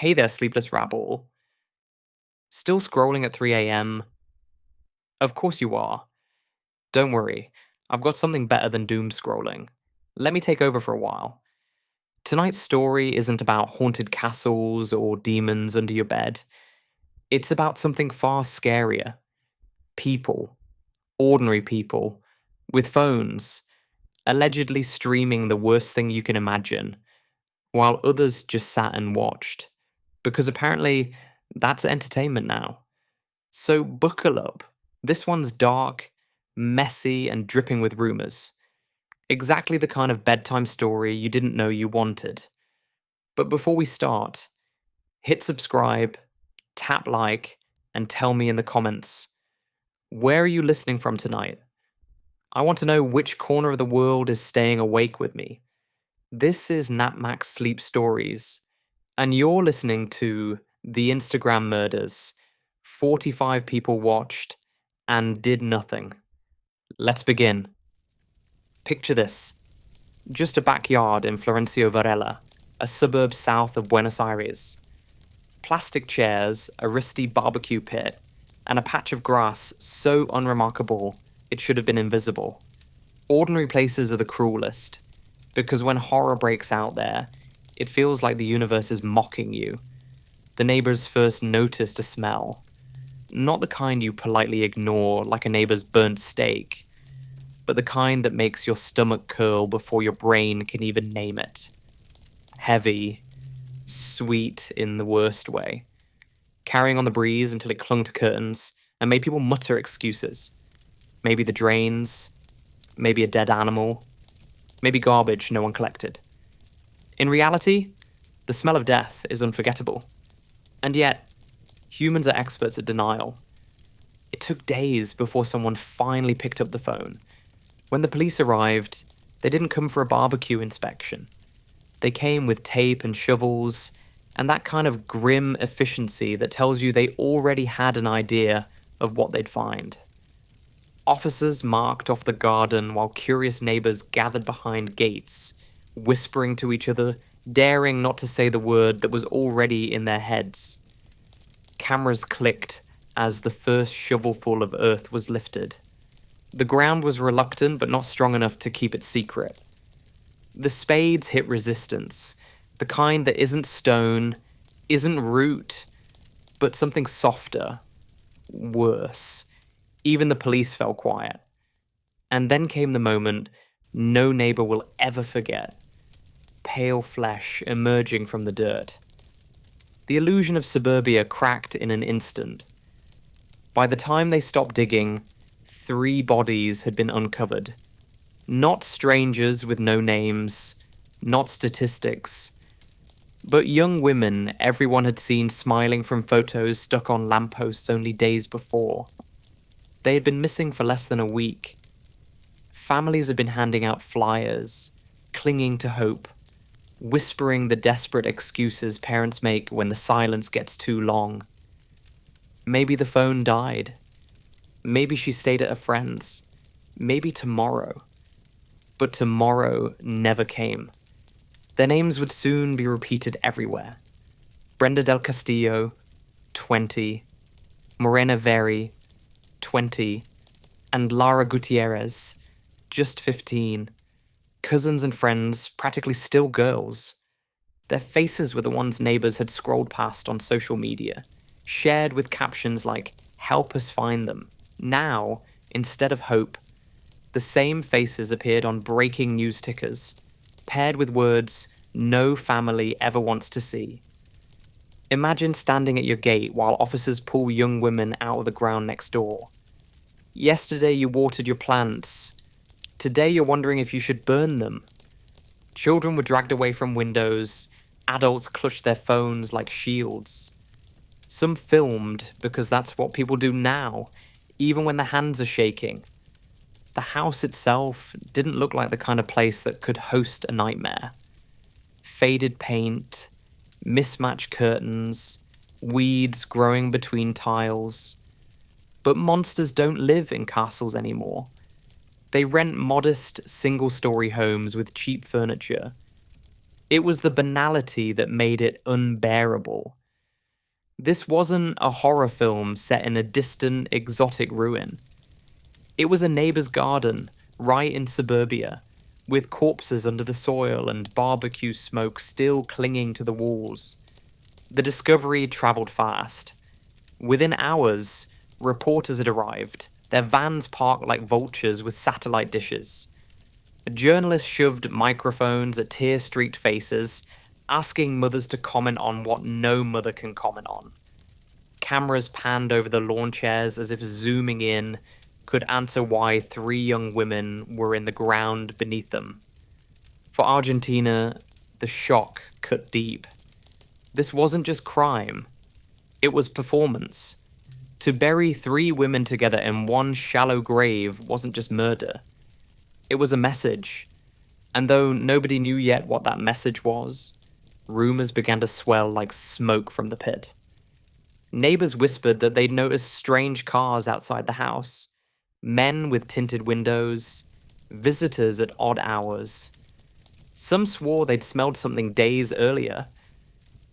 Hey there, sleepless rabble. Still scrolling at 3 a.m.? Of course you are. Don't worry, I've got something better than doom scrolling. Let me take over for a while. Tonight's story isn't about haunted castles or demons under your bed. It's about something far scarier. People. Ordinary people. With phones. Allegedly streaming the worst thing you can imagine. While others just sat and watched. Because apparently, that's entertainment now. So buckle up. This one's dark, messy, and dripping with rumors. Exactly the kind of bedtime story you didn't know you wanted. But before we start, hit subscribe, tap like, and tell me in the comments, where are you listening from tonight? I want to know which corner of the world is staying awake with me. This is Napmax Sleep Stories, and you're listening to The Instagram Murders. 45 people watched and did nothing. Let's begin. Picture this. Just a backyard in Florencio Varela, a suburb south of Buenos Aires. Plastic chairs, a rusty barbecue pit, and a patch of grass so unremarkable it should have been invisible. Ordinary places are the cruelest, because when horror breaks out there, it feels like the universe is mocking you. The neighbors first noticed a smell. Not the kind you politely ignore like a neighbor's burnt steak, but the kind that makes your stomach curl before your brain can even name it. Heavy, sweet in the worst way, carrying on the breeze until it clung to curtains and made people mutter excuses. Maybe the drains, maybe a dead animal, maybe garbage no one collected. In reality, the smell of death is unforgettable. And yet, humans are experts at denial. It took days before someone finally picked up the phone. When the police arrived, they didn't come for a barbecue inspection. They came with tape and shovels, and that kind of grim efficiency that tells you they already had an idea of what they'd find. Officers marked off the garden while curious neighbors gathered behind gates, whispering to each other, daring not to say the word that was already in their heads. Cameras clicked as the first shovelful of earth was lifted. The ground was reluctant but not strong enough to keep it secret. The spades hit resistance, the kind that isn't stone, isn't root, but something softer, worse. Even the police fell quiet. And then came the moment no neighbor will ever forget. Pale flesh emerging from the dirt. The illusion of suburbia cracked in an instant. By the time they stopped digging, 3 bodies had been uncovered. Not strangers with no names, not statistics, but young women everyone had seen smiling from photos stuck on lampposts only days before. They had been missing for less than a week. Families had been handing out flyers, clinging to hope, whispering the desperate excuses parents make when the silence gets too long. Maybe the phone died. Maybe she stayed at a friend's. Maybe tomorrow. But tomorrow never came. Their names would soon be repeated everywhere. Brenda del Castillo, 20. Morena Veri, 20. And Lara Gutierrez, just 15. Cousins and friends, practically still girls. Their faces were the ones neighbors had scrolled past on social media, shared with captions like, "Help us find them." Now, instead of hope, the same faces appeared on breaking news tickers, paired with words no family ever wants to see. Imagine standing at your gate while officers pull young women out of the ground next door. Yesterday you watered your plants. Today you're wondering if you should burn them. Children were dragged away from windows. Adults clutched their phones like shields. Some filmed because that's what people do now, even when their hands are shaking. The house itself didn't look like the kind of place that could host a nightmare. Faded paint, mismatched curtains, weeds growing between tiles. But monsters don't live in castles anymore. They rent modest, single-story homes with cheap furniture. It was the banality that made it unbearable. This wasn't a horror film set in a distant, exotic ruin. It was a neighbor's garden, right in suburbia, with corpses under the soil and barbecue smoke still clinging to the walls. The discovery traveled fast. Within hours, reporters had arrived, their vans parked like vultures with satellite dishes. Journalists shoved microphones at tear-streaked faces, asking mothers to comment on what no mother can comment on. Cameras panned over the lawn chairs as if zooming in could answer why 3 young women were in the ground beneath them. For Argentina, the shock cut deep. This wasn't just crime, it was performance. To bury 3 women together in one shallow grave wasn't just murder. It was a message. And though nobody knew yet what that message was, rumors began to swell like smoke from the pit. Neighbors whispered that they'd noticed strange cars outside the house, men with tinted windows, visitors at odd hours. Some swore they'd smelled something days earlier,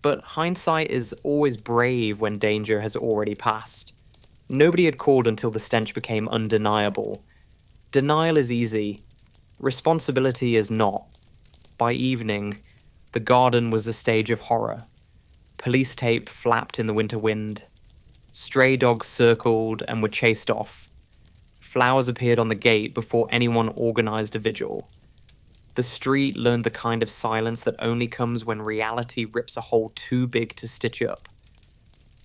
but hindsight is always brave when danger has already passed. Nobody had called until the stench became undeniable. Denial is easy. Responsibility is not. By evening, the garden was a stage of horror. Police tape flapped in the winter wind. Stray dogs circled and were chased off. Flowers appeared on the gate before anyone organized a vigil. The street learned the kind of silence that only comes when reality rips a hole too big to stitch up.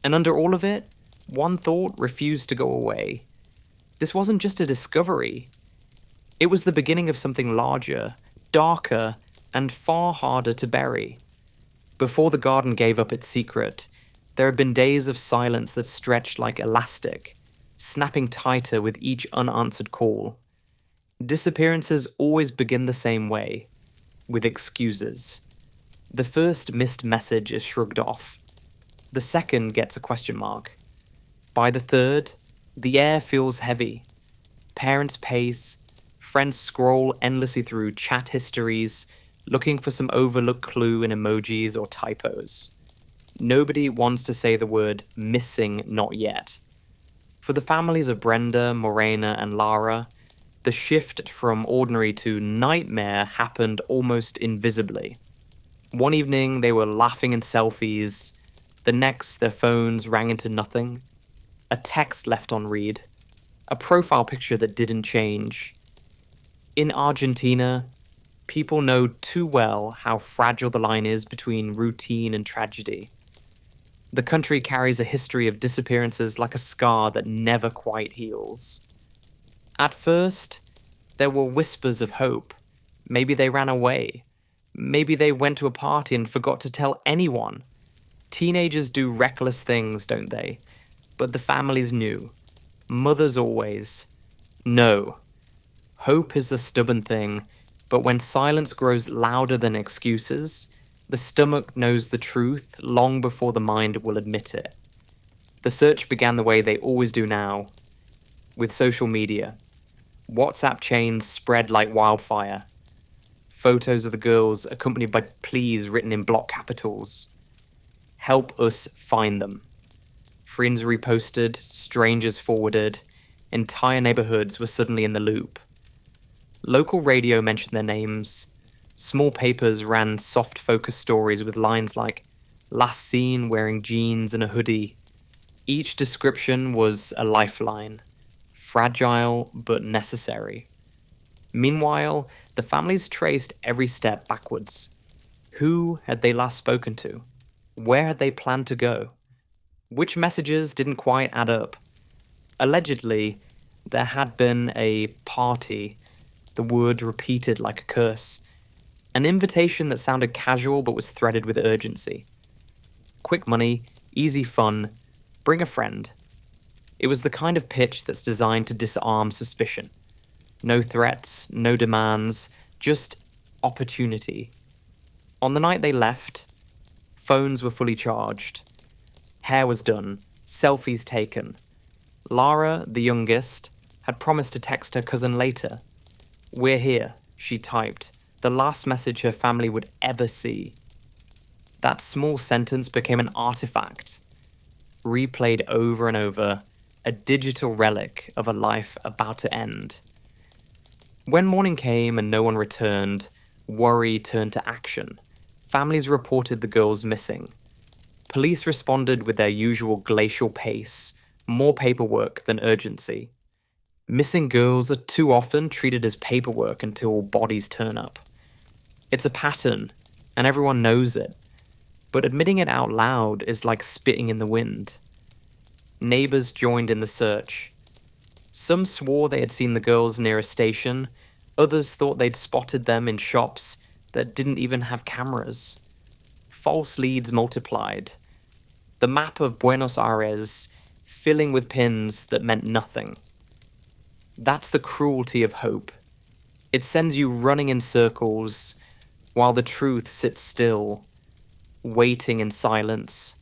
And under all of it, one thought refused to go away. This wasn't just a discovery. It was the beginning of something larger, darker, and far harder to bury. Before the garden gave up its secret, there had been days of silence that stretched like elastic, snapping tighter with each unanswered call. Disappearances always begin the same way, with excuses. The first missed message is shrugged off. The second gets a question mark. By the third, the air feels heavy. Parents pace, friends scroll endlessly through chat histories, looking for some overlooked clue in emojis or typos. Nobody wants to say the word missing not yet. For the families of Brenda, Morena, and Lara, the shift from ordinary to nightmare happened almost invisibly. One evening, they were laughing in selfies. The next, their phones rang into nothing. A text left on read. A profile picture that didn't change. In Argentina, people know too well how fragile the line is between routine and tragedy. The country carries a history of disappearances like a scar that never quite heals. At first, there were whispers of hope. Maybe they ran away. Maybe they went to a party and forgot to tell anyone. Teenagers do reckless things, don't they? But the families knew. Mothers always. No. Hope is a stubborn thing, but when silence grows louder than excuses, the stomach knows the truth long before the mind will admit it. The search began the way they always do now, with social media. WhatsApp chains spread like wildfire. Photos of the girls accompanied by please written in block capitals. Help us find them. Friends reposted, strangers forwarded, entire neighborhoods were suddenly in the loop. Local radio mentioned their names. Small papers ran soft focus stories with lines like, last seen wearing jeans and a hoodie. Each description was a lifeline. Fragile but necessary. Meanwhile, the families traced every step backwards. Who had they last spoken to? Where had they planned to go? Which messages didn't quite add up? Allegedly, there had been a party, the word repeated like a curse. An invitation that sounded casual but was threaded with urgency. Quick money, easy fun, bring a friend. It was the kind of pitch that's designed to disarm suspicion. No threats, no demands, just opportunity. On the night they left, phones were fully charged. Hair was done, selfies taken. Lara, the youngest, had promised to text her cousin later. We're here, she typed, the last message her family would ever see. That small sentence became an artifact, replayed over and over, a digital relic of a life about to end. When morning came and no one returned, worry turned to action. Families reported the girls missing. Police responded with their usual glacial pace, more paperwork than urgency. Missing girls are too often treated as paperwork until bodies turn up. It's a pattern, and everyone knows it. But admitting it out loud is like spitting in the wind. Neighbors joined in the search. Some swore they had seen the girls near a station, others thought they'd spotted them in shops that didn't even have cameras. False leads multiplied. The map of Buenos Aires filling with pins that meant nothing. That's the cruelty of hope. It sends you running in circles while the truth sits still, waiting in silence.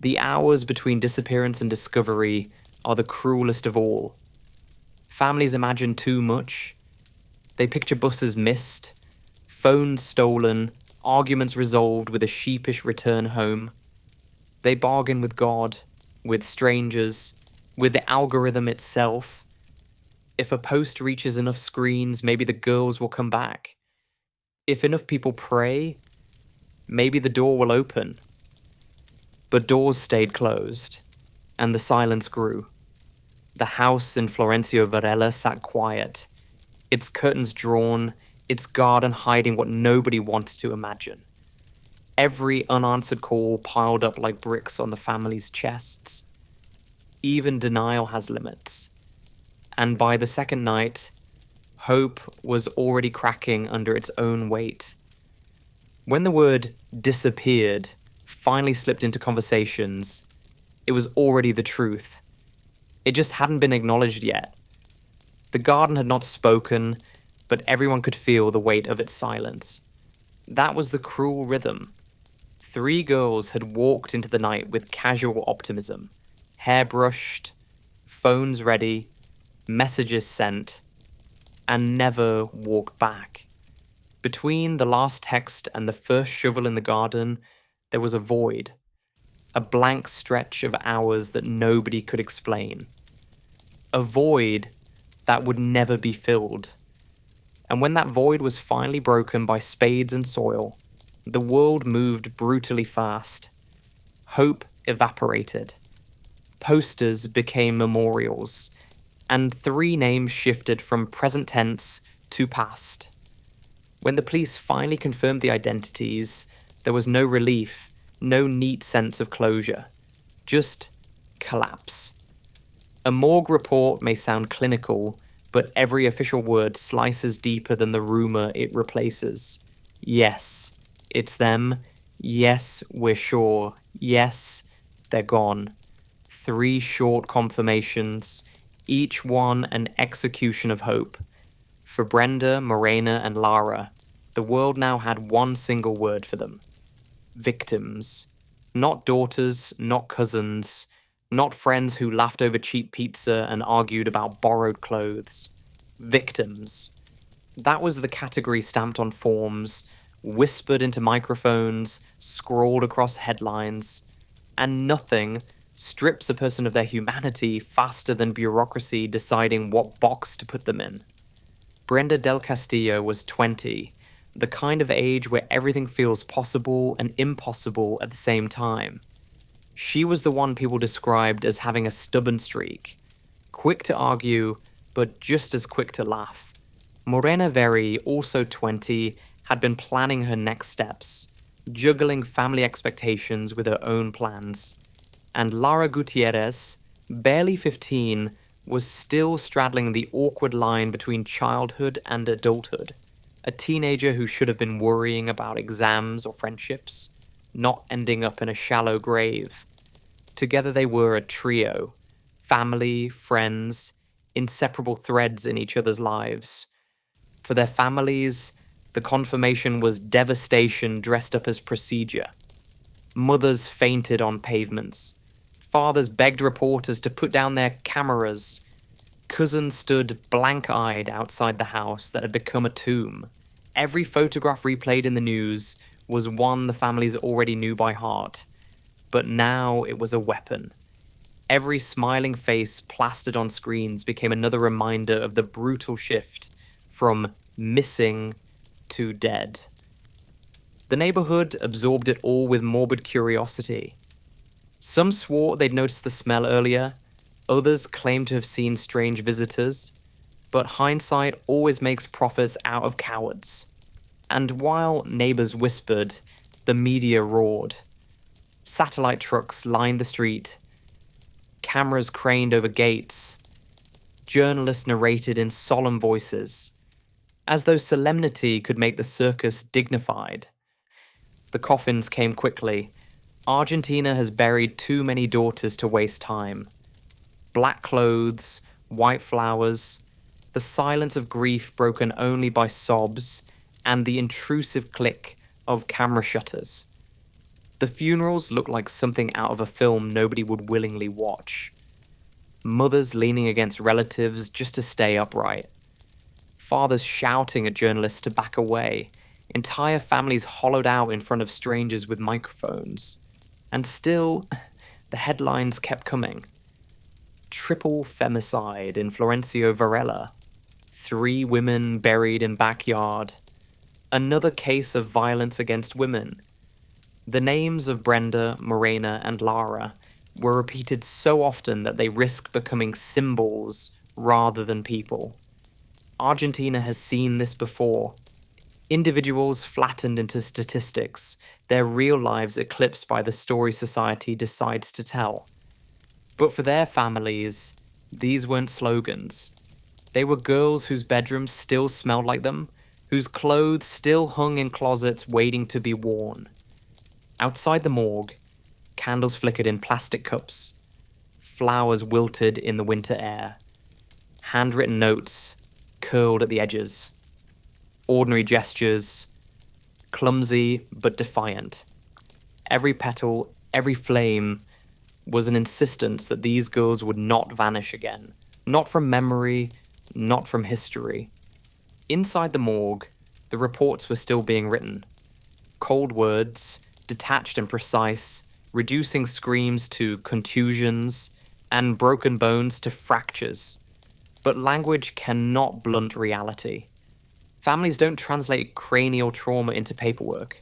The hours between disappearance and discovery are the cruelest of all. Families imagine too much. They picture buses missed, phones stolen, arguments resolved with a sheepish return home. They bargain with God, with strangers, with the algorithm itself. If a post reaches enough screens, maybe the girls will come back. If enough people pray, maybe the door will open. But doors stayed closed, and the silence grew. The house in Florencio Varela sat quiet, its curtains drawn, its garden hiding what nobody wanted to imagine. Every unanswered call piled up like bricks on the family's chests. Even denial has limits. And by the second night, hope was already cracking under its own weight. When the word disappeared finally slipped into conversations, it was already the truth. It just hadn't been acknowledged yet. The garden had not spoken, but everyone could feel the weight of its silence. That was the cruel rhythm. 3 girls had walked into the night with casual optimism, hair brushed, phones ready, messages sent, and never walked back. Between the last text and the first shovel in the garden, there was a void, a blank stretch of hours that nobody could explain. A void that would never be filled. And when that void was finally broken by spades and soil, the world moved brutally fast. Hope evaporated. Posters became memorials, and 3 names shifted from present tense to past. When the police finally confirmed the identities, there was no relief, no neat sense of closure, just collapse. A morgue report may sound clinical, but every official word slices deeper than the rumor it replaces. Yes, it's them. Yes, we're sure. Yes, they're gone. 3 short confirmations, each one an execution of hope. For Brenda, Morena, and Lara, the world now had one single word for them. Victims. Not daughters, not cousins, not friends who laughed over cheap pizza and argued about borrowed clothes. Victims. That was the category stamped on forms, whispered into microphones, scrawled across headlines. And nothing strips a person of their humanity faster than bureaucracy deciding what box to put them in. Brenda del Castillo was 20, the kind of age where everything feels possible and impossible at the same time. She was the one people described as having a stubborn streak, quick to argue, but just as quick to laugh. Morena Veri, also 20, had been planning her next steps, juggling family expectations with her own plans. And Lara Gutierrez, barely 15, was still straddling the awkward line between childhood and adulthood. A teenager who should have been worrying about exams or friendships, not ending up in a shallow grave. Together they were a trio, family, friends, inseparable threads in each other's lives. For their families, the confirmation was devastation dressed up as procedure. Mothers fainted on pavements. Fathers begged reporters to put down their cameras. Cousins stood blank-eyed outside the house that had become a tomb. Every photograph replayed in the news was one the families already knew by heart, but now it was a weapon. Every smiling face plastered on screens became another reminder of the brutal shift from missing to dead. The neighborhood absorbed it all with morbid curiosity. Some swore they'd noticed the smell earlier, others claimed to have seen strange visitors, but hindsight always makes prophets out of cowards. And while neighbors whispered, the media roared. Satellite trucks lined the street, cameras craned over gates, journalists narrated in solemn voices, as though solemnity could make the circus dignified. The coffins came quickly. Argentina has buried too many daughters to waste time. Black clothes, white flowers, the silence of grief broken only by sobs, and the intrusive click of camera shutters. The funerals looked like something out of a film nobody would willingly watch. Mothers leaning against relatives just to stay upright. Fathers shouting at journalists to back away. Entire families hollowed out in front of strangers with microphones. And still, the headlines kept coming. Triple femicide in Florencio Varela. 3 women buried in backyard. Another case of violence against women. The names of Brenda, Morena, and Lara were repeated so often that they risked becoming symbols rather than people. Argentina has seen this before. Individuals flattened into statistics, their real lives eclipsed by the story society decides to tell. But for their families, these weren't slogans. They were girls whose bedrooms still smelled like them, whose clothes still hung in closets waiting to be worn. Outside the morgue, candles flickered in plastic cups, flowers wilted in the winter air, handwritten notes curled at the edges, ordinary gestures, clumsy but defiant. Every petal, every flame was an insistence that these girls would not vanish again, not from memory, not from history. Inside the morgue, the reports were still being written. Cold words, detached and precise, reducing screams to contusions and broken bones to fractures. But language cannot blunt reality. Families don't translate cranial trauma into paperwork.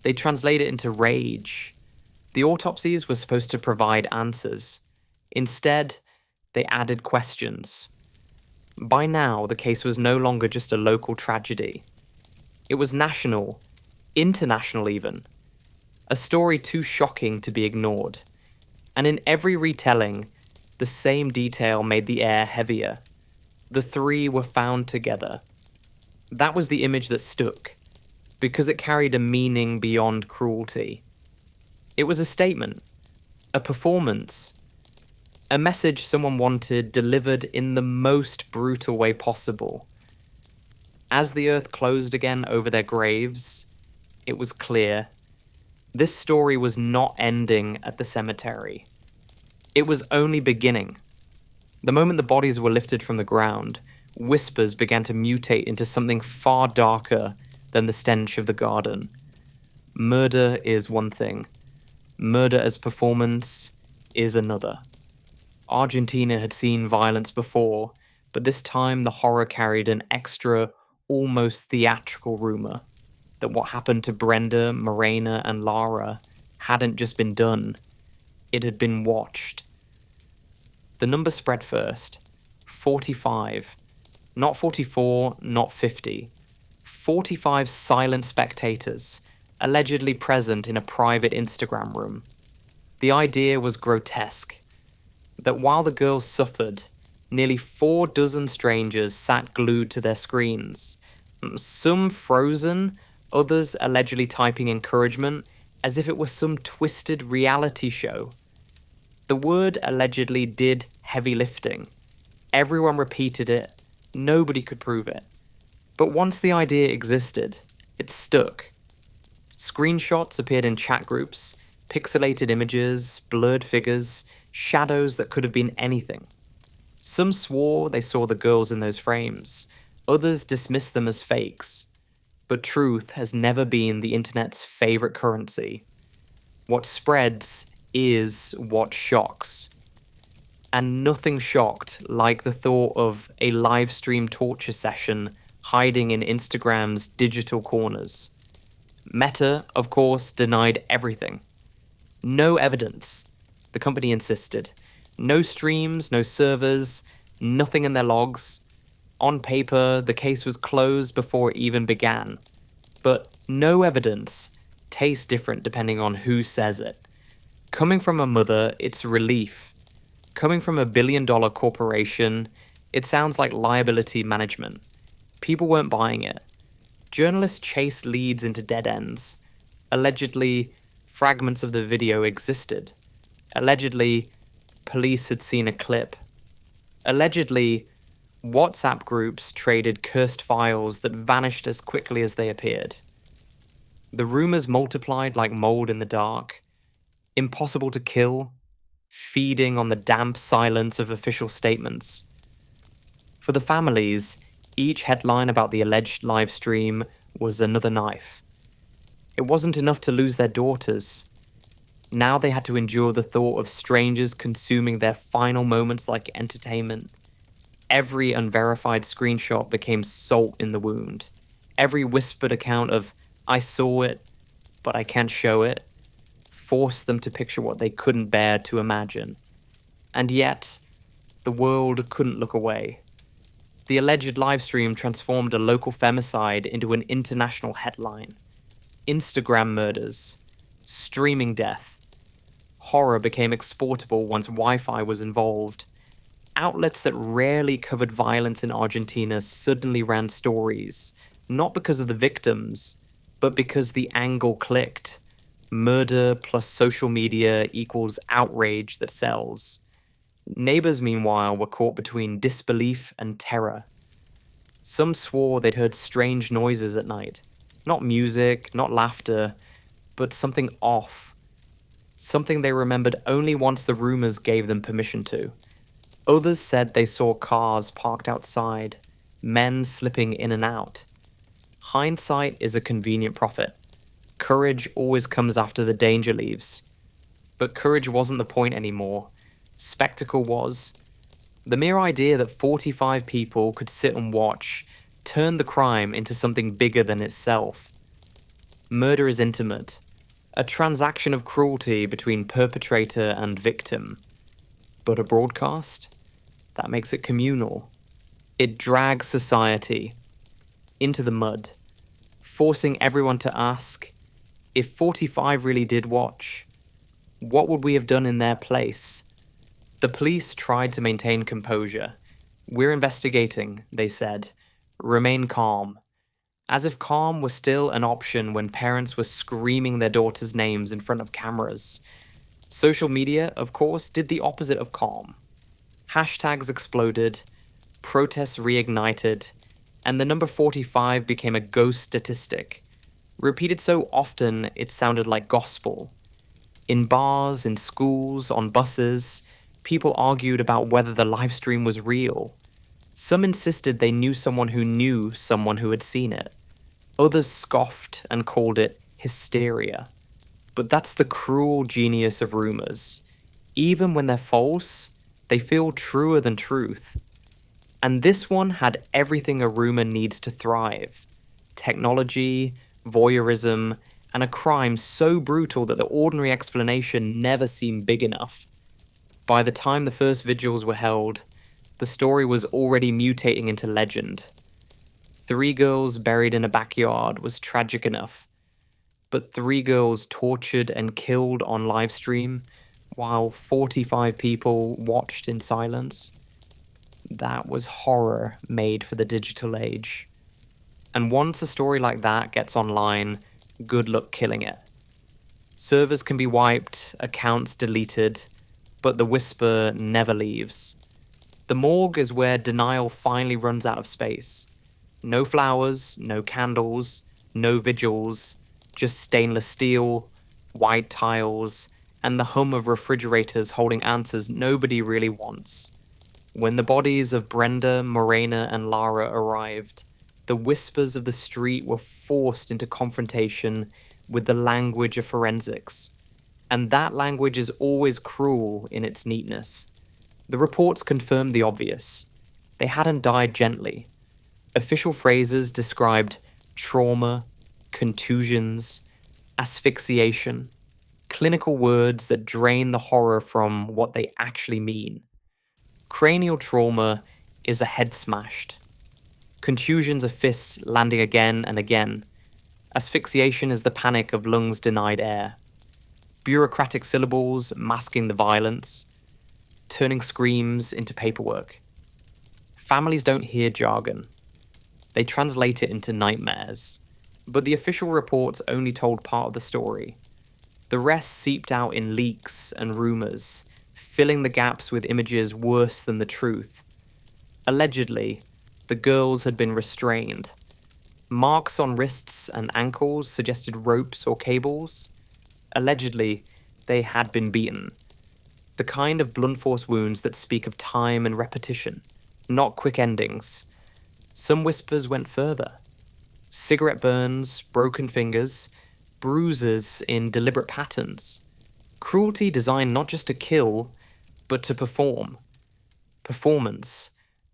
They translate it into rage. The autopsies were supposed to provide answers. Instead, they added questions. By now, the case was no longer just a local tragedy. It was national, international even. A story too shocking to be ignored. And in every retelling, the same detail made the air heavier. The 3 were found together. That was the image that stuck, because it carried a meaning beyond cruelty. It was a statement, a performance, a message someone wanted delivered in the most brutal way possible. As the earth closed again over their graves, it was clear. This story was not ending at the cemetery. It was only beginning. The moment the bodies were lifted from the ground, whispers began to mutate into something far darker than the stench of the garden. Murder is one thing. Murder as performance is another. Argentina had seen violence before, but this time the horror carried an extra, almost theatrical rumor that what happened to Brenda, Morena, and Lara hadn't just been done, it had been watched. The number spread first. 45. Not 44, not 50. 45 silent spectators, allegedly present in a private Instagram room. The idea was grotesque. That while the girls suffered, nearly 4 dozen strangers sat glued to their screens. Some frozen, others allegedly typing encouragement as if it were some twisted reality show. The word allegedly did heavy lifting. Everyone repeated it. Nobody could prove it. But once the idea existed, it stuck. Screenshots appeared in chat groups, pixelated images, blurred figures, shadows that could have been anything. Some swore they saw the girls in those frames. Others dismissed them as fakes. But truth has never been the internet's favorite currency. What spreads is what shocks. And nothing shocked like the thought of a live stream torture session hiding in Instagram's digital corners. Meta, of course, denied everything. No evidence, the company insisted. No streams, no servers, nothing in their logs. On paper, the case was closed before it even began. But no evidence tastes different depending on who says it. Coming from a mother, it's relief. Coming from a billion-dollar corporation, it sounds like liability management. People weren't buying it. Journalists chased leads into dead ends. Allegedly, fragments of the video existed. Allegedly, police had seen a clip. Allegedly, WhatsApp groups traded cursed files that vanished as quickly as they appeared. The rumors multiplied like mold in the dark. Impossible to kill, feeding on the damp silence of official statements. For the families, each headline about the alleged live stream was another knife. It wasn't enough to lose their daughters. Now they had to endure the thought of strangers consuming their final moments like entertainment. Every unverified screenshot became salt in the wound. Every whispered account of, "I saw it, but I can't show it," forced them to picture what they couldn't bear to imagine. And yet, the world couldn't look away. The alleged livestream transformed a local femicide into an international headline. Instagram murders. Streaming death. Horror became exportable once Wi-Fi was involved. Outlets that rarely covered violence in Argentina suddenly ran stories, not because of the victims, but because the angle clicked. Murder plus social media equals outrage that sells. Neighbors, meanwhile, were caught between disbelief and terror. Some swore they'd heard strange noises at night. Not music, not laughter, but something off. Something they remembered only once the rumors gave them permission to. Others said they saw cars parked outside, men slipping in and out. Hindsight is a convenient prophet. Courage always comes after the danger leaves. But courage wasn't the point anymore. Spectacle was. The mere idea that 45 people could sit and watch turned the crime into something bigger than itself. Murder is intimate, a transaction of cruelty between perpetrator and victim. But a broadcast? That makes it communal. It drags society into the mud, forcing everyone to ask, if 45 really did watch, what would we have done in their place? The police tried to maintain composure. "We're investigating," they said. "Remain calm." As if calm was still an option when parents were screaming their daughters' names in front of cameras. Social media, of course, did the opposite of calm. Hashtags exploded, protests reignited, and the number 45 became a ghost statistic. Repeated so often it sounded like gospel. In bars, in schools, on buses, people argued about whether the livestream was real. Some insisted they knew someone who had seen it. Others scoffed and called it hysteria. But that's the cruel genius of rumors. Even when they're false, they feel truer than truth. And this one had everything a rumor needs to thrive. Technology, voyeurism, and a crime so brutal that the ordinary explanation never seemed big enough. By the time the first vigils were held, the story was already mutating into legend. 3 girls buried in a backyard was tragic enough, but 3 girls tortured and killed on livestream while 45 people watched in silence? That was horror made for the digital age. And once a story like that gets online, good luck killing it. Servers can be wiped, accounts deleted, but the whisper never leaves. The morgue is where denial finally runs out of space. No flowers, no candles, no vigils, just stainless steel, white tiles, and the hum of refrigerators holding answers nobody really wants. When the bodies of Brenda, Morena, and Lara arrived, the whispers of the street were forced into confrontation with the language of forensics. And that language is always cruel in its neatness. The reports confirmed the obvious. They hadn't died gently. Official phrases described trauma, contusions, asphyxiation, clinical words that drain the horror from what they actually mean. Cranial trauma is a head smashed. Contusions are fists landing again and again. Asphyxiation is the panic of lungs denied air. Bureaucratic syllables masking the violence, turning screams into paperwork. Families don't hear jargon. They translate it into nightmares. But the official reports only told part of the story. The rest seeped out in leaks and rumors, filling the gaps with images worse than the truth. Allegedly, the girls had been restrained. Marks on wrists and ankles suggested ropes or cables. Allegedly, they had been beaten. The kind of blunt force wounds that speak of time and repetition, not quick endings. Some whispers went further. Cigarette burns, broken fingers, bruises in deliberate patterns. Cruelty designed not just to kill, but to perform. Performance.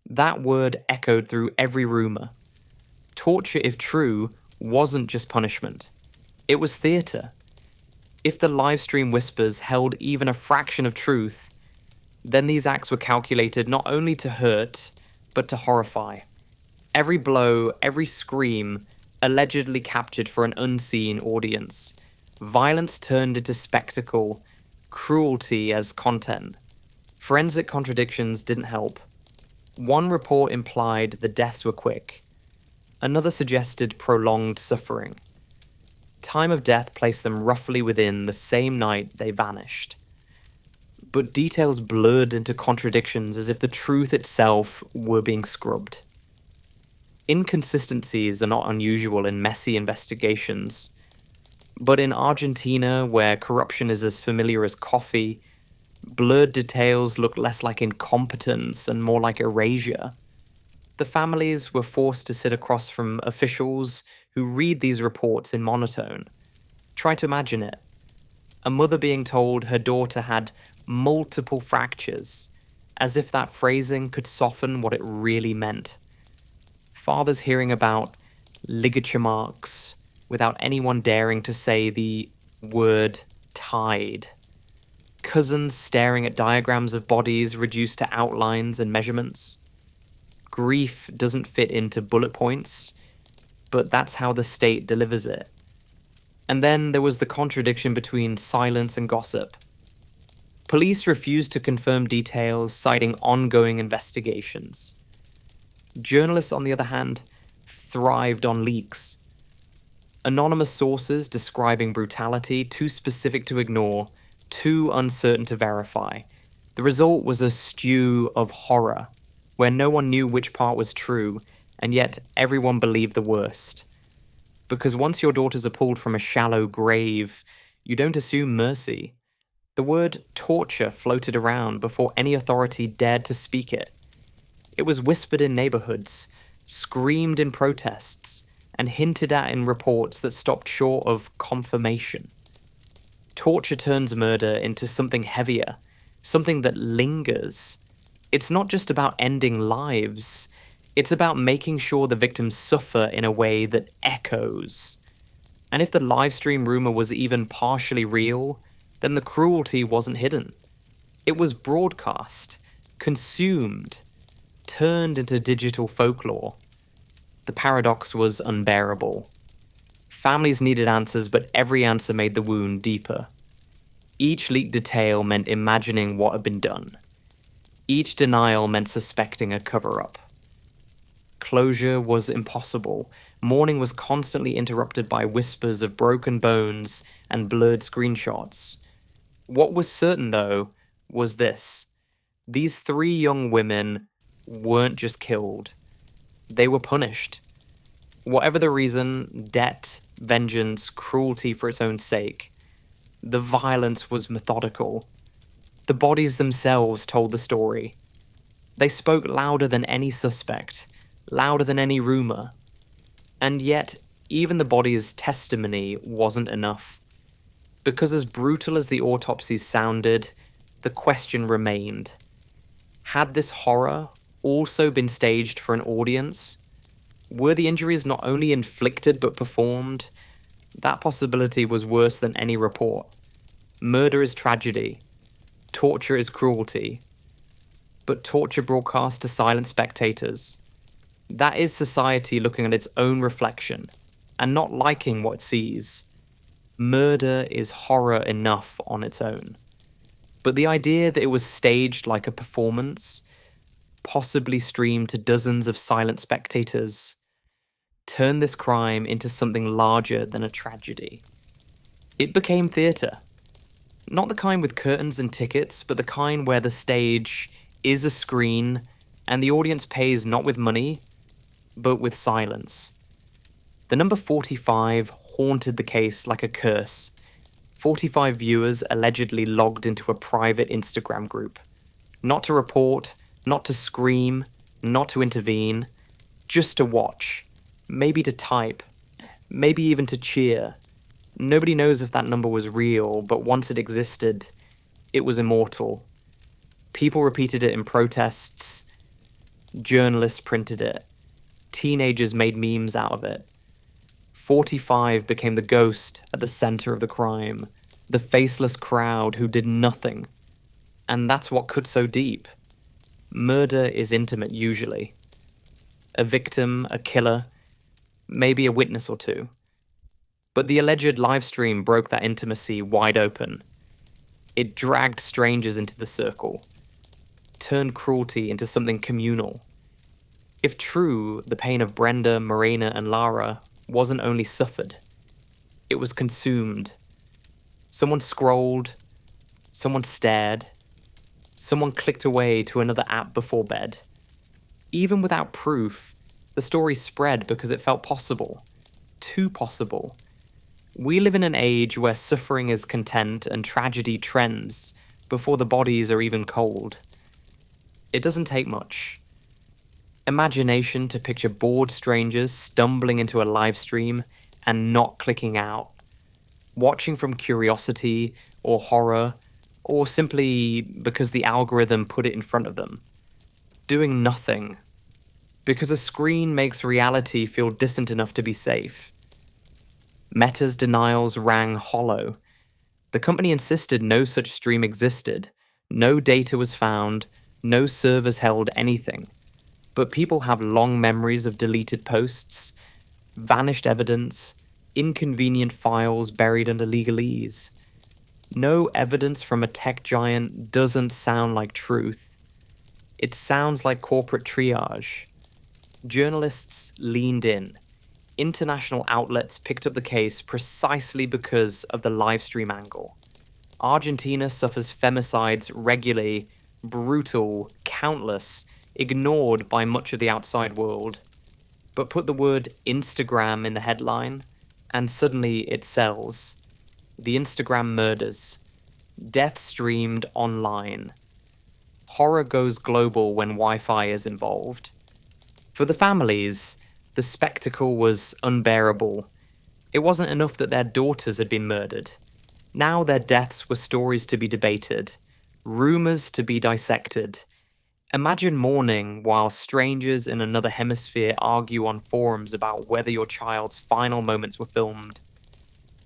That word echoed through every rumor. Torture, if true, wasn't just punishment. It was theatre. If the livestream whispers held even a fraction of truth, then these acts were calculated not only to hurt, but to horrify. Every blow, every scream, allegedly captured for an unseen audience. Violence turned into spectacle, cruelty as content. Forensic contradictions didn't help. One report implied the deaths were quick. Another suggested prolonged suffering. Time of death placed them roughly within the same night they vanished. But details blurred into contradictions as if the truth itself were being scrubbed. Inconsistencies are not unusual in messy investigations. But in Argentina, where corruption is as familiar as coffee, blurred details look less like incompetence and more like erasure. The families were forced to sit across from officials who read these reports in monotone. Try to imagine it. A mother being told her daughter had multiple fractures, as if that phrasing could soften what it really meant. Fathers hearing about ligature marks without anyone daring to say the word tied. Cousins staring at diagrams of bodies reduced to outlines and measurements. Grief doesn't fit into bullet points, but that's how the state delivers it. And then there was the contradiction between silence and gossip. Police refused to confirm details, citing ongoing investigations. Journalists, on the other hand, thrived on leaks. Anonymous sources describing brutality too specific to ignore, too uncertain to verify. The result was a stew of horror, where no one knew which part was true, and yet everyone believed the worst. Because once your daughters are pulled from a shallow grave, you don't assume mercy. The word torture floated around before any authority dared to speak it. It was whispered in neighborhoods, screamed in protests, and hinted at in reports that stopped short of confirmation. Torture turns murder into something heavier, something that lingers. It's not just about ending lives, it's about making sure the victims suffer in a way that echoes. And if the livestream rumor was even partially real, then the cruelty wasn't hidden. It was broadcast, consumed, turned into digital folklore. The paradox was unbearable. Families needed answers, but every answer made the wound deeper. Each leaked detail meant imagining what had been done. Each denial meant suspecting a cover-up. Closure was impossible. Mourning was constantly interrupted by whispers of broken bones and blurred screenshots. What was certain, though, was this. These 3 young women weren't just killed. They were punished. Whatever the reason, debt, vengeance, cruelty for its own sake, the violence was methodical. The bodies themselves told the story. They spoke louder than any suspect, louder than any rumor. And yet, even the body's testimony wasn't enough. Because as brutal as the autopsies sounded, the question remained. Had this horror also been staged for an audience? Were the injuries not only inflicted but performed? That possibility was worse than any report. Murder is tragedy. Torture is cruelty. But torture broadcast to silent spectators. That is society looking at its own reflection and not liking what it sees. Murder is horror enough on its own. But the idea that it was staged like a performance, possibly streamed to dozens of silent spectators, turned this crime into something larger than a tragedy. It became theatre. Not the kind with curtains and tickets, but the kind where the stage is a screen and the audience pays not with money, but with silence. The number 45 haunted the case like a curse. 45 viewers allegedly logged into a private Instagram group. Not to report, not to scream, not to intervene, just to watch. Maybe to type. Maybe even to cheer. Nobody knows if that number was real, but once it existed, it was immortal. People repeated it in protests. Journalists printed it. Teenagers made memes out of it. 45 became the ghost at the center of the crime, the faceless crowd who did nothing. And that's what cut so deep. Murder is intimate usually. A victim, a killer, maybe a witness or two. But the alleged livestream broke that intimacy wide open. It dragged strangers into the circle, turned cruelty into something communal. If true, the pain of Brenda, Morena, and Lara wasn't only suffered, it was consumed. Someone scrolled, someone stared, someone clicked away to another app before bed. Even without proof, the story spread because it felt possible. Too possible. We live in an age where suffering is content and tragedy trends before the bodies are even cold. It doesn't take much. Imagination to picture bored strangers stumbling into a live stream and not clicking out. Watching from curiosity or horror, or simply because the algorithm put it in front of them. Doing nothing. Because a screen makes reality feel distant enough to be safe. Meta's denials rang hollow. The company insisted no such stream existed, no data was found, no servers held anything. But people have long memories of deleted posts, vanished evidence, inconvenient files buried under legalese. No evidence from a tech giant doesn't sound like truth. It sounds like corporate triage. Journalists leaned in. International outlets picked up the case precisely because of the livestream angle. Argentina suffers femicides regularly, brutal, countless, ignored by much of the outside world. But put the word Instagram in the headline, and suddenly it sells. The Instagram murders. Death streamed online. Horror goes global when Wi-Fi is involved. For the families, the spectacle was unbearable. It wasn't enough that their daughters had been murdered. Now their deaths were stories to be debated, rumours to be dissected. Imagine mourning while strangers in another hemisphere argue on forums about whether your child's final moments were filmed.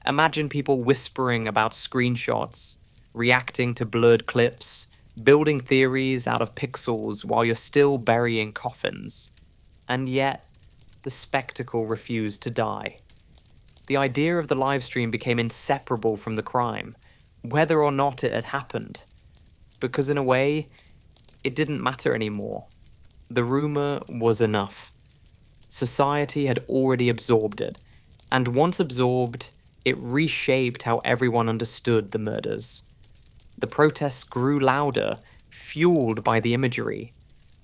Imagine people whispering about screenshots, reacting to blurred clips, building theories out of pixels while you're still burying coffins. And yet, the spectacle refused to die. The idea of the livestream became inseparable from the crime, whether or not it had happened. Because in a way, it didn't matter anymore. The rumour was enough. Society had already absorbed it, and once absorbed, it reshaped how everyone understood the murders. The protests grew louder, fueled by the imagery.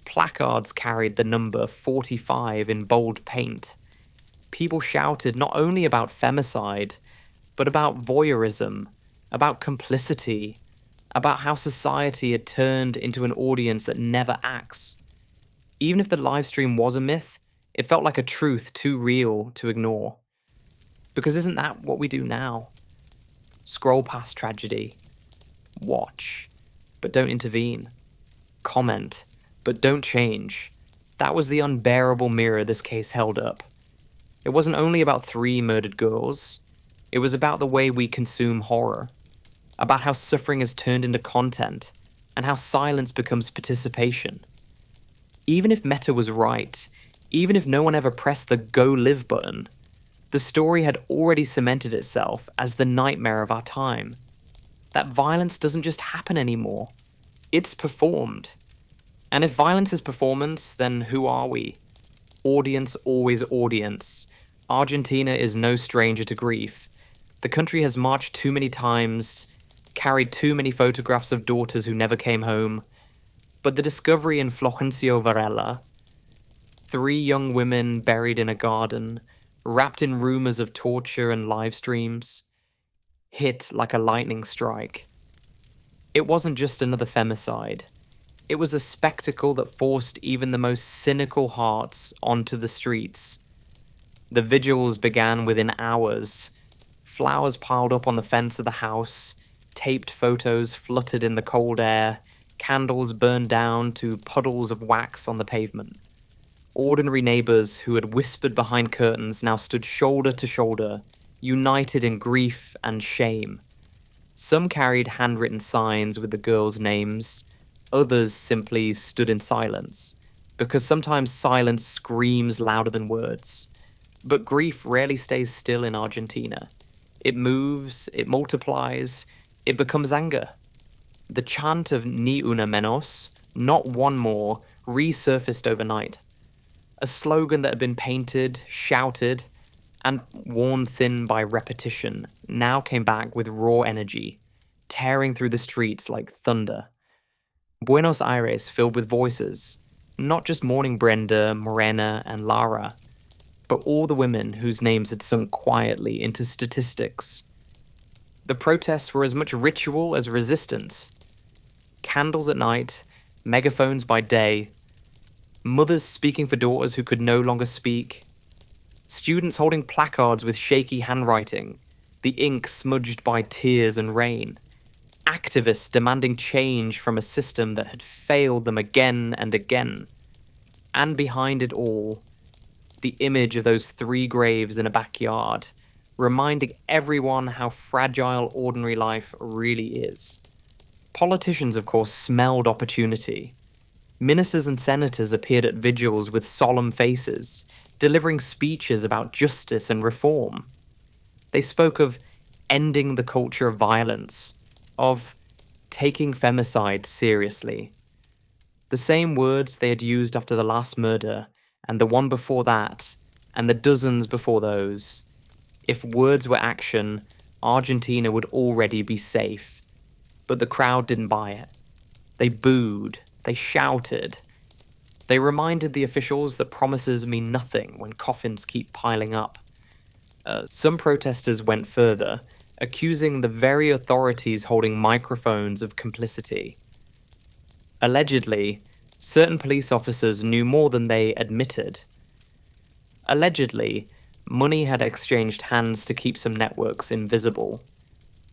Placards carried the number 45 in bold paint. People shouted not only about femicide, but about voyeurism, about complicity, about how society had turned into an audience that never acts. Even if the livestream was a myth, It felt like a truth too real to ignore. Because isn't that what we do now? Scroll past tragedy. Watch, but don't intervene. Comment, but don't change. That was the unbearable mirror this case held up. It wasn't only about 3 murdered girls. It was about the way we consume horror. About how suffering is turned into content, and how silence becomes participation. Even if Meta was right, even if no one ever pressed the go live button, the story had already cemented itself as the nightmare of our time. That violence doesn't just happen anymore. It's performed. And if violence is performance, then who are we? Audience always audience. Argentina is no stranger to grief. The country has marched too many times, carried too many photographs of daughters who never came home. But the discovery in Florencio Varela, 3 young women buried in a garden, wrapped in rumors of torture and live streams, hit like a lightning strike. It wasn't just another femicide. It was a spectacle that forced even the most cynical hearts onto the streets. The vigils began within hours. Flowers piled up on the fence of the house, taped photos fluttered in the cold air, candles burned down to puddles of wax on the pavement. Ordinary neighbors who had whispered behind curtains now stood shoulder to shoulder, united in grief and shame. Some carried handwritten signs with the girls' names. Others simply stood in silence, because sometimes silence screams louder than words. But grief rarely stays still in Argentina. It moves, it multiplies, it becomes anger. The chant of Ni una menos, not one more, resurfaced overnight. A slogan that had been painted, shouted, and worn thin by repetition now came back with raw energy, tearing through the streets like thunder. Buenos Aires filled with voices, not just mourning Brenda, Morena, and Lara, but all the women whose names had sunk quietly into statistics. The protests were as much ritual as resistance. Candles at night, megaphones by day, mothers speaking for daughters who could no longer speak, students holding placards with shaky handwriting, the ink smudged by tears and rain, activists demanding change from a system that had failed them again and again. And behind it all, the image of those 3 graves in a backyard, reminding everyone how fragile ordinary life really is. Politicians, of course, smelled opportunity. Ministers and senators appeared at vigils with solemn faces, delivering speeches about justice and reform. They spoke of ending the culture of violence, of taking femicide seriously. The same words they had used after the last murder, and the one before that, and the dozens before those. If words were action, Argentina would already be safe. But the crowd didn't buy it. They booed, they shouted. They reminded the officials that promises mean nothing when coffins keep piling up. Some protesters went further, accusing the very authorities holding microphones of complicity. Allegedly, certain police officers knew more than they admitted. Allegedly, money had exchanged hands to keep some networks invisible.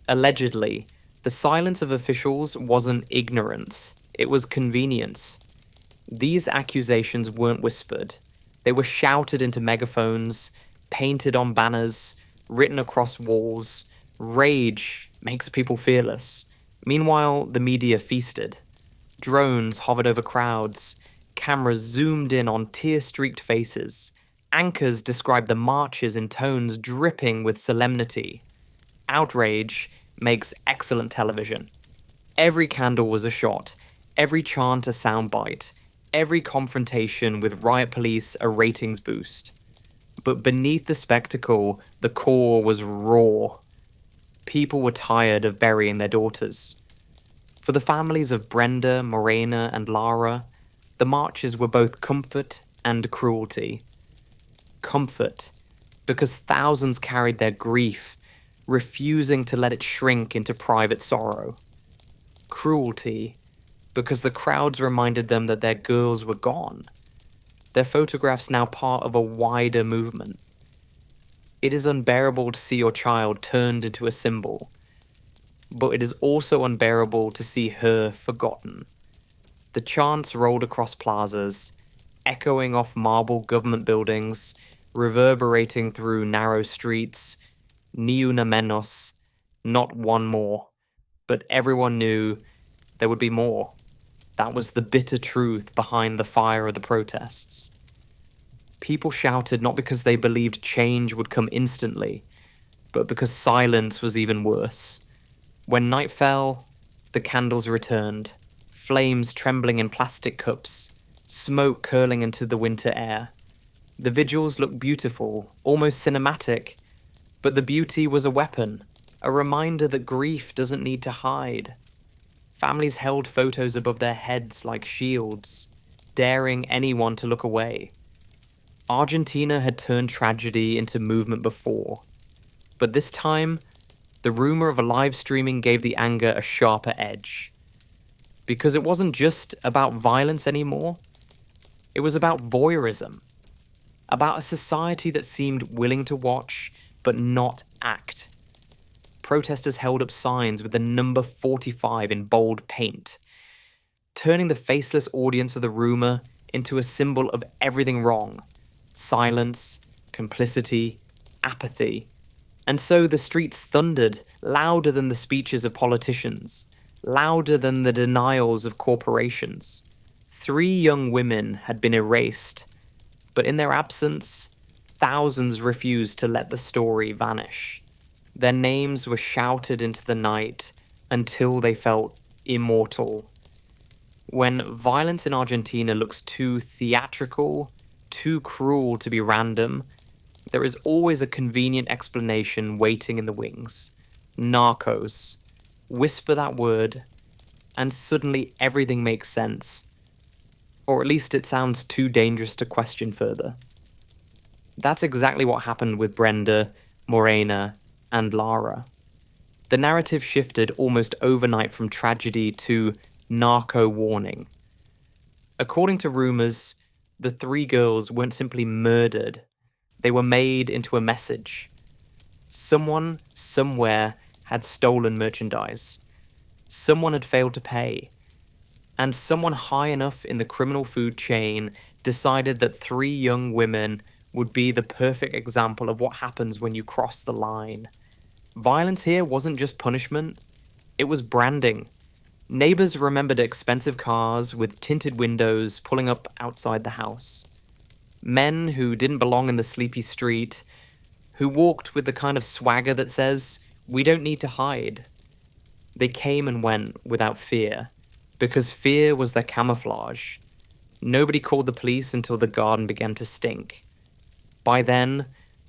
Allegedly, the silence of officials wasn't ignorance, it was convenience. These accusations weren't whispered. They were shouted into megaphones, painted on banners, written across walls. Rage makes people fearless. Meanwhile, the media feasted. Drones hovered over crowds. Cameras zoomed in on tear-streaked faces. Anchors described the marches in tones dripping with solemnity. Outrage makes excellent television. Every candle was a shot, every chant a soundbite, every confrontation with riot police a ratings boost. But beneath the spectacle, the core was raw. People were tired of burying their daughters. For the families of Brenda, Morena, and Lara, the marches were both comfort and cruelty. Comfort, because thousands carried their grief, refusing to let it shrink into private sorrow. Cruelty, because the crowds reminded them that their girls were gone. their photographs now part of a wider movement. It is unbearable to see your child turned into a symbol, but it is also unbearable to see her forgotten. The chants rolled across plazas, echoing off marble government buildings, reverberating through narrow streets, ni una menos, not one more. But everyone knew there would be more. That was the bitter truth behind the fire of the protests. People shouted not because they believed change would come instantly, but because silence was even worse. When night fell, the candles returned, flames trembling in plastic cups, smoke curling into the winter air. The vigils looked beautiful, almost cinematic, but the beauty was a weapon, a reminder that grief doesn't need to hide. Families held photos above their heads like shields, daring anyone to look away. Argentina had turned tragedy into movement before, but this time, the rumor of a live streaming gave the anger a sharper edge. Because it wasn't just about violence anymore, it was about voyeurism, about a society that seemed willing to watch but not act. Protesters held up signs with the number 45 in bold paint, turning the faceless audience of the rumor into a symbol of everything wrong: silence, complicity, apathy. And so the streets thundered, louder than the speeches of politicians, louder than the denials of corporations. 3 young women had been erased, but in their absence, thousands refused to let the story vanish. Their names were shouted into the night until they felt immortal. When violence in Argentina looks too theatrical, too cruel to be random, there is always a convenient explanation waiting in the wings. Narcos. Whisper that word, and suddenly everything makes sense. Or at least it sounds too dangerous to question further. That's exactly what happened with Brenda, Morena, and Lara. The narrative shifted almost overnight from tragedy to narco warning. According to rumors, the 3 girls weren't simply murdered, they were made into a message. Someone, somewhere, had stolen merchandise. Someone had failed to pay. And someone high enough in the criminal food chain decided that 3 young women would be the perfect example of what happens when you cross the line. Violence here wasn't just punishment, it was branding. Neighbors remembered expensive cars with tinted windows pulling up outside the house. Men who didn't belong in the sleepy street, who walked with the kind of swagger that says, "We don't need to hide." They came and went without fear, because fear was their camouflage. Nobody called the police until the garden began to stink. By then,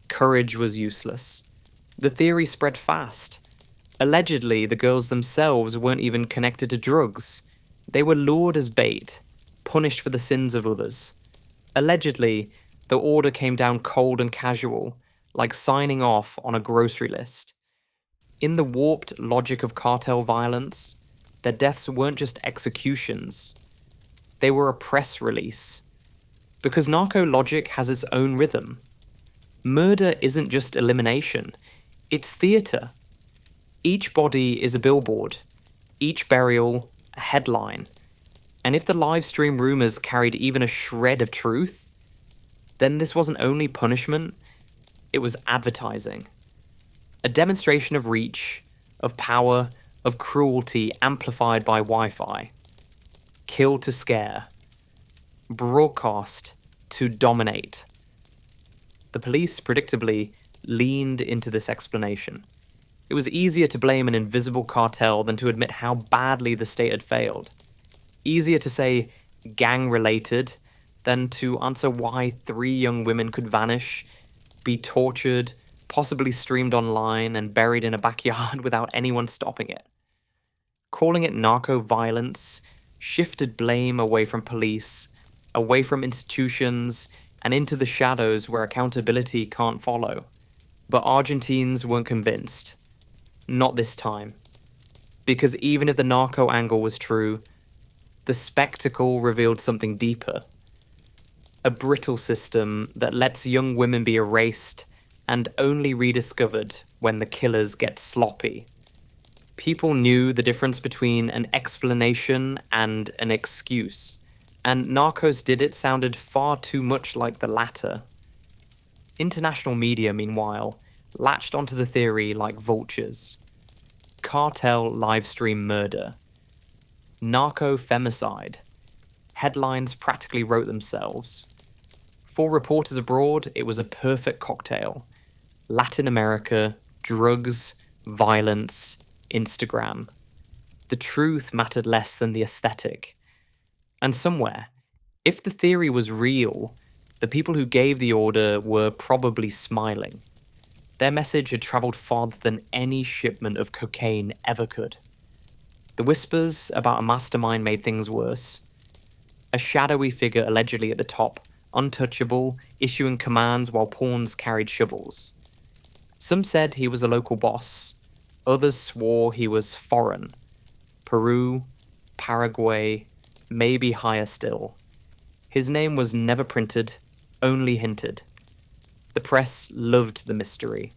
courage was useless. The theory spread fast. Allegedly, the girls themselves weren't even connected to drugs. They were lured as bait, punished for the sins of others. Allegedly, the order came down cold and casual, like signing off on a grocery list. In the warped logic of cartel violence, their deaths weren't just executions. They were a press release. Because narco logic has its own rhythm. Murder isn't just elimination, it's theatre. Each body is a billboard, each burial a headline. And if the live stream rumors carried even a shred of truth, then this wasn't only punishment, it was advertising. A demonstration of reach, of power, of cruelty amplified by Wi-Fi. Kill to scare. Broadcast to dominate. The police, predictably, leaned into this explanation. It was easier to blame an invisible cartel than to admit how badly the state had failed. Easier to say gang-related than to answer why 3 young women could vanish, be tortured, possibly streamed online, and buried in a backyard without anyone stopping it. Calling it narco-violence shifted blame away from police, away from institutions, and into the shadows where accountability can't follow. But Argentines weren't convinced. Not this time. Because even if the narco angle was true, the spectacle revealed something deeper. A brittle system that lets young women be erased and only rediscovered when the killers get sloppy. People knew the difference between an explanation and an excuse, and Narcos Did It sounded far too much like the latter. International media, meanwhile, latched onto the theory like vultures. Cartel livestream murder. Narco femicide. Headlines practically wrote themselves. For reporters abroad, it was a perfect cocktail. Latin America, drugs, violence, Instagram. The truth mattered less than the aesthetic. And somewhere, if the theory was real, the people who gave the order were probably smiling. Their message had travelled farther than any shipment of cocaine ever could. The whispers about a mastermind made things worse. A shadowy figure allegedly at the top, untouchable, issuing commands while pawns carried shovels. Some said he was a local boss. Others swore he was foreign. Peru, Paraguay, maybe higher still. His name was never printed, only hinted. The press loved the mystery.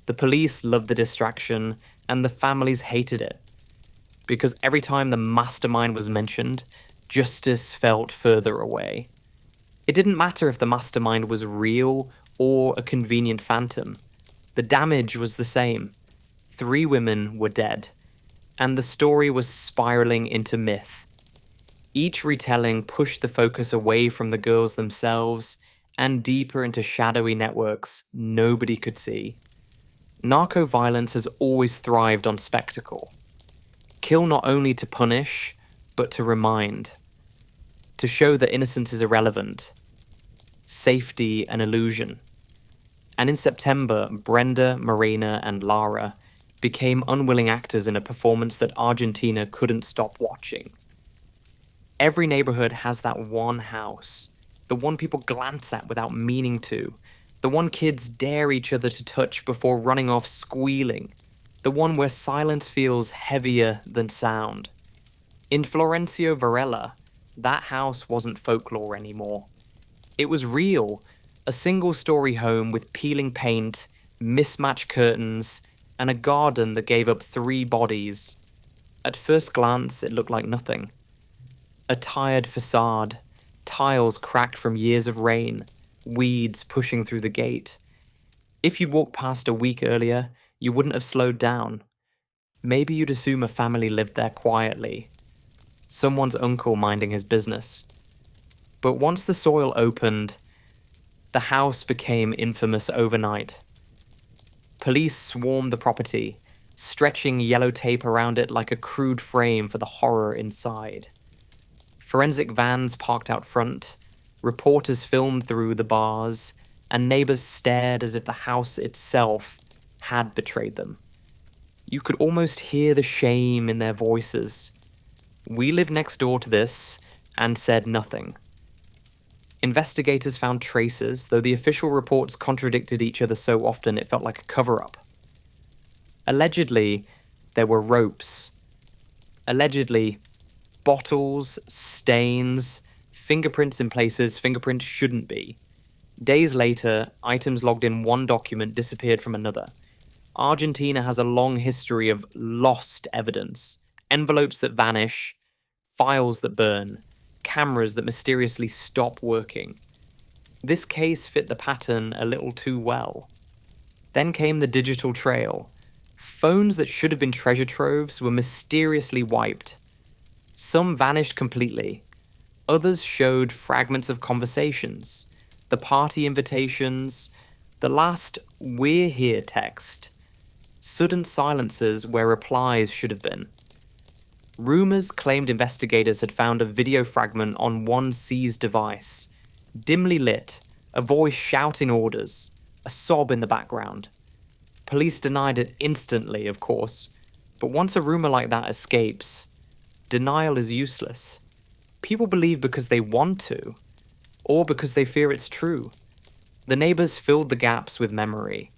The police loved the distraction, and the families hated it. Because every time the mastermind was mentioned, justice felt further away. It didn't matter if the mastermind was real or a convenient phantom. The damage was the same. 3 women were dead, and the story was spiraling into myth. Each retelling pushed the focus away from the girls themselves and deeper into shadowy networks nobody could see. Narco violence has always thrived on spectacle. Kill not only to punish, but to remind. To show that innocence is irrelevant. Safety an illusion. And in September, Brenda, Marina, and Lara became unwilling actors in a performance that Argentina couldn't stop watching. Every neighborhood has that one house, the one people glance at without meaning to, the one kids dare each other to touch before running off squealing, the one where silence feels heavier than sound. In Florencio Varela, that house wasn't folklore anymore. It was real, a single-story home with peeling paint, mismatched curtains, and a garden that gave up 3 bodies. At first glance, it looked like nothing. A tired facade, tiles cracked from years of rain, weeds pushing through the gate. If you'd walked past a week earlier, you wouldn't have slowed down. Maybe you'd assume a family lived there quietly. Someone's uncle minding his business. But once the soil opened, the house became infamous overnight. Police swarmed the property, stretching yellow tape around it like a crude frame for the horror inside. Forensic vans parked out front, reporters filmed through the bars, and neighbors stared as if the house itself had betrayed them. You could almost hear the shame in their voices. We lived next door to this and said nothing. Investigators found traces, though the official reports contradicted each other so often it felt like a cover-up. Allegedly, there were ropes. Allegedly, bottles, stains, fingerprints in places fingerprints shouldn't be. Days later, items logged in one document disappeared from another. Argentina has a long history of lost evidence. Envelopes that vanish, files that burn, cameras that mysteriously stop working. This case fit the pattern a little too well. Then came the digital trail. Phones that should have been treasure troves were mysteriously wiped. Some vanished completely. Others showed fragments of conversations, the party invitations, the last "we're here" text, sudden silences where replies should have been. Rumors claimed investigators had found a video fragment on one seized device, dimly lit, a voice shouting orders, a sob in the background. Police denied it instantly, of course, but once a rumor like that escapes, denial is useless. People believe because they want to, or because they fear it's true. The neighbors filled the gaps with memory.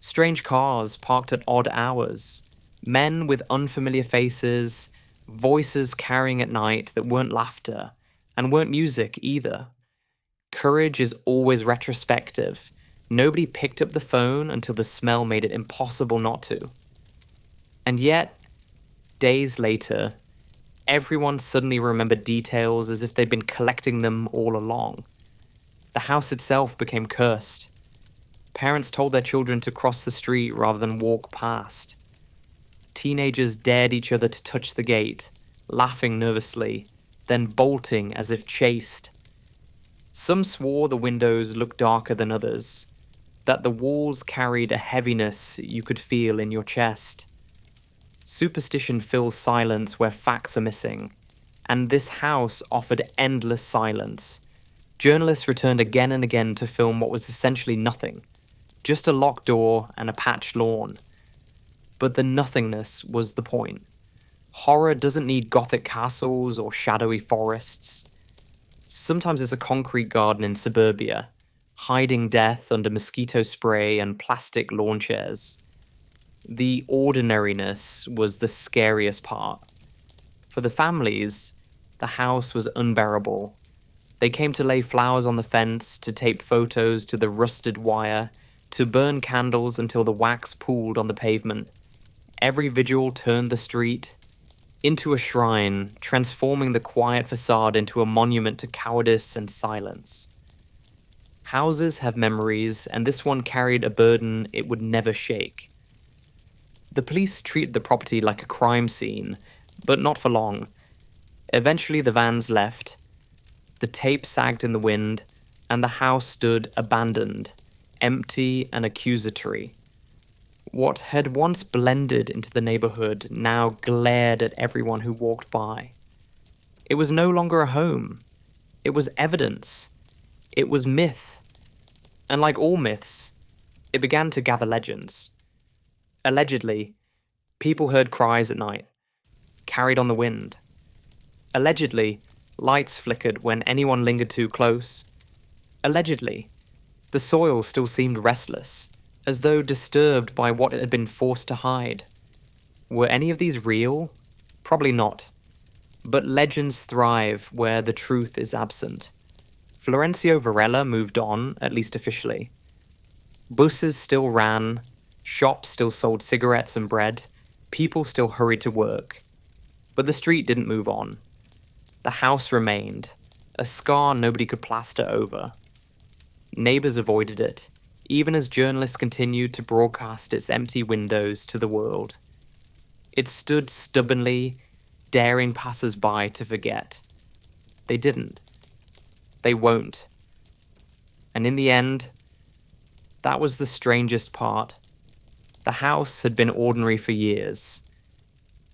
Strange cars parked at odd hours, men with unfamiliar faces, voices carrying at night that weren't laughter, and weren't music either. Courage is always retrospective. Nobody picked up the phone until the smell made it impossible not to. And yet, days later, everyone suddenly remembered details as if they'd been collecting them all along. The house itself became cursed. Parents told their children to cross the street rather than walk past. Teenagers dared each other to touch the gate, laughing nervously, then bolting as if chased. Some swore the windows looked darker than others, that the walls carried a heaviness you could feel in your chest. Superstition fills silence where facts are missing, and this house offered endless silence. Journalists returned again and again to film what was essentially nothing, just a locked door and a patched lawn. But the nothingness was the point. Horror doesn't need gothic castles or shadowy forests. Sometimes it's a concrete garden in suburbia, hiding death under mosquito spray and plastic lawn chairs. The ordinariness was the scariest part. For the families, the house was unbearable. They came to lay flowers on the fence, to tape photos to the rusted wire, to burn candles until the wax pooled on the pavement. Every vigil turned the street into a shrine, transforming the quiet facade into a monument to cowardice and silence. Houses have memories, and this one carried a burden it would never shake. The police treated the property like a crime scene, but not for long. Eventually the vans left, the tape sagged in the wind, and the house stood abandoned, empty and accusatory. What had once blended into the neighborhood now glared at everyone who walked by. It was no longer a home. It was evidence. It was myth. And like all myths, it began to gather legends. Allegedly, people heard cries at night, carried on the wind. Allegedly, lights flickered when anyone lingered too close. Allegedly, the soil still seemed restless, as though disturbed by what it had been forced to hide. Were any of these real? Probably not. But legends thrive where the truth is absent. Florencio Varela moved on, at least officially. Buses still ran, shops still sold cigarettes and bread, people still hurried to work. But the street didn't move on. The house remained, a scar nobody could plaster over. Neighbors avoided it, even as journalists continued to broadcast its empty windows to the world. It stood stubbornly, daring passers-by to forget. They didn't. They won't. And in the end, that was the strangest part. The house had been ordinary for years.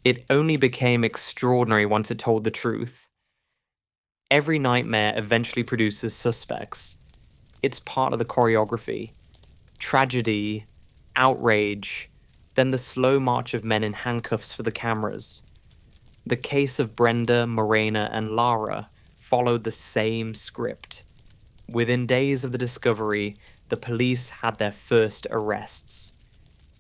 It only became extraordinary once it told the truth. Every nightmare eventually produces suspects. It's part of the choreography. Tragedy, outrage, then the slow march of men in handcuffs for the cameras. The case of Brenda, Morena, and Lara followed the same script. Within days of the discovery, the police had their first arrests.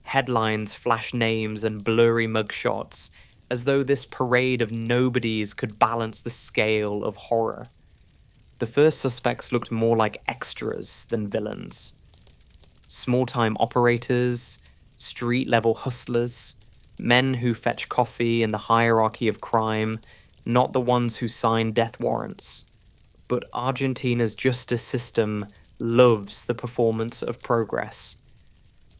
Headlines flashed names and blurry mugshots, as though this parade of nobodies could balance the scale of horror. The first suspects looked more like extras than villains. Small-time operators, street-level hustlers, men who fetch coffee in the hierarchy of crime, not the ones who sign death warrants. But Argentina's justice system loves the performance of progress.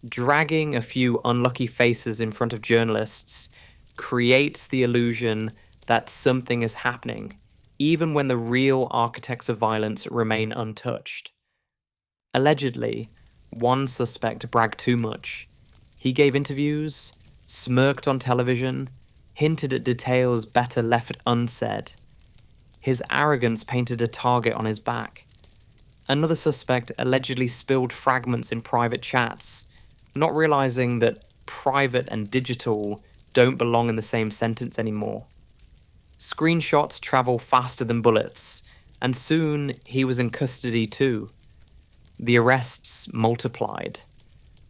Dragging a few unlucky faces in front of journalists creates the illusion that something is happening, even when the real architects of violence remain untouched. Allegedly, one suspect bragged too much. He gave interviews, smirked on television, hinted at details better left unsaid. His arrogance painted a target on his back. Another suspect allegedly spilled fragments in private chats, not realizing that private and digital don't belong in the same sentence anymore. Screenshots travel faster than bullets, and soon he was in custody too. The arrests multiplied.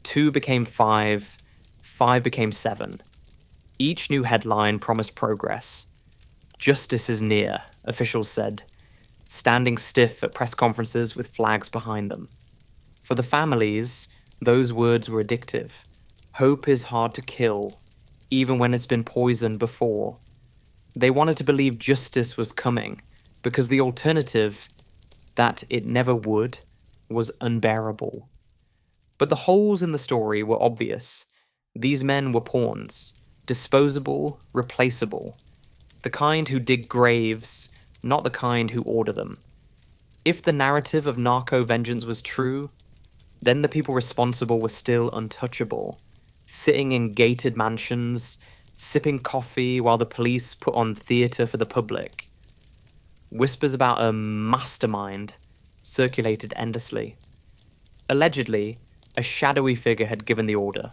2 became 5, 5 became 7. Each new headline promised progress. Justice is near, officials said. standing stiff at press conferences with flags behind them. For the families, those words were addictive. Hope is hard to kill, even when it's been poisoned before. They wanted to believe justice was coming, because the alternative, that it never would, was unbearable. But the holes in the story were obvious. These men were pawns, disposable, replaceable. The kind who dig graves, not the kind who order them. If the narrative of narco vengeance was true, then the people responsible were still untouchable, sitting in gated mansions, sipping coffee while the police put on theatre for the public. Whispers about a mastermind circulated endlessly. Allegedly, a shadowy figure had given the order.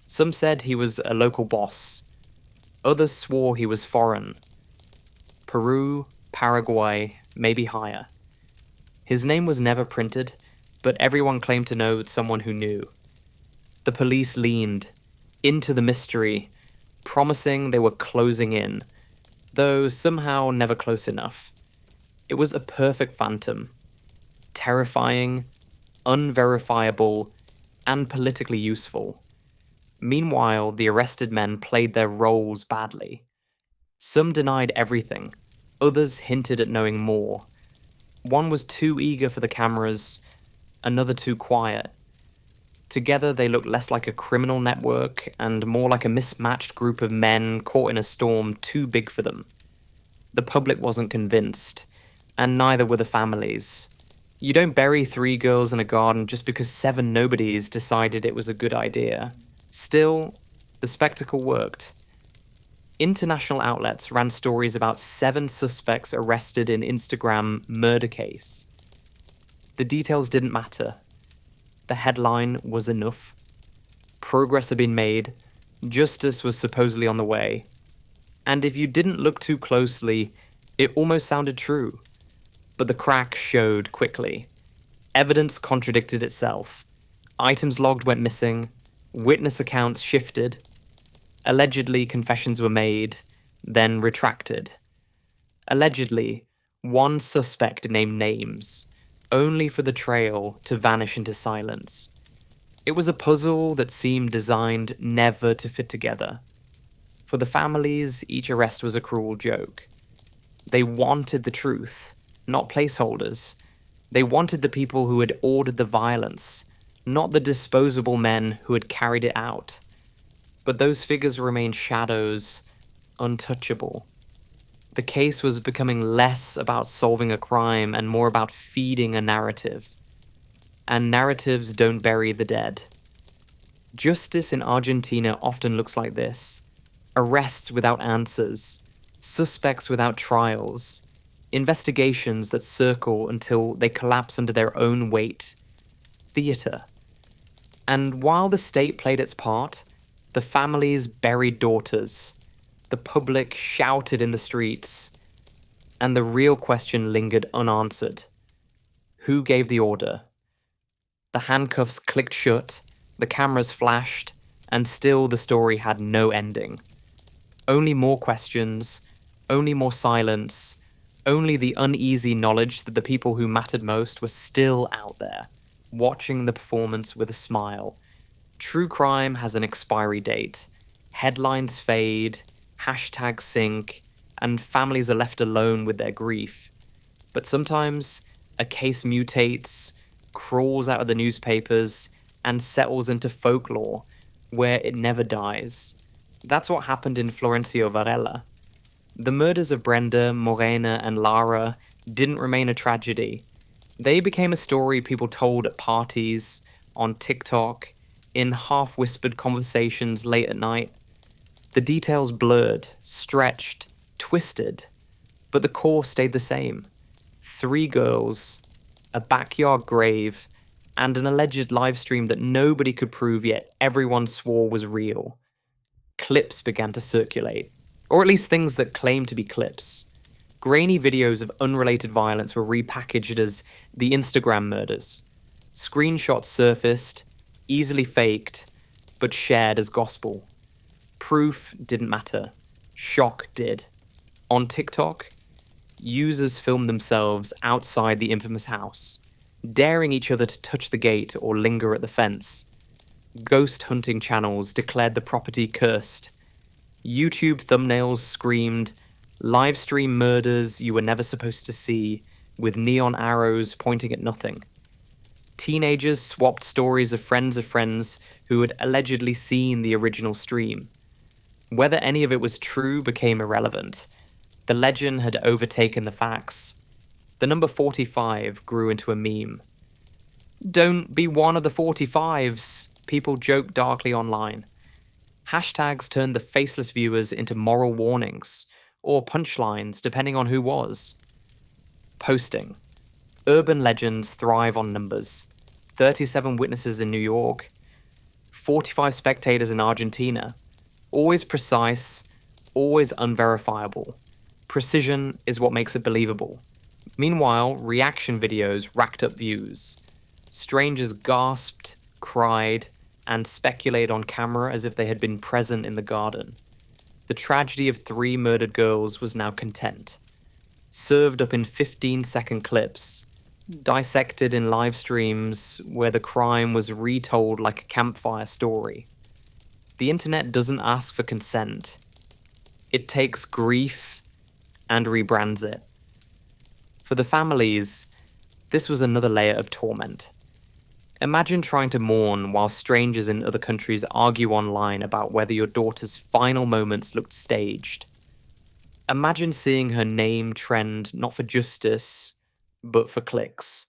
Some said he was a local boss. Others swore he was foreign. Peru, Paraguay, maybe higher. His name was never printed, but everyone claimed to know someone who knew. The police leaned into the mystery, promising they were closing in, though somehow never close enough. It was a perfect phantom. Terrifying, unverifiable, and politically useful. Meanwhile, the arrested men played their roles badly. Some denied everything, others hinted at knowing more. One was too eager for the cameras, another too quiet. Together they looked less like a criminal network and more like a mismatched group of men caught in a storm too big for them. The public wasn't convinced, and neither were the families. You don't bury 3 girls in a garden just because 7 nobodies decided it was a good idea. Still, the spectacle worked. International outlets ran stories about 7 suspects arrested in Instagram murder case. The details didn't matter. The headline was enough. Progress had been made. Justice was supposedly on the way. And if you didn't look too closely, it almost sounded true. But the crack showed quickly. Evidence contradicted itself. Items logged went missing. Witness accounts shifted. Allegedly, confessions were made, then retracted. Allegedly, one suspect named names, only for the trail to vanish into silence. It was a puzzle that seemed designed never to fit together. For the families, each arrest was a cruel joke. They wanted the truth, not placeholders. They wanted the people who had ordered the violence, not the disposable men who had carried it out. But those figures remained shadows, untouchable. The case was becoming less about solving a crime and more about feeding a narrative. And narratives don't bury the dead. Justice in Argentina often looks like this. Arrests without answers, suspects without trials, investigations that circle until they collapse under their own weight. Theatre. And while the state played its part, the families buried daughters. The public shouted in the streets. And the real question lingered unanswered. Who gave the order? The handcuffs clicked shut, the cameras flashed, and still the story had no ending. Only more questions, only more silence, only the uneasy knowledge that the people who mattered most were still out there, watching the performance with a smile. True crime has an expiry date. Headlines fade, hashtags sink, and families are left alone with their grief. But sometimes, a case mutates, crawls out of the newspapers, and settles into folklore, where it never dies. That's what happened in Florencio Varela. The murders of Brenda, Morena, and Lara didn't remain a tragedy. They became a story people told at parties, on TikTok, in half-whispered conversations late at night. The details blurred, stretched, twisted, but the core stayed the same. 3 girls, a backyard grave, and an alleged livestream that nobody could prove yet everyone swore was real. Clips began to circulate, or at least things that claimed to be clips. Grainy videos of unrelated violence were repackaged as the Instagram murders. Screenshots surfaced, easily faked, but shared as gospel. Proof didn't matter. Shock did. On TikTok, users filmed themselves outside the infamous house, daring each other to touch the gate or linger at the fence. Ghost hunting channels declared the property cursed. YouTube thumbnails screamed, "Livestream murders you were never supposed to see," with neon arrows pointing at nothing. Teenagers swapped stories of friends who had allegedly seen the original stream. Whether any of it was true became irrelevant. The legend had overtaken the facts. The number 45 grew into a meme. "Don't be one of the 45s," people joked darkly online. Hashtags turned the faceless viewers into moral warnings, or punchlines depending on who was. Posting. Urban legends thrive on numbers. 37 witnesses in New York, 45 spectators in Argentina. Always precise, always unverifiable. Precision is what makes it believable. Meanwhile, reaction videos racked up views. Strangers gasped, cried, and speculated on camera as if they had been present in the garden. The tragedy of 3 murdered girls was now content. Served up in 15-second clips, dissected in live streams where the crime was retold like a campfire story. The internet doesn't ask for consent. It takes grief and rebrands it. For the families, this was another layer of torment. Imagine trying to mourn while strangers in other countries argue online about whether your daughter's final moments looked staged. Imagine seeing her name trend not for justice, but for clicks.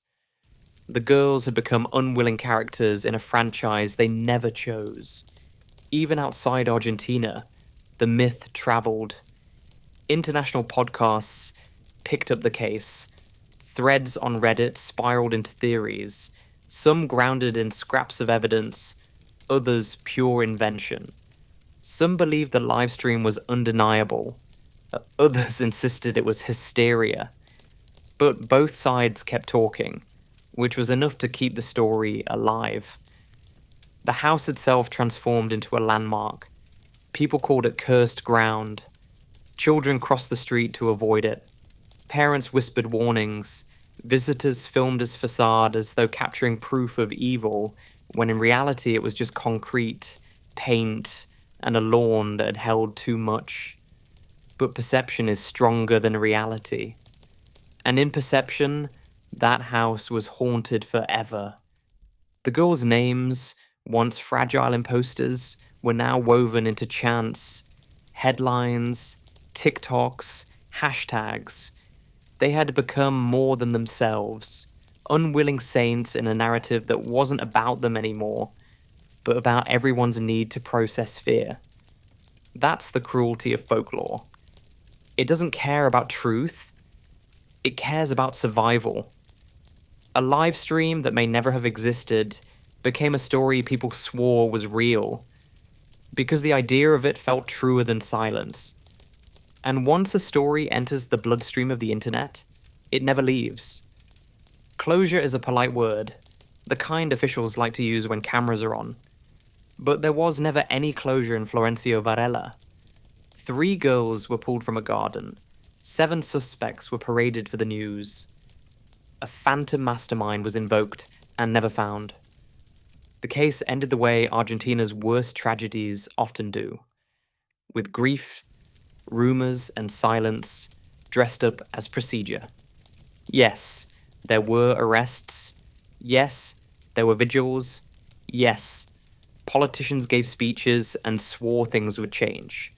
The girls had become unwilling characters in a franchise they never chose. Even outside Argentina, the myth traveled. International podcasts picked up the case. Threads on Reddit spiraled into theories, some grounded in scraps of evidence, others pure invention. Some believed the livestream was undeniable, others insisted it was hysteria. But both sides kept talking, which was enough to keep the story alive. The house itself transformed into a landmark. People called it cursed ground. Children crossed the street to avoid it. Parents whispered warnings. Visitors filmed its facade as though capturing proof of evil, when in reality it was just concrete, paint, and a lawn that had held too much. But perception is stronger than reality. And in perception, that house was haunted forever. The girls' names, once fragile in posters, were now woven into chants, headlines, TikToks, hashtags. They had become more than themselves, unwilling saints in a narrative that wasn't about them anymore, but about everyone's need to process fear. That's the cruelty of folklore. It doesn't care about truth, it cares about survival. A live stream that may never have existed became a story people swore was real, because the idea of it felt truer than silence. And once a story enters the bloodstream of the internet, it never leaves. Closure is a polite word, the kind officials like to use when cameras are on. But there was never any closure in Florencio Varela. 3 girls were pulled from a garden. 7 suspects were paraded for the news. A phantom mastermind was invoked and never found. The case ended the way Argentina's worst tragedies often do, with grief, rumors, and silence dressed up as procedure. Yes, there were arrests. Yes, there were vigils. Yes, politicians gave speeches and swore things would change.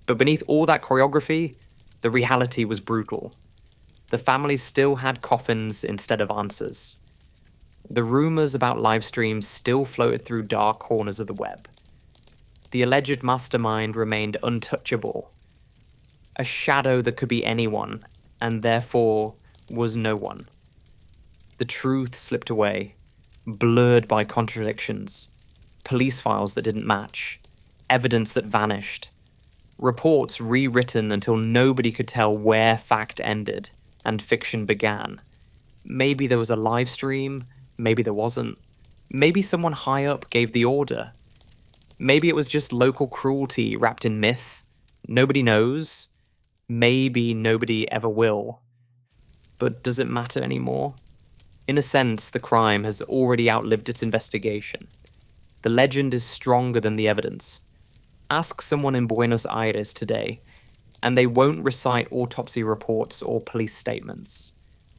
But beneath all that choreography, the reality was brutal. The families still had coffins instead of answers. The rumors about live streams still floated through dark corners of the web. The alleged mastermind remained untouchable, a shadow that could be anyone, and therefore was no one. The truth slipped away, blurred by contradictions, police files that didn't match, evidence that vanished, reports rewritten until nobody could tell where fact ended and fiction began. Maybe there was a live stream, maybe there wasn't. Maybe someone high up gave the order. Maybe it was just local cruelty wrapped in myth. Nobody knows. Maybe nobody ever will. But does it matter anymore? In a sense, the crime has already outlived its investigation. The legend is stronger than the evidence. Ask someone in Buenos Aires today, and they won't recite autopsy reports or police statements.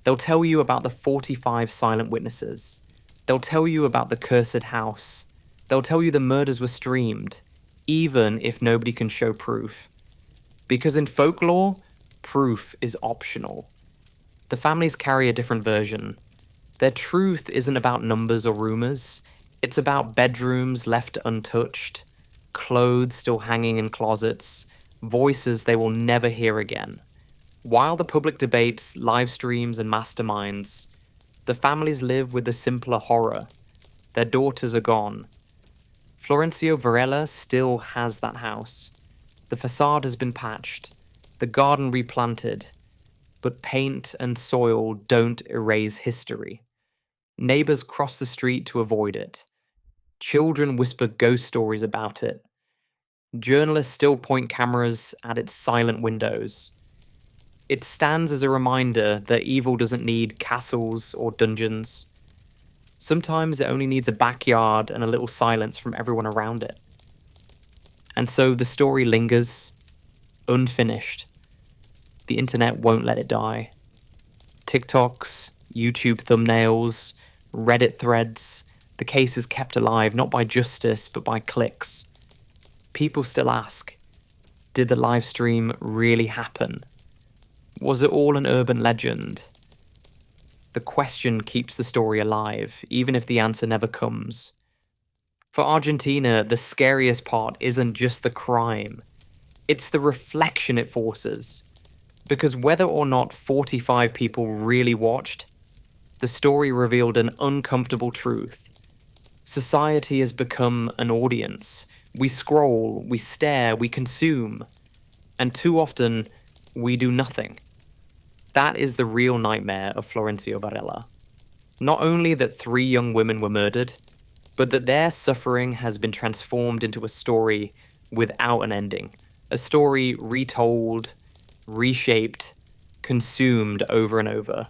They'll tell you about the 45 silent witnesses. They'll tell you about the cursed house. They'll tell you the murders were streamed, even if nobody can show proof. Because in folklore, proof is optional. The families carry a different version. Their truth isn't about numbers or rumors. It's about bedrooms left untouched, clothes still hanging in closets, voices they will never hear again. While the public debates, live streams, and masterminds, the families live with the simpler horror. Their daughters are gone. Florencio Varela still has that house. The facade has been patched, the garden replanted, but paint and soil don't erase history. Neighbors cross the street to avoid it. Children whisper ghost stories about it. Journalists still point cameras at its silent windows. It stands as a reminder that evil doesn't need castles or dungeons. Sometimes it only needs a backyard and a little silence from everyone around it. And so the story lingers, unfinished. The internet won't let it die. TikToks, YouTube thumbnails, Reddit threads, the case is kept alive not by justice but by clicks. People still ask, did the live stream really happen? Was it all an urban legend? The question keeps the story alive, even if the answer never comes. For Argentina, the scariest part isn't just the crime. It's the reflection it forces. Because whether or not 45 people really watched, the story revealed an uncomfortable truth. Society has become an audience. We scroll, we stare, we consume. And too often, we do nothing. That is the real nightmare of Florencio Varela. Not only that 3 young women were murdered, but that their suffering has been transformed into a story without an ending. A story retold, reshaped, consumed over and over.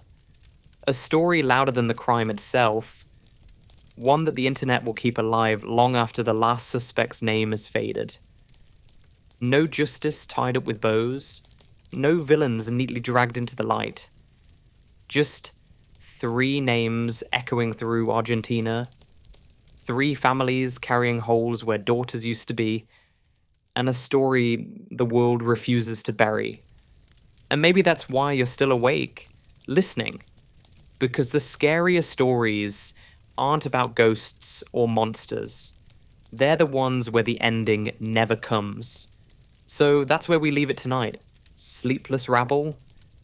A story louder than the crime itself, one that the internet will keep alive long after the last suspect's name has faded. No justice tied up with bows, no villains neatly dragged into the light. Just 3 names echoing through Argentina, 3 families carrying holes where daughters used to be, and a story the world refuses to bury. And maybe that's why you're still awake, listening. Because the scariest stories aren't about ghosts or monsters. They're the ones where the ending never comes. So that's where we leave it tonight. Sleepless rabble,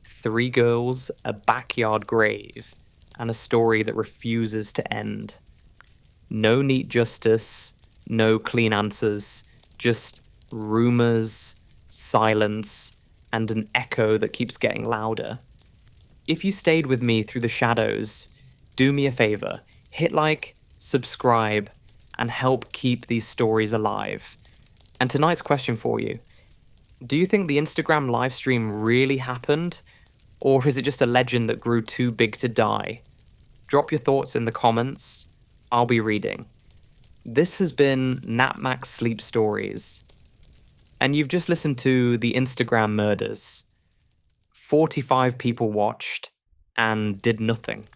3 girls, a backyard grave, and a story that refuses to end. No neat justice, no clean answers, just rumors, silence, and an echo that keeps getting louder. If you stayed with me through the shadows, do me a favor, hit like, subscribe, and help keep these stories alive. And tonight's question for you: do you think the Instagram livestream really happened? Or is it just a legend that grew too big to die? Drop your thoughts in the comments. I'll be reading. This has been Napmax Sleep Stories. And you've just listened to the Instagram murders. 45 people watched and did nothing.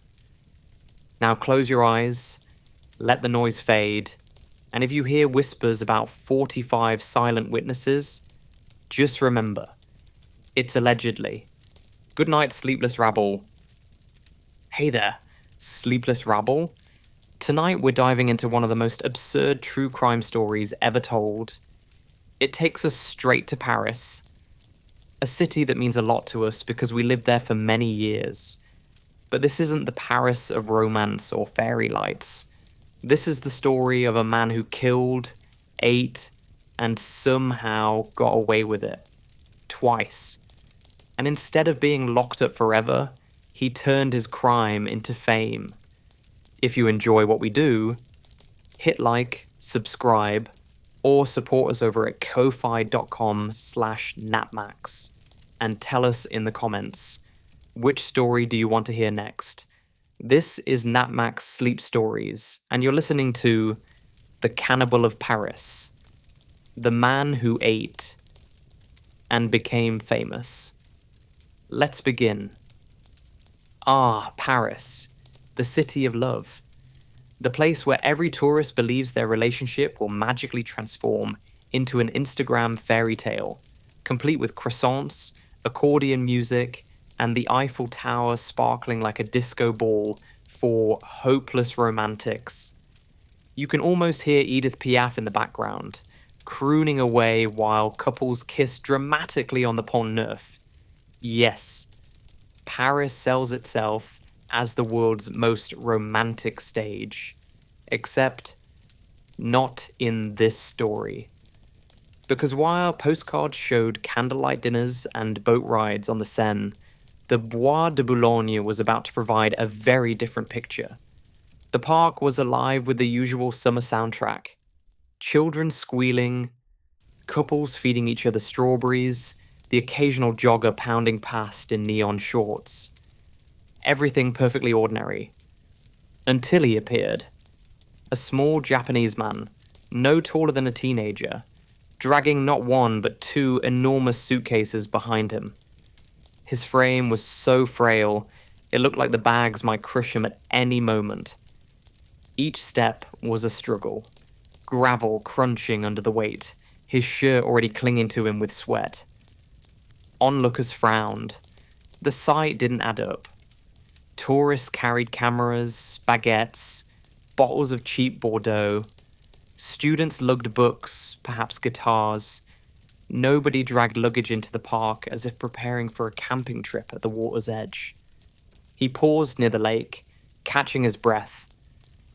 Now close your eyes, let the noise fade, and if you hear whispers about 45 silent witnesses, just remember, it's allegedly. Good night, sleepless rabble. Hey there, sleepless rabble. Tonight we're diving into one of the most absurd true crime stories ever told. It takes us straight to Paris, a city that means a lot to us because we lived there for many years. But this isn't the Paris of romance or fairy lights. This is the story of a man who killed, ate, and somehow got away with it. Twice. And instead of being locked up forever, he turned his crime into fame. If you enjoy what we do, hit like, subscribe, or support us over at ko-fi.com/napmax and tell us in the comments, Which story do you want to hear next? This is Napmax Sleep Stories, and you're listening to The Cannibal of Paris, the man who ate and became famous. Let's begin. Ah, Paris, the city of love. The place where every tourist believes their relationship will magically transform into an Instagram fairy tale, complete with croissants, accordion music, and the Eiffel Tower sparkling like a disco ball for hopeless romantics. You can almost hear Edith Piaf in the background, crooning away while couples kiss dramatically on the Pont Neuf. Yes, Paris sells itself as the world's most romantic stage. Except, not in this story. Because while postcards showed candlelight dinners and boat rides on the Seine, the Bois de Boulogne was about to provide a very different picture. The park was alive with the usual summer soundtrack. Children squealing, couples feeding each other strawberries, the occasional jogger pounding past in neon shorts. Everything perfectly ordinary. Until he appeared. A small Japanese man, no taller than a teenager, dragging not one but two enormous suitcases behind him. His frame was so frail, it looked like the bags might crush him at any moment. Each step was a struggle, gravel crunching under the weight, his shirt already clinging to him with sweat. Onlookers frowned. The sight didn't add up. Tourists carried cameras, baguettes, bottles of cheap Bordeaux. Students lugged books, perhaps guitars. Nobody dragged luggage into the park as if preparing for a camping trip at the water's edge. He paused near the lake, catching his breath,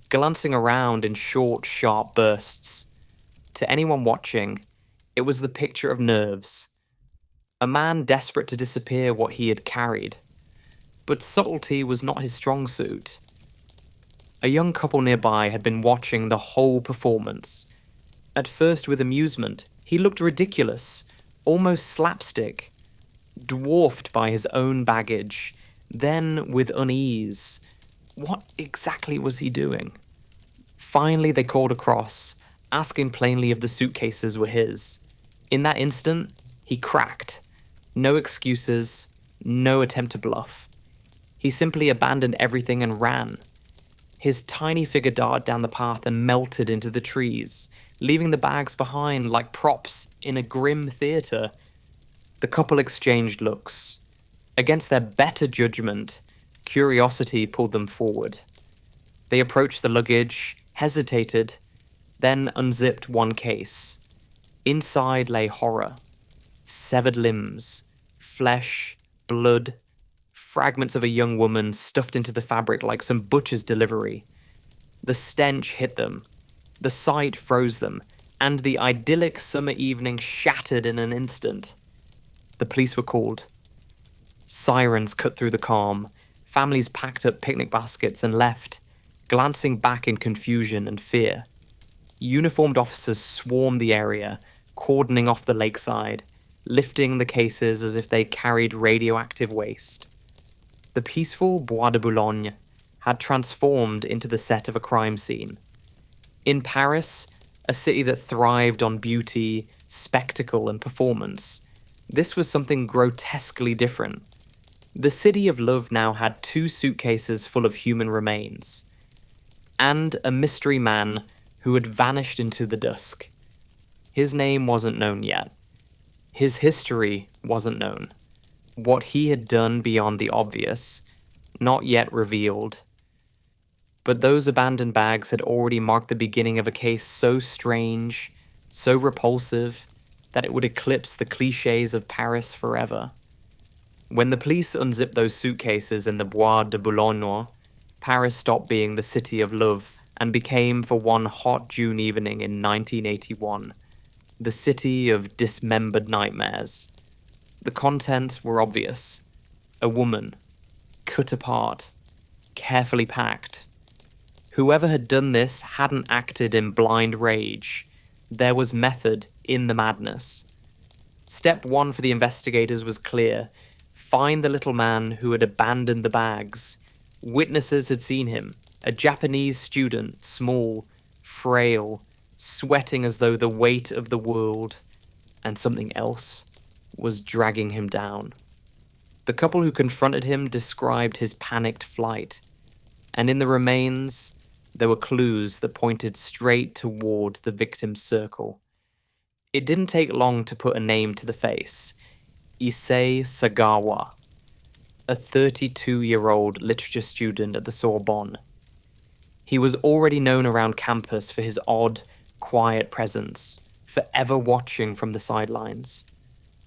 glancing around in short, sharp bursts. To anyone watching, it was the picture of nerves. A man desperate to disappear what he had carried. But subtlety was not his strong suit. A young couple nearby had been watching the whole performance. At first with amusement, he looked ridiculous, almost slapstick, dwarfed by his own baggage. Then with unease, what exactly was he doing? Finally they called across, asking plainly if the suitcases were his. In that instant, he cracked. No excuses, no attempt to bluff. He simply abandoned everything and ran. His tiny figure darted down the path and melted into the trees, leaving the bags behind like props in a grim theatre. The couple exchanged looks. Against their better judgment, curiosity pulled them forward. They approached the luggage, hesitated, then unzipped one case. Inside lay horror. Severed limbs, flesh, blood, fragments of a young woman stuffed into the fabric like some butcher's delivery. The stench hit them. The sight froze them, and the idyllic summer evening shattered in an instant. The police were called. Sirens cut through the calm. Families packed up picnic baskets and left, glancing back in confusion and fear. Uniformed officers swarmed the area, cordoning off the lakeside, lifting the cases as if they carried radioactive waste. The peaceful Bois de Boulogne had transformed into the set of a crime scene. In Paris, a city that thrived on beauty, spectacle, and performance, this was something grotesquely different. The city of love now had two suitcases full of human remains, and a mystery man who had vanished into the dusk. His name wasn't known yet. His history wasn't known. What he had done beyond the obvious, not yet revealed. But those abandoned bags had already marked the beginning of a case so strange, so repulsive, that it would eclipse the clichés of Paris forever. When the police unzipped those suitcases in the Bois de Boulogne, Paris stopped being the city of love and became, for one hot June evening in 1981, the city of dismembered nightmares. The contents were obvious. A woman, cut apart, carefully packed. Whoever had done this hadn't acted in blind rage. There was method in the madness. Step one for the investigators was clear. find the little man who had abandoned the bags. Witnesses had seen him, a Japanese student, small, frail, sweating as though the weight of the world and something else was dragging him down. The couple who confronted him described his panicked flight, and in the remains, there were clues that pointed straight toward the victim's circle. It didn't take long to put a name to the face. Issei Sagawa, a 32-year-old literature student at the Sorbonne. He was already known around campus for his odd, quiet presence, forever watching from the sidelines.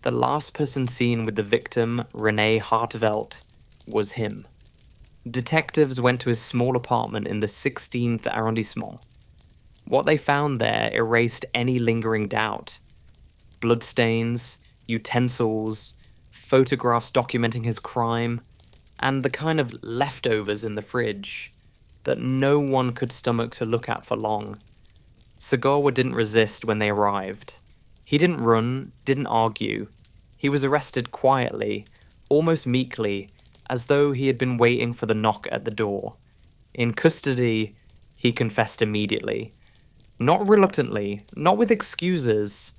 The last person seen with the victim, Renee Hartvelt, was him. Detectives went to his small apartment in the 16th arrondissement. What they found there erased any lingering doubt. Bloodstains, utensils, photographs documenting his crime, and the kind of leftovers in the fridge that no one could stomach to look at for long. Sagawa didn't resist when they arrived. He didn't run, didn't argue. He was arrested quietly, almost meekly, as though he had been waiting for the knock at the door. In custody, he confessed immediately. Not reluctantly, not with excuses,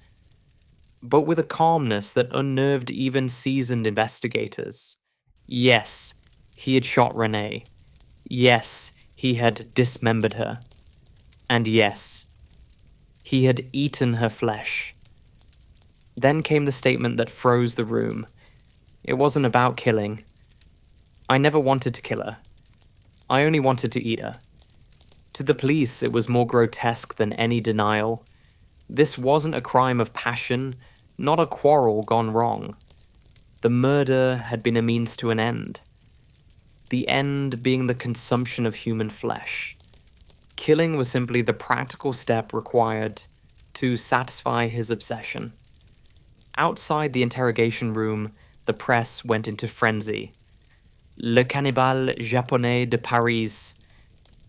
but with a calmness that unnerved even seasoned investigators. Yes, he had shot Renee. Yes, he had dismembered her. And yes, he had eaten her flesh. Then came the statement that froze the room. It wasn't about killing. I never wanted to kill her. I only wanted to eat her. To the police, it was more grotesque than any denial. This wasn't a crime of passion, not a quarrel gone wrong. The murder had been a means to an end. The end being the consumption of human flesh. Killing was simply the practical step required to satisfy his obsession. Outside the interrogation room, the press went into frenzy. Le cannibale japonais de Paris.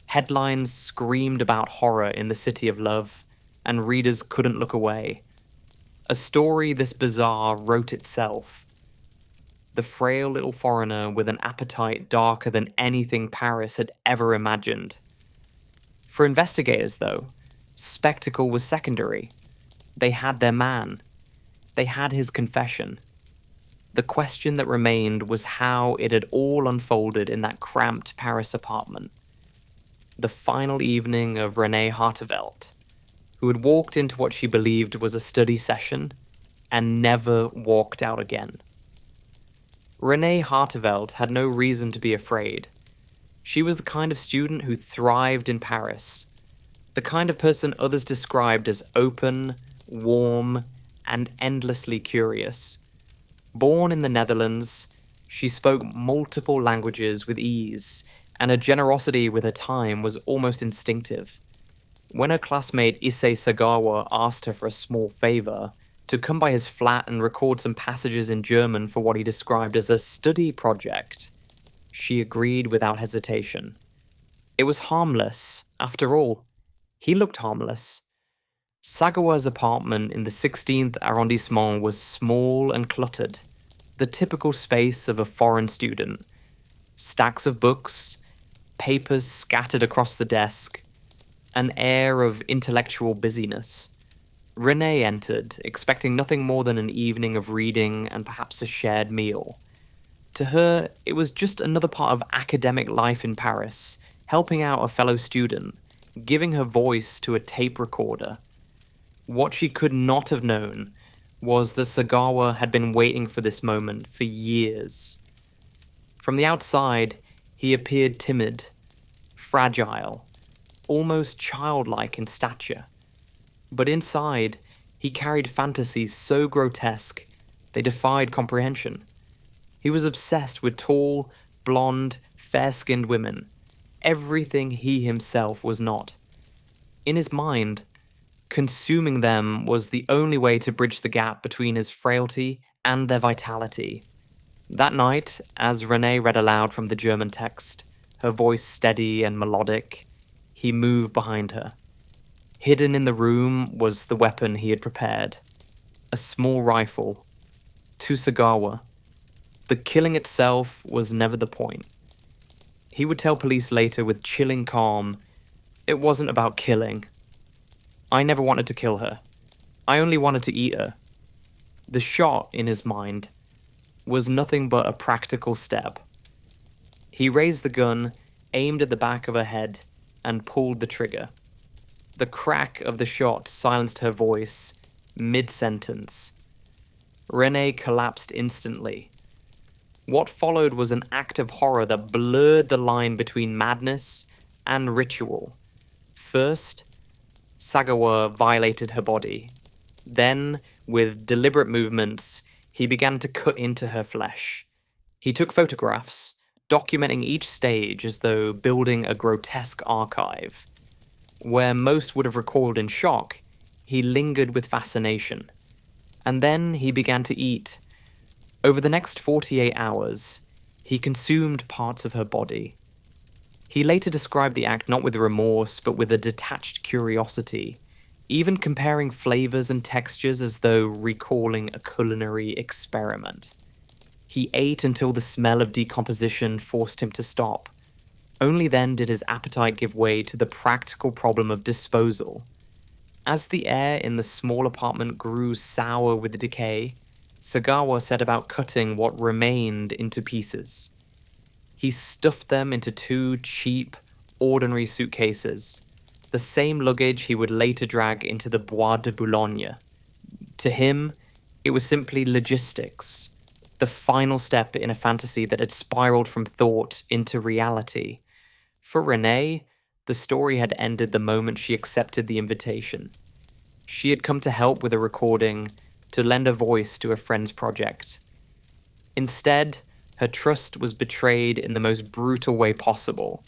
Headlines screamed about horror in the city of love, and readers couldn't look away. A story this bizarre wrote itself. The frail little foreigner with an appetite darker than anything Paris had ever imagined. For investigators, though, spectacle was secondary. They had their man. They had his confession. The question that remained was how it had all unfolded in that cramped Paris apartment. The final evening of Renee Hartvelt, who had walked into what she believed was a study session and never walked out again. Renee Hartvelt had no reason to be afraid. She was the kind of student who thrived in Paris, the kind of person others described as open, warm, and endlessly curious. Born in the Netherlands, she spoke multiple languages with ease, and her generosity with her time was almost instinctive. When her classmate Issei Sagawa asked her for a small favor, to come by his flat and record some passages in German for what he described as a study project, she agreed without hesitation. It was harmless, after all. He looked harmless. Sagawa's apartment in the 16th arrondissement was small and cluttered, the typical space of a foreign student. Stacks of books, papers scattered across the desk, an air of intellectual busyness. Renee entered, expecting nothing more than an evening of reading and perhaps a shared meal. To her, it was just another part of academic life in Paris, helping out a fellow student, giving her voice to a tape recorder. What she could not have known was that Sagawa had been waiting for this moment for years. From the outside, he appeared timid, fragile, almost childlike in stature. But inside, he carried fantasies so grotesque they defied comprehension. He was obsessed with tall, blonde, fair-skinned women, everything he himself was not. In his mind, consuming them was the only way to bridge the gap between his frailty and their vitality. That night, as Renee read aloud from the German text, her voice steady and melodic, he moved behind her. Hidden in the room was the weapon he had prepared, a small rifle. To Sagawa, The killing itself was never the point. He would tell police later with chilling calm, "It wasn't about killing. I never wanted to kill her. I only wanted to eat her." The shot, in his mind, was nothing but a practical step. He raised the gun, aimed at the back of her head, and pulled the trigger. The crack of the shot silenced her voice, mid-sentence. Renee collapsed instantly. What followed was an act of horror that blurred the line between madness and ritual. First, Sagawa violated her body. Then, with deliberate movements, he began to cut into her flesh. He took photographs, documenting each stage as though building a grotesque archive. Where most would have recoiled in shock, he lingered with fascination. And then he began to eat. Over the next 48 hours, he consumed parts of her body. He later described the act not with remorse, but with a detached curiosity, even comparing flavors and textures as though recalling a culinary experiment. He ate until the smell of decomposition forced him to stop. Only then did his appetite give way to the practical problem of disposal. As the air in the small apartment grew sour with decay, Sagawa set about cutting what remained into pieces. He stuffed them into 2 cheap, ordinary suitcases, the same luggage he would later drag into the Bois de Boulogne. To him, it was simply logistics, the final step in a fantasy that had spiraled from thought into reality. For Renee, the story had ended the moment she accepted the invitation. She had come to help with a recording, to lend a voice to a friend's project. Instead, her trust was betrayed in the most brutal way possible,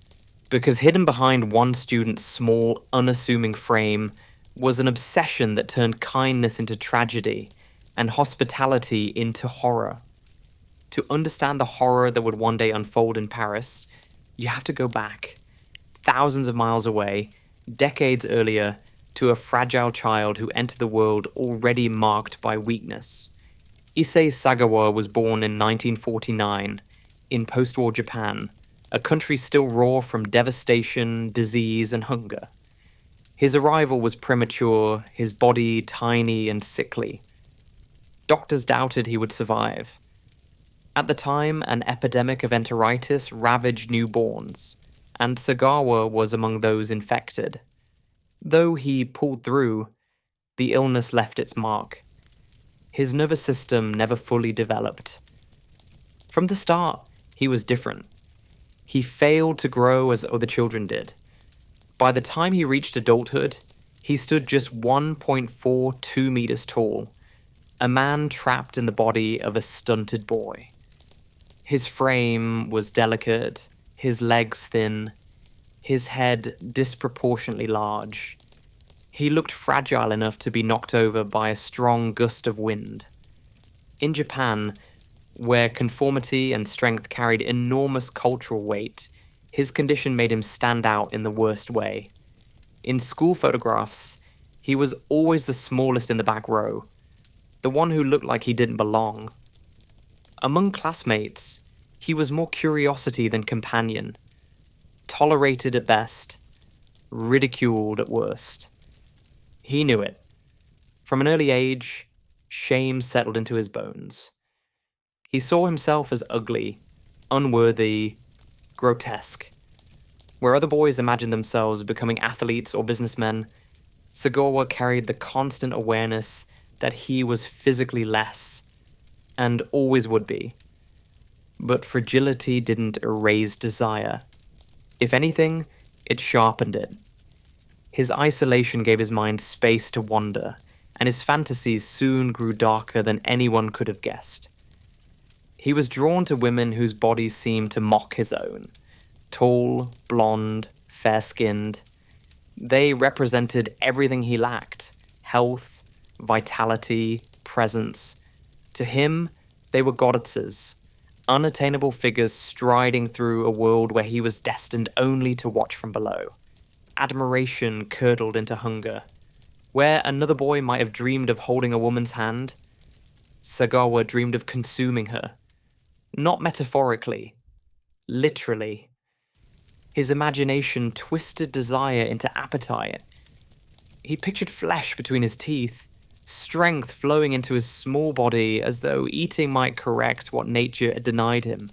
because hidden behind one student's small, unassuming frame was an obsession that turned kindness into tragedy and hospitality into horror. To understand the horror that would one day unfold in Paris, you have to go back, thousands of miles away, decades earlier, to a fragile child who entered the world already marked by weakness. Issei Sagawa was born in 1949 in post-war Japan, a country still raw from devastation, disease, and hunger. His arrival was premature, his body tiny and sickly. Doctors doubted he would survive. At the time, an epidemic of enteritis ravaged newborns, and Sagawa was among those infected. Though he pulled through, the illness left its mark. His nervous system never fully developed. From the start, he was different. He failed to grow as other children did. By the time he reached adulthood, he stood just 1.42 meters tall, a man trapped in the body of a stunted boy. His frame was delicate, his legs thin, his head disproportionately large. He looked fragile enough to be knocked over by a strong gust of wind. In Japan, where conformity and strength carried enormous cultural weight, his condition made him stand out in the worst way. In school photographs, he was always the smallest in the back row, the one who looked like he didn't belong. Among classmates, he was more curiosity than companion, tolerated at best, ridiculed at worst. He knew it. From an early age, shame settled into his bones. He saw himself as ugly, unworthy, grotesque. Where other boys imagined themselves becoming athletes or businessmen, Sagawa carried the constant awareness that he was physically less, and always would be. But fragility didn't erase desire. If anything, it sharpened it. His isolation gave his mind space to wander, and his fantasies soon grew darker than anyone could have guessed. He was drawn to women whose bodies seemed to mock his own. Tall, blonde, fair-skinned. They represented everything he lacked: health, vitality, presence. To him, they were goddesses, unattainable figures striding through a world where he was destined only to watch from below. Admiration curdled into hunger. Where another boy might have dreamed of holding a woman's hand, Sagawa dreamed of consuming her. Not metaphorically, literally. His imagination twisted desire into appetite. He pictured flesh between his teeth, strength flowing into his small body as though eating might correct what nature had denied him.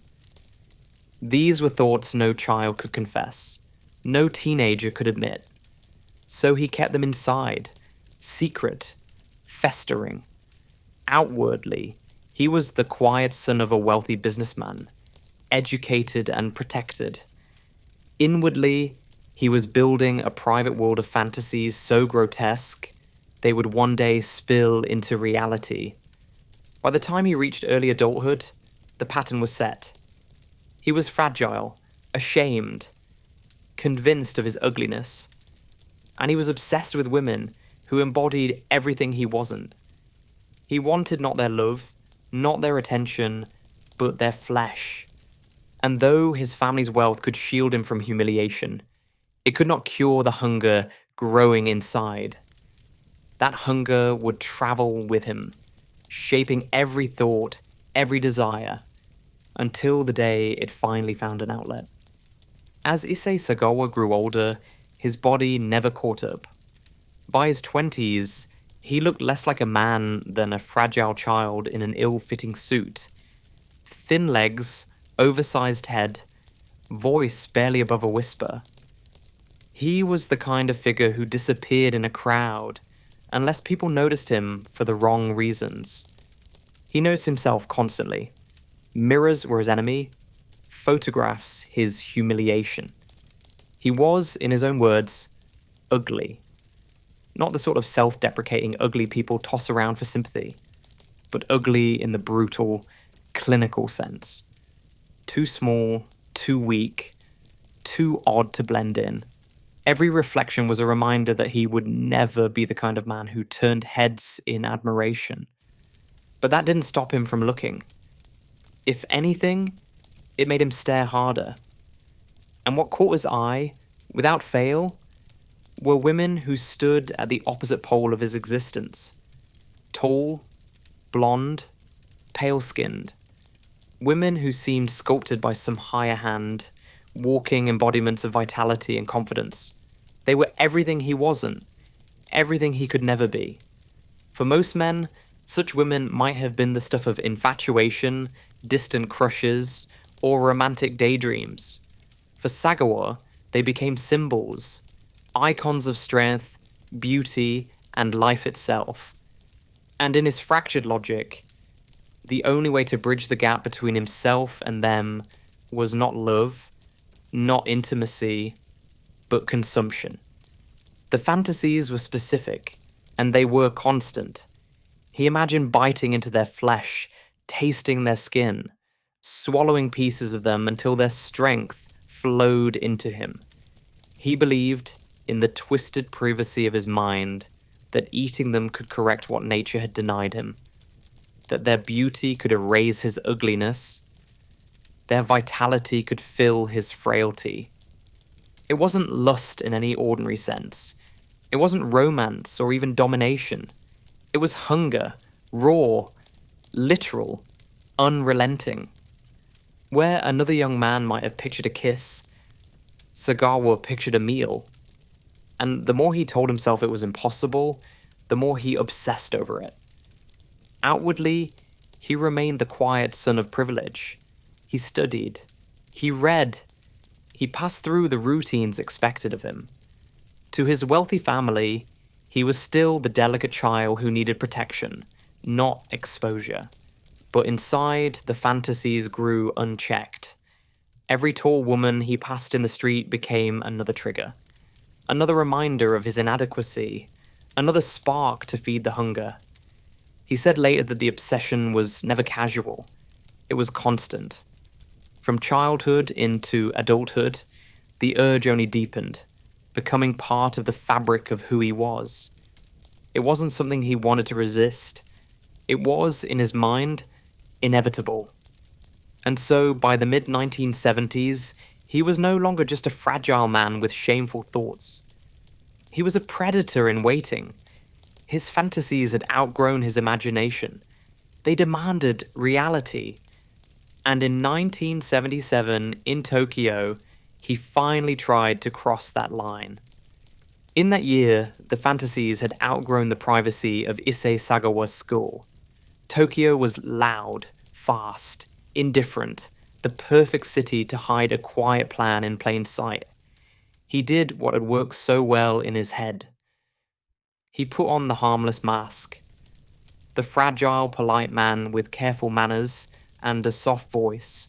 These were thoughts no child could confess, no teenager could admit. So he kept them inside, secret, festering. Outwardly, he was the quiet son of a wealthy businessman, educated and protected. Inwardly, he was building a private world of fantasies so grotesque they would one day spill into reality. By the time he reached early adulthood, the pattern was set. He was fragile, ashamed, convinced of his ugliness, and he was obsessed with women who embodied everything he wasn't. He wanted not their love, not their attention, but their flesh. And though his family's wealth could shield him from humiliation, it could not cure the hunger growing inside. That hunger would travel with him, shaping every thought, every desire, until the day it finally found an outlet. As Issei Sagawa grew older, his body never caught up. By his 20s, he looked less like a man than a fragile child in an ill-fitting suit. Thin legs, oversized head, voice barely above a whisper. He was the kind of figure who disappeared in a crowd unless people noticed him for the wrong reasons. He noticed himself constantly. Mirrors were his enemy, photographs his humiliation. He was, in his own words, ugly. Not the sort of self-deprecating ugly people toss around for sympathy, but ugly in the brutal, clinical sense. Too small, too weak, too odd to blend in. Every reflection was a reminder that he would never be the kind of man who turned heads in admiration. But that didn't stop him from looking. If anything, it made him stare harder. And what caught his eye, without fail, were women who stood at the opposite pole of his existence. Tall, blonde, pale-skinned. Women who seemed sculpted by some higher hand, walking embodiments of vitality and confidence. They were everything he wasn't, everything he could never be. For most men, such women might have been the stuff of infatuation, distant crushes, or romantic daydreams. For Sagawa, they became symbols, icons of strength, beauty, and life itself. And in his fractured logic, the only way to bridge the gap between himself and them was not love, not intimacy, but consumption. The fantasies were specific, and they were constant. He imagined biting into their flesh, tasting their skin, swallowing pieces of them until their strength flowed into him. He believed, in the twisted privacy of his mind, that eating them could correct what nature had denied him, that their beauty could erase his ugliness, their vitality could fill his frailty. It wasn't lust in any ordinary sense. It wasn't romance or even domination. It was hunger, raw, literal, unrelenting. Where another young man might have pictured a kiss, Sagawa pictured a meal. And the more he told himself it was impossible, the more he obsessed over it. Outwardly, he remained the quiet son of privilege. He studied. He read. He passed through the routines expected of him. To his wealthy family, he was still the delicate child who needed protection, not exposure. But inside, the fantasies grew unchecked. Every tall woman he passed in the street became another trigger. Another reminder of his inadequacy. Another spark to feed the hunger. He said later that the obsession was never casual. It was constant. From childhood into adulthood, the urge only deepened, becoming part of the fabric of who he was. It wasn't something he wanted to resist. It was, in his mind, inevitable. And so, by the mid-1970s, he was no longer just a fragile man with shameful thoughts. He was a predator in waiting. His fantasies had outgrown his imagination. They demanded reality. And in 1977, in Tokyo, he finally tried to cross that line. In that year, the fantasies had outgrown the privacy of Issei Sagawa's school. Tokyo was loud, fast, indifferent, the perfect city to hide a quiet plan in plain sight. He did what had worked so well in his head. He put on the harmless mask. The fragile, polite man with careful manners and a soft voice.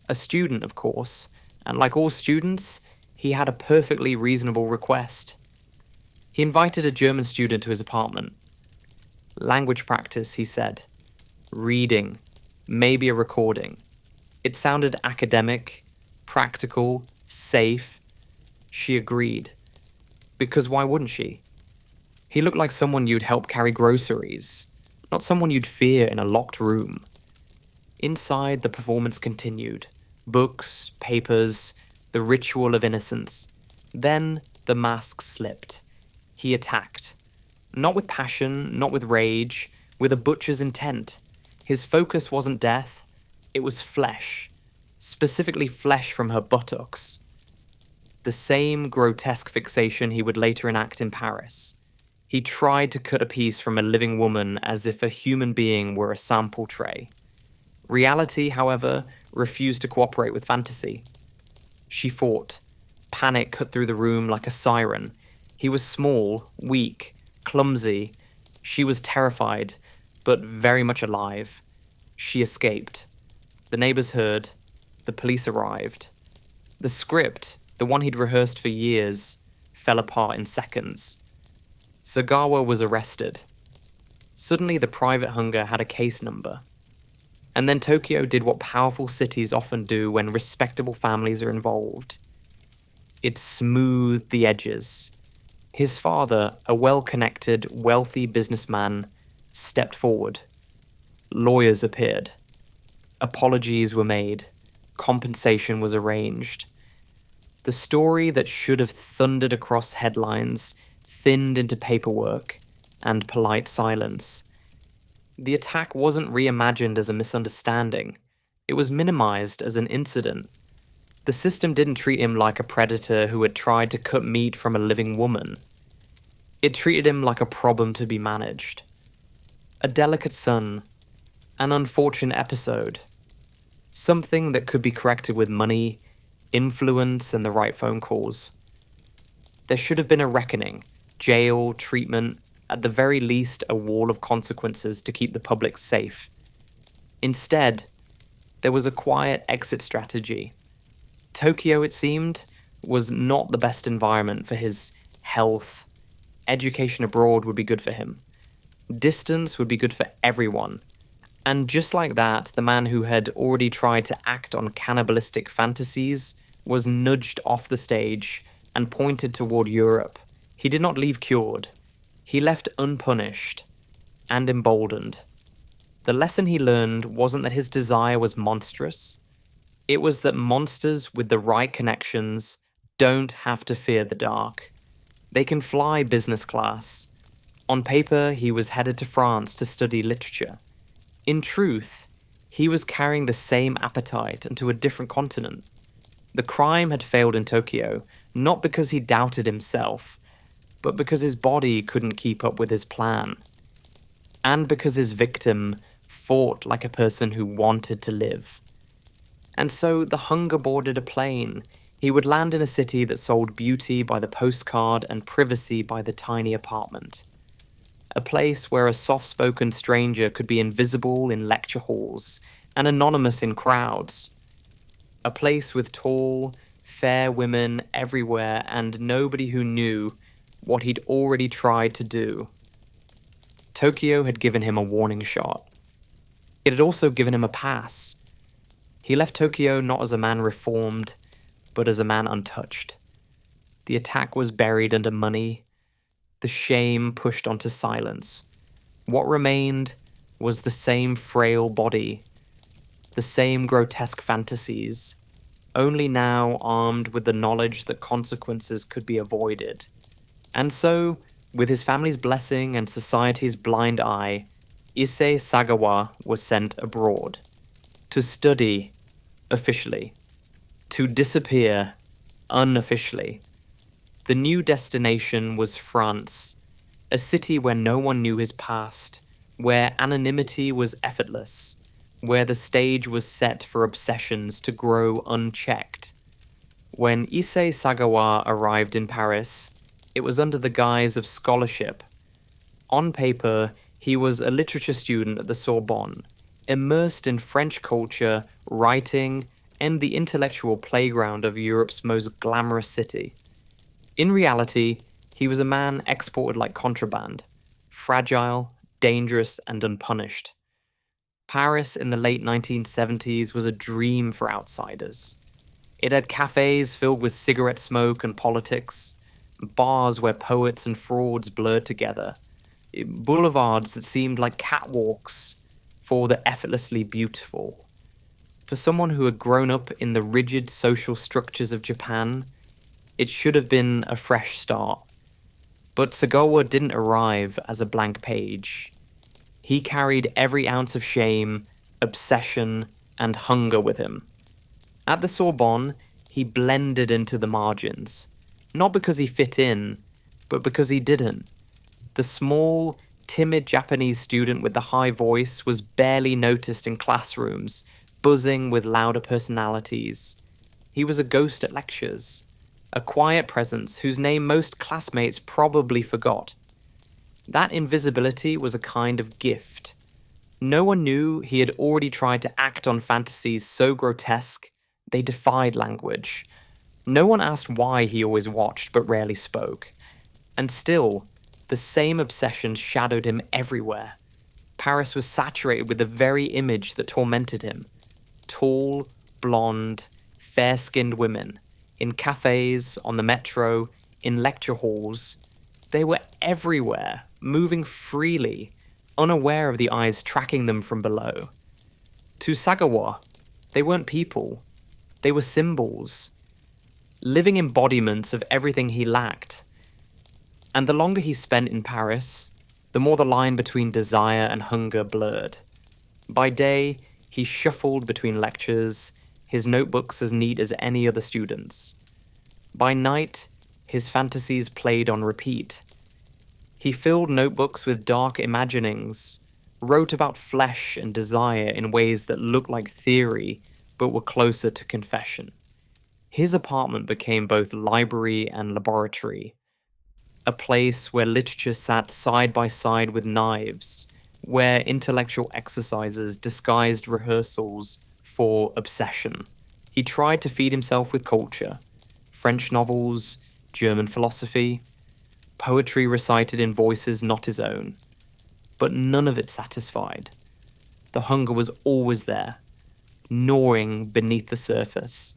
A student, of course, and like all students, he had a perfectly reasonable request. He invited a German student to his apartment. Language practice, he said. Reading. Maybe a recording. It sounded academic, practical, safe. She agreed. Because why wouldn't she? He looked like someone you'd help carry groceries, not someone you'd fear in a locked room. Inside, the performance continued. Books, papers, the ritual of innocence. Then the mask slipped. He attacked. Not with passion, not with rage, with a butcher's intent. His focus wasn't death, it was flesh. Specifically flesh from her buttocks. The same grotesque fixation he would later enact in Paris. He tried to cut a piece from a living woman as if a human being were a sample tray. Reality, however, refused to cooperate with fantasy. She fought. Panic cut through the room like a siren. He was small, weak, clumsy. She was terrified, but very much alive. She escaped. The neighbors heard. The police arrived. The script, the one he'd rehearsed for years, fell apart in seconds. Sagawa was arrested. Suddenly the private hunger had a case number. And then Tokyo did what powerful cities often do when respectable families are involved. It smoothed the edges. His father, a well-connected, wealthy businessman, stepped forward. Lawyers appeared. Apologies were made. Compensation was arranged. The story that should have thundered across headlines thinned into paperwork and polite silence. The attack wasn't reimagined as a misunderstanding. It was minimized as an incident. The system didn't treat him like a predator who had tried to cut meat from a living woman. It treated him like a problem to be managed. A delicate son. An unfortunate episode. Something that could be corrected with money, influence, and the right phone calls. There should have been a reckoning, jail, treatment, at the very least a wall of consequences to keep the public safe. Instead, there was a quiet exit strategy. Tokyo, it seemed, was not the best environment for his health. Education abroad would be good for him. Distance would be good for everyone. And just like that, the man who had already tried to act on cannibalistic fantasies was nudged off the stage and pointed toward Europe. He did not leave cured. He left unpunished and emboldened. The lesson he learned wasn't that his desire was monstrous. It was that monsters with the right connections don't have to fear the dark. They can fly business class. On paper, he was headed to France to study literature. In truth, he was carrying the same appetite into a different continent. The crime had failed in Tokyo, not because he doubted himself, but because his body couldn't keep up with his plan. And because his victim fought like a person who wanted to live. And so the hunger boarded a plane. He would land in a city that sold beauty by the postcard and privacy by the tiny apartment. A place where a soft-spoken stranger could be invisible in lecture halls and anonymous in crowds. A place with tall, fair women everywhere and nobody who knew what he'd already tried to do. Tokyo had given him a warning shot. It had also given him a pass. He left Tokyo not as a man reformed, but as a man untouched. The attack was buried under money, the shame pushed onto silence. What remained was the same frail body, the same grotesque fantasies, only now armed with the knowledge that consequences could be avoided. And so, with his family's blessing and society's blind eye, Issei Sagawa was sent abroad. To study, officially. To disappear, unofficially. The new destination was France, a city where no one knew his past, where anonymity was effortless, where the stage was set for obsessions to grow unchecked. When Issei Sagawa arrived in Paris, it was under the guise of scholarship. On paper, he was a literature student at the Sorbonne, immersed in French culture, writing, and the intellectual playground of Europe's most glamorous city. In reality, he was a man exported like contraband, fragile, dangerous, and unpunished. Paris in the late 1970s was a dream for outsiders. It had cafes filled with cigarette smoke and politics, bars where poets and frauds blurred together, boulevards that seemed like catwalks for the effortlessly beautiful. For someone who had grown up in the rigid social structures of Japan, it should have been a fresh start. But Sagawa didn't arrive as a blank page. He carried every ounce of shame, obsession, and hunger with him. At the Sorbonne, he blended into the margins. Not because he fit in, but because he didn't. The small, timid Japanese student with the high voice was barely noticed in classrooms, buzzing with louder personalities. He was a ghost at lectures, a quiet presence whose name most classmates probably forgot. That invisibility was a kind of gift. No one knew he had already tried to act on fantasies so grotesque they defied language. No one asked why he always watched but rarely spoke. And still, the same obsession shadowed him everywhere. Paris was saturated with the very image that tormented him. Tall, blonde, fair-skinned women, in cafes, on the metro, in lecture halls. They were everywhere, moving freely, unaware of the eyes tracking them from below. To Sagawa, they weren't people. They were symbols, living embodiments of everything he lacked. And the longer he spent in Paris, the more the line between desire and hunger blurred. By day, he shuffled between lectures, his notebooks as neat as any other student's. By night, his fantasies played on repeat. He filled notebooks with dark imaginings, wrote about flesh and desire in ways that looked like theory but were closer to confession. His apartment became both library and laboratory, a place where literature sat side by side with knives, where intellectual exercises disguised rehearsals for obsession. He tried to feed himself with culture, French novels, German philosophy, poetry recited in voices not his own. But none of it satisfied. The hunger was always there, gnawing beneath the surface.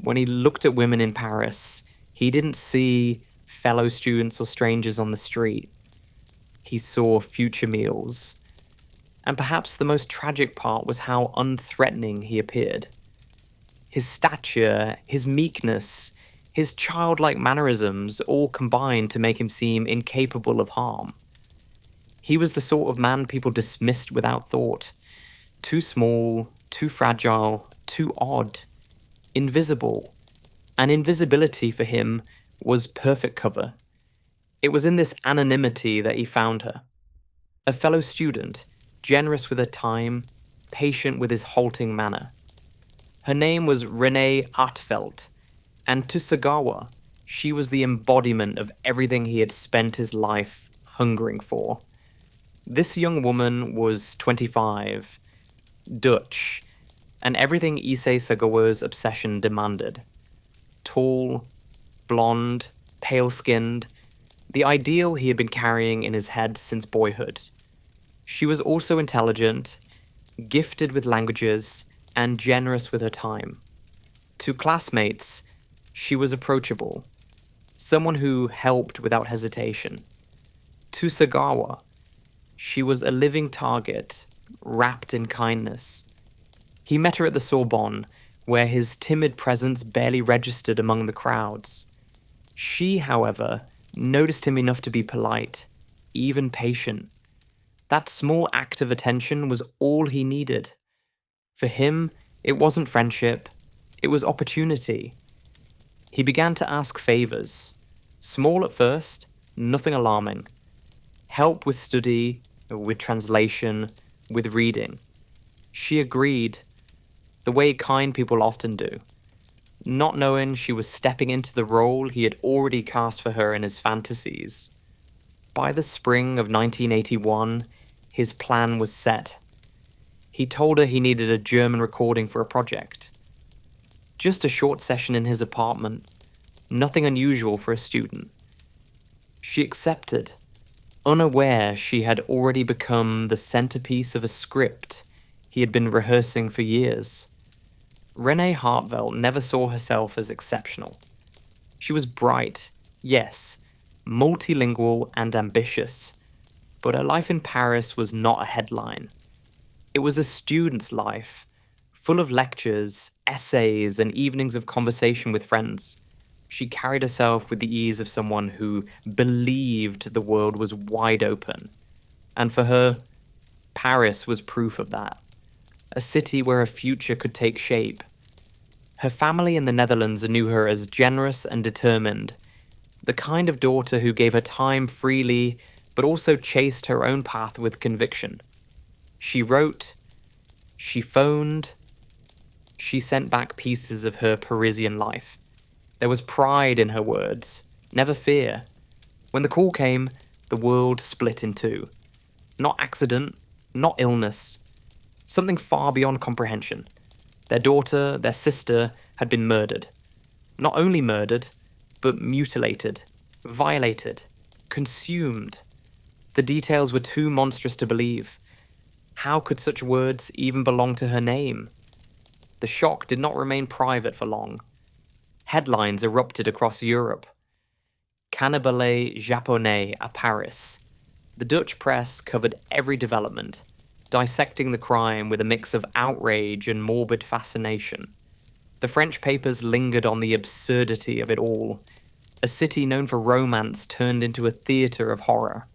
When he looked at women in Paris, he didn't see fellow students or strangers on the street. He saw future meals. And perhaps the most tragic part was how unthreatening he appeared. His stature, his meekness, his childlike mannerisms all combined to make him seem incapable of harm. He was the sort of man people dismissed without thought. Too small, too fragile, too odd, invisible. And invisibility for him was perfect cover. It was in this anonymity that he found her. A fellow student, generous with her time, patient with his halting manner. Her name was Renée Artefelt, and to Sagawa, she was the embodiment of everything he had spent his life hungering for. This young woman was 25, Dutch, and everything Issei Sagawa's obsession demanded. Tall, blonde, pale-skinned, the ideal he had been carrying in his head since boyhood. She was also intelligent, gifted with languages, and generous with her time. To classmates, she was approachable, someone who helped without hesitation. To Sagawa, she was a living target, wrapped in kindness. He met her at the Sorbonne, where his timid presence barely registered among the crowds. She, however, noticed him enough to be polite, even patient. That small act of attention was all he needed. For him, it wasn't friendship, it was opportunity. He began to ask favors. Small at first, nothing alarming. Help with study, with translation, with reading. She agreed, the way kind people often do, not knowing she was stepping into the role he had already cast for her in his fantasies. By the spring of 1981, his plan was set. He told her he needed a German recording for a project. Just a short session in his apartment, nothing unusual for a student. She accepted, unaware she had already become the centerpiece of a script he had been rehearsing for years. Renée Hartvelt never saw herself as exceptional. She was bright, yes, multilingual and ambitious, but her life in Paris was not a headline. It was a student's life, full of lectures, essays, and evenings of conversation with friends. She carried herself with the ease of someone who believed the world was wide open. And for her, Paris was proof of that. A city where a future could take shape. Her family in the Netherlands knew her as generous and determined, the kind of daughter who gave her time freely, but also chased her own path with conviction. She wrote, she phoned, she sent back pieces of her Parisian life. There was pride in her words, never fear. When the call came, the world split in two. Not accident, not illness. Something far beyond comprehension. Their daughter, their sister, had been murdered. Not only murdered, but mutilated, violated, consumed. The details were too monstrous to believe. How could such words even belong to her name? The shock did not remain private for long. Headlines erupted across Europe. Cannibale japonais à Paris. The Dutch press covered every development, dissecting the crime with a mix of outrage and morbid fascination. The French papers lingered on the absurdity of it all. A city known for romance turned into a theatre of horror.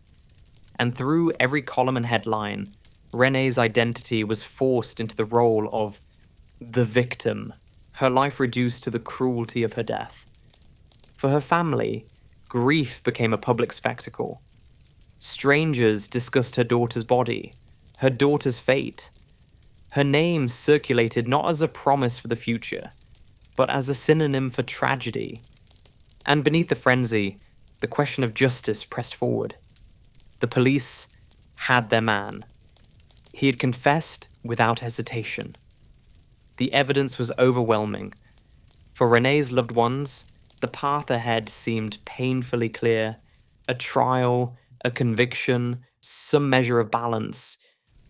And through every column and headline, Renée's identity was forced into the role of the victim, her life reduced to the cruelty of her death. For her family, grief became a public spectacle. Strangers discussed her daughter's body, her daughter's fate. Her name circulated not as a promise for the future, but as a synonym for tragedy. And beneath the frenzy, the question of justice pressed forward. The police had their man. He had confessed without hesitation. The evidence was overwhelming. For Renée's loved ones, the path ahead seemed painfully clear. A trial, a conviction, some measure of balance.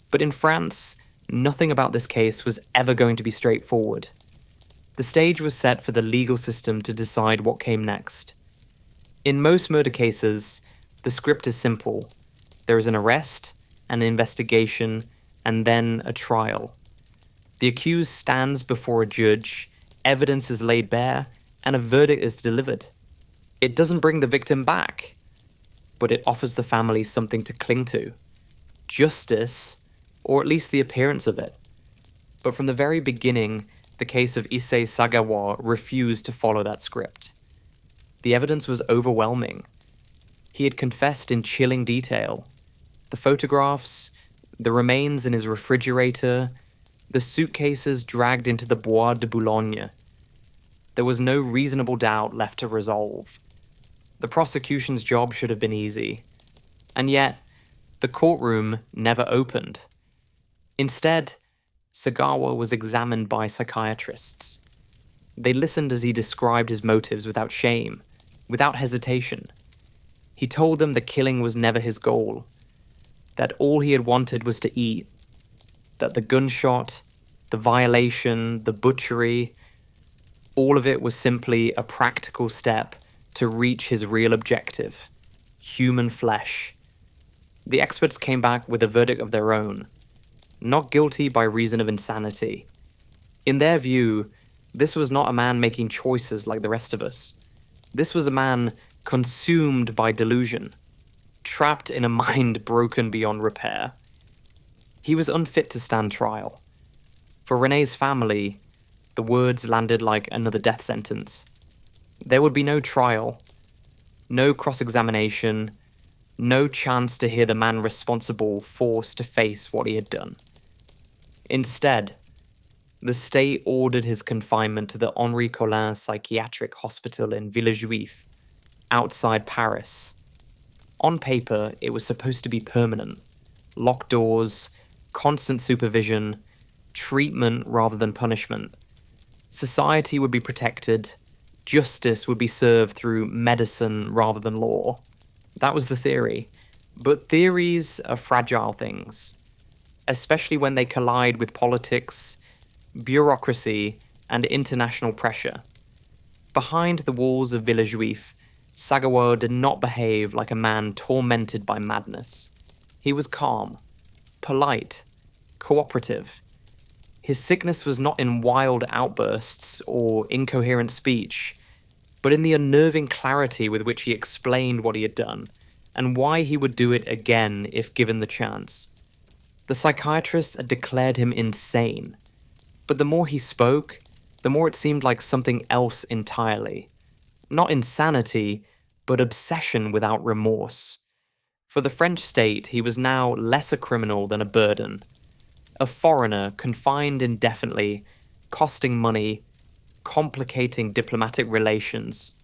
But in France, nothing about this case was ever going to be straightforward. The stage was set for the legal system to decide what came next. In most murder cases, the script is simple. There is an arrest, an investigation, and then a trial. The accused stands before a judge, evidence is laid bare, and a verdict is delivered. It doesn't bring the victim back, but it offers the family something to cling to. Justice, or at least the appearance of it. But from the very beginning, the case of Issei Sagawa refused to follow that script. The evidence was overwhelming. He had confessed in chilling detail. The photographs, the remains in his refrigerator, the suitcases dragged into the Bois de Boulogne. There was no reasonable doubt left to resolve. The prosecution's job should have been easy. And yet, the courtroom never opened. Instead, Sagawa was examined by psychiatrists. They listened as he described his motives without shame, without hesitation. He told them the killing was never his goal, that all he had wanted was to eat, that the gunshot, the violation, the butchery, all of it was simply a practical step to reach his real objective, human flesh. The experts came back with a verdict of their own, not guilty by reason of insanity. In their view, this was not a man making choices like the rest of us. This was a man consumed by delusion, trapped in a mind broken beyond repair. He was unfit to stand trial. For René's family, the words landed like another death sentence. There would be no trial, no cross-examination, no chance to hear the man responsible forced to face what he had done. Instead, the state ordered his confinement to the Henri Collin Psychiatric Hospital in Villejuif, outside Paris. On paper, it was supposed to be permanent. Locked doors, constant supervision, treatment rather than punishment. Society would be protected, justice would be served through medicine rather than law. That was the theory. But theories are fragile things, especially when they collide with politics, bureaucracy, and international pressure. Behind the walls of Villejuif, Sagavour did not behave like a man tormented by madness. He was calm, polite, cooperative. His sickness was not in wild outbursts or incoherent speech, but in the unnerving clarity with which he explained what he had done, and why he would do it again if given the chance. The psychiatrists had declared him insane, but the more he spoke, the more it seemed like something else entirely. Not insanity, but obsession without remorse. For the French state, he was now less a criminal than a burden. A foreigner confined indefinitely, costing money, complicating diplomatic relations.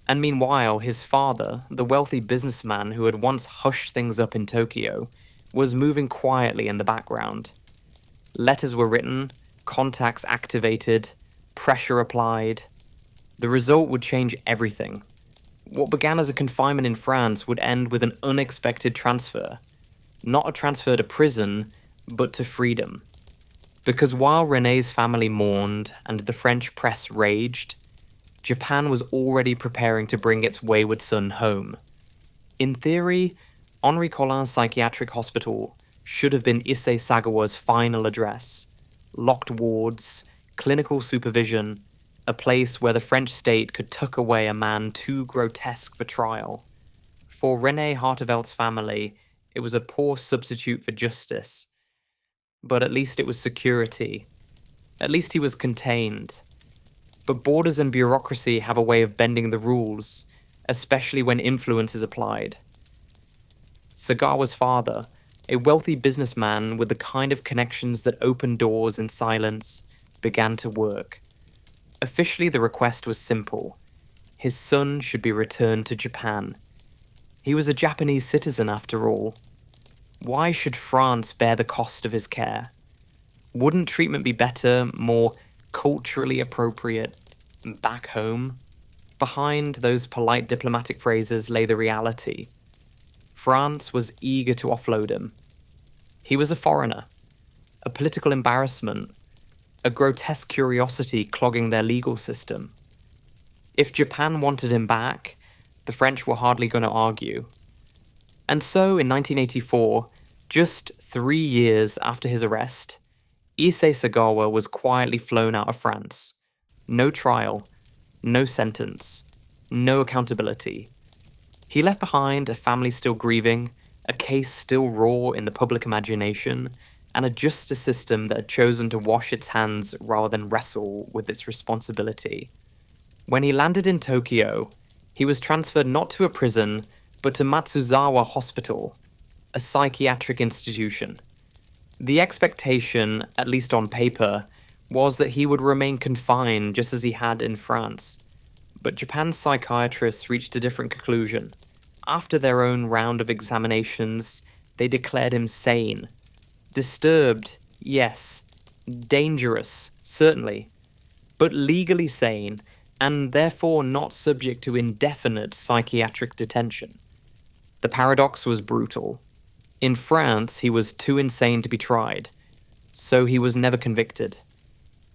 And meanwhile, his father, the wealthy businessman who had once hushed things up in Tokyo, was moving quietly in the background. Letters were written, contacts activated, pressure applied. The result would change everything. What began as a confinement in France would end with an unexpected transfer. Not a transfer to prison, but to freedom. Because while René's family mourned and the French press raged, Japan was already preparing to bring its wayward son home. In theory, Henri Collin Psychiatric Hospital should have been Issei Sagawa's final address. Locked wards, clinical supervision, a place where the French state could tuck away a man too grotesque for trial. For René Harteveldt's family, it was a poor substitute for justice. But at least it was security. At least he was contained. But borders and bureaucracy have a way of bending the rules, especially when influence is applied. Sagawa's father, a wealthy businessman with the kind of connections that open doors in silence, began to work. Officially, the request was simple. His son should be returned to Japan. He was a Japanese citizen after all. Why should France bear the cost of his care? Wouldn't treatment be better, more culturally appropriate, back home? Behind those polite diplomatic phrases lay the reality. France was eager to offload him. He was a foreigner, a political embarrassment, a grotesque curiosity clogging their legal system. If Japan wanted him back, the French were hardly going to argue. And so, in 1984, just 3 years after his arrest, Issei Sagawa was quietly flown out of France. No trial, no sentence, no accountability. He left behind a family still grieving, a case still raw in the public imagination, and a justice system that had chosen to wash its hands rather than wrestle with its responsibility. When he landed in Tokyo, he was transferred not to a prison, but to Matsuzawa Hospital, a psychiatric institution. The expectation, at least on paper, was that he would remain confined just as he had in France. But Japan's psychiatrists reached a different conclusion. After their own round of examinations, they declared him sane. Disturbed, yes. Dangerous, certainly. But legally sane, and therefore not subject to indefinite psychiatric detention. The paradox was brutal. In France, he was too insane to be tried, so he was never convicted.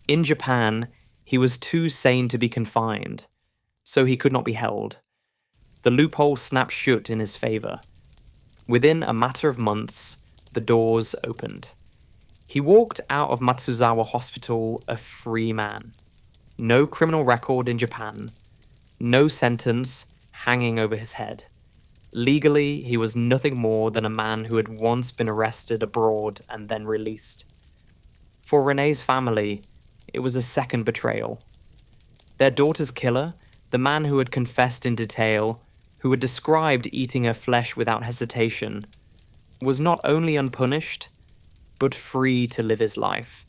In Japan, he was too sane to be confined, so he could not be held. The loophole snapped shut in his favor. Within a matter of months, the doors opened. He walked out of Matsuzawa Hospital a free man. No criminal record in Japan. No sentence hanging over his head. Legally, he was nothing more than a man who had once been arrested abroad and then released. For Renee's family, it was a second betrayal. Their daughter's killer, the man who had confessed in detail, who had described eating her flesh without hesitation, was not only unpunished, but free to live his life.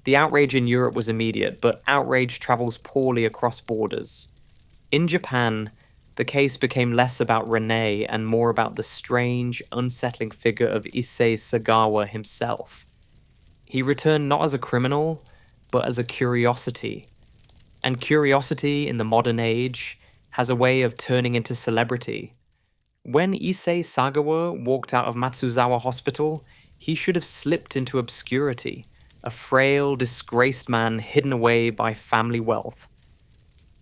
The outrage in Europe was immediate, but outrage travels poorly across borders. In Japan, the case became less about Renee and more about the strange, unsettling figure of Issei Sagawa himself. He returned not as a criminal, but as a curiosity. And curiosity in the modern age has a way of turning into celebrity. When Issei Sagawa walked out of Matsuzawa Hospital, he should have slipped into obscurity, a frail, disgraced man hidden away by family wealth.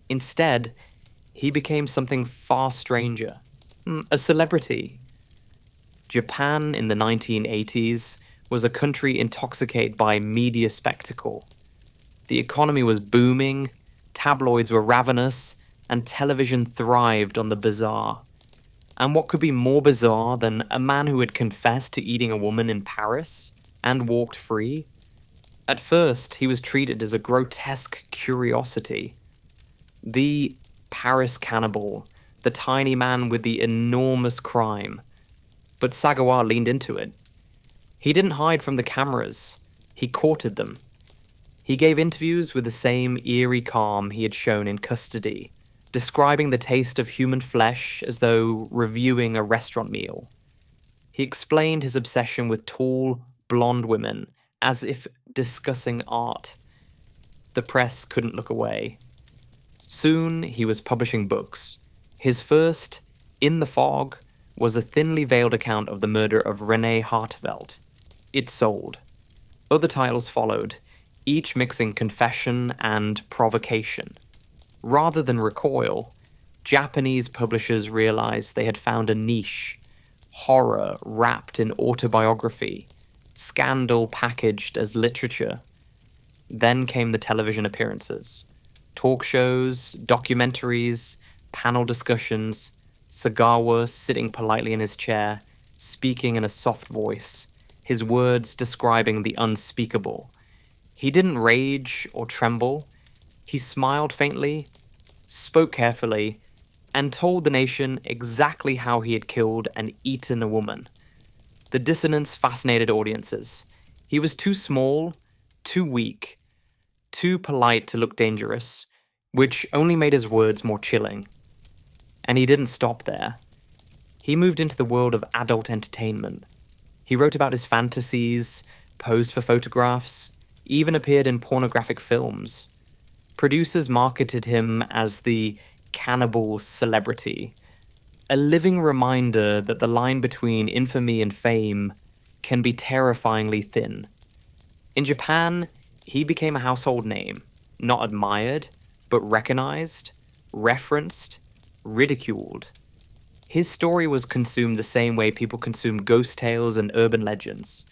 Instead, he became something far stranger, a celebrity. Japan in the 1980s was a country intoxicated by media spectacle. The economy was booming, tabloids were ravenous, and television thrived on the bizarre. And what could be more bizarre than a man who had confessed to eating a woman in Paris and walked free? At first, he was treated as a grotesque curiosity. The Paris cannibal, the tiny man with the enormous crime. But Sagawa leaned into it. He didn't hide from the cameras. He courted them. He gave interviews with the same eerie calm he had shown in custody, describing the taste of human flesh as though reviewing a restaurant meal. He explained his obsession with tall, blonde women as if discussing art. The press couldn't look away. Soon he was publishing books. His first, In the Fog, was a thinly veiled account of the murder of Renee Hartevelt. It sold. Other titles followed, each mixing confession and provocation. Rather than recoil, Japanese publishers realized they had found a niche, horror wrapped in autobiography, scandal packaged as literature. Then came the television appearances. Talk shows, documentaries, panel discussions, Sagawa sitting politely in his chair, speaking in a soft voice, his words describing the unspeakable. He didn't rage or tremble. He smiled faintly, spoke carefully, and told the nation exactly how he had killed and eaten a woman. The dissonance fascinated audiences. He was too small, too weak, too polite to look dangerous, which only made his words more chilling. And he didn't stop there. He moved into the world of adult entertainment. He wrote about his fantasies, posed for photographs, even appeared in pornographic films. Producers marketed him as the cannibal celebrity, a living reminder that the line between infamy and fame can be terrifyingly thin. In Japan, he became a household name, not admired, but recognized, referenced, ridiculed. His story was consumed the same way people consume ghost tales and urban legends,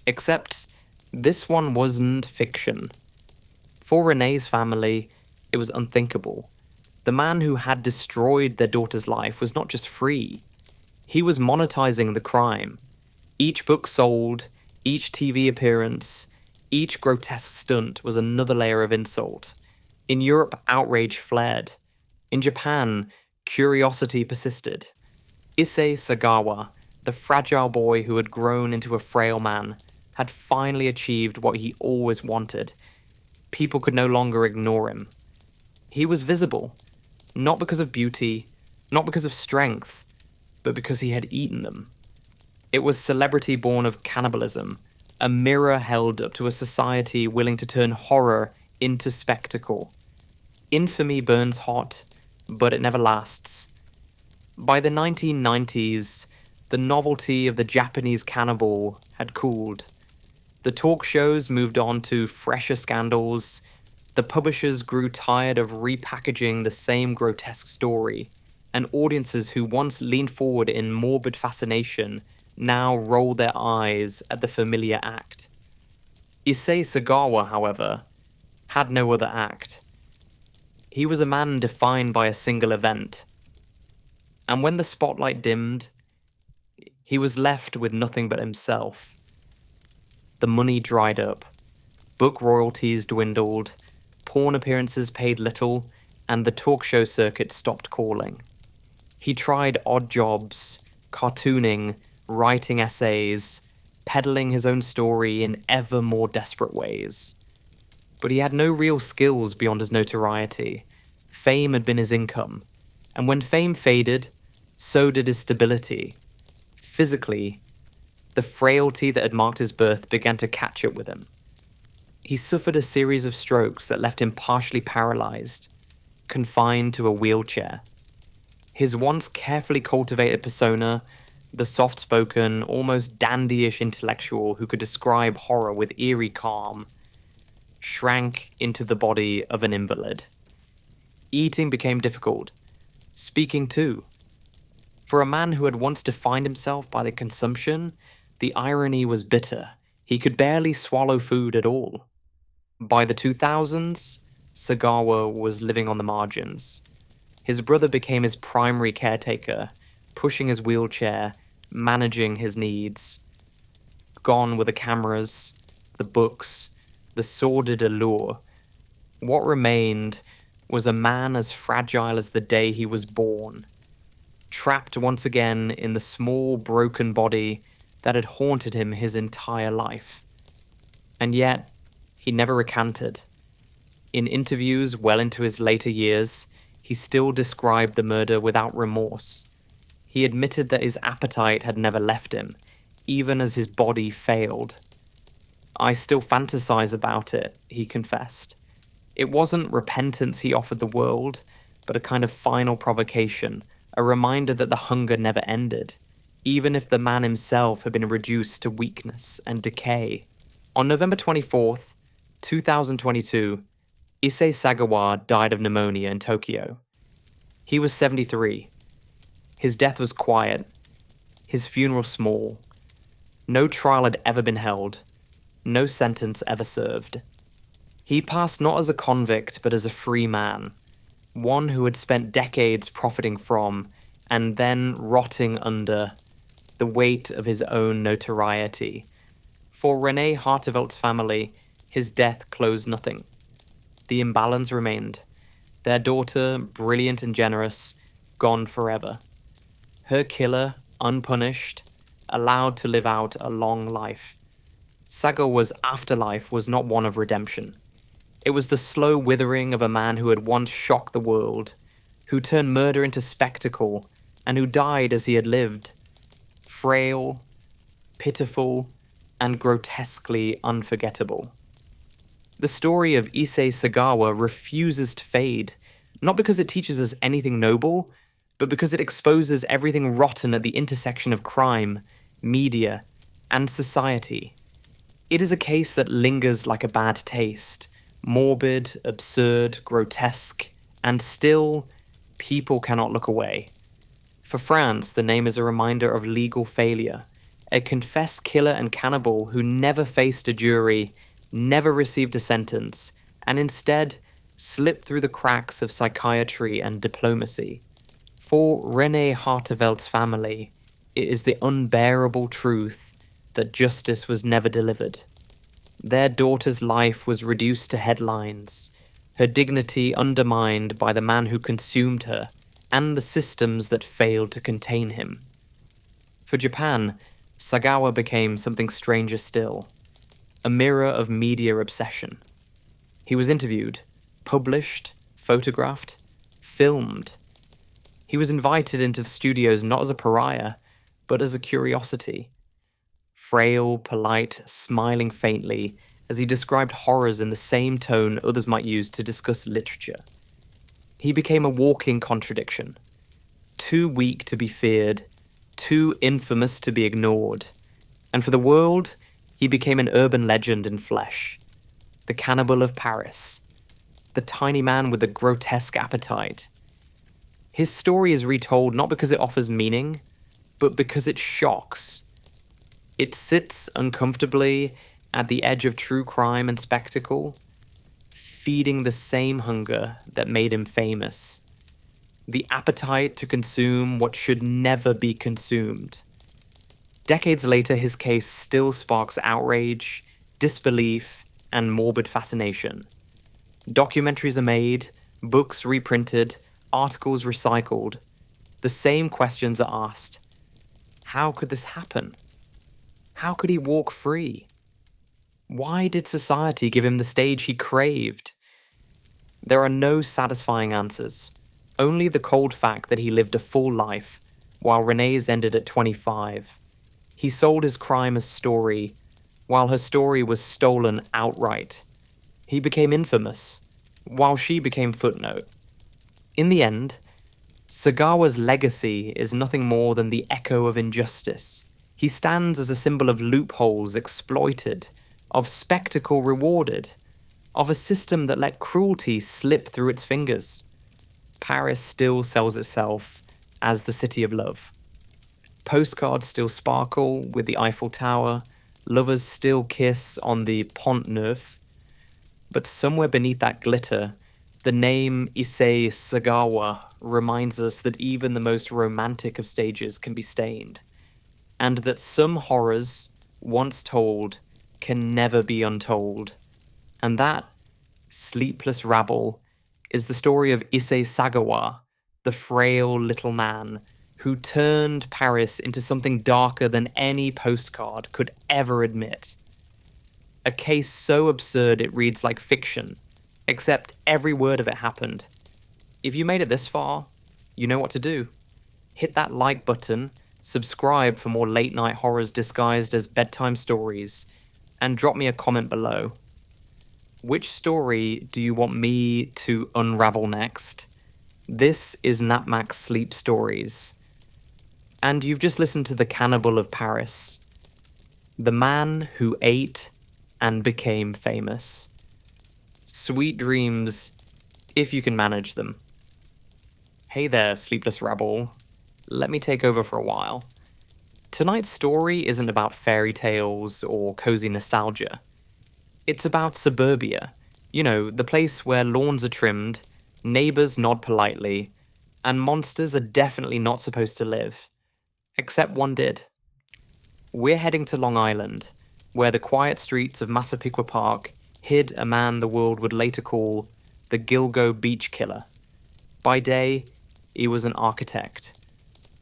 except this one wasn't fiction. For Renee's family, it was unthinkable. The man who had destroyed their daughter's life was not just free, he was monetizing the crime. Each book sold, each TV appearance, each grotesque stunt was another layer of insult. In Europe, outrage flared. In Japan, curiosity persisted. Issei Sagawa, the fragile boy who had grown into a frail man, had finally achieved what he always wanted. People could no longer ignore him. He was visible, not because of beauty, not because of strength, but because he had eaten them. It was celebrity born of cannibalism, a mirror held up to a society willing to turn horror into spectacle. Infamy burns hot, but it never lasts. By the 1990s, the novelty of the Japanese cannibal had cooled. The talk shows moved on to fresher scandals. The publishers grew tired of repackaging the same grotesque story, and audiences who once leaned forward in morbid fascination now rolled their eyes at the familiar act. Issei Sagawa, however, had no other act. He was a man defined by a single event. And when the spotlight dimmed, he was left with nothing but himself. The money dried up. Book royalties dwindled, porn appearances paid little, and the talk show circuit stopped calling. He tried odd jobs, cartooning, writing essays, peddling his own story in ever more desperate ways. But he had no real skills beyond his notoriety. Fame had been his income, and when fame faded, so did his stability. Physically, the frailty that had marked his birth began to catch up with him. He suffered a series of strokes that left him partially paralyzed, confined to a wheelchair. His once carefully cultivated persona, the soft-spoken, almost dandyish intellectual who could describe horror with eerie calm, shrank into the body of an invalid. Eating became difficult. Speaking too. For a man who had once defined himself by the consumption, the irony was bitter. He could barely swallow food at all. By the 2000s, Sagawa was living on the margins. His brother became his primary caretaker, pushing his wheelchair, managing his needs. Gone were the cameras, the books, the sordid allure. What remained was a man as fragile as the day he was born, trapped once again in the small, broken body that had haunted him his entire life. And yet, he never recanted. In interviews well into his later years, he still described the murder without remorse. He admitted that his appetite had never left him, even as his body failed. "I still fantasize about it," he confessed. It wasn't repentance he offered the world, but a kind of final provocation, a reminder that the hunger never ended, even if the man himself had been reduced to weakness and decay. On November 24th, 2022, Issei Sagawa died of pneumonia in Tokyo. He was 73. His death was quiet, his funeral small. No trial had ever been held, no sentence ever served. He passed not as a convict, but as a free man, one who had spent decades profiting from, and then rotting under, the weight of his own notoriety. For René Harteveldt's family, his death closed nothing. The imbalance remained. Their daughter, brilliant and generous, gone forever. Her killer, unpunished, allowed to live out a long life. Sagawa's afterlife was not one of redemption. It was the slow withering of a man who had once shocked the world, who turned murder into spectacle, and who died as he had lived. Frail, pitiful, and grotesquely unforgettable. The story of Issei Sagawa refuses to fade, not because it teaches us anything noble, but because it exposes everything rotten at the intersection of crime, media, and society. It is a case that lingers like a bad taste, morbid, absurd, grotesque, and still, people cannot look away. For France, the name is a reminder of legal failure, a confessed killer and cannibal who never faced a jury, never received a sentence, and instead slipped through the cracks of psychiatry and diplomacy. For René Harteveldt's family, it is the unbearable truth that justice was never delivered. Their daughter's life was reduced to headlines, her dignity undermined by the man who consumed her, and the systems that failed to contain him. For Japan, Sagawa became something stranger still, a mirror of media obsession. He was interviewed, published, photographed, filmed. He was invited into the studios not as a pariah, but as a curiosity. Frail, polite, smiling faintly, as he described horrors in the same tone others might use to discuss literature. He became a walking contradiction. Too weak to be feared, too infamous to be ignored. And for the world, he became an urban legend in flesh. The cannibal of Paris. The tiny man with the grotesque appetite. His story is retold not because it offers meaning, but because it shocks. It sits uncomfortably at the edge of true crime and spectacle, feeding the same hunger that made him famous. The appetite to consume what should never be consumed. Decades later, his case still sparks outrage, disbelief, and morbid fascination. Documentaries are made, books reprinted, articles recycled. The same questions are asked. How could this happen? How could he walk free? Why did society give him the stage he craved? There are no satisfying answers, only the cold fact that he lived a full life, while Renee's ended at 25. He sold his crime as story, while her story was stolen outright. He became infamous, while she became footnote. In the end, Sagawa's legacy is nothing more than the echo of injustice. He stands as a symbol of loopholes exploited, of spectacle rewarded, of a system that let cruelty slip through its fingers. Paris still sells itself as the city of love. Postcards still sparkle with the Eiffel Tower, lovers still kiss on the Pont Neuf, but somewhere beneath that glitter, the name Issei Sagawa reminds us that even the most romantic of stages can be stained, and that some horrors, once told, can never be untold. And that, Sleepless Rabble, is the story of Issei Sagawa, the frail little man who turned Paris into something darker than any postcard could ever admit. A case so absurd it reads like fiction, except every word of it happened. If you made it this far, you know what to do. Hit that like button, subscribe for more late-night horrors disguised as bedtime stories, and drop me a comment below. Which story do you want me to unravel next? This is Napmax Sleep Stories. And you've just listened to The Cannibal of Paris. The man who ate and became famous. Sweet dreams, if you can manage them. Hey there, Sleepless Rabble. Let me take over for a while. Tonight's story isn't about fairy tales or cozy nostalgia. It's about suburbia. You know, the place where lawns are trimmed, neighbors nod politely, and monsters are definitely not supposed to live. Except one did. We're heading to Long Island, where the quiet streets of Massapequa Park hid a man the world would later call the Gilgo Beach Killer. By day, he was an architect.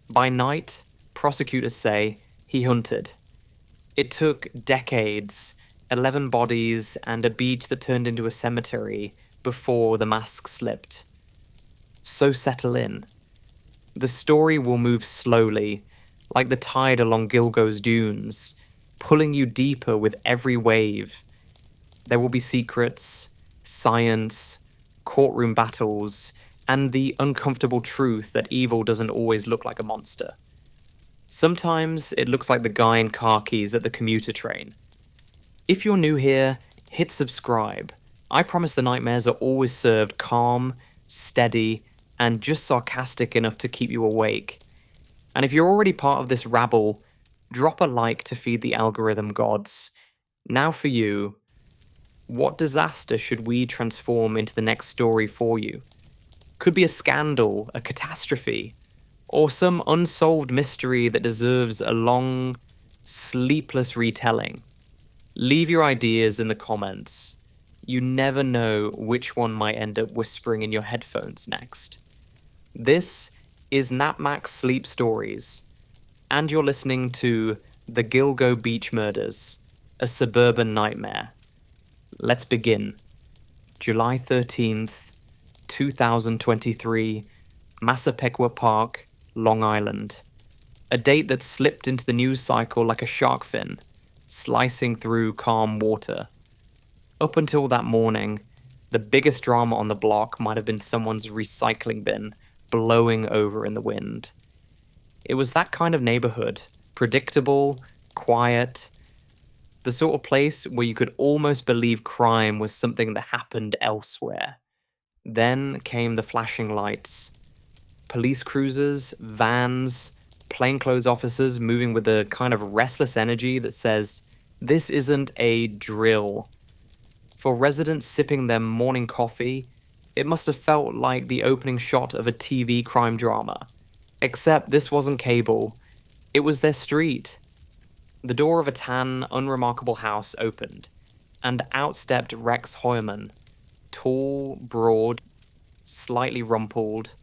By night, prosecutors say he hunted. It took decades, 11 bodies, and a beach that turned into a cemetery before the mask slipped. So settle in. The story will move slowly, like the tide along Gilgo's dunes, pulling you deeper with every wave. There will be secrets, science, courtroom battles, and the uncomfortable truth that evil doesn't always look like a monster. Sometimes it looks like the guy in khakis at the commuter train. If you're new here, hit subscribe. I promise the nightmares are always served calm, steady, and just sarcastic enough to keep you awake. And if you're already part of this rabble, drop a like to feed the algorithm gods. Now for you, what disaster should we transform into the next story for you? Could be a scandal, a catastrophe, or some unsolved mystery that deserves a long, sleepless retelling. Leave your ideas in the comments. You never know which one might end up whispering in your headphones next. This is Napmax Sleep Stories, and you're listening to The Gilgo Beach Murders, a suburban nightmare. Let's begin. July 13th, 2023, Massapequa Park, Long Island. A date that slipped into the news cycle like a shark fin, slicing through calm water. Up until that morning, the biggest drama on the block might have been someone's recycling bin blowing over in the wind. It was that kind of neighborhood, predictable, quiet, the sort of place where you could almost believe crime was something that happened elsewhere. Then came the flashing lights. Police cruisers, vans, plainclothes officers moving with a kind of restless energy that says, this isn't a drill. For residents sipping their morning coffee, it must have felt like the opening shot of a TV crime drama. Except this wasn't cable. It was their street. The door of a tan, unremarkable house opened. and out stepped Rex Hoyman, tall, broad, slightly rumpled,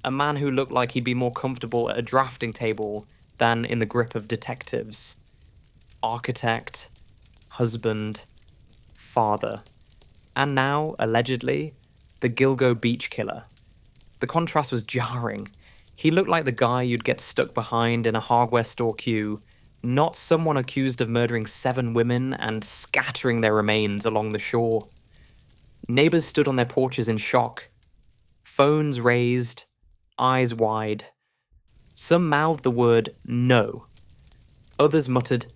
a man who looked like he'd be more comfortable at a drafting table than in the grip of detectives. Architect, husband, father, and now, allegedly, the Gilgo Beach killer. The contrast was jarring. He looked like the guy you'd get stuck behind in a hardware store queue, not someone accused of murdering 7 women and scattering their remains along the shore. Neighbors stood on their porches in shock, phones raised, eyes wide. Some mouthed the word no. Others muttered,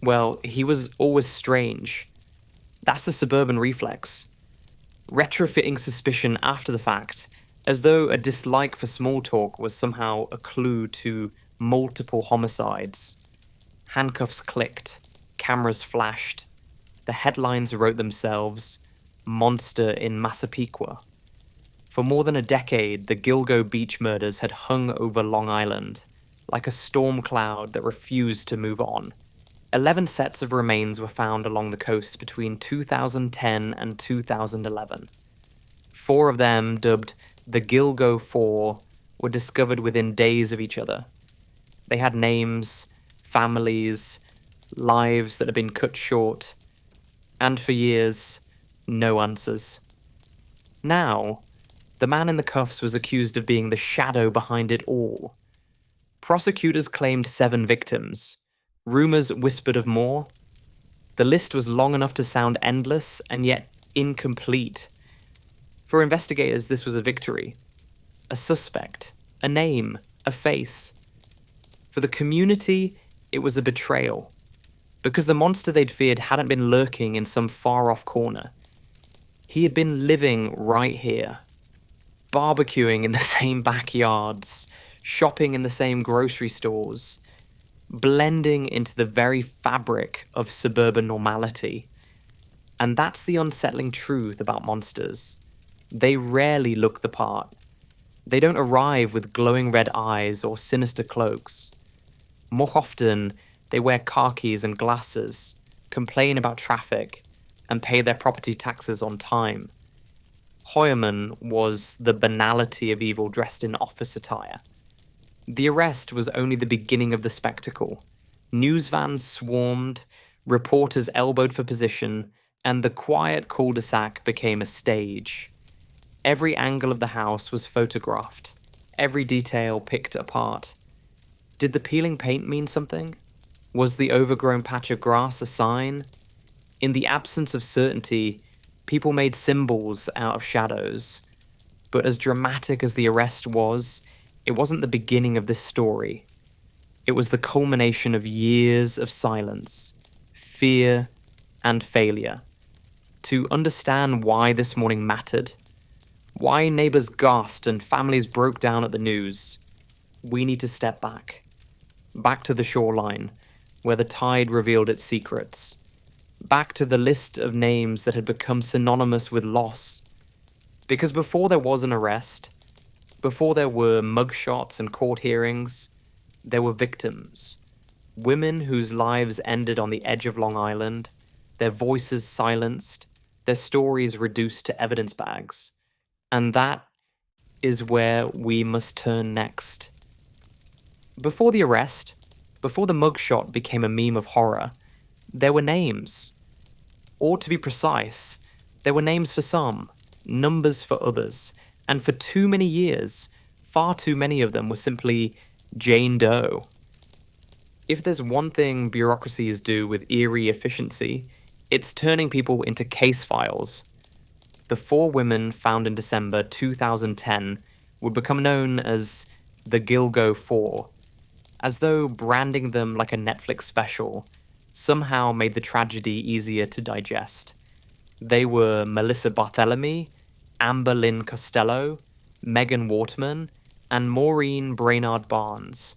well, he was always strange. That's the suburban reflex. Retrofitting suspicion after the fact, as though a dislike for small talk was somehow a clue to multiple homicides. Handcuffs clicked, cameras flashed, the headlines wrote themselves, Monster in Massapequa. For more than a decade, the Gilgo Beach murders had hung over Long Island, like a storm cloud that refused to move on. 11 sets of remains were found along the coast between 2010 and 2011. 4 of them, dubbed the Gilgo 4, were discovered within days of each other. They had names, families, lives that had been cut short, and for years, no answers. Now, the man in the cuffs was accused of being the shadow behind it all. Prosecutors claimed 7 victims. Rumors whispered of more. The list was long enough to sound endless and yet incomplete. For investigators, this was a victory. A suspect, a name, a face. For the community, it was a betrayal. Because the monster they'd feared hadn't been lurking in some far-off corner. He had been living right here. Barbecuing in the same backyards, shopping in the same grocery stores, blending into the very fabric of suburban normality. And that's the unsettling truth about monsters. They rarely look the part. They don't arrive with glowing red eyes or sinister cloaks. More often, they wear khakis and glasses, complain about traffic, and pay their property taxes on time. Hoyman was the banality of evil dressed in office attire. The arrest was only the beginning of the spectacle. News vans swarmed, reporters elbowed for position, and the quiet cul-de-sac became a stage. Every angle of the house was photographed, every detail picked apart. Did the peeling paint mean something? Was the overgrown patch of grass a sign? In the absence of certainty, people made symbols out of shadows. But as dramatic as the arrest was, it wasn't the beginning of this story. It was the culmination of years of silence, fear, and failure. To understand why this morning mattered, why neighbors gasped and families broke down at the news, we need to step back to the shoreline, where the tide revealed its secrets, back to the list of names that had become synonymous with loss. Because before there was an arrest, before there were mugshots and court hearings, there were victims. Women whose lives ended on the edge of Long Island, their voices silenced, their stories reduced to evidence bags. And that is where we must turn next. Before the arrest, before the mugshot became a meme of horror, there were names. Or to be precise, there were names for some, numbers for others, and for too many years, far too many of them were simply Jane Doe. If there's one thing bureaucracies do with eerie efficiency, it's turning people into case files. The 4 women found in December 2010 would become known as the Gilgo 4, as though branding them like a Netflix special somehow made the tragedy easier to digest. They were Melissa Barthelemy, Amber Lynn Costello, Megan Waterman, and Maureen Brainard Barnes.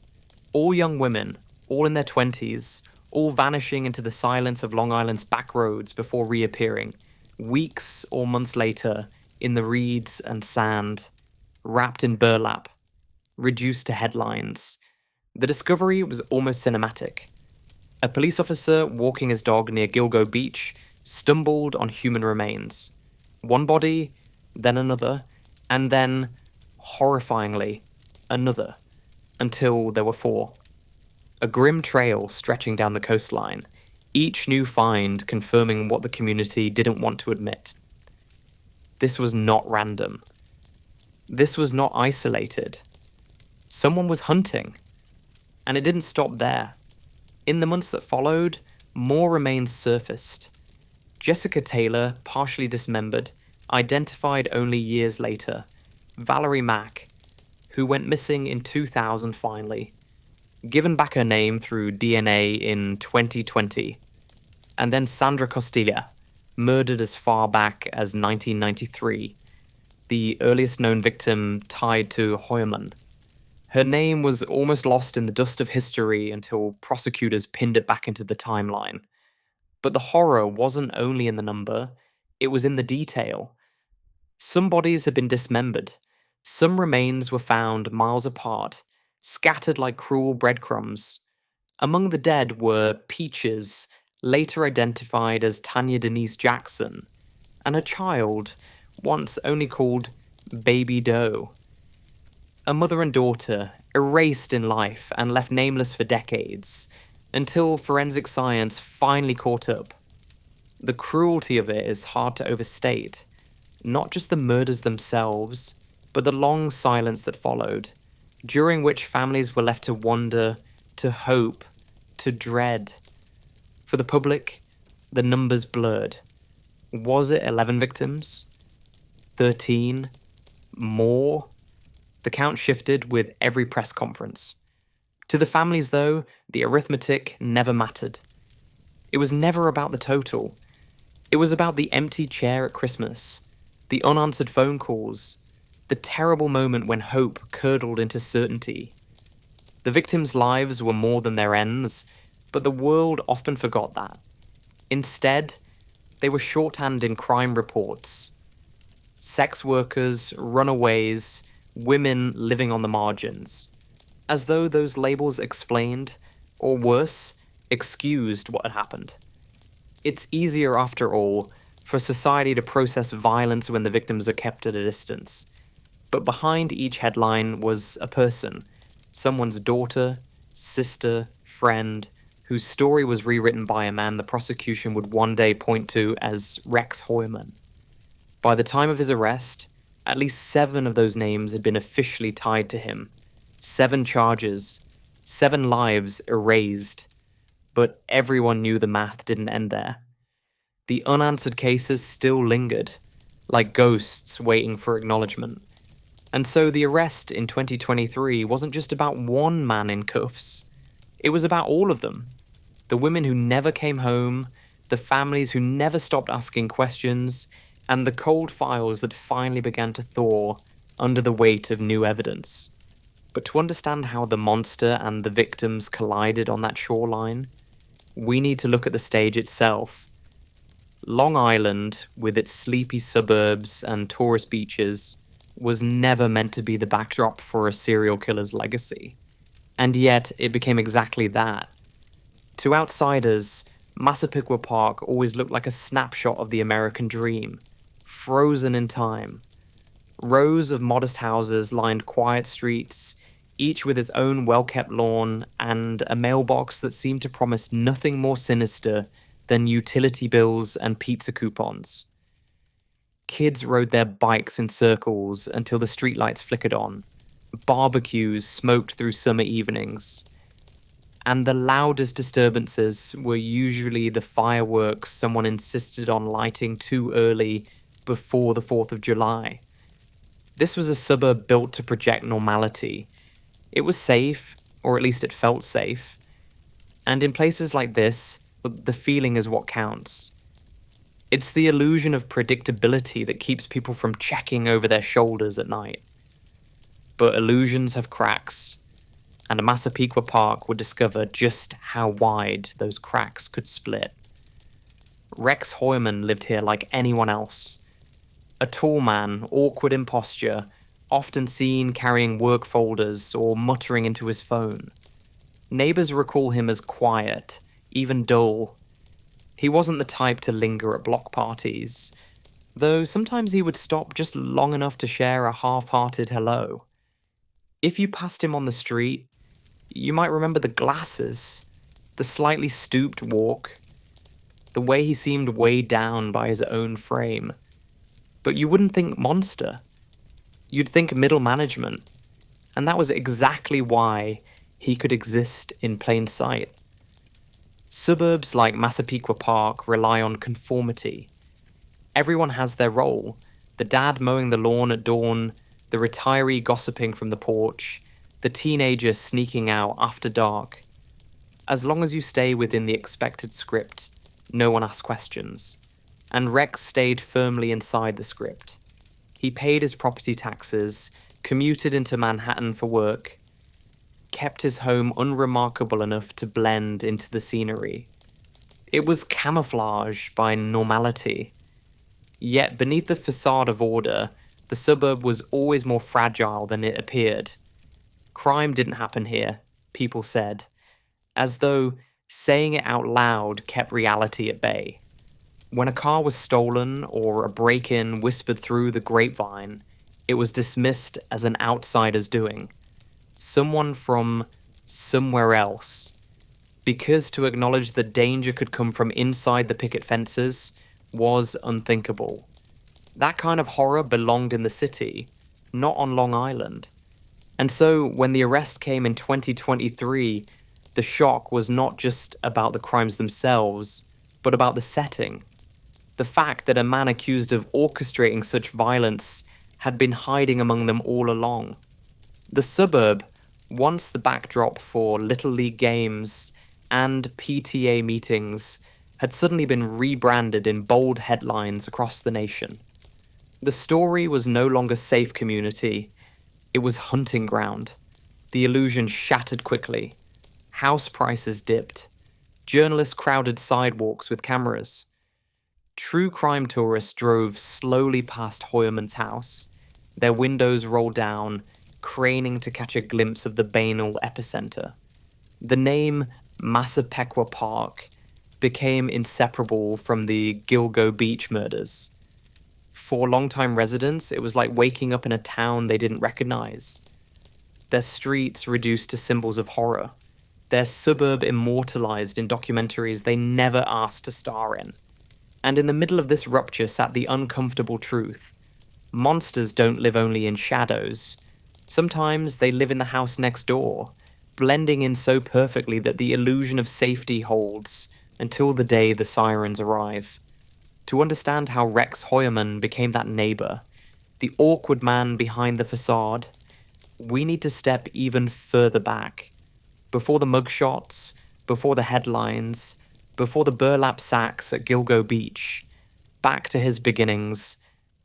All young women, all in their 20s, all vanishing into the silence of Long Island's back roads before reappearing, weeks or months later, in the reeds and sand, wrapped in burlap, reduced to headlines. The discovery was almost cinematic. A police officer walking his dog near Gilgo Beach stumbled on human remains. One body, then another, and then, horrifyingly, another, until there were 4. A grim trail stretching down the coastline, each new find confirming what the community didn't want to admit. This was not random. This was not isolated. Someone was hunting. And it didn't stop there. In the months that followed, more remains surfaced. Jessica Taylor, partially dismembered, identified only years later. Valerie Mack, who went missing in 2000 finally. Given back her name through DNA in 2020. And then Sandra Costilla, murdered as far back as 1993. The earliest known victim tied to Hoyman. Her name was almost lost in the dust of history until prosecutors pinned it back into the timeline. But the horror wasn't only in the number, it was in the detail. Some bodies had been dismembered. Some remains were found miles apart, scattered like cruel breadcrumbs. Among the dead were Peaches, later identified as Tanya Denise Jackson, and a child, once only called Baby Doe. A mother and daughter, erased in life and left nameless for decades, until forensic science finally caught up. The cruelty of it is hard to overstate. Not just the murders themselves, but the long silence that followed, during which families were left to wonder, to hope, to dread. For the public, the numbers blurred. Was it 11 victims? 13? More? The count shifted with every press conference. To the families, though, the arithmetic never mattered. It was never about the total. It was about the empty chair at Christmas, the unanswered phone calls, the terrible moment when hope curdled into certainty. The victims' lives were more than their ends, but the world often forgot that. Instead, they were shorthand in crime reports. Sex workers, runaways, women living on the margins. As though those labels explained, or worse, excused what had happened. It's easier, after all, for society to process violence when the victims are kept at a distance. But behind each headline was a person, someone's daughter, sister, friend, whose story was rewritten by a man the prosecution would one day point to as Rex Hoyman. By the time of his arrest, at least 7 of those names had been officially tied to him. 7 charges, 7 lives erased. But everyone knew the math didn't end there. The unanswered cases still lingered, like ghosts waiting for acknowledgement. And so the arrest in 2023 wasn't just about one man in cuffs. It was about all of them. The women who never came home, the families who never stopped asking questions, and the cold files that finally began to thaw under the weight of new evidence. But to understand how the monster and the victims collided on that shoreline, we need to look at the stage itself. Long Island, with its sleepy suburbs and tourist beaches, was never meant to be the backdrop for a serial killer's legacy. And yet, it became exactly that. To outsiders, Massapequa Park always looked like a snapshot of the American dream, frozen in time. Rows of modest houses lined quiet streets, each with its own well-kept lawn and a mailbox that seemed to promise nothing more sinister than utility bills and pizza coupons. Kids rode their bikes in circles until the streetlights flickered on. Barbecues smoked through summer evenings. And the loudest disturbances were usually the fireworks someone insisted on lighting too early before the 4th of July. This was a suburb built to project normality. It was safe, or at least it felt safe. And in places like this, the feeling is what counts. It's the illusion of predictability that keeps people from checking over their shoulders at night. But illusions have cracks, and a Massapequa Park would discover just how wide those cracks could split. Rex Hoyman lived here like anyone else. A tall man, awkward in posture, often seen carrying work folders or muttering into his phone. Neighbors recall him as quiet, even dull. He wasn't the type to linger at block parties, though sometimes he would stop just long enough to share a half-hearted hello. If you passed him on the street, you might remember the glasses, the slightly stooped walk, the way he seemed weighed down by his own frame. But you wouldn't think monster. You'd think middle management. And that was exactly why he could exist in plain sight. Suburbs like Massapequa Park rely on conformity. Everyone has their role. The dad mowing the lawn at dawn, the retiree gossiping from the porch, the teenager sneaking out after dark. As long as you stay within the expected script, no one asks questions. And Rex stayed firmly inside the script. He paid his property taxes, commuted into Manhattan for work, kept his home unremarkable enough to blend into the scenery. It was camouflage by normality. Yet beneath the facade of order, the suburb was always more fragile than it appeared. Crime didn't happen here, people said, as though saying it out loud kept reality at bay. When a car was stolen or a break-in whispered through the grapevine, it was dismissed as an outsider's doing. Someone from somewhere else. Because to acknowledge that danger could come from inside the picket fences was unthinkable. That kind of horror belonged in the city, not on Long Island. And so, when the arrest came in 2023, the shock was not just about the crimes themselves, but about the setting. The fact that a man accused of orchestrating such violence had been hiding among them all along. The suburb, once the backdrop for Little League games and PTA meetings, had suddenly been rebranded in bold headlines across the nation. The story was no longer safe community, it was hunting ground. The illusion shattered quickly. House prices dipped. Journalists crowded sidewalks with cameras. True crime tourists drove slowly past Hoyerman's house, their windows rolled down, craning to catch a glimpse of the banal epicenter. The name Massapequa Park became inseparable from the Gilgo Beach murders. For longtime residents, it was like waking up in a town they didn't recognize. Their streets reduced to symbols of horror. Their suburb immortalized in documentaries they never asked to star in. And in the middle of this rupture sat the uncomfortable truth. Monsters don't live only in shadows. Sometimes they live in the house next door, blending in so perfectly that the illusion of safety holds until the day the sirens arrive. To understand how Rex Hoyerman became that neighbor, the awkward man behind the facade, we need to step even further back. Before the mugshots, before the headlines, before the burlap sacks at Gilgo Beach, back to his beginnings,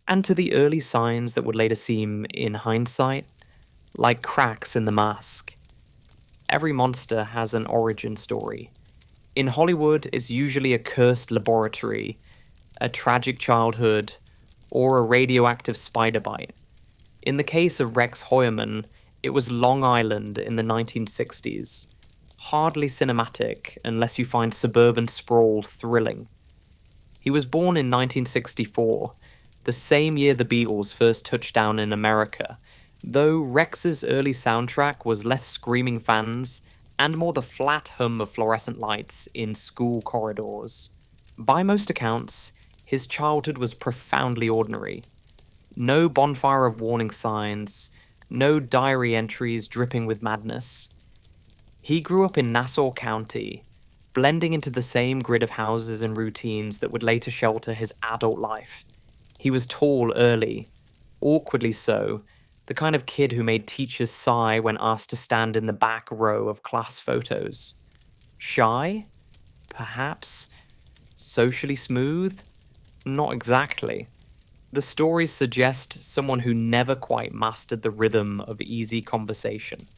and to the early signs that would later seem, in hindsight, like cracks in the mask. Every monster has an origin story. In Hollywood, it's usually a cursed laboratory, a tragic childhood, or a radioactive spider bite. In the case of Rex Hoyerman, it was Long Island in the 1960s. Hardly cinematic unless you find suburban sprawl thrilling. He was born in 1964, the same year the Beatles first touched down in America, though Rex's early soundtrack was less screaming fans and more the flat hum of fluorescent lights in school corridors. By most accounts, his childhood was profoundly ordinary. No bonfire of warning signs, no diary entries dripping with madness. He grew up in Nassau County, blending into the same grid of houses and routines that would later shelter his adult life. He was tall early, awkwardly so, the kind of kid who made teachers sigh when asked to stand in the back row of class photos. Shy? Perhaps. Socially smooth? Not exactly. The stories suggest someone who never quite mastered the rhythm of easy conversation.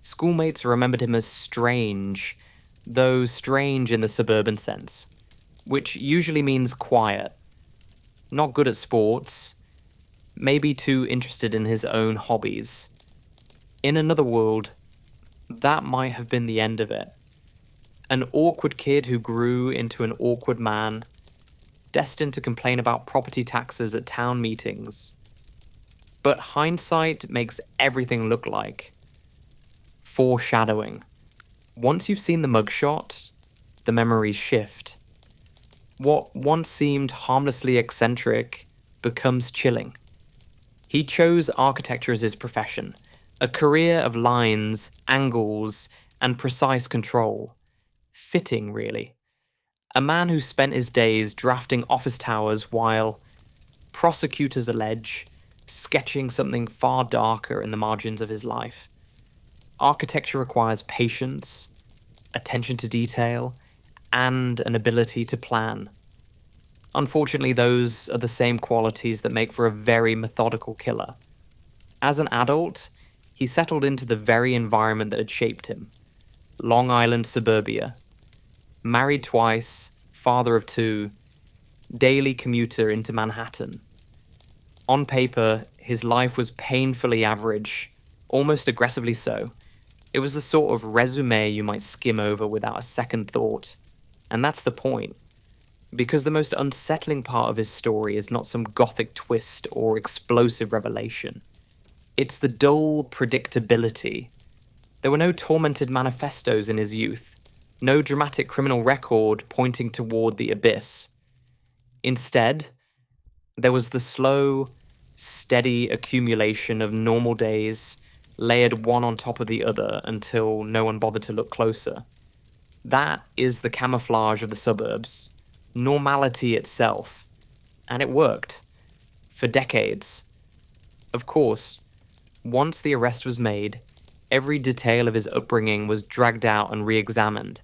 Schoolmates remembered him as strange, though strange in the suburban sense, which usually means quiet. Not good at sports, maybe too interested in his own hobbies. In another world, that might have been the end of it. An awkward kid who grew into an awkward man, destined to complain about property taxes at town meetings. But hindsight makes everything look like foreshadowing. Once you've seen the mugshot, the memories shift. What once seemed harmlessly eccentric becomes chilling. He chose architecture as his profession, a career of lines, angles, and precise control. Fitting, really. A man who spent his days drafting office towers while, prosecutors allege, sketching something far darker in the margins of his life. Architecture requires patience, attention to detail, and an ability to plan. Unfortunately, those are the same qualities that make for a very methodical killer. As an adult, he settled into the very environment that had shaped him. Long Island suburbia. Married twice, father of two, daily commuter into Manhattan. On paper, his life was painfully average, almost aggressively so. It was the sort of resume you might skim over without a second thought. And that's the point. Because the most unsettling part of his story is not some gothic twist or explosive revelation. It's the dull predictability. There were no tormented manifestos in his youth, no dramatic criminal record pointing toward the abyss. Instead, there was the slow, steady accumulation of normal days, layered one on top of the other until no one bothered to look closer. That is the camouflage of the suburbs. Normality itself. And it worked. For decades. Of course, once the arrest was made, every detail of his upbringing was dragged out and re-examined,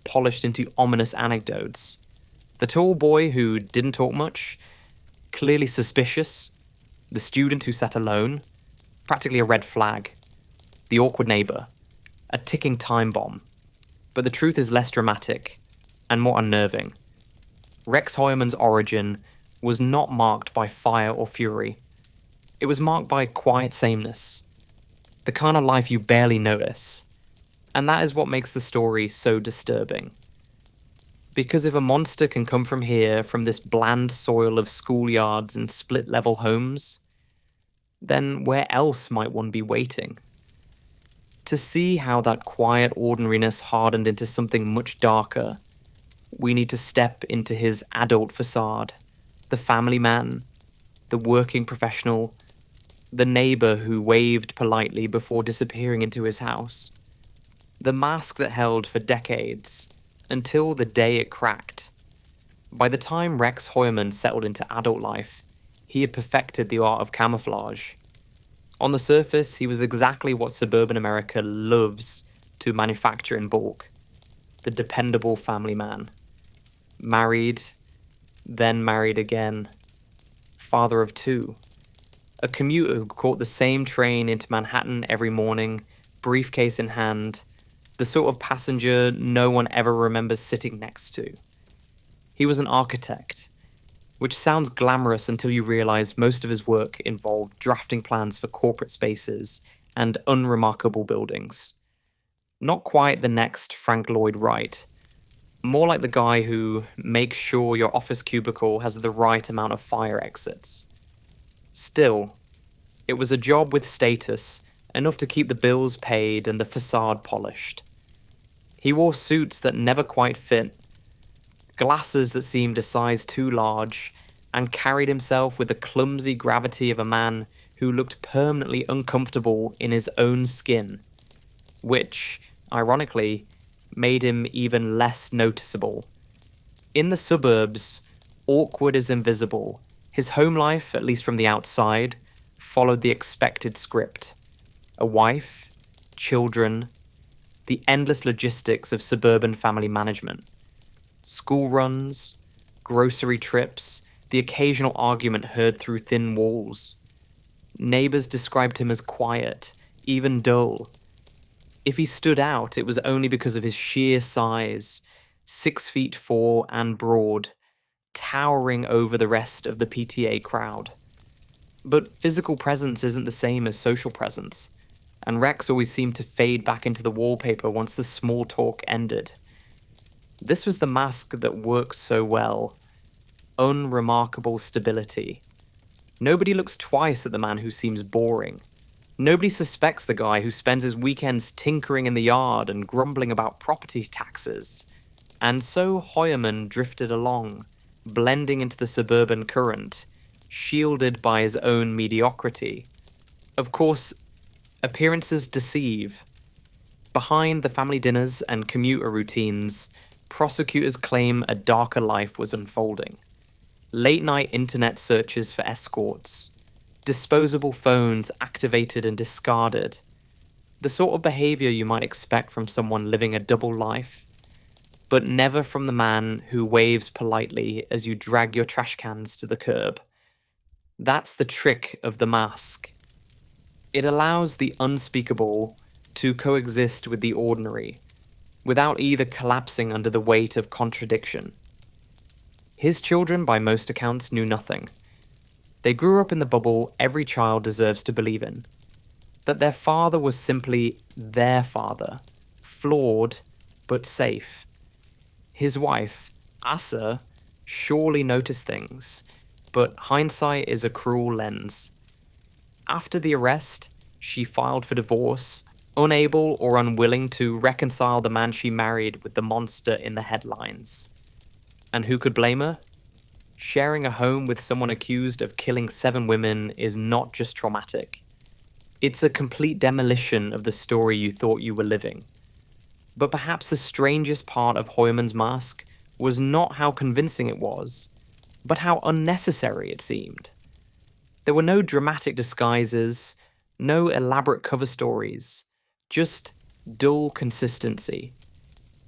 polished into ominous anecdotes. The tall boy who didn't talk much, clearly suspicious, the student who sat alone, practically a red flag, the awkward neighbor, a ticking time bomb. But the truth is less dramatic and more unnerving. Rex Hoyman's origin was not marked by fire or fury. It was marked by quiet sameness, the kind of life you barely notice. And that is what makes the story so disturbing. Because if a monster can come from here, from this bland soil of schoolyards and split-level homes, then where else might one be waiting? To see how that quiet ordinariness hardened into something much darker, we need to step into his adult facade, the family man, the working professional, the neighbor who waved politely before disappearing into his house. The mask that held for decades, until the day it cracked. By the time Rex Hoyman settled into adult life, he had perfected the art of camouflage. On the surface, he was exactly what suburban America loves to manufacture in bulk. The dependable family man. Married, then married again. Father of two. A commuter who caught the same train into Manhattan every morning, briefcase in hand, the sort of passenger no one ever remembers sitting next to. He was an architect, which sounds glamorous until you realize most of his work involved drafting plans for corporate spaces and unremarkable buildings. Not quite the next Frank Lloyd Wright, more like the guy who makes sure your office cubicle has the right amount of fire exits. Still, it was a job with status, enough to keep the bills paid and the facade polished. He wore suits that never quite fit, glasses that seemed a size too large, and carried himself with the clumsy gravity of a man who looked permanently uncomfortable in his own skin, which, ironically, made him even less noticeable. In the suburbs, awkward is invisible. His home life, at least from the outside, followed the expected script. A wife, children, the endless logistics of suburban family management. School runs, grocery trips, the occasional argument heard through thin walls. Neighbors described him as quiet, even dull. If he stood out, it was only because of his sheer size, 6'4" and broad, towering over the rest of the PTA crowd. But physical presence isn't the same as social presence, and Rex always seemed to fade back into the wallpaper once the small talk ended. This was the mask that works so well. Unremarkable stability. Nobody looks twice at the man who seems boring. Nobody suspects the guy who spends his weekends tinkering in the yard and grumbling about property taxes. And so Hoyerman drifted along, blending into the suburban current, shielded by his own mediocrity. Of course, appearances deceive. Behind the family dinners and commuter routines, prosecutors claim a darker life was unfolding. Late-night internet searches for escorts, disposable phones activated and discarded, the sort of behavior you might expect from someone living a double life, but never from the man who waves politely as you drag your trash cans to the curb. That's the trick of the mask. It allows the unspeakable to coexist with the ordinary, without either collapsing under the weight of contradiction. His children, by most accounts, knew nothing. They grew up in the bubble every child deserves to believe in. That their father was simply their father, flawed but safe. His wife, Asa, surely noticed things, but hindsight is a cruel lens. After the arrest, she filed for divorce, unable or unwilling to reconcile the man she married with the monster in the headlines. And who could blame her? Sharing a home with someone accused of killing 7 women is not just traumatic. It's a complete demolition of the story you thought you were living. But perhaps the strangest part of Hoyerman's mask was not how convincing it was, but how unnecessary it seemed. There were no dramatic disguises, no elaborate cover stories, just dull consistency.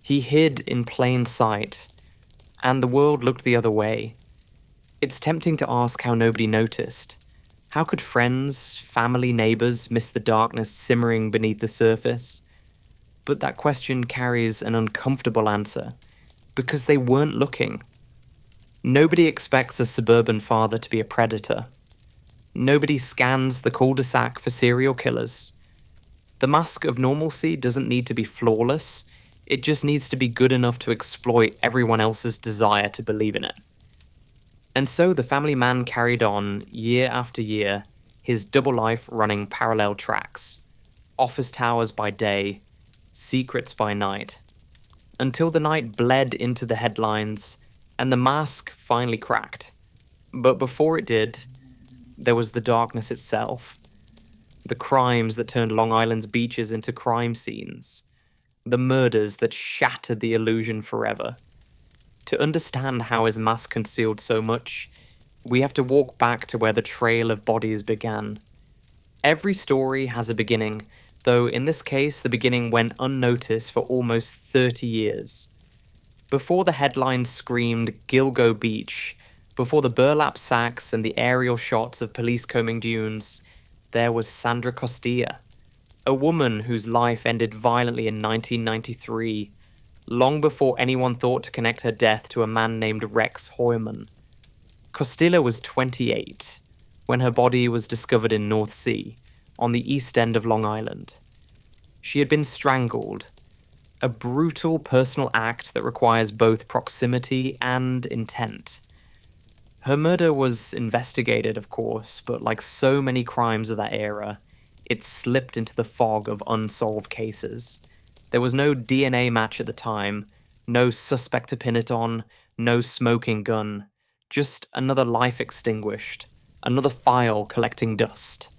He hid in plain sight, and the world looked the other way. It's tempting to ask how nobody noticed. How could friends, family, neighbors miss the darkness simmering beneath the surface? But that question carries an uncomfortable answer, because they weren't looking. Nobody expects a suburban father to be a predator. Nobody scans the cul-de-sac for serial killers. The mask of normalcy doesn't need to be flawless, it just needs to be good enough to exploit everyone else's desire to believe in it. And so the family man carried on, year after year, his double life running parallel tracks. Office towers by day, secrets by night. Until the night bled into the headlines, and the mask finally cracked. But before it did, there was the darkness itself. The crimes that turned Long Island's beaches into crime scenes. The murders that shattered the illusion forever. To understand how his mask concealed so much, we have to walk back to where the trail of bodies began. Every story has a beginning, though in this case the beginning went unnoticed for almost 30 years. Before the headlines screamed Gilgo Beach, before the burlap sacks and the aerial shots of police combing dunes, there was Sandra Costilla, a woman whose life ended violently in 1993, long before anyone thought to connect her death to a man named Rex Hoyerman. Costilla was 28 when her body was discovered in North Sea, on the east end of Long Island. She had been strangled, a brutal personal act that requires both proximity and intent. Her murder was investigated, of course, but like so many crimes of that era, it slipped into the fog of unsolved cases. There was no DNA match at the time, no suspect to pin it on, no smoking gun, just another life extinguished, another file collecting dust.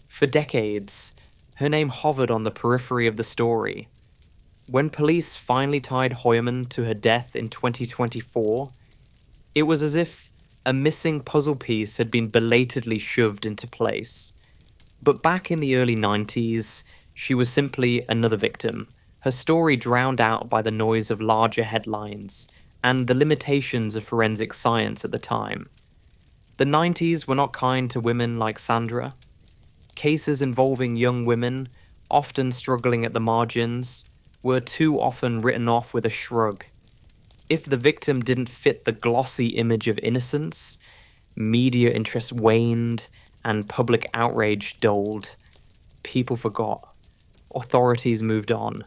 For decades, her name hovered on the periphery of the story. When police finally tied Hoyerman to her death in 2024, it was as if a missing puzzle piece had been belatedly shoved into place. But back in the early 90s, she was simply another victim, her story drowned out by the noise of larger headlines and the limitations of forensic science at the time. The 90s were not kind to women like Sandra. Cases involving young women, often struggling at the margins, were too often written off with a shrug. If the victim didn't fit the glossy image of innocence, media interest waned and public outrage dulled. People forgot. Authorities moved on.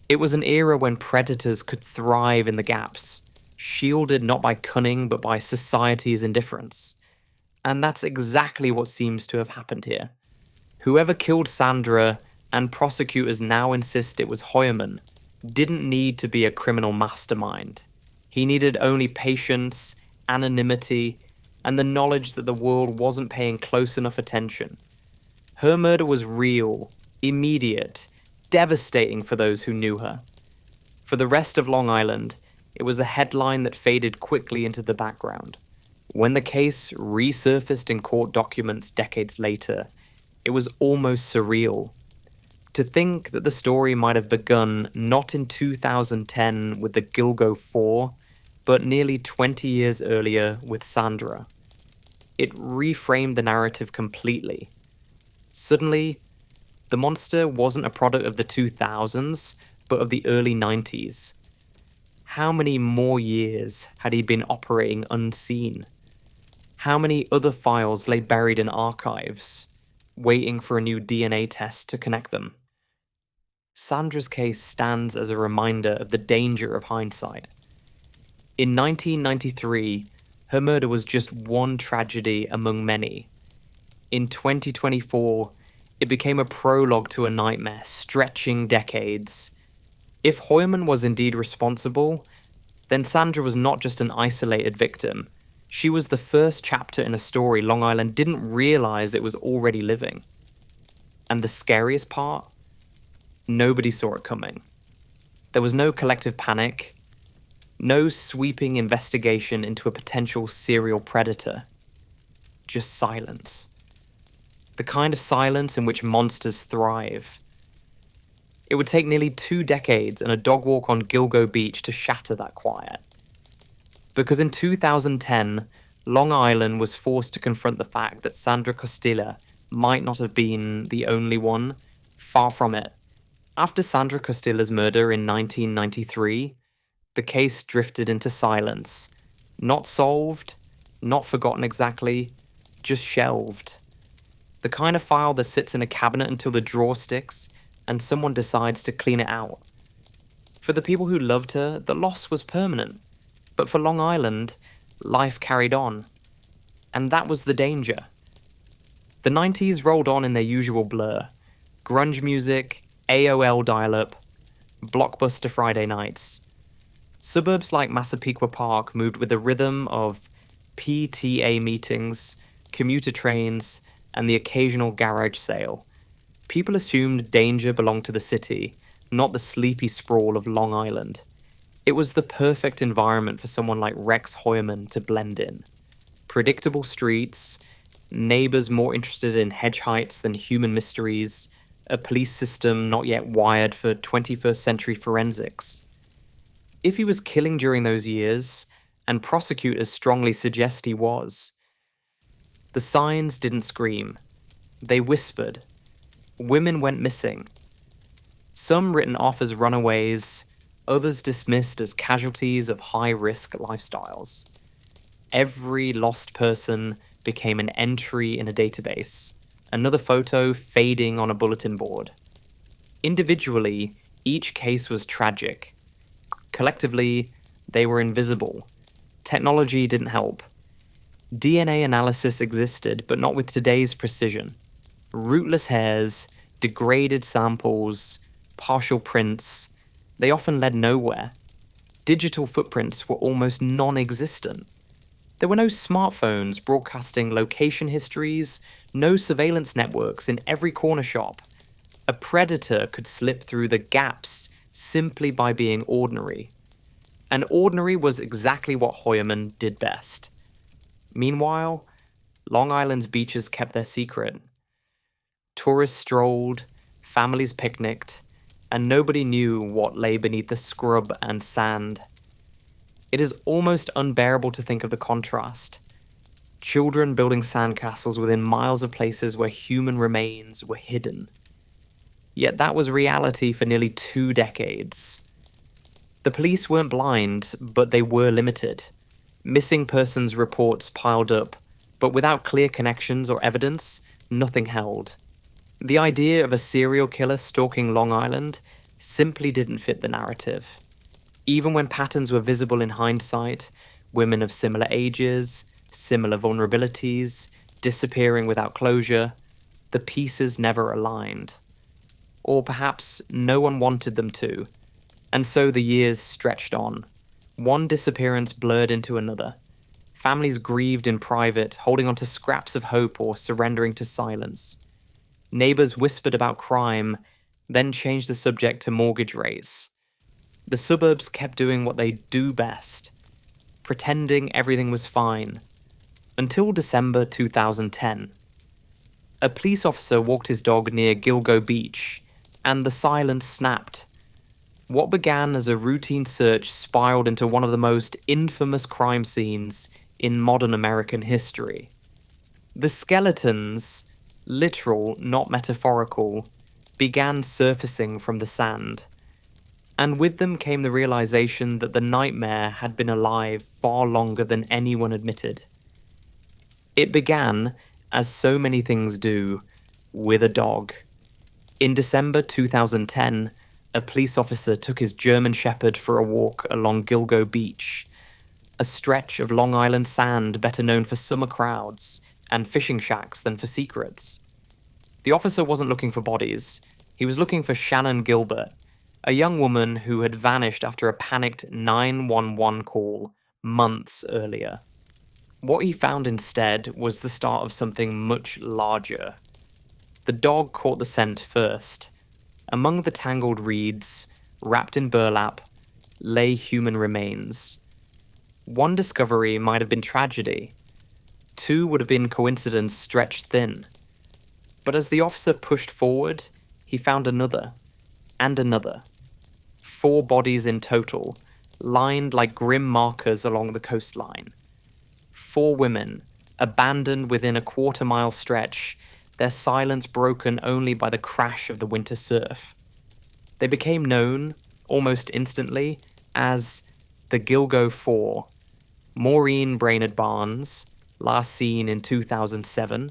It was an era when predators could thrive in the gaps, shielded not by cunning but by society's indifference. And that's exactly what seems to have happened here. Whoever killed Sandra, and prosecutors now insist it was Hoyerman, didn't need to be a criminal mastermind. He needed only patience, anonymity, and the knowledge that the world wasn't paying close enough attention. Her murder was real, immediate, devastating for those who knew her. For the rest of Long Island, it was a headline that faded quickly into the background. When the case resurfaced in court documents decades later, it was almost surreal. To think that the story might have begun not in 2010 with the Gilgo 4, but nearly 20 years earlier with Sandra. It reframed the narrative completely. Suddenly, the monster wasn't a product of the 2000s, but of the early 90s. How many more years had he been operating unseen? How many other files lay buried in archives, waiting for a new DNA test to connect them? Sandra's case stands as a reminder of the danger of hindsight. In 1993, her murder was just one tragedy among many. In 2024, it became a prologue to a nightmare stretching decades. If Hoyerman was indeed responsible, then Sandra was not just an isolated victim. She was the first chapter in a story Long Island didn't realize it was already living. And the scariest part? Nobody saw it coming. There was no collective panic, no sweeping investigation into a potential serial predator. Just silence. The kind of silence in which monsters thrive. It would take nearly 2 decades and a dog walk on Gilgo Beach to shatter that quiet. Because in 2010, Long Island was forced to confront the fact that Sandra Costilla might not have been the only one. Far from it. After Sandra Costilla's murder in 1993, the case drifted into silence. Not solved, not forgotten exactly, just shelved. The kind of file that sits in a cabinet until the drawer sticks and someone decides to clean it out. For the people who loved her, the loss was permanent. But for Long Island, life carried on. And that was the danger. The 90s rolled on in their usual blur. Grunge music, AOL dial-up, blockbuster Friday nights. Suburbs like Massapequa Park moved with the rhythm of PTA meetings, commuter trains, and the occasional garage sale. People assumed danger belonged to the city, not the sleepy sprawl of Long Island. It was the perfect environment for someone like Rex Hoyerman to blend in. Predictable streets, neighbors more interested in hedge heights than human mysteries, a police system not yet wired for 21st century forensics. If he was killing during those years, and prosecutors strongly suggest he was, the signs didn't scream. They whispered. Women went missing. Some written off as runaways, others dismissed as casualties of high-risk lifestyles. Every lost person became an entry in a database, another photo fading on a bulletin board. Individually, each case was tragic. Collectively, they were invisible. Technology didn't help. DNA analysis existed, but not with today's precision. Rootless hairs, degraded samples, partial prints, they often led nowhere. Digital footprints were almost non-existent. There were no smartphones broadcasting location histories, no surveillance networks in every corner shop. A predator could slip through the gaps simply by being ordinary. And ordinary was exactly what Hoyerman did best. Meanwhile, Long Island's beaches kept their secret. Tourists strolled, families picnicked, and nobody knew what lay beneath the scrub and sand. It is almost unbearable to think of the contrast. Children building sandcastles within miles of places where human remains were hidden. Yet that was reality for nearly 2 decades. The police weren't blind, but they were limited. Missing persons reports piled up, but without clear connections or evidence, nothing held. The idea of a serial killer stalking Long Island simply didn't fit the narrative. Even when patterns were visible in hindsight, women of similar ages, similar vulnerabilities, disappearing without closure, the pieces never aligned. Or perhaps no one wanted them to, and so the years stretched on. One disappearance blurred into another. Families grieved in private, holding on to scraps of hope or surrendering to silence. Neighbours whispered about crime, then changed the subject to mortgage rates. The suburbs kept doing what they do best, pretending everything was fine, until December 2010. A police officer walked his dog near Gilgo Beach, and the silence snapped. What began as a routine search spiraled into one of the most infamous crime scenes in modern American history. The skeletons, literal, not metaphorical, began surfacing from the sand, and with them came the realization that the nightmare had been alive far longer than anyone admitted. It began, as so many things do, with a dog. In December 2010, a police officer took his German Shepherd for a walk along Gilgo Beach, a stretch of Long Island sand better known for summer crowds and fishing shacks than for secrets. The officer wasn't looking for bodies. He was looking for Shannon Gilbert, a young woman who had vanished after a panicked 911 call months earlier. What he found instead was the start of something much larger. The dog caught the scent first. Among the tangled reeds, wrapped in burlap, lay human remains. One discovery might have been tragedy. Two would have been coincidence stretched thin. But as the officer pushed forward, he found another, and another. 4 bodies in total, lined like grim markers along the coastline. 4 women, abandoned within a quarter-mile stretch, their silence broken only by the crash of the winter surf. They became known, almost instantly, as the Gilgo Four. Maureen Brainerd Barnes, last seen in 2007,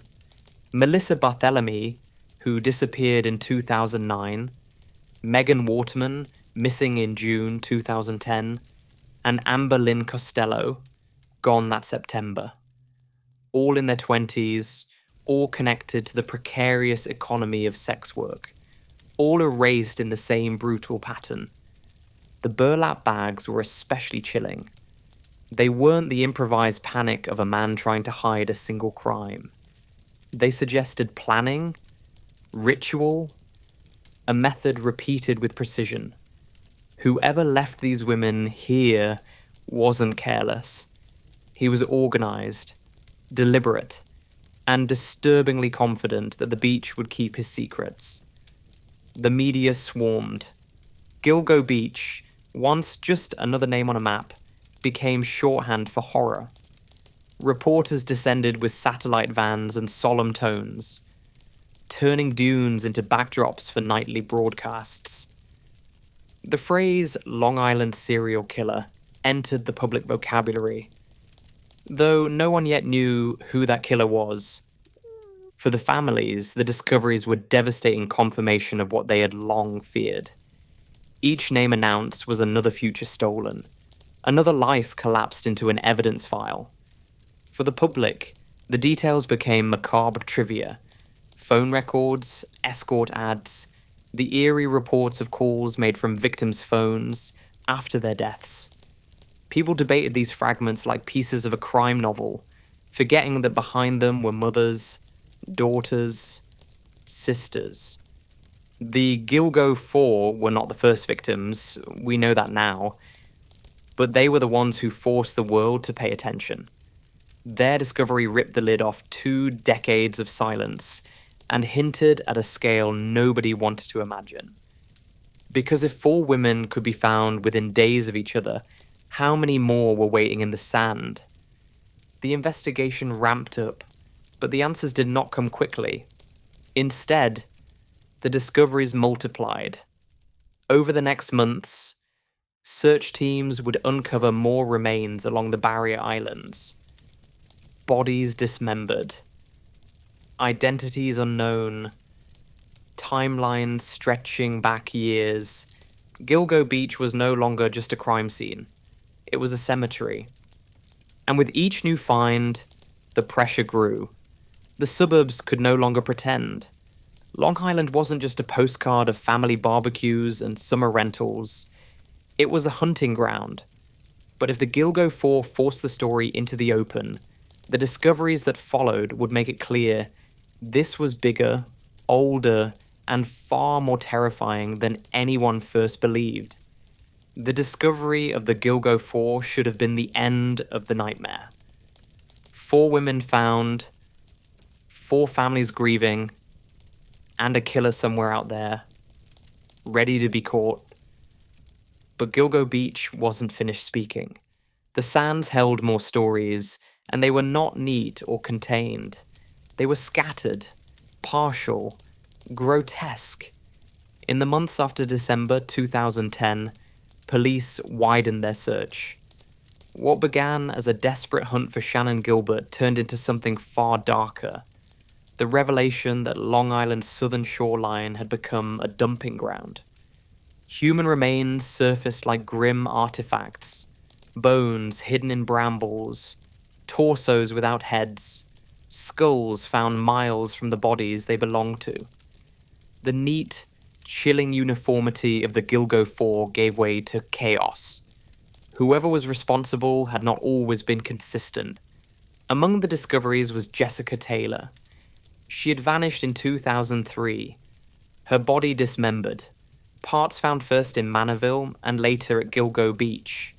Melissa Barthélemy, who disappeared in 2009, Megan Waterman, missing in June 2010, and Amber Lynn Costello, gone that September. All in their 20s, all connected to the precarious economy of sex work, all erased in the same brutal pattern. The burlap bags were especially chilling. They weren't the improvised panic of a man trying to hide a single crime. They suggested planning, ritual, a method repeated with precision. Whoever left these women here wasn't careless. He was organized, deliberate, and disturbingly confident that the beach would keep his secrets. The media swarmed. Gilgo Beach, once just another name on a map, became shorthand for horror. Reporters descended with satellite vans and solemn tones, turning dunes into backdrops for nightly broadcasts. The phrase Long Island serial killer entered the public vocabulary, though no one yet knew who that killer was. For the families, the discoveries were devastating confirmation of what they had long feared. Each name announced was another future stolen. Another life collapsed into an evidence file. For the public, the details became macabre trivia. Phone records, escort ads, the eerie reports of calls made from victims' phones after their deaths. People debated these fragments like pieces of a crime novel, forgetting that behind them were mothers, daughters, sisters. The Gilgo Four were not the first victims, we know that now, but they were the ones who forced the world to pay attention. Their discovery ripped the lid off 2 decades of silence and hinted at a scale nobody wanted to imagine. Because if 4 women could be found within days of each other, how many more were waiting in the sand? The investigation ramped up, but the answers did not come quickly. Instead, the discoveries multiplied. Over the next months, search teams would uncover more remains along the barrier islands. Bodies dismembered. Identities unknown. Timelines stretching back years. Gilgo Beach was no longer just a crime scene. It was a cemetery. And with each new find, the pressure grew. The suburbs could no longer pretend. Long Island wasn't just a postcard of family barbecues and summer rentals. It was a hunting ground. But if the Gilgo Four forced the story into the open, the discoveries that followed would make it clear this was bigger, older, and far more terrifying than anyone first believed. The discovery of the Gilgo Four should have been the end of the nightmare. 4 women found, 4 families grieving, and a killer somewhere out there, ready to be caught. But Gilgo Beach wasn't finished speaking. The sands held more stories, and they were not neat or contained. They were scattered, partial, grotesque. In the months after December 2010, police widened their search. What began as a desperate hunt for Shannon Gilbert turned into something far darker. The revelation that Long Island's southern shoreline had become a dumping ground. Human remains surfaced like grim artifacts, bones hidden in brambles, torsos without heads, skulls found miles from the bodies they belonged to. The neat, chilling uniformity of the Gilgo Four gave way to chaos. Whoever was responsible had not always been consistent. Among the discoveries was Jessica Taylor. She had vanished in 2003, her body dismembered, parts found first in Manorville and later at Gilgo Beach.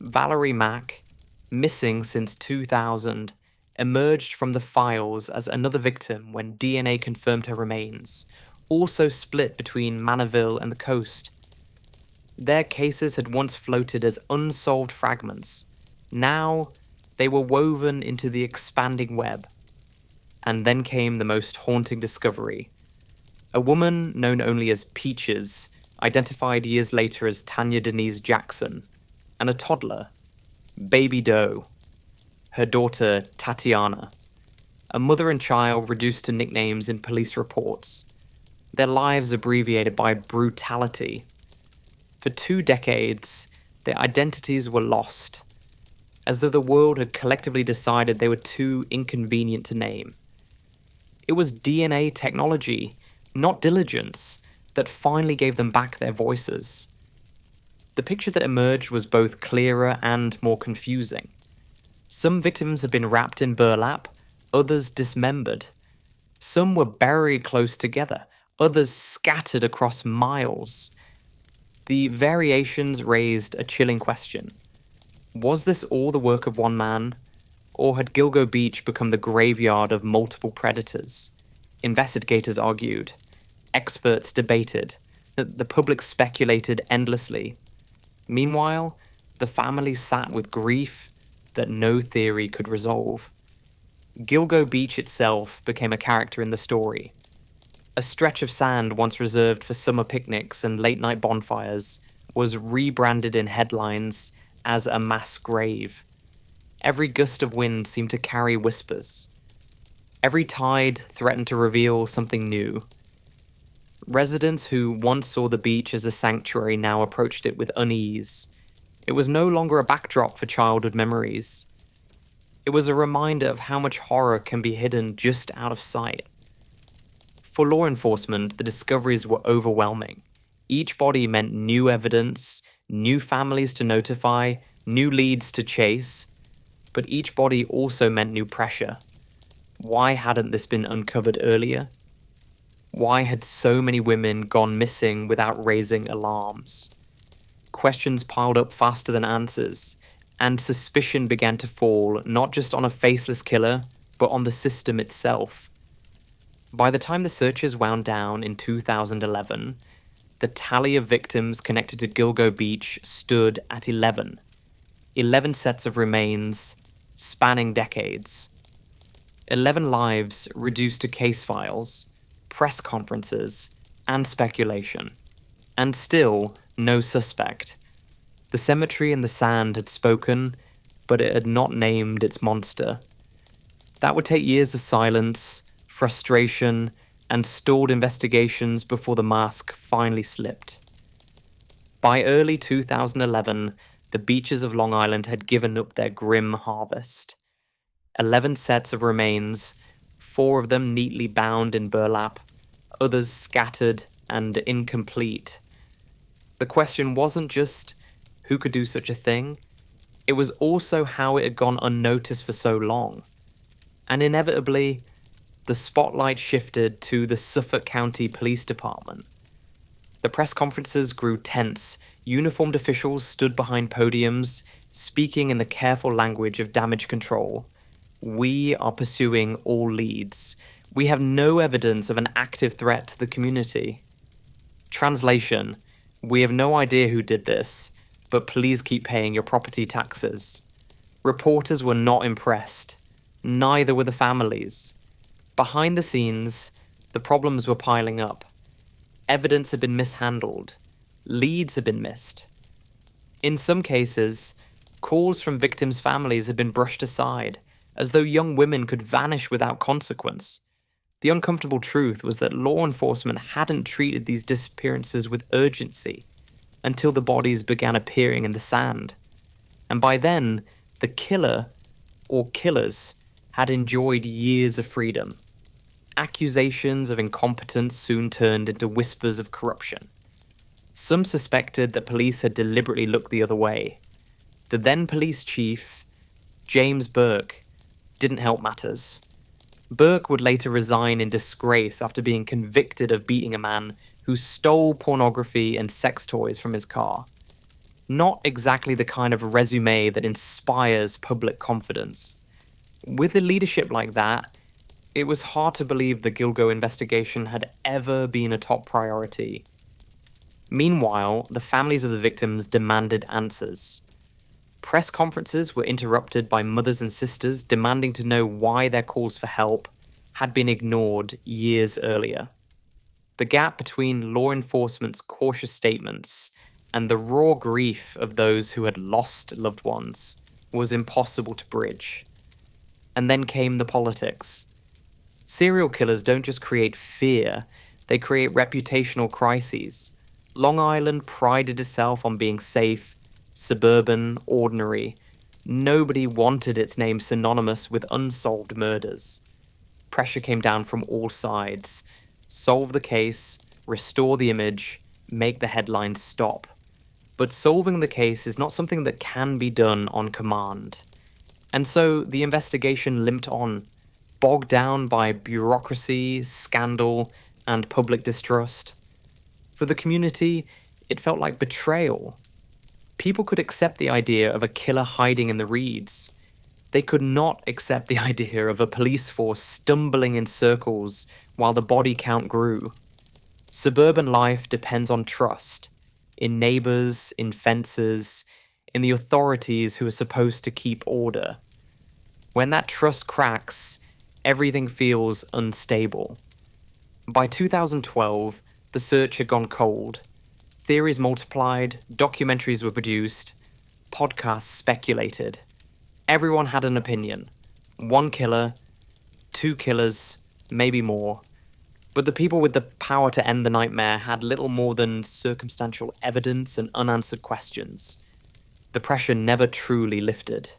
Valerie Mack, missing since 2000, emerged from the files as another victim when DNA confirmed her remains, also split between Manorville and the coast. Their cases had once floated as unsolved fragments. Now, they were woven into the expanding web. And then came the most haunting discovery. A woman known only as Peaches, identified years later as Tanya Denise Jackson, and a toddler, Baby Doe, her daughter Tatiana, a mother and child reduced to nicknames in police reports, their lives abbreviated by brutality. For 2 decades, their identities were lost, as though the world had collectively decided they were too inconvenient to name. It was DNA technology, not diligence, that finally gave them back their voices. The picture that emerged was both clearer and more confusing. Some victims had been wrapped in burlap, others dismembered. Some were buried close together, others scattered across miles. The variations raised a chilling question. Was this all the work of one man? Or had Gilgo Beach become the graveyard of multiple predators? Investigators argued. Experts debated. The public speculated endlessly. Meanwhile, the family sat with grief that no theory could resolve. Gilgo Beach itself became a character in the story. A stretch of sand once reserved for summer picnics and late-night bonfires was rebranded in headlines as a mass grave. Every gust of wind seemed to carry whispers. Every tide threatened to reveal something new. Residents who once saw the beach as a sanctuary now approached it with unease. It was no longer a backdrop for childhood memories. It was a reminder of how much horror can be hidden just out of sight. For law enforcement, the discoveries were overwhelming. Each body meant new evidence, new families to notify, new leads to chase. But each body also meant new pressure. Why hadn't this been uncovered earlier? Why had so many women gone missing without raising alarms? Questions piled up faster than answers, and suspicion began to fall not just on a faceless killer, but on the system itself. By the time the searches wound down in 2011, the tally of victims connected to Gilgo Beach stood at 11. 11 sets of remains, spanning decades. 11 lives reduced to case files, press conferences, and speculation. And still, no suspect. The cemetery and the sand had spoken, but it had not named its monster. That would take years of silence, frustration, and stalled investigations before the mask finally slipped. By early 2011, the beaches of Long Island had given up their grim harvest. 11 sets of remains, 4 of them neatly bound in burlap, others scattered and incomplete. The question wasn't just who could do such a thing, it was also how it had gone unnoticed for so long. And inevitably, the spotlight shifted to the Suffolk County Police Department. The press conferences grew tense. Uniformed officials stood behind podiums, speaking in the careful language of damage control. We are pursuing all leads. We have no evidence of an active threat to the community. Translation: we have no idea who did this, but please keep paying your property taxes. Reporters were not impressed. Neither were the families. Behind the scenes, the problems were piling up. Evidence had been mishandled. Leads had been missed. In some cases, calls from victims' families had been brushed aside, as though young women could vanish without consequence. The uncomfortable truth was that law enforcement hadn't treated these disappearances with urgency until the bodies began appearing in the sand. And by then, the killer, or killers, had enjoyed years of freedom. Accusations of incompetence soon turned into whispers of corruption. Some suspected that police had deliberately looked the other way. The then police chief, James Burke, didn't help matters. Burke would later resign in disgrace after being convicted of beating a man who stole pornography and sex toys from his car. Not exactly the kind of resume that inspires public confidence. With a leadership like that, it was hard to believe the Gilgo investigation had ever been a top priority. Meanwhile, the families of the victims demanded answers. Press conferences were interrupted by mothers and sisters demanding to know why their calls for help had been ignored years earlier. The gap between law enforcement's cautious statements and the raw grief of those who had lost loved ones was impossible to bridge. And then came the politics. Serial killers don't just create fear, they create reputational crises. Long Island prided itself on being safe, suburban, ordinary. Nobody wanted its name synonymous with unsolved murders. Pressure came down from all sides. Solve the case, restore the image, make the headlines stop. But solving the case is not something that can be done on command. And so the investigation limped on, bogged down by bureaucracy, scandal, and public distrust. For the community, it felt like betrayal. People could accept the idea of a killer hiding in the reeds. They could not accept the idea of a police force stumbling in circles while the body count grew. Suburban life depends on trust, in neighbors, in fences, in the authorities who are supposed to keep order. When that trust cracks, everything feels unstable. By 2012, the search had gone cold. Theories multiplied, documentaries were produced, podcasts speculated. Everyone had an opinion. 1 killer, 2 killers, maybe more. But the people with the power to end the nightmare had little more than circumstantial evidence and unanswered questions. The pressure never truly lifted.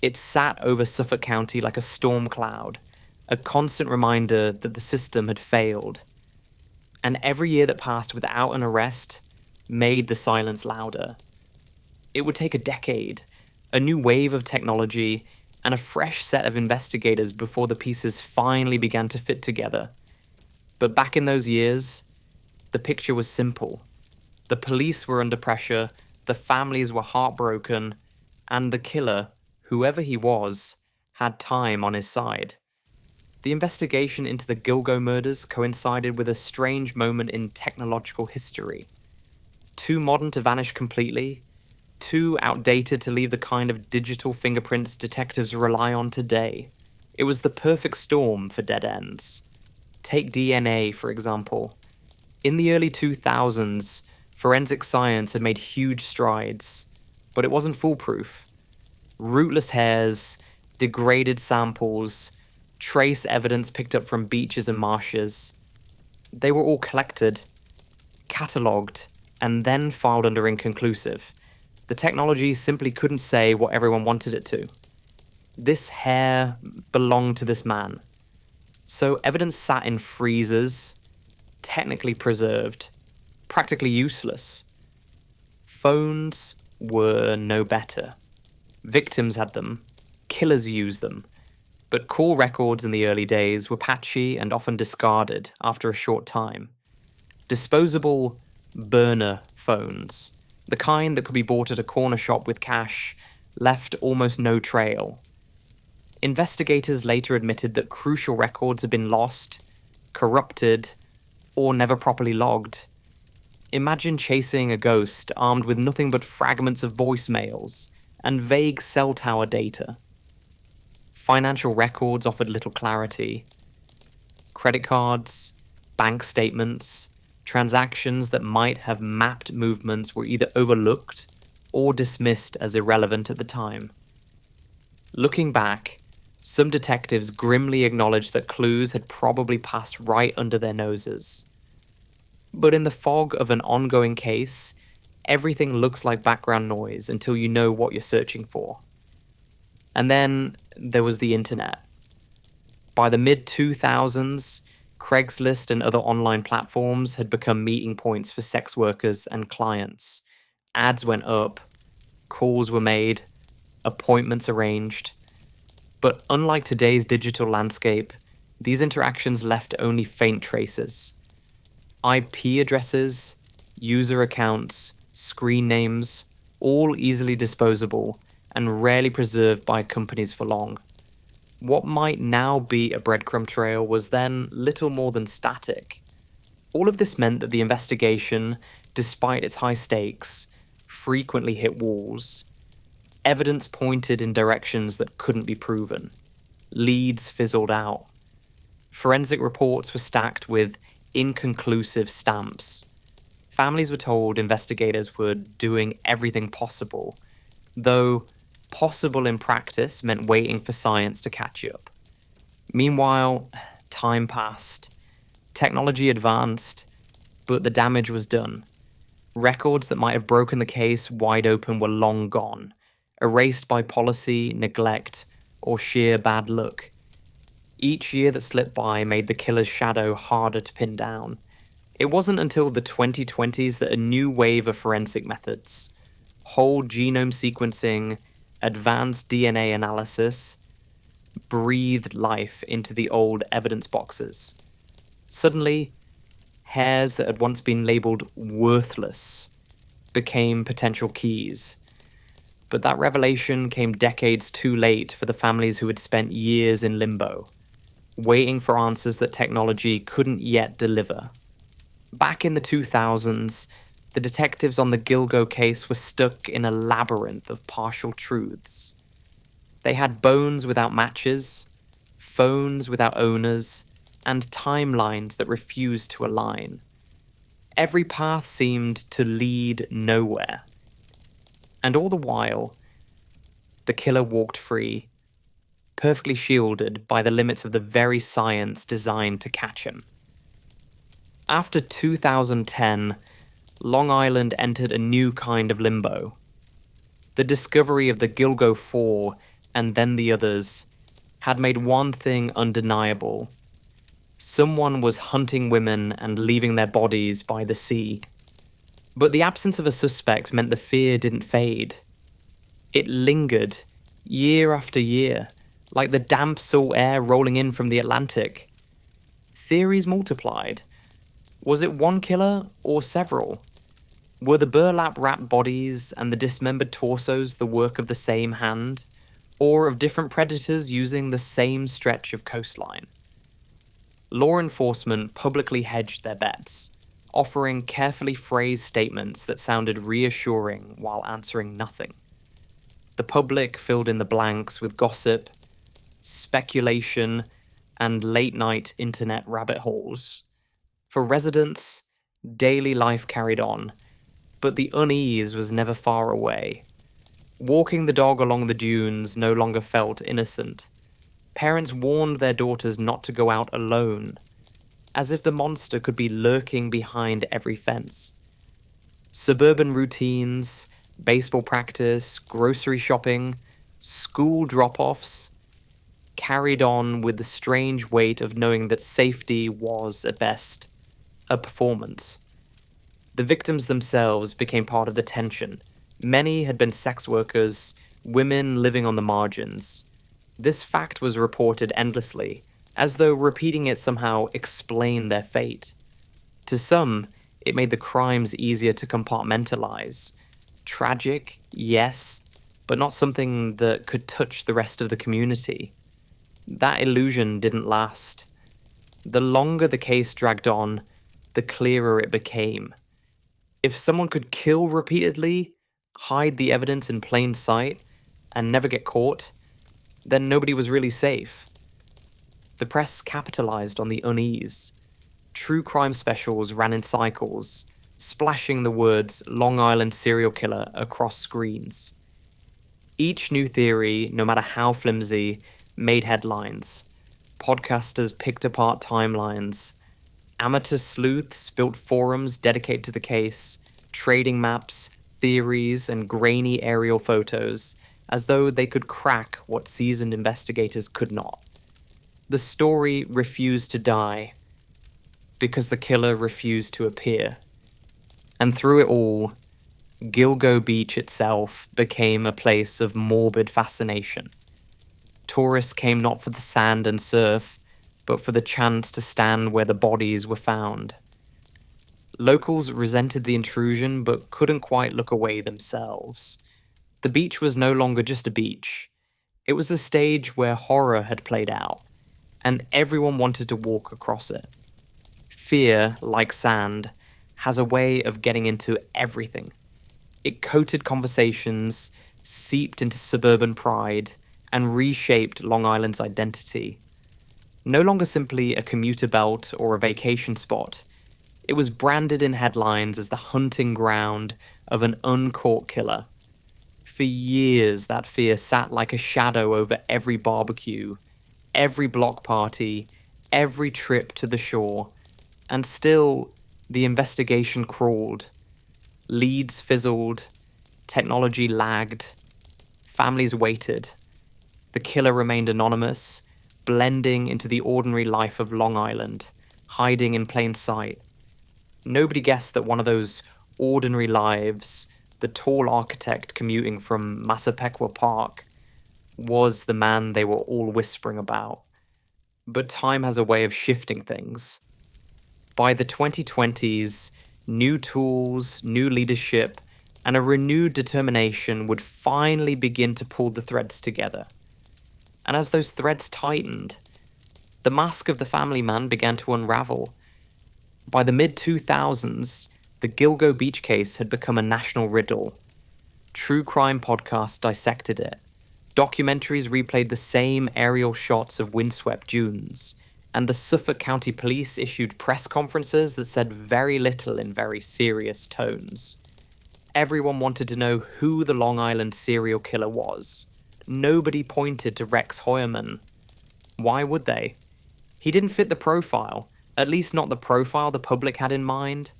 It sat over Suffolk County like a storm cloud, a constant reminder that the system had failed. And every year that passed without an arrest made the silence louder. It would take a decade, a new wave of technology, and a fresh set of investigators before the pieces finally began to fit together. But back in those years, the picture was simple. The police were under pressure, the families were heartbroken, and the killer, whoever he was, had time on his side. The investigation into the Gilgo murders coincided with a strange moment in technological history. Too modern to vanish completely, too outdated to leave the kind of digital fingerprints detectives rely on today. It was the perfect storm for dead ends. Take DNA, for example. In the early 2000s, forensic science had made huge strides, but it wasn't foolproof. Rootless hairs, degraded samples, trace evidence picked up from beaches and marshes. They were all collected, catalogued, and then filed under inconclusive. The technology simply couldn't say what everyone wanted it to. This hair belonged to this man. So evidence sat in freezers, technically preserved, practically useless. Phones were no better. Victims had them, killers used them, but call records in the early days were patchy and often discarded after a short time. Disposable burner phones, the kind that could be bought at a corner shop with cash, left almost no trail. Investigators later admitted that crucial records had been lost, corrupted, or never properly logged. Imagine chasing a ghost armed with nothing but fragments of voicemails and vague cell tower data. Financial records offered little clarity. Credit cards, bank statements, transactions that might have mapped movements were either overlooked or dismissed as irrelevant at the time. Looking back, some detectives grimly acknowledged that clues had probably passed right under their noses. But in the fog of an ongoing case, everything looks like background noise until you know what you're searching for. And then there was the internet. By the mid-2000s, Craigslist and other online platforms had become meeting points for sex workers and clients. Ads went up, calls were made, appointments arranged. But unlike today's digital landscape, these interactions left only faint traces. IP addresses, user accounts, screen names, all easily disposable and rarely preserved by companies for long. What might now be a breadcrumb trail was then little more than static. All of this meant that the investigation, despite its high stakes, frequently hit walls. Evidence pointed in directions that couldn't be proven. Leads fizzled out. Forensic reports were stacked with inconclusive stamps. Families were told investigators were doing everything possible, though possible in practice meant waiting for science to catch up. Meanwhile, time passed. Technology advanced, but the damage was done. Records that might have broken the case wide open were long gone, erased by policy, neglect, or sheer bad luck. Each year that slipped by made the killer's shadow harder to pin down. It wasn't until the 2020s that a new wave of forensic methods, whole genome sequencing, advanced DNA analysis, breathed life into the old evidence boxes. Suddenly, hairs that had once been labelled worthless became potential keys. But that revelation came decades too late for the families who had spent years in limbo, waiting for answers that technology couldn't yet deliver. Back in the 2000s, the detectives on the Gilgo case were stuck in a labyrinth of partial truths. They had bones without matches, phones without owners, and timelines that refused to align. Every path seemed to lead nowhere. And all the while, the killer walked free, perfectly shielded by the limits of the very science designed to catch him. After 2010, Long Island entered a new kind of limbo. The discovery of the Gilgo 4 and then the others had made one thing undeniable. Someone was hunting women and leaving their bodies by the sea. But the absence of a suspect meant the fear didn't fade. It lingered, year after year, like the damp salt air rolling in from the Atlantic. Theories multiplied. Was it one killer or several? Were the burlap-wrapped bodies and the dismembered torsos the work of the same hand, or of different predators using the same stretch of coastline? Law enforcement publicly hedged their bets, offering carefully phrased statements that sounded reassuring while answering nothing. The public filled in the blanks with gossip, speculation, and late-night internet rabbit holes. For residents, daily life carried on, but the unease was never far away. Walking the dog along the dunes no longer felt innocent. Parents warned their daughters not to go out alone, as if the monster could be lurking behind every fence. Suburban routines, baseball practice, grocery shopping, school drop-offs, carried on with the strange weight of knowing that safety was, at best, a performance. The victims themselves became part of the tension. Many had been sex workers, women living on the margins. This fact was reported endlessly, as though repeating it somehow explained their fate. To some, it made the crimes easier to compartmentalize. Tragic, yes, but not something that could touch the rest of the community. That illusion didn't last. The longer the case dragged on, the clearer it became. If someone could kill repeatedly, hide the evidence in plain sight, and never get caught, then nobody was really safe. The press capitalized on the unease. True crime specials ran in cycles, splashing the words Long Island serial killer across screens. Each new theory, no matter how flimsy, made headlines. Podcasters picked apart timelines. Amateur sleuths built forums dedicated to the case, trading maps, theories, and grainy aerial photos, as though they could crack what seasoned investigators could not. The story refused to die, because the killer refused to appear. And through it all, Gilgo Beach itself became a place of morbid fascination. Tourists came not for the sand and surf, but for the chance to stand where the bodies were found. Locals resented the intrusion, but couldn't quite look away themselves. The beach was no longer just a beach. It was a stage where horror had played out, and everyone wanted to walk across it. Fear, like sand, has a way of getting into everything. It coated conversations, seeped into suburban pride, and reshaped Long Island's identity. No longer simply a commuter belt or a vacation spot, it was branded in headlines as the hunting ground of an uncaught killer. For years, that fear sat like a shadow over every barbecue, every block party, every trip to the shore, and still, the investigation crawled. Leads fizzled, technology lagged, families waited. The killer remained anonymous, blending into the ordinary life of Long Island, hiding in plain sight. Nobody guessed that one of those ordinary lives, the tall architect commuting from Massapequa Park, was the man they were all whispering about. But time has a way of shifting things. By the 2020s, new tools, new leadership, and a renewed determination would finally begin to pull the threads together. And as those threads tightened, the mask of the family man began to unravel. By the mid-2000s, the Gilgo Beach case had become a national riddle. True crime podcasts dissected it. Documentaries replayed the same aerial shots of windswept dunes, and the Suffolk County Police issued press conferences that said very little in very serious tones. Everyone wanted to know who the Long Island serial killer was. Nobody pointed to Rex Hoyerman. Why would they? He didn't fit the profile, at least not the profile the public had in mind.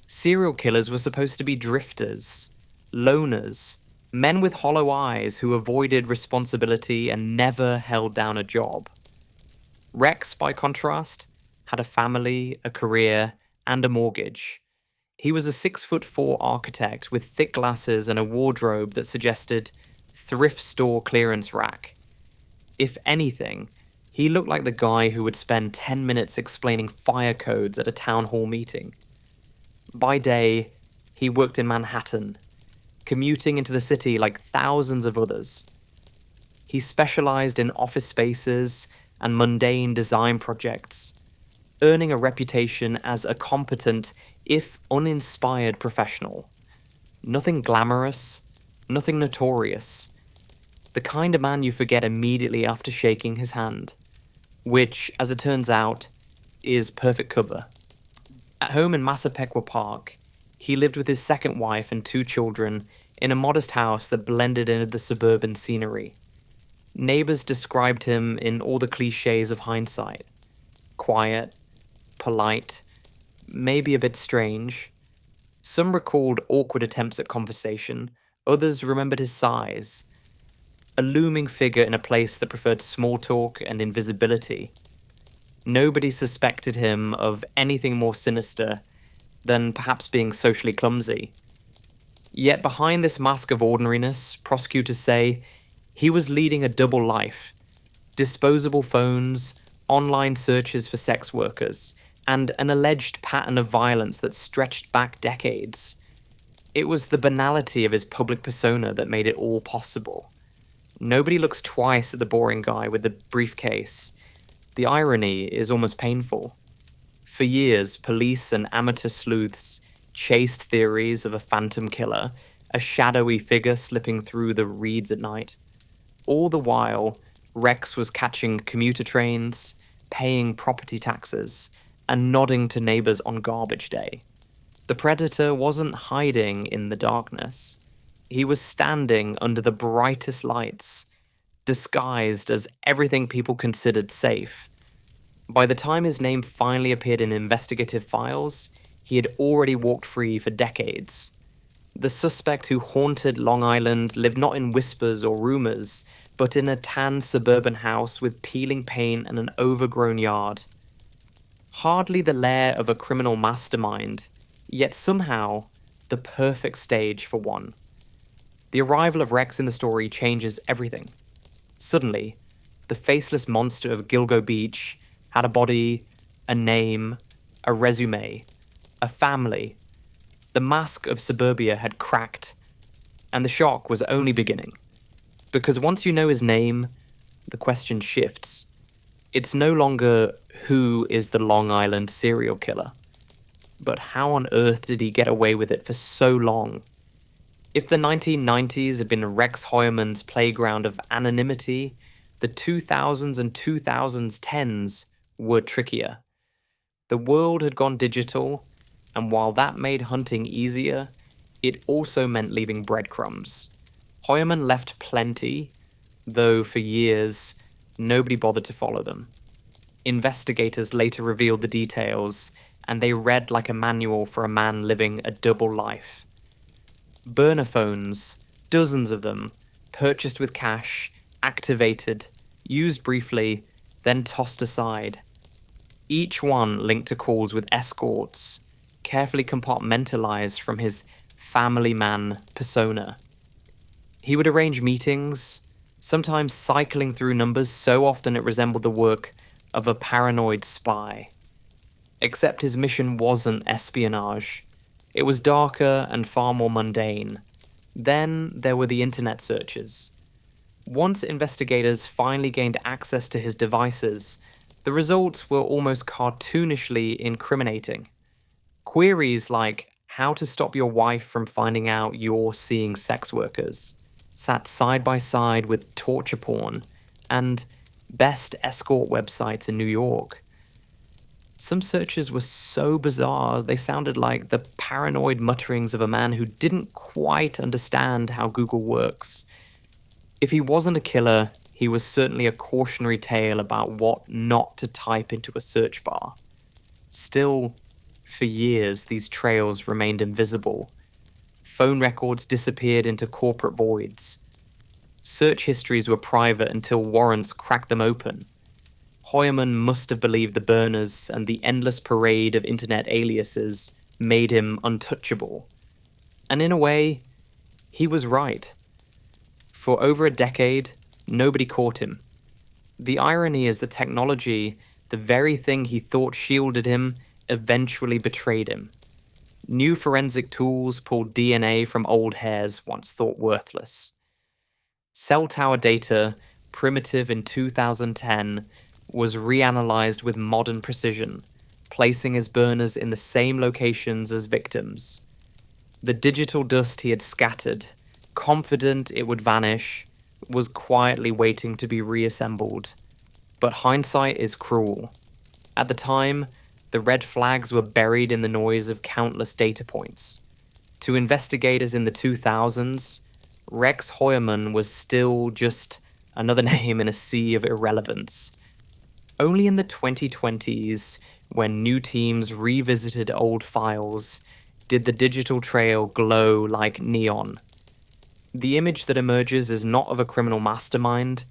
Serial killers were supposed to be drifters, loners, men with hollow eyes who avoided responsibility and never held down a job. Rex, by contrast, had a family, a career, and a mortgage. He was a 6'4" architect with thick glasses and a wardrobe that suggested thrift store clearance rack. If anything, he looked like the guy who would spend 10 minutes explaining fire codes at a town hall meeting. By day, he worked in Manhattan, commuting into the city like thousands of others. He specialized in office spaces and mundane design projects, earning a reputation as a competent, if uninspired professional. Nothing glamorous, nothing notorious. The kind of man you forget immediately after shaking his hand, which, as it turns out, is perfect cover. At home in Massapequa Park, he lived with his second wife and 2 children in a modest house that blended into the suburban scenery. Neighbors described him in all the cliches of hindsight. Quiet, polite, maybe a bit strange, Some recalled awkward attempts at conversation, others remembered his size, a looming figure in a place that preferred small talk and invisibility. Nobody suspected him of anything more sinister than perhaps being socially clumsy. Yet behind this mask of ordinariness, prosecutors say he was leading a double life: disposable phones, online searches for sex workers, and an alleged pattern of violence that stretched back decades. It was the banality of his public persona that made it all possible. Nobody looks twice at the boring guy with the briefcase. The irony is almost painful. For years, police and amateur sleuths chased theories of a phantom killer, a shadowy figure slipping through the reeds at night. All the while, Rex was catching commuter trains, paying property taxes, and nodding to neighbors on garbage day. The predator wasn't hiding in the darkness. He was standing under the brightest lights, disguised as everything people considered safe. By the time his name finally appeared in investigative files, he had already walked free for decades. The suspect who haunted Long Island lived not in whispers or rumors, but in a tan suburban house with peeling paint and an overgrown yard. Hardly the lair of a criminal mastermind, yet somehow the perfect stage for one. The arrival of Rex in the story changes everything. Suddenly, the faceless monster of Gilgo Beach had a body, a name, a resume, a family. The mask of suburbia had cracked, and the shock was only beginning. Because once you know his name, the question shifts. It's no longer who is the Long Island serial killer, but how on earth did he get away with it for so long? If the 1990s had been Rex Heuermann's playground of anonymity, the 2000s and 2010s were trickier. The world had gone digital, and while that made hunting easier, it also meant leaving breadcrumbs. Heuermann left plenty, though for years, nobody bothered to follow them. Investigators later revealed the details, and they read like a manual for a man living a double life. Burner phones, dozens of them, purchased with cash, activated, used briefly, then tossed aside. Each one linked to calls with escorts, carefully compartmentalized from his family man persona. He would arrange meetings, sometimes cycling through numbers so often it resembled the work of a paranoid spy. Except his mission wasn't espionage. It was darker and far more mundane. Then there were the internet searches. Once investigators finally gained access to his devices, the results were almost cartoonishly incriminating. Queries like how to stop your wife from finding out you're seeing sex workers sat side by side with torture porn and best escort websites in New York. Some searches were so bizarre, they sounded like the paranoid mutterings of a man who didn't quite understand how Google works. If he wasn't a killer, he was certainly a cautionary tale about what not to type into a search bar. Still, for years, these trails remained invisible. Phone records disappeared into corporate voids. Search histories were private until warrants cracked them open. Heuermann must have believed the burners and the endless parade of internet aliases made him untouchable. And in a way, he was right. For over a decade, nobody caught him. The irony is that technology, the very thing he thought shielded him, eventually betrayed him. New forensic tools pulled DNA from old hairs once thought worthless. Cell tower data, primitive in 2010, was reanalyzed with modern precision, placing his burners in the same locations as victims. The digital dust he had scattered, confident it would vanish, was quietly waiting to be reassembled. But hindsight is cruel. At the time, the red flags were buried in the noise of countless data points. To investigators in the 2000s, Rex Heuermann was still just another name in a sea of irrelevance. Only in the 2020s, when new teams revisited old files, did the digital trail glow like neon. The image that emerges is not of a criminal mastermind,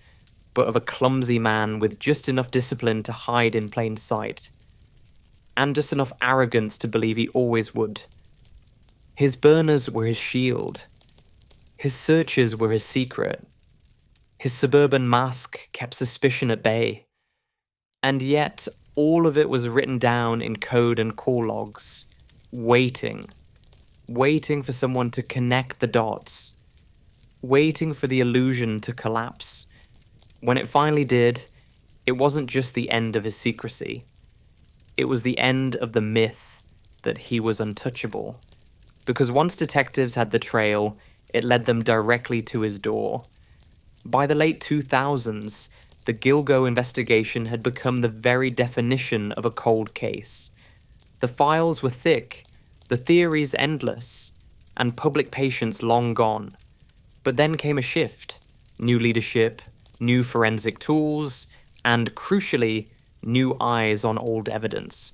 but of a clumsy man with just enough discipline to hide in plain sight, and just enough arrogance to believe he always would. His burners were his shield. His searches were his secret. His suburban mask kept suspicion at bay. And yet, all of it was written down in code and call logs, waiting for someone to connect the dots, waiting for the illusion to collapse. When it finally did, it wasn't just the end of his secrecy. It was the end of the myth that he was untouchable. Because once detectives had the trail, it led them directly to his door. By the late 2000s, the Gilgo investigation had become the very definition of a cold case. The files were thick, the theories endless, and public patience long gone. But then came a shift. New leadership, new forensic tools, and crucially, new eyes on old evidence.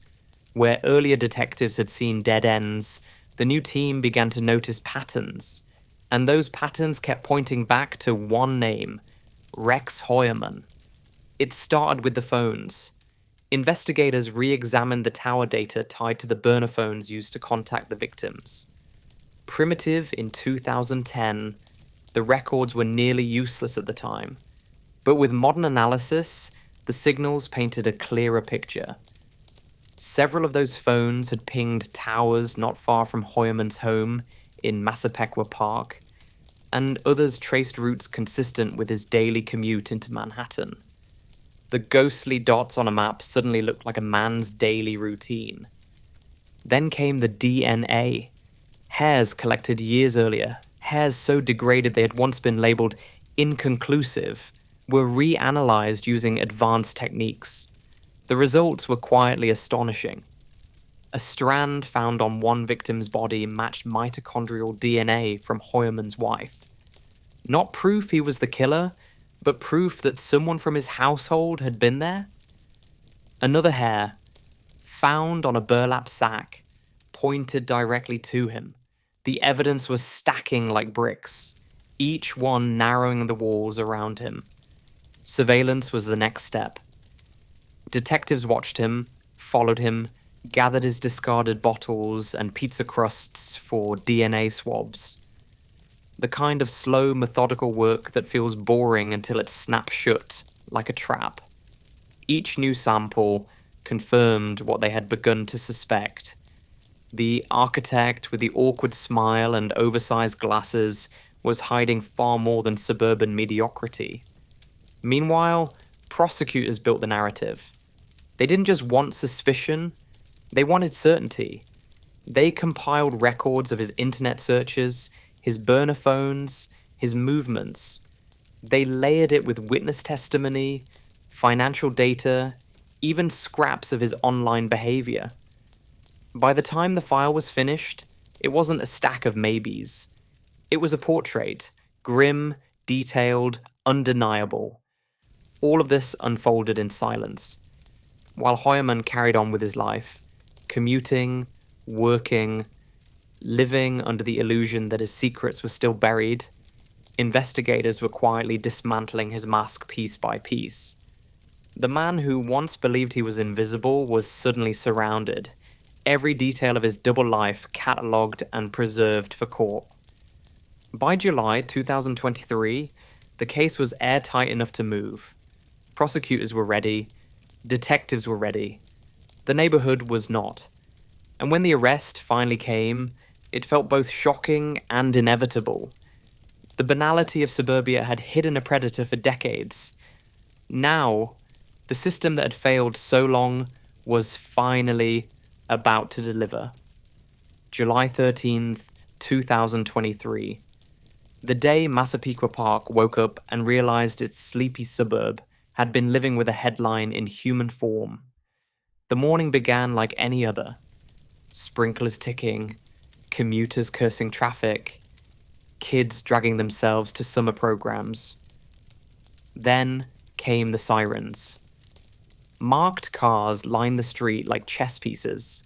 Where earlier detectives had seen dead ends, the new team began to notice patterns. And those patterns kept pointing back to one name, Rex Heuermann. It started with the phones. Investigators re-examined the tower data tied to the burner phones used to contact the victims. Primitive in 2010, the records were nearly useless at the time. But with modern analysis, the signals painted a clearer picture. Several of those phones had pinged towers not far from Heuermann's home in Massapequa Park, and others traced routes consistent with his daily commute into Manhattan. The ghostly dots on a map suddenly looked like a man's daily routine. Then came the DNA. Hairs collected years earlier, hairs so degraded they had once been labeled inconclusive, were reanalyzed using advanced techniques. The results were quietly astonishing. A strand found on one victim's body matched mitochondrial DNA from Heuermann's wife. Not proof he was the killer, but proof that someone from his household had been there. Another hair, found on a burlap sack, pointed directly to him. The evidence was stacking like bricks, each one narrowing the walls around him. Surveillance was the next step. Detectives watched him, followed him, gathered his discarded bottles and pizza crusts for DNA swabs. The kind of slow, methodical work that feels boring until it snaps shut, like a trap. Each new sample confirmed what they had begun to suspect. The architect with the awkward smile and oversized glasses was hiding far more than suburban mediocrity. Meanwhile, prosecutors built the narrative. They didn't just want suspicion, they wanted certainty. They compiled records of his internet searches, his burner phones, his movements. They layered it with witness testimony, financial data, even scraps of his online behavior. By the time the file was finished, it wasn't a stack of maybes. It was a portrait, grim, detailed, undeniable. All of this unfolded in silence, while Heuermann carried on with his life, commuting, working, living under the illusion that his secrets were still buried. Investigators were quietly dismantling his mask piece by piece. The man who once believed he was invisible was suddenly surrounded, every detail of his double life catalogued and preserved for court. By July 2023, the case was airtight enough to move. Prosecutors were ready, detectives were ready. The neighborhood was not. And when the arrest finally came, it felt both shocking and inevitable. The banality of suburbia had hidden a predator for decades. Now, the system that had failed so long was finally about to deliver. July 13th, 2023. The day Massapequa Park woke up and realized its sleepy suburb had been living with a headline in human form. The morning began like any other. Sprinklers ticking, commuters cursing traffic, kids dragging themselves to summer programs. Then came the sirens. Marked cars lined the street like chess pieces.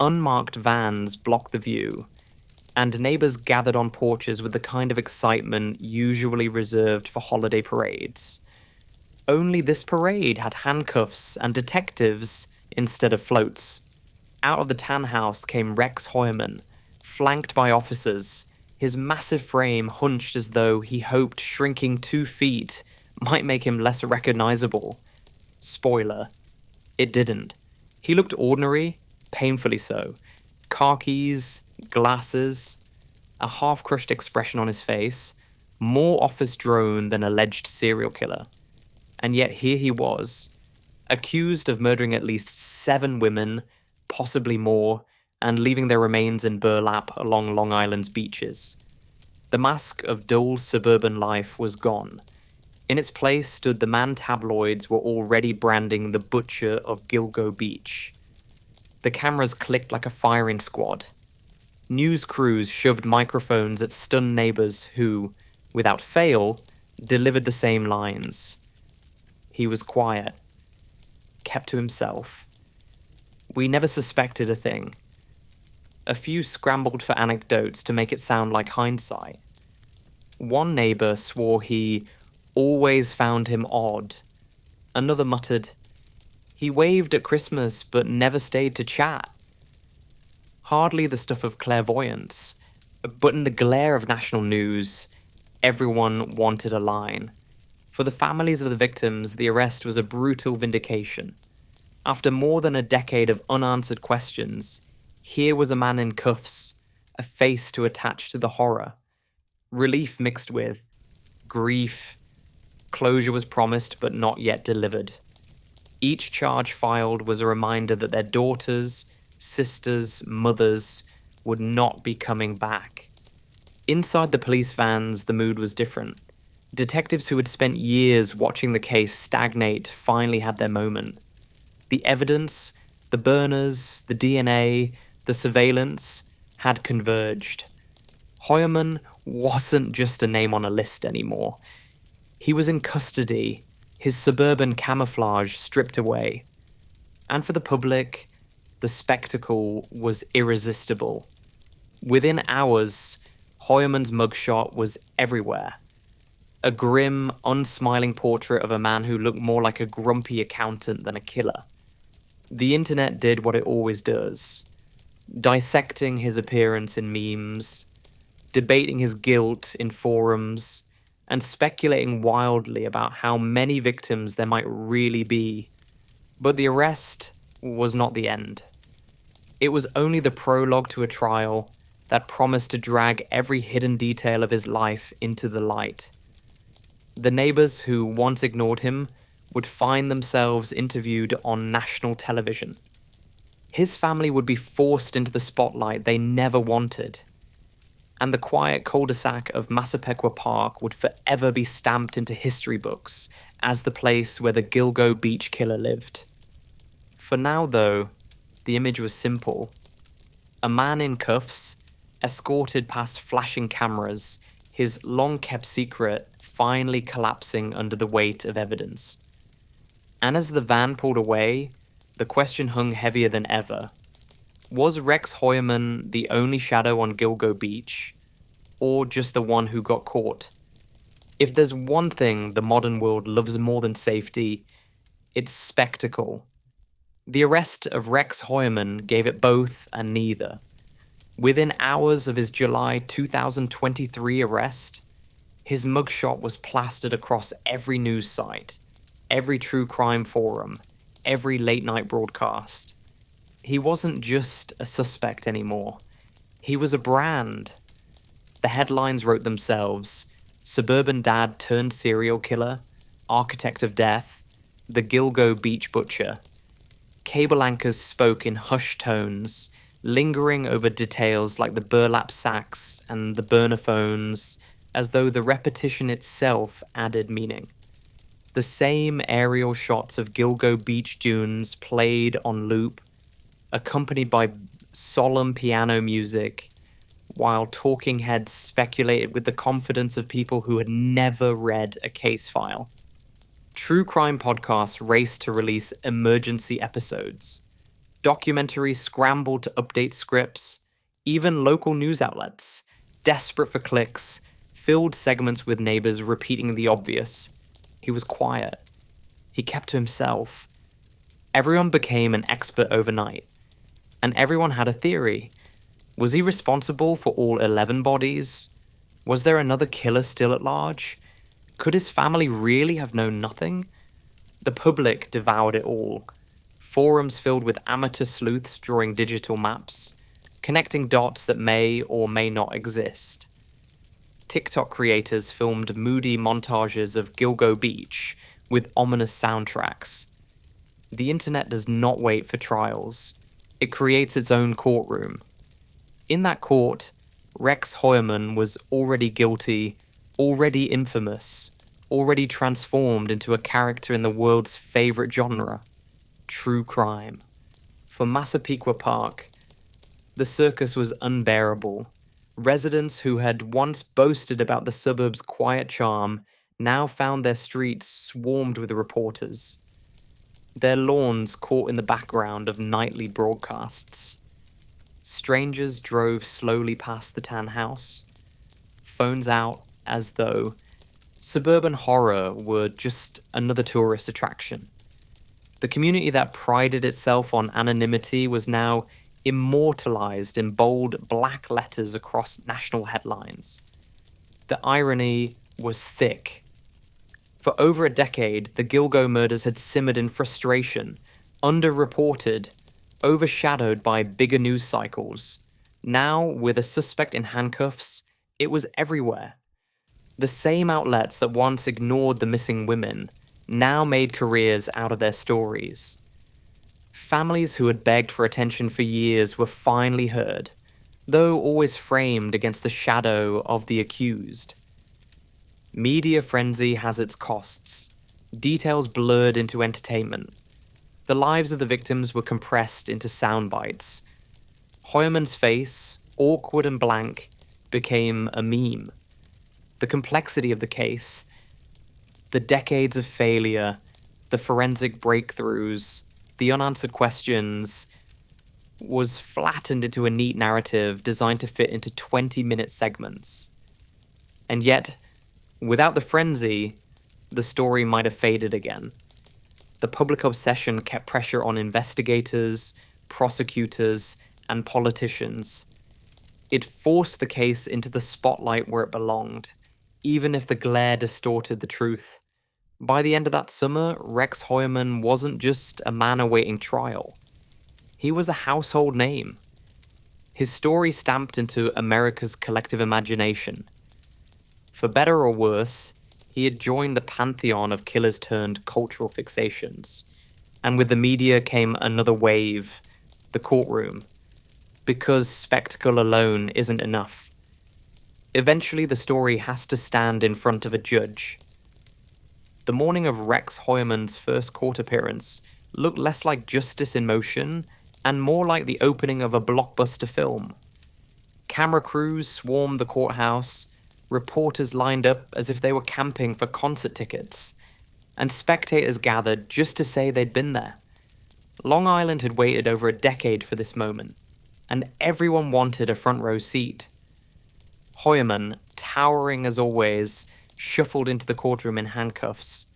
Unmarked vans blocked the view, and neighbors gathered on porches with the kind of excitement usually reserved for holiday parades. Only this parade had handcuffs and detectives instead of floats. Out of the tan house came Rex Hoyman, flanked by officers, his massive frame hunched as though he hoped shrinking 2 feet might make him less recognizable. Spoiler, it didn't. He looked ordinary, painfully so. Khakis, glasses, a half-crushed expression on his face, more office drone than alleged serial killer. And yet here he was, accused of murdering at least 7 women, possibly more, and leaving their remains in burlap along Long Island's beaches. The mask of dull suburban life was gone. In its place stood the man tabloids were already branding the butcher of Gilgo Beach. The cameras clicked like a firing squad. News crews shoved microphones at stunned neighbors who, without fail, delivered the same lines. He was quiet, kept to himself. We never suspected a thing. A few scrambled for anecdotes to make it sound like hindsight. One neighbor swore he always found him odd. Another muttered, "He waved at Christmas but never stayed to chat." Hardly the stuff of clairvoyance, but in the glare of national news, everyone wanted a line. For the families of the victims, the arrest was a brutal vindication. After more than a decade of unanswered questions, here was a man in cuffs, a face to attach to the horror. Relief mixed with grief. Closure was promised but not yet delivered. Each charge filed was a reminder that their daughters, sisters, mothers would not be coming back. Inside the police vans, the mood was different. Detectives who had spent years watching the case stagnate finally had their moment. The evidence, the burners, the DNA, the surveillance had converged. Hoyman wasn't just a name on a list anymore. He was in custody, his suburban camouflage stripped away. And for the public, the spectacle was irresistible. Within hours, Hoyman's mugshot was everywhere. A grim, unsmiling portrait of a man who looked more like a grumpy accountant than a killer. The internet did what it always does, dissecting his appearance in memes, debating his guilt in forums, and speculating wildly about how many victims there might really be. But the arrest was not the end. It was only the prologue to a trial that promised to drag every hidden detail of his life into the light. The neighbors who once ignored him would find themselves interviewed on national television. His family would be forced into the spotlight they never wanted. And the quiet cul-de-sac of Massapequa Park would forever be stamped into history books as the place where the Gilgo Beach killer lived. For now, though, the image was simple. A man in cuffs, escorted past flashing cameras, his long-kept secret finally collapsing under the weight of evidence. And as the van pulled away, the question hung heavier than ever. Was Rex Hoyman the only shadow on Gilgo Beach, or just the one who got caught? If there's one thing the modern world loves more than safety, it's spectacle. The arrest of Rex Hoyman gave it both and neither. Within hours of his July 2023 arrest, his mugshot was plastered across every news site, every true crime forum, every late-night broadcast. He wasn't just a suspect anymore. He was a brand. The headlines wrote themselves: Suburban Dad Turned Serial Killer, Architect of Death, The Gilgo Beach Butcher. Cable anchors spoke in hushed tones, lingering over details like the burlap sacks and the burner phones, as though the repetition itself added meaning. The same aerial shots of Gilgo Beach dunes played on loop, accompanied by solemn piano music, while talking heads speculated with the confidence of people who had never read a case file. True crime podcasts raced to release emergency episodes. Documentaries scrambled to update scripts. Even local news outlets, desperate for clicks, filled segments with neighbors repeating the obvious. He was quiet. He kept to himself. Everyone became an expert overnight. And everyone had a theory. Was he responsible for all 11 bodies? Was there another killer still at large? Could his family really have known nothing? The public devoured it all. Forums filled with amateur sleuths drawing digital maps, connecting dots that may or may not exist. TikTok creators filmed moody montages of Gilgo Beach with ominous soundtracks. The internet does not wait for trials. It creates its own courtroom. In that court, Rex Heuermann was already guilty, already infamous, already transformed into a character in the world's favorite genre, true crime. For Massapequa Park, the circus was unbearable. Residents who had once boasted about the suburb's quiet charm now found their streets swarmed with reporters. Their lawns caught in the background of nightly broadcasts. Strangers drove slowly past the tan house, phones out as though suburban horror were just another tourist attraction. The community that prided itself on anonymity was now immortalized in bold black letters across national headlines. The irony was thick. For over a decade, the Gilgo murders had simmered in frustration, underreported, overshadowed by bigger news cycles. Now, with a suspect in handcuffs, it was everywhere. The same outlets that once ignored the missing women now made careers out of their stories. Families who had begged for attention for years were finally heard, though always framed against the shadow of the accused. Media frenzy has its costs. Details blurred into entertainment. The lives of the victims were compressed into sound bites. Heuermann's face, awkward and blank, became a meme. The complexity of the case, the decades of failure, the forensic breakthroughs, the unanswered questions, was flattened into a neat narrative designed to fit into 20-minute segments. And yet, without the frenzy, the story might have faded again. The public obsession kept pressure on investigators, prosecutors, and politicians. It forced the case into the spotlight where it belonged, even if the glare distorted the truth. By the end of that summer, Rex Heuermann wasn't just a man awaiting trial. He was a household name. His story stamped into America's collective imagination. For better or worse, he had joined the pantheon of killers turned cultural fixations. And with the media came another wave, the courtroom. Because spectacle alone isn't enough. Eventually the story has to stand in front of a judge. The morning of Rex Heuermann's first court appearance looked less like justice in motion and more like the opening of a blockbuster film. Camera crews swarmed the courthouse, reporters lined up as if they were camping for concert tickets, and spectators gathered just to say they'd been there. Long Island had waited over a decade for this moment, and everyone wanted a front row seat. Heuermann, towering as always, shuffled into the courtroom in handcuffs.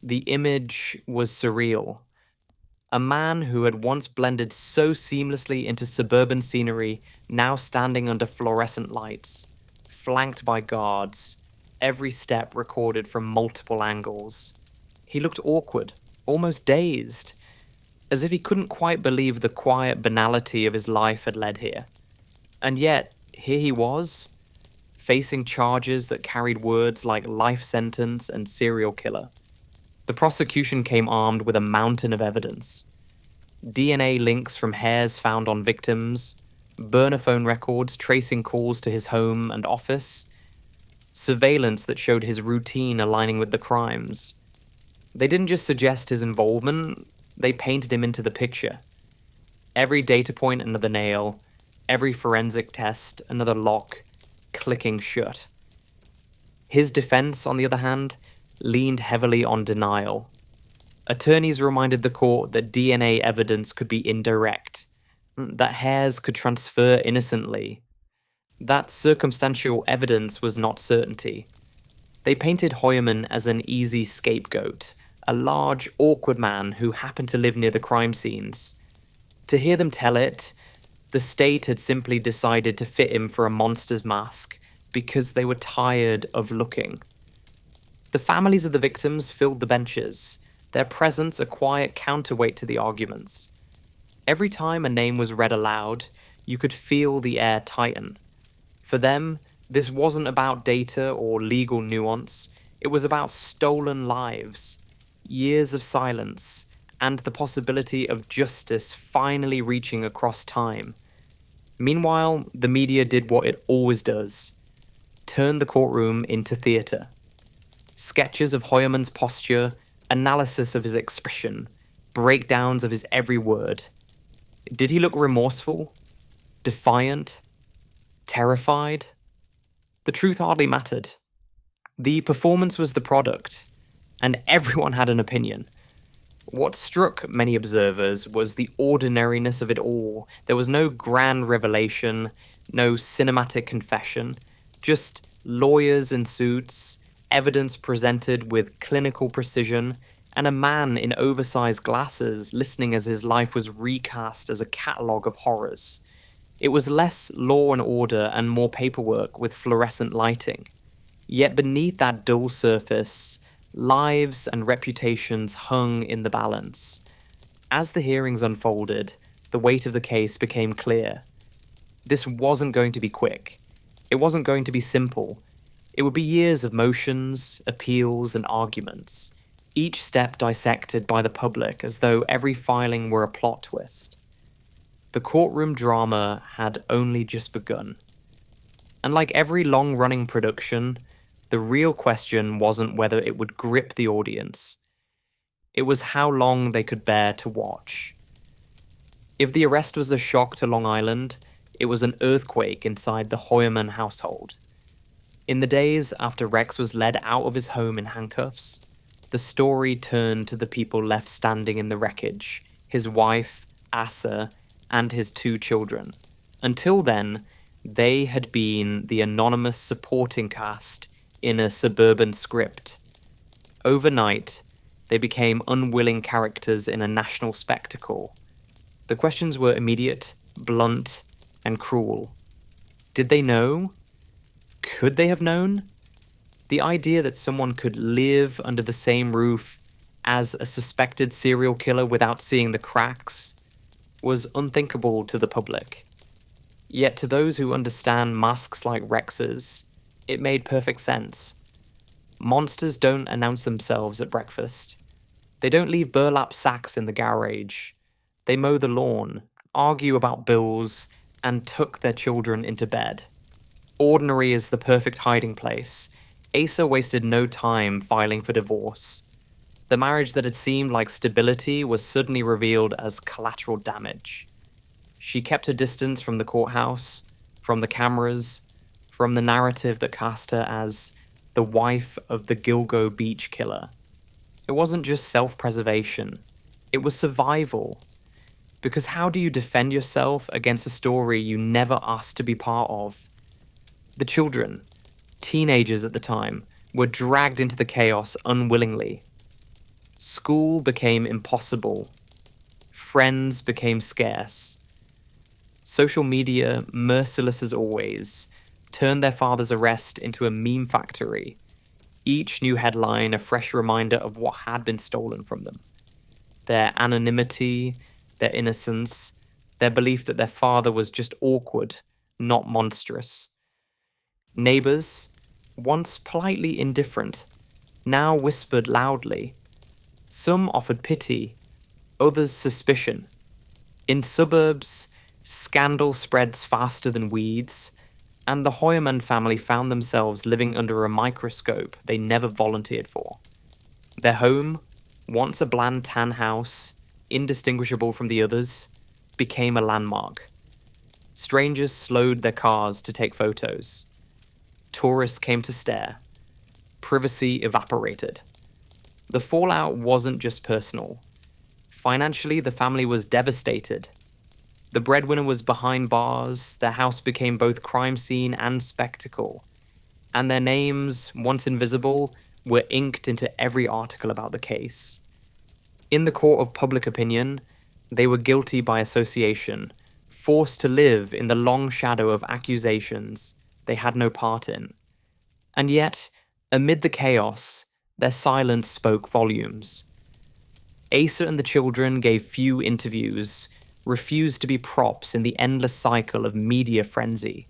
The image was surreal. A man who had once blended so seamlessly into suburban scenery, now standing under fluorescent lights, flanked by guards, every step recorded from multiple angles. He looked awkward, almost dazed, as if he couldn't quite believe the quiet banality of his life had led here. And yet, here he was, facing charges that carried words like life sentence and serial killer. The prosecution came armed with a mountain of evidence. DNA links from hairs found on victims, burner phone records tracing calls to his home and office, surveillance that showed his routine aligning with the crimes. They didn't just suggest his involvement, they painted him into the picture. Every data point another nail, every forensic test another lock, clicking shut. His defense, on the other hand, leaned heavily on denial. Attorneys reminded the court that DNA evidence could be indirect, that hairs could transfer innocently, that circumstantial evidence was not certainty. They painted Hoyerman as an easy scapegoat, a large, awkward man who happened to live near the crime scenes. To hear them tell it, the state had simply decided to fit him for a monster's mask because they were tired of looking. The families of the victims filled the benches, their presence a quiet counterweight to the arguments. Every time a name was read aloud, you could feel the air tighten. For them, this wasn't about data or legal nuance, it was about stolen lives, years of silence, and the possibility of justice finally reaching across time. Meanwhile, the media did what it always does: turn the courtroom into theatre. Sketches of Hoyerman's posture, analysis of his expression, breakdowns of his every word. Did he look remorseful? Defiant? Terrified? The truth hardly mattered. The performance was the product, and everyone had an opinion. What struck many observers was the ordinariness of it all. There was no grand revelation, no cinematic confession, just lawyers in suits, evidence presented with clinical precision, and a man in oversized glasses listening as his life was recast as a catalogue of horrors. It was less law and order and more paperwork with fluorescent lighting. Yet beneath that dull surface, lives and reputations hung in the balance. As the hearings unfolded, the weight of the case became clear. This wasn't going to be quick. It wasn't going to be simple. It would be years of motions, appeals, and arguments, each step dissected by the public as though every filing were a plot twist. The courtroom drama had only just begun. And like every long-running production, the real question wasn't whether it would grip the audience. It was how long they could bear to watch. If the arrest was a shock to Long Island, it was an earthquake inside the Hoyerman household. In the days after Rex was led out of his home in handcuffs, the story turned to the people left standing in the wreckage, his wife, Asa, and his 2 children. Until then, they had been the anonymous supporting cast in a suburban script. Overnight, they became unwilling characters in a national spectacle. The questions were immediate, blunt, and cruel. Did they know? Could they have known? The idea that someone could live under the same roof as a suspected serial killer without seeing the cracks was unthinkable to the public. Yet to those who understand masks like Rex's, it made perfect sense. Monsters don't announce themselves at breakfast. They don't leave burlap sacks in the garage. They mow the lawn, argue about bills, and tuck their children into bed. Ordinary is the perfect hiding place. Asa wasted no time filing for divorce. The marriage that had seemed like stability was suddenly revealed as collateral damage. She kept her distance from the courthouse, from the cameras, from the narrative that cast her as the wife of the Gilgo Beach killer. It wasn't just self-preservation, it was survival. Because how do you defend yourself against a story you never asked to be part of? The children, teenagers at the time, were dragged into the chaos unwillingly. School became impossible. Friends became scarce. Social media, merciless as always, turned their father's arrest into a meme factory. Each new headline a fresh reminder of what had been stolen from them. Their anonymity, their innocence, their belief that their father was just awkward, not monstrous. Neighbors, once politely indifferent, now whispered loudly. Some offered pity, others suspicion. In suburbs, scandal spreads faster than weeds, and the Hoyerman family found themselves living under a microscope they never volunteered for. Their home, once a bland tan house, indistinguishable from the others, became a landmark. Strangers slowed their cars to take photos. Tourists came to stare. Privacy evaporated. The fallout wasn't just personal. Financially, the family was devastated. The breadwinner was behind bars, their house became both crime scene and spectacle, and their names, once invisible, were inked into every article about the case. In the court of public opinion, they were guilty by association, forced to live in the long shadow of accusations they had no part in. And yet, amid the chaos, their silence spoke volumes. Asa and the children gave few interviews, refused to be props in the endless cycle of media frenzy.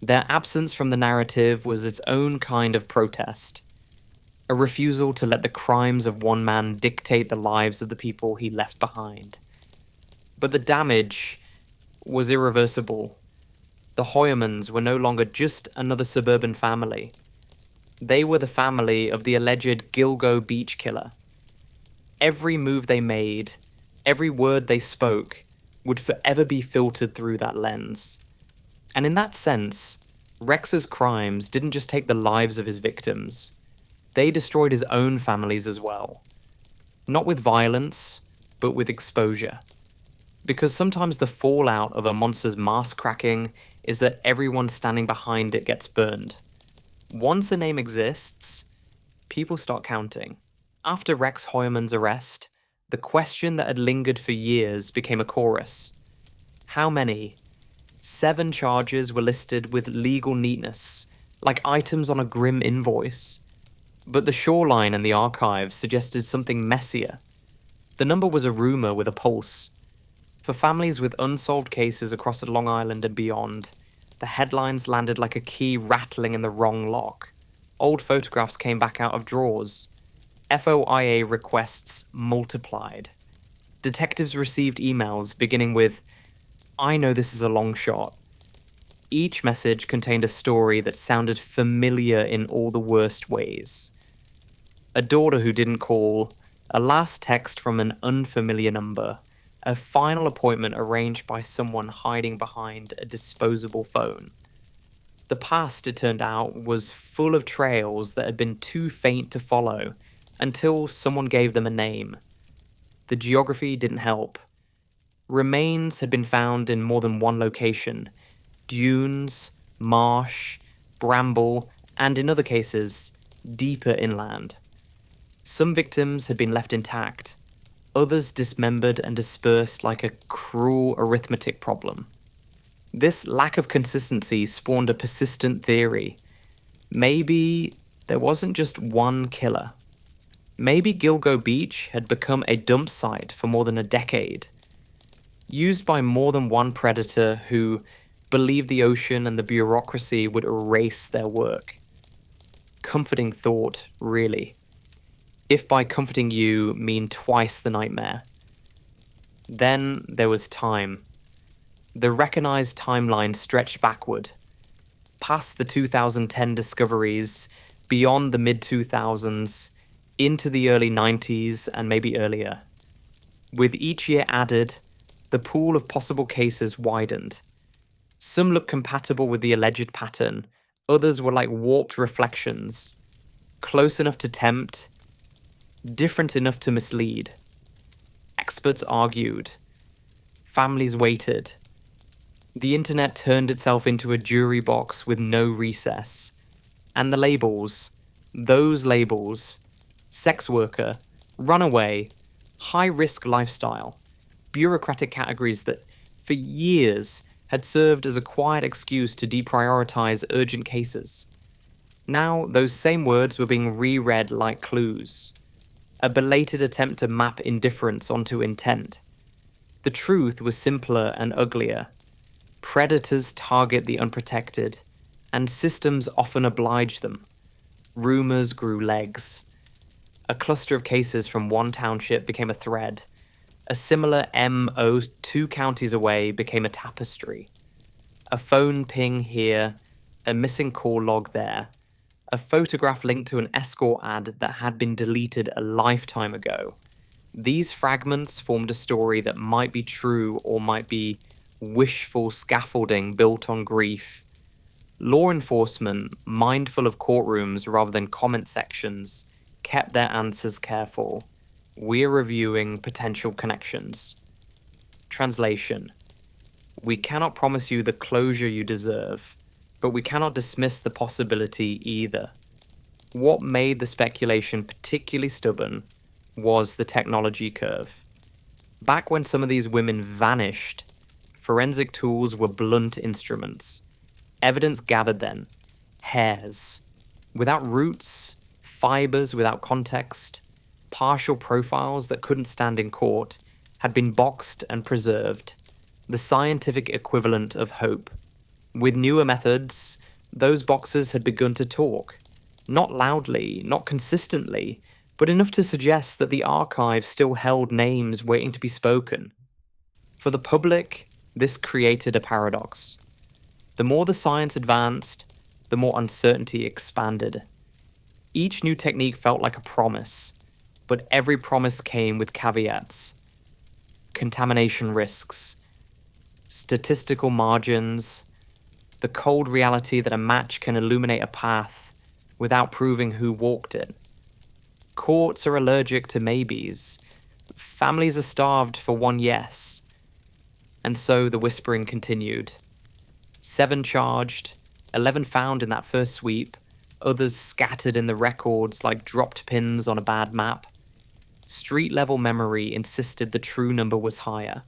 Their absence from the narrative was its own kind of protest, a refusal to let the crimes of one man dictate the lives of the people he left behind. But the damage was irreversible. The Hoyermans were no longer just another suburban family. They were the family of the alleged Gilgo Beach killer. Every move they made, every word they spoke, would forever be filtered through that lens. And in that sense, Rex's crimes didn't just take the lives of his victims. They destroyed his own families as well. Not with violence, but with exposure. Because sometimes the fallout of a monster's mask cracking is that everyone standing behind it gets burned. Once a name exists, people start counting. After Rex Hoyerman's arrest, the question that had lingered for years became a chorus. How many? 7 charges were listed with legal neatness, like items on a grim invoice. But the shoreline and the archives suggested something messier. The number was a rumour with a pulse. For families with unsolved cases across Long Island and beyond, the headlines landed like a key rattling in the wrong lock. Old photographs came back out of drawers. FOIA requests multiplied. Detectives received emails beginning with, "I know this is a long shot." Each message contained a story that sounded familiar in all the worst ways. A daughter who didn't call, a last text from an unfamiliar number, a final appointment arranged by someone hiding behind a disposable phone. The past, it turned out, was full of trails that had been too faint to follow until someone gave them a name. The geography didn't help. Remains had been found in more than one location: dunes, marsh, bramble, and in other cases, deeper inland. Some victims had been left intact, others dismembered and dispersed like a cruel arithmetic problem. This lack of consistency spawned a persistent theory. Maybe there wasn't just one killer. Maybe Gilgo Beach had become a dump site for more than a decade, used by more than one predator who believed the ocean and the bureaucracy would erase their work. Comforting thought, really. If by comforting you mean twice the nightmare. Then there was time. The recognized timeline stretched backward, past the 2010 discoveries, beyond the mid-2000s, into the early 90s and maybe earlier. With each year added, the pool of possible cases widened. Some looked compatible with the alleged pattern, others were like warped reflections, close enough to tempt, different enough to mislead. Experts argued. Families waited. The internet turned itself into a jury box with no recess. And the labels, those labels, sex worker, runaway, high-risk lifestyle, bureaucratic categories that, for years, had served as a quiet excuse to deprioritize urgent cases. Now, those same words were being reread like clues. A belated attempt to map indifference onto intent. The truth was simpler and uglier. Predators target the unprotected, and systems often oblige them. Rumors grew legs. A cluster of cases from one township became a thread. A similar MO 2 counties away became a tapestry. A phone ping here, a missing call log there, a photograph linked to an escort ad that had been deleted a lifetime ago. These fragments formed a story that might be true or might be wishful scaffolding built on grief. Law enforcement, mindful of courtrooms rather than comment sections, kept their answers careful. We're reviewing potential connections. Translation. We cannot promise you the closure you deserve, but we cannot dismiss the possibility either. What made the speculation particularly stubborn was the technology curve. Back when some of these women vanished, forensic tools were blunt instruments. Evidence gathered then, hairs, without roots, fibers without context, partial profiles that couldn't stand in court, had been boxed and preserved, the scientific equivalent of hope. With newer methods, those boxes had begun to talk. Not loudly, not consistently, but enough to suggest that the archive still held names waiting to be spoken. For the public, this created a paradox. The more the science advanced, the more uncertainty expanded. Each new technique felt like a promise, but every promise came with caveats. Contamination risks, statistical margins, the cold reality that a match can illuminate a path without proving who walked it. Courts are allergic to maybes. Families are starved for one yes. And so the whispering continued. 7 charged, 11 found in that first sweep, others scattered in the records like dropped pins on a bad map. Street-level memory insisted the true number was higher.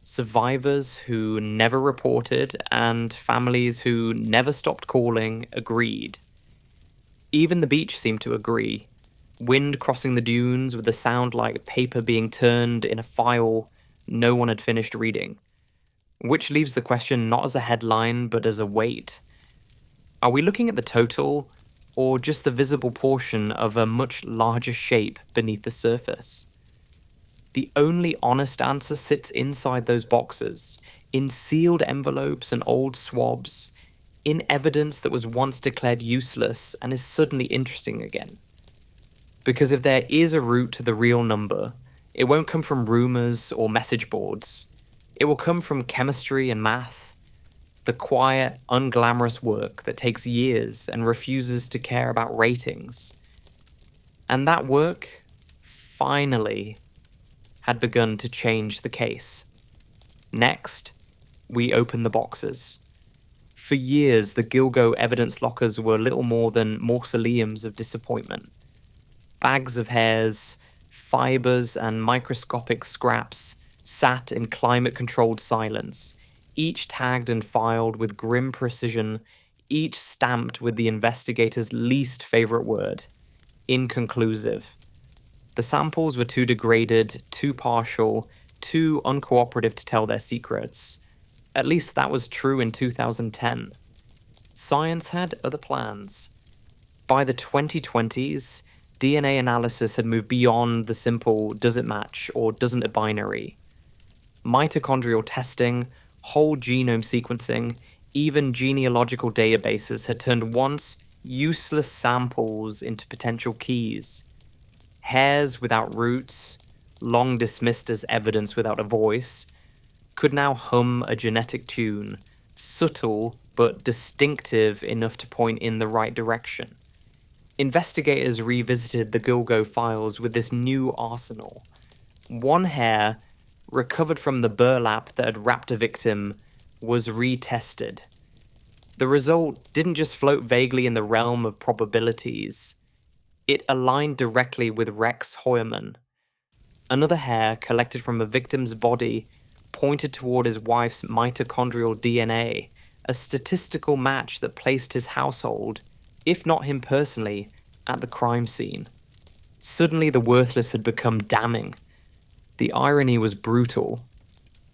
Survivors who never reported and families who never stopped calling agreed. Even the beach seemed to agree. Wind crossing the dunes with a sound like paper being turned in a file no one had finished reading. Which leaves the question not as a headline, but as a weight. Are we looking at the total, or just the visible portion of a much larger shape beneath the surface? The only honest answer sits inside those boxes, in sealed envelopes and old swabs, in evidence that was once declared useless and is suddenly interesting again. Because if there is a route to the real number, it won't come from rumors or message boards. It will come from chemistry and math, the quiet, unglamorous work that takes years and refuses to care about ratings. And that work, finally, had begun to change the case. Next, we open the boxes. For years, the Gilgo evidence lockers were little more than mausoleums of disappointment. Bags of hairs, fibers, and microscopic scraps sat in climate-controlled silence, each tagged and filed with grim precision, each stamped with the investigator's least favorite word: inconclusive. The samples were too degraded, too partial, too uncooperative to tell their secrets. At least that was true in 2010. Science had other plans. By the 2020s, DNA analysis had moved beyond the simple does it match or doesn't it binary. Mitochondrial testing, whole genome sequencing, even genealogical databases had turned once useless samples into potential keys. Hairs without roots, long dismissed as evidence without a voice, could now hum a genetic tune, subtle but distinctive enough to point in the right direction. Investigators revisited the Gilgo files with this new arsenal. One hair, recovered from the burlap that had wrapped a victim, was retested. The result didn't just float vaguely in the realm of probabilities. It aligned directly with Rex Hoyerman. Another hair collected from a victim's body pointed toward his wife's mitochondrial DNA, a statistical match that placed his household, if not him personally, at the crime scene. Suddenly the worthless had become damning. The irony was brutal.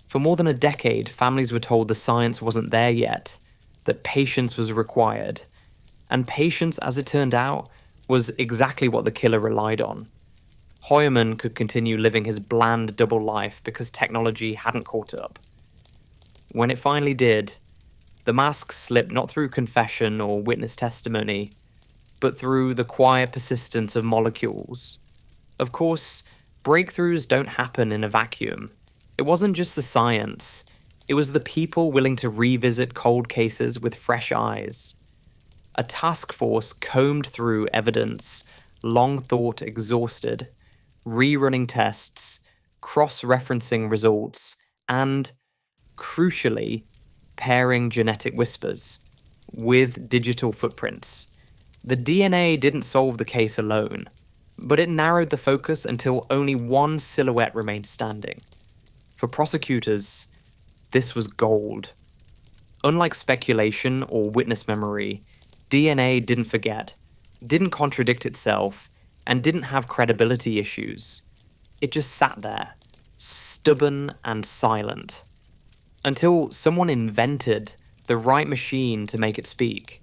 For more than a decade, families were told the science wasn't there yet, that patience was required. And patience, as it turned out, was exactly what the killer relied on. Hoyerman could continue living his bland double life because technology hadn't caught up. When it finally did, the mask slipped not through confession or witness testimony, but through the quiet persistence of molecules. Of course, breakthroughs don't happen in a vacuum. It wasn't just the science, it was the people willing to revisit cold cases with fresh eyes. A task force combed through evidence, long thought exhausted, rerunning tests, cross referencing results, and, crucially, pairing genetic whispers with digital footprints. The DNA didn't solve the case alone, but it narrowed the focus until only one silhouette remained standing. For prosecutors, this was gold. Unlike speculation or witness memory, DNA didn't forget, didn't contradict itself, and didn't have credibility issues. It just sat there, stubborn and silent, until someone invented the right machine to make it speak.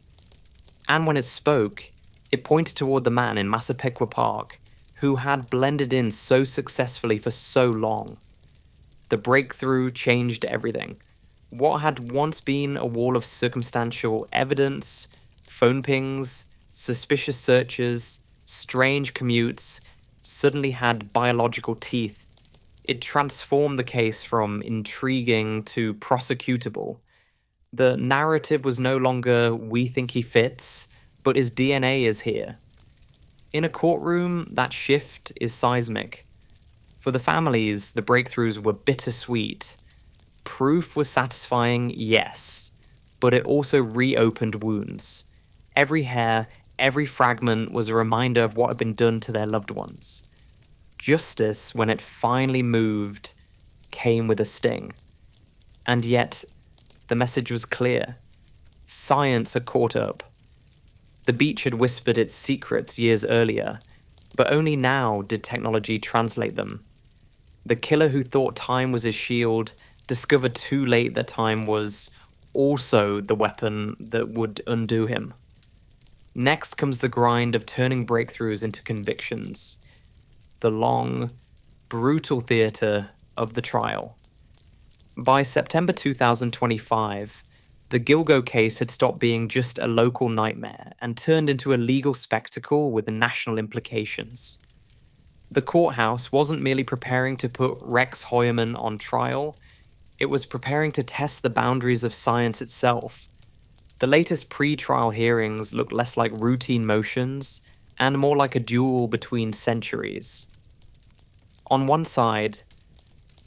And when it spoke, it pointed toward the man in Massapequa Park who had blended in so successfully for so long. The breakthrough changed everything. What had once been a wall of circumstantial evidence, phone pings, suspicious searches, strange commutes, suddenly had biological teeth. It transformed the case from intriguing to prosecutable. The narrative was no longer, "we think he fits," but his DNA is here. In a courtroom, that shift is seismic. For the families, the breakthroughs were bittersweet. Proof was satisfying, yes, but it also reopened wounds. Every hair, every fragment was a reminder of what had been done to their loved ones. Justice, when it finally moved, came with a sting. And yet, the message was clear. Science had caught up. The beach had whispered its secrets years earlier, but only now did technology translate them. The killer who thought time was his shield discovered too late that time was also the weapon that would undo him. Next comes the grind of turning breakthroughs into convictions. The long, brutal theatre of the trial. By September 2025, the Gilgo case had stopped being just a local nightmare and turned into a legal spectacle with national implications. The courthouse wasn't merely preparing to put Rex Heuermann on trial, it was preparing to test the boundaries of science itself. The latest pre-trial hearings looked less like routine motions and more like a duel between centuries. On one side,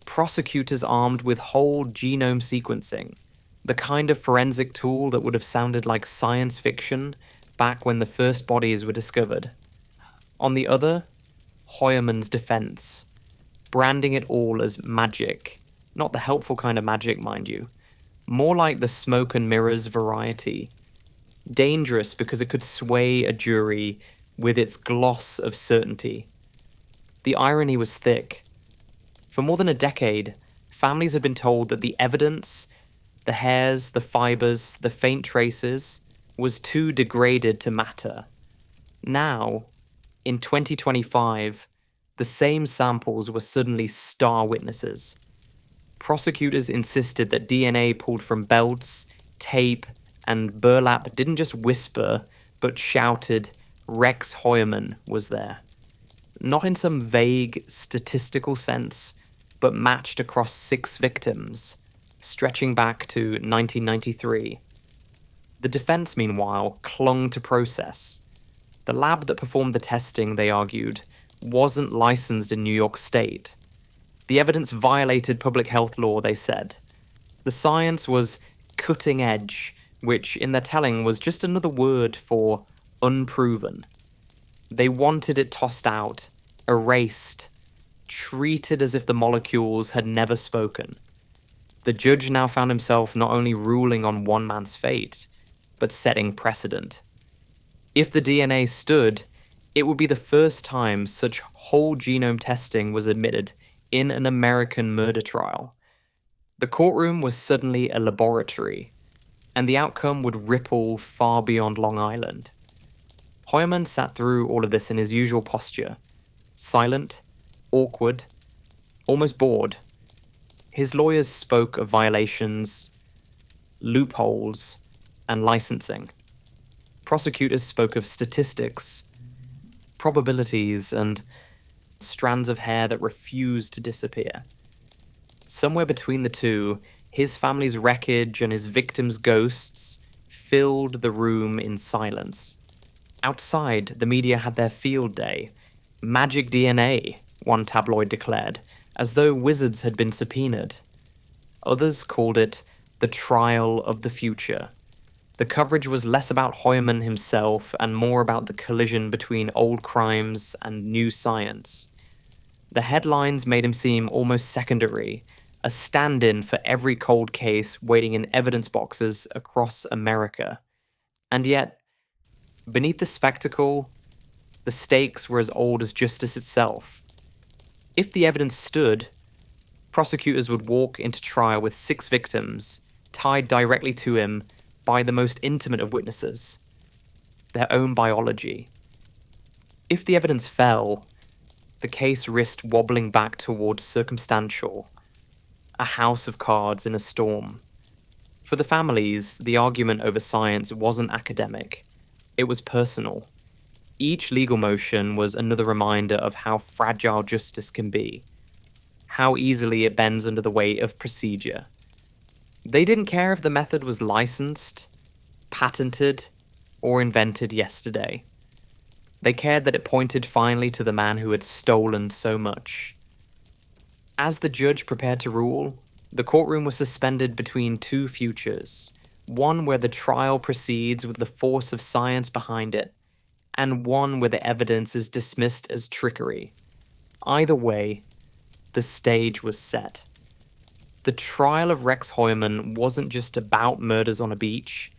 prosecutors armed with whole genome sequencing, the kind of forensic tool that would have sounded like science fiction back when the first bodies were discovered. On the other, Heuermann's defense, branding it all as magic, not the helpful kind of magic, mind you, more like the smoke and mirrors variety. Dangerous because it could sway a jury with its gloss of certainty. The irony was thick. For more than a decade, families had been told that the evidence, the hairs, the fibers, the faint traces, was too degraded to matter. Now, in 2025, the same samples were suddenly star witnesses. Prosecutors insisted that DNA pulled from belts, tape, and burlap didn't just whisper, but shouted, "Rex Heuermann was there." Not in some vague statistical sense, but matched across 6 victims, stretching back to 1993. The defense, meanwhile, clung to process. The lab that performed the testing, they argued, wasn't licensed in New York State. The evidence violated public health law, they said. The science was cutting edge, which in their telling was just another word for unproven. They wanted it tossed out, erased, treated as if the molecules had never spoken. The judge now found himself not only ruling on one man's fate, but setting precedent. If the DNA stood, it would be the first time such whole genome testing was admitted in an American murder trial. The courtroom was suddenly a laboratory, and the outcome would ripple far beyond Long Island. Heuermann sat through all of this in his usual posture, silent, awkward, almost bored. His lawyers spoke of violations, loopholes, and licensing. Prosecutors spoke of statistics, probabilities, and strands of hair that refused to disappear. Somewhere between the two, his family's wreckage and his victims' ghosts filled the room in silence. Outside, the media had their field day. Magic DNA, one tabloid declared, as though wizards had been subpoenaed. Others called it the trial of the future. The coverage was less about Heumann himself and more about the collision between old crimes and new science. The headlines made him seem almost secondary, a stand-in for every cold case waiting in evidence boxes across America. And yet, beneath the spectacle, the stakes were as old as justice itself. If the evidence stood, prosecutors would walk into trial with 6 victims, tied directly to him by the most intimate of witnesses, their own biology. If the evidence fell, the case risked wobbling back towards circumstantial, a house of cards in a storm. For the families, the argument over science wasn't academic, it was personal. Each legal motion was another reminder of how fragile justice can be, how easily it bends under the weight of procedure. They didn't care if the method was licensed, patented, or invented yesterday. They cared that it pointed finally to the man who had stolen so much. As the judge prepared to rule, the courtroom was suspended between 2 futures, one where the trial proceeds with the force of science behind it, and one where the evidence is dismissed as trickery. Either way, the stage was set. The trial of Rex Heumann wasn't just about murders on a beach,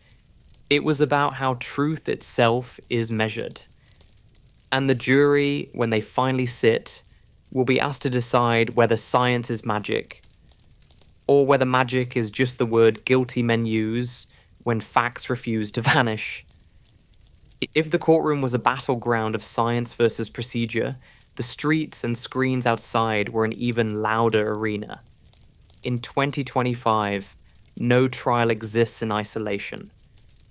it was about how truth itself is measured. And the jury, when they finally sit, will be asked to decide whether science is magic, or whether magic is just the word guilty men use when facts refuse to vanish. If the courtroom was a battleground of science versus procedure, the streets and screens outside were an even louder arena. In 2025, no trial exists in isolation.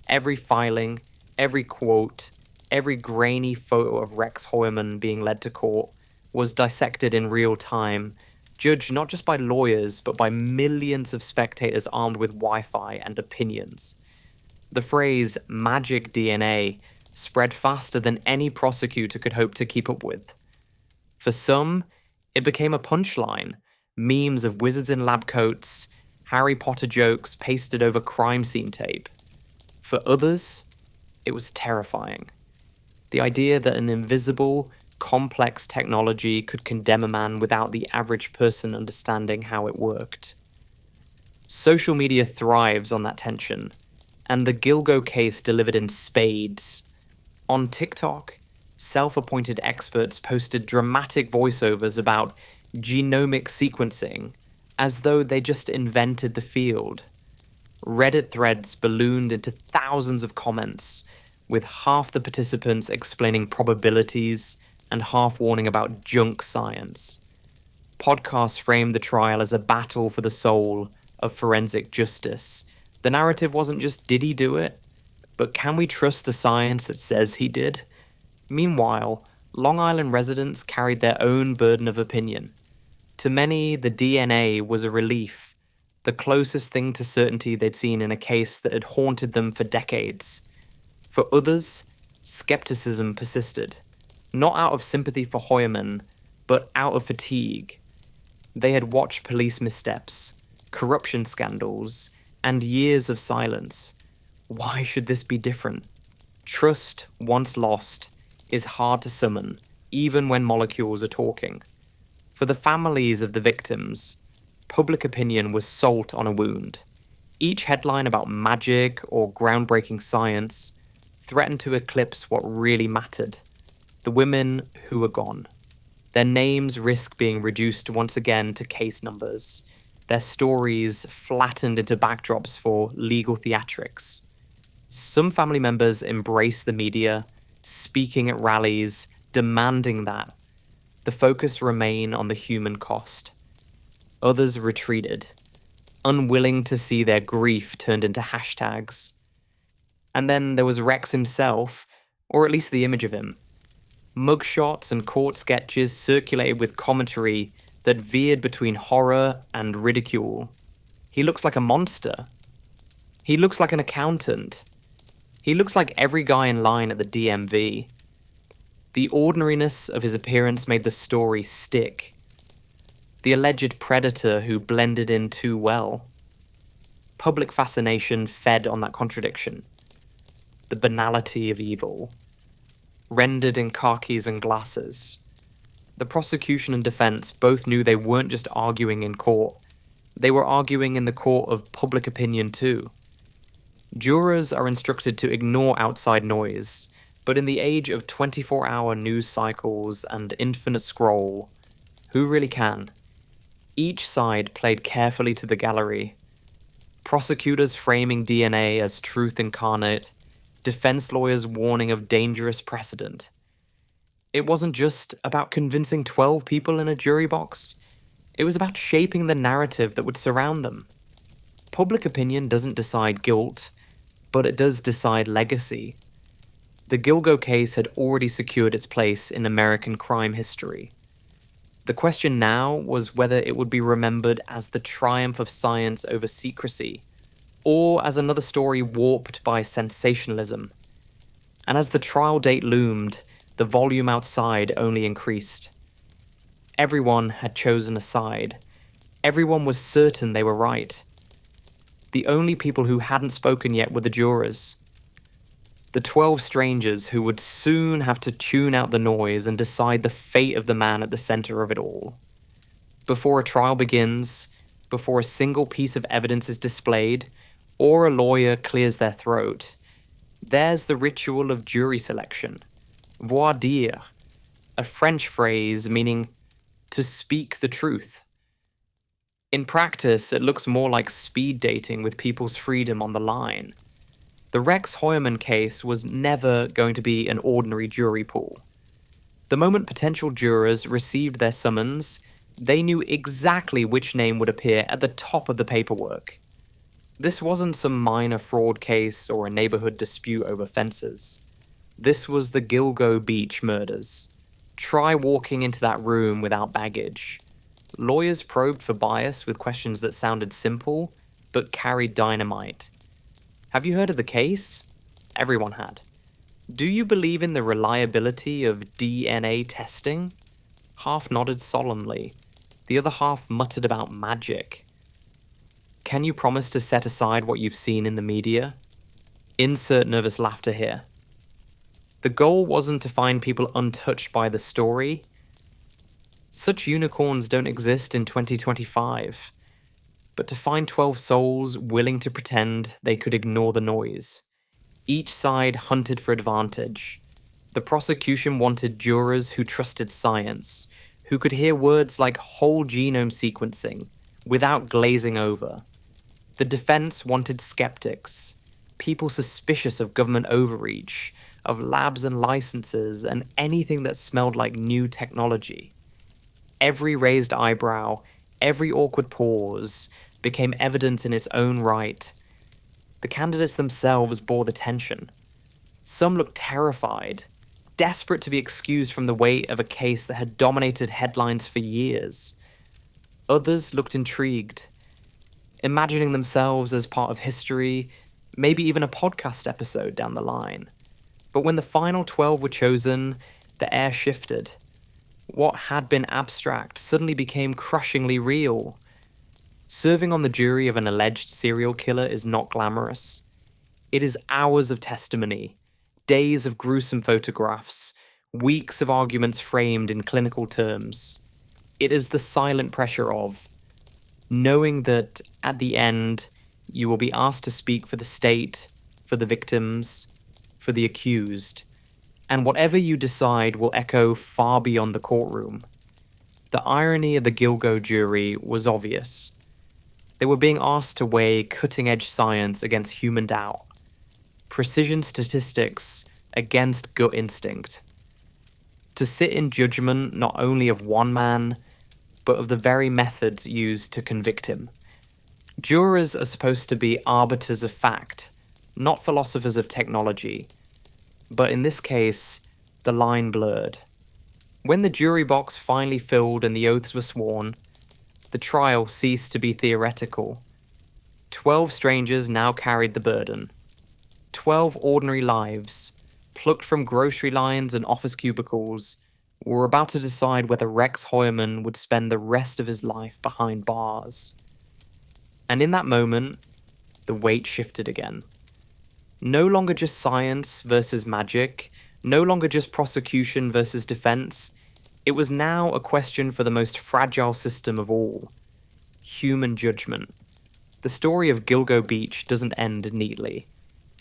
Every filing, every quote, every grainy photo of Rex Heumann being led to court was dissected in real time, judged not just by lawyers, but by millions of spectators armed with Wi-Fi and opinions. The phrase magic DNA spread faster than any prosecutor could hope to keep up with. For some, it became a punchline, memes of wizards in lab coats, Harry Potter jokes pasted over crime scene tape. For others, it was terrifying. The idea that an invisible, complex technology could condemn a man without the average person understanding how it worked. Social media thrives on that tension, and the Gilgo case delivered in spades. On TikTok, self-appointed experts posted dramatic voiceovers about genomic sequencing, as though they just invented the field. Reddit threads ballooned into thousands of comments, with half the participants explaining probabilities and half warning about junk science. Podcasts framed the trial as a battle for the soul of forensic justice. The narrative wasn't just did he do it, but can we trust the science that says he did? Meanwhile, Long Island residents carried their own burden of opinion. To many, the DNA was a relief, the closest thing to certainty they'd seen in a case that had haunted them for decades. For others, skepticism persisted, not out of sympathy for Heumann, but out of fatigue. They had watched police missteps, corruption scandals, and years of silence. Why should this be different? Trust, once lost, is hard to summon, even when molecules are talking. For the families of the victims, public opinion was salt on a wound. Each headline about magic or groundbreaking science threatened to eclipse what really mattered: the women who were gone. Their names risked being reduced once again to case numbers, their stories flattened into backdrops for legal theatrics. Some family members embraced the media, speaking at rallies, demanding that the focus remain on the human cost. Others retreated, unwilling to see their grief turned into hashtags. And then there was Rex himself, or at least the image of him. Mugshots and court sketches circulated with commentary that veered between horror and ridicule. He looks like a monster. He looks like an accountant. He looks like every guy in line at the DMV. The ordinariness of his appearance made the story stick. The alleged predator who blended in too well. Public fascination fed on that contradiction. The banality of evil. Rendered in khakis and glasses. The prosecution and defense both knew they weren't just arguing in court. They were arguing in the court of public opinion too. Jurors are instructed to ignore outside noise, but in the age of 24-hour news cycles and infinite scroll, who really can? Each side played carefully to the gallery. Prosecutors framing DNA as truth incarnate, defense lawyers warning of dangerous precedent. It wasn't just about convincing 12 people in a jury box. It was about shaping the narrative that would surround them. Public opinion doesn't decide guilt, but it does decide legacy. The Gilgo case had already secured its place in American crime history. The question now was whether it would be remembered as the triumph of science over secrecy, or as another story warped by sensationalism. And as the trial date loomed, the volume outside only increased. Everyone had chosen a side. Everyone was certain they were right. The only people who hadn't spoken yet were the jurors. The 12 strangers who would soon have to tune out the noise and decide the fate of the man at the center of it all. Before a trial begins, before a single piece of evidence is displayed, or a lawyer clears their throat, there's the ritual of jury selection. Voir dire, a French phrase meaning to speak the truth. In practice, it looks more like speed dating with people's freedom on the line. The Rex Heuermann case was never going to be an ordinary jury pool. The moment potential jurors received their summons, they knew exactly which name would appear at the top of the paperwork. This wasn't some minor fraud case or a neighborhood dispute over fences. This was the Gilgo Beach murders. Try walking into that room without baggage. Lawyers probed for bias with questions that sounded simple, but carried dynamite. Have you heard of the case? Everyone had. Do you believe in the reliability of DNA testing? Half nodded solemnly. The other half muttered about magic. Can you promise to set aside what you've seen in the media? Insert nervous laughter here. The goal wasn't to find people untouched by the story. Such unicorns don't exist in 2025. But to find 12 souls willing to pretend they could ignore the noise. Each side hunted for advantage. The prosecution wanted jurors who trusted science, who could hear words like whole genome sequencing without glazing over. The defense wanted skeptics, people suspicious of government overreach, of labs and licenses, and anything that smelled like new technology. Every raised eyebrow, every awkward pause, became evidence in its own right. The candidates themselves bore the tension. Some looked terrified, desperate to be excused from the weight of a case that had dominated headlines for years. Others looked intrigued, imagining themselves as part of history, maybe even a podcast episode down the line. But when the final 12 were chosen, the air shifted. What had been abstract suddenly became crushingly real. Serving on the jury of an alleged serial killer is not glamorous. It is hours of testimony, days of gruesome photographs, weeks of arguments framed in clinical terms. It is the silent pressure of knowing that at the end, you will be asked to speak for the state, for the victims, for the accused, and whatever you decide will echo far beyond the courtroom. The irony of the Gilgo jury was obvious. They were being asked to weigh cutting-edge science against human doubt, precision statistics against gut instinct, to sit in judgment not only of one man, but of the very methods used to convict him. Jurors are supposed to be arbiters of fact, not philosophers of technology. But in this case, the line blurred. When the jury box finally filled and the oaths were sworn, the trial ceased to be theoretical. 12 strangers now carried the burden. 12 ordinary lives, plucked from grocery lines and office cubicles, were about to decide whether Rex Hoyman would spend the rest of his life behind bars. And in that moment, the weight shifted again. No longer just science versus magic, no longer just prosecution versus defense. It was now a question for the most fragile system of all: human judgment. The story of Gilgo Beach doesn't end neatly.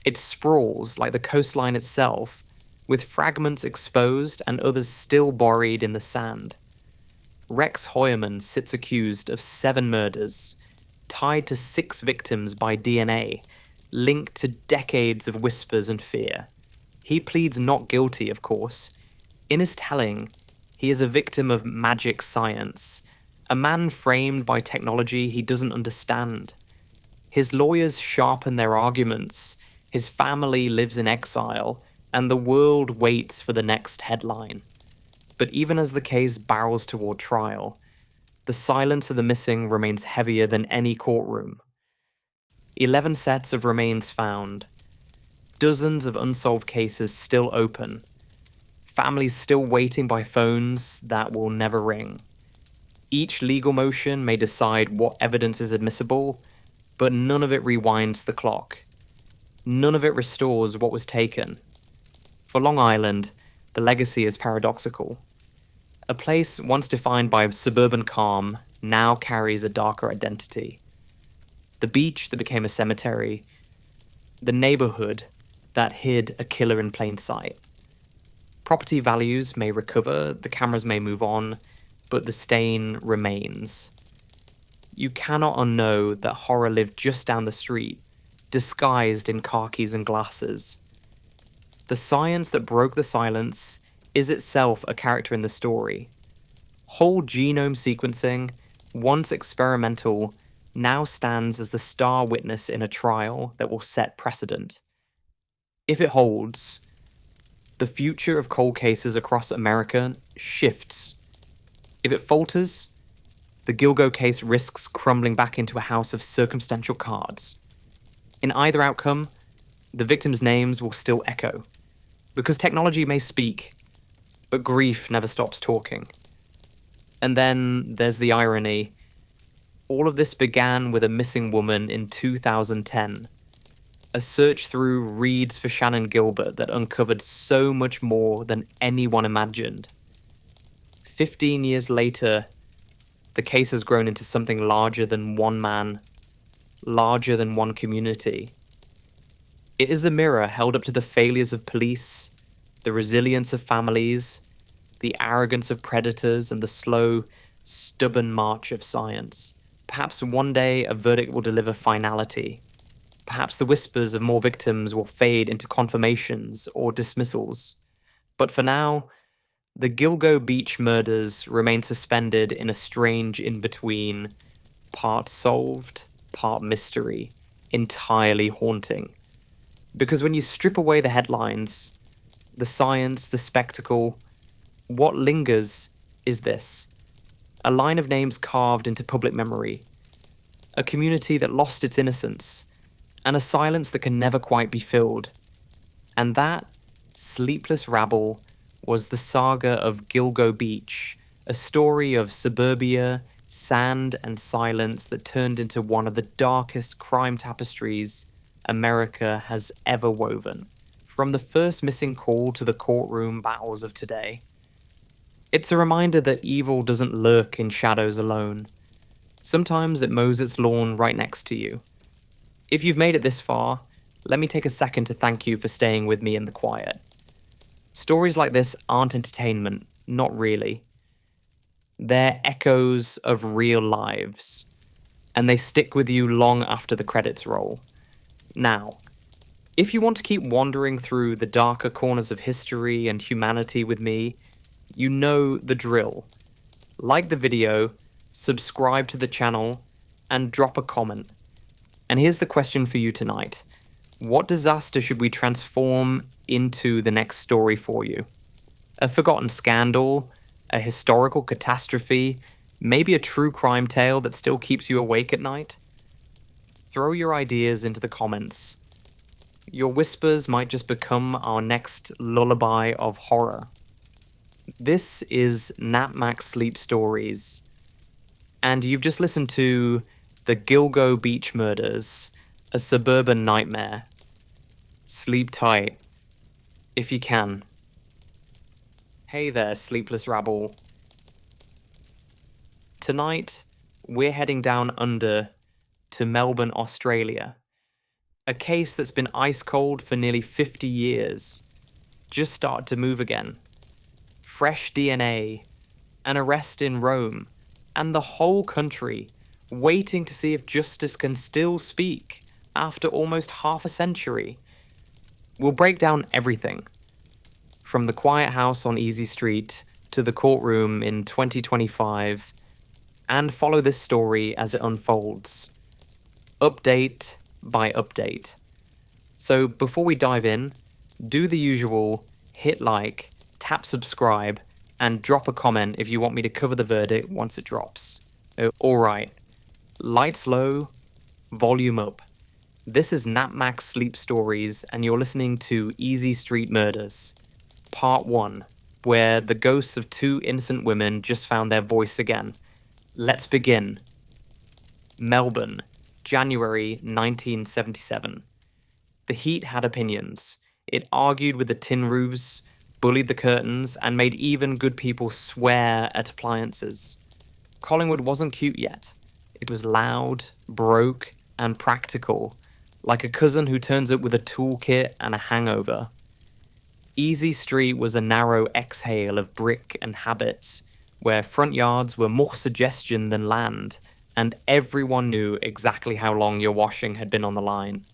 It sprawls like the coastline itself, with fragments exposed and others still buried in the sand. Rex Hoyman sits accused of 7 murders, tied to 6 victims by DNA, linked to decades of whispers and fear. He pleads not guilty, of course. In his telling, he is a victim of magic science, a man framed by technology he doesn't understand. His lawyers sharpen their arguments, his family lives in exile, and the world waits for the next headline. But even as the case barrels toward trial, the silence of the missing remains heavier than any courtroom. 11 sets of remains found, dozens of unsolved cases still open, families still waiting by phones that will never ring. Each legal motion may decide what evidence is admissible, but none of it rewinds the clock. None of it restores what was taken. For Long Island, the legacy is paradoxical. A place once defined by suburban calm now carries a darker identity. The beach that became a cemetery, the neighborhood that hid a killer in plain sight. Property values may recover, the cameras may move on, but the stain remains. You cannot unknow that horror lived just down the street, disguised in khakis and glasses. The science that broke the silence is itself a character in the story. Whole genome sequencing, once experimental, now stands as the star witness in a trial that will set precedent. If it holds, the future of cold cases across America shifts. If it falters, the Gilgo case risks crumbling back into a house of circumstantial cards. In either outcome, the victims' names will still echo, because technology may speak, but grief never stops talking. And then there's the irony. All of this began with a missing woman in 2010, a search through reads for Shannon Gilbert that uncovered so much more than anyone imagined. 15 years later, the case has grown into something larger than one man, larger than one community. It is a mirror held up to the failures of police, the resilience of families, the arrogance of predators, and the slow, stubborn march of science. Perhaps one day a verdict will deliver finality. Perhaps the whispers of more victims will fade into confirmations or dismissals. But for now, the Gilgo Beach murders remain suspended in a strange in-between, part solved, part mystery, entirely haunting. Because when you strip away the headlines, the science, the spectacle, what lingers is this: a line of names carved into public memory, a community that lost its innocence, and a silence that can never quite be filled. And that sleepless rabble was the saga of Gilgo Beach, a story of suburbia, sand, and silence that turned into one of the darkest crime tapestries America has ever woven. From the first missing call to the courtroom battles of today, it's a reminder that evil doesn't lurk in shadows alone. Sometimes it mows its lawn right next to you. If you've made it this far, let me take a second to thank you for staying with me in the quiet. Stories like this aren't entertainment, not really. They're echoes of real lives, and they stick with you long after the credits roll. Now, if you want to keep wandering through the darker corners of history and humanity with me, you know the drill. Like the video, subscribe to the channel, and drop a comment. And here's the question for you tonight. What disaster should we transform into the next story for you? A forgotten scandal, a historical catastrophe, maybe a true crime tale that still keeps you awake at night? Throw your ideas into the comments. your whispers might just become our next lullaby of horror. This is Napmax Sleep Stories, and you've just listened to The Gilgo Beach Murders, a suburban nightmare. Sleep tight, if you can. Hey there, sleepless rabble. Tonight, we're heading down under to Melbourne, Australia. A case that's been ice cold for nearly 50 years. Just started to move again. Fresh DNA, an arrest in Rome, and the whole country waiting to see if justice can still speak after almost half a century. We'll break down everything, from the quiet house on Easy Street to the courtroom in 2025, and follow this story as it unfolds, update by update. So before we dive in, do the usual, hit like, tap subscribe, and drop a comment if you want me to cover the verdict once it drops. Alright, lights low, volume up. This is Napmax Sleep Stories, and you're listening to Easy Street Murders, Part 1, where the ghosts of two innocent women just found their voice again. Let's begin. Melbourne, January 1977. The heat had opinions. It argued with the tin roofs, bullied the curtains, and made even good people swear at appliances. Collingwood wasn't cute yet. It was loud, broke, and practical, like a cousin who turns up with a toolkit and a hangover. Easy Street was a narrow exhale of brick and habit, where front yards were more suggestion than land, and everyone knew exactly how long your washing had been on the line.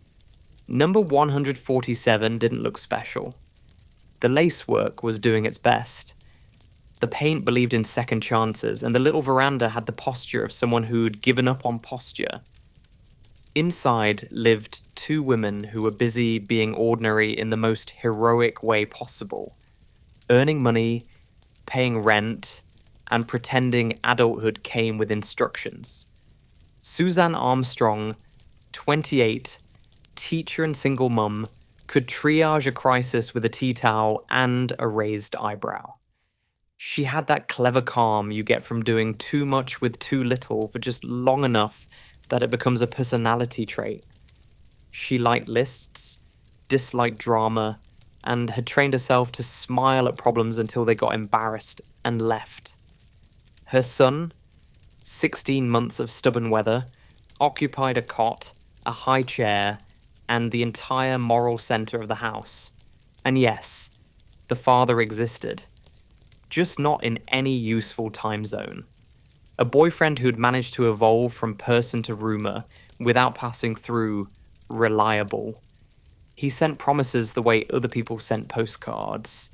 Number 147 didn't look special. The lacework was doing its best. The paint believed in second chances, and the little veranda had the posture of someone who'd given up on posture. Inside lived two women who were busy being ordinary in the most heroic way possible, earning money, paying rent, and pretending adulthood came with instructions. Suzanne Armstrong, 28, teacher and single mum, could triage a crisis with a tea towel and a raised eyebrow. She had that clever calm you get from doing too much with too little for just long enough that it becomes a personality trait. She liked lists, disliked drama, and had trained herself to smile at problems until they got embarrassed and left. Her son, 16 months of stubborn weather, occupied a cot, a high chair, and the entire moral center of the house. And yes, the father existed, just not in any useful time zone. A boyfriend who'd managed to evolve from person to rumor without passing through reliable. He sent promises the way other people sent postcards,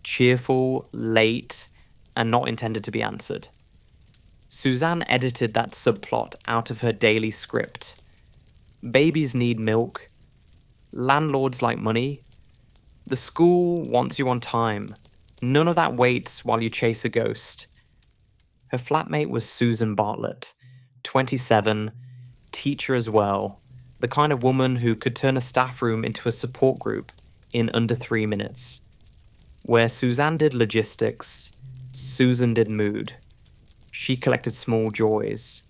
cheerful, late, and not intended to be answered. Suzanne edited that subplot out of her daily script. Babies need milk. Landlords like money. The school wants you on time. None of that waits while you chase a ghost. Her flatmate was Susan Bartlett, 27, teacher as well, the kind of woman who could turn a staff room into a support group in under 3 minutes. Where Suzanne did logistics, Susan did mood. She collected small joys.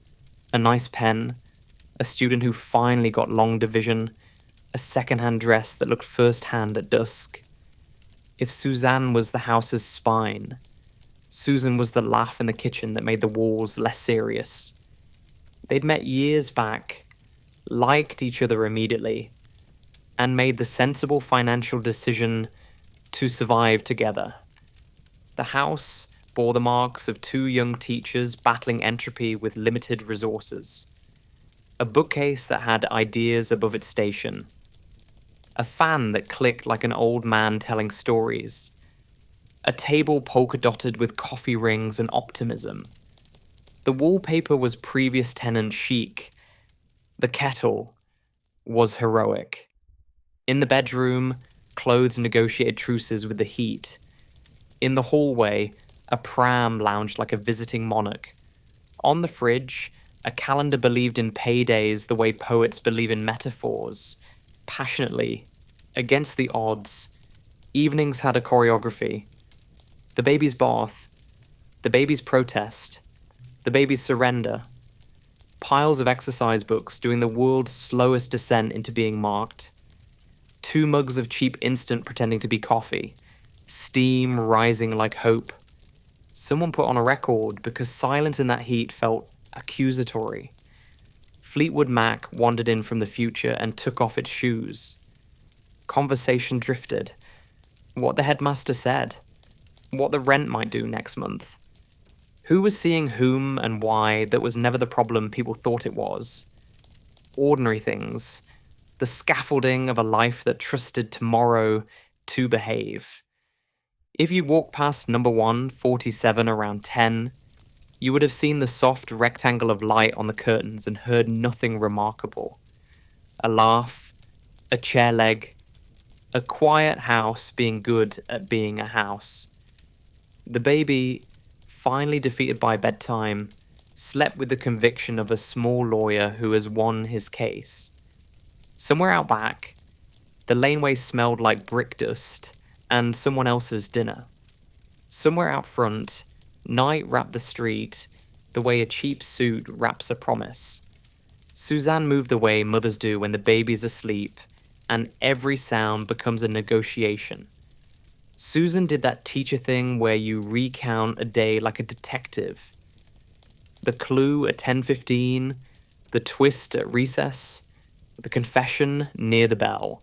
A nice pen, a student who finally got long division, a second-hand dress that looked first-hand at dusk. If Suzanne was the house's spine, Susan was the laugh in the kitchen that made the walls less serious. They'd met years back, liked each other immediately, and made the sensible financial decision to survive together. The house bore the marks of two young teachers battling entropy with limited resources. A bookcase that had ideas above its station. A fan that clicked like an old man telling stories. A table polka-dotted with coffee rings and optimism. The wallpaper was previous tenant chic. The kettle was heroic. In the bedroom, clothes negotiated truces with the heat. In the hallway, a pram lounged like a visiting monarch. On the fridge, a calendar believed in paydays the way poets believe in metaphors, passionately against the odds, evenings had a choreography. The baby's bath, the baby's protest, the baby's surrender, piles of exercise books doing the world's slowest descent into being marked, 2 mugs of cheap instant pretending to be coffee, steam rising like hope. Someone put on a record because silence in that heat felt accusatory. Fleetwood Mac wandered in from the future and took off its shoes. Conversation drifted. What the headmaster said. What the rent might do next month. Who was seeing whom and why that was never the problem people thought it was. Ordinary things. The scaffolding of a life that trusted tomorrow to behave. If you walked past number 147 around 10, you would have seen the soft rectangle of light on the curtains and heard nothing remarkable. A laugh, a chair leg, a quiet house being good at being a house. The baby, finally defeated by bedtime, slept with the conviction of a small lawyer who has won his case. Somewhere out back, the laneway smelled like brick dust and someone else's dinner. Somewhere out front, night wrapped the street the way a cheap suit wraps a promise. Suzanne moved the way mothers do when the baby's asleep, and every sound becomes a negotiation. Susan did that teacher thing where you recount a day like a detective. The clue at 10:15, the twist at recess, the confession near the bell.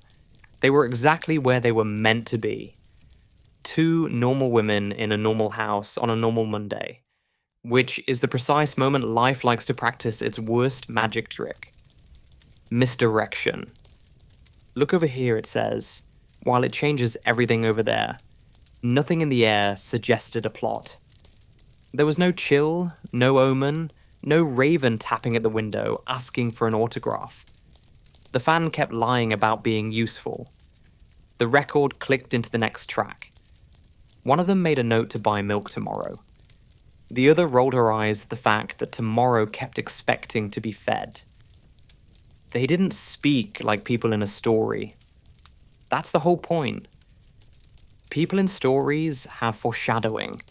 They were exactly where they were meant to be. 2 normal women in a normal house on a normal Monday, which is the precise moment life likes to practice its worst magic trick. Misdirection. Look over here, it says, while it changes everything over there. Nothing in the air suggested a plot. There was no chill, no omen, no raven tapping at the window asking for an autograph. The fan kept lying about being useful. The record clicked into the next track. One of them made a note to buy milk tomorrow. The other rolled her eyes at the fact that tomorrow kept expecting to be fed. They didn't speak like people in a story. That's the whole point. People in stories have foreshadowing.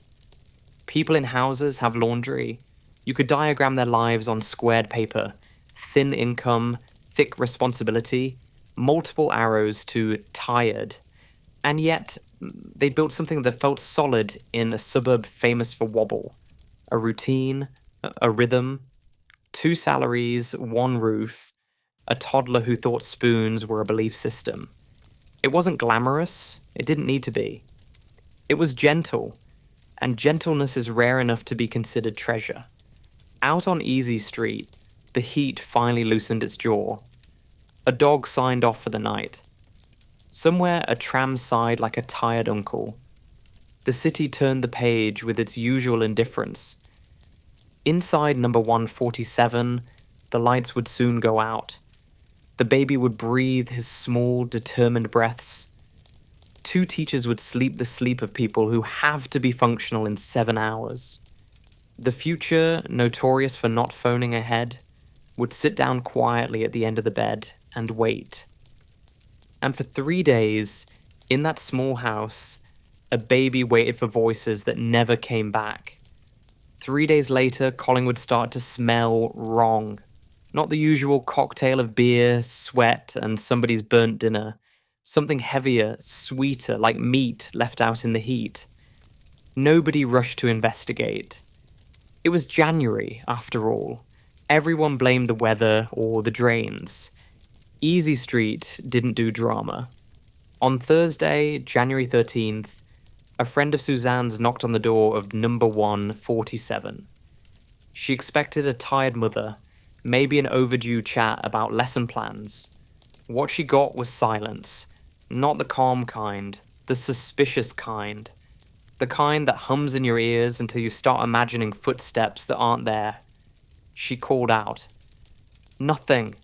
People in houses have laundry. You could diagram their lives on squared paper. Thin income, thick responsibility, multiple arrows to tired. And yet, they built something that felt solid in a suburb famous for wobble. A routine, a rhythm, 2 salaries, 1 roof, a toddler who thought spoons were a belief system. It wasn't glamorous, it didn't need to be. It was gentle, and gentleness is rare enough to be considered treasure. Out on Easy Street, the heat finally loosened its jaw. A dog signed off for the night. Somewhere a tram sighed like a tired uncle. The city turned the page with its usual indifference. Inside number 147, the lights would soon go out. The baby would breathe his small, determined breaths. 2 teachers would sleep the sleep of people who have to be functional in 7 hours. The future, notorious for not phoning ahead, would sit down quietly at the end of the bed and wait. And for 3 days, in that small house, a baby waited for voices that never came back. 3 days later, Colin would start to smell wrong. Not the usual cocktail of beer, sweat, and somebody's burnt dinner. Something heavier, sweeter, like meat left out in the heat. Nobody rushed to investigate. It was January, after all. Everyone blamed the weather or the drains. Easy Street didn't do drama. On Thursday, January 13th, a friend of Suzanne's knocked on the door of number 147. She expected a tired mother, maybe an overdue chat about lesson plans. What she got was silence. Not the calm kind, the suspicious kind. The kind that hums in your ears until you start imagining footsteps that aren't there. She called out. Nothing.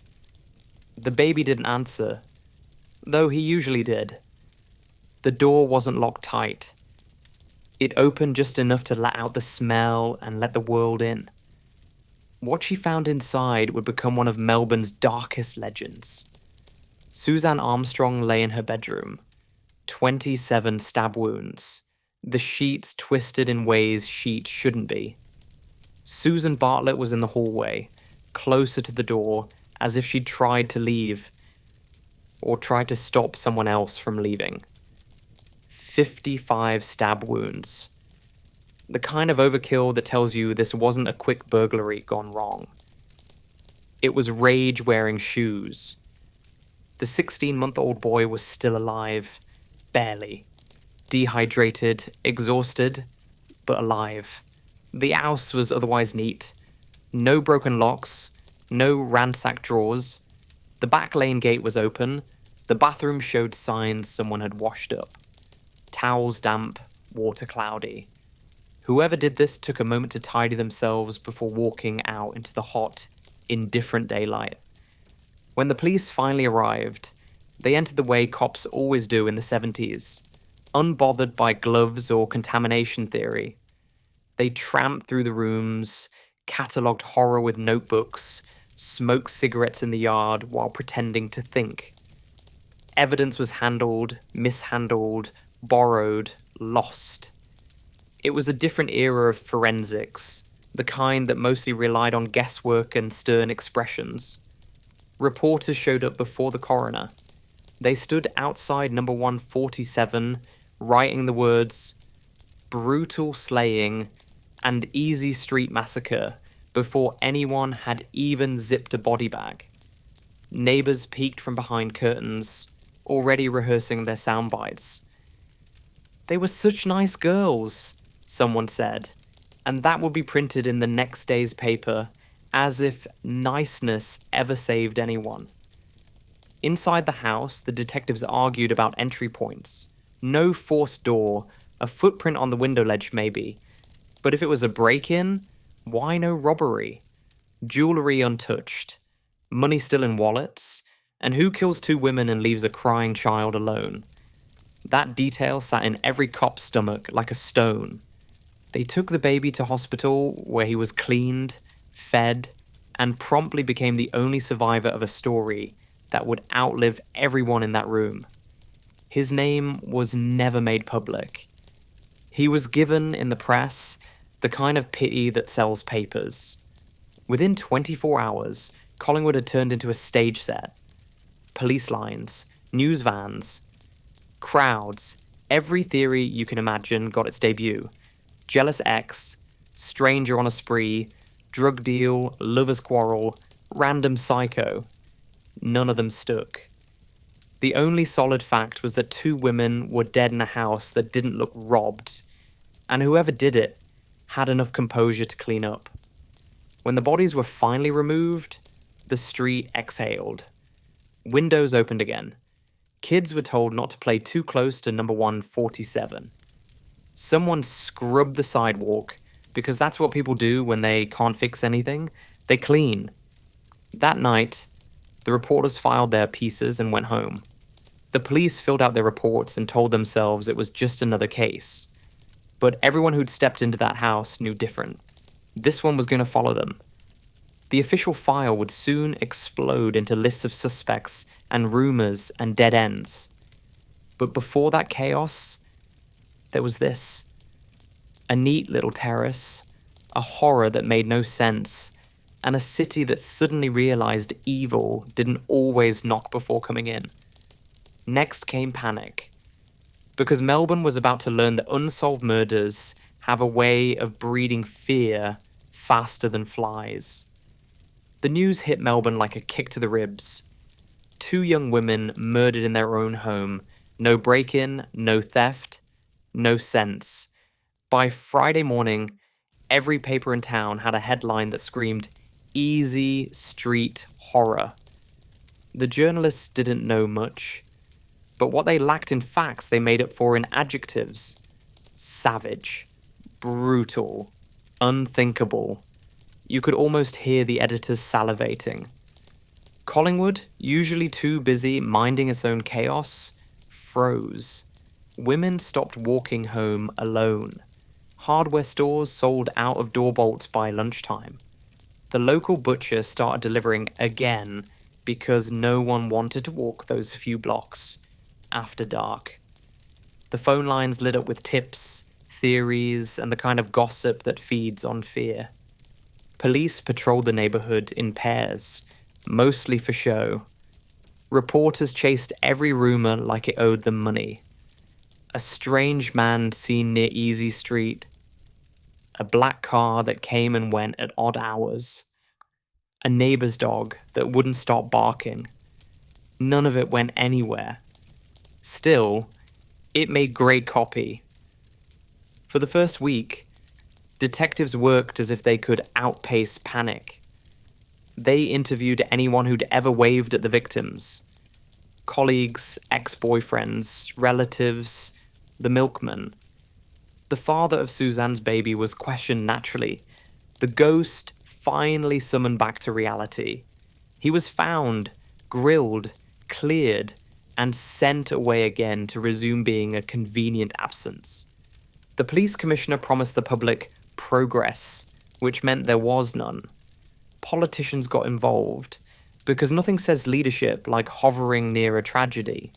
The baby didn't answer, though he usually did. The door wasn't locked tight. It opened just enough to let out the smell and let the world in. What she found inside would become one of Melbourne's darkest legends. Suzanne Armstrong lay in her bedroom. 27 stab wounds. The sheets twisted in ways sheets shouldn't be. Susan Bartlett was in the hallway, closer to the door, as if she'd tried to leave, or tried to stop someone else from leaving. 55 stab wounds. The kind of overkill that tells you this wasn't a quick burglary gone wrong. It was rage wearing shoes. The 16-month-old boy was still alive, barely. Dehydrated, exhausted, but alive. The house was otherwise neat. No broken locks, no ransacked drawers. The back lane gate was open. The bathroom showed signs someone had washed up. Towels damp, water cloudy. Whoever did this took a moment to tidy themselves before walking out into the hot, indifferent daylight. When the police finally arrived, they entered the way cops always do in the 70s, unbothered by gloves or contamination theory. They tramped through the rooms, catalogued horror with notebooks, smoked cigarettes in the yard while pretending to think. Evidence was handled, mishandled, borrowed, lost. It was a different era of forensics, the kind that mostly relied on guesswork and stern expressions. Reporters showed up before the coroner. They stood outside number 147, writing the words, "brutal slaying," and "easy street massacre" before anyone had even zipped a body bag. Neighbors peeked from behind curtains, already rehearsing their sound bites. "They were such nice girls," someone said, and that would be printed in the next day's paper, as if niceness ever saved anyone. Inside the house, the detectives argued about entry points. No forced door, a footprint on the window ledge maybe. But if it was a break-in, why no robbery? Jewelry untouched, money still in wallets, and who kills two women and leaves a crying child alone? That detail sat in every cop's stomach like a stone. They took the baby to hospital where he was cleaned, fed, and promptly became the only survivor of a story that would outlive everyone in that room. His name was never made public. He was given in the press the kind of pity that sells papers. Within 24 hours, Collingwood had turned into a stage set. Police lines, news vans, crowds, every theory you can imagine got its debut. Jealous ex, stranger on a spree, drug deal, lover's quarrel, random psycho. None of them stuck. The only solid fact was that two women were dead in a house that didn't look robbed, and whoever did it had enough composure to clean up. When the bodies were finally removed, the street exhaled. Windows opened again. Kids were told not to play too close to number 147. Someone scrubbed the sidewalk, because that's what people do when they can't fix anything. They clean. That night, the reporters filed their pieces and went home. The police filled out their reports and told themselves it was just another case. But everyone who'd stepped into that house knew different. This one was going to follow them. The official file would soon explode into lists of suspects and rumors and dead ends. But before that chaos, there was this. A neat little terrace, a horror that made no sense, and a city that suddenly realized evil didn't always knock before coming in. Next came panic, because Melbourne was about to learn that unsolved murders have a way of breeding fear faster than flies. The news hit Melbourne like a kick to the ribs. 2 young women murdered in their own home. No break-in, no theft, no sense. By Friday morning, every paper in town had a headline that screamed, "Easy street horror." The journalists didn't know much, but what they lacked in facts they made up for in adjectives. Savage, brutal, unthinkable. You could almost hear the editors salivating. Collingwood, usually too busy minding its own chaos, froze. Women stopped walking home alone. Hardware stores sold out-of-door bolts by lunchtime. The local butcher started delivering again, because no one wanted to walk those few blocks after dark. The phone lines lit up with tips, theories, and the kind of gossip that feeds on fear. Police patrolled the neighborhood in pairs, mostly for show. Reporters chased every rumor like it owed them money. A strange man seen near Easy Street. A black car that came and went at odd hours. A neighbor's dog that wouldn't stop barking. None of it went anywhere. Still, it made great copy. For the first week, detectives worked as if they could outpace panic. They interviewed anyone who'd ever waved at the victims. Colleagues, ex-boyfriends, relatives, the milkman. The father of Suzanne's baby was questioned naturally. The ghost finally summoned back to reality. He was found, grilled, cleared, and sent away again to resume being a convenient absence. The police commissioner promised the public progress, which meant there was none. Politicians got involved, because nothing says leadership like hovering near a tragedy.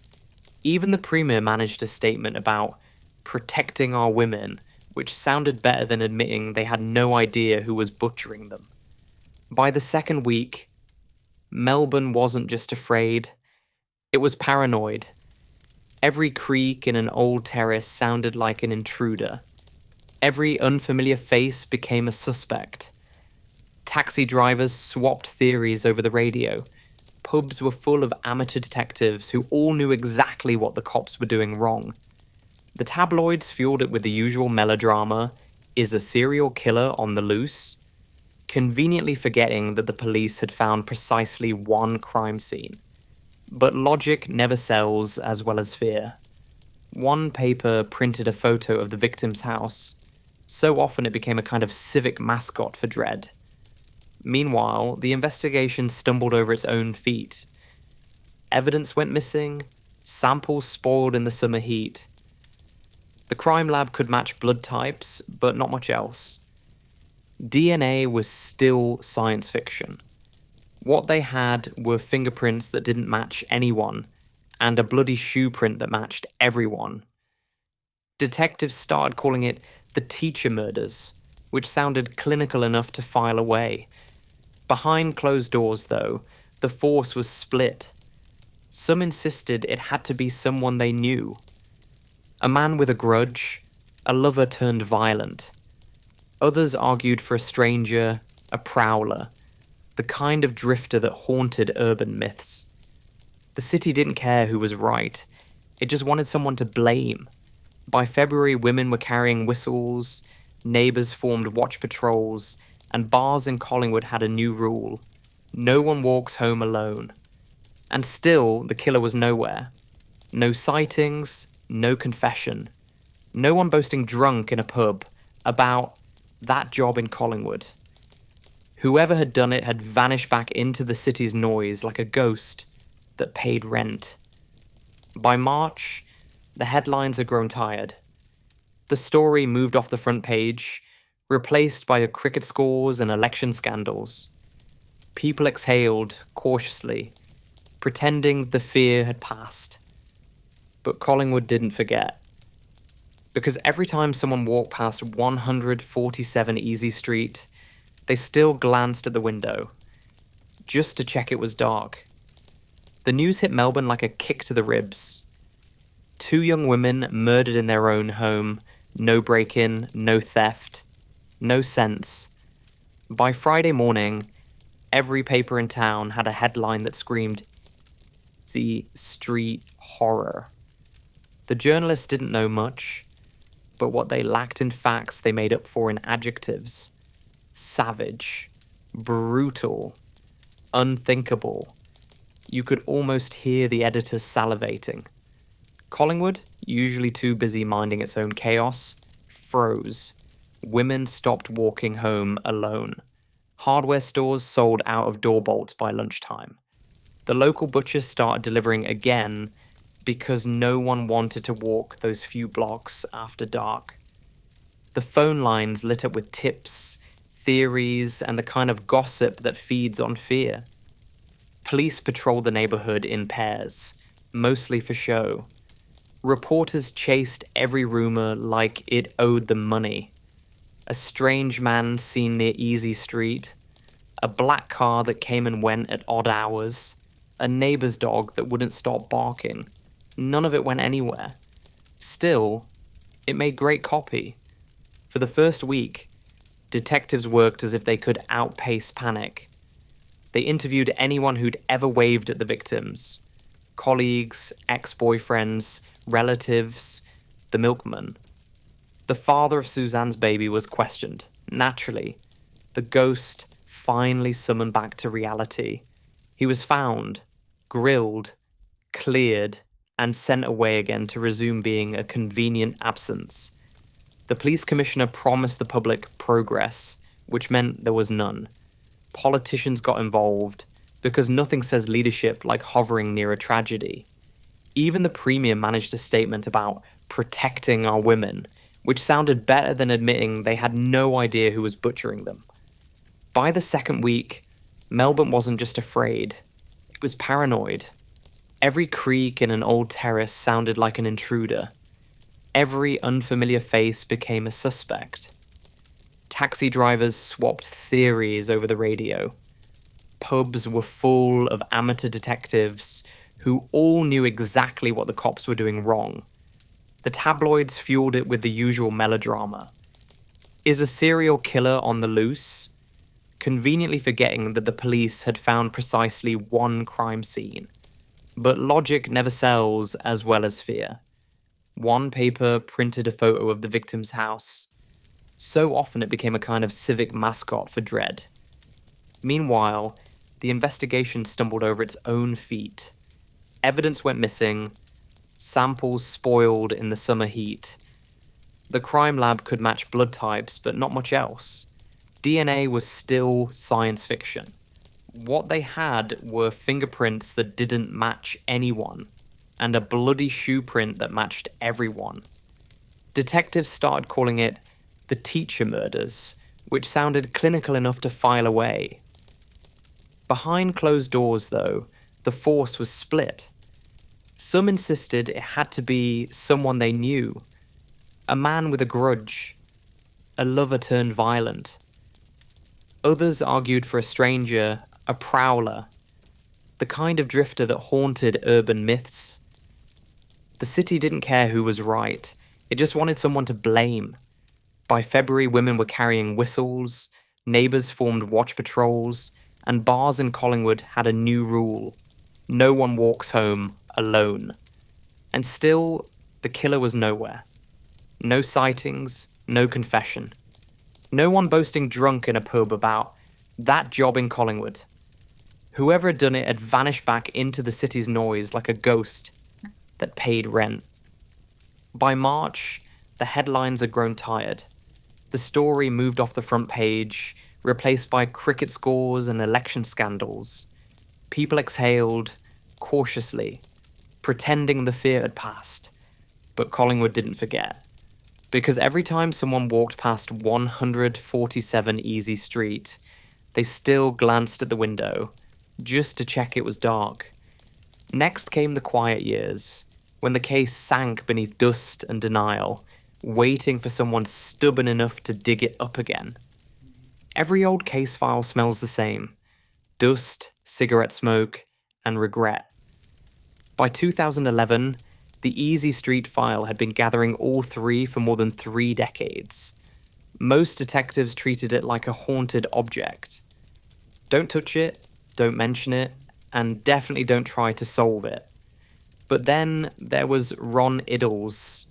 Even the premier managed a statement about protecting our women, which sounded better than admitting they had no idea who was butchering them. By the second week, Melbourne wasn't just afraid, it was paranoid. Every creak in an old terrace sounded like an intruder. Every unfamiliar face became a suspect. Taxi drivers swapped theories over the radio. Pubs were full of amateur detectives who all knew exactly what the cops were doing wrong. The tabloids fueled it with the usual melodrama, is a serial killer on the loose? Conveniently forgetting that the police had found precisely one crime scene. But logic never sells as well as fear. One paper printed a photo of the victim's house. So often it became a kind of civic mascot for dread. Meanwhile, the investigation stumbled over its own feet. Evidence went missing, samples spoiled in the summer heat. The crime lab could match blood types, but not much else. DNA was still science fiction. What they had were fingerprints that didn't match anyone, and a bloody shoe print that matched everyone. Detectives started calling it the teacher murders, which sounded clinical enough to file away. Behind closed doors, though, the force was split. Some insisted it had to be someone they knew. A man with a grudge, a lover turned violent. Others argued for a stranger, a prowler, the kind of drifter that haunted urban myths. The city didn't care who was right, it just wanted someone to blame. By February, women were carrying whistles, neighbours formed watch patrols, and bars in Collingwood had a new rule. No one walks home alone. And still, the killer was nowhere. No sightings, no confession. No one boasting drunk in a pub about that job in Collingwood. Whoever had done it had vanished back into the city's noise like a ghost that paid rent. By March, the headlines had grown tired. The story moved off the front page, replaced by cricket scores and election scandals. People exhaled cautiously, pretending the fear had passed. But Collingwood didn't forget. Because every time someone walked past 147 Easy Street, they still glanced at the window, just to check it was dark. The news hit Melbourne like a kick to the ribs. 2 young women murdered in their own home, no break-in, no theft, no sense. By Friday morning, every paper in town had a headline that screamed, "The Street Horror." The journalists didn't know much, but what they lacked in facts they made up for in adjectives. Savage, brutal, unthinkable. You could almost hear the editors salivating. Collingwood, usually too busy minding its own chaos, froze. Women stopped walking home alone. Hardware stores sold out-of-door bolts by lunchtime. The local butchers started delivering again because no one wanted to walk those few blocks after dark. The phone lines lit up with tips, theories, and the kind of gossip that feeds on fear. Police patrolled the neighborhood in pairs, mostly for show. Reporters chased every rumor like it owed them money. A strange man seen near Easy Street, a black car that came and went at odd hours, a neighbor's dog that wouldn't stop barking. None of it went anywhere. Still, it made great copy. For the first week, detectives worked as if they could outpace panic. They interviewed anyone who'd ever waved at the victims. Colleagues, ex-boyfriends, relatives, the milkman. The father of Suzanne's baby was questioned. Naturally, the ghost finally summoned back to reality. He was found, grilled, cleared, and sent away again to resume being a convenient absence. The police commissioner promised the public progress, which meant there was none. Politicians got involved, because nothing says leadership like hovering near a tragedy. Even the premier managed a statement about protecting our women, which sounded better than admitting they had no idea who was butchering them. By the second week, Melbourne wasn't just afraid, it was paranoid. Every creak in an old terrace sounded like an intruder. Every unfamiliar face became a suspect. Taxi drivers swapped theories over the radio. Pubs were full of amateur detectives who all knew exactly what the cops were doing wrong. The tabloids fueled it with the usual melodrama. Is a serial killer on the loose? Conveniently forgetting that the police had found precisely one crime scene. But logic never sells as well as fear. One paper printed a photo of the victim's house. So often it became a kind of civic mascot for dread. Meanwhile, the investigation stumbled over its own feet. Evidence went missing, samples spoiled in the summer heat. The crime lab could match blood types, but not much else. DNA was still science fiction. What they had were fingerprints that didn't match anyone, and a bloody shoe print that matched everyone. Detectives started calling it the teacher murders, which sounded clinical enough to file away. Behind closed doors, though, the force was split. Some insisted it had to be someone they knew, a man with a grudge, a lover turned violent. Others argued for a stranger, a prowler, the kind of drifter that haunted urban myths. The city didn't care who was right, it just wanted someone to blame. By February, women were carrying whistles, neighbours formed watch patrols, and bars in Collingwood had a new rule. No one walks home alone. And still, the killer was nowhere. No sightings, no confession. No one boasting drunk in a pub about that job in Collingwood. Whoever had done it had vanished back into the city's noise like a ghost that paid rent. By March, the headlines had grown tired. The story moved off the front page, replaced by cricket scores and election scandals. People exhaled, cautiously, pretending the fear had passed. But Collingwood didn't forget. Because every time someone walked past 147 Easy Street, they still glanced at the window, just to check it was dark. Next came the quiet years, when the case sank beneath dust and denial, waiting for someone stubborn enough to dig it up again. Every old case file smells the same: dust, cigarette smoke, and regret. By 2011, the Easy Street file had been gathering all three for more than 3 decades. Most detectives treated it like a haunted object. Don't touch it, don't mention it, and definitely don't try to solve it. But then there was Ron Iddles,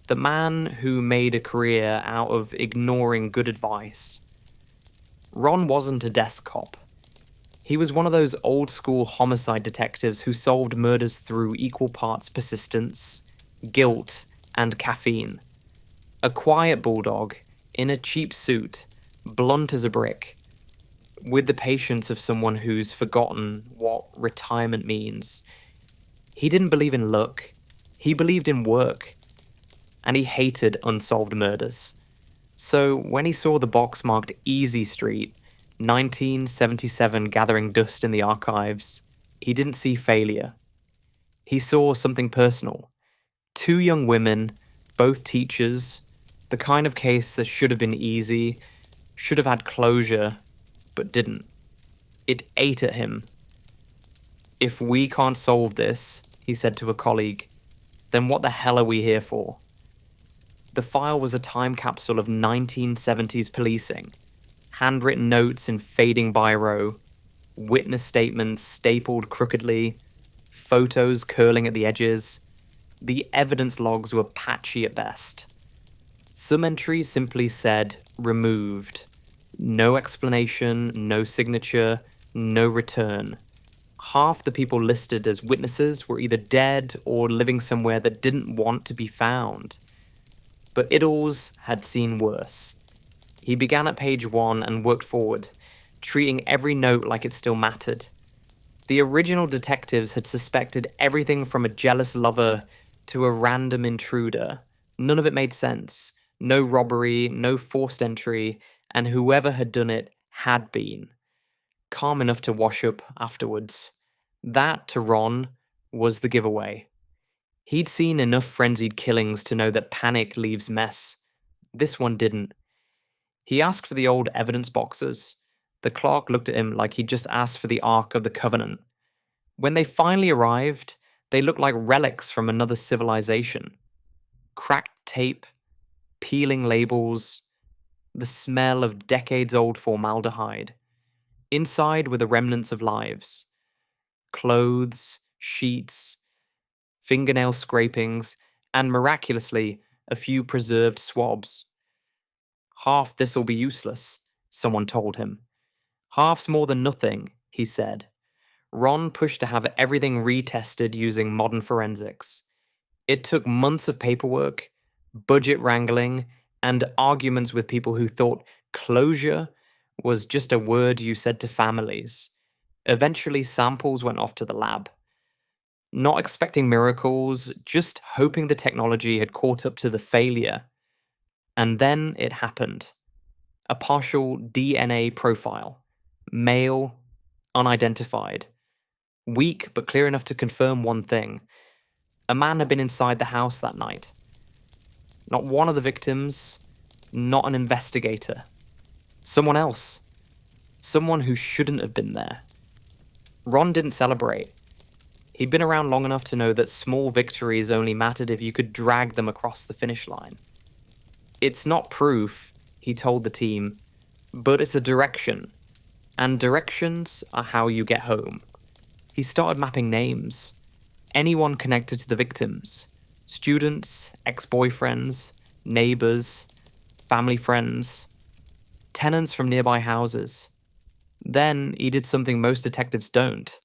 the man who made a career out of ignoring good advice. Ron wasn't a desk cop. He was one of those old-school homicide detectives who solved murders through equal parts persistence, guilt, and caffeine. A quiet bulldog, in a cheap suit, blunt as a brick, with the patience of someone who's forgotten what retirement means. He didn't believe in luck. He believed in work. And he hated unsolved murders. So when he saw the box marked Easy Street, 1977 gathering dust in the archives, he didn't see failure. He saw something personal. Two young women, both teachers, the kind of case that should have been easy, should have had closure, but didn't. It ate at him. "If we can't solve this," he said to a colleague, "then what the hell are we here for?" The file was a time capsule of 1970s policing. Handwritten notes in fading biro, witness statements stapled crookedly, photos curling at the edges. The evidence logs were patchy at best. Some entries simply said removed. No explanation, no signature, no return. Half the people listed as witnesses were either dead or living somewhere that didn't want to be found. But Iddles had seen worse. He began at page 1 and worked forward, treating every note like it still mattered. The original detectives had suspected everything from a jealous lover to a random intruder. None of it made sense. No robbery, no forced entry, and whoever had done it had been. Calm enough to wash up afterwards. That, to Ron, was the giveaway. He'd seen enough frenzied killings to know that panic leaves mess. This one didn't. He asked for the old evidence boxes. The clerk looked at him like he'd just asked for the Ark of the Covenant. When they finally arrived, they looked like relics from another civilization. Cracked tape, peeling labels, the smell of decades-old formaldehyde. Inside were the remnants of lives. Clothes, sheets, fingernail scrapings, and miraculously, a few preserved swabs. "Half this'll be useless," someone told him. "Half's more than nothing," he said. Ron pushed to have everything retested using modern forensics. It took months of paperwork, budget wrangling, and arguments with people who thought closure was just a word you said to families. Eventually, samples went off to the lab. Not expecting miracles, just hoping the technology had caught up to the failure. And then it happened. A partial DNA profile. Male, unidentified. Weak, but clear enough to confirm one thing. A man had been inside the house that night. Not one of the victims, not an investigator. Someone else. Someone who shouldn't have been there. Ron didn't celebrate. He'd been around long enough to know that small victories only mattered if you could drag them across the finish line. "It's not proof," he told the team, "but it's a direction. And directions are how you get home." He started mapping names. Anyone connected to the victims. Students, ex-boyfriends, neighbors, family friends, tenants from nearby houses. Then he did something most detectives don't.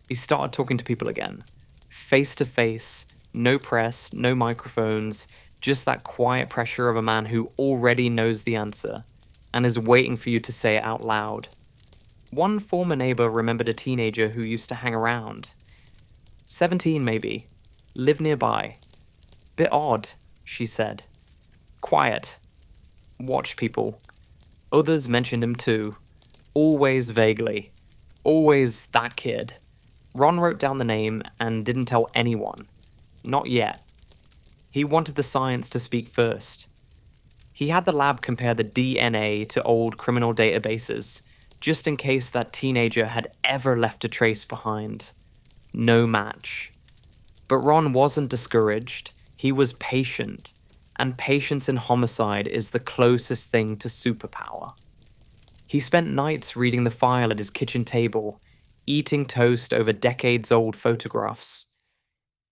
He started talking to people again. Face to face, no press, no microphones, just that quiet pressure of a man who already knows the answer and is waiting for you to say it out loud. One former neighbor remembered a teenager who used to hang around. 17 maybe. Lived nearby. "Bit odd," she said. "Quiet. Watch people." Others mentioned him too. Always vaguely. Always that kid. Ron wrote down the name and didn't tell anyone. Not yet. He wanted the science to speak first. He had the lab compare the DNA to old criminal databases, just in case that teenager had ever left a trace behind. No match. But Ron wasn't discouraged. He was patient. And patience in homicide is the closest thing to superpower. He spent nights reading the file at his kitchen table, eating toast over decades-old photographs.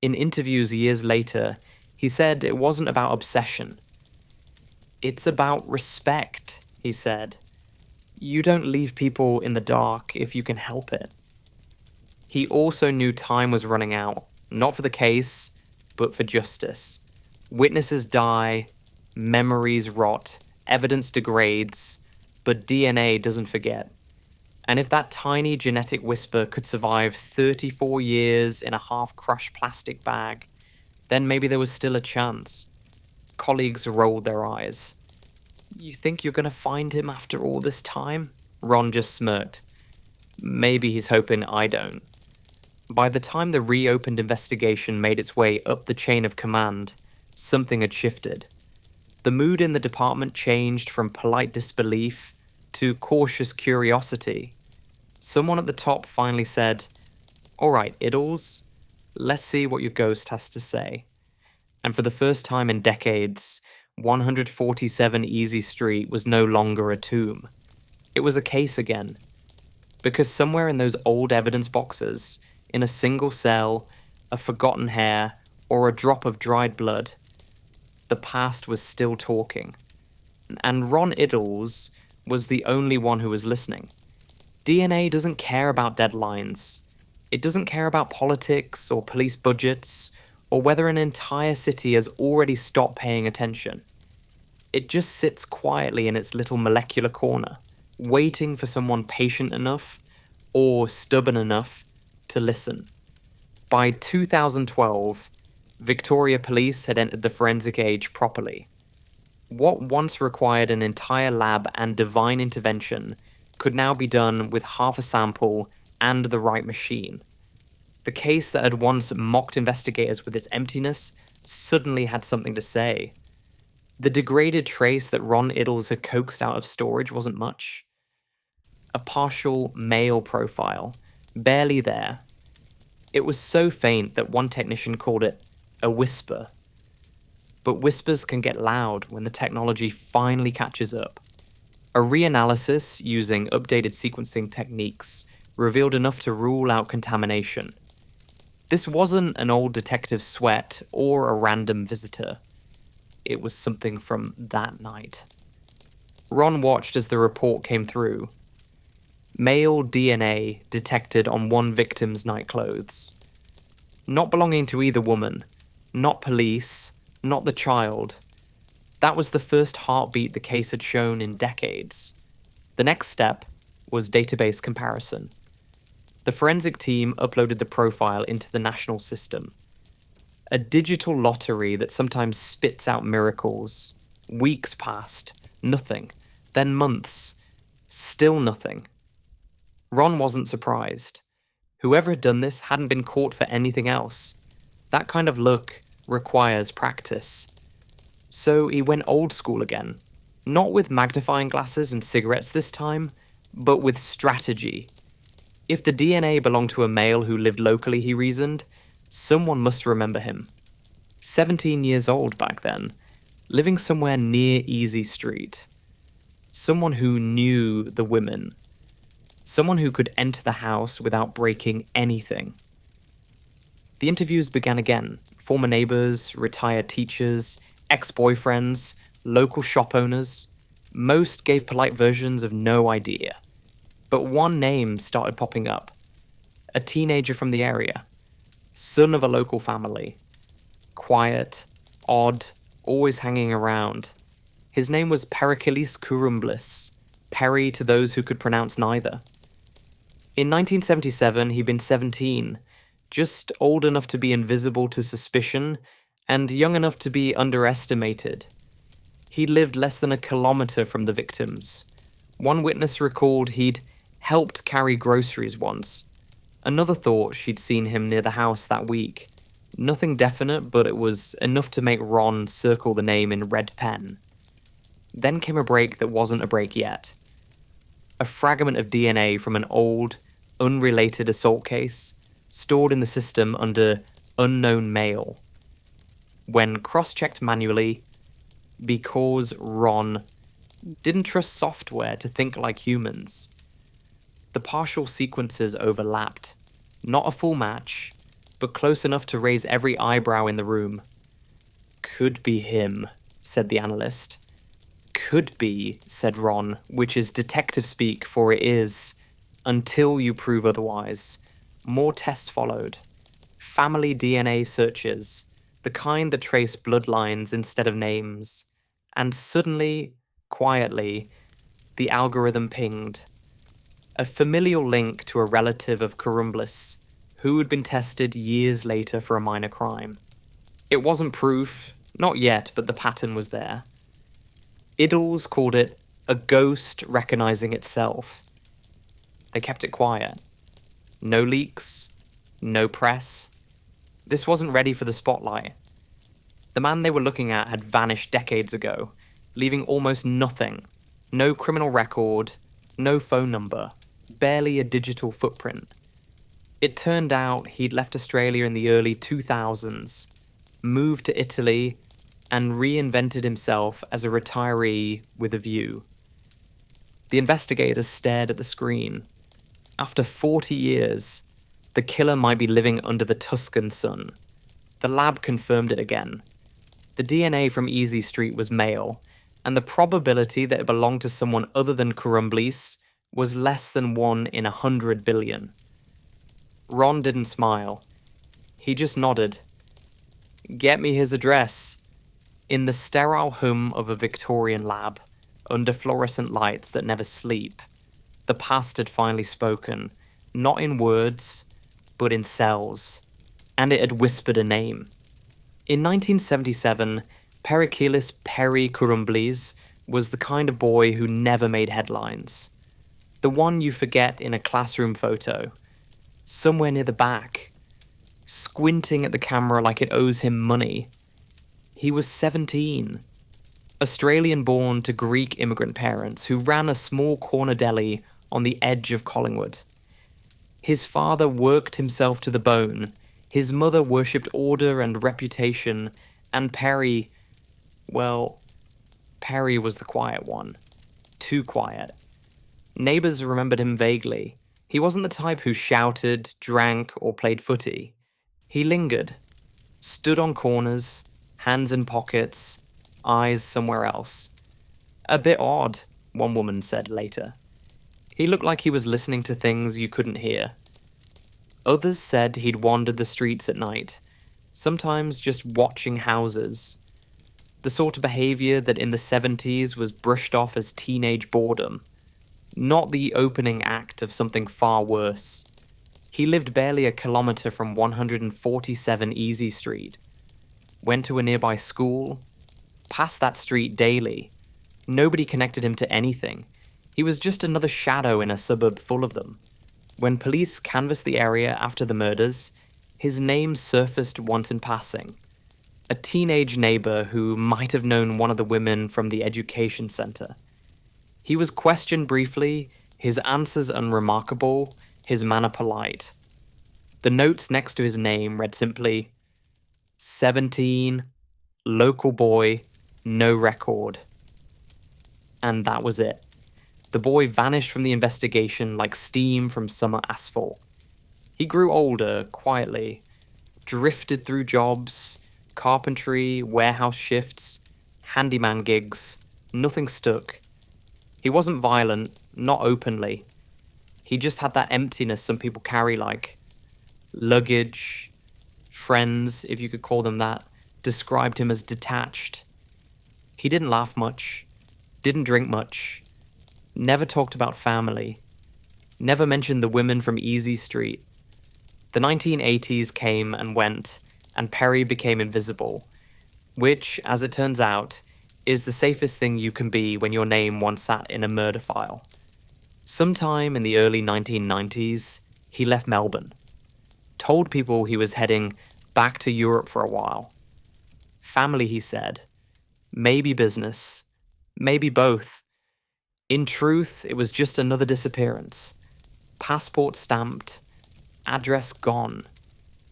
In interviews years later, he said it wasn't about obsession. "It's about respect," he said. "You don't leave people in the dark if you can help it." He also knew time was running out, not for the case, but for justice. Witnesses die, memories rot, evidence degrades, but DNA doesn't forget. And if that tiny genetic whisper could survive 34 years in a half-crushed plastic bag, then maybe there was still a chance. Colleagues rolled their eyes. "You think you're going to find him after all this time?" Ron just smirked. Maybe he's hoping I don't. By the time the reopened investigation made its way up the chain of command, something had shifted. The mood in the department changed from polite disbelief to cautious curiosity. Someone at the top finally said, "All right, Iddles, let's see what your ghost has to say." And for the first time in decades, 147 Easy Street was no longer a tomb. It was a case again. Because somewhere in those old evidence boxes, in a single cell, a forgotten hair, or a drop of dried blood, the past was still talking. And Ron Iddles was the only one who was listening. DNA doesn't care about deadlines. It doesn't care about politics or police budgets, or whether an entire city has already stopped paying attention. It just sits quietly in its little molecular corner, waiting for someone patient enough or stubborn enough to listen. By 2012, Victoria Police had entered the forensic age properly. What once required an entire lab and divine intervention could now be done with half a sample and the right machine. The case that had once mocked investigators with its emptiness suddenly had something to say. The degraded trace that Ron Iddles had coaxed out of storage wasn't much. A partial male profile, barely there. It was so faint that one technician called it a whisper. But whispers can get loud when the technology finally catches up. A reanalysis using updated sequencing techniques revealed enough to rule out contamination. This wasn't an old detective's sweat or a random visitor. It was something from that night. Ron watched as the report came through. Male DNA detected on one victim's nightclothes. Not belonging to either woman, not police, not the child. That was the first heartbeat the case had shown in decades. The next step was database comparison. The forensic team uploaded the profile into the national system. A digital lottery that sometimes spits out miracles. Weeks passed, nothing. Then months, still nothing. Ron wasn't surprised. Whoever had done this hadn't been caught for anything else. That kind of luck requires practice. So he went old school again. Not with magnifying glasses and cigarettes this time, but with strategy. If the DNA belonged to a male who lived locally, he reasoned, someone must remember him. 17 years old back then, living somewhere near Easy Street. Someone who knew the women. Someone who could enter the house without breaking anything. The interviews began again. Former neighbors, retired teachers, ex-boyfriends, local shop owners. Most gave polite versions of no idea. But one name started popping up. A teenager from the area. Son of a local family. Quiet, odd, always hanging around. His name was Pericles Kurumblis. Perry to those who could pronounce neither. In 1977, he'd been 17, just old enough to be invisible to suspicion, and young enough to be underestimated. He lived less than a kilometre from the victims. One witness recalled he'd helped carry groceries once. Another thought she'd seen him near the house that week. Nothing definite, but it was enough to make Ron circle the name in red pen. Then came a break that wasn't a break yet. A fragment of DNA from an old, unrelated assault case, stored in the system under unknown male. When cross-checked manually, because Ron didn't trust software to think like humans. The partial sequences overlapped. Not a full match, but close enough to raise every eyebrow in the room. Could be him, said the analyst. Could be, said Ron, which is detective speak, for it is, until you prove otherwise. More tests followed. Family DNA searches, the kind that trace bloodlines instead of names. And suddenly, quietly, the algorithm pinged. A familial link to a relative of Kurumblis, who had been tested years later for a minor crime. It wasn't proof, not yet, but the pattern was there. Iddles called it a ghost recognizing itself. They kept it quiet. No leaks, no press. This wasn't ready for the spotlight. The man they were looking at had vanished decades ago, leaving almost nothing. No criminal record, no phone number, barely a digital footprint. It turned out he'd left Australia in the early 2000s, moved to Italy, and reinvented himself as a retiree with a view. The investigators stared at the screen. After 40 years, the killer might be living under the Tuscan sun. The lab confirmed it again. The DNA from Easy Street was male, and the probability that it belonged to someone other than Kurumblies was less than 1 in 100 billion. Ron didn't smile. He just nodded. Get me his address. In the sterile hum of a Victorian lab, under fluorescent lights that never sleep, the past had finally spoken, not in words, but in cells, and it had whispered a name. In 1977, Perikoulos Peri Kurumblies was the kind of boy who never made headlines. The one you forget in a classroom photo, somewhere near the back, squinting at the camera like it owes him money. He was 17. Australian-born to Greek immigrant parents who ran a small corner deli on the edge of Collingwood. His father worked himself to the bone. His mother worshipped order and reputation, and Perry was the quiet one. Too quiet. Neighbours remembered him vaguely. He wasn't the type who shouted, drank, or played footy. He lingered, stood on corners, hands in pockets, eyes somewhere else. A bit odd, one woman said later. He looked like he was listening to things you couldn't hear. Others said he'd wandered the streets at night, sometimes just watching houses. The sort of behaviour that in the 70s was brushed off as teenage boredom, not the opening act of something far worse. He lived barely a kilometre from 147 Easy Street, went to a nearby school, passed that street daily. Nobody connected him to anything. He was just another shadow in a suburb full of them. When police canvassed the area after the murders, his name surfaced once in passing. A teenage neighbour who might have known one of the women from the education centre. He was questioned briefly, his answers unremarkable, his manner polite. The notes next to his name read simply, 17, local boy, no record. And that was it. The boy vanished from the investigation like steam from summer asphalt. He grew older, quietly, drifted through jobs, carpentry, warehouse shifts, handyman gigs. Nothing stuck. He wasn't violent, not openly. He just had that emptiness some people carry, like luggage. Friends, if you could call them that, described him as detached. He didn't laugh much, didn't drink much, never talked about family, never mentioned the women from Easy Street. The 1980s came and went, and Perry became invisible, which, as it turns out, is the safest thing you can be when your name once sat in a murder file. Sometime in the early 1990s, he left Melbourne, told people he was heading back to Europe for a while. Family, he said. Maybe business. Maybe both. In truth, it was just another disappearance. Passport stamped. Address gone.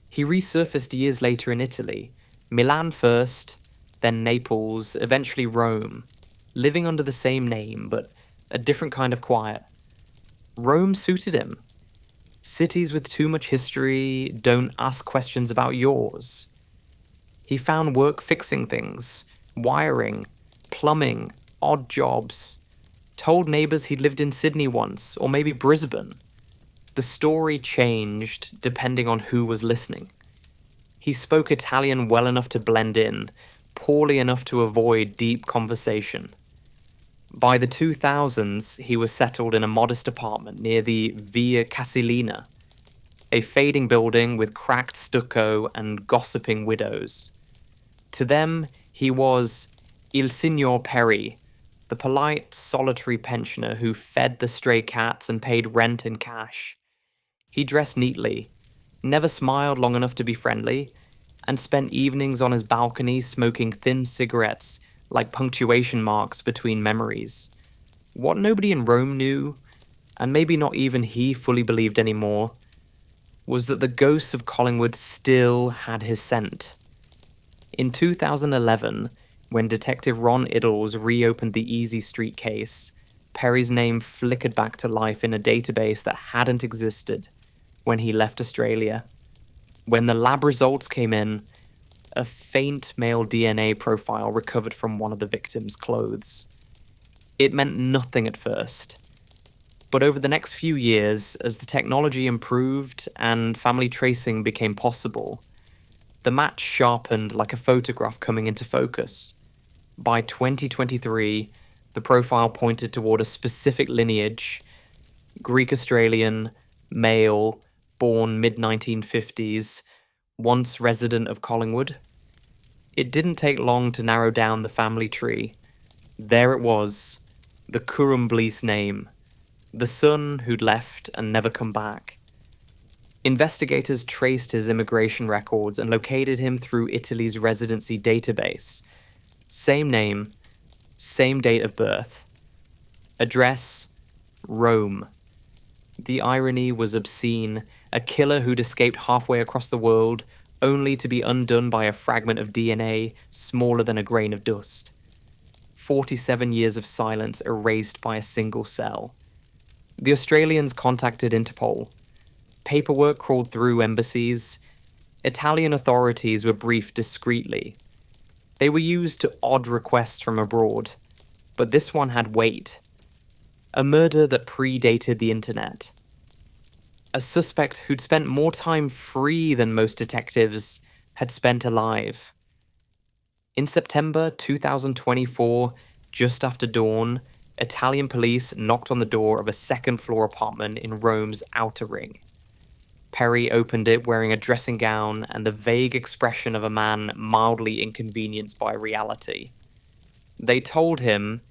He resurfaced years later in Italy. Milan first, then Naples, eventually Rome. Living under the same name, but a different kind of quiet. Rome suited him. Cities with too much history don't ask questions about yours. He found work fixing things, wiring, plumbing, odd jobs. Told neighbours he'd lived in Sydney once, or maybe Brisbane. The story changed depending on who was listening. He spoke Italian well enough to blend in, poorly enough to avoid deep conversation. By the 2000s, he was settled in a modest apartment near the Via Casilina, a fading building with cracked stucco and gossiping widows. To them, he was Il Signor Perry, the polite, solitary pensioner who fed the stray cats and paid rent in cash. He dressed neatly, never smiled long enough to be friendly, and spent evenings on his balcony smoking thin cigarettes like punctuation marks between memories. What nobody in Rome knew, and maybe not even he fully believed anymore, was that the ghosts of Collingwood still had his scent. In 2011, when Detective Ron Iddles reopened the Easy Street case, Perry's name flickered back to life in a database that hadn't existed when he left Australia. When the lab results came in, a faint male DNA profile recovered from one of the victims' clothes. It meant nothing at first. But over the next few years, as the technology improved and family tracing became possible, the match sharpened like a photograph coming into focus. By 2023, the profile pointed toward a specific lineage: Greek-Australian, male, born mid-1950s, once resident of Collingwood. It didn't take long to narrow down the family tree. There it was, the Currumbleese name, the son who'd left and never come back. Investigators traced his immigration records and located him through Italy's residency database. Same name, same date of birth. Address, Rome. The irony was obscene. A killer who'd escaped halfway across the world, only to be undone by a fragment of DNA smaller than a grain of dust. 47 years of silence erased by a single cell. The Australians contacted Interpol. Paperwork crawled through embassies. Italian authorities were briefed discreetly. They were used to odd requests from abroad, but this one had weight. A murder that predated the internet. A suspect who'd spent more time free than most detectives had spent alive. In September 2024, just after dawn, Italian police knocked on the door of a second-floor apartment in Rome's outer ring. Perry opened it wearing a dressing gown and the vague expression of a man mildly inconvenienced by reality. They told him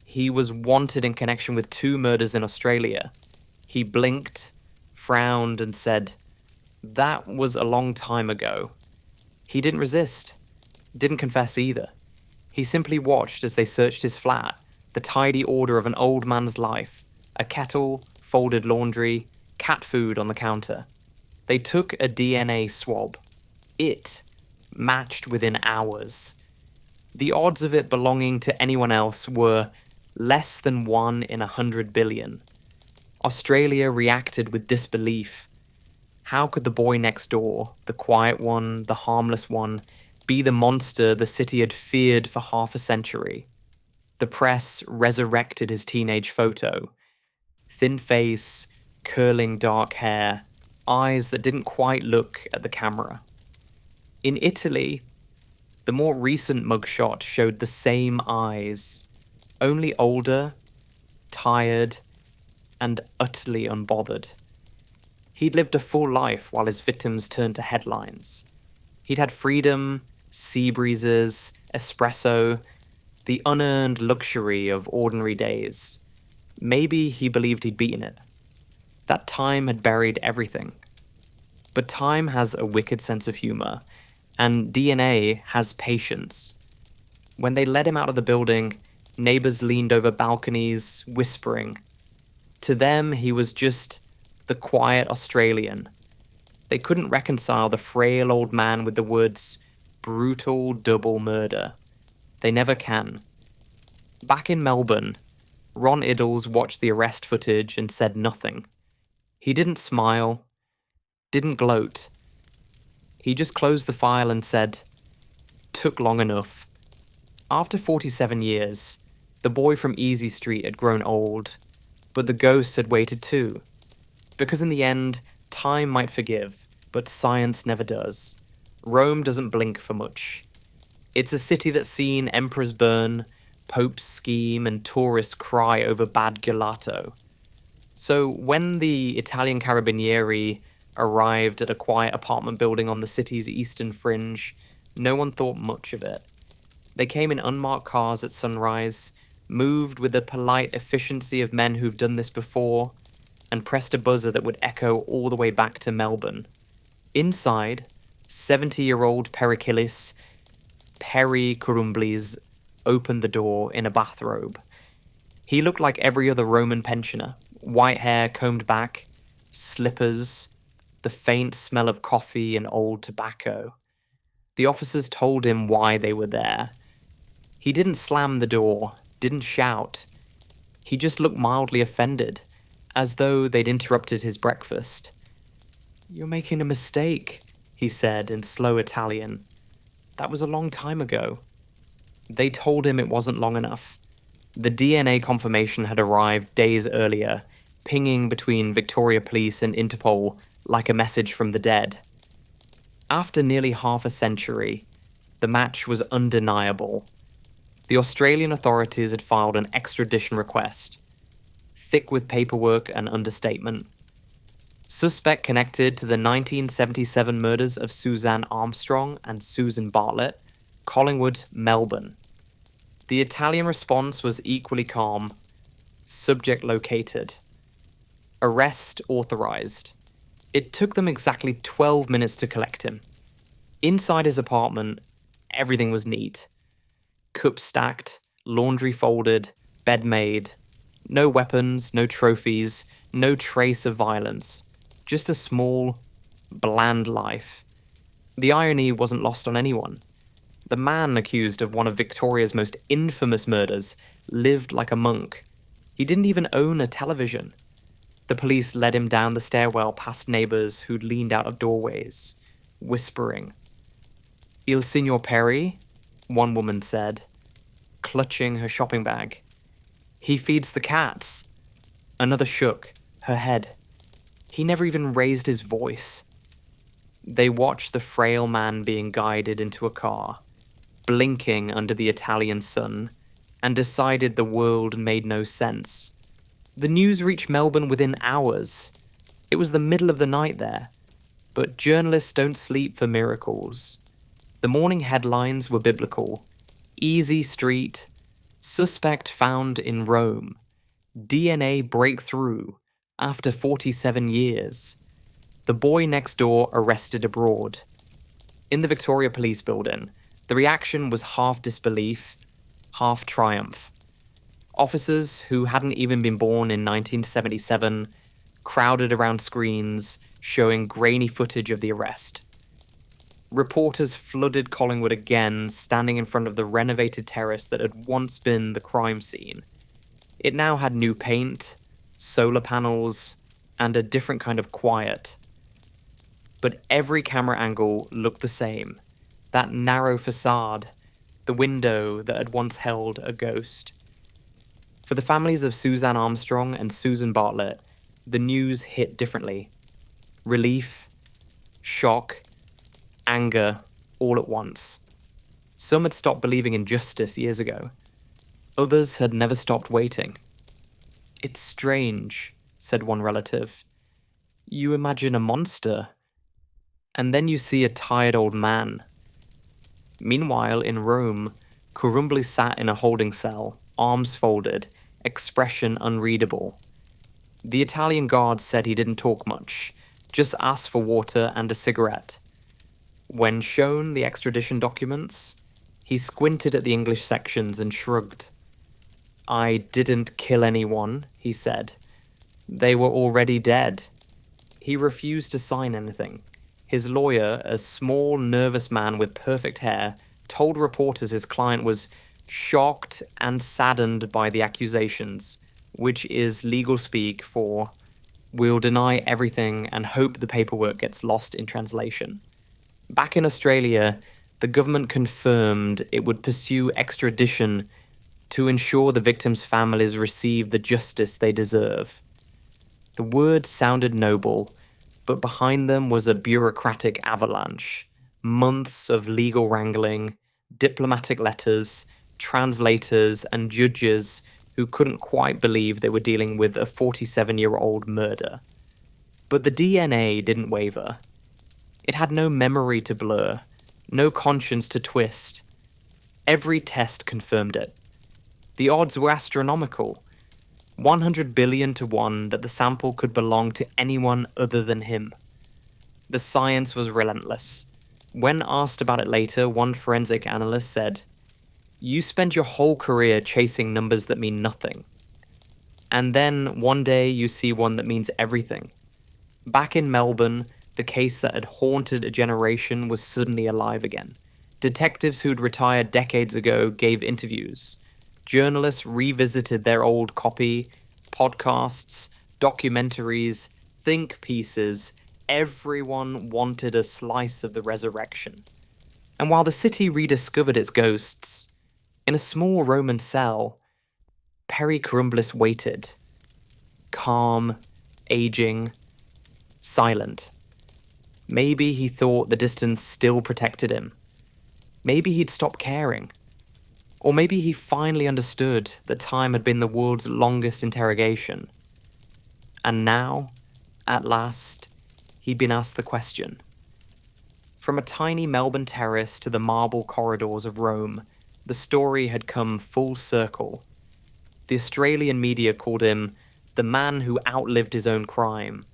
he was wanted in connection with 2 murders in Australia. He blinked, frowned, and said, "That was a long time ago." He didn't resist, didn't confess either. He simply watched as they searched his flat, the tidy order of an old man's life, a kettle, folded laundry, cat food on the counter. They took a DNA swab. It matched within hours. The odds of it belonging to anyone else were less than 1 in 100 billion. Australia reacted with disbelief. How could the boy next door, the quiet one, the harmless one, be the monster the city had feared for half a century? The press resurrected his teenage photo. Thin face, curling dark hair, eyes that didn't quite look at the camera. In Italy, the more recent mugshot showed the same eyes, only older, tired, and utterly unbothered. He'd lived a full life while his victims turned to headlines. He'd had freedom, sea breezes, espresso, the unearned luxury of ordinary days. Maybe he believed he'd beaten it. That time had buried everything. But time has a wicked sense of humor, and DNA has patience. When they led him out of the building, neighbors leaned over balconies, whispering. To them, he was just the quiet Australian. They couldn't reconcile the frail old man with the words, brutal double murder. They never can. Back in Melbourne, Ron Iddles watched the arrest footage and said nothing. He didn't smile, didn't gloat. He just closed the file and said, "Took long enough." After 47 years, the boy from Easy Street had grown old, but the ghosts had waited too. Because in the end, time might forgive, but science never does. Rome doesn't blink for much. It's a city that's seen emperors burn, popes scheme, and tourists cry over bad gelato. So when the Italian Carabinieri arrived at a quiet apartment building on the city's eastern fringe, no one thought much of it. They came in unmarked cars at sunrise, moved with the polite efficiency of men who've done this before, and pressed a buzzer that would echo all the way back to Melbourne. Inside, 70-year-old Perikillis Perry Kurumblies opened the door in a bathrobe. He looked like every other Roman pensioner. White hair combed back, slippers, the faint smell of coffee and old tobacco. The officers told him why they were there. He didn't slam the door, didn't shout. He just looked mildly offended, as though they'd interrupted his breakfast. "You're making a mistake," he said in slow Italian. "That was a long time ago." They told him it wasn't long enough. The DNA confirmation had arrived days earlier, pinging between Victoria Police and Interpol like a message from the dead. After nearly half a century, the match was undeniable. The Australian authorities had filed an extradition request, thick with paperwork and understatement. Suspect connected to the 1977 murders of Suzanne Armstrong and Susan Bartlett, Collingwood, Melbourne. The Italian response was equally calm. Subject located. Arrest authorized. It took them exactly 12 minutes to collect him. Inside his apartment, everything was neat. Cups stacked, laundry folded, bed made. No weapons, no trophies, no trace of violence. Just a small, bland life. The irony wasn't lost on anyone. The man accused of one of Victoria's most infamous murders lived like a monk. He didn't even own a television. The police led him down the stairwell past neighbours who'd leaned out of doorways, whispering. "Il signor Perry," one woman said, clutching her shopping bag. "He feeds the cats." Another shook, her head. He never even raised his voice. They watched the frail man being guided into a car, blinking under the Italian sun, and decided the world made no sense. The news reached Melbourne within hours. It was the middle of the night there, but journalists don't sleep for miracles. The morning headlines were biblical. Easy street, suspect found in Rome, DNA breakthrough after 47 years, the boy next door arrested abroad. In the Victoria Police Building, the reaction was half disbelief, half triumph. Officers who hadn't even been born in 1977 crowded around screens showing grainy footage of the arrest. Reporters flooded Collingwood again, standing in front of the renovated terrace that had once been the crime scene. It now had new paint, solar panels, and a different kind of quiet. But every camera angle looked the same. That narrow facade, the window that had once held a ghost. For the families of Suzanne Armstrong and Susan Bartlett, the news hit differently. Relief, shock, anger, all at once. Some had stopped believing in justice years ago. Others had never stopped waiting. "It's strange," said one relative. "You imagine a monster, and then you see a tired old man." Meanwhile, in Rome, Kurumbli sat in a holding cell, arms folded, expression unreadable. The Italian guard said he didn't talk much, just asked for water and a cigarette. When shown the extradition documents, he squinted at the English sections and shrugged. "I didn't kill anyone," he said. "They were already dead." He refused to sign anything. His lawyer, a small, nervous man with perfect hair, told reporters his client was shocked and saddened by the accusations, which is legal speak for, "We'll deny everything and hope the paperwork gets lost in translation." Back in Australia, the government confirmed it would pursue extradition to ensure the victims' families receive the justice they deserve. The words sounded noble, but behind them was a bureaucratic avalanche. Months of legal wrangling, diplomatic letters, translators, and judges who couldn't quite believe they were dealing with a 47-year-old murder. But the DNA didn't waver. It had no memory to blur, no conscience to twist. Every test confirmed it. The odds were astronomical. 100 billion to 1 that the sample could belong to anyone other than him. The science was relentless. When asked about it later, one forensic analyst said, "You spend your whole career chasing numbers that mean nothing. And then one day you see one that means everything." Back in Melbourne, the case that had haunted a generation was suddenly alive again. Detectives who'd retired decades ago gave interviews. Journalists revisited their old copy, podcasts, documentaries, think pieces. Everyone wanted a slice of the resurrection. And while the city rediscovered its ghosts, in a small Roman cell, Perry Corumblus waited. Calm, aging, silent. Maybe he thought the distance still protected him. Maybe he'd stopped caring. Or maybe he finally understood that time had been the world's longest interrogation. And now, at last, he'd been asked the question. From a tiny Melbourne terrace to the marble corridors of Rome, the story had come full circle. The Australian media called him the man who outlived his own crime.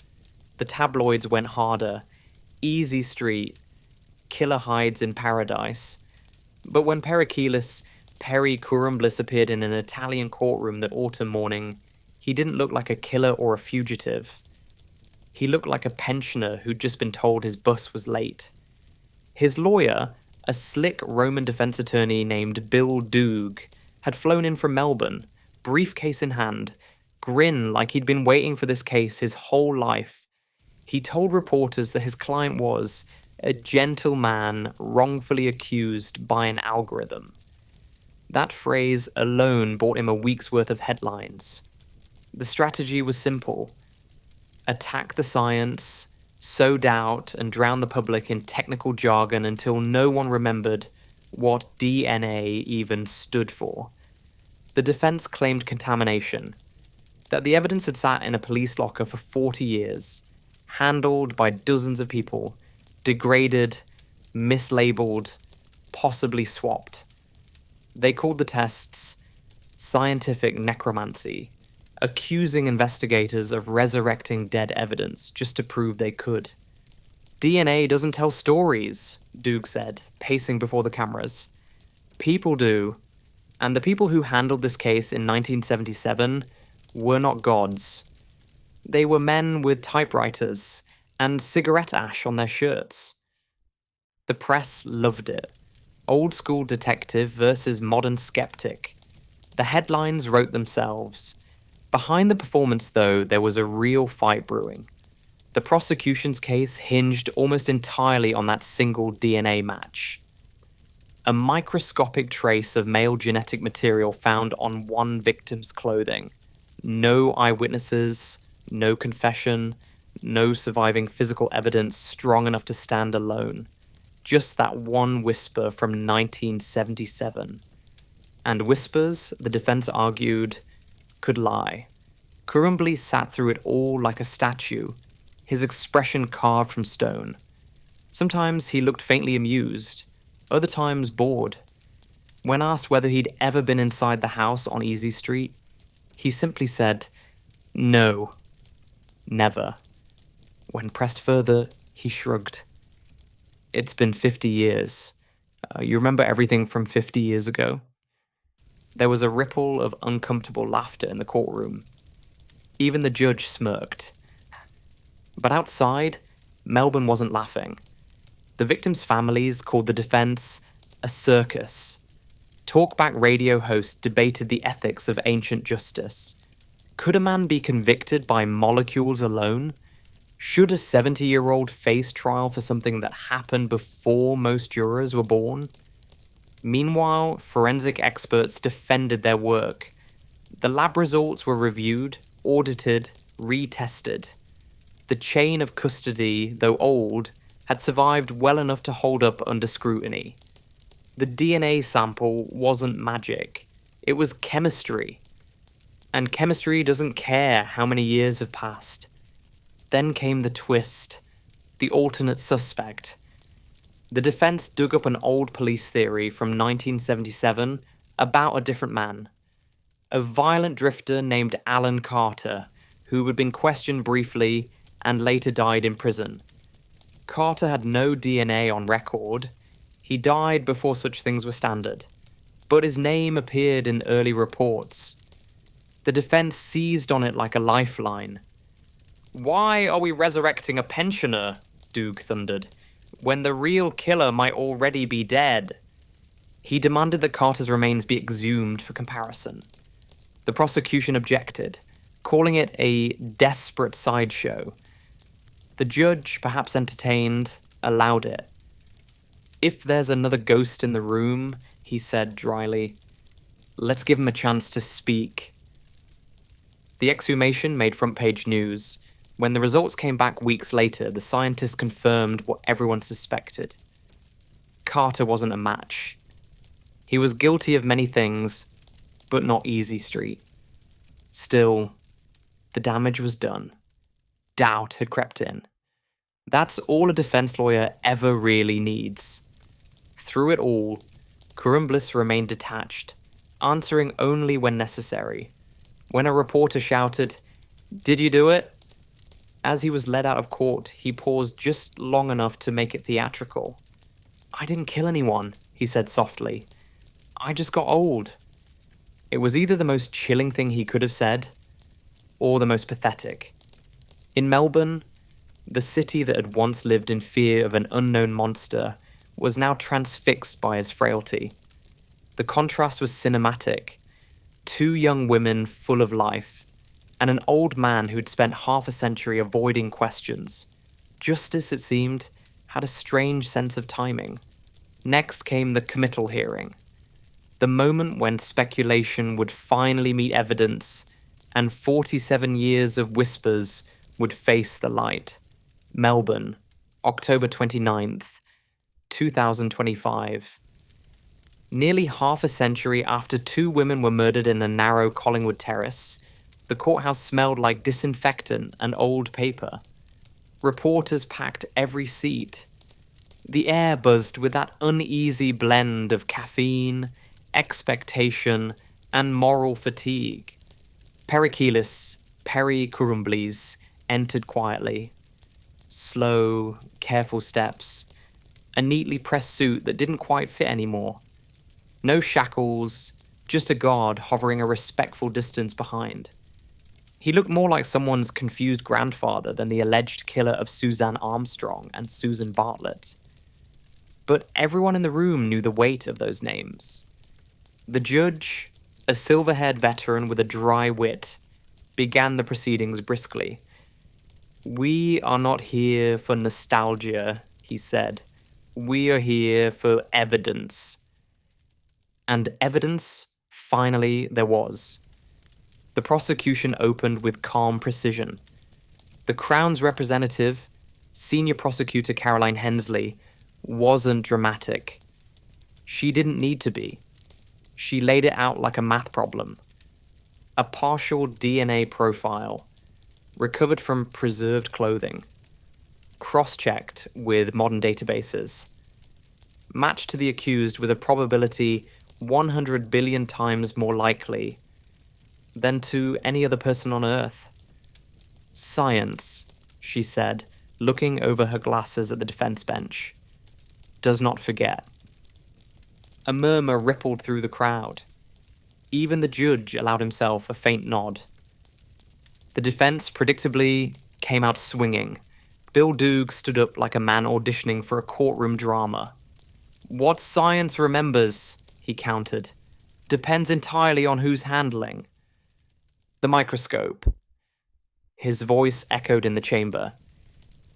The tabloids went harder. Easy Street, killer hides in paradise. But when Perry Corumblus appeared in an Italian courtroom that autumn morning, he didn't look like a killer or a fugitive. He looked like a pensioner who'd just been told his bus was late. His lawyer, a slick Roman defense attorney named Bill Doog, had flown in from Melbourne, briefcase in hand, grin like he'd been waiting for this case his whole life. He told reporters that his client was a gentle man wrongfully accused by an algorithm. That phrase alone bought him a week's worth of headlines. The strategy was simple. Attack the science, sow doubt, and drown the public in technical jargon until no one remembered what DNA even stood for. The defense claimed contamination, that the evidence had sat in a police locker for 40 years, handled by dozens of people, degraded, mislabeled, possibly swapped. They called the tests scientific necromancy, accusing investigators of resurrecting dead evidence just to prove they could. DNA doesn't tell stories, Doog said, pacing before the cameras. People do, and the people who handled this case in 1977 were not gods. They were men with typewriters and cigarette ash on their shirts. The press loved it. Old school detective versus modern skeptic. The headlines wrote themselves. Behind the performance, though, there was a real fight brewing. The prosecution's case hinged almost entirely on that single DNA match. A microscopic trace of male genetic material found on one victim's clothing. No eyewitnesses, no confession, no surviving physical evidence strong enough to stand alone. Just that one whisper from 1977. And whispers, the defense argued, could lie. Corumblus sat through it all like a statue, his expression carved from stone. Sometimes he looked faintly amused, other times bored. When asked whether he'd ever been inside the house on Easy Street, he simply said, "No, never." When pressed further, he shrugged. It's been 50 years. You remember everything from 50 years ago? There was a ripple of uncomfortable laughter in the courtroom. Even the judge smirked. But outside, Melbourne wasn't laughing. The victims' families called the defense a circus. Talkback radio hosts debated the ethics of ancient justice. Could a man be convicted by molecules alone? Should a 70-year-old face trial for something that happened before most jurors were born? Meanwhile, forensic experts defended their work. The lab results were reviewed, audited, retested. The chain of custody, though old, had survived well enough to hold up under scrutiny. The DNA sample wasn't magic. It was chemistry. And chemistry doesn't care how many years have passed. Then came the twist, the alternate suspect. The defense dug up an old police theory from 1977 about a different man. a violent drifter named Alan Carter, who had been questioned briefly and later died in prison. Carter had no DNA on record. He died before such things were standard, but his name appeared in early reports. The defense seized on it like a lifeline. "Why are we resurrecting a pensioner?" Duke thundered, "when the real killer might already be dead?" He demanded that Carter's remains be exhumed for comparison. The prosecution objected, calling it a desperate sideshow. The judge, perhaps entertained, allowed it. "If there's another ghost in the room," he said dryly, "let's give him a chance to speak." The exhumation made front-page news. When the results came back weeks later, the scientists confirmed what everyone suspected. Carter wasn't a match. He was guilty of many things, but not Easy Street. Still, the damage was done. Doubt had crept in. That's all a defense lawyer ever really needs. Through it all, Curran Bliss remained detached, answering only when necessary. When a reporter shouted, "Did you do it?" As he was led out of court, he paused just long enough to make it theatrical. "I didn't kill anyone," he said softly. "I just got old." It was either the most chilling thing he could have said, or the most pathetic. In Melbourne, the city that had once lived in fear of an unknown monster was now transfixed by his frailty. The contrast was cinematic. Two young women full of life, and an old man who'd spent half a century avoiding questions. Justice, it seemed, had a strange sense of timing. Next came the committal hearing, the moment when speculation would finally meet evidence and 47 years of whispers would face the light. Melbourne, October 29th, 2025. Nearly half a century after two women were murdered in a narrow Collingwood terrace, the courthouse smelled like disinfectant and old paper. Reporters packed every seat. The air buzzed with that uneasy blend of caffeine, expectation, and moral fatigue. Perikilis, Perry Kurumblies, entered quietly. Slow, careful steps. A neatly pressed suit that didn't quite fit anymore. No shackles, just a guard hovering a respectful distance behind. He looked more like someone's confused grandfather than the alleged killer of Suzanne Armstrong and Susan Bartlett. But everyone in the room knew the weight of those names. The judge, a silver-haired veteran with a dry wit, began the proceedings briskly. "We are not here for nostalgia," he said. "We are here for evidence." And evidence, finally, there was. The prosecution opened with calm precision. The Crown's representative, Senior Prosecutor Caroline Hensley, wasn't dramatic. She didn't need to be. She laid it out like a math problem. A partial DNA profile, recovered from preserved clothing, cross-checked with modern databases, matched to the accused with a probability 100 billion times more likely than to any other person on Earth. "Science," she said, looking over her glasses at the defense bench, "does not forget." A murmur rippled through the crowd. Even the judge allowed himself a faint nod. The defense, predictably, came out swinging. Bill Doog stood up like a man auditioning for a courtroom drama. "What science remembers," he countered, "depends entirely on who's handling." The microscope. His voice echoed in the chamber.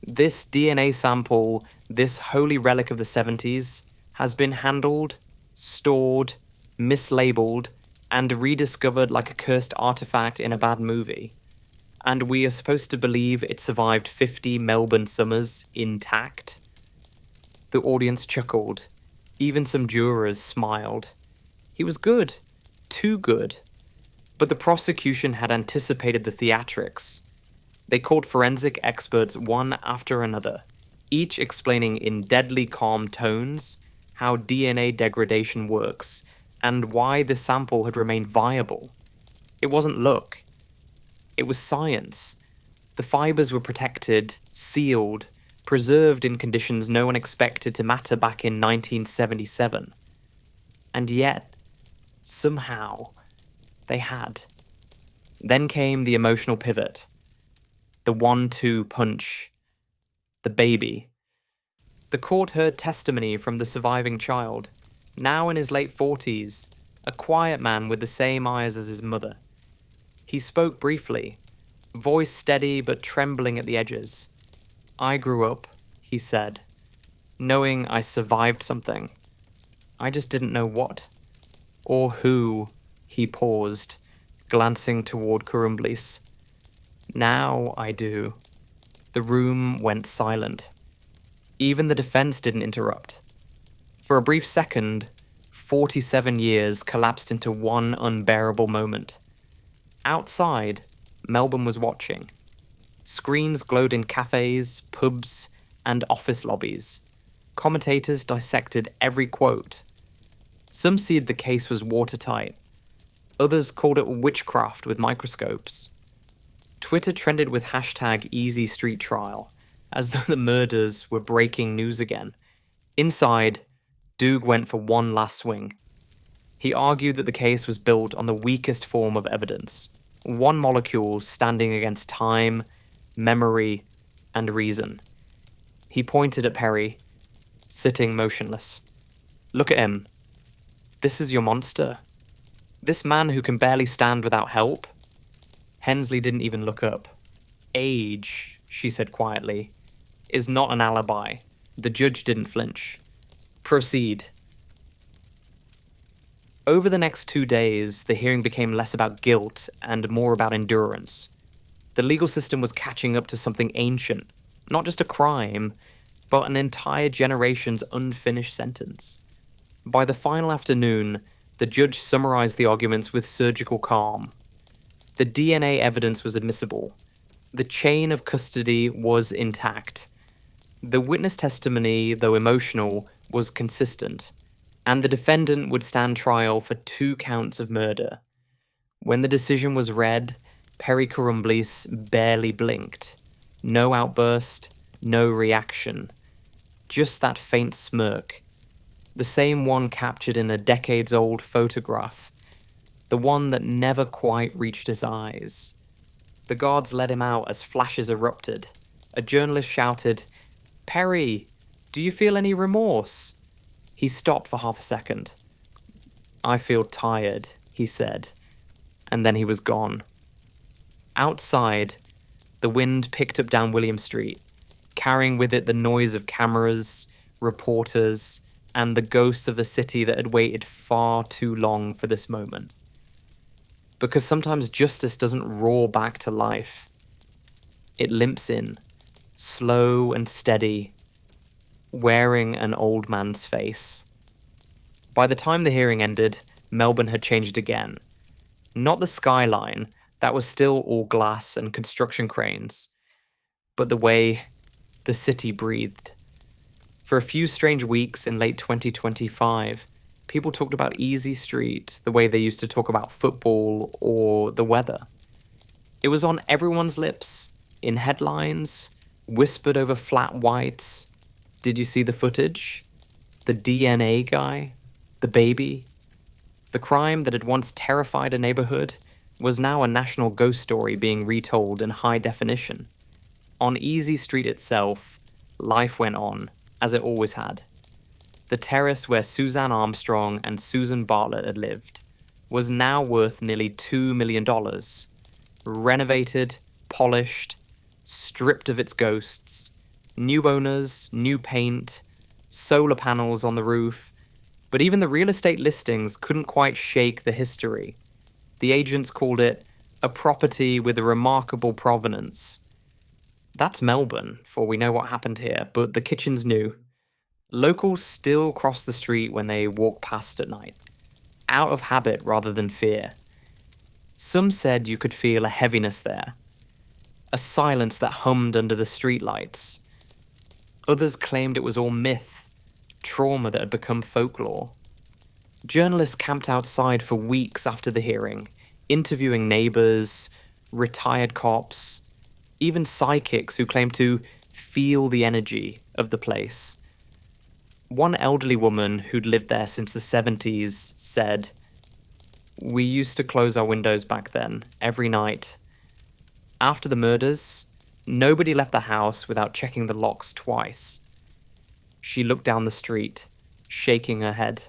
"This DNA sample, this holy relic of the 70s, has been handled, stored, mislabeled, and rediscovered like a cursed artifact in a bad movie. And we are supposed to believe it survived 50 Melbourne summers intact?" The audience chuckled. Even some jurors smiled. He was good. Too good. But the prosecution had anticipated the theatrics. They called forensic experts one after another, each explaining in deadly calm tones how DNA degradation works and why the sample had remained viable. It wasn't luck. It was science. The fibers were protected, sealed, preserved in conditions no one expected to matter back in 1977. And yet, somehow, they had. Then came the emotional pivot. The 1-2 punch. The baby. The court heard testimony from the surviving child, now in his late 40s, a quiet man with the same eyes as his mother. He spoke briefly, voice steady but trembling at the edges. "I grew up," he said, "knowing I survived something. I just didn't know what. Or who," he paused, glancing toward Kurumblis. "Now I do." The room went silent. Even the defense didn't interrupt. For a brief second, 47 years collapsed into one unbearable moment. Outside, Melbourne was watching. Screens glowed in cafes, pubs, and office lobbies. Commentators dissected every quote. Some said the case was watertight. Others called it witchcraft with microscopes. Twitter trended with hashtag #EasyStreetTrial, as though the murders were breaking news again. Inside, Doog went for one last swing. He argued that the case was built on the weakest form of evidence, one molecule standing against time, memory, and reason. He pointed at Perry, sitting motionless. "Look at him. This is your monster. This man who can barely stand without help." Hensley didn't even look up. "Age," she said quietly, "is not an alibi." The judge didn't flinch. "Proceed." Over the next 2 days, the hearing became less about guilt and more about endurance. The legal system was catching up to something ancient, not just a crime, but an entire generation's unfinished sentence. By the final afternoon, the judge summarized the arguments with surgical calm. The DNA evidence was admissible. The chain of custody was intact. The witness testimony, though emotional, was consistent, and the defendant would stand trial for 2 counts of murder. When the decision was read, Perry Kurumblis barely blinked. No outburst, no reaction. Just that faint smirk. The same one captured in a decades-old photograph. The one that never quite reached his eyes. The guards let him out as flashes erupted. A journalist shouted, "Perry, do you feel any remorse?" He stopped for half a second. "I feel tired," he said, and then he was gone. Outside, the wind picked up down William Street, carrying with it the noise of cameras, reporters, and the ghosts of a city that had waited far too long for this moment. Because sometimes justice doesn't roar back to life. It limps in, slow and steady, wearing an old man's face. By the time the hearing ended, Melbourne had changed again. Not the skyline, that was still all glass and construction cranes, but the way the city breathed. For a few strange weeks in late 2025, people talked about Easy Street the way they used to talk about football or the weather. It was on everyone's lips, in headlines, whispered over flat whites. Did you see the footage? The DNA guy? The baby? The crime that had once terrified a neighborhood was now a national ghost story being retold in high definition. On Easy Street itself, life went on, as it always had. The terrace where Suzanne Armstrong and Susan Bartlett had lived was now worth nearly $2 million. Renovated, polished, stripped of its ghosts, new owners, new paint, solar panels on the roof, but even the real estate listings couldn't quite shake the history. The agents called it a property with a remarkable provenance. That's Melbourne, for we know what happened here, but the kitchen's new. Locals still cross the street when they walk past at night, out of habit rather than fear. Some said you could feel a heaviness there, a silence that hummed under the streetlights. Others claimed it was all myth, trauma that had become folklore. Journalists camped outside for weeks after the hearing, interviewing neighbors, retired cops, even psychics who claimed to feel the energy of the place. One elderly woman who'd lived there since the 70s said, "We used to close our windows back then, every night. After the murders, nobody left the house without checking the locks twice." She looked down the street, shaking her head.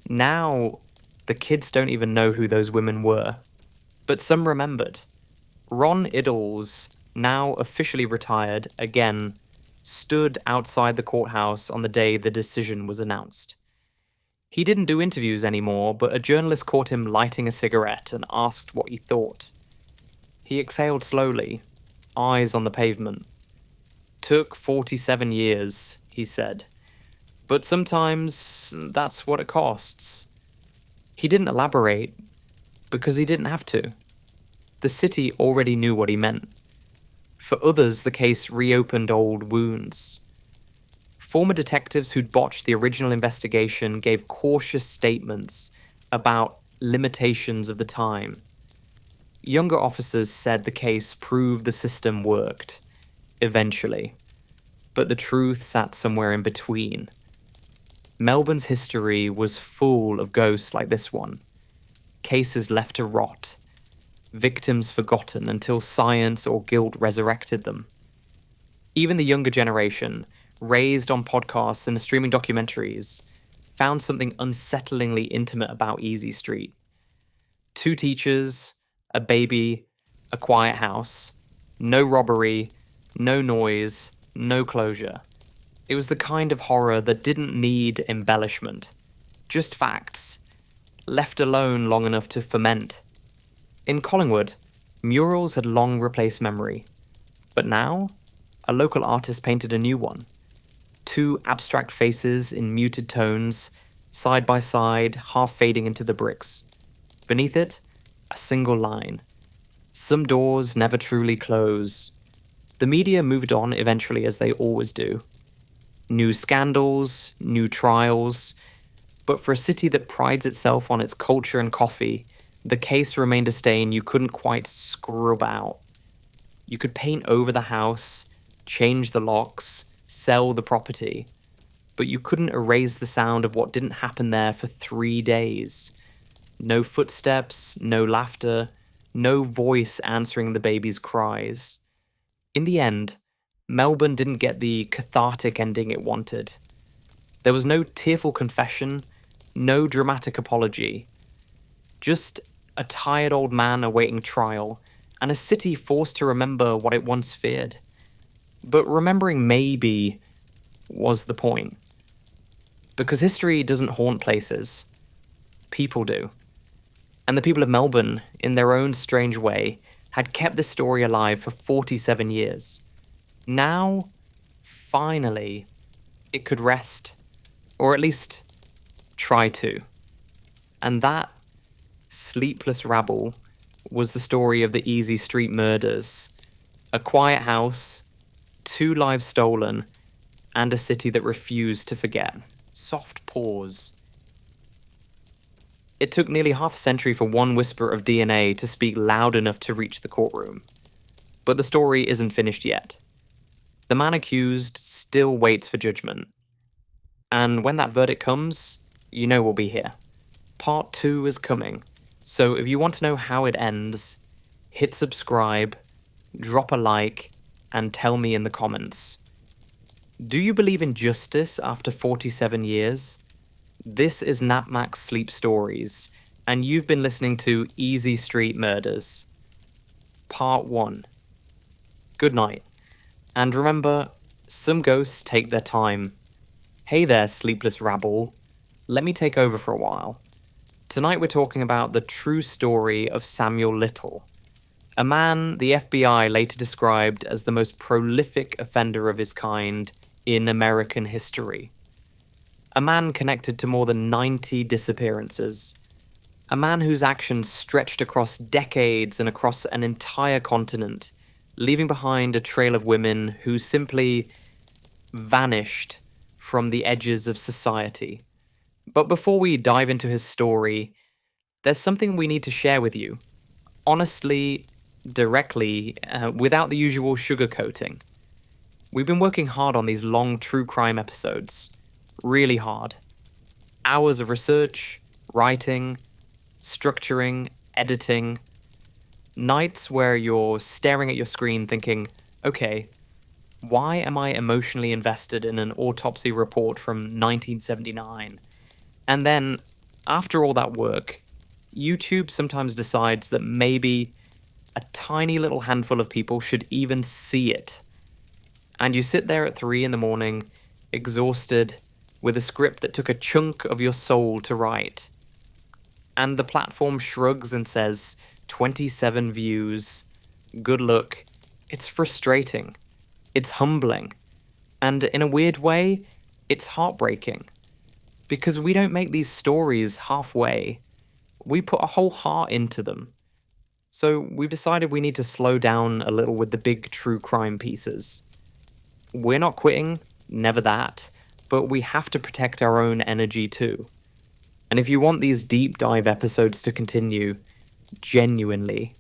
Now, the kids don't even know who those women were. But some remembered. Ron Iddles, now officially retired, again, stood outside the courthouse on the day the decision was announced. He didn't do interviews anymore, but a journalist caught him lighting a cigarette and asked what he thought. He exhaled slowly, eyes on the pavement. "Took 47 years, he said. But sometimes that's what it costs." He didn't elaborate, because he didn't have to. The city already knew what he meant. For others, the case reopened old wounds. Former detectives who'd botched the original investigation gave cautious statements about limitations of the time. Younger officers said the case proved the system worked, eventually. But the truth sat somewhere in between. Melbourne's history was full of ghosts like this one. Cases left to rot. Victims forgotten until science or guilt resurrected them. Even the younger generation, raised on podcasts and streaming documentaries, found something unsettlingly intimate about Easy Street. 2 teachers, a baby, a quiet house, no robbery, no noise, no closure. It was the kind of horror that didn't need embellishment, just facts, left alone long enough to ferment. In Collingwood, murals had long replaced memory, but now, a local artist painted a new one. 2 abstract faces in muted tones, side by side, half fading into the bricks. Beneath it, a single line. "Some doors never truly close." The media moved on eventually, as they always do. New scandals, new trials, but for a city that prides itself on its culture and coffee, the case remained a stain you couldn't quite scrub out. You could paint over the house, change the locks, sell the property, but you couldn't erase the sound of what didn't happen there for 3 days. No footsteps, no laughter, no voice answering the baby's cries. In the end, Melbourne didn't get the cathartic ending it wanted. There was no tearful confession, no dramatic apology. Just a tired old man awaiting trial, and a city forced to remember what it once feared. But remembering maybe was the point. Because history doesn't haunt places. People do. And the people of Melbourne, in their own strange way, had kept this story alive for 47 years. Now, finally, it could rest. Or at least, try to. And that sleepless rabble was the story of the Easy Street murders. A quiet house, 2 lives stolen, and a city that refused to forget. Soft pause. It took nearly half a century for one whisper of DNA to speak loud enough to reach the courtroom. But the story isn't finished yet. The man accused still waits for judgment. And when that verdict comes, you know we'll be here. Part 2 is coming. So if you want to know how it ends, hit subscribe, drop a like, and tell me in the comments. Do you believe in justice after 47 years? This is Napmax Sleep Stories, and you've been listening to Easy Street Murders. Part 1. Good night. And remember, some ghosts take their time. Hey there, sleepless rabble. Let me take over for a while. Tonight we're talking about the true story of Samuel Little, a man the FBI later described as the most prolific offender of his kind in American history. A man connected to more than 90 disappearances. A man whose actions stretched across decades and across an entire continent, leaving behind a trail of women who simply vanished from the edges of society. But before we dive into his story, there's something we need to share with you. Honestly, directly, without the usual sugarcoating. We've been working hard on these long true crime episodes. Really hard. Hours of research, writing, structuring, editing. Nights where you're staring at your screen thinking, okay, why am I emotionally invested in an autopsy report from 1979? And then, after all that work, YouTube sometimes decides that maybe a tiny little handful of people should even see it. And you sit there at 3 in the morning, exhausted, with a script that took a chunk of your soul to write. And the platform shrugs and says, 27 views, good luck. It's frustrating. It's humbling. And in a weird way, it's heartbreaking. Because we don't make these stories halfway. We put a whole heart into them. So we've decided we need to slow down a little with the big true crime pieces. We're not quitting, never that, but we have to protect our own energy too. And if you want these deep dive episodes to continue, genuinely,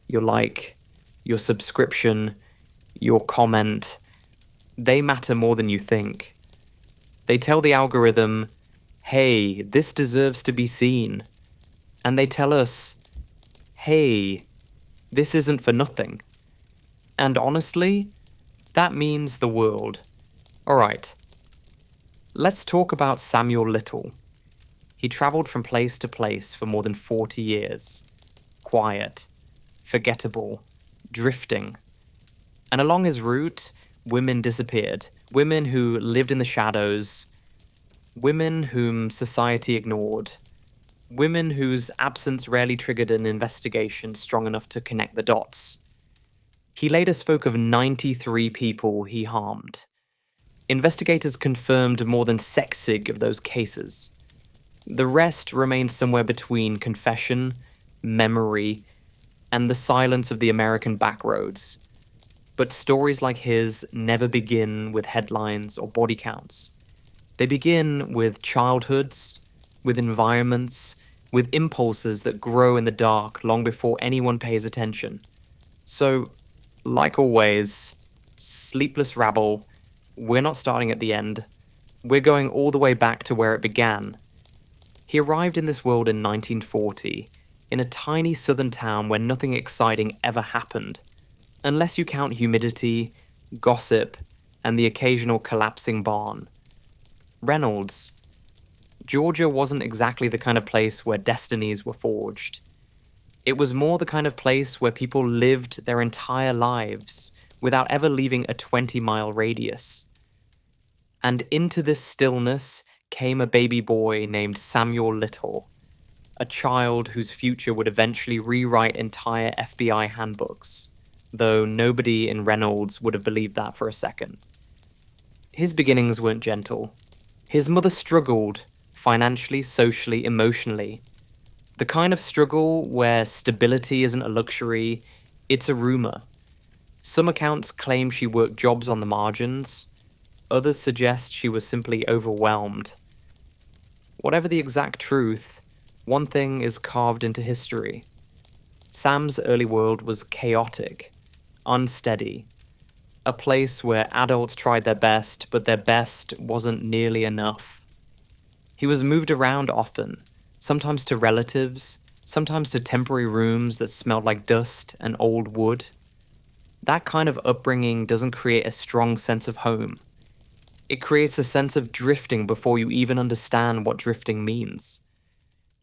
your like, your subscription, your comment, they matter more than you think. They tell the algorithm, hey, this deserves to be seen. And they tell us, hey, this isn't for nothing. And honestly, that means the world. Alright, let's talk about Samuel Little. He travelled from place to place for more than 40 years. Quiet, forgettable, drifting. And along his route, women disappeared. Women who lived in the shadows. Women whom society ignored. Women whose absence rarely triggered an investigation strong enough to connect the dots. He later spoke of 93 people he harmed. Investigators confirmed more than sexig of those cases. The rest remained somewhere between confession, memory, and the silence of the American backroads. But stories like his never begin with headlines or body counts. They begin with childhoods, with environments, with impulses that grow in the dark long before anyone pays attention. So, like always, sleepless rabble, we're not starting at the end. We're going all the way back to where it began. He arrived in this world in 1940, in a tiny southern town where nothing exciting ever happened, unless you count humidity, gossip, and the occasional collapsing barn. Reynolds. Georgia wasn't exactly the kind of place where destinies were forged. It was more the kind of place where people lived their entire lives without ever leaving a 20-mile radius. And into this stillness came a baby boy named Samuel Little, a child whose future would eventually rewrite entire FBI handbooks, though nobody in Reynolds would have believed that for a second. His beginnings weren't gentle. His mother struggled, financially, socially, emotionally. The kind of struggle where stability isn't a luxury, it's a rumor. Some accounts claim she worked jobs on the margins. Others suggest she was simply overwhelmed. Whatever the exact truth, one thing is carved into history. Sam's early world was chaotic, unsteady, a place where adults tried their best, but their best wasn't nearly enough. He was moved around often, sometimes to relatives, sometimes to temporary rooms that smelled like dust and old wood. That kind of upbringing doesn't create a strong sense of home. It creates a sense of drifting before you even understand what drifting means.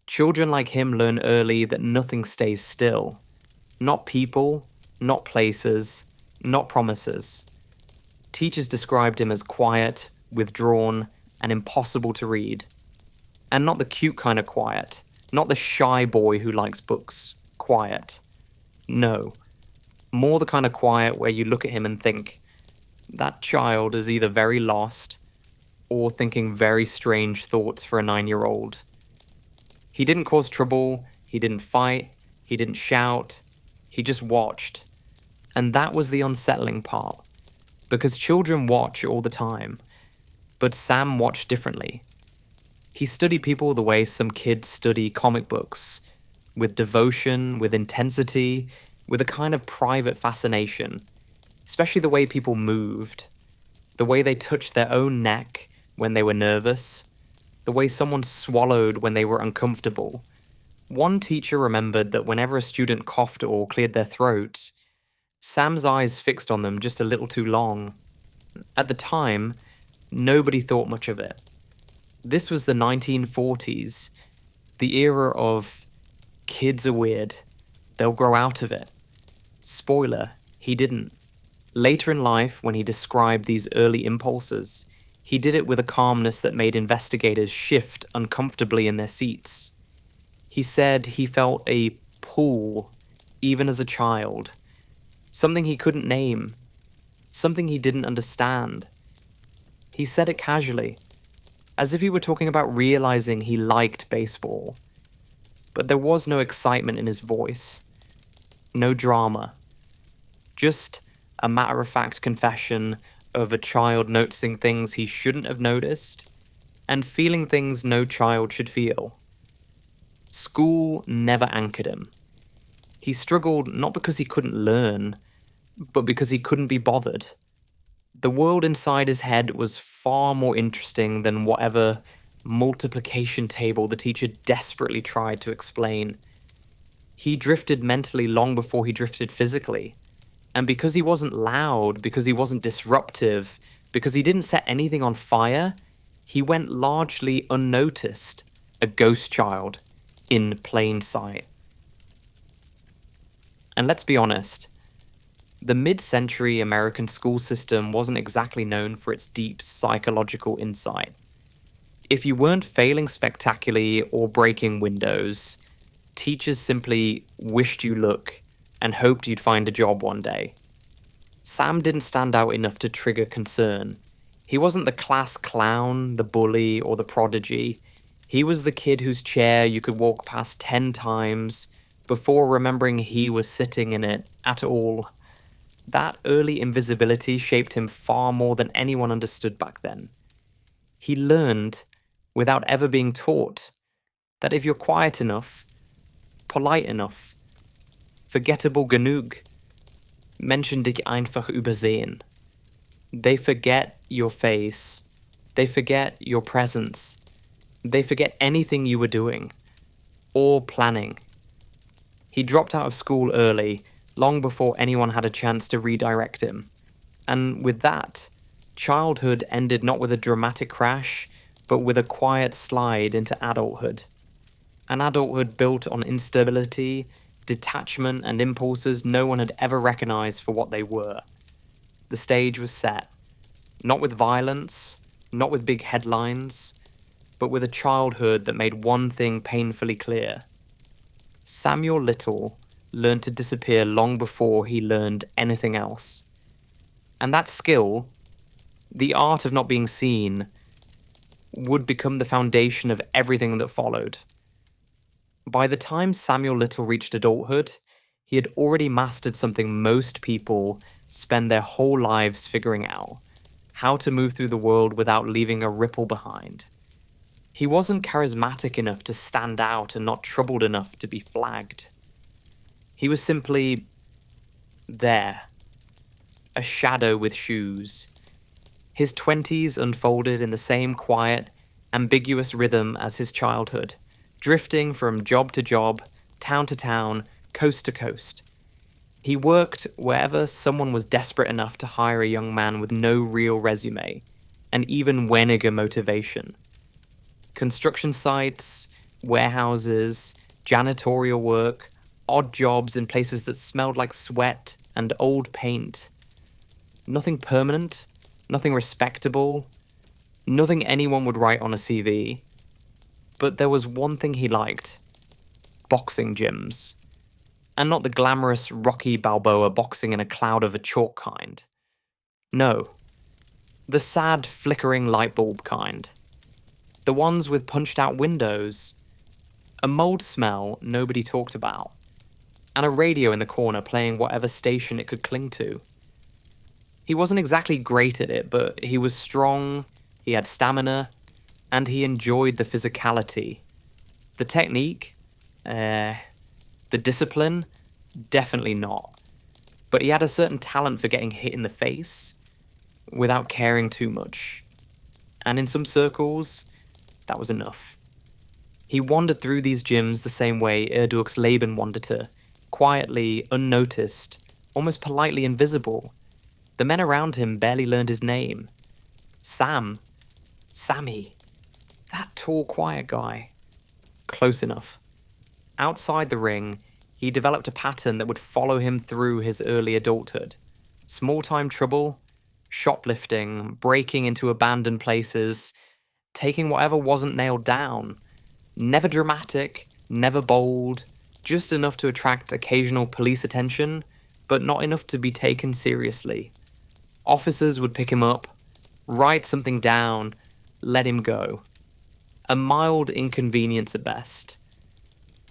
Children like him learn early that nothing stays still. Not people, not places, not promises. Teachers described him as quiet, withdrawn, and impossible to read. And not the cute kind of quiet, not the shy boy who likes books. Quiet. No. More the kind of quiet where you look at him and think, that child is either very lost or thinking very strange thoughts for a 9-year-old. He didn't cause trouble, he didn't fight, he didn't shout, he just watched. And that was the unsettling part, because children watch all the time, but Sam watched differently. He studied people the way some kids study comic books, with devotion, with intensity, with a kind of private fascination, especially the way people moved, the way they touched their own neck when they were nervous, the way someone swallowed when they were uncomfortable. One teacher remembered that whenever a student coughed or cleared their throat, Sam's eyes fixed on them just a little too long. At the time, nobody thought much of it. This was the 1940s, the era of kids are weird, they'll grow out of it. Spoiler, he didn't. Later in life, when he described these early impulses, he did it with a calmness that made investigators shift uncomfortably in their seats. He said he felt a pull, even as a child, something he couldn't name, something he didn't understand. He said it casually, as if he were talking about realizing he liked baseball. But there was no excitement in his voice, no drama, just a matter-of-fact confession of a child noticing things he shouldn't have noticed and feeling things no child should feel. School never anchored him. He struggled not because he couldn't learn, but because he couldn't be bothered. The world inside his head was far more interesting than whatever multiplication table the teacher desperately tried to explain. He drifted mentally long before he drifted physically. And because he wasn't loud, because he wasn't disruptive, because he didn't set anything on fire, he went largely unnoticed, a ghost child, in plain sight. And let's be honest, the mid-century American school system wasn't exactly known for its deep psychological insight. If you weren't failing spectacularly or breaking windows, teachers simply wished you luck and hoped you'd find a job one day. Sam didn't stand out enough to trigger concern. He wasn't the class clown, the bully, or the prodigy. He was the kid whose chair you could walk past 10 times before remembering he was sitting in it at all. That early invisibility shaped him far more than anyone understood back then. He learned, without ever being taught, that if you're quiet enough, polite enough, forgettable genug, Menschen dich einfach übersehen. They forget your face. They forget your presence. They forget anything you were doing or planning. He dropped out of school early, long before anyone had a chance to redirect him. And with that, childhood ended not with a dramatic crash, but with a quiet slide into adulthood. An adulthood built on instability, detachment, and impulses no one had ever recognized for what they were. The stage was set, not with violence, not with big headlines, but with a childhood that made one thing painfully clear. Samuel Little learned to disappear long before he learned anything else. And that skill, the art of not being seen, would become the foundation of everything that followed. By the time Samuel Little reached adulthood, he had already mastered something most people spend their whole lives figuring out: how to move through the world without leaving a ripple behind. He wasn't charismatic enough to stand out and not troubled enough to be flagged. He was simply there, a shadow with shoes. His 20s unfolded in the same quiet, ambiguous rhythm as his childhood, drifting from job to job, town to town, coast to coast. He worked wherever someone was desperate enough to hire a young man with no real resume, and even weniger motivation. Construction sites, warehouses, janitorial work, odd jobs in places that smelled like sweat and old paint. Nothing permanent, nothing respectable, nothing anyone would write on a CV. But there was one thing he liked: boxing gyms. And not the glamorous Rocky Balboa boxing in a cloud of a chalk kind. No. The sad, flickering light bulb kind. The ones with punched out windows. A mold smell nobody talked about. And a radio in the corner playing whatever station it could cling to. He wasn't exactly great at it, but he was strong, he had stamina, And he enjoyed the physicality. The technique, the discipline, definitely not. But he had a certain talent for getting hit in the face without caring too much. And in some circles, that was enough. He wandered through these gyms the same way Erdurk's Laban wandered to, quietly, unnoticed, almost politely invisible. The men around him barely learned his name. Sam. Sammy. That tall, quiet guy. Close enough. Outside the ring, he developed a pattern that would follow him through his early adulthood. Small-time trouble, shoplifting, breaking into abandoned places, taking whatever wasn't nailed down. Never dramatic, never bold, just enough to attract occasional police attention, but not enough to be taken seriously. Officers would pick him up, write something down, let him go. A mild inconvenience at best.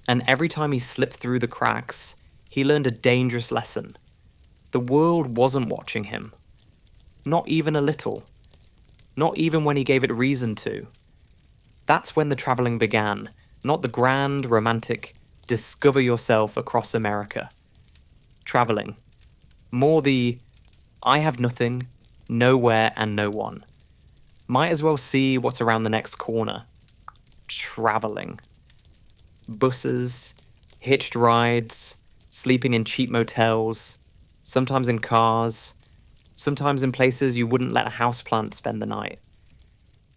And every time he slipped through the cracks, he learned a dangerous lesson. The world wasn't watching him. Not even a little. Not even when he gave it reason to. That's when the travelling began, not the grand, romantic, discover yourself across America. Travelling. More the, I have nothing, nowhere and no one. Might as well see what's around the next corner. Travelling. Buses, hitched rides, sleeping in cheap motels, sometimes in cars, sometimes in places you wouldn't let a houseplant spend the night.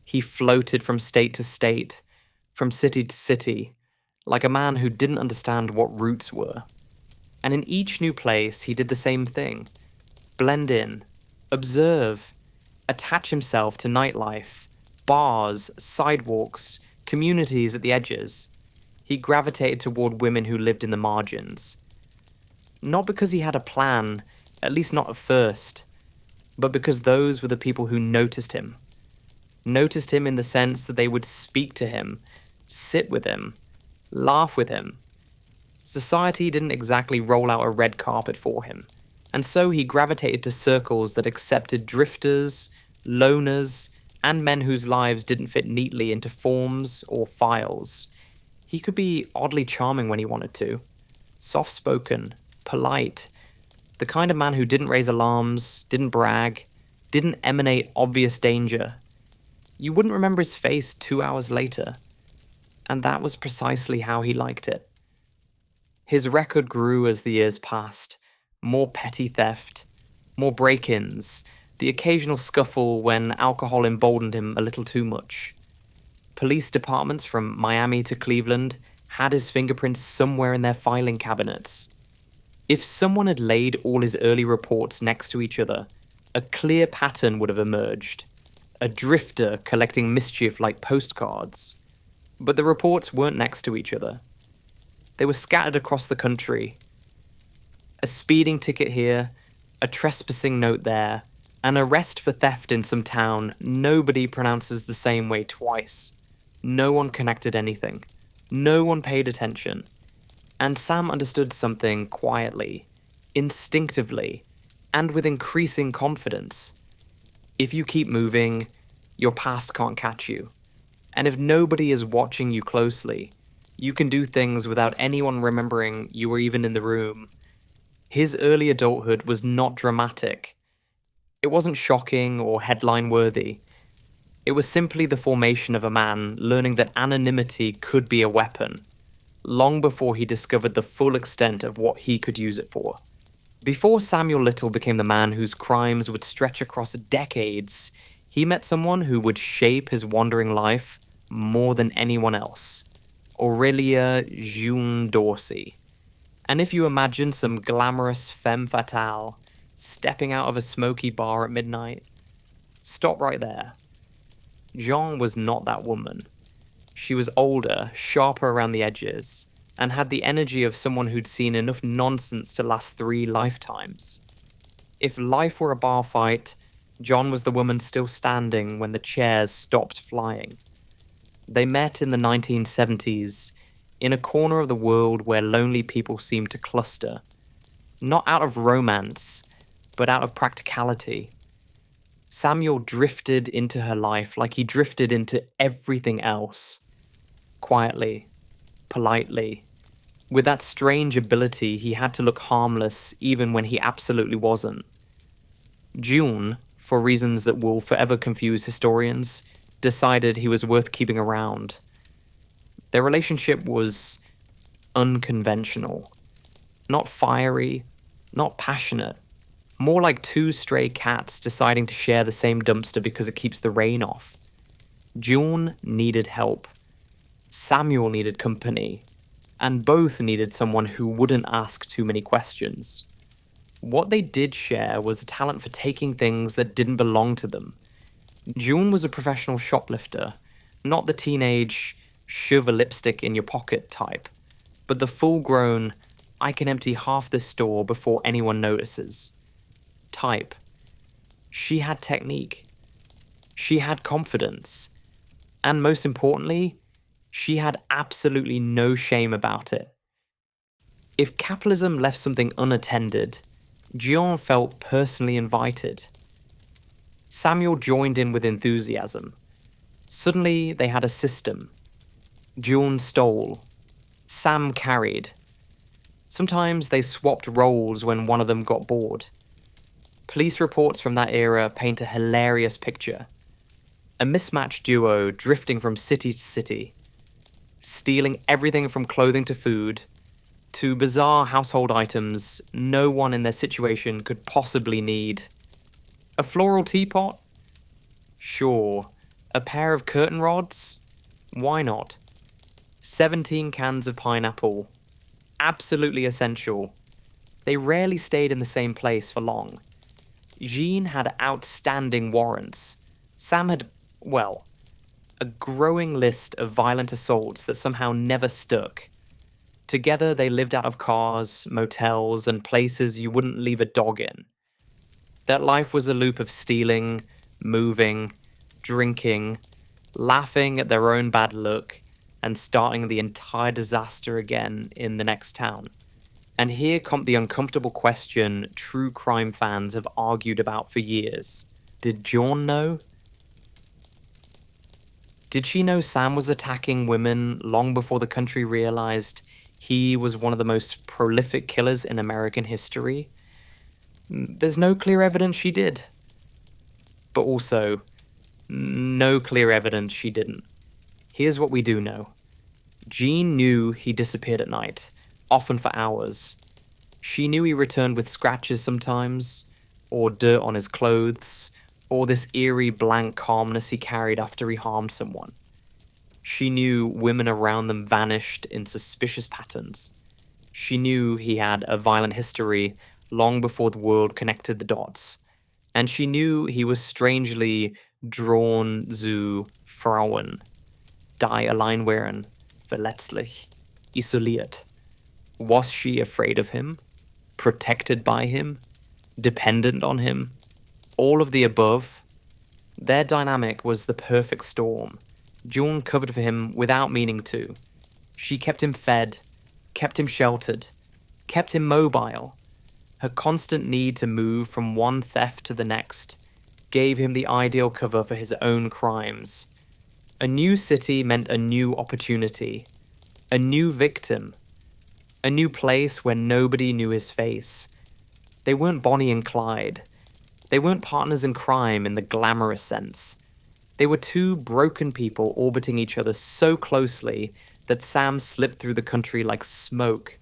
He floated from state to state, from city to city, like a man who didn't understand what roots were. And in each new place, he did the same thing. Blend in, observe, attach himself to nightlife, bars, sidewalks, communities at the edges. He gravitated toward women who lived in the margins. Not because he had a plan, at least not at first, but because those were the people who noticed him. Noticed him in the sense that they would speak to him, sit with him, laugh with him. Society didn't exactly roll out a red carpet for him, and so he gravitated to circles that accepted drifters, loners, and men whose lives didn't fit neatly into forms or files. He could be oddly charming when he wanted to, soft-spoken, polite, the kind of man who didn't raise alarms, didn't brag, didn't emanate obvious danger. You wouldn't remember his face 2 hours later, and that was precisely how he liked it. His record grew as the years passed. More petty theft, more break-ins, the occasional scuffle when alcohol emboldened him a little too much. Police departments from Miami to Cleveland had his fingerprints somewhere in their filing cabinets. If someone had laid all his early reports next to each other, a clear pattern would have emerged. A drifter collecting mischief like postcards. But the reports weren't next to each other. They were scattered across the country. A speeding ticket here, a trespassing note there, an arrest for theft in some town nobody pronounces the same way twice. No one connected anything. No one paid attention. And Sam understood something quietly, instinctively, and with increasing confidence. If you keep moving, your past can't catch you. And if nobody is watching you closely, you can do things without anyone remembering you were even in the room. His early adulthood was not dramatic. It wasn't shocking or headline-worthy. It was simply the formation of a man learning that anonymity could be a weapon, long before he discovered the full extent of what he could use it for. Before Samuel Little became the man whose crimes would stretch across decades, he met someone who would shape his wandering life more than anyone else. Aurelia June Dorsey. And if you imagine some glamorous femme fatale stepping out of a smoky bar at midnight, stop right there. Jean was not that woman. She was older, sharper around the edges, and had the energy of someone who'd seen enough nonsense to last 3 lifetimes. If life were a bar fight, John was the woman still standing when the chairs stopped flying. They met in the 1970s, in a corner of the world where lonely people seemed to cluster. Not out of romance, but out of practicality. Samuel drifted into her life like he drifted into everything else. Quietly, politely, with that strange ability he had to look harmless even when he absolutely wasn't. June, for reasons that will forever confuse historians, decided he was worth keeping around. Their relationship was unconventional. Not fiery, not passionate. More like two stray cats deciding to share the same dumpster because it keeps the rain off. June needed help. Samuel needed company. And both needed someone who wouldn't ask too many questions. What they did share was a talent for taking things that didn't belong to them. June was a professional shoplifter, not the teenage shove a lipstick in your pocket type, but the full-grown, I can empty half this store before anyone notices type. She had technique. She had confidence. And most importantly, she had absolutely no shame about it. If capitalism left something unattended, Jian felt personally invited. Samuel joined in with enthusiasm. Suddenly, they had a system. June stole. Sam carried. Sometimes they swapped roles when one of them got bored. Police reports from that era paint a hilarious picture. A mismatched duo drifting from city to city, stealing everything from clothing to food, to bizarre household items no one in their situation could possibly need. A floral teapot? Sure. A pair of curtain rods? Why not? 17 cans of pineapple. Absolutely essential. They rarely stayed in the same place for long. Jean had outstanding warrants. Sam had, well, a growing list of violent assaults that somehow never stuck. Together they lived out of cars, motels, and places you wouldn't leave a dog in. That life was a loop of stealing, moving, drinking, laughing at their own bad luck, and starting the entire disaster again in the next town. And here comes the uncomfortable question true crime fans have argued about for years. Did John know? Did she know Sam was attacking women long before the country realized he was one of the most prolific killers in American history? There's no clear evidence she did. But also, no clear evidence she didn't. Here's what we do know. Jean knew he disappeared at night, often for hours. She knew he returned with scratches sometimes, or dirt on his clothes, or this eerie blank calmness he carried after he harmed someone. She knew women around them vanished in suspicious patterns. She knew he had a violent history long before the world connected the dots. And she knew he was strangely drawn zu Frauen, die allein wären, verletzlich, isoliert. Was she afraid of him? Protected by him? Dependent on him? All of the above? Their dynamic was the perfect storm. June covered for him without meaning to. She kept him fed, kept him sheltered, kept him mobile. Her constant need to move from one theft to the next gave him the ideal cover for his own crimes. A new city meant a new opportunity, a new victim, a new place where nobody knew his face. They weren't Bonnie and Clyde. They weren't partners in crime in the glamorous sense. They were two broken people orbiting each other so closely that Sam slipped through the country like smoke,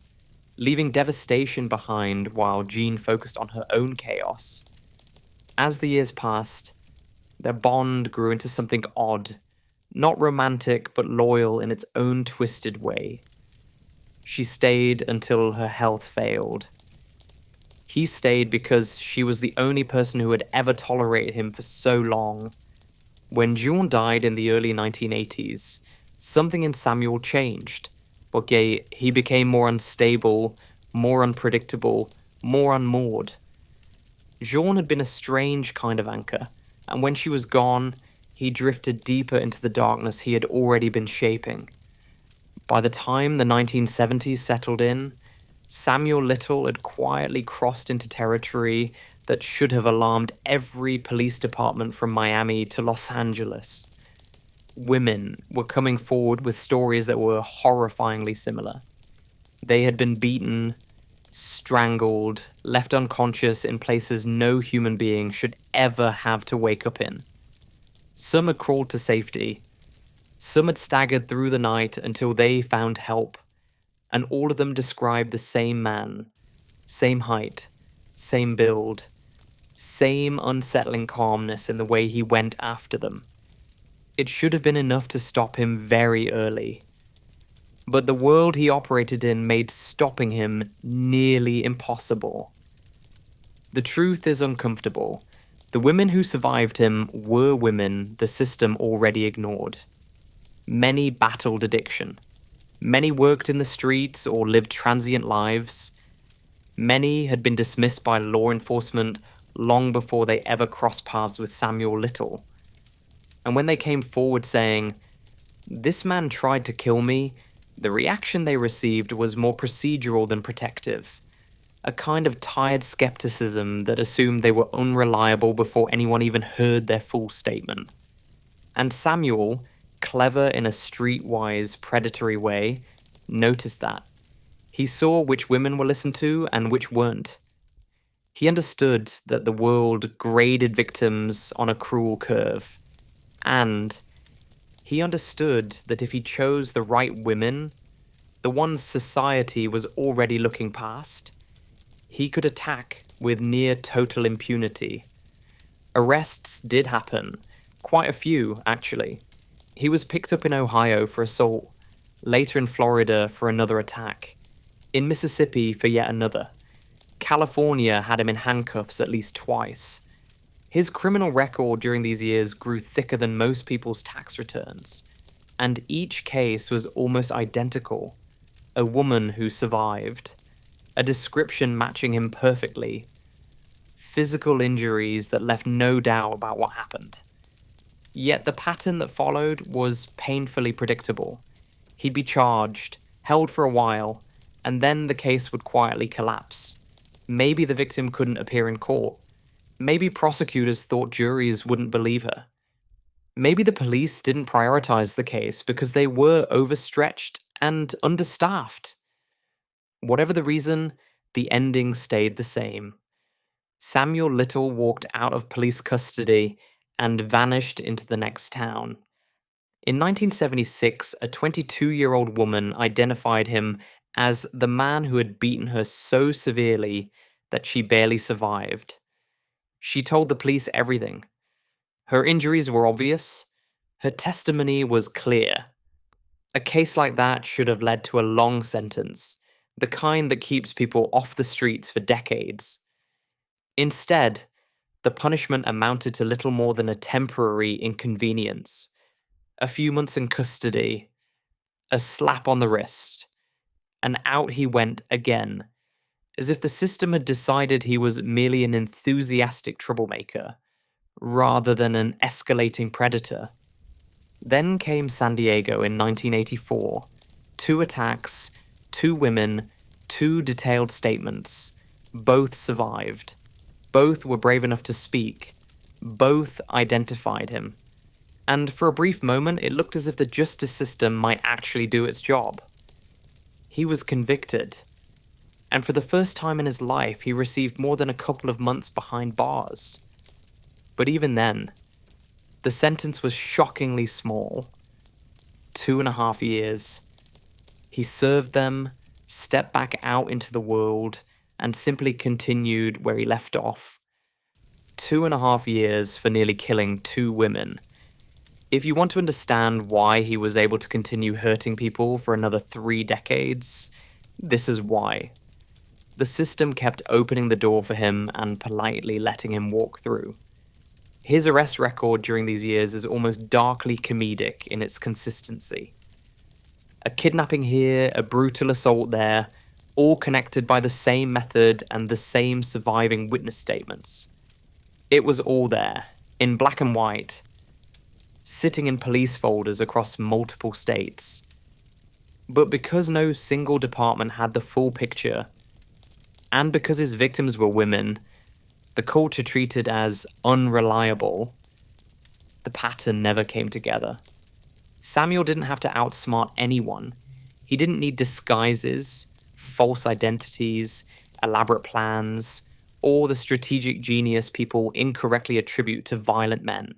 leaving devastation behind while Jean focused on her own chaos. As the years passed, their bond grew into something odd, not romantic but loyal in its own twisted way. She stayed until her health failed. He stayed because she was the only person who had ever tolerated him for so long. When June died in the early 1980s, something in Samuel changed. Okay, he became more unstable, more unpredictable, more unmoored. Jean had been a strange kind of anchor, and when she was gone, he drifted deeper into the darkness he had already been shaping. By the time the 1970s settled in, Samuel Little had quietly crossed into territory that should have alarmed every police department from Miami to Los Angeles. Women were coming forward with stories that were horrifyingly similar. They had been beaten, strangled, left unconscious in places no human being should ever have to wake up in. Some had crawled to safety. Some had staggered through the night until they found help. And all of them described the same man, same height, same build, same unsettling calmness in the way he went after them. It should have been enough to stop him very early. But the world he operated in made stopping him nearly impossible. The truth is uncomfortable. The women who survived him were women the system already ignored. Many battled addiction. Many worked in the streets or lived transient lives. Many had been dismissed by law enforcement long before they ever crossed paths with Samuel Little. And when they came forward saying, "This man tried to kill me," the reaction they received was more procedural than protective. A kind of tired skepticism that assumed they were unreliable before anyone even heard their full statement. And Samuel, clever in a streetwise, predatory way, noticed that. He saw which women were listened to and which weren't. He understood that the world graded victims on a cruel curve. And he understood that if he chose the right women, the ones society was already looking past, he could attack with near total impunity. Arrests did happen. Quite a few, actually. He was picked up in Ohio for assault, later in Florida for another attack, in Mississippi for yet another. California had him in handcuffs at least twice. His criminal record during these years grew thicker than most people's tax returns, and each case was almost identical. A woman who survived, a description matching him perfectly, physical injuries that left no doubt about what happened. Yet the pattern that followed was painfully predictable. He'd be charged, held for a while, and then the case would quietly collapse. Maybe the victim couldn't appear in court. Maybe prosecutors thought juries wouldn't believe her. Maybe the police didn't prioritize the case because they were overstretched and understaffed. Whatever the reason, the ending stayed the same. Samuel Little walked out of police custody and vanished into the next town. In 1976, a 22-year-old woman identified him as the man who had beaten her so severely that she barely survived. She told the police everything. Her injuries were obvious. Her testimony was clear. A case like that should have led to a long sentence, the kind that keeps people off the streets for decades. Instead, the punishment amounted to little more than a temporary inconvenience. A few months in custody, a slap on the wrist, and out he went again, as if the system had decided he was merely an enthusiastic troublemaker, rather than an escalating predator. Then came San Diego in 1984. 2 attacks, 2 women, 2 detailed statements. Both survived. Both were brave enough to speak. Both identified him. And for a brief moment, it looked as if the justice system might actually do its job. He was convicted. And for the first time in his life, he received more than a couple of months behind bars. But even then, the sentence was shockingly small. 2.5 years. He served them, stepped back out into the world, and simply continued where he left off. 2.5 years for nearly killing 2 women. If you want to understand why he was able to continue hurting people for another 3 decades, this is why. The system kept opening the door for him and politely letting him walk through. His arrest record during these years is almost darkly comedic in its consistency. A kidnapping here, a brutal assault there, all connected by the same method and the same surviving witness statements. It was all there, in black and white, sitting in police folders across multiple states. But because no single department had the full picture, and because his victims were women, the culture treated as unreliable, the pattern never came together. Samuel didn't have to outsmart anyone. He didn't need disguises, false identities, elaborate plans, or the strategic genius people incorrectly attribute to violent men.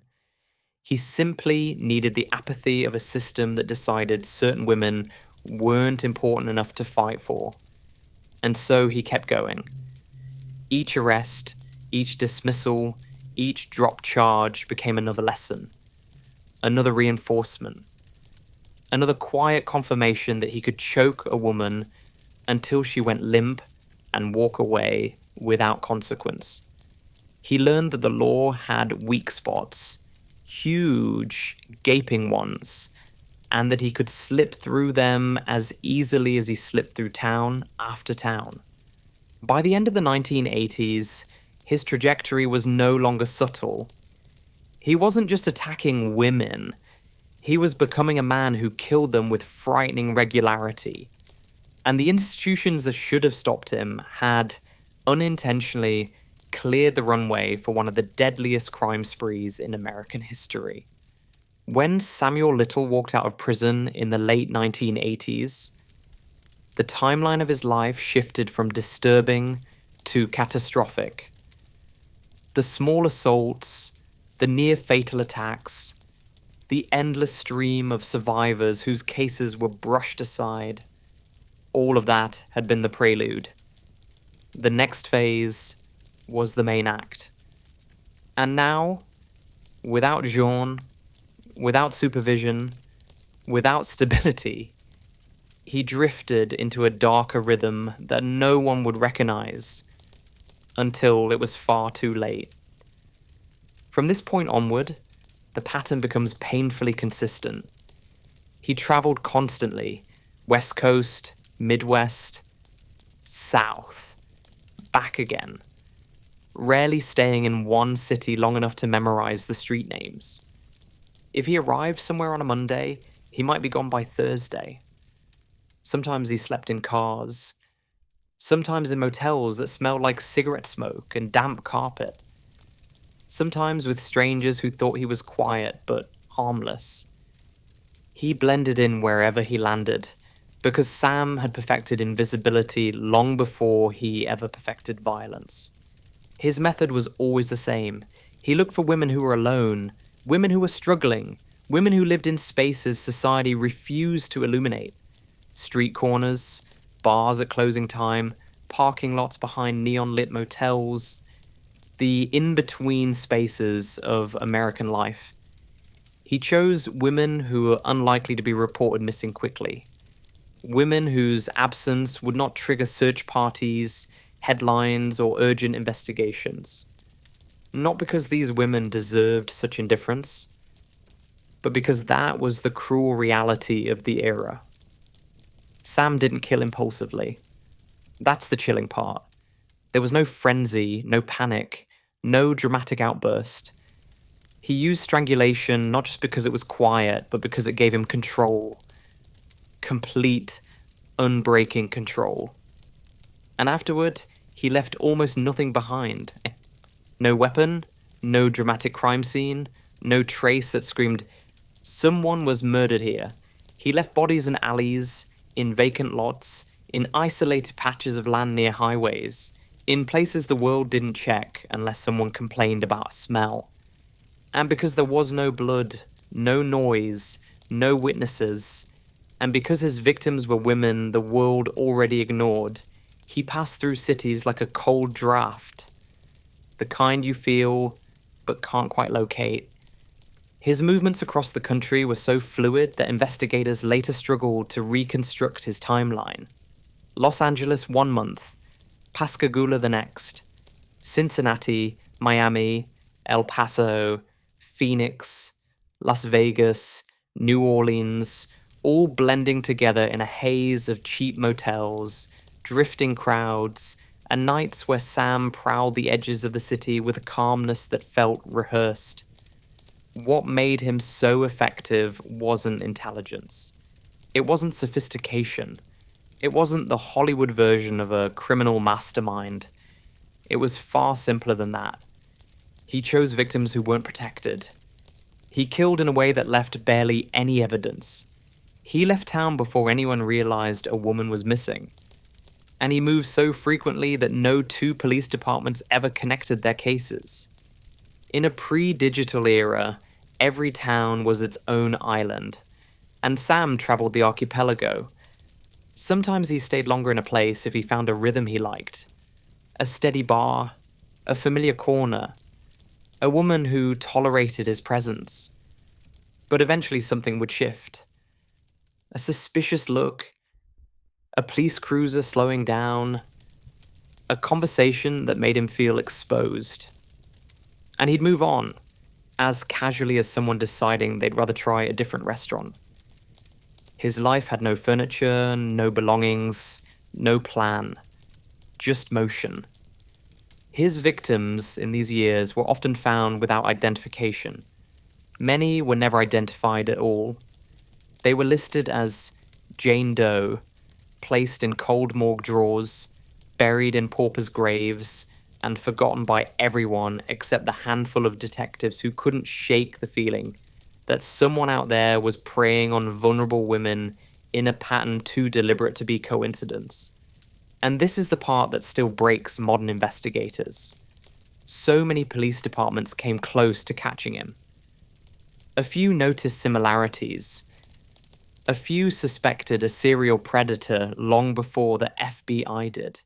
He simply needed the apathy of a system that decided certain women weren't important enough to fight for. And so he kept going. Each arrest, each dismissal, each dropped charge became another lesson, another reinforcement, another quiet confirmation that he could choke a woman until she went limp and walk away without consequence. He learned that the law had weak spots, huge, gaping ones, and that he could slip through them as easily as he slipped through town after town. By the end of the 1980s, his trajectory was no longer subtle. He wasn't just attacking women, he was becoming a man who killed them with frightening regularity. And the institutions that should have stopped him had, unintentionally, cleared the runway for one of the deadliest crime sprees in American history. When Samuel Little walked out of prison in the late 1980s, the timeline of his life shifted from disturbing to catastrophic. The small assaults, the near-fatal attacks, the endless stream of survivors whose cases were brushed aside, all of that had been the prelude. The next phase was the main act. And now, without Jean, without supervision, without stability, he drifted into a darker rhythm that no one would recognize until it was far too late. From this point onward, the pattern becomes painfully consistent. He traveled constantly, West Coast, Midwest, South, back again, rarely staying in one city long enough to memorize the street names. If he arrived somewhere on a Monday, he might be gone by Thursday. Sometimes he slept in cars, sometimes in motels that smelled like cigarette smoke and damp carpet, sometimes with strangers who thought he was quiet but harmless. He blended in wherever he landed, because Sam had perfected invisibility long before he ever perfected violence. His method was always the same. He looked for women who were alone, women who were struggling, women who lived in spaces society refused to illuminate. Street corners, bars at closing time, parking lots behind neon-lit motels, the in-between spaces of American life. He chose women who were unlikely to be reported missing quickly. Women whose absence would not trigger search parties, headlines, or urgent investigations. Not because these women deserved such indifference, but because that was the cruel reality of the era. Sam didn't kill impulsively. That's the chilling part. There was no frenzy, no panic, no dramatic outburst. He used strangulation not just because it was quiet, but because it gave him control. Complete, unbreaking control. And afterward, he left almost nothing behind. No weapon, no dramatic crime scene, no trace that screamed, "Someone was murdered here." He left bodies in alleys, in vacant lots, in isolated patches of land near highways, in places the world didn't check unless someone complained about a smell. And because there was no blood, no noise, no witnesses, and because his victims were women the world already ignored, he passed through cities like a cold draft, the kind you feel but can't quite locate. His movements across the country were so fluid that investigators later struggled to reconstruct his timeline. Los Angeles 1 month, Pascagoula the next, Cincinnati, Miami, El Paso, Phoenix, Las Vegas, New Orleans, all blending together in a haze of cheap motels, drifting crowds, and nights where Sam prowled the edges of the city with a calmness that felt rehearsed. What made him so effective wasn't intelligence. It wasn't sophistication. It wasn't the Hollywood version of a criminal mastermind. It was far simpler than that. He chose victims who weren't protected. He killed in a way that left barely any evidence. He left town before anyone realized a woman was missing. And he moved so frequently that no two police departments ever connected their cases. In a pre-digital era, every town was its own island, and Sam traveled the archipelago. Sometimes he stayed longer in a place if he found a rhythm he liked. A steady bar, a familiar corner, a woman who tolerated his presence. But eventually something would shift. A suspicious look, a police cruiser slowing down, a conversation that made him feel exposed. And he'd move on, as casually as someone deciding they'd rather try a different restaurant. His life had no furniture, no belongings, no plan, just motion. His victims in these years were often found without identification. Many were never identified at all. They were listed as Jane Doe, placed in cold morgue drawers, buried in paupers' graves, and forgotten by everyone except the handful of detectives who couldn't shake the feeling that someone out there was preying on vulnerable women in a pattern too deliberate to be coincidence. And this is the part that still breaks modern investigators. So many police departments came close to catching him. A few noticed similarities. A few suspected a serial predator long before the FBI did.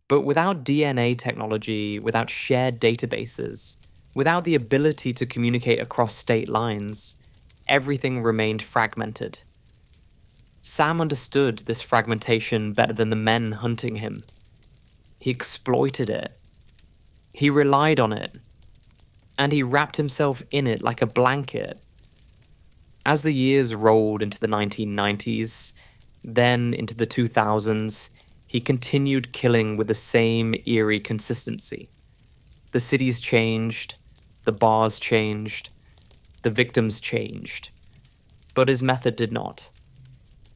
But without DNA technology, without shared databases, without the ability to communicate across state lines, everything remained fragmented. Sam understood this fragmentation better than the men hunting him. He exploited it. He relied on it. And he wrapped himself in it like a blanket. As the years rolled into the 1990s, then into the 2000s, he continued killing with the same eerie consistency. The cities changed, the bars changed, the victims changed. But his method did not.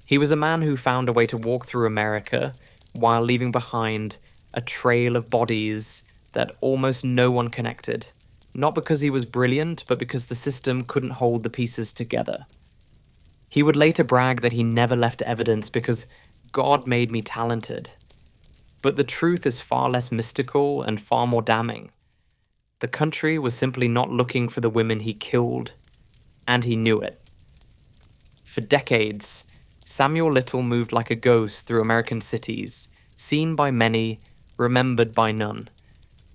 He was a man who found a way to walk through America while leaving behind a trail of bodies that almost no one connected. Not because he was brilliant, but because the system couldn't hold the pieces together. He would later brag that he never left evidence because God made me talented. But the truth is far less mystical and far more damning. The country was simply not looking for the women he killed, and he knew it. For decades, Samuel Little moved like a ghost through American cities, seen by many, remembered by none.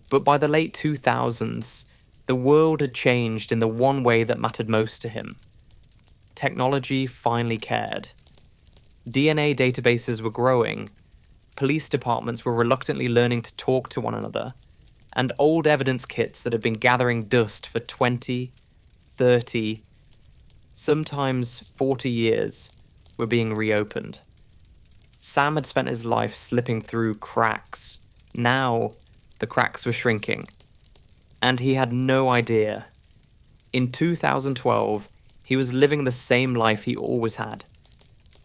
But by the late 2000s, the world had changed in the one way that mattered most to him. Technology finally cared. DNA databases were growing, police departments were reluctantly learning to talk to one another, and old evidence kits that had been gathering dust for 20, 30, sometimes 40 years were being reopened. Sam had spent his life slipping through cracks. Now, the cracks were shrinking. And he had no idea. In 2012, he was living the same life he always had.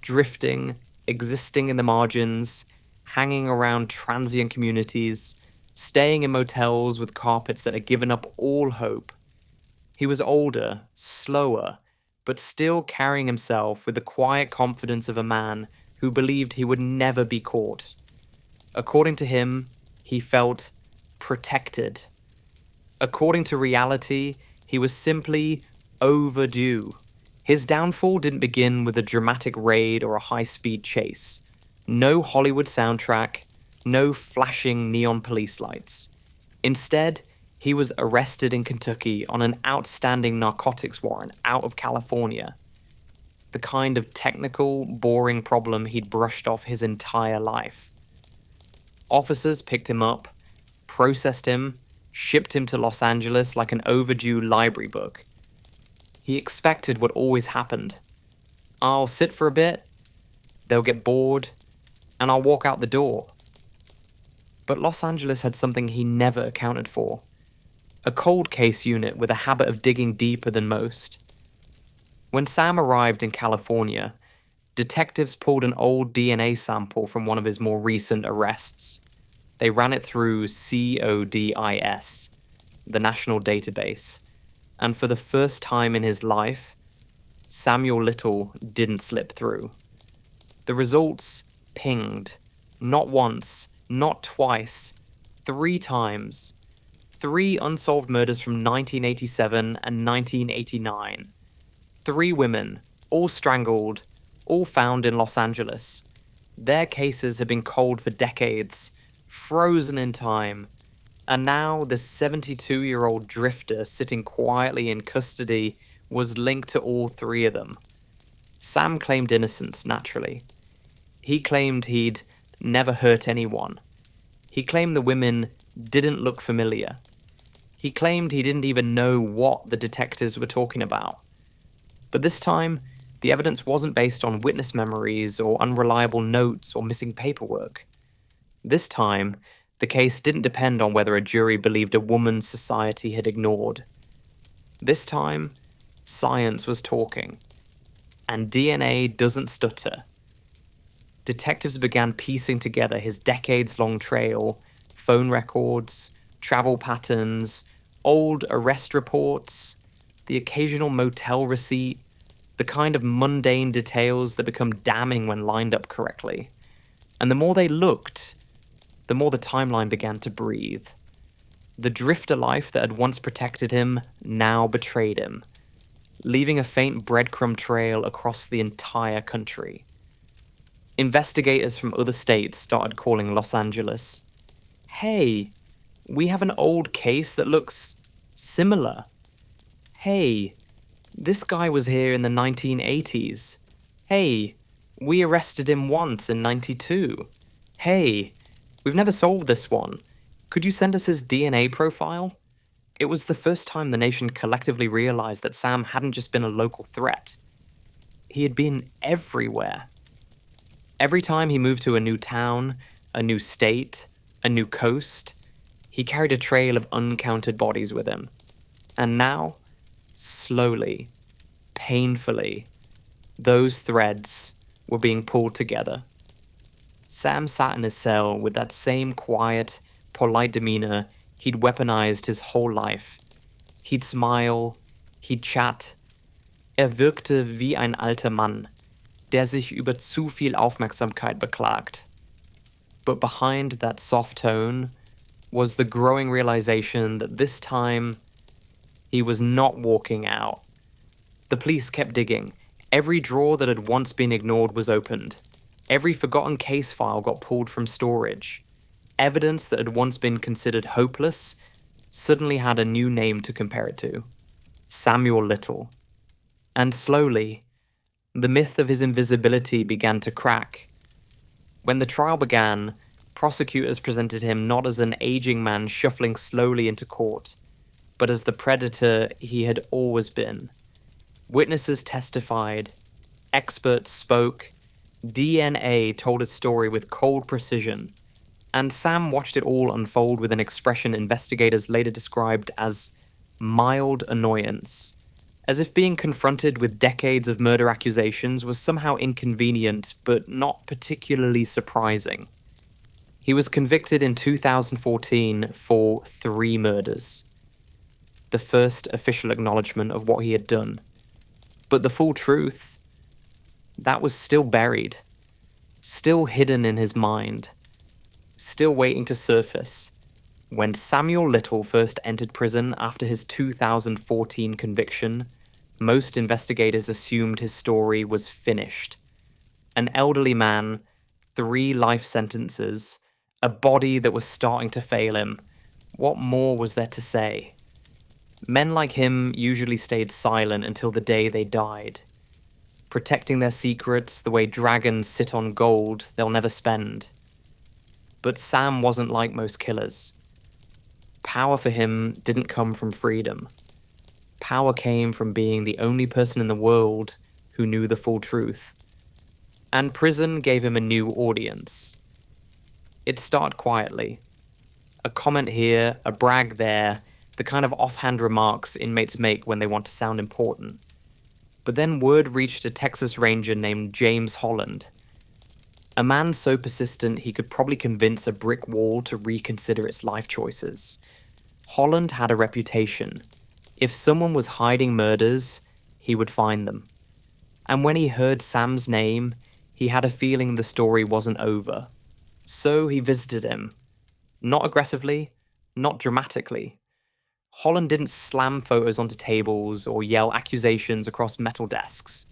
Drifting, existing in the margins, hanging around transient communities, staying in motels with carpets that had given up all hope. He was older, slower, but still carrying himself with the quiet confidence of a man who believed he would never be caught. According to him, he felt protected. According to reality, he was simply overdue. His downfall didn't begin with a dramatic raid or a high-speed chase. No Hollywood soundtrack, no flashing neon police lights. Instead, he was arrested in Kentucky on an outstanding narcotics warrant out of California. The kind of technical, boring problem he'd brushed off his entire life. Officers picked him up, processed him, shipped him to Los Angeles like an overdue library book. He expected what always happened. I'll sit for a bit, they'll get bored, and I'll walk out the door. But Los Angeles had something he never accounted for. A cold case unit with a habit of digging deeper than most. When Sam arrived in California, detectives pulled an old DNA sample from one of his more recent arrests. They ran it through CODIS, the national database, and for the first time in his life, Samuel Little didn't slip through. The results pinged, not once, not twice, 3 times. 3 unsolved murders from 1987 and 1989. 3 women, all strangled, all found in Los Angeles. Their cases had been cold for decades, frozen in time, and now the 72-year-old drifter sitting quietly in custody was linked to all 3 of them. Sam claimed innocence, naturally. He claimed he'd never hurt anyone. He claimed the women didn't look familiar. He claimed he didn't even know what the detectives were talking about. But this time, the evidence wasn't based on witness memories or unreliable notes or missing paperwork. This time, the case didn't depend on whether a jury believed a woman society had ignored. This time, science was talking. And DNA doesn't stutter. Detectives began piecing together his decades-long trail, phone records, travel patterns, old arrest reports, the occasional motel receipt, the kind of mundane details that become damning when lined up correctly. And the more they looked, the more the timeline began to breathe. The drifter life that had once protected him now betrayed him, leaving a faint breadcrumb trail across the entire country. Investigators from other states started calling Los Angeles. Hey, we have an old case that looks similar. Hey, this guy was here in the 1980s. Hey, we arrested him once in 92. Hey, we've never solved this one. Could you send us his DNA profile? It was the first time the nation collectively realized that Sam hadn't just been a local threat. He had been everywhere. Every time he moved to a new town, a new state, a new coast, he carried a trail of uncounted bodies with him. And now, slowly, painfully, those threads were being pulled together. Sam sat in his cell with that same quiet, polite demeanor he'd weaponized his whole life. He'd smile, he'd chat. Wirkte wie ein alter Mann, der sich über zu viel Aufmerksamkeit beklagt. But behind that soft tone was the growing realization that this time he was not walking out. The police kept digging. Every drawer that had once been ignored was opened. Every forgotten case file got pulled from storage. Evidence that had once been considered hopeless suddenly had a new name to compare it to: Samuel Little. And slowly, the myth of his invisibility began to crack. When the trial began, prosecutors presented him not as an aging man shuffling slowly into court, but as the predator he had always been. Witnesses testified, experts spoke, DNA told its story with cold precision, and Sam watched it all unfold with an expression investigators later described as mild annoyance, as if being confronted with decades of murder accusations was somehow inconvenient but not particularly surprising. He was convicted in 2014 for 3 murders, the first official acknowledgement of what he had done. But the full truth, that was still buried, still hidden in his mind, still waiting to surface. When Samuel Little first entered prison after his 2014 conviction, most investigators assumed his story was finished. An elderly man, 3 life sentences, a body that was starting to fail him. What more was there to say? Men like him usually stayed silent until the day they died, protecting their secrets the way dragons sit on gold they'll never spend. But Sam wasn't like most killers. Power for him didn't come from freedom. Power came from being the only person in the world who knew the full truth. And prison gave him a new audience. It started quietly. A comment here, a brag there, the kind of offhand remarks inmates make when they want to sound important. But then word reached a Texas Ranger named James Holland. A man so persistent he could probably convince a brick wall to reconsider its life choices. Holland had a reputation. If someone was hiding murders, he would find them. And when he heard Sam's name, he had a feeling the story wasn't over. So he visited him. Not aggressively, not dramatically. Holland didn't slam photos onto tables or yell accusations across metal desks.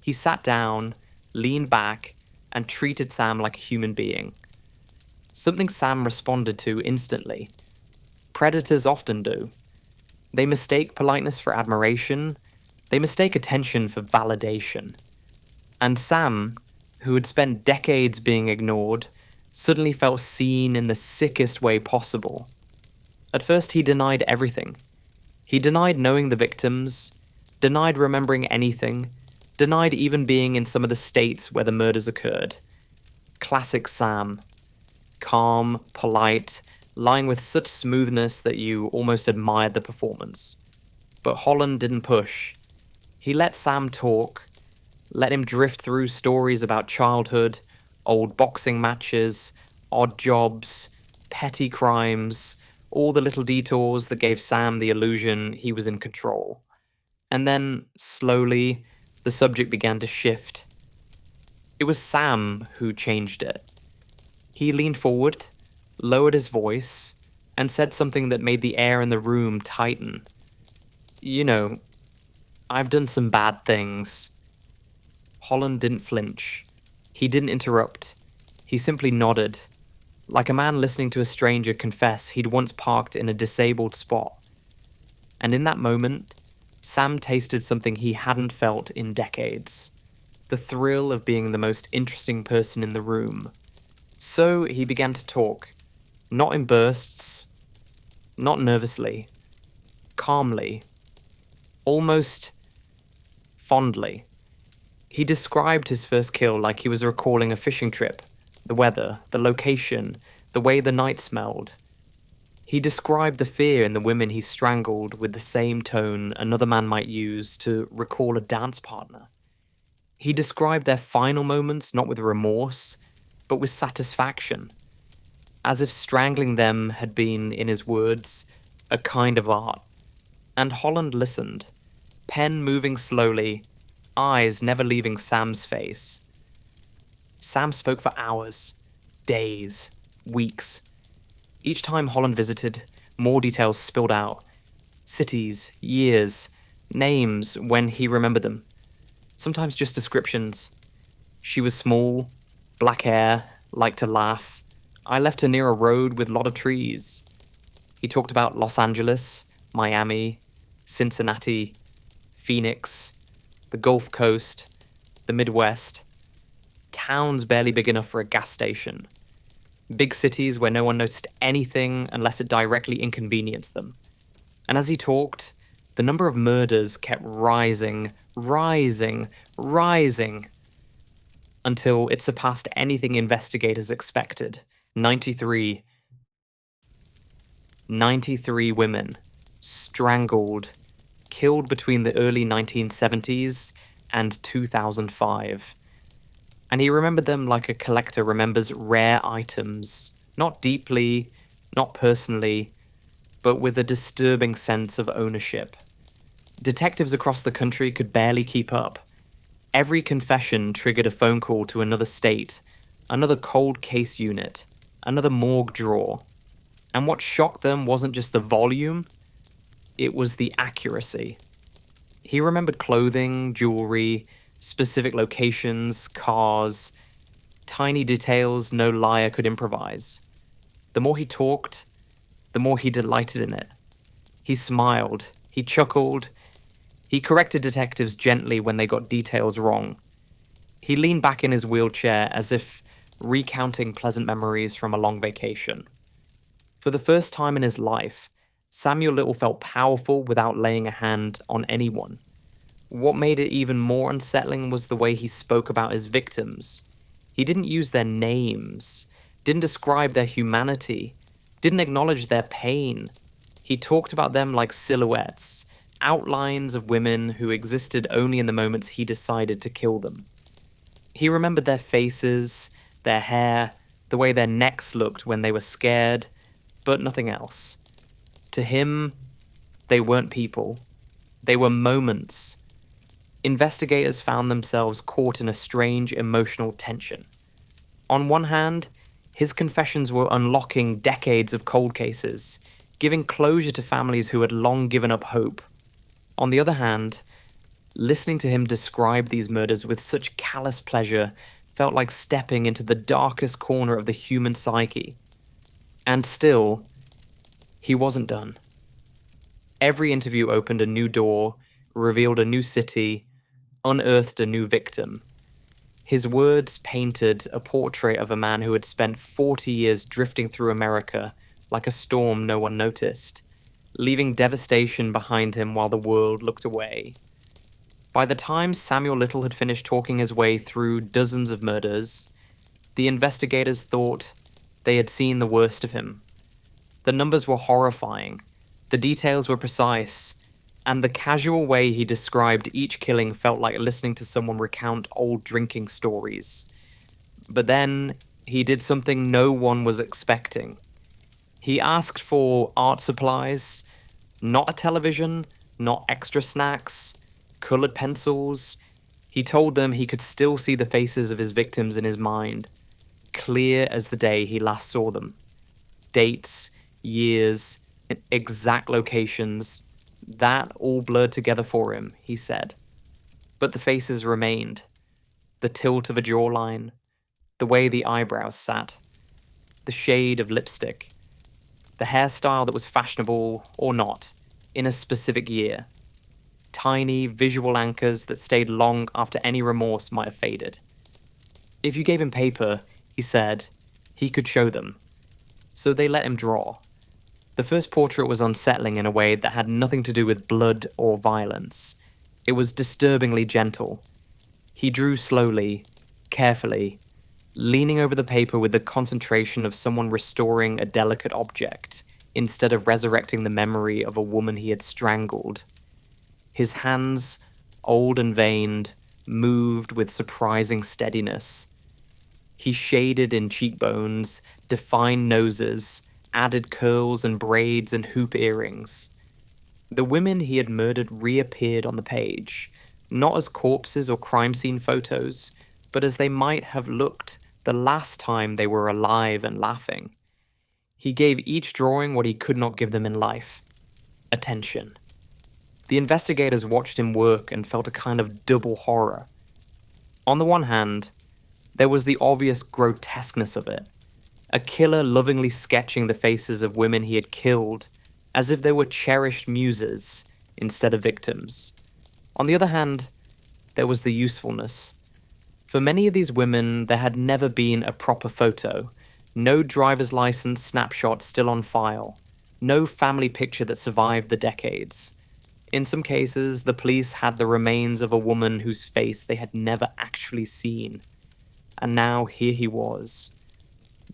He sat down, leaned back, and treated Sam like a human being. Something Sam responded to instantly. Predators often do. They mistake politeness for admiration. They mistake attention for validation. And Sam, who had spent decades being ignored, suddenly felt seen in the sickest way possible. At first, he denied everything. He denied knowing the victims, denied remembering anything, denied even being in some of the states where the murders occurred. Classic Sam. Calm, polite, lying with such smoothness that you almost admired the performance. But Holland didn't push. He let Sam talk, let him drift through stories about childhood, old boxing matches, odd jobs, petty crimes, all the little detours that gave Sam the illusion he was in control. And then, slowly, the subject began to shift. It was Sam who changed it. He leaned forward, lowered his voice, and said something that made the air in the room tighten. You know, I've done some bad things. Holland didn't flinch. He didn't interrupt. He simply nodded, like a man listening to a stranger confess he'd once parked in a disabled spot. And in that moment, Sam tasted something he hadn't felt in decades. The thrill of being the most interesting person in the room. So he began to talk, not in bursts, not nervously, calmly, almost fondly. He described his first kill like he was recalling a fishing trip, the weather, the location, the way the night smelled. He described the fear in the women he strangled with the same tone another man might use to recall a dance partner. He described their final moments not with remorse, but with satisfaction, as if strangling them had been, in his words, a kind of art. And Holland listened, pen moving slowly, eyes never leaving Sam's face. Sam spoke for hours, days, weeks. Each time Holland visited, more details spilled out. Cities, years, names when he remembered them. Sometimes just descriptions. She was small, black hair, liked to laugh. I left her near a road with a lot of trees. He talked about Los Angeles, Miami, Cincinnati, Phoenix, the Gulf Coast, the Midwest. Towns barely big enough for a gas station. Big cities where no one noticed anything unless it directly inconvenienced them. And as he talked, the number of murders kept rising, until it surpassed anything investigators expected. 93 women, strangled, killed between the early 1970s and 2005. And he remembered them like a collector remembers rare items, not deeply, not personally, but with a disturbing sense of ownership. Detectives across the country could barely keep up. Every confession triggered a phone call to another state, another cold case unit, another morgue drawer. And what shocked them wasn't just the volume, it was the accuracy. He remembered clothing, jewelry, specific locations, cars, tiny details no liar could improvise. The more he talked, the more he delighted in it. He smiled, he chuckled, he corrected detectives gently when they got details wrong. He leaned back in his wheelchair as if recounting pleasant memories from a long vacation. For the first time in his life, Samuel Little felt powerful without laying a hand on anyone. What made it even more unsettling was the way he spoke about his victims. He didn't use their names, didn't describe their humanity, didn't acknowledge their pain. He talked about them like silhouettes, outlines of women who existed only in the moments he decided to kill them. He remembered their faces, their hair, the way their necks looked when they were scared, but nothing else. To him, they weren't people. They were moments. Investigators found themselves caught in a strange emotional tension. On one hand, his confessions were unlocking decades of cold cases, giving closure to families who had long given up hope. On the other hand, listening to him describe these murders with such callous pleasure felt like stepping into the darkest corner of the human psyche. And still, he wasn't done. Every interview opened a new door, revealed a new city, unearthed a new victim. His words painted a portrait of a man who had spent 40 years drifting through America like a storm no one noticed, leaving devastation behind him while the world looked away. By the time Samuel Little had finished talking his way through dozens of murders, the investigators thought they had seen the worst of him. The numbers were horrifying, the details were precise, and the casual way he described each killing felt like listening to someone recount old drinking stories. But then, he did something no one was expecting. He asked for art supplies, not a television, not extra snacks, colored pencils. He told them he could still see the faces of his victims in his mind, clear as the day he last saw them. Dates, years, and exact locations, that all blurred together for him, he said. But the faces remained. The tilt of a jawline, the way the eyebrows sat, the shade of lipstick, the hairstyle that was fashionable or not in a specific year. Tiny visual anchors that stayed long after any remorse might have faded. If you gave him paper, he said, he could show them. So they let him draw. The first portrait was unsettling in a way that had nothing to do with blood or violence. It was disturbingly gentle. He drew slowly, carefully, leaning over the paper with the concentration of someone restoring a delicate object, instead of resurrecting the memory of a woman he had strangled. His hands, old and veined, moved with surprising steadiness. He shaded in cheekbones, defined noses, added curls and braids and hoop earrings. The women he had murdered reappeared on the page, not as corpses or crime scene photos, but as they might have looked the last time they were alive and laughing. He gave each drawing what he could not give them in life: attention. The investigators watched him work and felt a kind of double horror. On the one hand, there was the obvious grotesqueness of it. A killer lovingly sketching the faces of women he had killed, as if they were cherished muses instead of victims. On the other hand, there was the usefulness. For many of these women, there had never been a proper photo, no driver's license snapshot still on file, no family picture that survived the decades. In some cases, the police had the remains of a woman whose face they had never actually seen. And now here he was,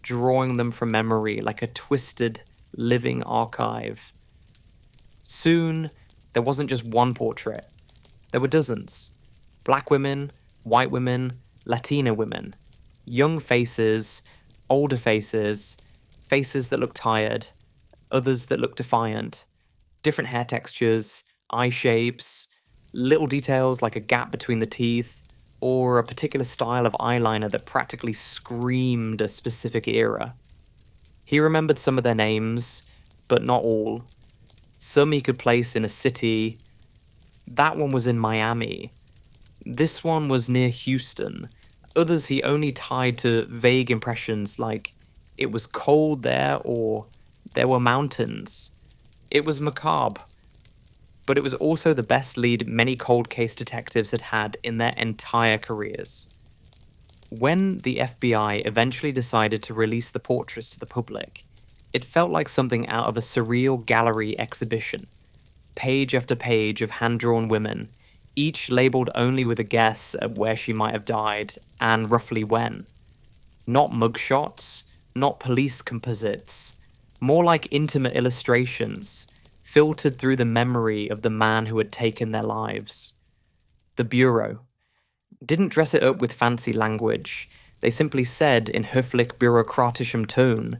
drawing them from memory like a twisted, living archive. Soon, there wasn't just one portrait. There were dozens. Black women, white women, Latina women. Young faces, older faces, faces that looked tired, others that looked defiant. Different hair textures, eye shapes, little details like a gap between the teeth, or a particular style of eyeliner that practically screamed a specific era. He remembered some of their names, but not all. Some he could place in a city. That one was in Miami. This one was near Houston. Others he only tied to vague impressions like it was cold there or there were mountains. It was macabre. But it was also the best lead many cold case detectives had had in their entire careers. When the FBI eventually decided to release the portraits to the public, it felt like something out of a surreal gallery exhibition. Page after page of hand-drawn women, each labelled only with a guess at where she might have died and roughly when. Not mugshots, not police composites, more like intimate illustrations, filtered through the memory of the man who had taken their lives. The Bureau didn't dress it up with fancy language. They simply said in höflich bürokratischem tone,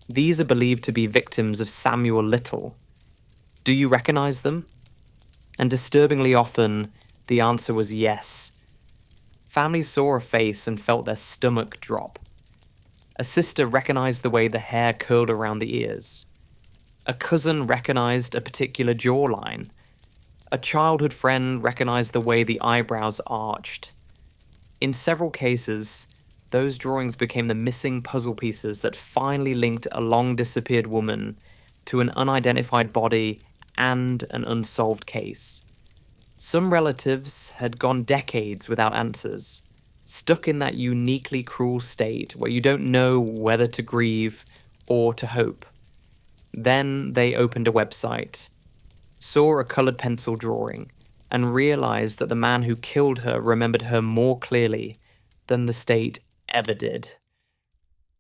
"These are believed to be victims of Samuel Little. Do you recognize them?" And disturbingly often, the answer was yes. Families saw a face and felt their stomach drop. A sister recognized the way the hair curled around the ears. A cousin recognized a particular jawline. A childhood friend recognized the way the eyebrows arched. In several cases, those drawings became the missing puzzle pieces that finally linked a long-disappeared woman to an unidentified body and an unsolved case. Some relatives had gone decades without answers, stuck in that uniquely cruel state where you don't know whether to grieve or to hope. Then they opened a website, saw a colored pencil drawing, and realized that the man who killed her remembered her more clearly than the state ever did.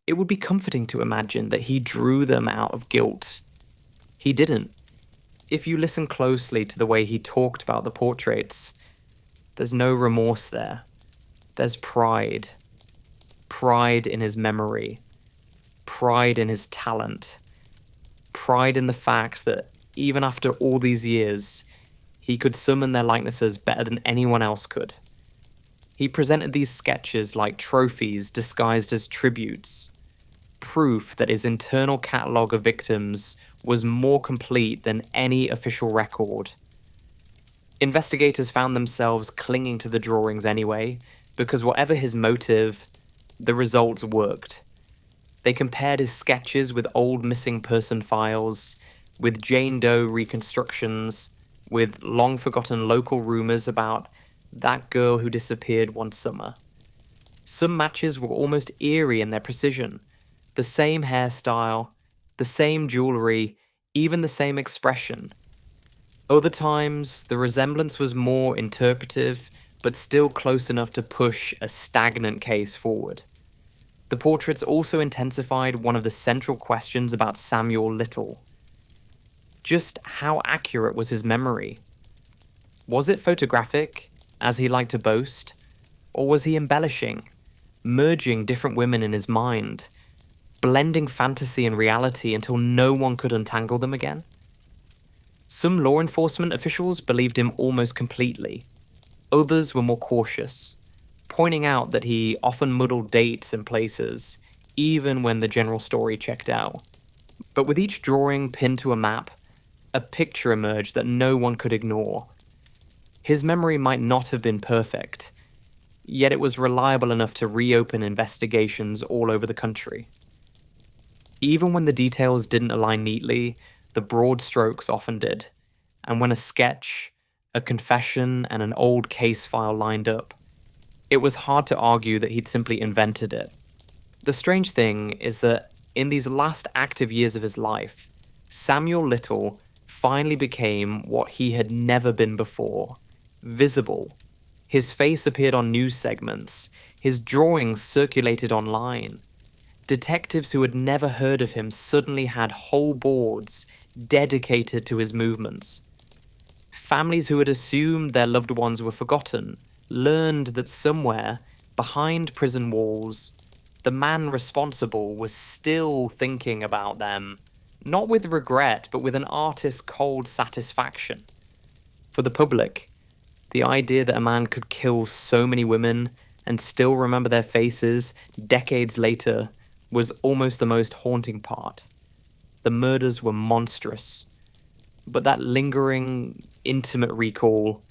It would be comforting to imagine that he drew them out of guilt. He didn't. If you listen closely to the way he talked about the portraits, there's no remorse there. There's pride. Pride in his memory. Pride in his talent. Pride in the fact that even after all these years, he could summon their likenesses better than anyone else could. He presented these sketches like trophies disguised as tributes, proof that his internal catalogue of victims was more complete than any official record. Investigators found themselves clinging to the drawings anyway, because whatever his motive, the results worked. They compared his sketches with old missing person files, with Jane Doe reconstructions, with long-forgotten local rumors about that girl who disappeared one summer. Some matches were almost eerie in their precision. The same hairstyle, the same jewelry, even the same expression. Other times, the resemblance was more interpretive, but still close enough to push a stagnant case forward. The portraits also intensified one of the central questions about Samuel Little. Just how accurate was his memory? Was it photographic, as he liked to boast, or was he embellishing, merging different women in his mind, blending fantasy and reality until no one could untangle them again? Some law enforcement officials believed him almost completely. Others were more cautious, pointing out that he often muddled dates and places, even when the general story checked out. But with each drawing pinned to a map, a picture emerged that no one could ignore. His memory might not have been perfect, yet it was reliable enough to reopen investigations all over the country. Even when the details didn't align neatly, the broad strokes often did, and when a sketch, a confession, and an old case file lined up, it was hard to argue that he'd simply invented it. The strange thing is that in these last active years of his life, Samuel Little finally became what he had never been before: visible. His face appeared on news segments, his drawings circulated online. Detectives who had never heard of him suddenly had whole boards dedicated to his movements. Families who had assumed their loved ones were forgotten learned that somewhere, behind prison walls, the man responsible was still thinking about them, not with regret, but with an artist's cold satisfaction. For the public, the idea that a man could kill so many women and still remember their faces decades later was almost the most haunting part. The murders were monstrous, but that lingering, intimate recall,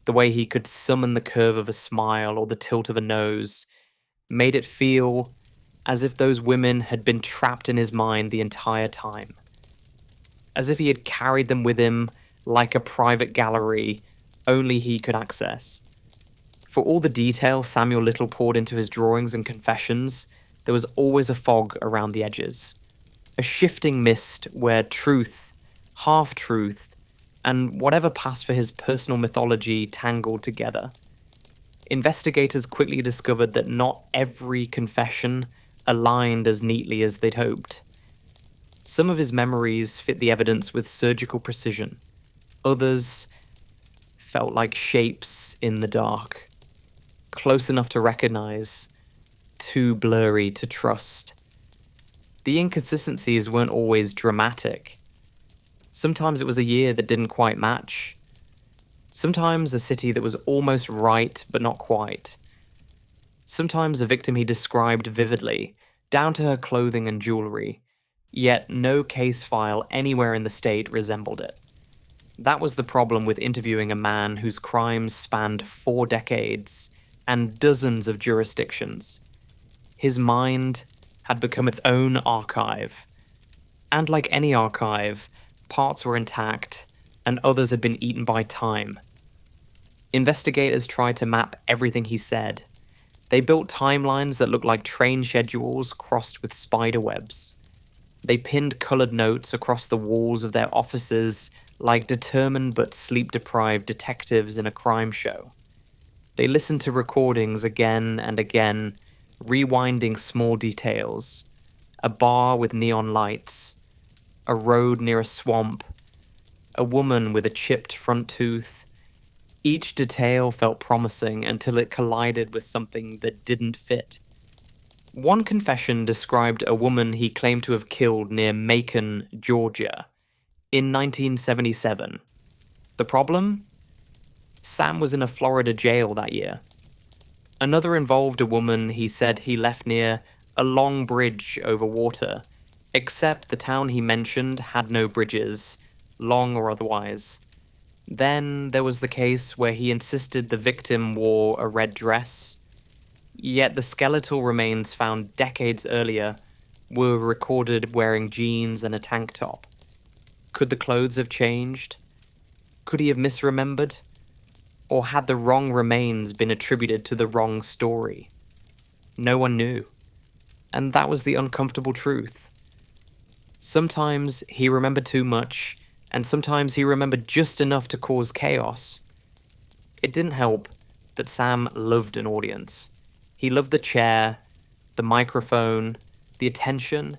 the way he could summon the curve of a smile or the tilt of a nose, made it feel as if those women had been trapped in his mind the entire time. As if he had carried them with him like a private gallery only he could access. For all the detail Samuel Little poured into his drawings and confessions, there was always a fog around the edges. A shifting mist where truth, half-truth, and whatever passed for his personal mythology tangled together. Investigators quickly discovered that not every confession aligned as neatly as they'd hoped. Some of his memories fit the evidence with surgical precision. Others felt like shapes in the dark, close enough to recognize, too blurry to trust. The inconsistencies weren't always dramatic. Sometimes it was a year that didn't quite match. Sometimes a city that was almost right but not quite. Sometimes a victim he described vividly, down to her clothing and jewelry, yet no case file anywhere in the state resembled it. That was the problem with interviewing a man whose crimes spanned 4 decades and dozens of jurisdictions. His mind had become its own archive. And like any archive, parts were intact and others had been eaten by time. Investigators tried to map everything he said. They built timelines that looked like train schedules crossed with spider webs. They pinned coloured notes across the walls of their offices like determined but sleep-deprived detectives in a crime show. They listened to recordings again and again, rewinding small details. A bar with neon lights, a road near a swamp, a woman with a chipped front tooth. Each detail felt promising until it collided with something that didn't fit. One confession described a woman he claimed to have killed near Macon, Georgia, in 1977. The problem? Sam was in a Florida jail that year. Another involved a woman he said he left near a long bridge over water, except the town he mentioned had no bridges, long or otherwise. Then there was the case where he insisted the victim wore a red dress, yet the skeletal remains found decades earlier were recorded wearing jeans and a tank top. Could the clothes have changed? Could he have misremembered? Or had the wrong remains been attributed to the wrong story? No one knew. And that was the uncomfortable truth. Sometimes he remembered too much, and sometimes he remembered just enough to cause chaos. It didn't help that Sam loved an audience. He loved the chair, the microphone, the attention.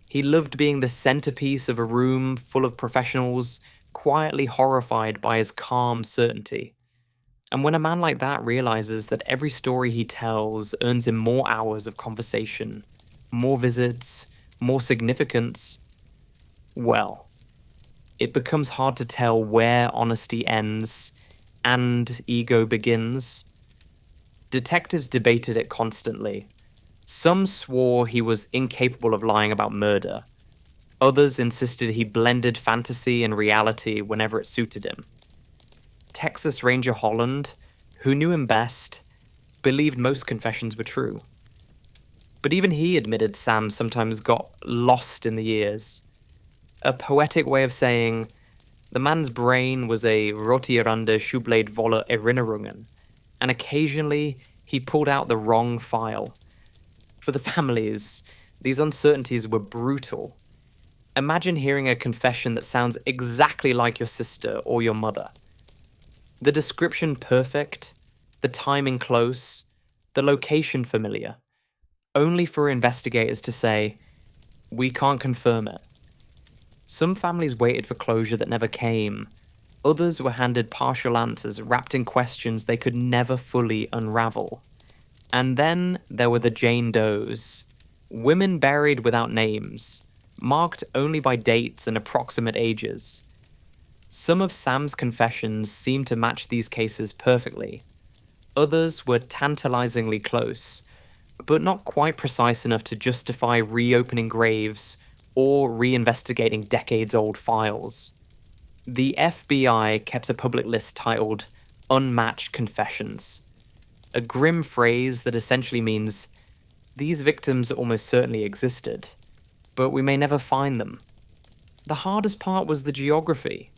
He loved being the centerpiece of a room full of professionals, quietly horrified by his calm certainty. And when a man like that realizes that every story he tells earns him more hours of conversation, more visits, more significance, well, it becomes hard to tell where honesty ends and ego begins. Detectives debated it constantly. Some swore he was incapable of lying about murder. Others insisted he blended fantasy and reality whenever it suited him. Texas Ranger Holland, who knew him best, believed most confessions were true. But even he admitted Sam sometimes got lost in the years. A poetic way of saying, the man's brain was a rotirande Schublaid voller Erinnerungen, and occasionally he pulled out the wrong file. For the families, these uncertainties were brutal. Imagine hearing a confession that sounds exactly like your sister or your mother. The description perfect, the timing close, the location familiar, only for investigators to say, we can't confirm it. Some families waited for closure that never came. Others were handed partial answers wrapped in questions they could never fully unravel. And then there were the Jane Does, women buried without names, marked only by dates and approximate ages. Some of Sam's confessions seemed to match these cases perfectly. Others were tantalizingly close, but not quite precise enough to justify reopening graves or reinvestigating decades-old files. The FBI kept a public list titled Unmatched Confessions, a grim phrase that essentially means these victims almost certainly existed, but we may never find them. The hardest part was the geography.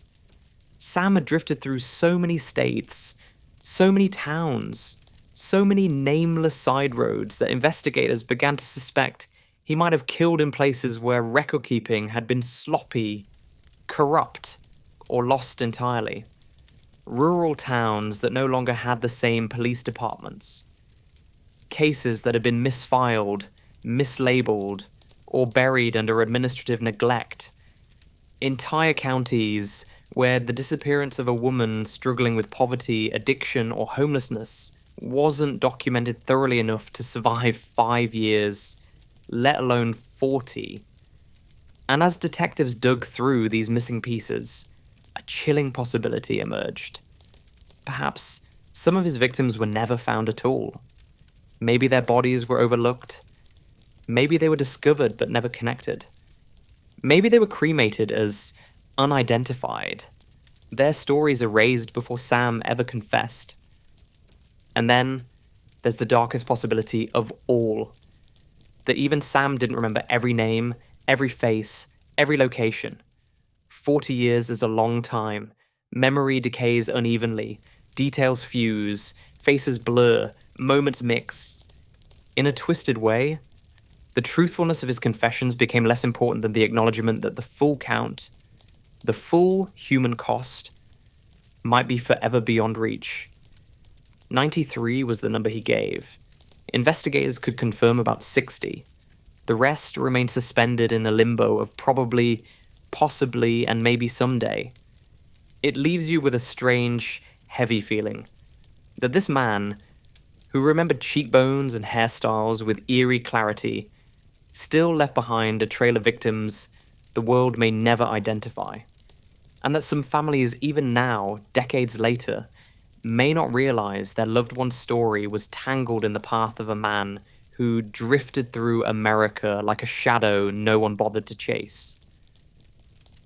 Sam had drifted through so many states, so many towns, so many nameless side roads that investigators began to suspect he might have killed in places where record-keeping had been sloppy, corrupt, or lost entirely. Rural towns that no longer had the same police departments. Cases that had been misfiled, mislabeled, or buried under administrative neglect. Entire counties where the disappearance of a woman struggling with poverty, addiction, or homelessness wasn't documented thoroughly enough to survive 5 years, let alone 40. And as detectives dug through these missing pieces, a chilling possibility emerged. Perhaps some of his victims were never found at all. Maybe their bodies were overlooked. Maybe they were discovered but never connected. Maybe they were cremated as unidentified. Their stories erased before Sam ever confessed. And then there's the darkest possibility of all, that even Sam didn't remember every name, every face, every location. 40 years is a long time. Memory decays unevenly. Details fuse. Faces blur. Moments mix. In a twisted way, the truthfulness of his confessions became less important than the acknowledgement that the full count, the full human cost, might be forever beyond reach. 93 was the number he gave. Investigators could confirm about 60. The rest remained suspended in a limbo of probably, possibly, and maybe someday. It leaves you with a strange, heavy feeling that this man, who remembered cheekbones and hairstyles with eerie clarity, still left behind a trail of victims the world may never identify. And that some families, even now, decades later, may not realize their loved one's story was tangled in the path of a man who drifted through America like a shadow no one bothered to chase.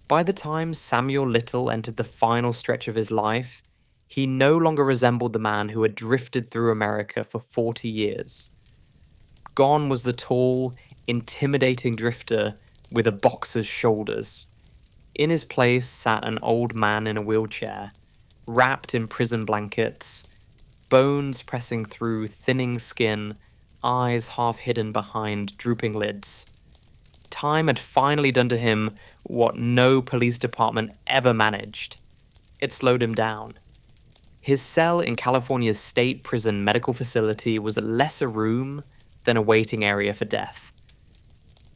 By the time Samuel Little entered the final stretch of his life, he no longer resembled the man who had drifted through America for 40 years. Gone was the tall, intimidating drifter with a boxer's shoulders. In his place sat an old man in a wheelchair, wrapped in prison blankets, bones pressing through thinning skin, eyes half hidden behind drooping lids. Time had finally done to him what no police department ever managed. It slowed him down. His cell in California's state prison medical facility was less a room than a waiting area for death.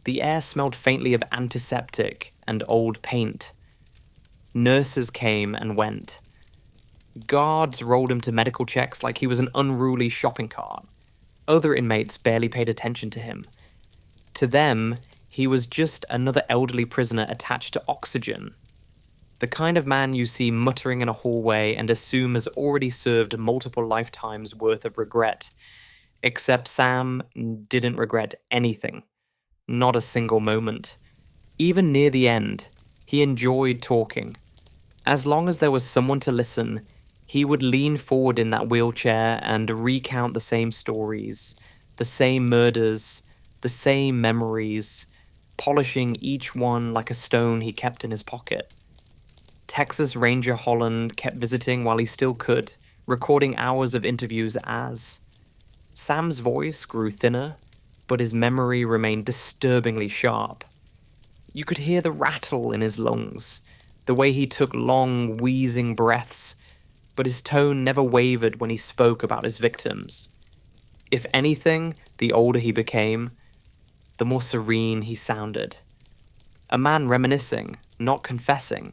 The air smelled faintly of antiseptic and old paint. Nurses came and went. Guards rolled him to medical checks like he was an unruly shopping cart. Other inmates barely paid attention to him. To them, he was just another elderly prisoner attached to oxygen. The kind of man you see muttering in a hallway and assume has already served multiple lifetimes worth of regret. Except Sam didn't regret anything. Not a single moment. Even near the end, he enjoyed talking. As long as there was someone to listen, he would lean forward in that wheelchair and recount the same stories, the same murders, the same memories, polishing each one like a stone he kept in his pocket. Texas Ranger Holland kept visiting while he still could, recording hours of interviews as. Sam's voice grew thinner, but his memory remained disturbingly sharp. You could hear the rattle in his lungs, the way he took long, wheezing breaths, but his tone never wavered when he spoke about his victims. If anything, the older he became, the more serene he sounded. A man reminiscing, not confessing.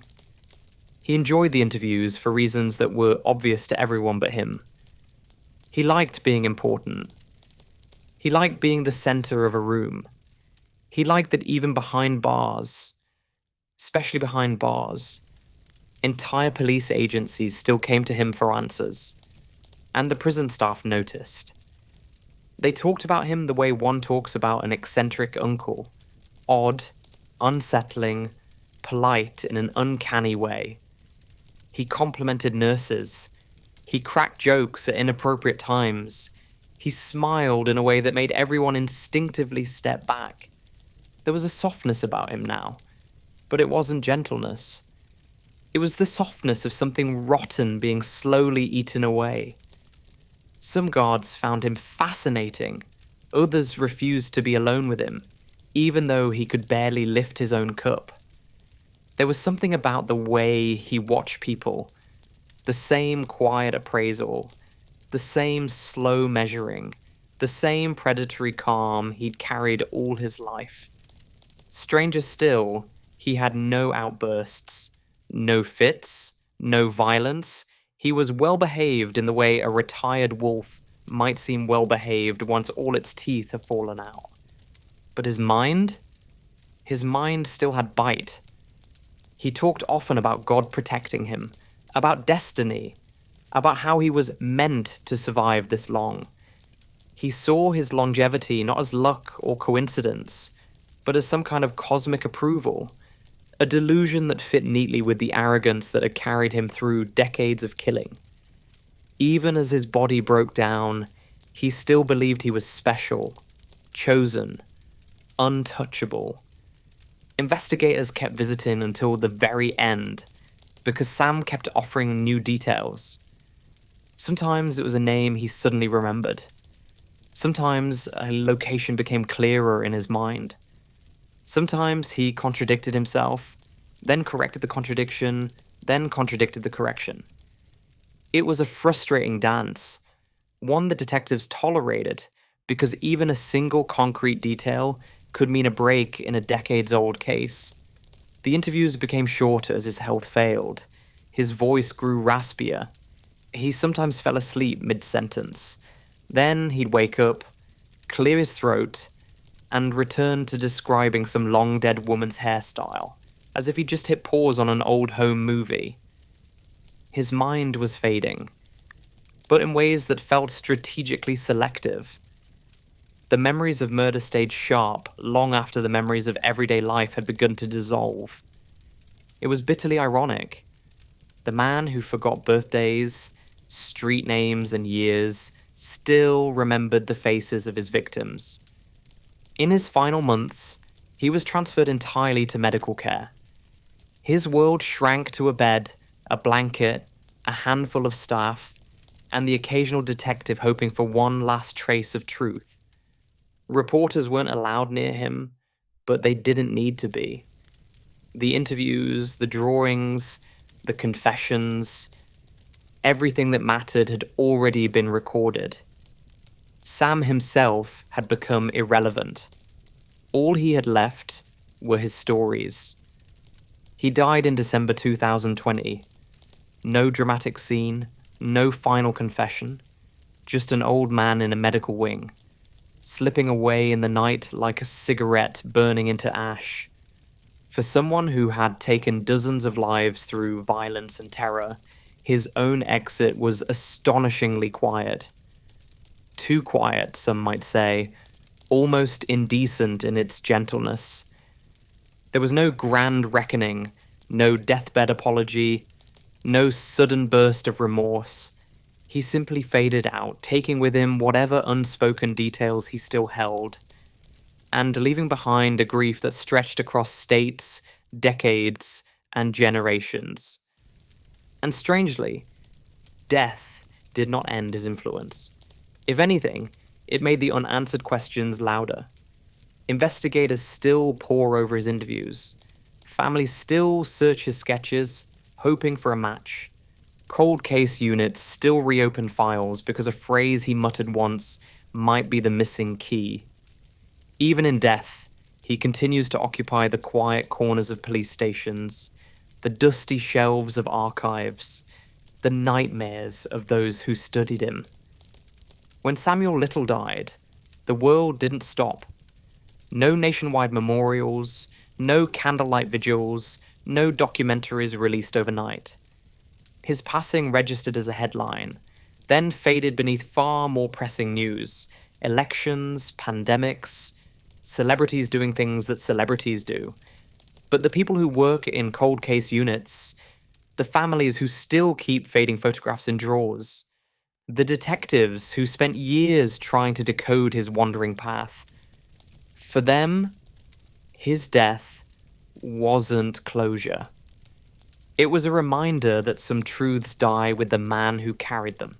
He enjoyed the interviews for reasons that were obvious to everyone but him. He liked being important. He liked being the center of a room. He liked that even behind bars, especially behind bars, entire police agencies still came to him for answers. And the prison staff noticed. They talked about him the way one talks about an eccentric uncle. Odd, unsettling, polite in an uncanny way. He complimented nurses. He cracked jokes at inappropriate times. He smiled in a way that made everyone instinctively step back. There was a softness about him now, but it wasn't gentleness. It was the softness of something rotten being slowly eaten away. Some guards found him fascinating. Others refused to be alone with him, even though he could barely lift his own cup. There was something about the way he watched people, the same quiet appraisal, the same slow measuring, the same predatory calm he'd carried all his life. Stranger still, he had no outbursts, no fits, no violence. He was well behaved in the way a retired wolf might seem well behaved once all its teeth have fallen out. But his mind? His mind still had bite. He talked often about God protecting him, about destiny, about how he was meant to survive this long. He saw his longevity not as luck or coincidence, but as some kind of cosmic approval, a delusion that fit neatly with the arrogance that had carried him through decades of killing. Even as his body broke down, he still believed he was special, chosen, untouchable. Investigators kept visiting until the very end, because Sam kept offering new details. Sometimes it was a name he suddenly remembered. Sometimes a location became clearer in his mind. Sometimes he contradicted himself, then corrected the contradiction, then contradicted the correction. It was a frustrating dance, one the detectives tolerated, because even a single concrete detail could mean a break in a decades-old case. The interviews became shorter as his health failed. His voice grew raspier. He sometimes fell asleep mid-sentence. Then he'd wake up, clear his throat, and return to describing some long-dead woman's hairstyle, as if he'd just hit pause on an old home movie. His mind was fading, but in ways that felt strategically selective. The memories of murder stayed sharp long after the memories of everyday life had begun to dissolve. It was bitterly ironic. The man who forgot birthdays, street names, and years still remembered the faces of his victims. In his final months, he was transferred entirely to medical care. His world shrank to a bed, a blanket, a handful of staff, and the occasional detective hoping for one last trace of truth. Reporters weren't allowed near him, but they didn't need to be. The interviews, the drawings, the confessions, everything that mattered had already been recorded. Sam himself had become irrelevant. All he had left were his stories. He died in December 2020. No dramatic scene, no final confession, just an old man in a medical wing, slipping away in the night like a cigarette burning into ash. For someone who had taken dozens of lives through violence and terror, his own exit was astonishingly quiet. Too quiet, some might say, almost indecent in its gentleness. There was no grand reckoning, no deathbed apology, no sudden burst of remorse. He simply faded out, taking with him whatever unspoken details he still held, and leaving behind a grief that stretched across states, decades, and generations. And strangely, death did not end his influence. If anything, it made the unanswered questions louder. Investigators still pore over his interviews. Families still search his sketches, hoping for a match. Cold case units still reopen files because a phrase he muttered once might be the missing key. Even in death, he continues to occupy the quiet corners of police stations, the dusty shelves of archives, the nightmares of those who studied him. When Samuel Little died, the world didn't stop. No nationwide memorials, no candlelight vigils, no documentaries released overnight. His passing registered as a headline, then faded beneath far more pressing news: elections, pandemics, celebrities doing things that celebrities do. But the people who work in cold case units, the families who still keep fading photographs in drawers, the detectives who spent years trying to decode his wandering path, for them, his death wasn't closure. It was a reminder that some truths die with the man who carried them.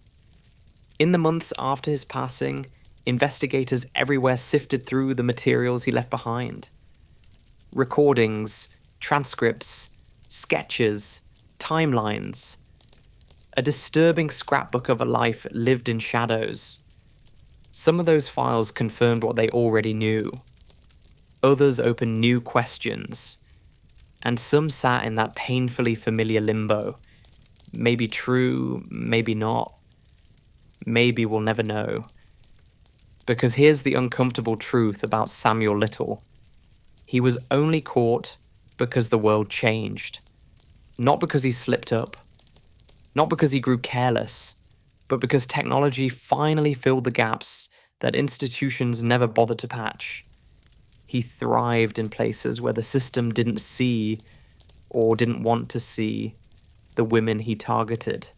In the months after his passing, investigators everywhere sifted through the materials he left behind. Recordings, transcripts, sketches, timelines. A disturbing scrapbook of a life lived in shadows. Some of those files confirmed what they already knew. Others opened new questions. And some sat in that painfully familiar limbo. Maybe true, maybe not. maybe we'll never know. Because here's the uncomfortable truth about Samuel Little. He was only caught because the world changed. Not because he slipped up. Not because he grew careless. But because technology finally filled the gaps that institutions never bothered to patch. He thrived in places where the system didn't see, or didn't want to see, the women he targeted.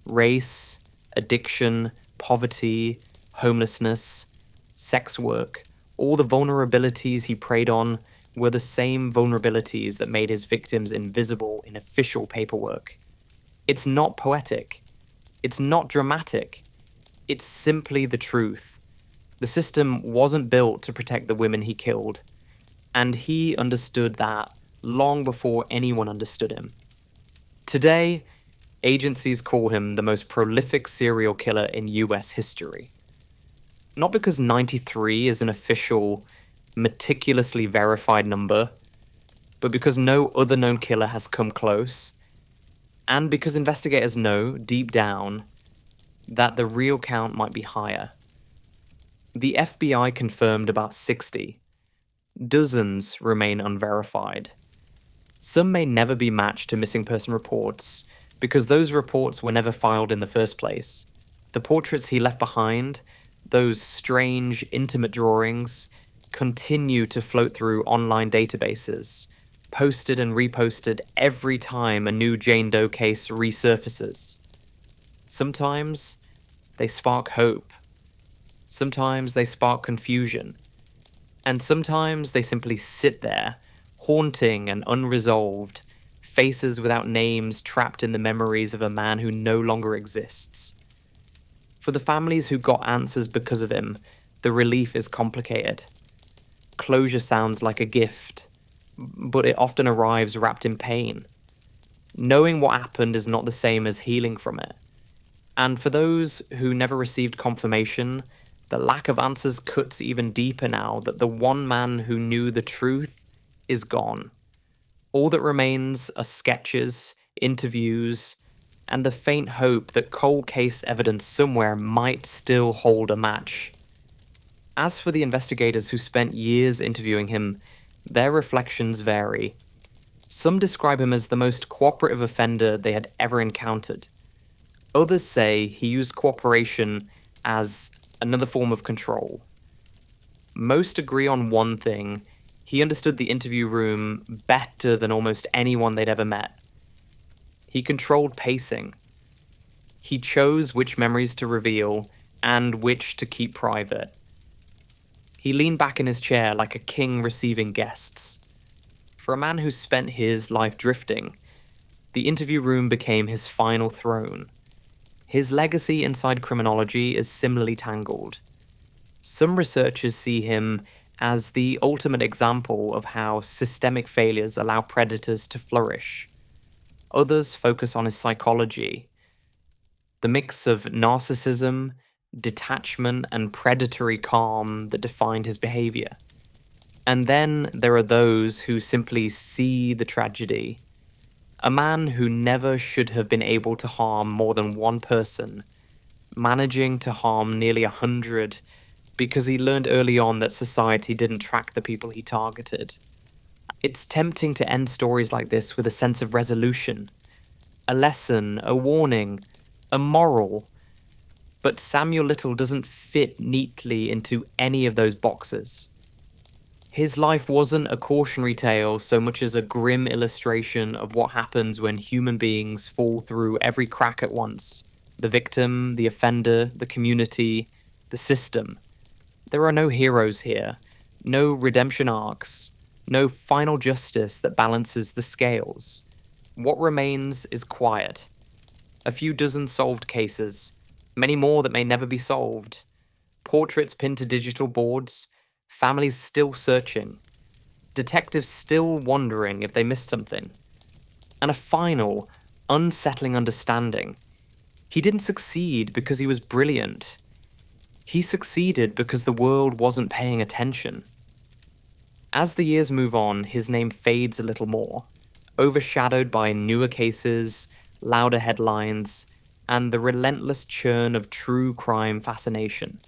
Race, addiction, poverty, homelessness, sex work, all the vulnerabilities he preyed on were the same vulnerabilities that made his victims invisible in official paperwork. It's not poetic. It's not dramatic. It's simply the truth. The system wasn't built to protect the women he killed, and he understood that long before anyone understood him. Today, agencies call him the most prolific serial killer in US history. Not because 93 is an official, meticulously verified number, but because no other known killer has come close, and because investigators know, deep down, that the real count might be higher. The FBI confirmed about 60. Dozens remain unverified. Some may never be matched to missing person reports, because those reports were never filed in the first place. The portraits he left behind, those strange, intimate drawings, continue to float through online databases, posted and reposted every time a new Jane Doe case resurfaces. Sometimes they spark hope. Sometimes they spark confusion. And sometimes they simply sit there, haunting and unresolved, faces without names trapped in the memories of a man who no longer exists. For the families who got answers because of him, the relief is complicated. Closure sounds like a gift, but it often arrives wrapped in pain. Knowing what happened is not the same as healing from it. And for those who never received confirmation, the lack of answers cuts even deeper now that the one man who knew the truth is gone. All that remains are sketches, interviews, and the faint hope that cold case evidence somewhere might still hold a match. As for the investigators who spent years interviewing him, their reflections vary. Some describe him as the most cooperative offender they had ever encountered. Others say he used cooperation as another form of control. Most agree on one thing: he understood the interview room better than almost anyone they'd ever met. He controlled pacing. He chose which memories to reveal and which to keep private. He leaned back in his chair like a king receiving guests. For a man who spent his life drifting, the interview room became his final throne. His legacy inside criminology is similarly tangled. Some researchers see him as the ultimate example of how systemic failures allow predators to flourish. Others focus on his psychology, the mix of narcissism, detachment, and predatory calm that defined his behavior. And then there are those who simply see the tragedy. A man who never should have been able to harm more than one person, managing to harm nearly 100 because he learned early on that society didn't track the people he targeted. It's tempting to end stories like this with a sense of resolution, a lesson, a warning, a moral. But Samuel Little doesn't fit neatly into any of those boxes. His life wasn't a cautionary tale so much as a grim illustration of what happens when human beings fall through every crack at once. The victim, the offender, the community, the system. There are no heroes here, no redemption arcs, no final justice that balances the scales. What remains is quiet. A few dozen solved cases, many more that may never be solved. Portraits pinned to digital boards, families still searching, detectives still wondering if they missed something, and a final, unsettling understanding. He didn't succeed because he was brilliant. He succeeded because the world wasn't paying attention. As the years move on, his name fades a little more, overshadowed by newer cases, louder headlines, and the relentless churn of true crime fascination.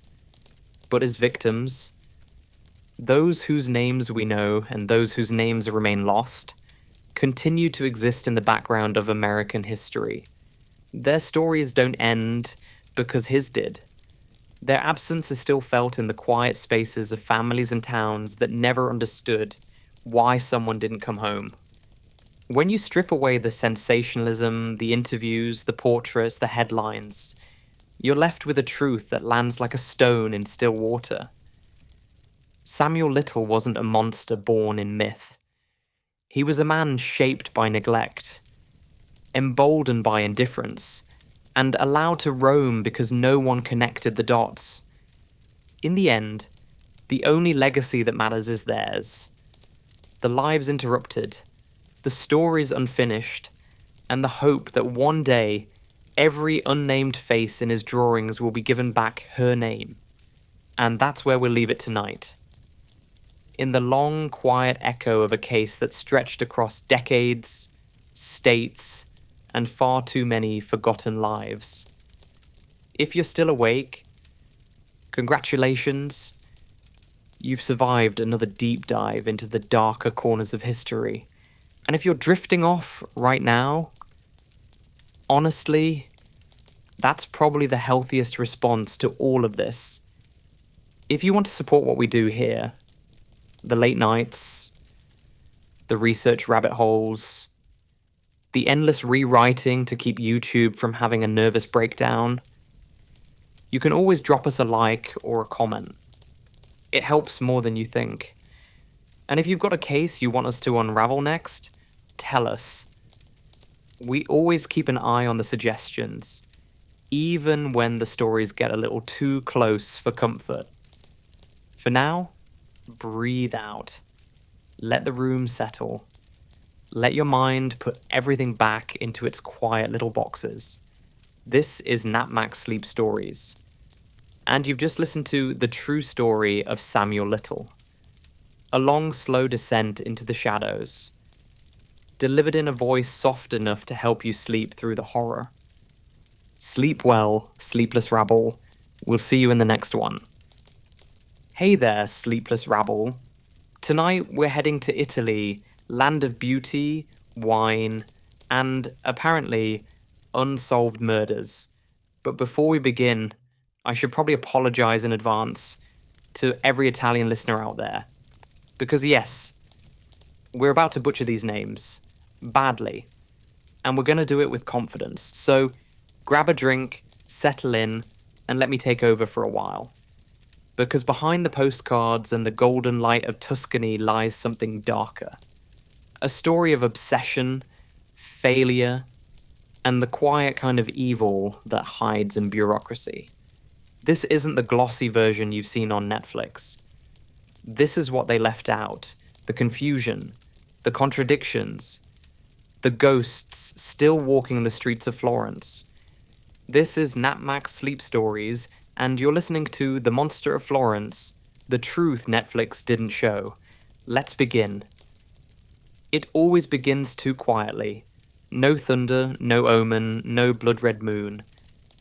But as victims, those whose names we know and those whose names remain lost continue to exist in the background of American history. Their stories don't end because his did. Their absence is still felt in the quiet spaces of families and towns that never understood why someone didn't come home. When you strip away the sensationalism, the interviews, the portraits, the headlines, you're left with a truth that lands like a stone in still water. Samuel Little wasn't a monster born in myth. He was a man shaped by neglect, emboldened by indifference, and allowed to roam because no one connected the dots. In the end, the only legacy that matters is theirs. The lives interrupted, the stories unfinished, and the hope that one day every unnamed face in his drawings will be given back her name. And that's where we'll leave it tonight. In the long, quiet echo of a case that stretched across decades, states, and far too many forgotten lives. If you're still awake, congratulations. You've survived another deep dive into the darker corners of history. And if you're drifting off right now, honestly, that's probably the healthiest response to all of this. If you want to support what we do here, the late nights, the research rabbit holes, the endless rewriting to keep YouTube from having a nervous breakdown, you can always drop us a like or a comment. It helps more than you think. And if you've got a case you want us to unravel next, tell us. We always keep an eye on the suggestions, even when the stories get a little too close for comfort. For now, breathe out. Let the room settle. Let your mind put everything back into its quiet little boxes. This is Napmax Sleep Stories. And you've just listened to the true story of Samuel Little. A long, slow descent into the shadows, delivered in a voice soft enough to help you sleep through the horror. Sleep well, sleepless rabble. We'll see you in the next one. Hey there, sleepless rabble. Tonight we're heading to Italy, land of beauty, wine, and, apparently, unsolved murders. But before we begin, I should probably apologise in advance to every Italian listener out there. Because yes, we're about to butcher these names. Badly. And we're going to do it with confidence. So, grab a drink, settle in, and let me take over for a while. Because behind the postcards and the golden light of Tuscany lies something darker. A story of obsession, failure, and the quiet kind of evil that hides in bureaucracy. This isn't the glossy version you've seen on Netflix. This is what they left out. The confusion, the contradictions, the ghosts still walking the streets of Florence. This is Napmax Sleep Stories, and you're listening to The Monster of Florence, the truth Netflix didn't show. Let's begin. It always begins too quietly. No thunder, no omen, no blood-red moon.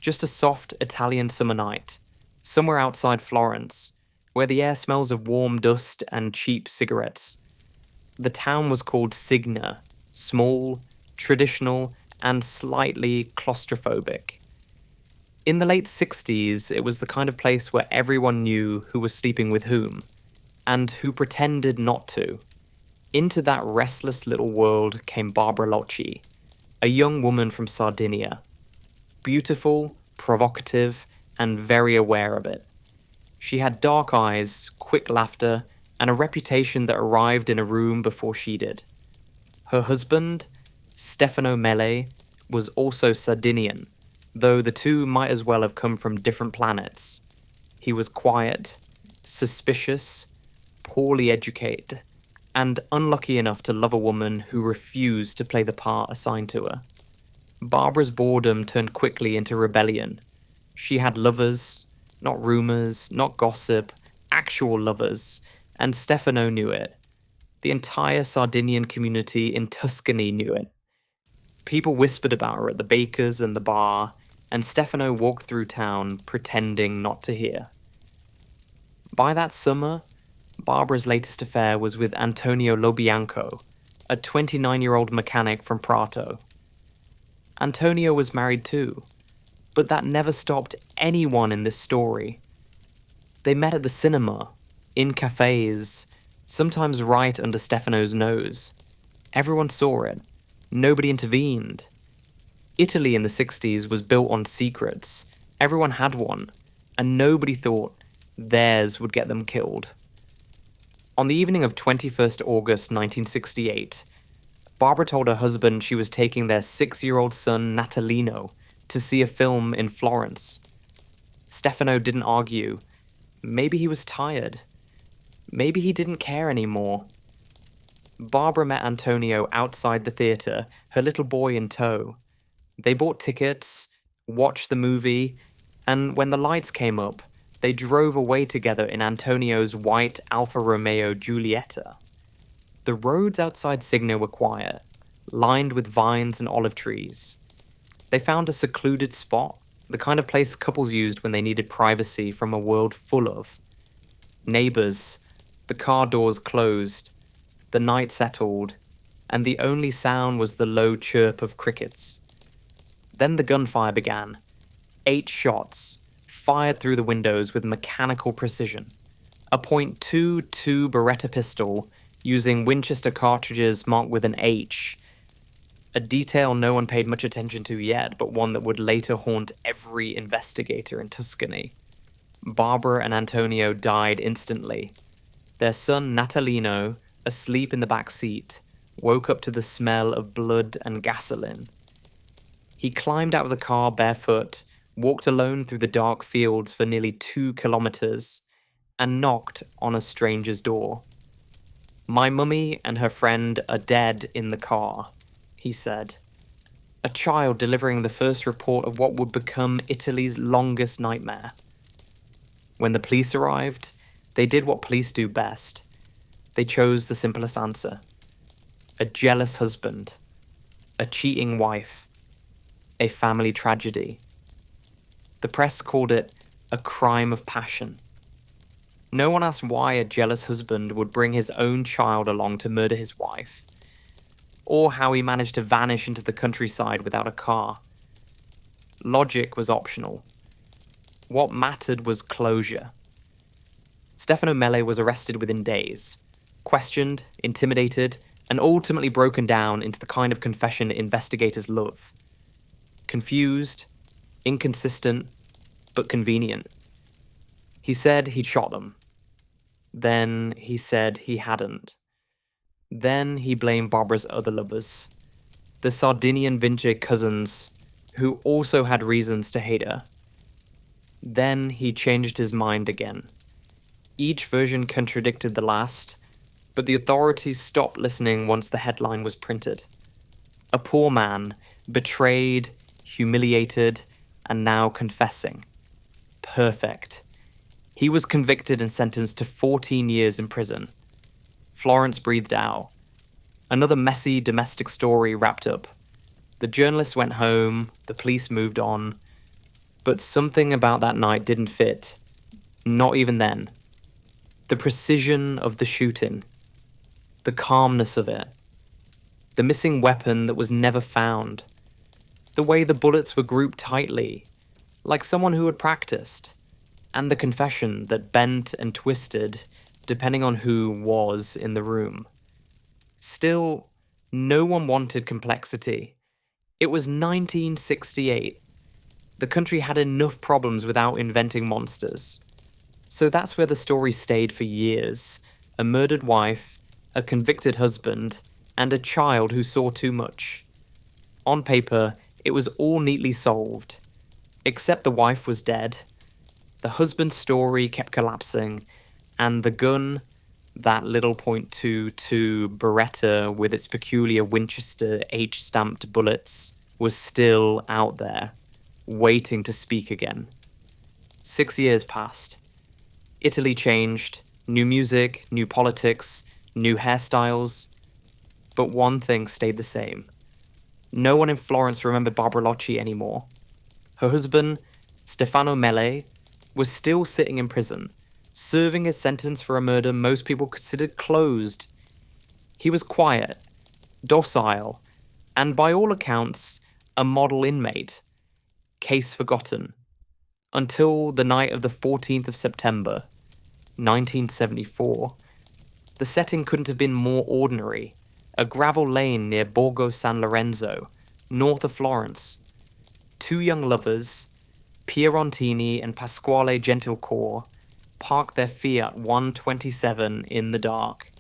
Just a soft Italian summer night, somewhere outside Florence, where the air smells of warm dust and cheap cigarettes. The town was called Signa, small, traditional, and slightly claustrophobic. In the late 60s, it was the kind of place where everyone knew who was sleeping with whom, and who pretended not to. Into that restless little world came Barbara Locci, a young woman from Sardinia. Beautiful, provocative, and very aware of it. She had dark eyes, quick laughter, and a reputation that arrived in a room before she did. Her husband, Stefano Mele, was also Sardinian, though the two might as well have come from different planets. He was quiet, suspicious, poorly educated, and unlucky enough to love a woman who refused to play the part assigned to her. Barbara's boredom turned quickly into rebellion. She had lovers, not rumours, not gossip, actual lovers, and Stefano knew it. The entire Sardinian community in Tuscany knew it. People whispered about her at the baker's and the bar, and Stefano walked through town pretending not to hear. By that summer, Barbara's latest affair was with Antonio Lobianco, a 29-year-old mechanic from Prato. Antonio was married too, but that never stopped anyone in this story. They met at the cinema, in cafes, sometimes right under Stefano's nose. Everyone saw it. Nobody intervened. Italy in the 60s was built on secrets. Everyone had one, and nobody thought theirs would get them killed. On the evening of 21st August 1968, Barbara told her husband she was taking their 6-year-old son Natalino to see a film in Florence. Stefano didn't argue. Maybe he was tired. Maybe he didn't care anymore. Barbara met Antonio outside the theatre, her little boy in tow. They bought tickets, watched the movie, and when the lights came up, they drove away together in Antonio's white Alfa Romeo Giulietta. The roads outside Signo were quiet, lined with vines and olive trees. They found a secluded spot, the kind of place couples used when they needed privacy from a world full of neighbors. The car doors closed, the night settled, and the only sound was the low chirp of crickets. Then the gunfire began. 8 shots, fired through the windows with mechanical precision. A .22 Beretta pistol, using Winchester cartridges marked with an H. A detail no one paid much attention to yet, but one that would later haunt every investigator in Tuscany. Barbara and Antonio died instantly. Their son Natalino, asleep in the back seat, woke up to the smell of blood and gasoline. He climbed out of the car barefoot, walked alone through the dark fields for nearly 2 kilometers, and knocked on a stranger's door. "My mummy and her friend are dead in the car," he said. A child delivering the first report of what would become Italy's longest nightmare. When the police arrived, they did what police do best. They chose the simplest answer. A jealous husband. A cheating wife. A family tragedy. The press called it a crime of passion. No one asked why a jealous husband would bring his own child along to murder his wife, or how he managed to vanish into the countryside without a car. Logic was optional. What mattered was closure. Stefano Mele was arrested within days, questioned, intimidated, and ultimately broken down into the kind of confession investigators love. Confused, inconsistent, but convenient. He said he'd shot them. Then he said he hadn't. Then he blamed Barbara's other lovers, the Sardinian Vinci cousins, who also had reasons to hate her. Then he changed his mind again. Each version contradicted the last, but the authorities stopped listening once the headline was printed. A poor man, betrayed, humiliated, and now confessing. Perfect. He was convicted and sentenced to 14 years in prison. Florence breathed out. Another messy domestic story wrapped up. The journalist went home, the police moved on, but something about that night didn't fit. Not even then. The precision of the shooting. The calmness of it. The missing weapon that was never found. The way the bullets were grouped tightly, like someone who had practiced. And the confession that bent and twisted depending on who was in the room. Still, no one wanted complexity. It was 1968. The country had enough problems without inventing monsters. So that's where the story stayed for years. A murdered wife, a convicted husband, and a child who saw too much. On paper, it was all neatly solved. Except the wife was dead. The husband's story kept collapsing, and the gun, that little .22 Beretta with its peculiar Winchester H-stamped bullets, was still out there, waiting to speak again. 6 years passed. Italy changed, new music, new politics, new hairstyles, but one thing stayed the same. No one in Florence remembered Barbara Locci anymore. Her husband, Stefano Mele, was still sitting in prison, serving his sentence for a murder most people considered closed. He was quiet, docile, and by all accounts, a model inmate. Case forgotten. Until the night of the 14th of September, 1974. The setting couldn't have been more ordinary. A gravel lane near Borgo San Lorenzo, north of Florence. Two young lovers, Pierontini and Pasquale Gentilcore, parked their Fiat 127 in the dark.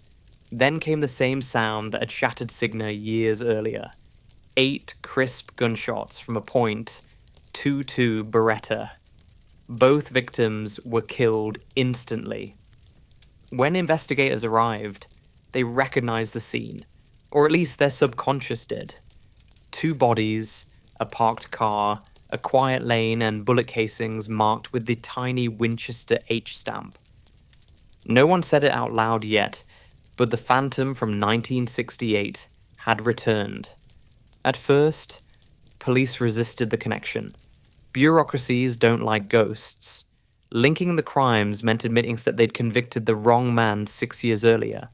Then came the same sound that had shattered Signa years earlier. 8 crisp gunshots from a .22 Beretta. Both victims were killed instantly. When investigators arrived, they recognized the scene, or at least their subconscious did. 2 bodies, a parked car, a quiet lane, and bullet casings marked with the tiny Winchester H stamp. No one said it out loud yet, but the phantom from 1968 had returned. At first, police resisted the connection. Bureaucracies don't like ghosts. Linking the crimes meant admitting that they'd convicted the wrong man 6 years earlier.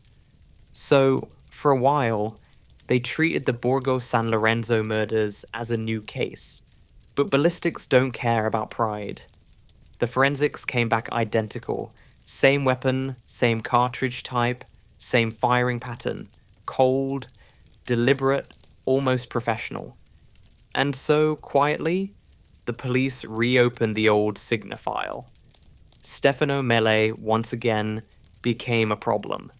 So, for a while, they treated the Borgo San Lorenzo murders as a new case. But ballistics don't care about pride. The forensics came back identical. Same weapon, same cartridge type, same firing pattern. Cold, deliberate, almost professional. And so, quietly, the police reopened the old Signa file. Stefano Mele, once again, became a problem.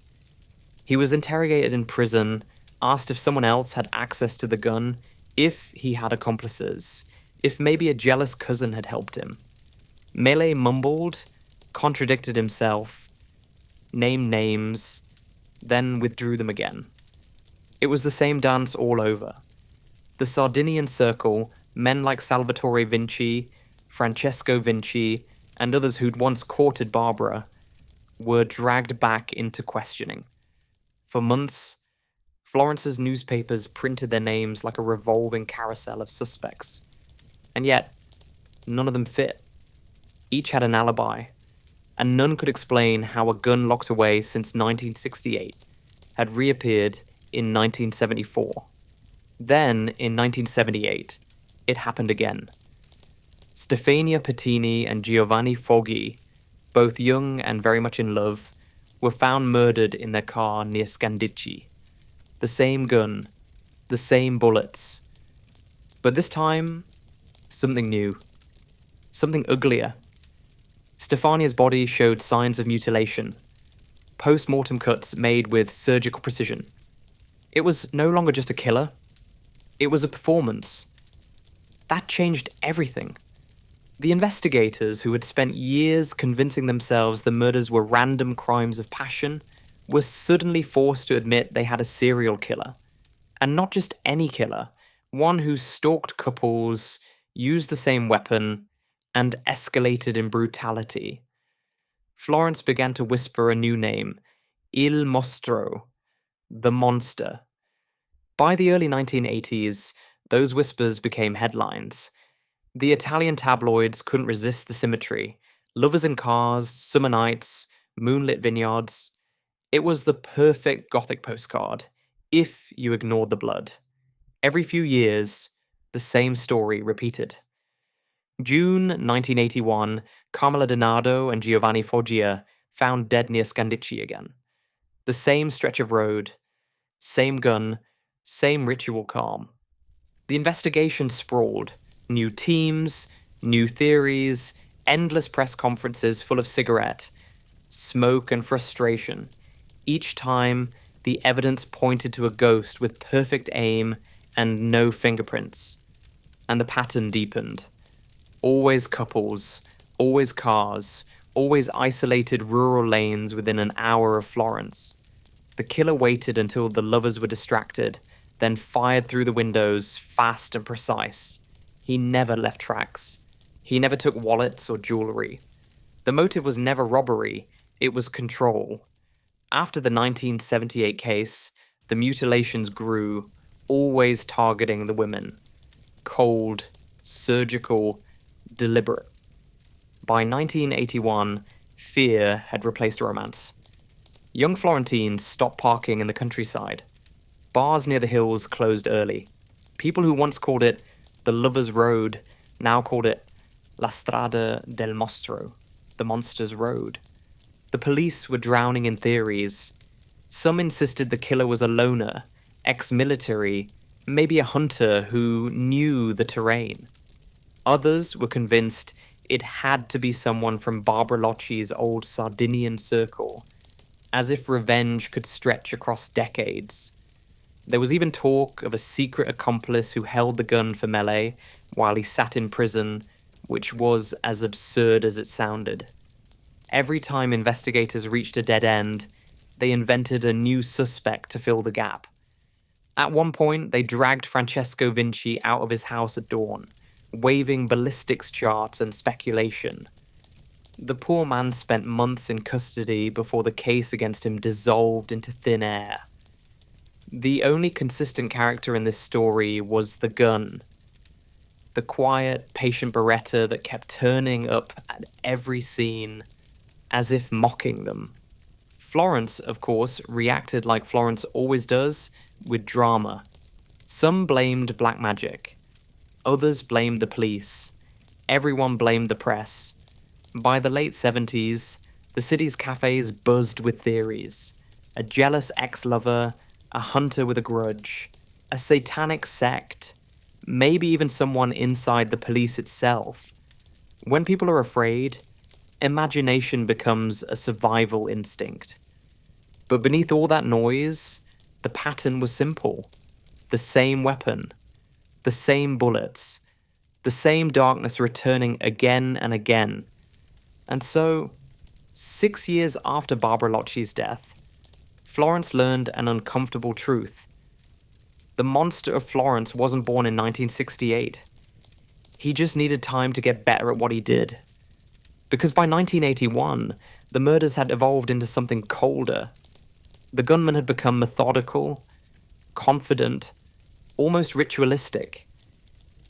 He was interrogated in prison, asked if someone else had access to the gun, if he had accomplices, if maybe a jealous cousin had helped him. Mele mumbled, contradicted himself, named names, then withdrew them again. It was the same dance all over. The Sardinian circle, men like Salvatore Vinci, Francesco Vinci, and others who'd once courted Barbara, were dragged back into questioning. For months, Florence's newspapers printed their names like a revolving carousel of suspects. And yet, none of them fit. Each had an alibi, and none could explain how a gun locked away since 1968 had reappeared in 1974. Then, in 1978, it happened again. Stefania Pettini and Giovanni Foggi, both young and very much in love, were found murdered in their car near Scandicci. The same gun, the same bullets. But this time, something new. Something uglier. Stefania's body showed signs of mutilation. Post-mortem cuts made with surgical precision. It was no longer just a killer. It was a performance. That changed everything. The investigators, who had spent years convincing themselves the murders were random crimes of passion, were suddenly forced to admit they had a serial killer. And not just any killer, one who stalked couples, used the same weapon, and escalated in brutality. Florence began to whisper a new name, Il Mostro, the monster. By the early 1980s, those whispers became headlines. The Italian tabloids couldn't resist the symmetry. Lovers in cars, summer nights, moonlit vineyards. It was the perfect Gothic postcard, if you ignored the blood. Every few years, the same story repeated. June 1981, Carmela Donato and Giovanni Foggia found dead near Scandicci again. The same stretch of road, same gun, same ritual calm. The investigation sprawled. New teams, new theories, endless press conferences full of cigarette, smoke and frustration. Each time, the evidence pointed to a ghost with perfect aim and no fingerprints. And the pattern deepened. Always couples, always cars, always isolated rural lanes within an hour of Florence. The killer waited until the lovers were distracted, then fired through the windows, fast and precise. He never left tracks. He never took wallets or jewelry. The motive was never robbery, it was control. After the 1978 case, the mutilations grew, always targeting the women. Cold, surgical, deliberate. By 1981, fear had replaced romance. Young Florentines stopped parking in the countryside. Bars near the hills closed early. People who once called it the Lover's Road now called it La Strada del Mostro, the Monster's Road. The police were drowning in theories. Some insisted the killer was a loner, ex-military, maybe a hunter who knew the terrain. Others were convinced it had to be someone from Barbara Locci's old Sardinian circle, as if revenge could stretch across decades. There was even talk of a secret accomplice who held the gun for Melee while he sat in prison, which was as absurd as it sounded. Every time investigators reached a dead end, they invented a new suspect to fill the gap. At one point, they dragged Francesco Vinci out of his house at dawn, waving ballistics charts and speculation. The poor man spent months in custody before the case against him dissolved into thin air. The only consistent character in this story was the gun. The quiet, patient Beretta that kept turning up at every scene, as if mocking them. Florence, of course, reacted like Florence always does, with drama. Some blamed black magic. Others blamed the police. Everyone blamed the press. By the late 70s, the city's cafes buzzed with theories. A jealous ex-lover, a hunter with a grudge, a satanic sect, maybe even someone inside the police itself. When people are afraid, imagination becomes a survival instinct. But beneath all that noise, the pattern was simple. The same weapon, the same bullets, the same darkness returning again and again. And so, 6 years after Barbara Locci's death, Florence learned an uncomfortable truth. The monster of Florence wasn't born in 1968. He just needed time to get better at what he did. Because by 1981, the murders had evolved into something colder. The gunman had become methodical, confident, almost ritualistic.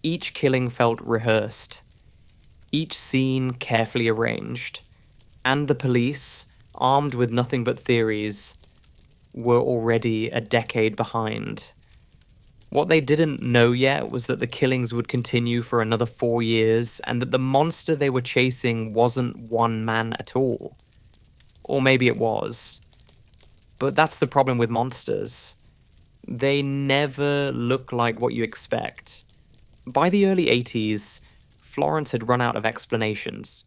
Each killing felt rehearsed. Each scene carefully arranged. And the police, armed with nothing but theories, were already a decade behind. What they didn't know yet was that the killings would continue for another 4 years, and that the monster they were chasing wasn't one man at all. Or maybe it was. But that's the problem with monsters. They never look like what you expect. By the early 80s, Florence had run out of explanations.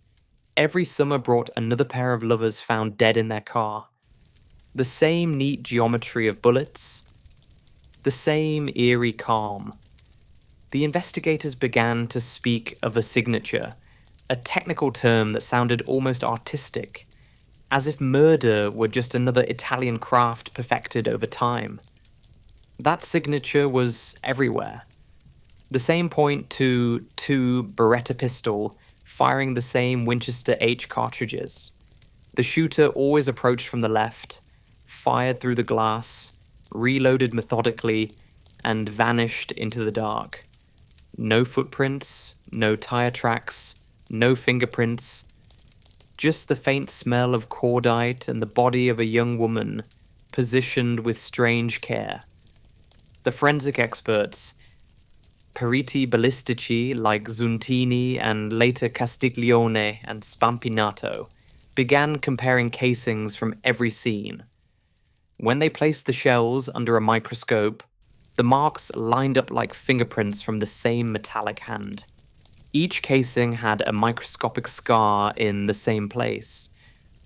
Every summer brought another pair of lovers found dead in their car. The same neat geometry of bullets. The same eerie calm. The investigators began to speak of a signature, a technical term that sounded almost artistic, as if murder were just another Italian craft perfected over time. That signature was everywhere. The same .22 Beretta pistol firing the same Winchester H cartridges. The shooter always approached from the left, fired through the glass, reloaded methodically, and vanished into the dark. No footprints, no tire tracks, no fingerprints, just the faint smell of cordite and the body of a young woman, positioned with strange care. The forensic experts, periti ballistici like Zuntini and later Castiglione and Spampinato, began comparing casings from every scene. When they placed the shells under a microscope, the marks lined up like fingerprints from the same metallic hand. Each casing had a microscopic scar in the same place,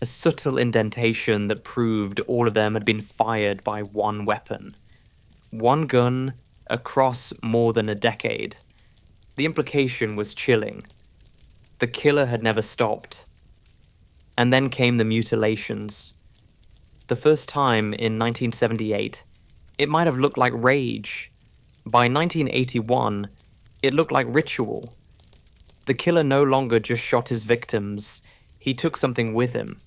a subtle indentation that proved all of them had been fired by one weapon. One gun across more than a decade. The implication was chilling. The killer had never stopped. And then came the mutilations. The first time in 1978, it might have looked like rage. By 1981, it looked like ritual. The killer no longer just shot his victims, he took something with him.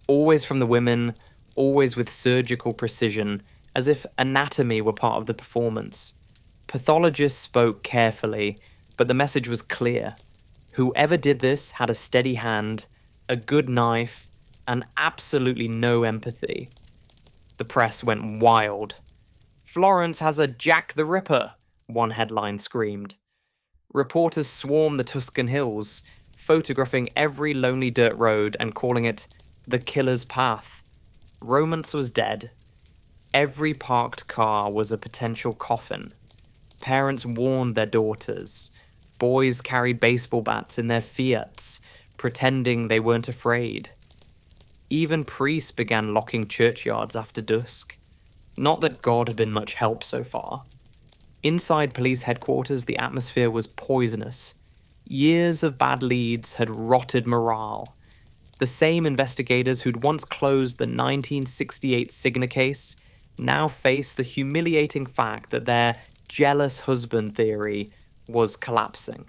Always from the women, always with surgical precision, as if anatomy were part of the performance. Pathologists spoke carefully, but the message was clear. Whoever did this had a steady hand, a good knife, and absolutely no empathy. The press went wild. "Florence has a Jack the Ripper," one headline screamed. Reporters swarmed the Tuscan hills, photographing every lonely dirt road and calling it the killer's path. Romance was dead. Every parked car was a potential coffin. Parents warned their daughters. Boys carried baseball bats in their Fiats, pretending they weren't afraid. Even priests began locking churchyards after dusk. Not that God had been much help so far. Inside police headquarters, the atmosphere was poisonous. Years of bad leads had rotted morale. The same investigators who'd once closed the 1968 Cigna case now faced the humiliating fact that their jealous husband theory was collapsing.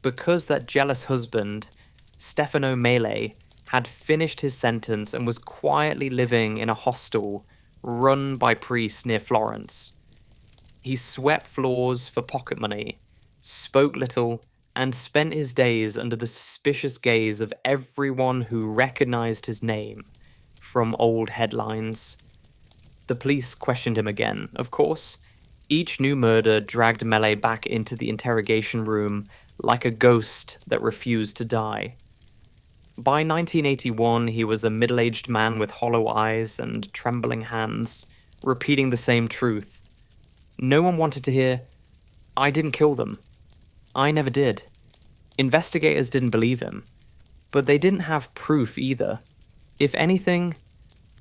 Because that jealous husband, Stefano Mele, had finished his sentence and was quietly living in a hostel run by priests near Florence. He swept floors for pocket money, spoke little, and spent his days under the suspicious gaze of everyone who recognized his name from old headlines. The police questioned him again, of course. Each new murder dragged Mele back into the interrogation room like a ghost that refused to die. By 1981, he was a middle-aged man with hollow eyes and trembling hands, repeating the same truth. No one wanted to hear, "I didn't kill them. I never did." Investigators didn't believe him, but they didn't have proof either. If anything,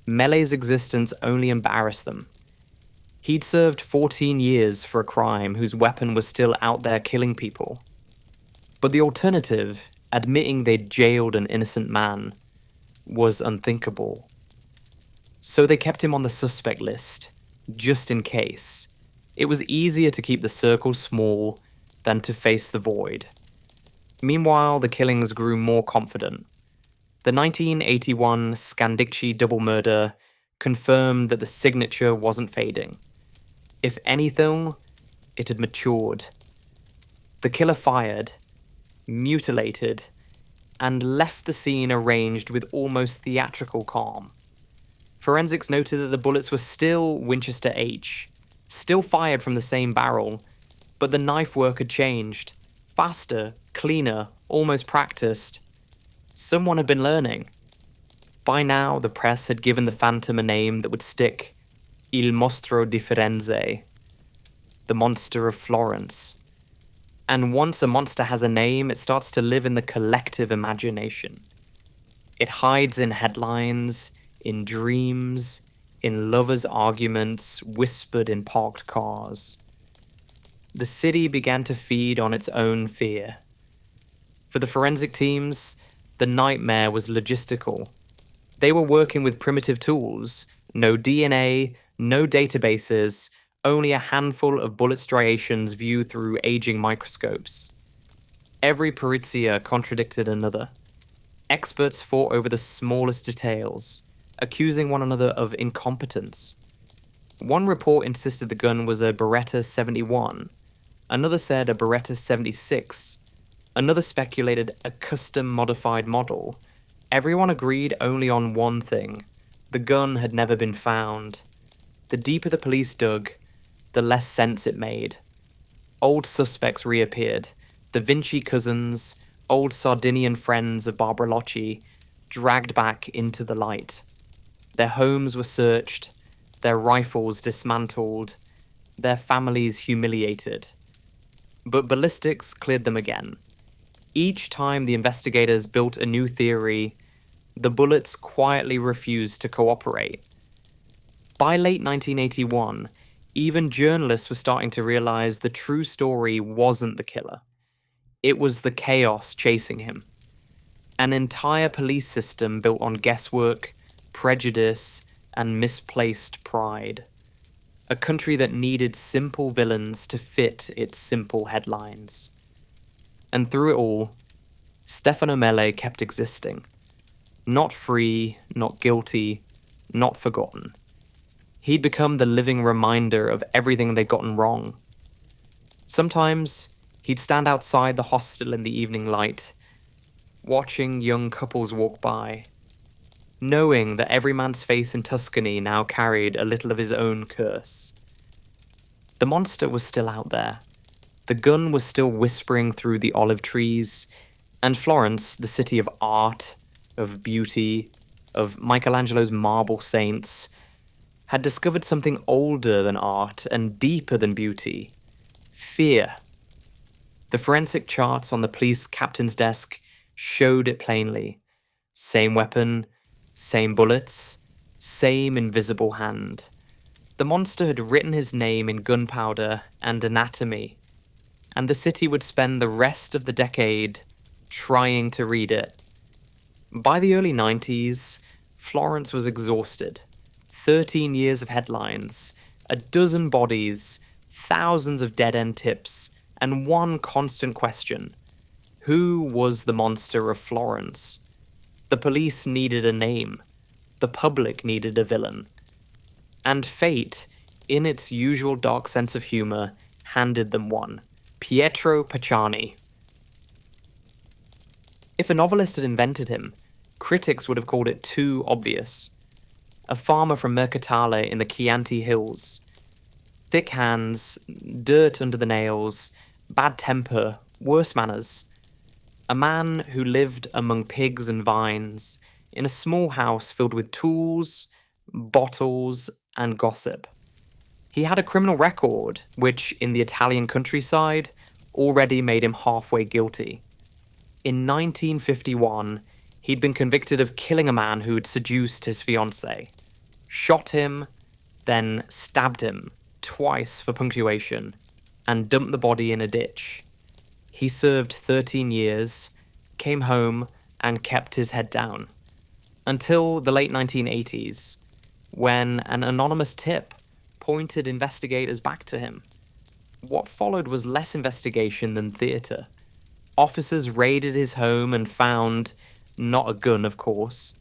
Mele's existence only embarrassed them. He'd served 14 years for a crime whose weapon was still out there killing people. But the alternative, admitting they'd jailed an innocent man, was unthinkable. So they kept him on the suspect list, just in case. It was easier to keep the circle small than to face the void. Meanwhile, the killings grew more confident. The 1981 Scandicci double murder confirmed that the signature wasn't fading. If anything, it had matured. The killer fired, mutilated, and left the scene arranged with almost theatrical calm. Forensics noted that the bullets were still Winchester H, still fired from the same barrel, but the knife work had changed. Faster, cleaner, almost practiced. Someone had been learning. By now, the press had given the phantom a name that would stick: Il Mostro di Firenze, the monster of Florence. And once a monster has a name, it starts to live in the collective imagination. It hides in headlines, in dreams, in lovers' arguments, whispered in parked cars. The city began to feed on its own fear. For the forensic teams, the nightmare was logistical. They were working with primitive tools, no DNA, no databases, only a handful of bullet striations viewed through aging microscopes. Every perizia contradicted another. Experts fought over the smallest details, accusing one another of incompetence. One report insisted the gun was a Beretta 71. Another said a Beretta 76. Another speculated a custom-modified model. Everyone agreed only on one thing: the gun had never been found. The deeper the police dug, the less sense it made. Old suspects reappeared. The Vinci cousins, old Sardinian friends of Barbara Locci, dragged back into the light. Their homes were searched, their rifles dismantled, their families humiliated. But ballistics cleared them again. Each time the investigators built a new theory, the bullets quietly refused to cooperate. By late 1981, even journalists were starting to realize the true story wasn't the killer. It was the chaos chasing him. An entire police system built on guesswork, prejudice, and misplaced pride. A country that needed simple villains to fit its simple headlines. And through it all, Stefano Mele kept existing. Not free, not guilty, not forgotten. He'd become the living reminder of everything they'd gotten wrong. Sometimes, He'd stand outside the hostel in the evening light, watching young couples walk by, knowing that every man's face in Tuscany now carried a little of his own curse. The monster was still out there. The gun was still whispering through the olive trees, and Florence, the city of art, of beauty, of Michelangelo's marble saints, had discovered something older than art and deeper than beauty: fear. The forensic charts on the police captain's desk showed it plainly. Same weapon, same bullets, same invisible hand. The monster had written his name in gunpowder and anatomy, and the city would spend the rest of the decade trying to read it. By the early 90s, Florence was exhausted. 13 years of headlines, a dozen bodies, thousands of dead-end tips, and one constant question: who was the monster of Florence? The police needed a name. The public needed a villain. And fate, in its usual dark sense of humor, handed them one: Pietro Pacciani. If a novelist had invented him, critics would have called it too obvious. A farmer from Mercatale in the Chianti Hills. Thick hands, dirt under the nails, bad temper, worse manners. A man who lived among pigs and vines, in a small house filled with tools, bottles, and gossip. He had a criminal record, which, in the Italian countryside, already made him halfway guilty. In 1951, he'd been convicted of killing a man who'd seduced his fiancée, shot him, then stabbed him twice for punctuation, and dumped the body in a ditch. He served 13 years, came home, and kept his head down. Until the late 1980s, when an anonymous tip pointed investigators back to him. What followed was less investigation than theatre. Officers raided his home and found, not a gun of course,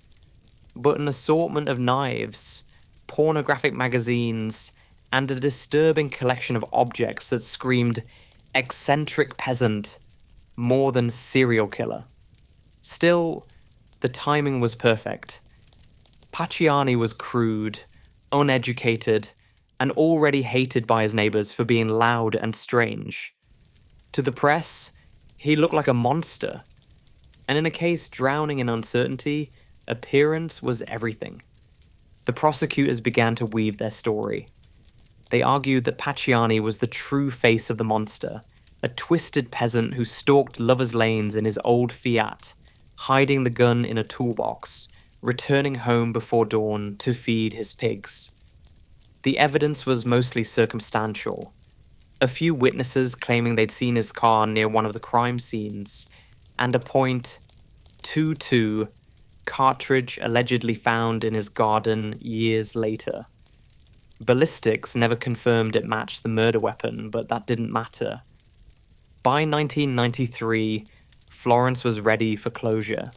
but an assortment of knives, pornographic magazines, and a disturbing collection of objects that screamed eccentric peasant more than serial killer. Still, the timing was perfect. Pacciani was crude, uneducated, and already hated by his neighbors for being loud and strange. To the press, he looked like a monster. And in a case drowning in uncertainty, appearance was everything. The prosecutors began to weave their story. They argued that Pacciani was the true face of the monster, a twisted peasant who stalked lovers' lanes in his old Fiat, hiding the gun in a toolbox, returning home before dawn to feed his pigs. The evidence was mostly circumstantial. A few witnesses claiming they'd seen his car near one of the crime scenes, and a .22 cartridge allegedly found in his garden years later. Ballistics never confirmed it matched the murder weapon, but that didn't matter. By 1993, Florence was ready for closure.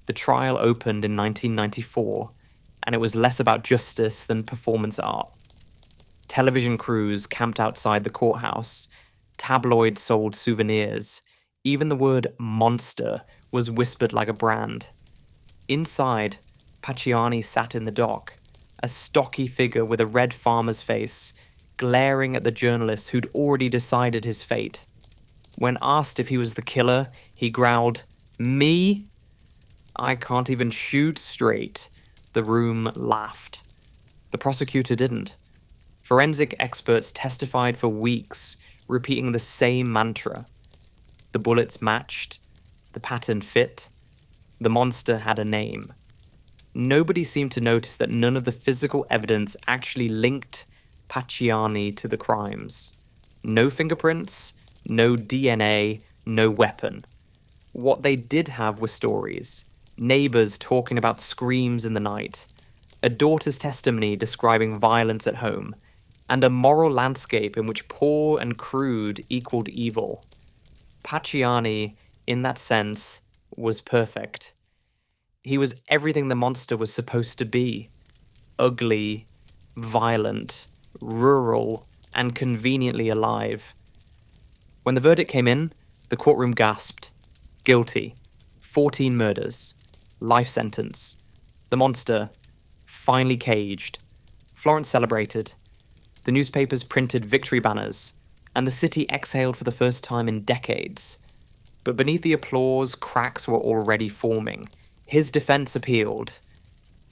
The trial opened in 1994, and it was less about justice than performance art. Television crews camped outside the courthouse, tabloids sold souvenirs, even the word monster was whispered like a brand. Inside, Pacciani sat in the dock, a stocky figure with a red farmer's face, glaring at the journalists who'd already decided his fate. When asked if he was the killer, he growled, "Me? I can't even shoot straight." The room laughed. The prosecutor didn't. Forensic experts testified for weeks, repeating the same mantra. The bullets matched, the pattern fit, the monster had a name. Nobody seemed to notice that none of the physical evidence actually linked Pacciani to the crimes. No fingerprints, no DNA, no weapon. What they did have were stories. Neighbors talking about screams in the night, a daughter's testimony describing violence at home, and a moral landscape in which poor and crude equaled evil. Pacciani, in that sense, was perfect. He was everything the monster was supposed to be: ugly, violent, rural, and conveniently alive. When the verdict came in, the courtroom gasped. Guilty. 14 murders. Life sentence. The monster, finally caged. Florence celebrated. The newspapers printed victory banners, and the city exhaled for the first time in decades. But beneath the applause, cracks were already forming. His defense appealed.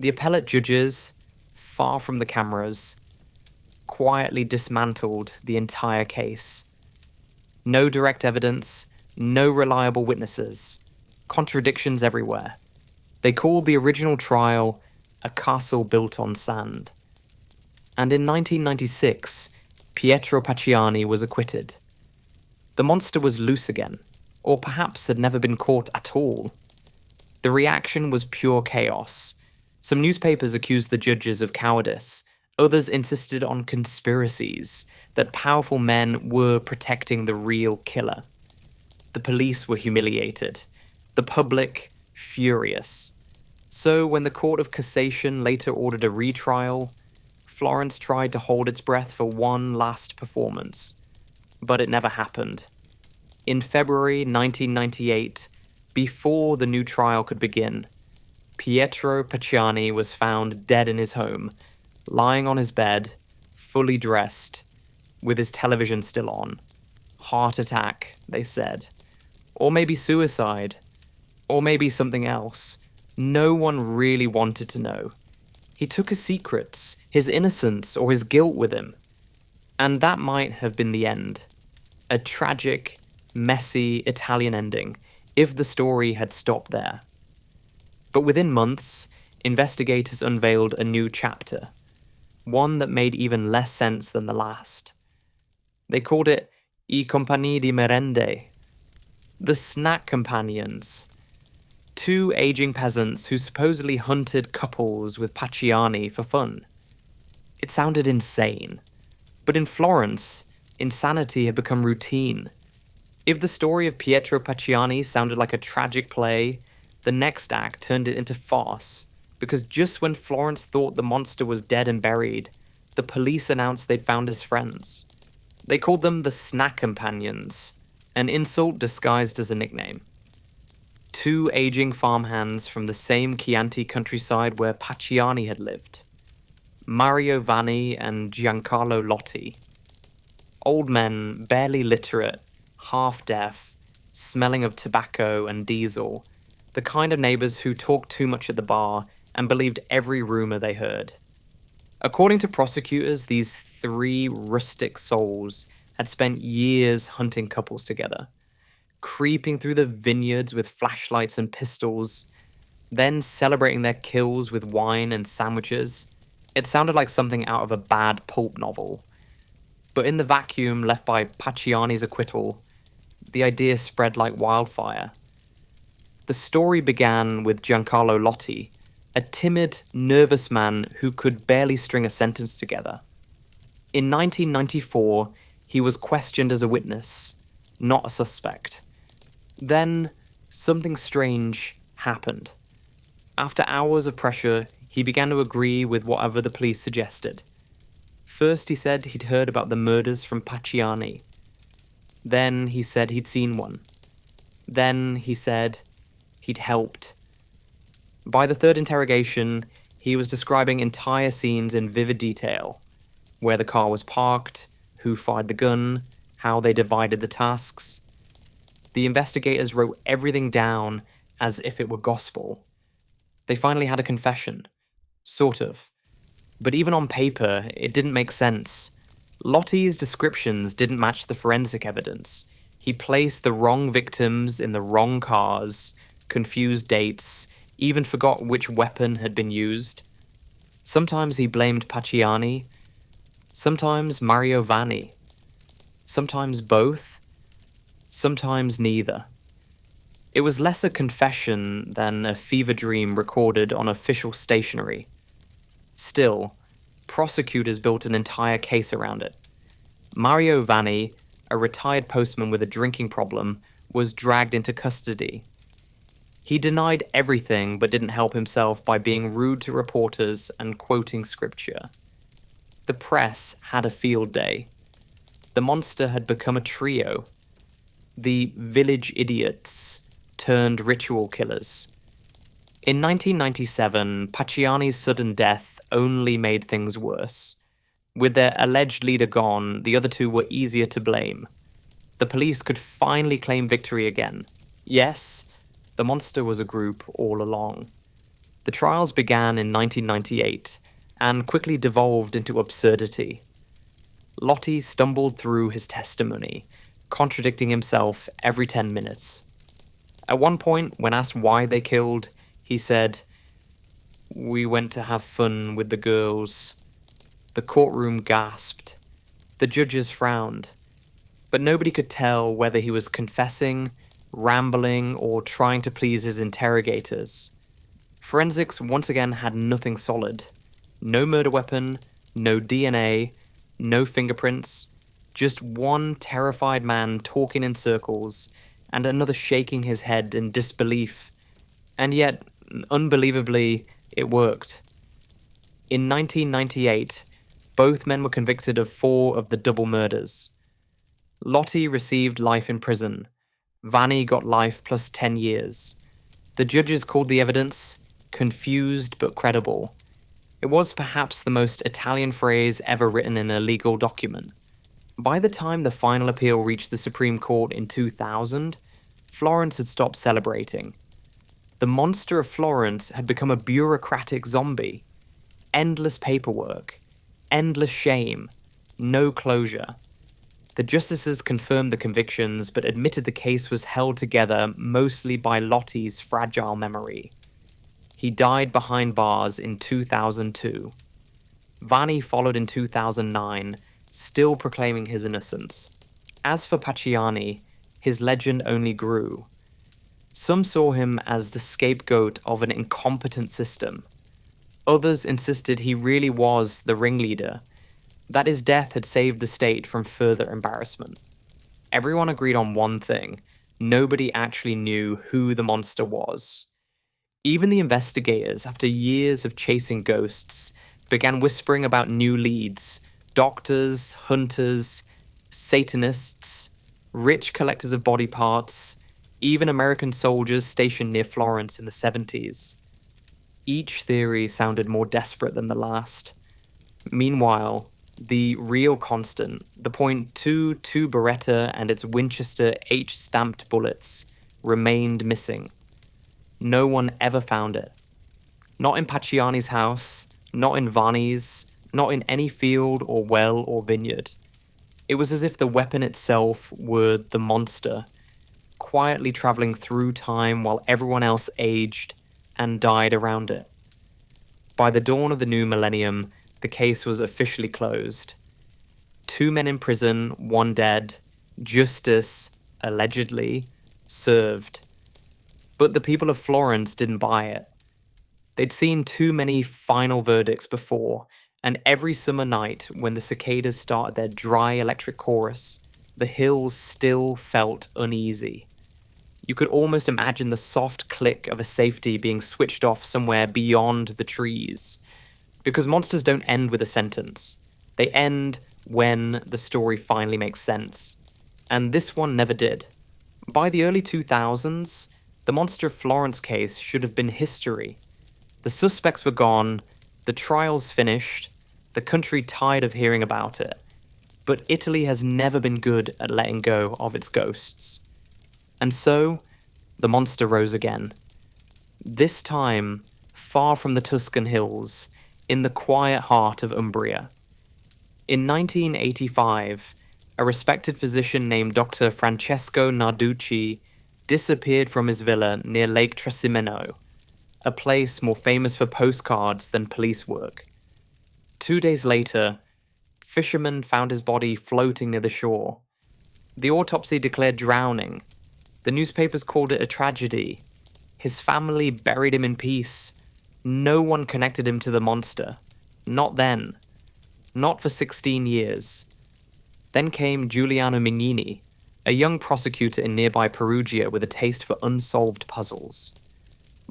The appellate judges, far from the cameras, quietly dismantled the entire case. No direct evidence, no reliable witnesses, contradictions everywhere. They called the original trial a castle built on sand. And in 1996, Pietro Pacciani was acquitted. The monster was loose again, or perhaps had never been caught at all. The reaction was pure chaos. Some newspapers accused the judges of cowardice. Others insisted on conspiracies, that powerful men were protecting the real killer. The police were humiliated. The public, furious. So when the Court of Cassation later ordered a retrial, Florence tried to hold its breath for one last performance. But it never happened. In February 1998, before the new trial could begin, Pietro Pacciani was found dead in his home, lying on his bed, fully dressed, with his television still on. Heart attack, they said. Or maybe suicide. Or maybe something else. No one really wanted to know. He took his secrets, his innocence, or his guilt with him. And that might have been the end. A tragic, messy Italian ending, if the story had stopped there. But within months, investigators unveiled a new chapter. One that made even less sense than the last. They called it I compagni di merende, the snack companions. Two aging peasants who supposedly hunted couples with Pacciani for fun. It sounded insane. But in Florence, insanity had become routine. If the story of Pietro Pacciani sounded like a tragic play, the next act turned it into farce, because just when Florence thought the monster was dead and buried, the police announced they'd found his friends. They called them the Snack Companions, an insult disguised as a nickname. Two aging farmhands from the same Chianti countryside where Pacciani had lived. Mario Vanni and Giancarlo Lotti. Old men, barely literate, half-deaf, smelling of tobacco and diesel, the kind of neighbours who talked too much at the bar and believed every rumour they heard. According to prosecutors, these three rustic souls had spent years hunting couples together, creeping through the vineyards with flashlights and pistols, then celebrating their kills with wine and sandwiches. It sounded like something out of a bad pulp novel. But in the vacuum left by Pacciani's acquittal, the idea spread like wildfire. The story began with Giancarlo Lotti, a timid, nervous man who could barely string a sentence together. In 1994, he was questioned as a witness, not a suspect. Then, something strange happened. After hours of pressure, he began to agree with whatever the police suggested. First, he said he'd heard about the murders from Pacciani. Then, he said he'd seen one. Then, he said he'd helped. By the third interrogation, he was describing entire scenes in vivid detail. Where the car was parked, who fired the gun, how they divided the tasks. The investigators wrote everything down as if it were gospel. They finally had a confession. Sort of. But even on paper, it didn't make sense. Lotti's descriptions didn't match the forensic evidence. He placed the wrong victims in the wrong cars, confused dates, even forgot which weapon had been used. Sometimes he blamed Pacciani, sometimes Mario Vanni, sometimes both, sometimes neither. It was less a confession than a fever dream recorded on official stationery. Still, prosecutors built an entire case around it. Mario Vanni, a retired postman with a drinking problem, was dragged into custody. He denied everything but didn't help himself by being rude to reporters and quoting scripture. The press had a field day. The monster had become a trio. the village idiots turned ritual killers. In 1997, Pacciani's sudden death only made things worse. With their alleged leader gone, the other two were easier to blame. The police could finally claim victory again. Yes, the monster was a group all along. The trials began in 1998 and quickly devolved into absurdity. Lottie stumbled through his testimony, contradicting himself every 10 minutes. At one point, when asked why they killed, he said, "We went to have fun with the girls." The courtroom gasped. The judges frowned. But nobody could tell whether he was confessing, rambling, or trying to please his interrogators. Forensics once again had nothing solid. No murder weapon, no DNA, no fingerprints, just one terrified man talking in circles and another shaking his head in disbelief. And yet, unbelievably, it worked. In 1998, both men were convicted of 4 of the double murders. Lottie received life in prison. Vanni got life plus 10 years. The judges called the evidence confused but credible. It was perhaps the most Italian phrase ever written in a legal document. By the time the final appeal reached the Supreme Court in 2000, Florence had stopped celebrating. The monster of Florence had become a bureaucratic zombie. Endless paperwork, endless shame, no closure. The justices confirmed the convictions, but admitted the case was held together mostly by Lottie's fragile memory. He died behind bars in 2002. Vanni followed in 2009, still proclaiming his innocence. As for Pacciani, his legend only grew. Some saw him as the scapegoat of an incompetent system. Others insisted he really was the ringleader, that his death had saved the state from further embarrassment. Everyone agreed on one thing: nobody actually knew who the monster was. Even the investigators, after years of chasing ghosts, began whispering about new leads: doctors, hunters, Satanists, rich collectors of body parts, even American soldiers stationed near Florence in the 70s. Each theory sounded more desperate than the last. Meanwhile, the real constant, the .22 Beretta and its Winchester H-stamped bullets, remained missing. No one ever found it. Not in Pacciani's house, not in Vanni's, not in any field or well or vineyard. It was as if the weapon itself were the monster, quietly traveling through time while everyone else aged and died around it. By the dawn of the new millennium, the case was officially closed. 2 men in prison, 1 dead, justice, allegedly, served. But the people of Florence didn't buy it. They'd seen too many final verdicts before, and every summer night when the cicadas started their dry electric chorus, the hills still felt uneasy. You could almost imagine the soft click of a safety being switched off somewhere beyond the trees. Because monsters don't end with a sentence. They end when the story finally makes sense. And this one never did. By the early 2000s, the Monster of Florence case should have been history. The suspects were gone, the trials finished, the country tired of hearing about it. But Italy has never been good at letting go of its ghosts. And so, the monster rose again. This time, far from the Tuscan hills, in the quiet heart of Umbria. In 1985, a respected physician named Dr. Francesco Narducci disappeared from his villa near Lake Trasimeno, a place more famous for postcards than police work. 2 days later, fishermen found his body floating near the shore. The autopsy declared drowning. The newspapers called it a tragedy. His family buried him in peace. No one connected him to the monster. Not then. Not for 16 years. Then came Giuliano Mignini, a young prosecutor in nearby Perugia with a taste for unsolved puzzles.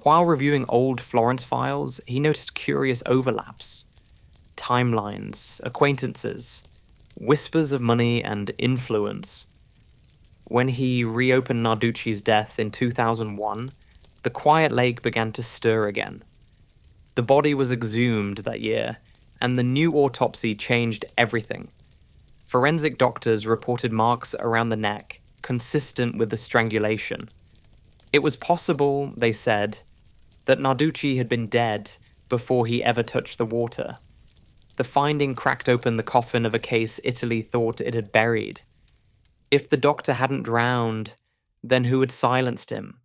While reviewing old Florence files, he noticed curious overlaps. Timelines, acquaintances, whispers of money and influence. When he reopened Narducci's death in 2001, the quiet lake began to stir again. The body was exhumed that year, and the new autopsy changed everything. Forensic doctors reported marks around the neck, consistent with the strangulation. It was possible, they said, that Narducci had been dead before he ever touched the water. The finding cracked open the coffin of a case Italy thought it had buried. If the doctor hadn't drowned, then who had silenced him?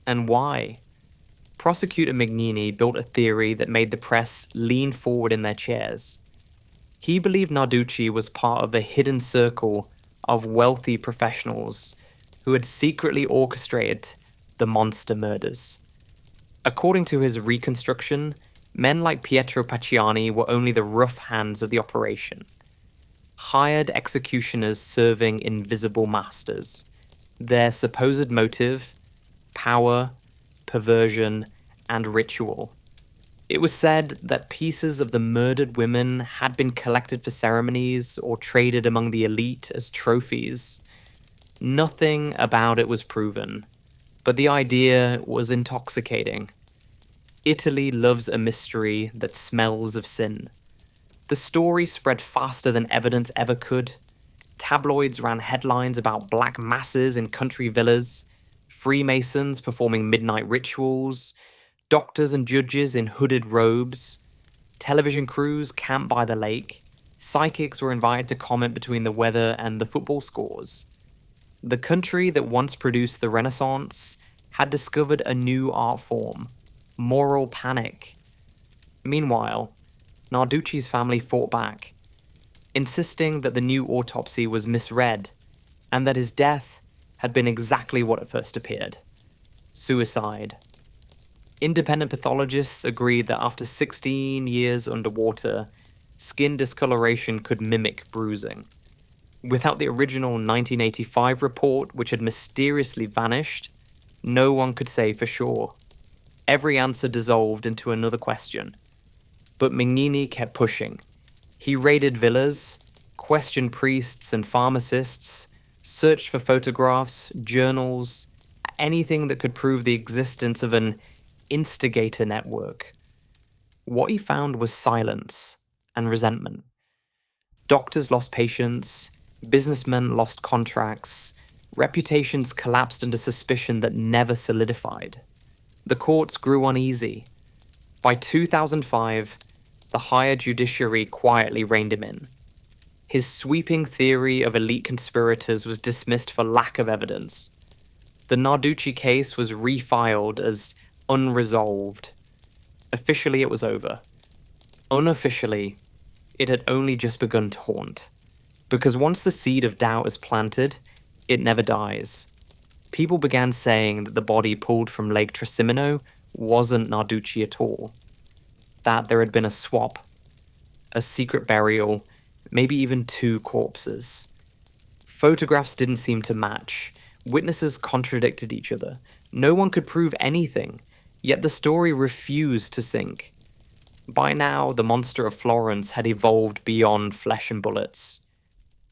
And why? Prosecutor Mignini built a theory that made the press lean forward in their chairs. He believed Narducci was part of a hidden circle of wealthy professionals who had secretly orchestrated the monster murders. According to his reconstruction, men like Pietro Pacciani were only the rough hands of the operation. Hired executioners serving invisible masters. Their supposed motive: power, perversion, and ritual. It was said that pieces of the murdered women had been collected for ceremonies or traded among the elite as trophies. Nothing about it was proven, but the idea was intoxicating. Italy loves a mystery that smells of sin. The story spread faster than evidence ever could. Tabloids ran headlines about black masses in country villas, Freemasons performing midnight rituals, doctors and judges in hooded robes, television crews camped by the lake, psychics were invited to comment between the weather and the football scores. The country that once produced the Renaissance had discovered a new art form: moral panic. Meanwhile, Narducci's family fought back, insisting that the new autopsy was misread and that his death had been exactly what it first appeared: suicide. Independent pathologists agreed that after 16 years underwater, skin discoloration could mimic bruising. Without the original 1985 report, which had mysteriously vanished, no one could say for sure. Every answer dissolved into another question. But Mignini kept pushing. He raided villas, questioned priests and pharmacists, searched for photographs, journals, anything that could prove the existence of an instigator network. What he found was silence and resentment. Doctors lost patience, businessmen lost contracts, reputations collapsed under suspicion that never solidified. The courts grew uneasy. By 2005, the higher judiciary quietly reined him in. His sweeping theory of elite conspirators was dismissed for lack of evidence. The Narducci case was refiled as unresolved. Officially, it was over. Unofficially, it had only just begun to haunt. Because once the seed of doubt is planted, it never dies. People began saying that the body pulled from Lake Trasimeno wasn't Narducci at all. That there had been a swap, a secret burial, maybe even two corpses. Photographs didn't seem to match. Witnesses contradicted each other. No one could prove anything, yet the story refused to sink. By now, the monster of Florence had evolved beyond flesh and bullets.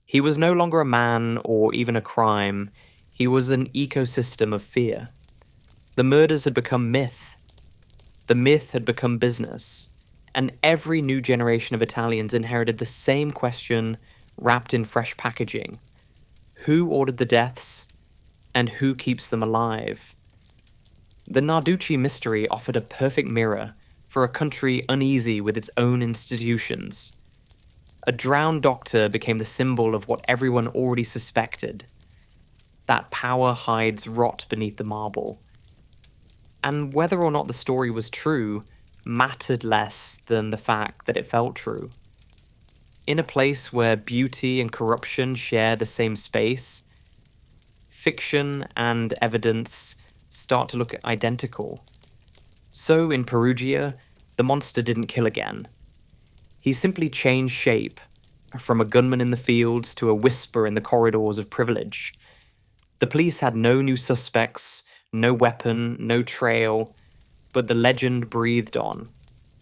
He was no longer a man or even a crime. He was an ecosystem of fear. The murders had become myth. The myth had become business, and every new generation of Italians inherited the same question wrapped in fresh packaging. Who ordered the deaths, and who keeps them alive? The Narducci mystery offered a perfect mirror for a country uneasy with its own institutions. A drowned doctor became the symbol of what everyone already suspected: that power hides rot beneath the marble. And whether or not the story was true mattered less than the fact that it felt true. In a place where beauty and corruption share the same space, fiction and evidence start to look identical. So in Perugia, the monster didn't kill again. He simply changed shape, from a gunman in the fields to a whisper in the corridors of privilege. The police had no new suspects, no weapon, no trail, but the legend breathed on.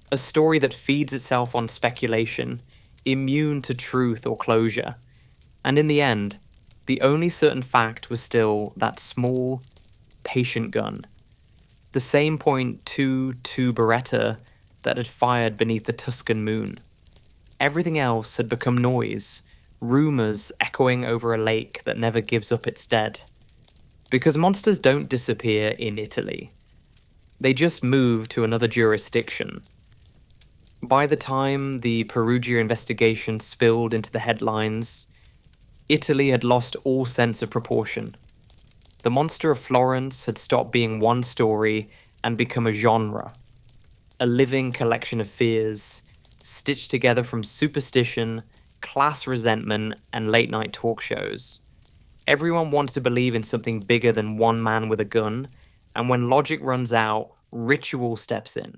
A story that feeds itself on speculation, immune to truth or closure. And in the end, The only certain fact was still that small, patient gun, the same .22 Beretta that had fired beneath the Tuscan moon. Everything else had become noise, rumors echoing over a lake that never gives up its dead. Because monsters don't disappear in Italy. They just move to another jurisdiction. By the time the Perugia investigation spilled into the headlines, Italy had lost all sense of proportion. The Monster of Florence had stopped being one story and become a genre, a living collection of fears, stitched together from superstition, class resentment, and late-night talk shows. Everyone wanted to believe in something bigger than one man with a gun, and when logic runs out, ritual steps in.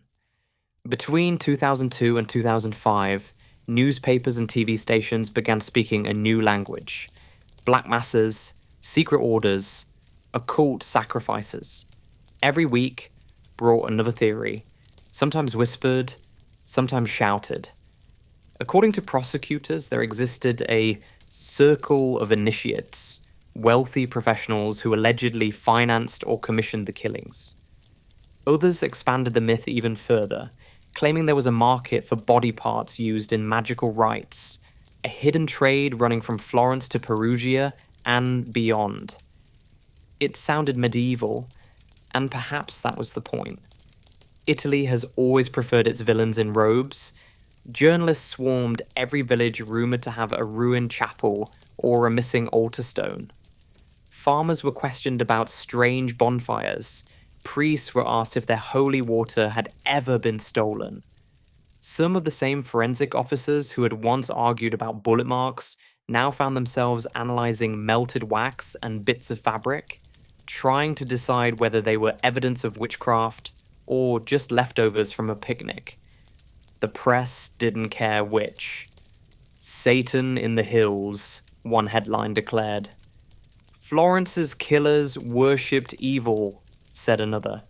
Between 2002 and 2005, newspapers and TV stations began speaking a new language. Black masses, secret orders, occult sacrifices. Every week brought another theory, sometimes whispered, sometimes shouted. According to prosecutors, there existed a circle of initiates, wealthy professionals who allegedly financed or commissioned the killings. Others expanded the myth even further, claiming there was a market for body parts used in magical rites, a hidden trade running from Florence to Perugia and beyond. It sounded medieval, and perhaps that was the point. Italy has always preferred its villains in robes. Journalists swarmed every village rumored to have a ruined chapel or a missing altar stone. Farmers were questioned about strange bonfires. Priests were asked if their holy water had ever been stolen. Some of the same forensic officers who had once argued about bullet marks now found themselves analyzing melted wax and bits of fabric, trying to decide whether they were evidence of witchcraft or just leftovers from a picnic. The press didn't care which. Satan in the hills, one headline declared. Florence's killers worshipped evil, said another.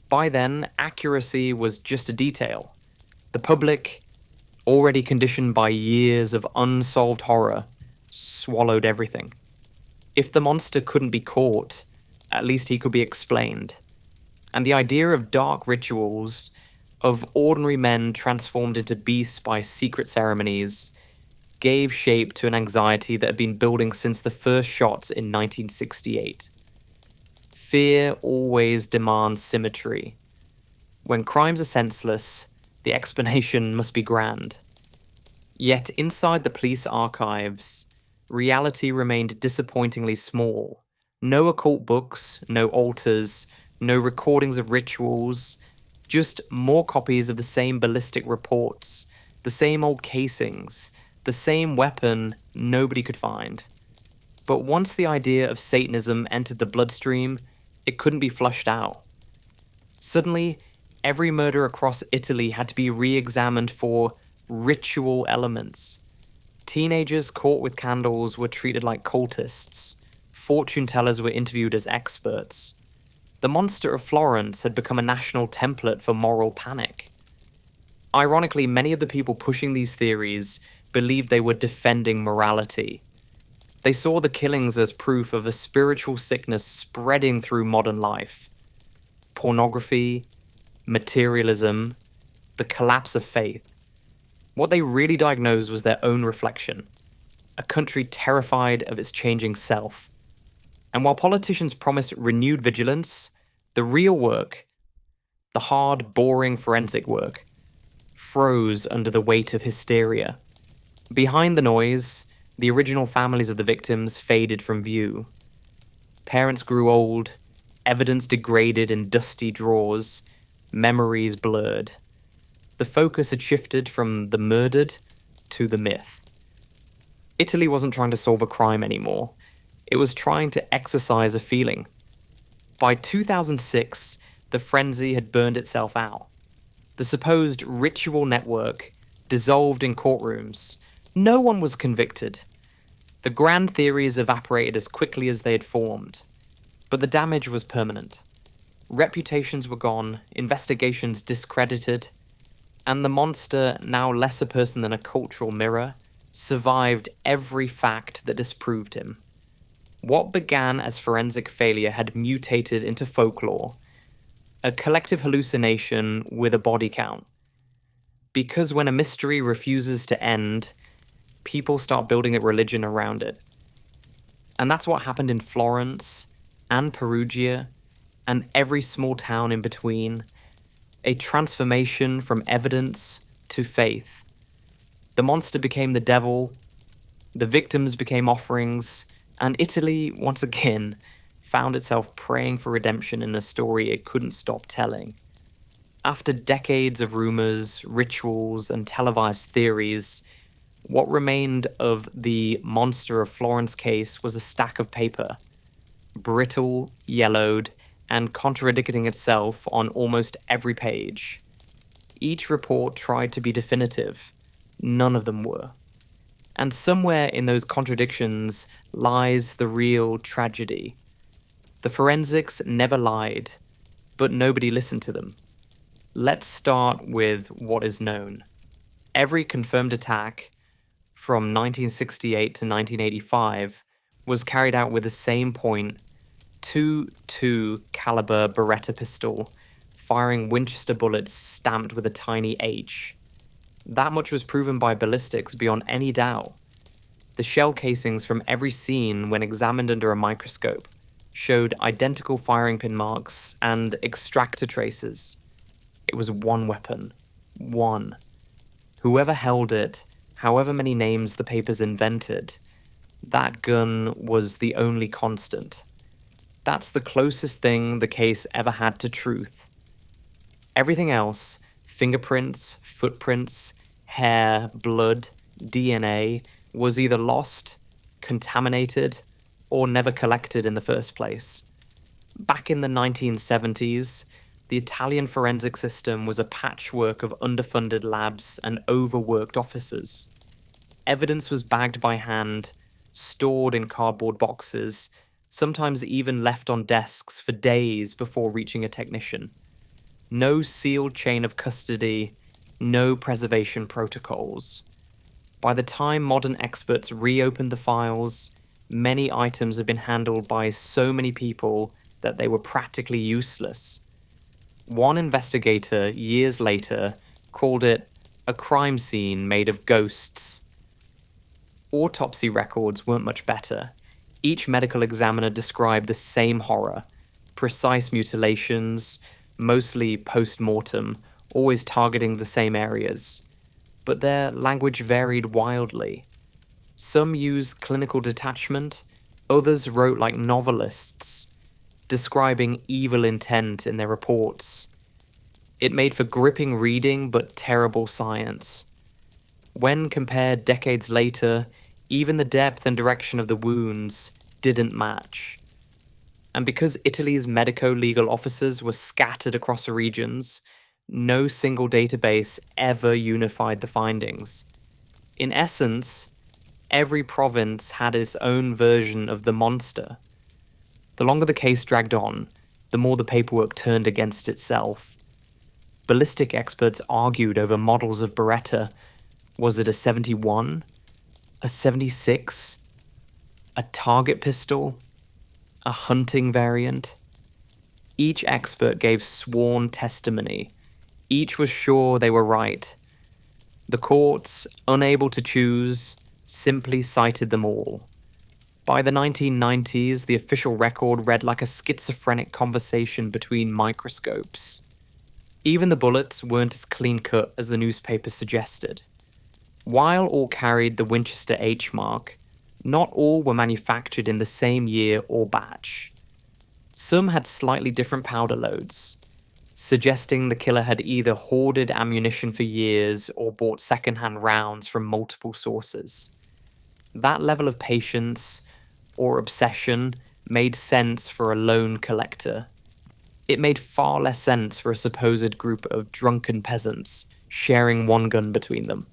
By then, accuracy was just a detail. The public, already conditioned by years of unsolved horror, swallowed everything. If the monster couldn't be caught, at least he could be explained. And the idea of dark rituals, of ordinary men transformed into beasts by secret ceremonies, gave shape to an anxiety that had been building since the first shots in 1968. Fear always demands symmetry. When crimes are senseless, the explanation must be grand. Yet inside the police archives, reality remained disappointingly small. No occult books, no altars, no recordings of rituals, just more copies of the same ballistic reports, the same old casings, the same weapon nobody could find. But once the idea of Satanism entered the bloodstream, it couldn't be flushed out. Suddenly, every murder across Italy had to be re-examined for ritual elements. Teenagers caught with candles were treated like cultists. Fortune tellers were interviewed as experts. The Monster of Florence had become a national template for moral panic. Ironically, many of the people pushing these theories believed they were defending morality. They saw the killings as proof of a spiritual sickness spreading through modern life. Pornography, materialism, the collapse of faith. What they really diagnosed was their own reflection, a country terrified of its changing self. And while politicians promised renewed vigilance, the real work, the hard, boring forensic work, froze under the weight of hysteria. Behind the noise, the original families of the victims faded from view. Parents grew old, evidence degraded in dusty drawers, memories blurred. The focus had shifted from the murdered to the myth. Italy wasn't trying to solve a crime anymore. It was trying to exorcise a feeling. By 2006, the frenzy had burned itself out. The supposed ritual network dissolved in courtrooms. No one was convicted. The grand theories evaporated as quickly as they had formed. But the damage was permanent. Reputations were gone, investigations discredited, and the monster, now less a person than a cultural mirror, survived every fact that disproved him. What began as forensic failure had mutated into folklore, a collective hallucination with a body count. Because when a mystery refuses to end, people start building a religion around it. And that's what happened in Florence and Perugia and every small town in between. A transformation from evidence to faith. The monster became the devil, the victims became offerings, and Italy, once again, found itself praying for redemption in a story it couldn't stop telling. After decades of rumors, rituals, and televised theories, what remained of the Monster of Florence case was a stack of paper, brittle, yellowed, and contradicting itself on almost every page. Each report tried to be definitive. None of them were. And somewhere in those contradictions lies the real tragedy. The forensics never lied, but nobody listened to them. Let's start with what is known. Every confirmed attack from 1968 to 1985 was carried out with the same .22 caliber Beretta pistol, firing Winchester bullets stamped with a tiny H. That much was proven by ballistics beyond any doubt. The shell casings from every scene, when examined under a microscope, showed identical firing pin marks and extractor traces. It was one weapon. One. Whoever held it, however many names the papers invented, that gun was the only constant. That's the closest thing the case ever had to truth. Everything else, fingerprints, footprints, hair, blood, DNA, was either lost, contaminated, or never collected in the first place. Back in the 1970s, the Italian forensic system was a patchwork of underfunded labs and overworked officers. Evidence was bagged by hand, stored in cardboard boxes, sometimes even left on desks for days before reaching a technician. No sealed chain of custody, no preservation protocols. By the time modern experts reopened the files, many items had been handled by so many people that they were practically useless. One investigator, years later, called it a crime scene made of ghosts. Autopsy records weren't much better. Each medical examiner described the same horror: precise mutilations, mostly post-mortem, always targeting the same areas. But their language varied wildly. Some used clinical detachment, others wrote like novelists, describing evil intent in their reports. It made for gripping reading but terrible science. When compared decades later, even the depth and direction of the wounds didn't match. And because Italy's medico-legal officers were scattered across the regions, no single database ever unified the findings. In essence, every province had its own version of the monster. The longer the case dragged on, the more the paperwork turned against itself. Ballistic experts argued over models of Beretta. Was it a 71? A 76? A target pistol? A hunting variant? Each expert gave sworn testimony. Each was sure they were right. The courts, unable to choose, simply cited them all. By the 1990s, the official record read like a schizophrenic conversation between microscopes. Even the bullets weren't as clean-cut as the newspapers suggested. While all carried the Winchester H mark, not all were manufactured in the same year or batch. Some had slightly different powder loads, suggesting the killer had either hoarded ammunition for years or bought second-hand rounds from multiple sources. That level of patience or obsession made sense for a lone collector. It made far less sense for a supposed group of drunken peasants sharing one gun between them.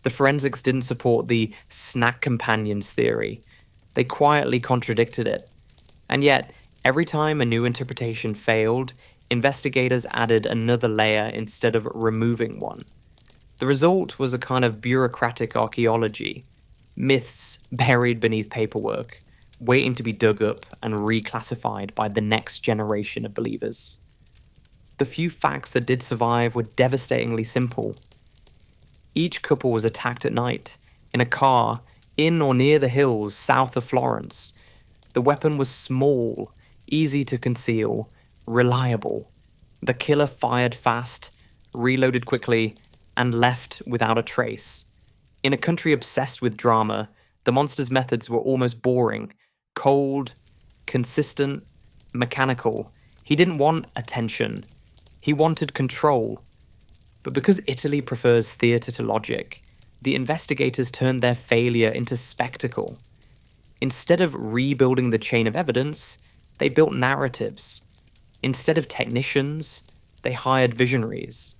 The forensics didn't support the snack companions theory. They quietly contradicted it. And yet, every time a new interpretation failed, investigators added another layer instead of removing one. The result was a kind of bureaucratic archaeology, myths buried beneath paperwork, waiting to be dug up and reclassified by the next generation of believers. The few facts that did survive were devastatingly simple. Each couple was attacked at night, in a car, in or near the hills south of Florence. The weapon was small, easy to conceal, reliable. The killer fired fast, reloaded quickly, and left without a trace. In a country obsessed with drama, the monster's methods were almost boring, cold, consistent, mechanical. He didn't want attention. He wanted control. But because Italy prefers theatre to logic, the investigators turned their failure into spectacle. Instead of rebuilding the chain of evidence, they built narratives. Instead of technicians, they hired visionaries.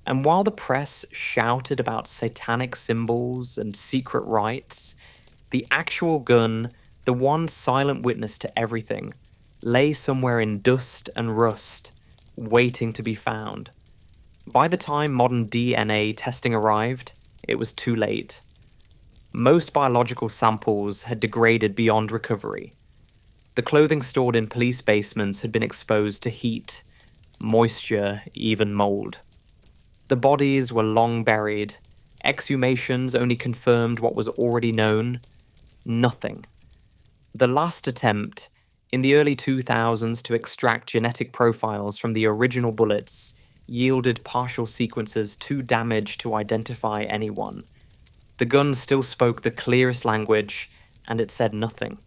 And while the press shouted about satanic symbols and secret rites, the actual gun, the one silent witness to everything, lay somewhere in dust and rust, waiting to be found. By the time modern DNA testing arrived, it was too late. Most biological samples had degraded beyond recovery. The clothing stored in police basements had been exposed to heat, moisture, even mold. The bodies were long buried. Exhumations only confirmed what was already known. Nothing. The last attempt, in the early 2000s, to extract genetic profiles from the original bullets yielded partial sequences too damaged to identify anyone. The gun still spoke the clearest language, and it said nothing.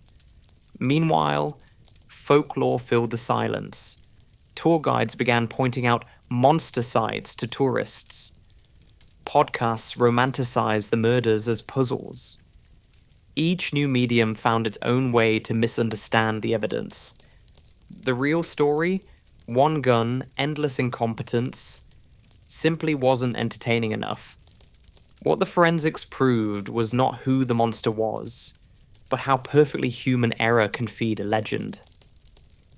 Meanwhile, folklore filled the silence. Tour guides began pointing out monster sites to tourists. Podcasts romanticized the murders as puzzles. Each new medium found its own way to misunderstand the evidence. The real story, one gun, endless incompetence, simply wasn't entertaining enough. What the forensics proved was not who the monster was, but how perfectly human error can feed a legend.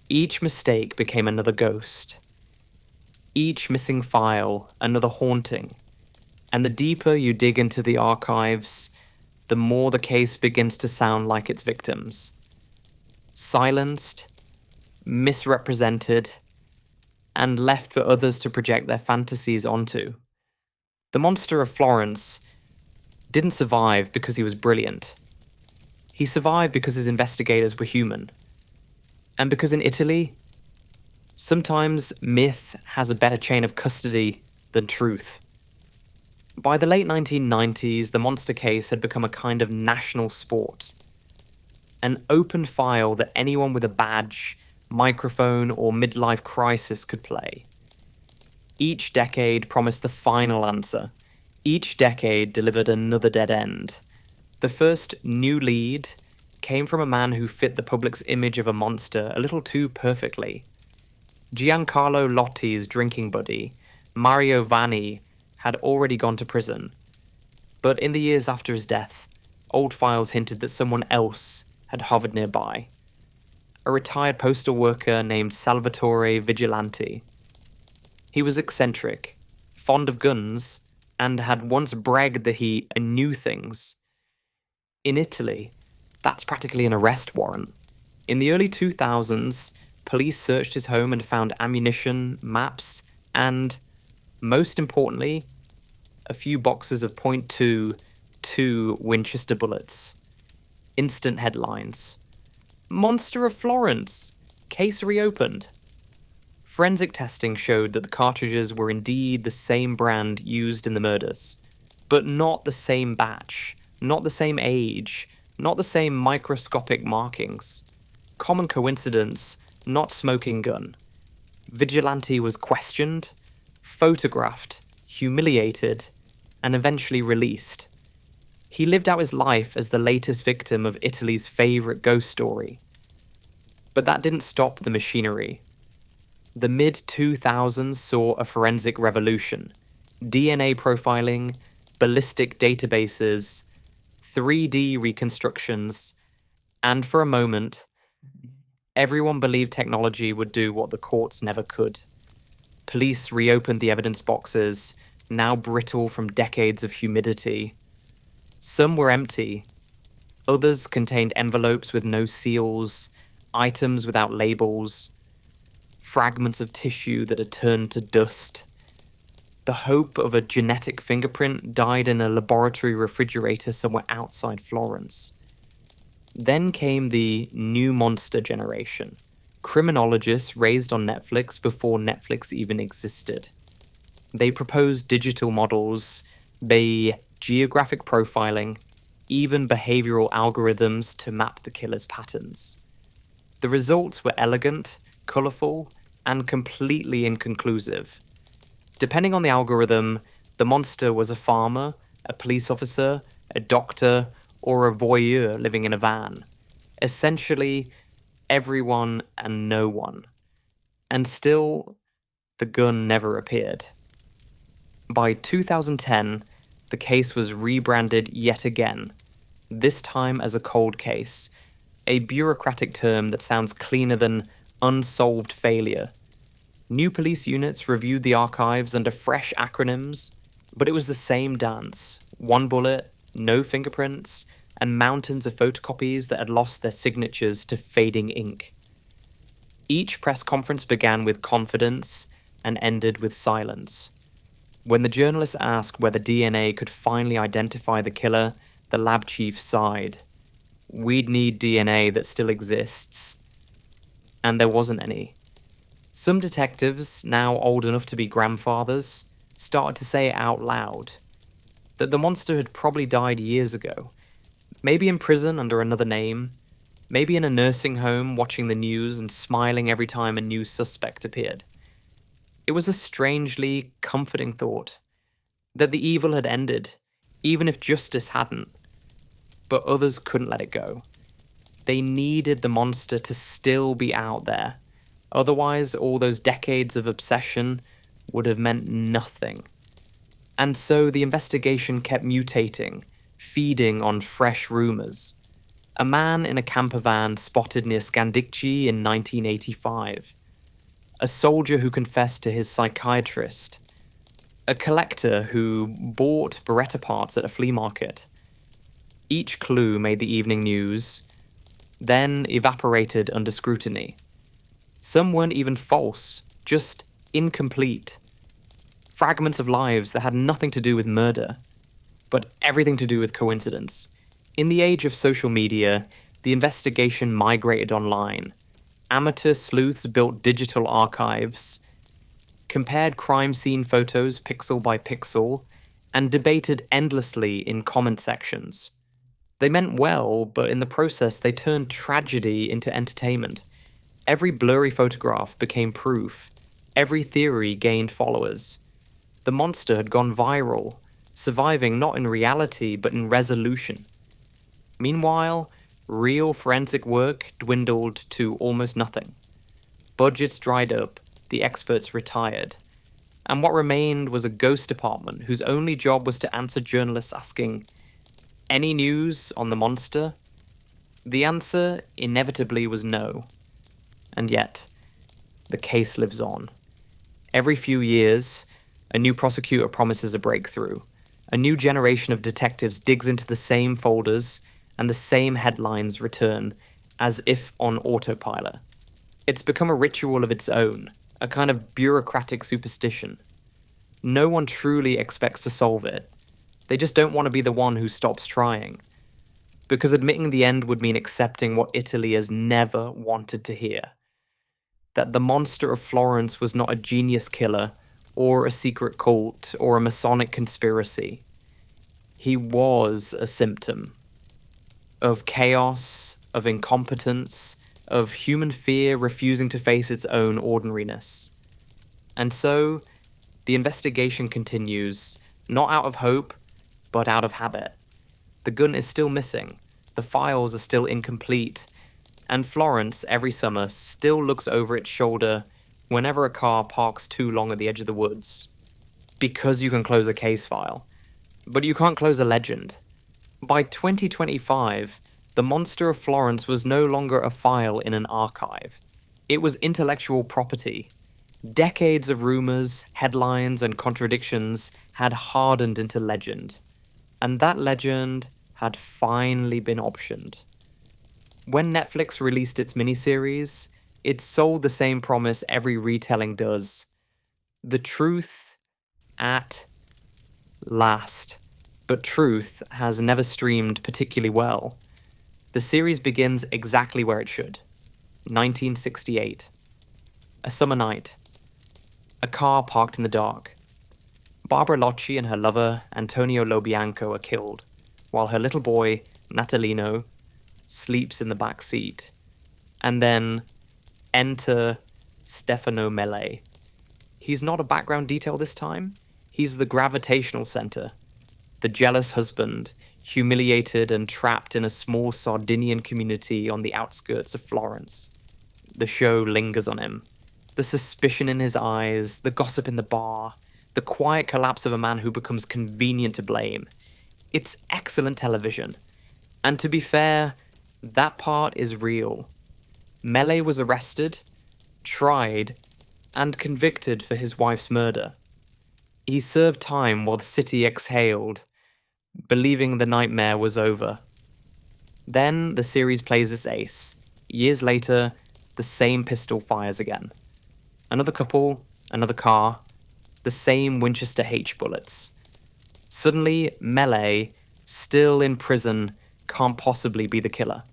Each mistake became another ghost. Each missing file, another haunting. And the deeper you dig into the archives, the more the case begins to sound like its victims. Silenced, misrepresented, and left for others to project their fantasies onto. The monster of Florence didn't survive because he was brilliant. He survived because his investigators were human. And because in Italy, sometimes myth has a better chain of custody than truth. By the late 1990s, the monster case had become a kind of national sport. An open file that anyone with a badge, microphone, or midlife crisis could play. Each decade promised the final answer. Each decade delivered another dead end. The first new lead came from a man who fit the public's image of a monster a little too perfectly. Giancarlo Lotti's drinking buddy, Mario Vanni, had already gone to prison. But in the years after his death, old files hinted that someone else had hovered nearby. A retired postal worker named Salvatore Vigilante. He was eccentric, fond of guns, and had once bragged that he knew things. In Italy, that's practically an arrest warrant. In the early 2000s, police searched his home and found ammunition, maps, and, most importantly, a few boxes of .22 Winchester bullets. Instant headlines. Monster of Florence! Case reopened. Forensic testing showed that the cartridges were indeed the same brand used in the murders, but not the same batch, not the same age, not the same microscopic markings. Common coincidence, not smoking gun. Vigilante was questioned, photographed, humiliated, and eventually released. He lived out his life as the latest victim of Italy's favourite ghost story. But that didn't stop the machinery. The mid-2000s saw a forensic revolution. DNA profiling, ballistic databases, 3D reconstructions, and for a moment, everyone believed technology would do what the courts never could. Police reopened the evidence boxes, now brittle from decades of humidity. Some were empty, Others contained envelopes with no seals, items without labels, fragments of tissue that had turned to dust. The hope of a genetic fingerprint died in a laboratory refrigerator somewhere outside Florence. Then came the new monster generation, criminologists raised on Netflix before Netflix even existed. They proposed digital models, geographic profiling, even behavioral algorithms to map the killer's patterns. The results were elegant, colourful, and completely inconclusive. Depending on the algorithm, the monster was a farmer, a police officer, a doctor, or a voyeur living in a van. Essentially, everyone and no one. And still, the gun never appeared. By 2010, the case was rebranded yet again, this time as a cold case, a bureaucratic term that sounds cleaner than unsolved failure. New police units reviewed the archives under fresh acronyms, but it was the same dance. One bullet, no fingerprints, and mountains of photocopies that had lost their signatures to fading ink. Each press conference began with confidence and ended with silence. When the journalists asked whether DNA could finally identify the killer, the lab chief sighed. We'd need DNA that still exists. And there wasn't any. Some detectives, now old enough to be grandfathers, started to say it out loud. That the monster had probably died years ago. Maybe in prison under another name. Maybe in a nursing home watching the news and smiling every time a new suspect appeared. It was a strangely comforting thought. That the evil had ended, even if justice hadn't. But others couldn't let it go. They needed the monster to still be out there. Otherwise, all those decades of obsession would have meant nothing. And so the investigation kept mutating, feeding on fresh rumours. A man in a camper van spotted near Scandicci in 1985. A soldier who confessed to his psychiatrist. A collector who bought Beretta parts at a flea market. Each clue made the evening news, then evaporated under scrutiny. Some weren't even false, just incomplete. Fragments of lives that had nothing to do with murder, but everything to do with coincidence. In the age of social media, the investigation migrated online. Amateur sleuths built digital archives, compared crime scene photos pixel by pixel, and debated endlessly in comment sections. They meant well, but in the process they turned tragedy into entertainment. Every blurry photograph became proof. Every theory gained followers. The monster had gone viral, surviving not in reality but in resolution. Meanwhile, real forensic work dwindled to almost nothing. Budgets dried up, the experts retired, and what remained was a ghost department whose only job was to answer journalists asking, "Any news on the monster?" The answer inevitably was no. And yet, the case lives on. Every few years, a new prosecutor promises a breakthrough. A new generation of detectives digs into the same folders, and the same headlines return, as if on autopilot. It's become a ritual of its own, a kind of bureaucratic superstition. No one truly expects to solve it. They just don't want to be the one who stops trying. Because admitting the end would mean accepting what Italy has never wanted to hear. That the monster of Florence was not a genius killer, or a secret cult, or a Masonic conspiracy. He was a symptom of chaos, of incompetence, of human fear refusing to face its own ordinariness. And so, the investigation continues, not out of hope, but out of habit. The gun is still missing, the files are still incomplete, and Florence, every summer, still looks over its shoulder whenever a car parks too long at the edge of the woods. Because you can close a case file. But you can't close a legend. By 2025, the monster of Florence was no longer a file in an archive. It was intellectual property. Decades of rumors, headlines, and contradictions had hardened into legend. And that legend had finally been optioned. When Netflix released its miniseries, it sold the same promise every retelling does. The truth at last. But truth has never streamed particularly well. The series begins exactly where it should. 1968. A summer night. A car parked in the dark. Barbara Locci and her lover, Antonio Lobianco, are killed, while her little boy, Natalino, sleeps in the back seat. And then enter Stefano Mele. He's not a background detail this time. He's the gravitational center. The jealous husband, humiliated and trapped in a small Sardinian community on the outskirts of Florence. The show lingers on him. The suspicion in his eyes, the gossip in the bar, the quiet collapse of a man who becomes convenient to blame. It's excellent television. And to be fair, that part is real. Mele was arrested, tried, and convicted for his wife's murder. He served time while the city exhaled, believing the nightmare was over. Then the series plays its ace. Years later, the same pistol fires again. Another couple, another car, the same Winchester H bullets. Suddenly, Mele, still in prison, can't possibly be the killer.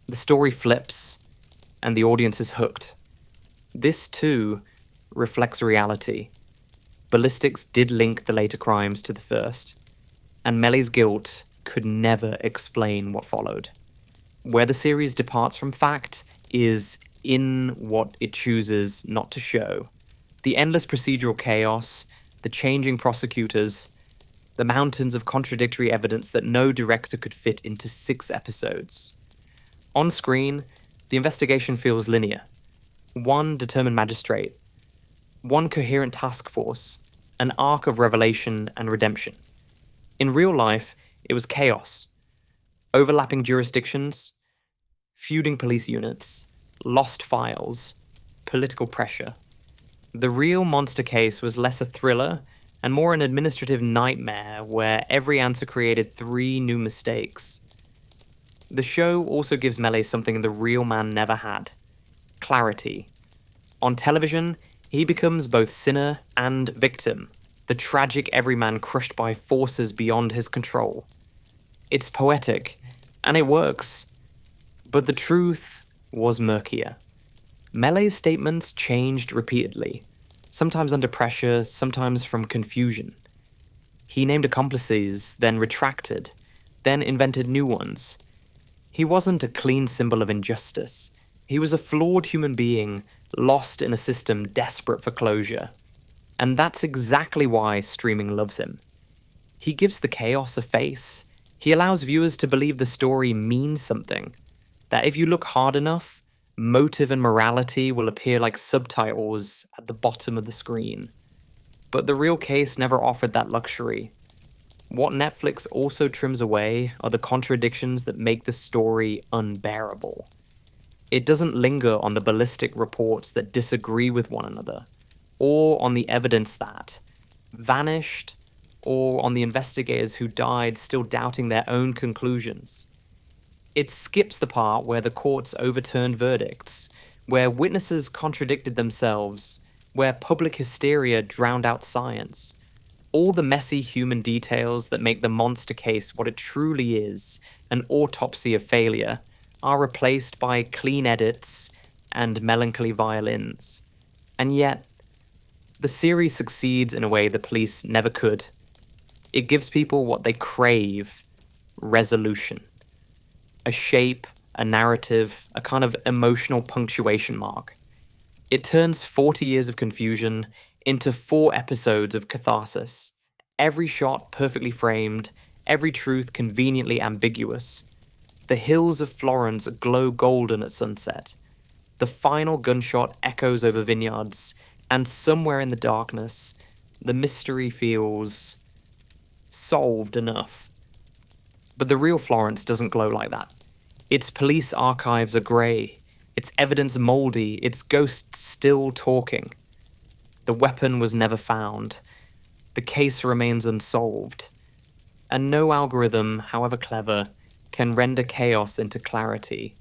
The story flips, and the audience is hooked. This, too, reflects reality. Ballistics did link the later crimes to the first, and Mele's guilt could never explain what followed. Where the series departs from fact is in what it chooses not to show. The endless procedural chaos, the changing prosecutors, the mountains of contradictory evidence that no director could fit into 6 episodes. On screen, the investigation feels linear. One determined magistrate, one coherent task force, an arc of revelation and redemption. In real life, it was chaos. Overlapping jurisdictions, feuding police units, lost files, political pressure. The real monster case was less a thriller and more an administrative nightmare where every answer created 3 new mistakes. The show also gives Mele something the real man never had: clarity. On television, he becomes both sinner and victim, the tragic everyman crushed by forces beyond his control. It's poetic, and it works. But the truth was murkier. Mele's statements changed repeatedly, sometimes under pressure, sometimes from confusion. He named accomplices, then retracted, then invented new ones. He wasn't a clean symbol of injustice. He was a flawed human being, lost in a system desperate for closure. And that's exactly why streaming loves him. He gives the chaos a face. He allows viewers to believe the story means something. That if you look hard enough, motive and morality will appear like subtitles at the bottom of the screen. But the real case never offered that luxury. What Netflix also trims away are the contradictions that make the story unbearable. It doesn't linger on the ballistic reports that disagree with one another, or on the evidence that vanished, or on the investigators who died still doubting their own conclusions. It skips the part where the courts overturned verdicts, where witnesses contradicted themselves, where public hysteria drowned out science. All the messy human details that make the monster case what it truly is, an autopsy of failure, are replaced by clean edits and melancholy violins. And yet, the series succeeds in a way the police never could. It gives people what they crave: resolution. A shape, a narrative, a kind of emotional punctuation mark. It turns 40 years of confusion into 4 episodes of catharsis. Every shot perfectly framed, every truth conveniently ambiguous. The hills of Florence glow golden at sunset. The final gunshot echoes over vineyards, and somewhere in the darkness, the mystery feels solved enough. But the real Florence doesn't glow like that. Its police archives are grey, its evidence mouldy, its ghosts still talking. The weapon was never found. The case remains unsolved. And no algorithm, however clever, can render chaos into clarity.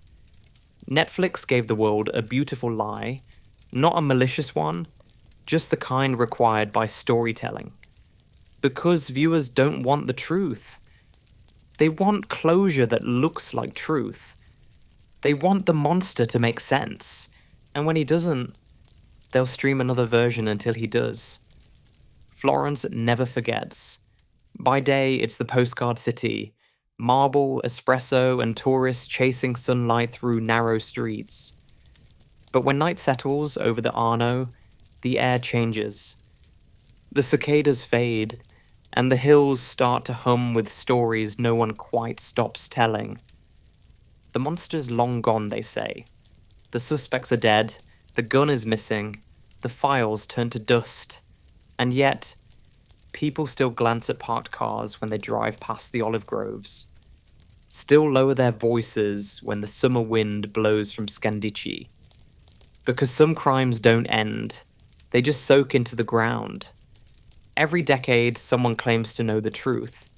Netflix gave the world a beautiful lie, not a malicious one, just the kind required by storytelling. Because viewers don't want the truth. They want closure that looks like truth. They want the monster to make sense. And when he doesn't, they'll stream another version until he does. Florence never forgets. By day, it's the postcard city. Marble, espresso, and tourists chasing sunlight through narrow streets. But when night settles over the Arno, the air changes. The cicadas fade, and the hills start to hum with stories no one quite stops telling. The monster's long gone, they say. The suspects are dead, the gun is missing, the files turn to dust. And yet, people still glance at parked cars when they drive past the olive groves. Still lower their voices when the summer wind blows from Scandicci. Because some crimes don't end, they just soak into the ground. Every decade, someone claims to know the truth.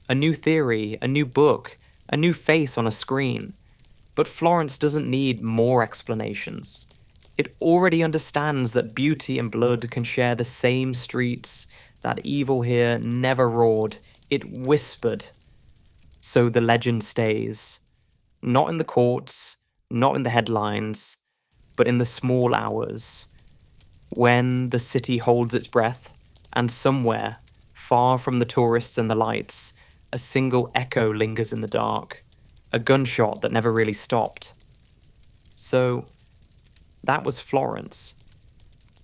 A new theory, a new book, a new face on a screen. But Florence doesn't need more explanations. It already understands that beauty and blood can share the same streets, that evil here never roared, it whispered. So the legend stays. Not in the courts, not in the headlines, but in the small hours. When the city holds its breath, and somewhere, far from the tourists and the lights, a single echo lingers in the dark. A gunshot that never really stopped. So, that was Florence.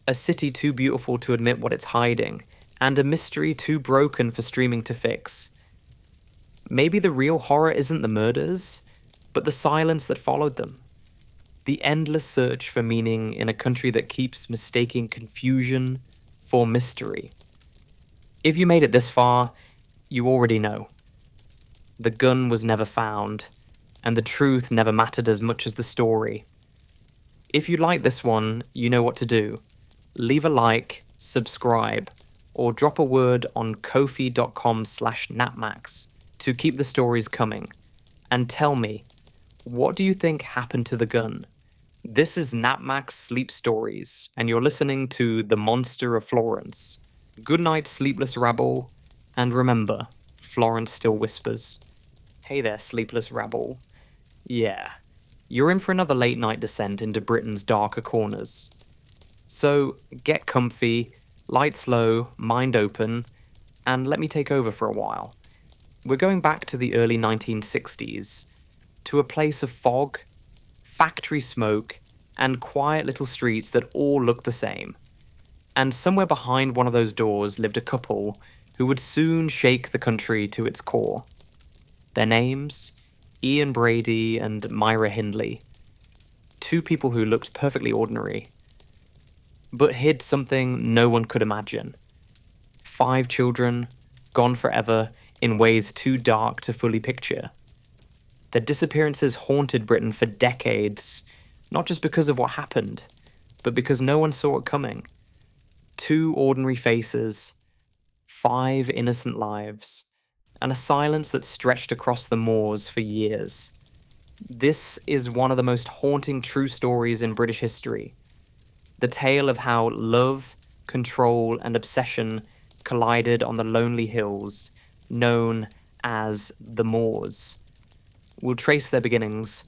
A city too beautiful to admit what it's hiding, and a mystery too broken for streaming to fix. Maybe the real horror isn't the murders, but the silence that followed them. The endless search for meaning in a country that keeps mistaking confusion for mystery. If you made it this far, you already know. The gun was never found, and the truth never mattered as much as the story. If you like this one, you know what to do. Leave a like, subscribe, or drop a word on ko-fi.com/napmax to keep the stories coming. And tell me, what do you think happened to the gun? This is Napmax Sleep Stories, and you're listening to The Monster of Florence. Good night, sleepless rabble, and remember, Florence still whispers. Hey there, sleepless rabble. Yeah, you're in for another late-night descent into Britain's darker corners. So, get comfy, lights low, mind open, and let me take over for a while. We're going back to the early 1960s, to a place of fog, factory smoke, and quiet little streets that all look the same. And somewhere behind one of those doors lived a couple who would soon shake the country to its core. Their names? Ian Brady and Myra Hindley. Two people who looked perfectly ordinary, but hid something no one could imagine. 5 children, gone forever, in ways too dark to fully picture. Their disappearances haunted Britain for decades, not just because of what happened, but because no one saw it coming. 2 ordinary faces, 5 innocent lives, and a silence that stretched across the moors for years. This is one of the most haunting true stories in British history. The tale of how love, control, and obsession collided on the lonely hills, known as the Moors. We'll trace their beginnings,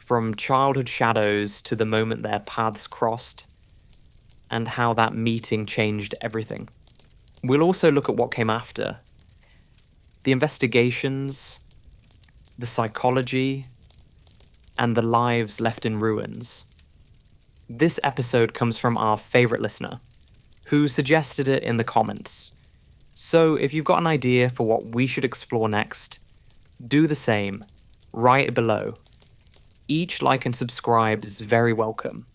from childhood shadows to the moment their paths crossed, and how that meeting changed everything. We'll also look at what came after. The investigations, the psychology, and the lives left in ruins. This episode comes from our favourite listener, who suggested it in the comments. So if you've got an idea for what we should explore next, do the same. Write it below. Each like and subscribe is very welcome,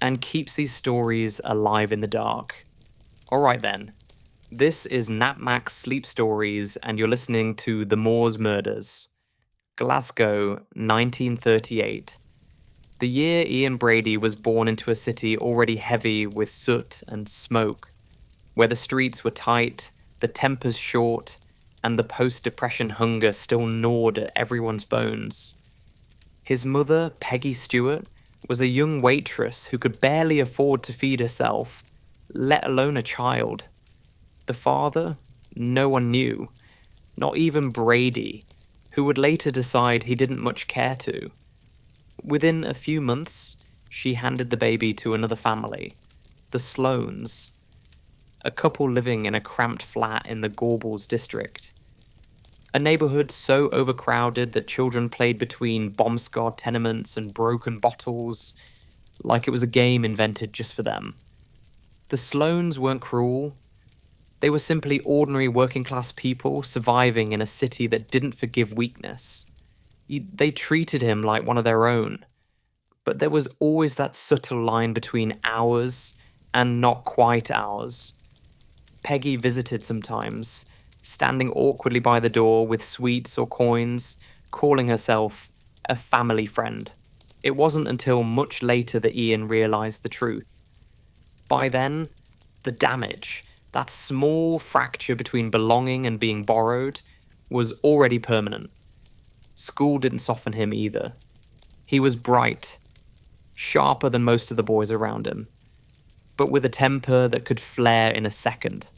and keeps these stories alive in the dark. Alright then. This is Napmax Sleep Stories, and you're listening to The Moors Murders. Glasgow, 1938. The year Ian Brady was born into a city already heavy with soot and smoke, where the streets were tight, the tempers short, and the post-depression hunger still gnawed at everyone's bones. His mother, Peggy Stewart, was a young waitress who could barely afford to feed herself, let alone a child. The father, no one knew, not even Brady, who would later decide he didn't much care to. Within a few months, she handed the baby to another family, the Sloanes, a couple living in a cramped flat in the Gorbals district. A neighborhood so overcrowded that children played between bomb-scarred tenements and broken bottles, like it was a game invented just for them. The Sloanes weren't cruel. They were simply ordinary working-class people surviving in a city that didn't forgive weakness. They treated him like one of their own. But there was always that subtle line between ours and not quite ours. Peggy visited sometimes, standing awkwardly by the door with sweets or coins, calling herself a family friend. It wasn't until much later that Ian realised the truth. By then, the damage, that small fracture between belonging and being borrowed, was already permanent. School didn't soften him either. He was bright, sharper than most of the boys around him, but with a temper that could flare in a second.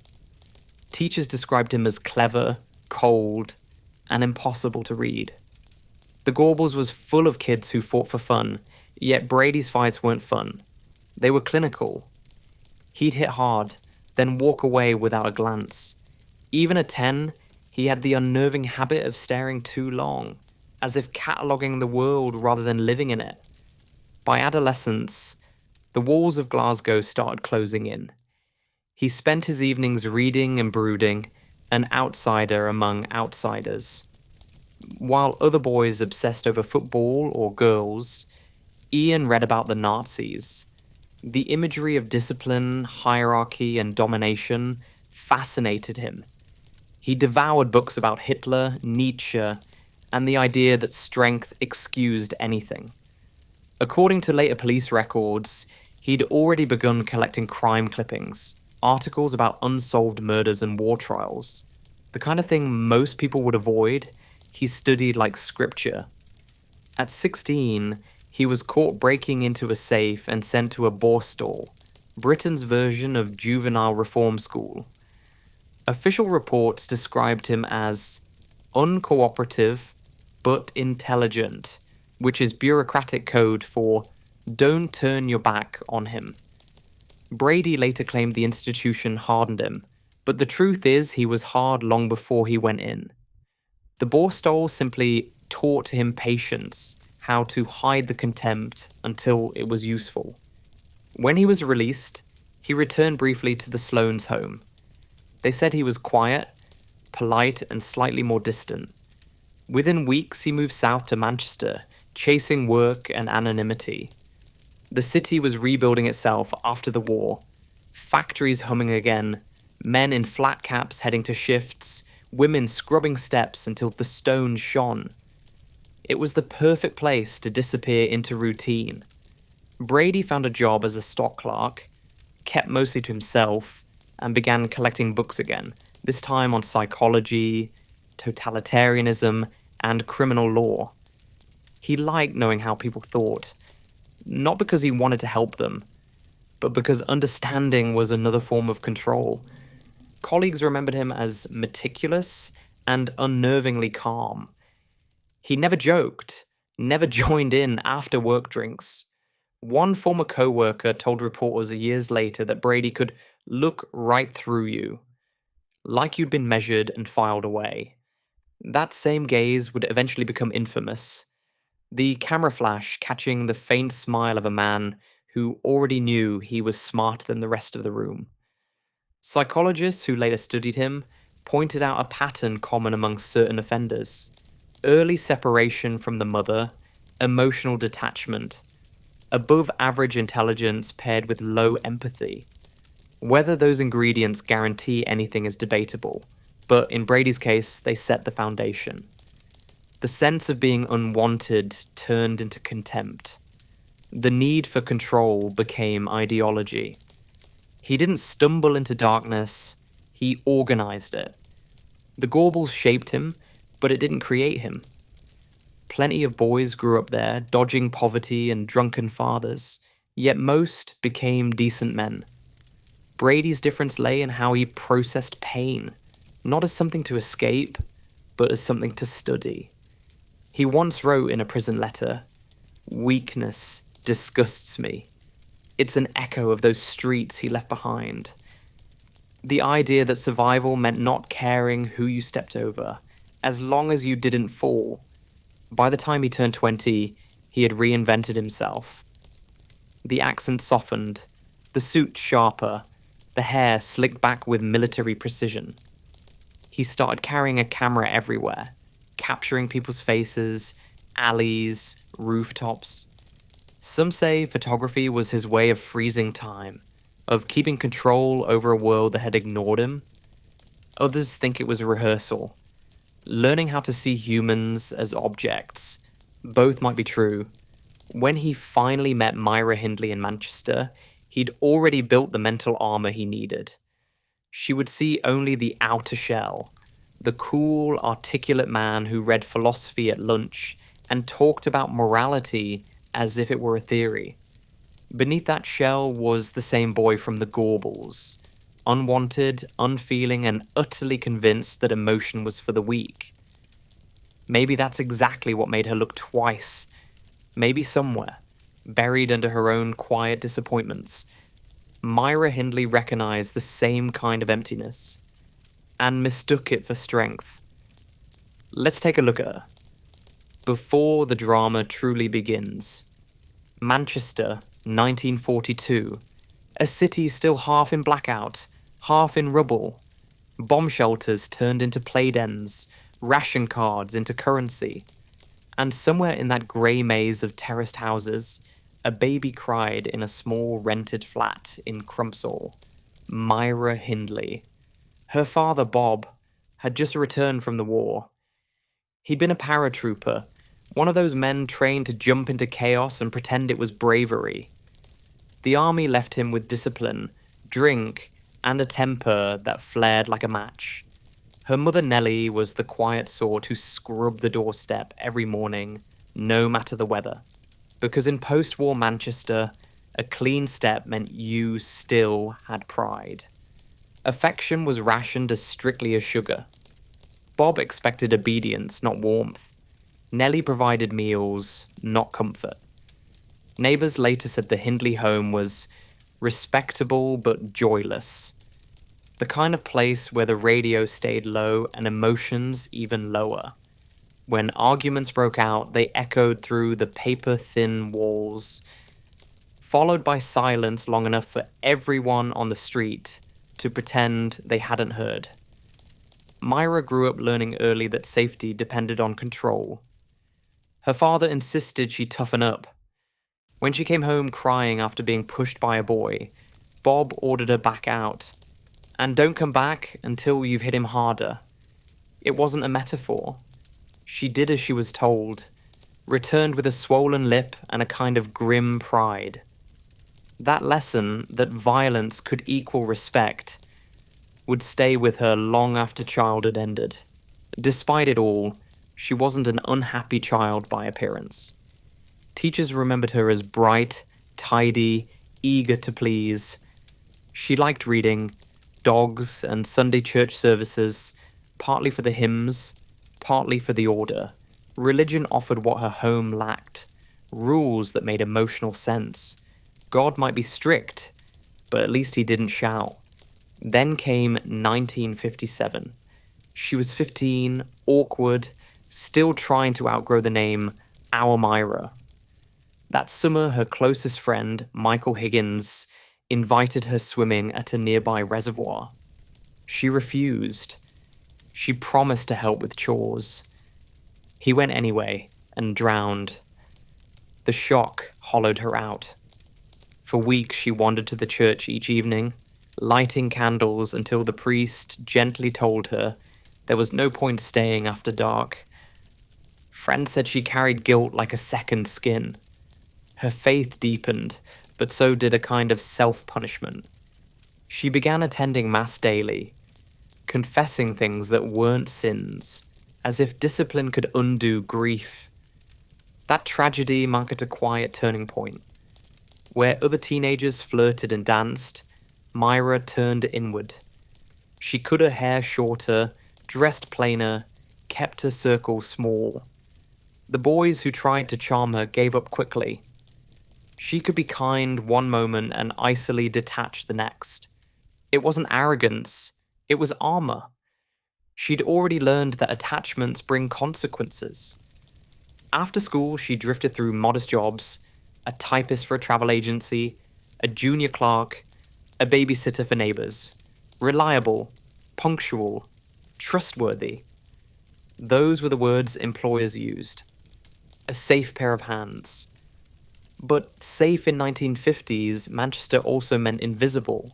Teachers described him as clever, cold, and impossible to read. The Gorbals was full of kids who fought for fun, yet Brady's fights weren't fun. They were clinical. He'd hit hard, then walk away without a glance. Even at 10, he had the unnerving habit of staring too long, as if cataloguing the world rather than living in it. By adolescence, the walls of Glasgow started closing in. He spent his evenings reading and brooding, an outsider among outsiders. While other boys obsessed over football or girls, Ian read about the Nazis. The imagery of discipline, hierarchy, and domination fascinated him. He devoured books about Hitler, Nietzsche, and the idea that strength excused anything. According to later police records, he'd already begun collecting crime clippings, articles about unsolved murders and war trials. The kind of thing most people would avoid, he studied like scripture. At 16, he was caught breaking into a safe and sent to a Borstal, Britain's version of juvenile reform school. Official reports described him as uncooperative but intelligent, which is bureaucratic code for don't turn your back on him. Brady later claimed the institution hardened him, but the truth is he was hard long before he went in. The Borstal simply taught him patience, how to hide the contempt until it was useful. When he was released, he returned briefly to the Sloanes' home. They said he was quiet, polite, and slightly more distant. Within weeks, he moved south to Manchester, chasing work and anonymity. The city was rebuilding itself after the war, factories humming again, men in flat caps heading to shifts, women scrubbing steps until the stones shone. It was the perfect place to disappear into routine. Brady found a job as a stock clerk, kept mostly to himself, and began collecting books again, this time on psychology, totalitarianism, and criminal law. He liked knowing how people thought, not because he wanted to help them, but because understanding was another form of control. Colleagues remembered him as meticulous and unnervingly calm. He never joked, never joined in after work drinks. One former co-worker told reporters years later that Brady could look right through you, like you'd been measured and filed away. That same gaze would eventually become infamous. The camera flash catching the faint smile of a man who already knew he was smarter than the rest of the room. Psychologists who later studied him pointed out a pattern common among certain offenders. Early separation from the mother, emotional detachment, above average intelligence paired with low empathy. Whether those ingredients guarantee anything is debatable, but in Brady's case, they set the foundation. The sense of being unwanted turned into contempt. The need for control became ideology. He didn't stumble into darkness, he organized it. The Gorbals shaped him, but it didn't create him. Plenty of boys grew up there, dodging poverty and drunken fathers, yet most became decent men. Brady's difference lay in how he processed pain, not as something to escape, but as something to study. He once wrote in a prison letter, "Weakness disgusts me. It's an echo of those streets he left behind." The idea that survival meant not caring who you stepped over, as long as you didn't fall. By the time he turned 20, he had reinvented himself. The accent softened, the suit sharper, the hair slicked back with military precision. He started carrying a camera everywhere, capturing people's faces, alleys, rooftops. Some say photography was his way of freezing time, of keeping control over a world that had ignored him. Others think it was a rehearsal, learning how to see humans as objects. Both might be true. When he finally met Myra Hindley in Manchester, he'd already built the mental armor he needed. She would see only the outer shell, the cool, articulate man who read philosophy at lunch and talked about morality as if it were a theory. Beneath that shell was the same boy from the Gorbals, unwanted, unfeeling, and utterly convinced that emotion was for the weak. Maybe that's exactly what made her look twice. Maybe somewhere, buried under her own quiet disappointments, Myra Hindley recognized the same kind of emptiness, and mistook it for strength. Let's take a look at her. Before the drama truly begins. Manchester, 1942. A city still half in blackout, half in rubble. Bomb shelters turned into play dens, ration cards into currency. And somewhere in that grey maze of terraced houses, a baby cried in a small rented flat in Crumpsall. Myra Hindley. Her father, Bob, had just returned from the war. He'd been a paratrooper, one of those men trained to jump into chaos and pretend it was bravery. The army left him with discipline, drink, and a temper that flared like a match. Her mother Nellie was the quiet sort who scrubbed the doorstep every morning, no matter the weather. Because in post-war Manchester, a clean step meant you still had pride. Affection was rationed as strictly as sugar. Bob expected obedience, not warmth. Nellie provided meals, not comfort. Neighbours later said the Hindley home was respectable but joyless. The kind of place where the radio stayed low and emotions even lower. When arguments broke out, they echoed through the paper-thin walls, followed by silence long enough for everyone on the street to pretend they hadn't heard. Myra grew up learning early that safety depended on control. Her father insisted she toughen up. When she came home crying after being pushed by a boy, Bob ordered her back out. And don't come back until you've hit him harder. It wasn't a metaphor. She did as she was told, returned with a swollen lip and a kind of grim pride. That lesson that violence could equal respect would stay with her long after childhood ended. Despite it all, she wasn't an unhappy child by appearance. Teachers remembered her as bright, tidy, eager to please. She liked reading, dogs, and Sunday church services, partly for the hymns, partly for the order. Religion offered what her home lacked, rules that made emotional sense. God might be strict, but at least he didn't shout. Then came 1957. She was 15, awkward, still trying to outgrow the name Our Myra. That summer, her closest friend, Michael Higgins, invited her swimming at a nearby reservoir. She refused. She promised to help with chores. He went anyway and drowned. The shock hollowed her out. For weeks she wandered to the church each evening, lighting candles until the priest gently told her there was no point staying after dark. Friends said she carried guilt like a second skin. Her faith deepened, but so did a kind of self-punishment. She began attending Mass daily. confessing things that weren't sins, as if discipline could undo grief. That tragedy marked a quiet turning point. Where other teenagers flirted and danced, Myra turned inward. She cut her hair shorter, dressed plainer, kept her circle small. The boys who tried to charm her gave up quickly. She could be kind one moment and icily detached the next. It wasn't arrogance, it was armor. She'd already learned that attachments bring consequences. After school, she drifted through modest jobs, a typist for a travel agency, a junior clerk, a babysitter for neighbors. Reliable, punctual, trustworthy. Those were the words employers used. A safe pair of hands. But safe in 1950s, Manchester also meant invisible.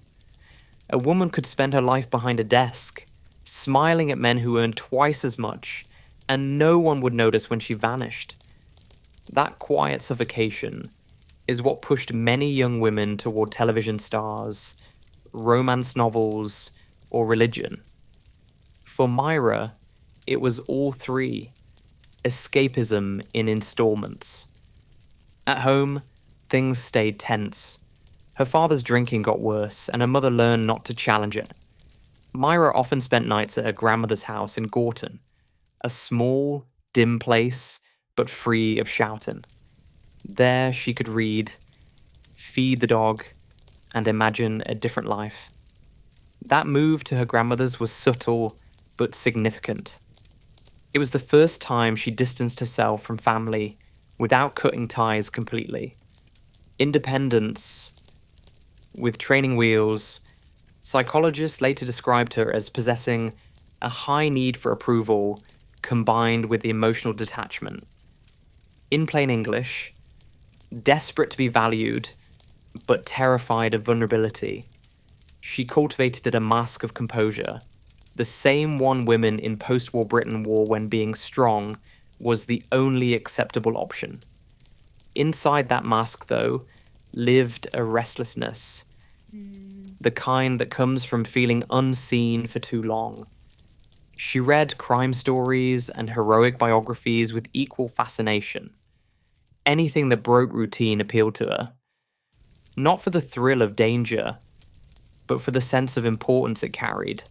A woman could spend her life behind a desk, smiling at men who earned twice as much, and no one would notice when she vanished. That quiet suffocation is what pushed many young women toward television stars, romance novels, or religion. For Myra, it was all three. Escapism in installments. At home, things stayed tense. Her father's drinking got worse, and her mother learned not to challenge it. Myra often spent nights at her grandmother's house in Gorton, a small, dim place, but free of shouting. There she could read, feed the dog, and imagine a different life. That move to her grandmother's was subtle, but significant. It was the first time she distanced herself from family without cutting ties completely. Independence, with training wheels, psychologists later described her as possessing a high need for approval combined with the emotional detachment. In plain English, desperate to be valued, but terrified of vulnerability, she cultivated a mask of composure, the same one women in post-war Britain wore when being strong was the only acceptable option. Inside that mask, though, lived a restlessness, the kind that comes from feeling unseen for too long. She read crime stories and heroic biographies with equal fascination. Anything that broke routine appealed to her. Not for the thrill of danger, but for the sense of importance it carried.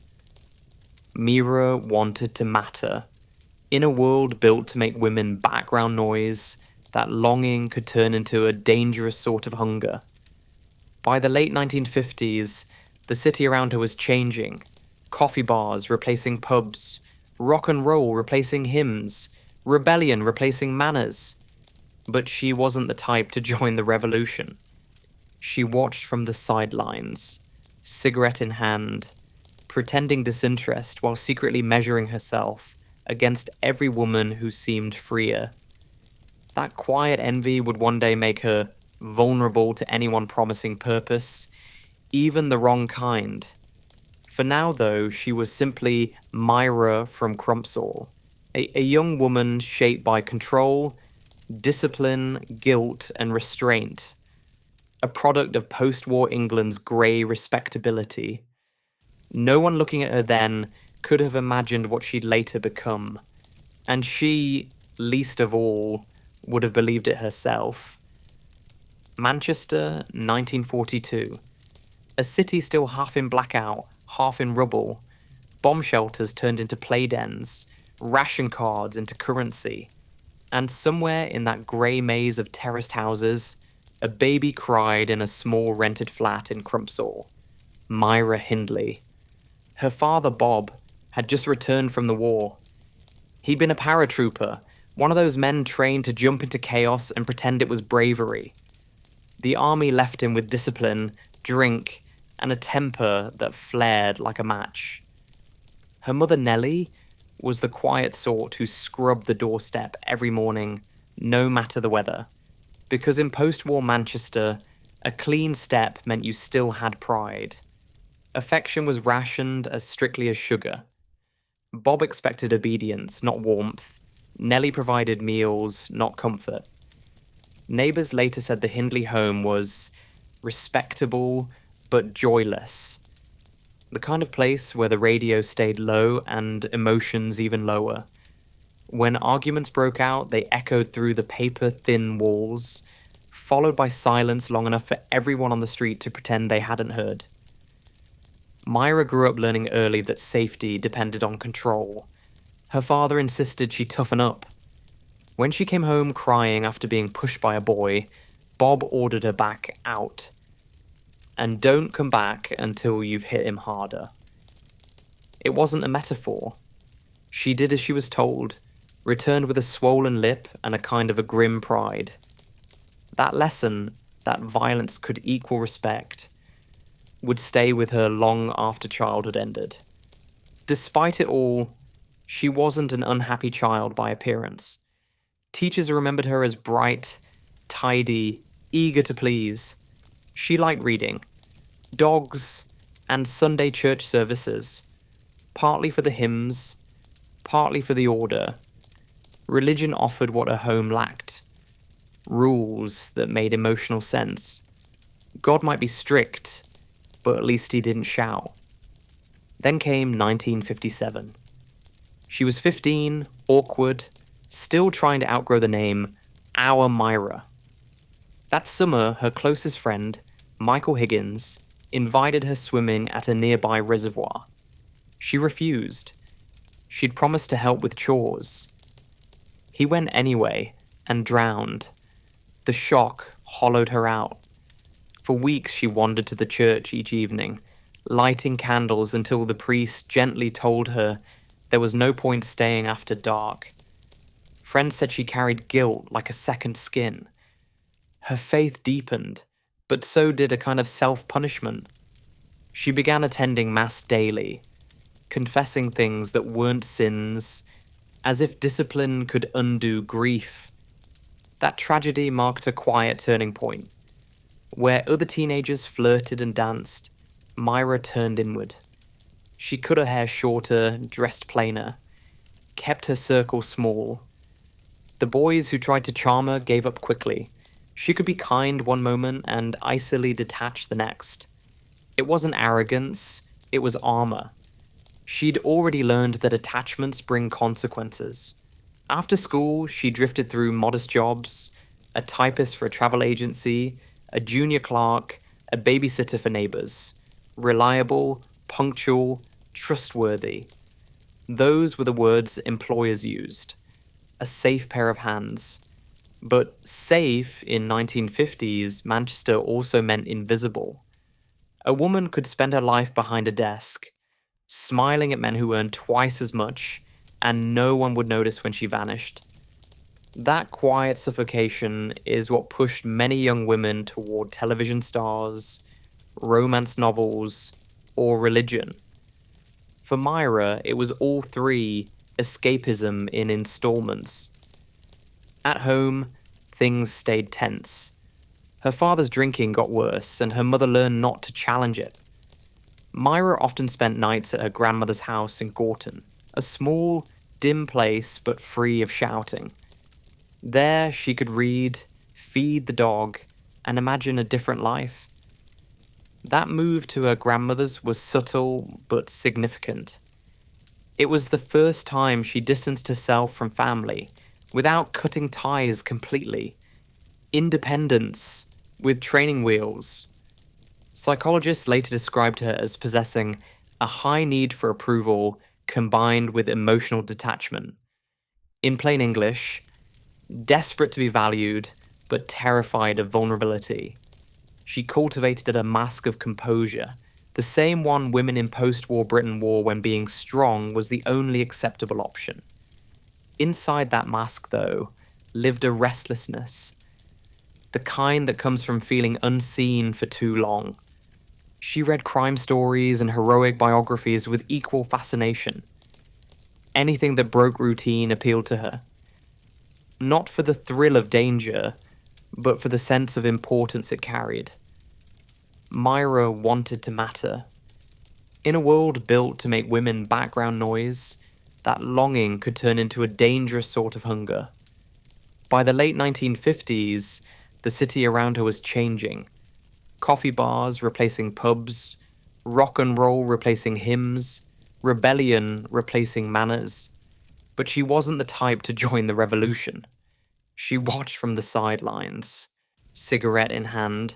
Myra wanted to matter. In a world built to make women background noise, that longing could turn into a dangerous sort of hunger. By the late 1950s, the city around her was changing. Coffee bars replacing pubs, rock and roll replacing hymns, rebellion replacing manners. But she wasn't the type to join the revolution. She watched from the sidelines, cigarette in hand, pretending disinterest while secretly measuring herself against every woman who seemed freer. That quiet envy would one day make her vulnerable to anyone promising purpose, even the wrong kind. For now, though, she was simply Myra from Crumpsall, a young woman shaped by control, discipline, guilt, and restraint, a product of post-war England's grey respectability. No one looking at her then could have imagined what she'd later become, and she, least of all, would have believed it herself. Manchester, 1942. A city still half in blackout, half in rubble. Bomb shelters turned into play dens, ration cards into currency. And somewhere in that grey maze of terraced houses, a baby cried in a small rented flat in Crumpsall. Myra Hindley. Her father, Bob, had just returned from the war. He'd been a paratrooper, one of those men trained to jump into chaos and pretend it was bravery. The army left him with discipline, drink, and a temper that flared like a match. Her mother, Nellie, was the quiet sort who scrubbed the doorstep every morning, no matter the weather. Because in post-war Manchester, a clean step meant you still had pride. Affection was rationed as strictly as sugar. Bob expected obedience, not warmth. Nellie provided meals, not comfort. Neighbours later said the Hindley home was respectable but joyless. The kind of place where the radio stayed low and emotions even lower. When arguments broke out, they echoed through the paper-thin walls, followed by silence long enough for everyone on the street to pretend they hadn't heard. Myra grew up learning early that safety depended on control. Her father insisted she toughen up. When she came home crying after being pushed by a boy, Bob ordered her back out. And don't come back until you've hit him harder. It wasn't a metaphor. She did as she was told, returned with a swollen lip and a kind of a grim pride. That lesson, that violence could equal respect, would stay with her long after childhood ended. Despite it all, she wasn't an unhappy child by appearance. Teachers remembered her as bright, tidy, eager to please. She liked reading, dogs, and Sunday church services, partly for the hymns, partly for the order. Religion offered what her home lacked. Rules that made emotional sense. God might be strict, but at least he didn't shout. Then came 1957. She was 15, awkward, still trying to outgrow the name Our Myra. That summer, her closest friend, Michael Higgins, invited her swimming at a nearby reservoir. She refused. She'd promised to help with chores. He went anyway and drowned. The shock hollowed her out. For weeks she wandered to the church each evening, lighting candles until the priest gently told her there was no point staying after dark. Friends said she carried guilt like a second skin. Her faith deepened, but so did a kind of self-punishment. She began attending Mass daily, confessing things that weren't sins, as if discipline could undo grief. That tragedy marked a quiet turning point. Where other teenagers flirted and danced, Myra turned inward. She cut her hair shorter, dressed plainer, kept her circle small. The boys who tried to charm her gave up quickly. She could be kind one moment and icily detached the next. It wasn't arrogance, it was armor. She'd already learned that attachments bring consequences. After school, she drifted through modest jobs, a typist for a travel agency, a junior clerk, a babysitter for neighbors. Reliable, punctual, trustworthy. Those were the words employers used. A safe pair of hands. But safe in 1950s Manchester also meant invisible. A woman could spend her life behind a desk, smiling at men who earned twice as much, and no one would notice when she vanished. That quiet suffocation is what pushed many young women toward television stars, romance novels, or religion. For Myra, it was all three, escapism in installments. At home, things stayed tense. Her father's drinking got worse, and her mother learned not to challenge it. Myra often spent nights at her grandmother's house in Gorton, a small, dim place but free of shouting. There she could read, feed the dog, and imagine a different life. That move to her grandmother's was subtle but significant. It was the first time she distanced herself from family, without cutting ties completely. Independence, with training wheels. Psychologists later described her as possessing a high need for approval combined with emotional detachment. In plain English, desperate to be valued, but terrified of vulnerability. She cultivated a mask of composure, the same one women in post-war Britain wore when being strong was the only acceptable option. Inside that mask, though, lived a restlessness, the kind that comes from feeling unseen for too long. She read crime stories and heroic biographies with equal fascination. Anything that broke routine appealed to her. Not for the thrill of danger, but for the sense of importance it carried. Myra wanted to matter. In a world built to make women background noise, that longing could turn into a dangerous sort of hunger. By the late 1950s, the city around her was changing. Coffee bars replacing pubs, rock and roll replacing hymns, rebellion replacing manners. But she wasn't the type to join the revolution. She watched from the sidelines, cigarette in hand,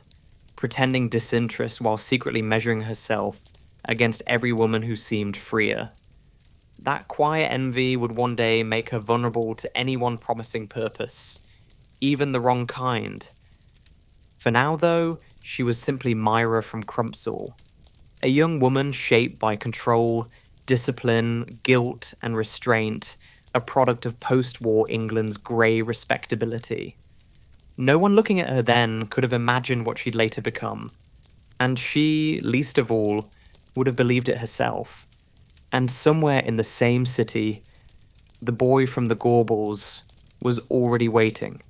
pretending disinterest while secretly measuring herself against every woman who seemed freer. That quiet envy would one day make her vulnerable to anyone promising purpose, even the wrong kind. For now, though, she was simply Myra from Crumpsall, a young woman shaped by control, discipline, guilt, and restraint, a product of post-war England's grey respectability. No one looking at her then could have imagined what she'd later become, and she, least of all, would have believed it herself. And somewhere in the same city, the boy from the Gorbals was already waiting.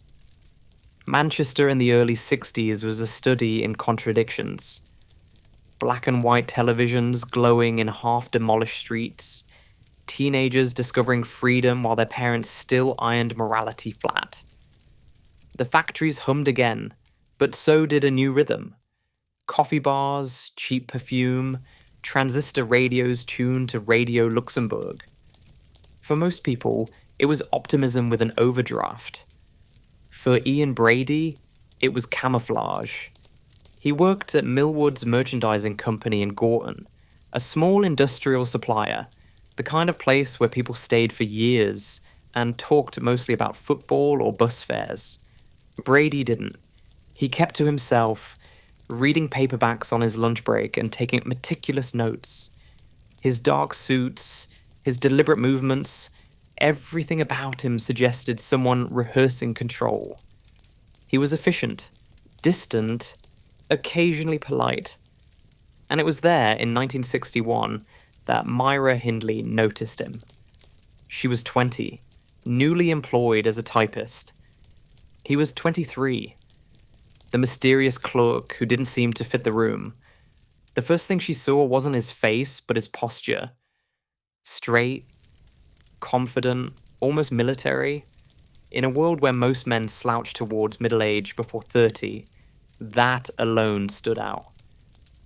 Manchester in the early 60s was a study in contradictions. Black and white televisions glowing in half-demolished streets, teenagers discovering freedom while their parents still ironed morality flat. The factories hummed again, but so did a new rhythm. Coffee bars, cheap perfume, transistor radios tuned to Radio Luxembourg. For most people, it was optimism with an overdraft. For Ian Brady, it was camouflage. He worked at Millwood's merchandising company in Gorton, a small industrial supplier, the kind of place where people stayed for years and talked mostly about football or bus fares. Brady didn't. He kept to himself, reading paperbacks on his lunch break and taking meticulous notes. His dark suits, his deliberate movements, everything about him suggested someone rehearsing control. He was efficient, distant, occasionally polite. And it was there in 1961 that Myra Hindley noticed him. She was 20, newly employed as a typist. He was 23, the mysterious clerk who didn't seem to fit the room. The first thing she saw wasn't his face, but his posture. Straight, confident, almost military. In a world where most men slouch towards middle age before 30, that alone stood out.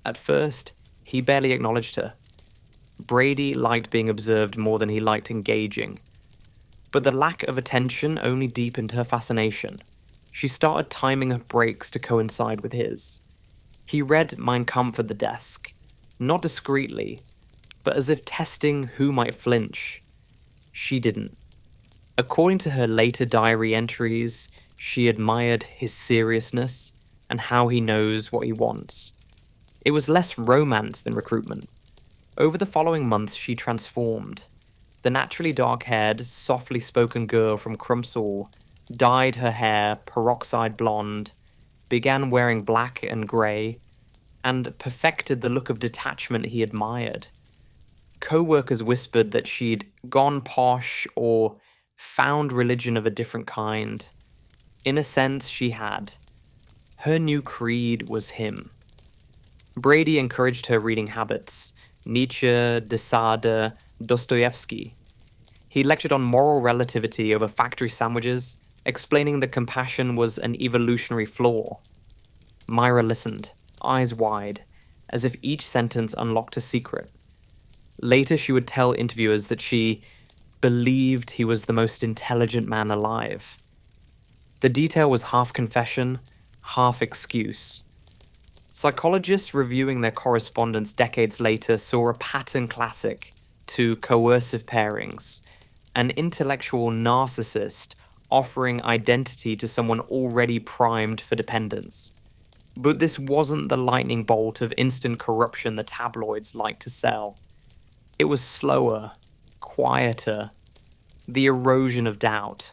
At first, he barely acknowledged her. Brady liked being observed more than he liked engaging. But the lack of attention only deepened her fascination. She started timing her breaks to coincide with his. He read Mein Kampf at the desk, not discreetly, but as if testing who might flinch. She didn't. According to her later diary entries, she admired his seriousness and how he knows what he wants. It was less romance than recruitment. Over the following months, she transformed. The naturally dark-haired, softly spoken girl from Crumpsall dyed her hair peroxide blonde, began wearing black and grey, and perfected the look of detachment he admired. Co-workers whispered that she'd gone posh or found religion of a different kind. In a sense, she had. Her new creed was him. Brady encouraged her reading habits, Nietzsche, de Sade, Dostoevsky. He lectured on moral relativity over factory sandwiches, explaining that compassion was an evolutionary flaw. Myra listened, eyes wide, as if each sentence unlocked a secret. Later, she would tell interviewers that she believed he was the most intelligent man alive. The detail was half confession, half excuse. Psychologists reviewing their correspondence decades later saw a pattern classic to coercive pairings, an intellectual narcissist offering identity to someone already primed for dependence. But this wasn't the lightning bolt of instant corruption the tabloids like to sell. It was slower, quieter, the erosion of doubt.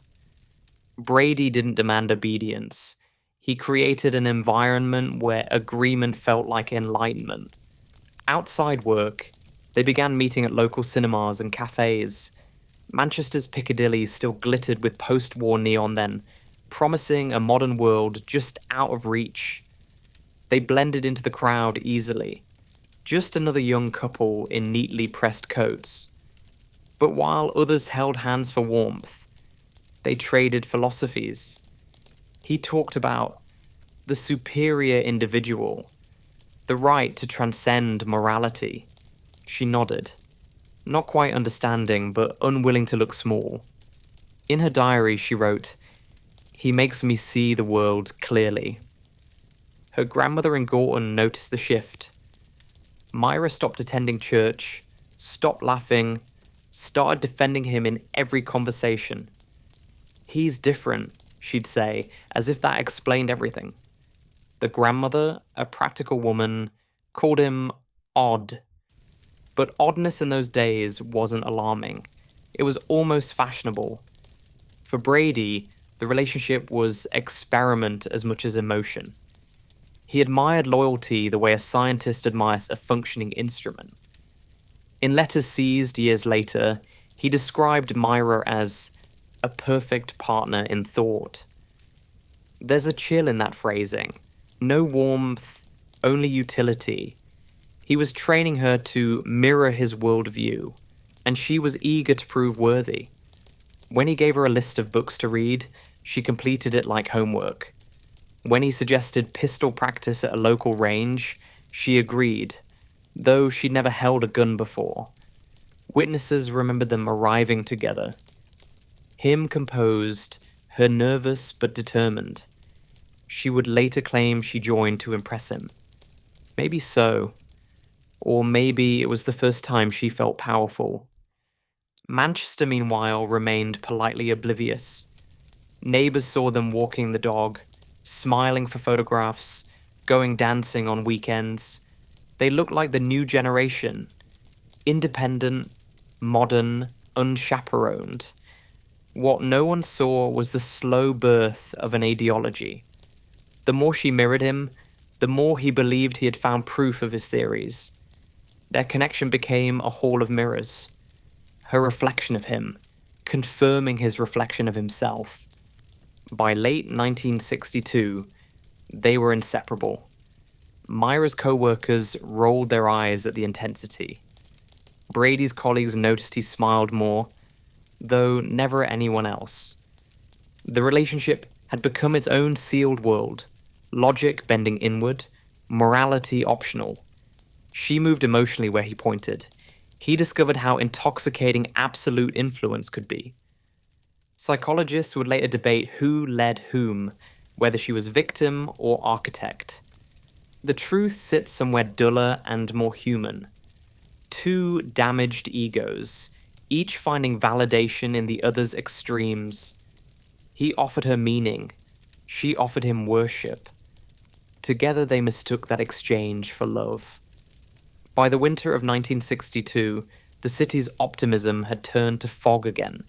Brady didn't demand obedience. He created an environment where agreement felt like enlightenment. Outside work, they began meeting at local cinemas and cafes. Manchester's Piccadilly still glittered with post-war neon then, promising a modern world just out of reach. They blended into the crowd easily. Just another young couple in neatly pressed coats. But while others held hands for warmth, they traded philosophies. He talked about the superior individual, The right to transcend morality. She nodded, not quite understanding, but unwilling to look small. In her diary, she wrote, "He makes me see the world clearly." Her grandmother in Gorton noticed the shift. Myra stopped attending church, stopped laughing, started defending him in every conversation. "He's different," she'd say, as if that explained everything. The grandmother, a practical woman, called him odd. But oddness in those days wasn't alarming. It was almost fashionable. For Brady, the relationship was experiment as much as emotion. He admired loyalty the way a scientist admires a functioning instrument. In letters seized years later, he described Myra as a perfect partner in thought. There's a chill in that phrasing. No warmth, only utility. He was training her to mirror his worldview, and she was eager to prove worthy. When he gave her a list of books to read, she completed it like homework. When he suggested pistol practice at a local range, she agreed, though she'd never held a gun before. Witnesses remembered them arriving together. Him composed, her nervous but determined. She would later claim she joined to impress him. Maybe so. Or maybe it was the first time she felt powerful. Manchester, meanwhile, remained politely oblivious. Neighbours saw them walking the dog, smiling for photographs, going dancing on weekends. They looked like the new generation. Independent, modern, unchaperoned. What no one saw was the slow birth of an ideology. The more she mirrored him, the more he believed he had found proof of his theories. Their connection became a hall of mirrors. Her reflection of him, confirming his reflection of himself. By late 1962, they were inseparable. Myra's co-workers rolled their eyes at the intensity. Brady's colleagues noticed he smiled more, though never at anyone else. The relationship had become its own sealed world, logic bending inward, morality optional. She moved emotionally where he pointed. He discovered how intoxicating absolute influence could be. Psychologists would later debate who led whom, whether she was victim or architect. The truth sits somewhere duller and more human. Two damaged egos, each finding validation in the other's extremes. He offered her meaning. She offered him worship. Together they mistook that exchange for love. By the winter of 1962, the city's optimism had turned to fog again.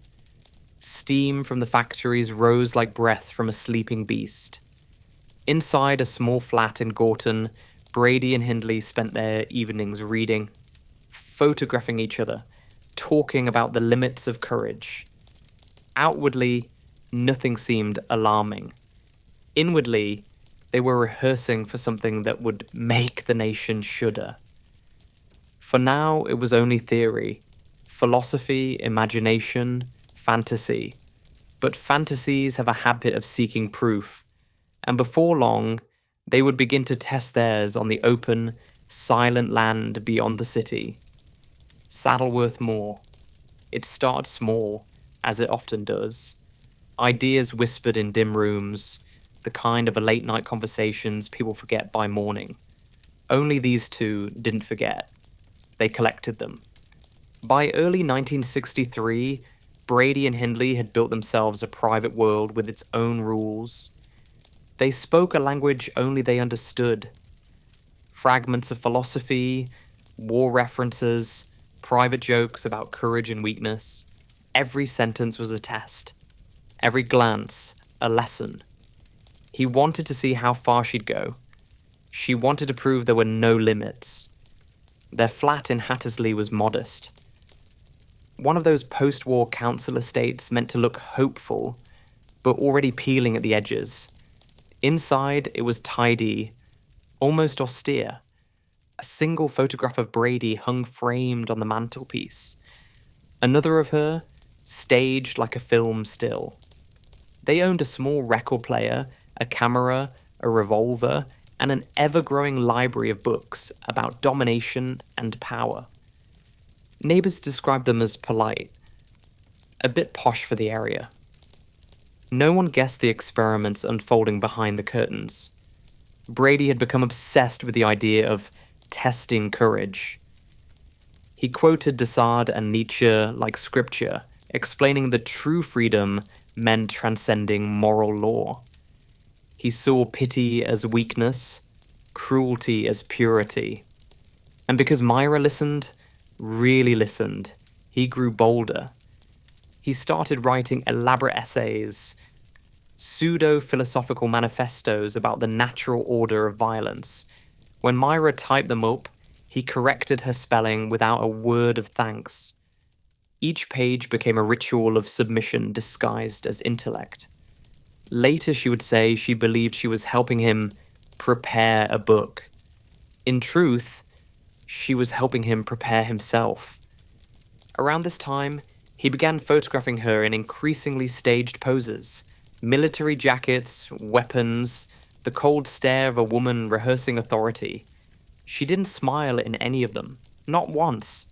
Steam from the factories rose like breath from a sleeping beast. Inside a small flat in Gorton, Brady and Hindley spent their evenings reading, photographing each other, talking about the limits of courage. Outwardly, nothing seemed alarming. Inwardly, they were rehearsing for something that would make the nation shudder. For now, it was only theory, philosophy, imagination, fantasy. But fantasies have a habit of seeking proof, and before long, they would begin to test theirs on the open, silent land beyond the city. Saddleworth Moor. It started small, as it often does. Ideas whispered in dim rooms, the kind of a late-night conversations people forget by morning. Only these two didn't forget. They collected them. By early 1963, Brady and Hindley had built themselves a private world with its own rules. They spoke a language only they understood. Fragments of philosophy, war references, private jokes about courage and weakness. Every sentence was a test. Every glance, a lesson. He wanted to see how far she'd go. She wanted to prove there were no limits. Their flat in Hattersley was modest. One of those post-war council estates meant to look hopeful, but already peeling at the edges. Inside, it was tidy, almost austere. A single photograph of Brady hung framed on the mantelpiece. Another of her, staged like a film still. They owned a small record player, a camera, a revolver, and an ever-growing library of books about domination and power. Neighbors described them as polite, a bit posh for the area. No one guessed the experiments unfolding behind the curtains. Brady had become obsessed with the idea of testing courage. He quoted Descartes and Nietzsche like scripture, explaining that true freedom meant transcending moral law. He saw pity as weakness, cruelty as purity. And because Myra listened, really listened, he grew bolder. He started writing elaborate essays, pseudo-philosophical manifestos about the natural order of violence. When Myra typed them up, he corrected her spelling without a word of thanks. Each page became a ritual of submission disguised as intellect. Later she would say she believed she was helping him prepare a book. In truth, she was helping him prepare himself. Around this time, he began photographing her in increasingly staged poses. Military jackets, weapons, the cold stare of a woman rehearsing authority. She didn't smile in any of them, not once.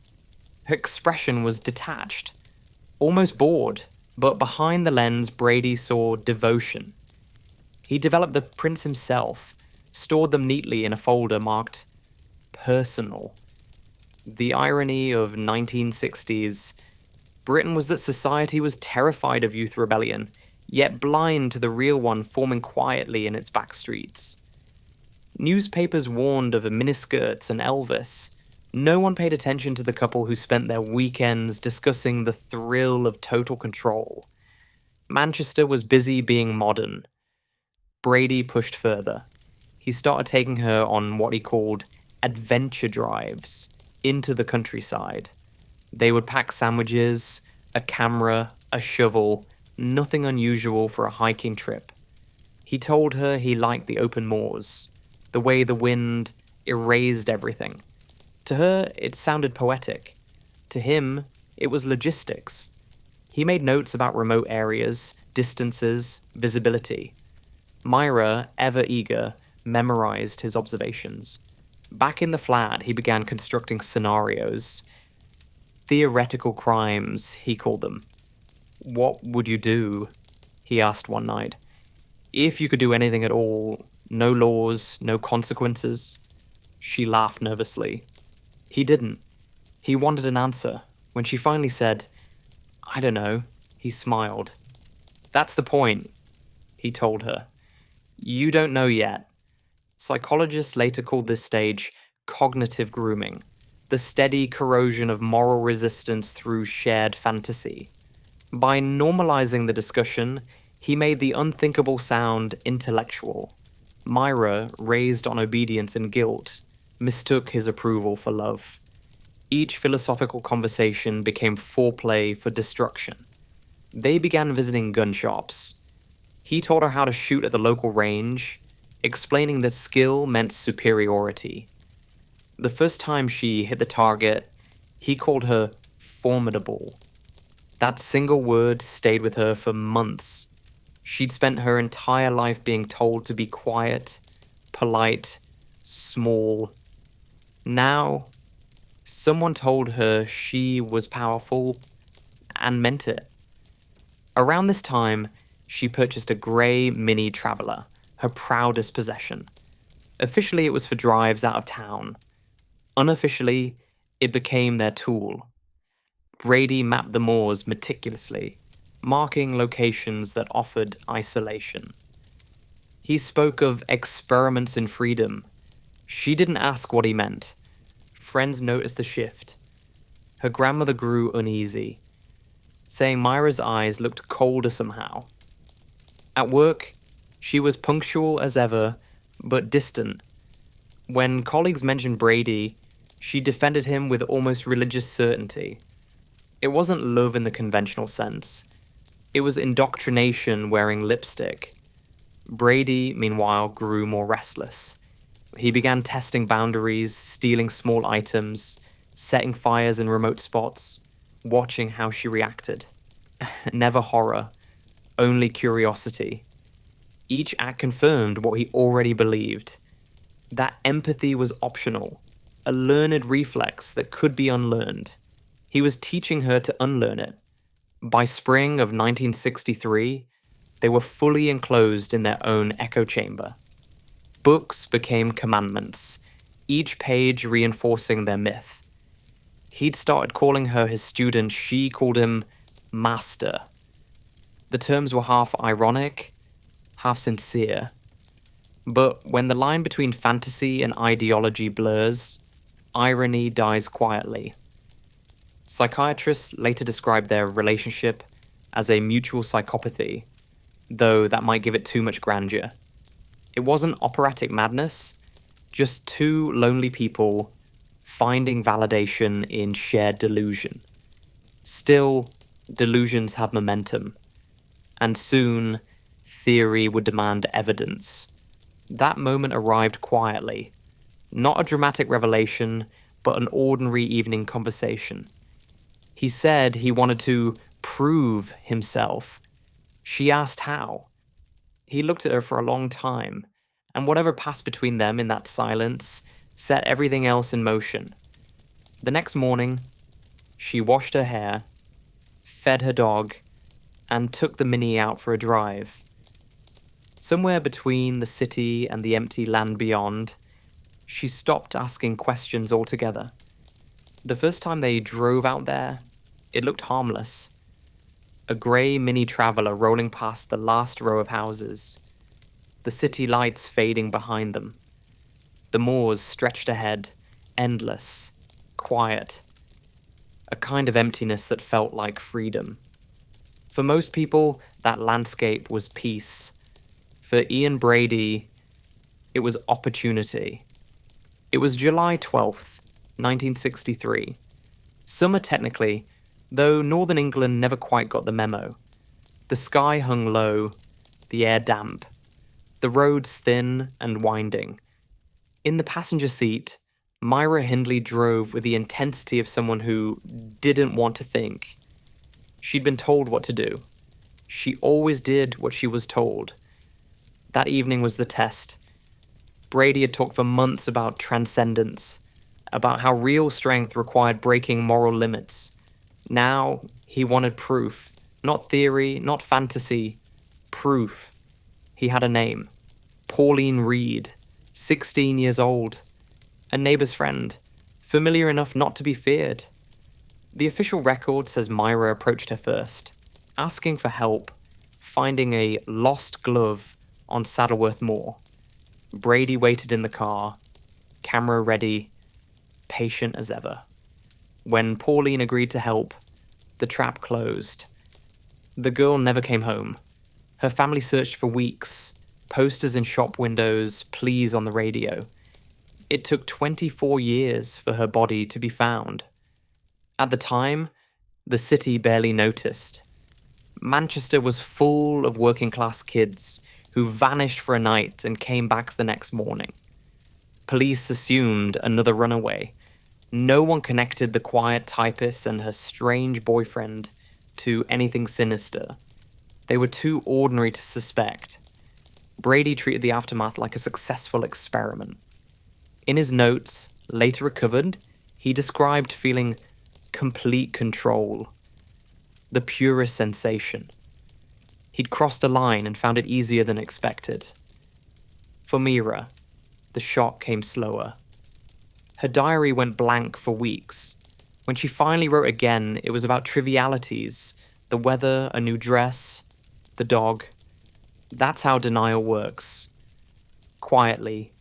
Her expression was detached, almost bored, but behind the lens Brady saw devotion. He developed the prints himself, stored them neatly in a folder marked personal. The irony of 1960s Britain was that society was terrified of youth rebellion, yet blind to the real one forming quietly in its back streets. Newspapers warned of miniskirts and Elvis. No one paid attention to the couple who spent their weekends discussing the thrill of total control. Manchester was busy being modern. Brady pushed further. He started taking her on what he called adventure drives into the countryside. They would pack sandwiches, a camera, a shovel, nothing unusual for a hiking trip. He told her he liked the open moors, the way the wind erased everything. To her, it sounded poetic. To him, it was logistics. He made notes about remote areas, distances, visibility. Myra, ever eager, memorized his observations. Back in the flat, he began constructing scenarios. Theoretical crimes, he called them. "What would you do?" he asked one night. "If you could do anything at all, no laws, no consequences?" She laughed nervously. He didn't. He wanted an answer. When she finally said, "I don't know," he smiled. "That's the point," he told her. "You don't know yet." Psychologists later called this stage cognitive grooming, the steady corrosion of moral resistance through shared fantasy. By normalizing the discussion, he made the unthinkable sound intellectual. Myra, raised on obedience and guilt, mistook his approval for love. Each philosophical conversation became foreplay for destruction. They began visiting gun shops. He taught her how to shoot at the local range, explaining that skill meant superiority. The first time she hit the target, he called her formidable. That single word stayed with her for months. She'd spent her entire life being told to be quiet, polite, small. Now, someone told her she was powerful and meant it. Around this time, she purchased a grey Mini Traveller, her proudest possession. Officially, it was for drives out of town. Unofficially, it became their tool. Brady mapped the moors meticulously, marking locations that offered isolation. He spoke of experiments in freedom. She didn't ask what he meant. Friends noticed the shift. Her grandmother grew uneasy, saying Myra's eyes looked colder somehow. At work, she was punctual as ever, but distant. When colleagues mentioned Brady, she defended him with almost religious certainty. It wasn't love in the conventional sense. It was indoctrination wearing lipstick. Brady, meanwhile, grew more restless. He began testing boundaries, stealing small items, setting fires in remote spots, watching how she reacted. Never horror, only curiosity. Each act confirmed what he already believed. That empathy was optional, a learned reflex that could be unlearned. He was teaching her to unlearn it. By spring of 1963, they were fully enclosed in their own echo chamber. Books became commandments, each page reinforcing their myth. He'd started calling her his student, she called him master. The terms were half ironic, half sincere. But when the line between fantasy and ideology blurs, irony dies quietly. Psychiatrists later described their relationship as a mutual psychopathy, though that might give it too much grandeur. It wasn't operatic madness, just two lonely people finding validation in shared delusion. Still, delusions have momentum, and soon, theory would demand evidence. That moment arrived quietly. Not a dramatic revelation, but an ordinary evening conversation. He said he wanted to prove himself. She asked how. He looked at her for a long time, and whatever passed between them in that silence set everything else in motion. The next morning, she washed her hair, fed her dog, and took the Mini out for a drive. Somewhere between the city and the empty land beyond, she stopped asking questions altogether. The first time they drove out there, it looked harmless. A grey Mini Traveller rolling past the last row of houses, the city lights fading behind them. The moors stretched ahead, endless, quiet. A kind of emptiness that felt like freedom. For most people, that landscape was peace. For Ian Brady, it was opportunity. It was July 12th, 1963. Summer technically, though northern England never quite got the memo. The sky hung low, the air damp, the roads thin and winding. In the passenger seat, Myra Hindley drove with the intensity of someone who didn't want to think. She'd been told what to do. She always did what she was told. That evening was the test. Brady had talked for months about transcendence, about how real strength required breaking moral limits. Now, he wanted proof. Not theory, not fantasy. Proof. He had a name. Pauline Reed, 16 years old. A neighbor's friend, familiar enough not to be feared. The official record says Myra approached her first, asking for help, finding a lost glove on Saddleworth Moor. Brady waited in the car, camera ready, patient as ever. When Pauline agreed to help, the trap closed. The girl never came home. Her family searched for weeks, posters in shop windows, pleas on the radio. It took 24 years for her body to be found. At the time, the city barely noticed. Manchester was full of working-class kids who vanished for a night and came back the next morning. Police assumed another runaway. No one connected the quiet typist and her strange boyfriend to anything sinister. They were too ordinary to suspect. Brady treated the aftermath like a successful experiment. In his notes, later recovered, he described feeling complete control, the purest sensation. He'd crossed a line and found it easier than expected. For Mira, the shock came slower. Her diary went blank for weeks. When she finally wrote again, it was about trivialities, the weather, a new dress, the dog. That's how denial works. Quietly,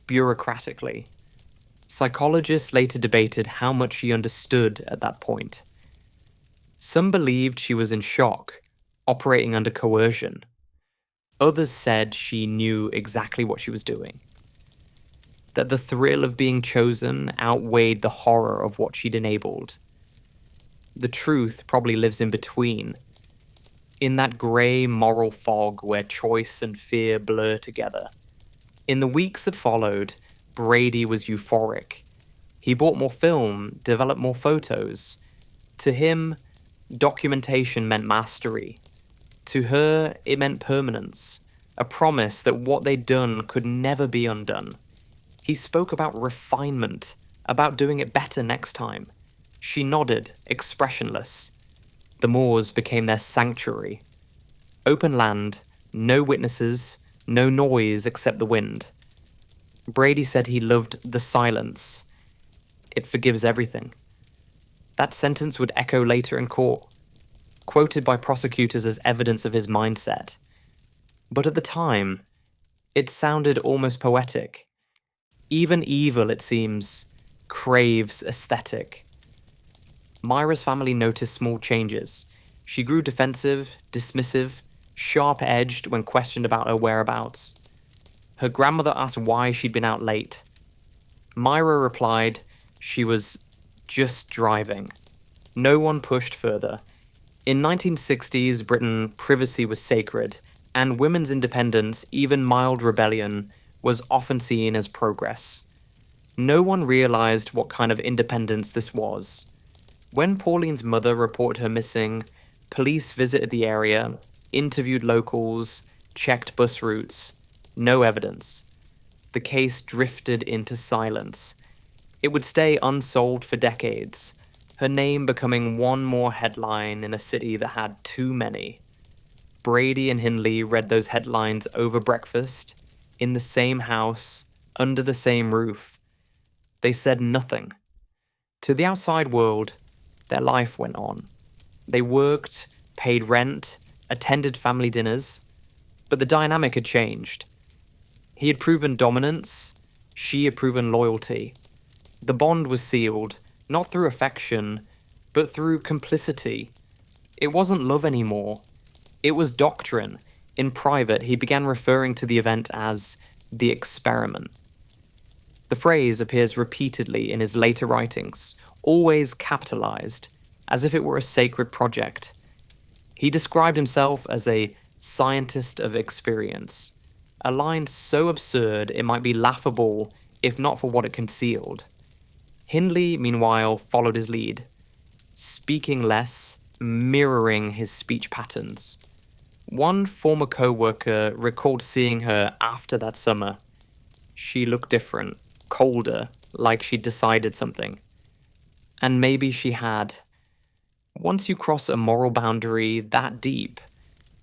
bureaucratically. Psychologists later debated how much she understood at that point. Some believed she was in shock, operating under coercion. Others said she knew exactly what she was doing. That the thrill of being chosen outweighed the horror of what she'd enabled. The truth probably lives in between, in that grey moral fog where choice and fear blur together. In the weeks that followed, Brady was euphoric. He bought more film, developed more photos. To him, documentation meant mastery. To her, it meant permanence, a promise that what they'd done could never be undone. He spoke about refinement, about doing it better next time. She nodded, expressionless. The moors became their sanctuary. Open land, no witnesses, no noise except the wind. Brady said he loved the silence. It forgives everything. That sentence would echo later in court, quoted by prosecutors as evidence of his mindset. But at the time, it sounded almost poetic. Even evil, it seems, craves aesthetic. Myra's family noticed small changes. She grew defensive, dismissive, sharp-edged when questioned about her whereabouts. Her grandmother asked why she'd been out late. Myra replied she was just driving. No one pushed further. In 1960s Britain, privacy was sacred, and women's independence, even mild rebellion, was often seen as progress. No one realized what kind of independence this was. When Pauline's mother reported her missing, police visited the area, interviewed locals, checked bus routes. No evidence. The case drifted into silence. It would stay unsolved for decades, her name becoming one more headline in a city that had too many. Brady and Hindley read those headlines over breakfast, in the same house, under the same roof. They said nothing. To the outside world, their life went on. They worked, paid rent, attended family dinners, but the dynamic had changed. He had proven dominance, she had proven loyalty. The bond was sealed, not through affection, but through complicity. It wasn't love anymore. It was doctrine. In private, he began referring to the event as the experiment. The phrase appears repeatedly in his later writings, always capitalized, as if it were a sacred project. He described himself as a scientist of experience, a line so absurd it might be laughable if not for what it concealed. Hindley, meanwhile, followed his lead, speaking less, mirroring his speech patterns. One former co-worker recalled seeing her after that summer. She looked different, colder, like she'd decided something. And maybe she had. Once you cross a moral boundary that deep,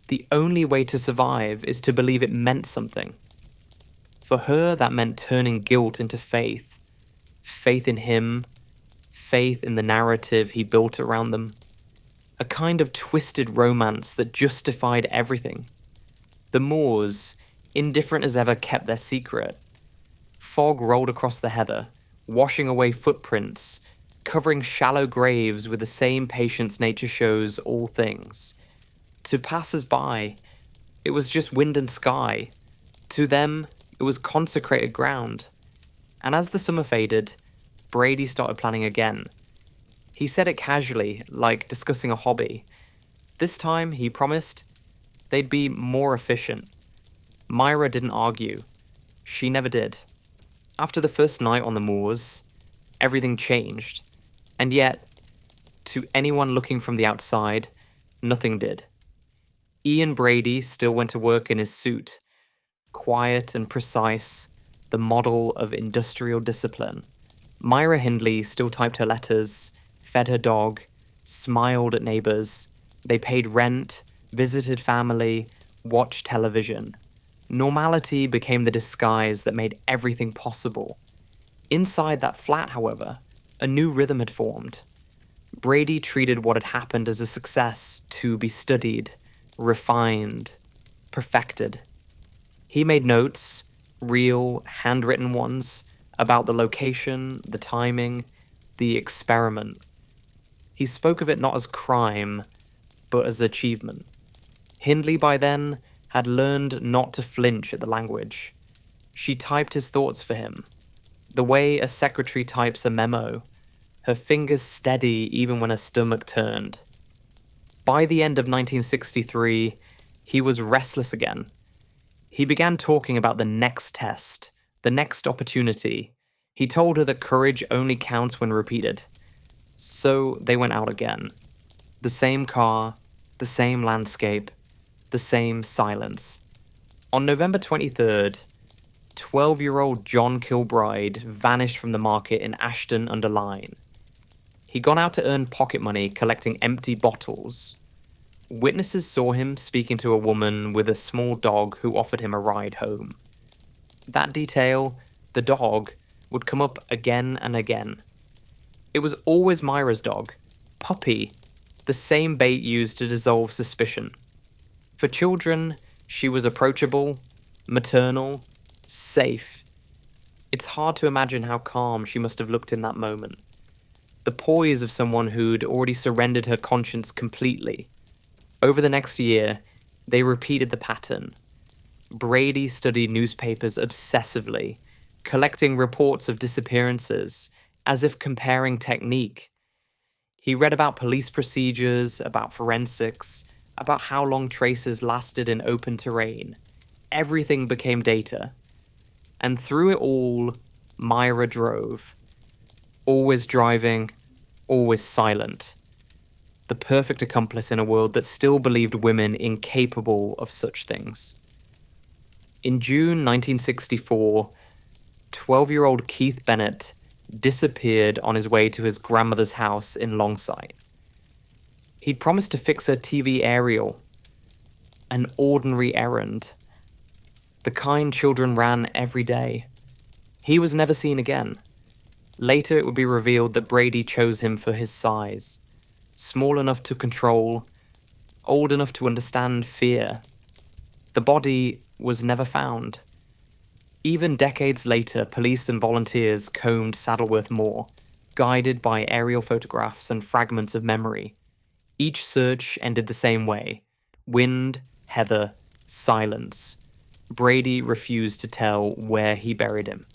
the only way to survive is to believe it meant something. For her, that meant turning guilt into faith. Faith in him, faith in the narrative he built around them. A kind of twisted romance that justified everything. The moors, indifferent as ever, kept their secret. Fog rolled across the heather, washing away footprints, covering shallow graves with the same patience nature shows all things. To passers-by, it was just wind and sky. To them, it was consecrated ground. And as the summer faded, Brady started planning again. He said it casually, like discussing a hobby. This time, he promised, they'd be more efficient. Myra didn't argue. She never did. After the first night on the moors, everything changed. And yet, to anyone looking from the outside, nothing did. Ian Brady still went to work in his suit, quiet and precise, the model of industrial discipline. Myra Hindley still typed her letters, fed her dog, smiled at neighbors. They paid rent, visited family, watched television. Normality became the disguise that made everything possible. Inside that flat, however, a new rhythm had formed. Brady treated what had happened as a success to be studied, refined, perfected. He made notes, real, handwritten ones, about the location, the timing, the experiment. He spoke of it not as crime, but as achievement. Hindley, by then, had learned not to flinch at the language. She typed his thoughts for him, the way a secretary types a memo, her fingers steady even when her stomach turned. By the end of 1963, he was restless again. He began talking about the next test, the next opportunity. He told her that courage only counts when repeated. So they went out again. The same car, the same landscape, the same silence. On November 23rd, 12-year-old John Kilbride vanished from the market in Ashton-under-Lyne. He'd gone out to earn pocket money collecting empty bottles. Witnesses saw him speaking to a woman with a small dog who offered him a ride home. That detail, the dog, would come up again and again. It was always Myra's dog, Puppy, the same bait used to dissolve suspicion. For children, she was approachable, maternal, safe. It's hard to imagine how calm she must have looked in that moment. The poise of someone who'd already surrendered her conscience completely. Over the next year, they repeated the pattern. Brady studied newspapers obsessively, collecting reports of disappearances, as if comparing technique. He read about police procedures, about forensics, about how long traces lasted in open terrain. Everything became data. And through it all, Myra drove. Always driving, always silent. The perfect accomplice in a world that still believed women incapable of such things. In June 1964, 12-year-old Keith Bennett disappeared on his way to his grandmother's house in Longsight. He'd promised to fix her TV aerial. An ordinary errand. The kind children ran every day. He was never seen again. Later it would be revealed that Brady chose him for his size. Small enough to control, old enough to understand fear. The body was never found. Even decades later, police and volunteers combed Saddleworth Moor, guided by aerial photographs and fragments of memory. Each search ended the same way. Wind, heather, silence. Brady refused to tell where he buried him.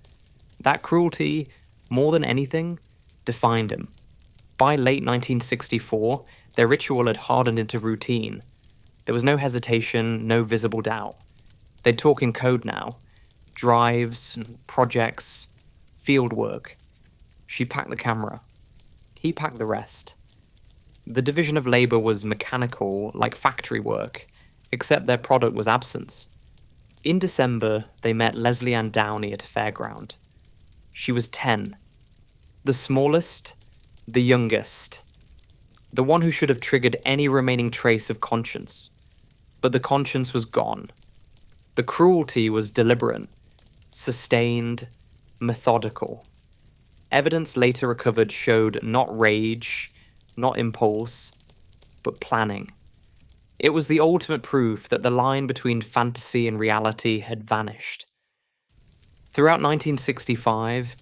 That cruelty, more than anything, defined him. By late 1964, their ritual had hardened into routine. There was no hesitation, no visible doubt. They'd talk in code now. Drives, projects, field work. She packed the camera. He packed the rest. The division of labor was mechanical, like factory work, except their product was absence. In December, they met Leslie Ann Downey at a fairground. She was 10. The smallest, the youngest. The one who should have triggered any remaining trace of conscience. But the conscience was gone. The cruelty was deliberate, sustained, methodical. Evidence later recovered showed not rage, not impulse, but planning. It was the ultimate proof that the line between fantasy and reality had vanished. Throughout 1965,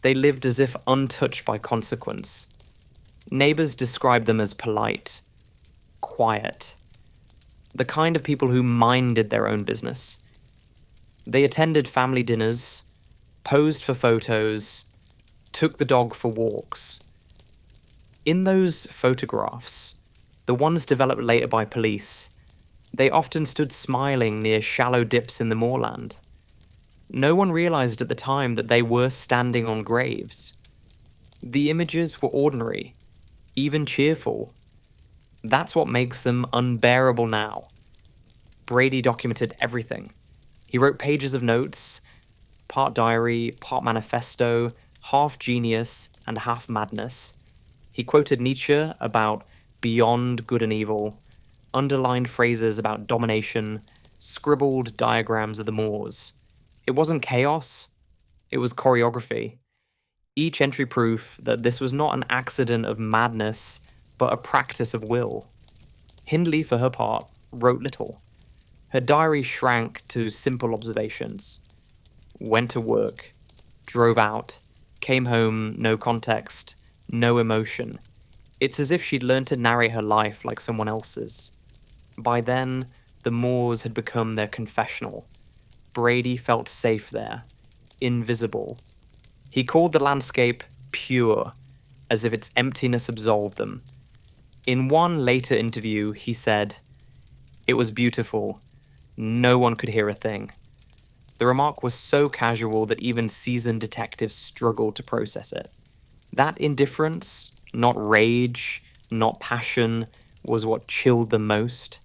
they lived as if untouched by consequence. Neighbors described them as polite, quiet, the kind of people who minded their own business. They attended family dinners, posed for photos, took the dog for walks. In those photographs, the ones developed later by police, they often stood smiling near shallow dips in the moorland. No one realized at the time that they were standing on graves. The images were ordinary, even cheerful. That's what makes them unbearable now. Brady documented everything. He wrote pages of notes, part diary, part manifesto, half genius and half madness. He quoted Nietzsche about beyond good and evil, underlined phrases about domination, scribbled diagrams of the moors. It wasn't chaos, it was choreography. Each entry proof that this was not an accident of madness, but a practice of will. Hindley, for her part, wrote little. Her diary shrank to simple observations. Went to work, drove out, came home, no context, no emotion. It's as if she'd learned to narrate her life like someone else's. By then, the moors had become their confessional. Brady felt safe there, invisible. He called the landscape pure, as if its emptiness absolved them. In one later interview, he said, "It was beautiful. No one could hear a thing." The remark was so casual that even seasoned detectives struggled to process it. That indifference, not rage, not passion, was what chilled them most.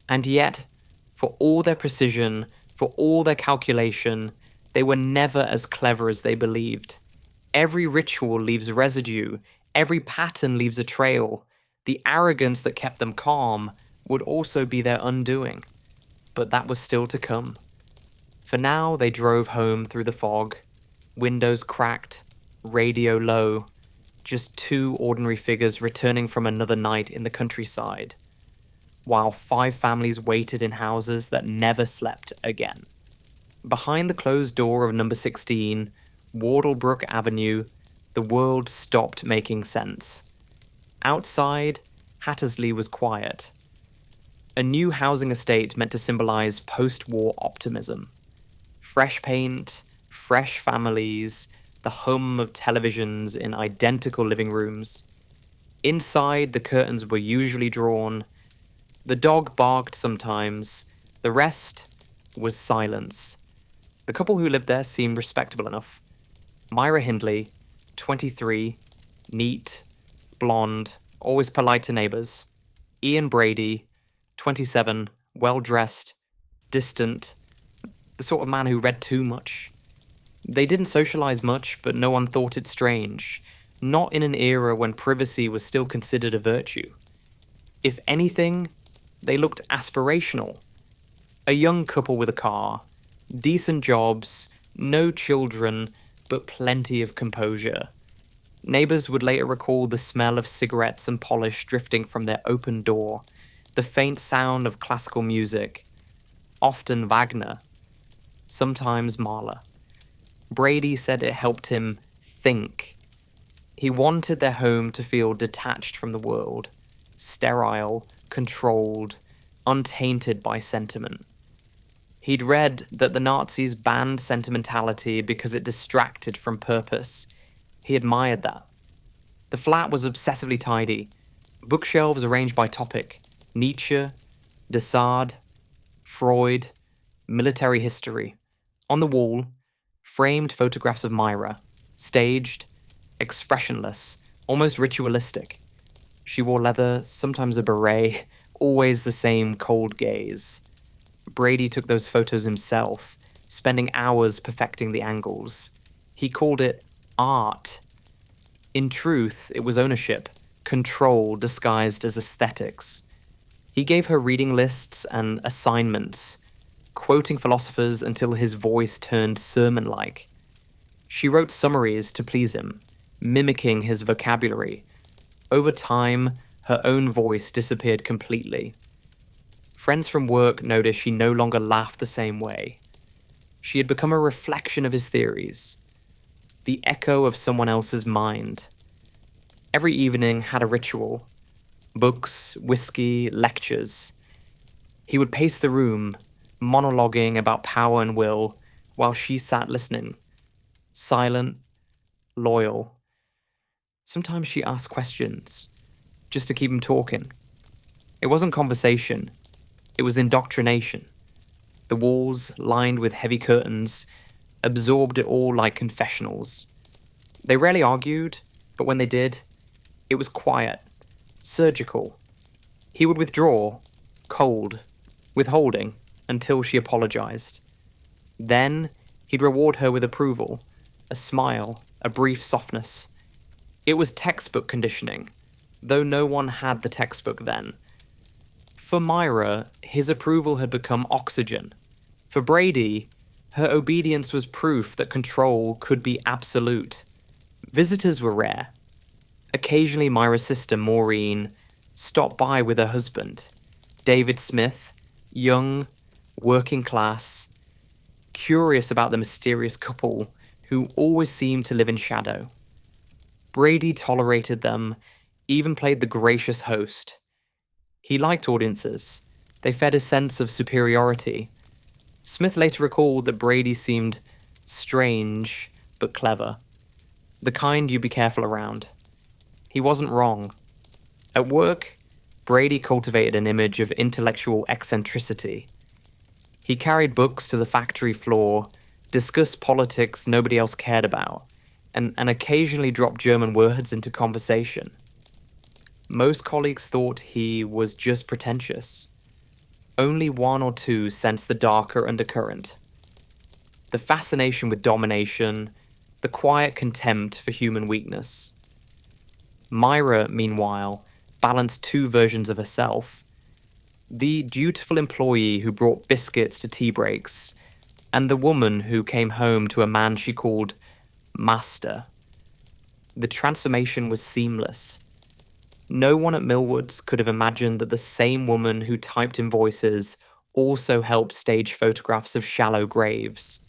And yet, for all their precision, for all their calculation, They were never as clever as they believed. Every ritual leaves residue, every pattern leaves a trail. The arrogance that kept them calm would also be their undoing. But that was still to come. For now, they drove home through the fog, windows cracked, radio low, just two ordinary figures returning from another night in the countryside, while 5 families waited in houses that never slept again. Behind the closed door of number 16, Wardlebrook Avenue, the world stopped making sense. Outside, Hattersley was quiet. A new housing estate meant to symbolize post-war optimism. Fresh paint, fresh families, the hum of televisions in identical living rooms. Inside, the curtains were usually drawn. The dog barked sometimes. The rest was silence. The couple who lived there seemed respectable enough. Myra Hindley, 23, neat, blonde, always polite to neighbors. Ian Brady, 27, well-dressed, distant, the sort of man who read too much. They didn't socialize much, but no one thought it strange, not in an era when privacy was still considered a virtue. If anything, they looked aspirational. A young couple with a car, decent jobs, no children, but plenty of composure. Neighbors would later recall the smell of cigarettes and polish drifting from their open door, the faint sound of classical music, often Wagner, sometimes Mahler. Brady said it helped him think. He wanted their home to feel detached from the world, sterile, controlled, untainted by sentiment. He'd read that the Nazis banned sentimentality because it distracted from purpose. He admired that. The flat was obsessively tidy, bookshelves arranged by topic: Nietzsche, de Sade, Freud, military history. On the wall, framed photographs of Myra, staged, expressionless, almost ritualistic. She wore leather, sometimes a beret, always the same cold gaze. Brady took those photos himself, spending hours perfecting the angles. He called it art. In truth, it was ownership, control disguised as aesthetics. He gave her reading lists and assignments, quoting philosophers until his voice turned sermon-like. She wrote summaries to please him, mimicking his vocabulary. Over time, her own voice disappeared completely. Friends from work noticed she no longer laughed the same way. She had become a reflection of his theories, the echo of someone else's mind. Every evening had a ritual: books, whiskey, lectures. He would pace the room, monologuing about power and will, while she sat listening, silent, loyal. Sometimes she asked questions, just to keep him talking. It wasn't conversation, it was indoctrination. The walls, lined with heavy curtains, absorbed it all like confessionals. They rarely argued, but when they did, it was quiet, surgical. He would withdraw, cold, withholding, until she apologized. Then, he'd reward her with approval, a smile, a brief softness. It was textbook conditioning, though no one had the textbook then. For Myra, his approval had become oxygen. For Brady, her obedience was proof that control could be absolute. Visitors were rare. Occasionally Myra's sister, Maureen, stopped by with her husband, David Smith, young, working class, curious about the mysterious couple who always seemed to live in shadow. Brady tolerated them, even played the gracious host. He liked audiences. They fed his sense of superiority. Smith later recalled that Brady seemed strange, but clever. The kind you'd be careful around. He wasn't wrong. At work, Brady cultivated an image of intellectual eccentricity. He carried books to the factory floor, discussed politics nobody else cared about, and occasionally dropped German words into conversation. Most colleagues thought he was just pretentious. Only one or two sensed the darker undercurrent. the fascination with domination, the quiet contempt for human weakness. Myra, meanwhile, balanced two versions of herself: the dutiful employee who brought biscuits to tea breaks, and the woman who came home to a man she called Master. The transformation was seamless. No one at Millwoods could have imagined that the same woman who typed in voices also helped stage photographs of shallow graves.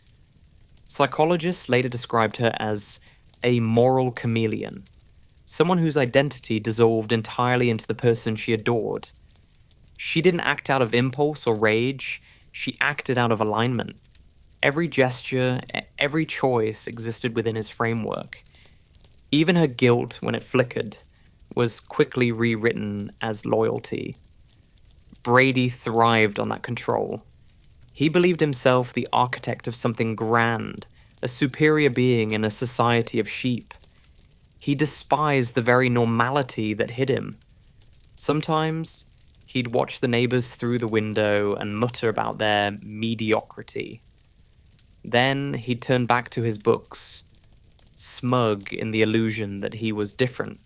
Psychologists later described her as a moral chameleon, someone whose identity dissolved entirely into the person she adored. She didn't act out of impulse or rage, she acted out of alignment. Every gesture, every choice existed within his framework. Even her guilt, when it flickered, was quickly rewritten as loyalty. Brady thrived on that control. He believed himself the architect of something grand, a superior being in a society of sheep. He despised the very normality that hid him. Sometimes, he'd watch the neighbors through the window and mutter about their mediocrity. Then he'd turn back to his books, smug in the illusion that he was different.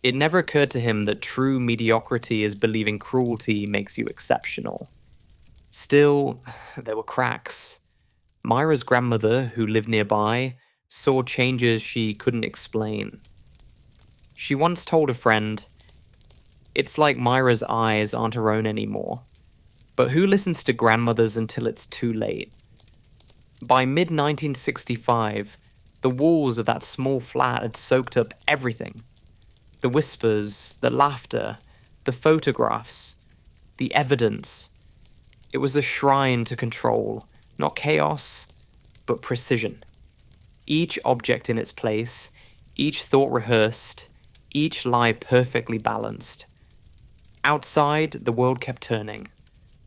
It never occurred to him that true mediocrity is believing cruelty makes you exceptional. Still, there were cracks. Myra's grandmother, who lived nearby, saw changes she couldn't explain. She once told a friend, "It's like Myra's eyes aren't her own anymore. But who listens to grandmothers until it's too late?" By mid-1965, the walls of that small flat had soaked up everything. The whispers, the laughter, the photographs, the evidence. It was a shrine to control, not chaos, but precision. Each object in its place, each thought rehearsed, each lie perfectly balanced. Outside, the world kept turning.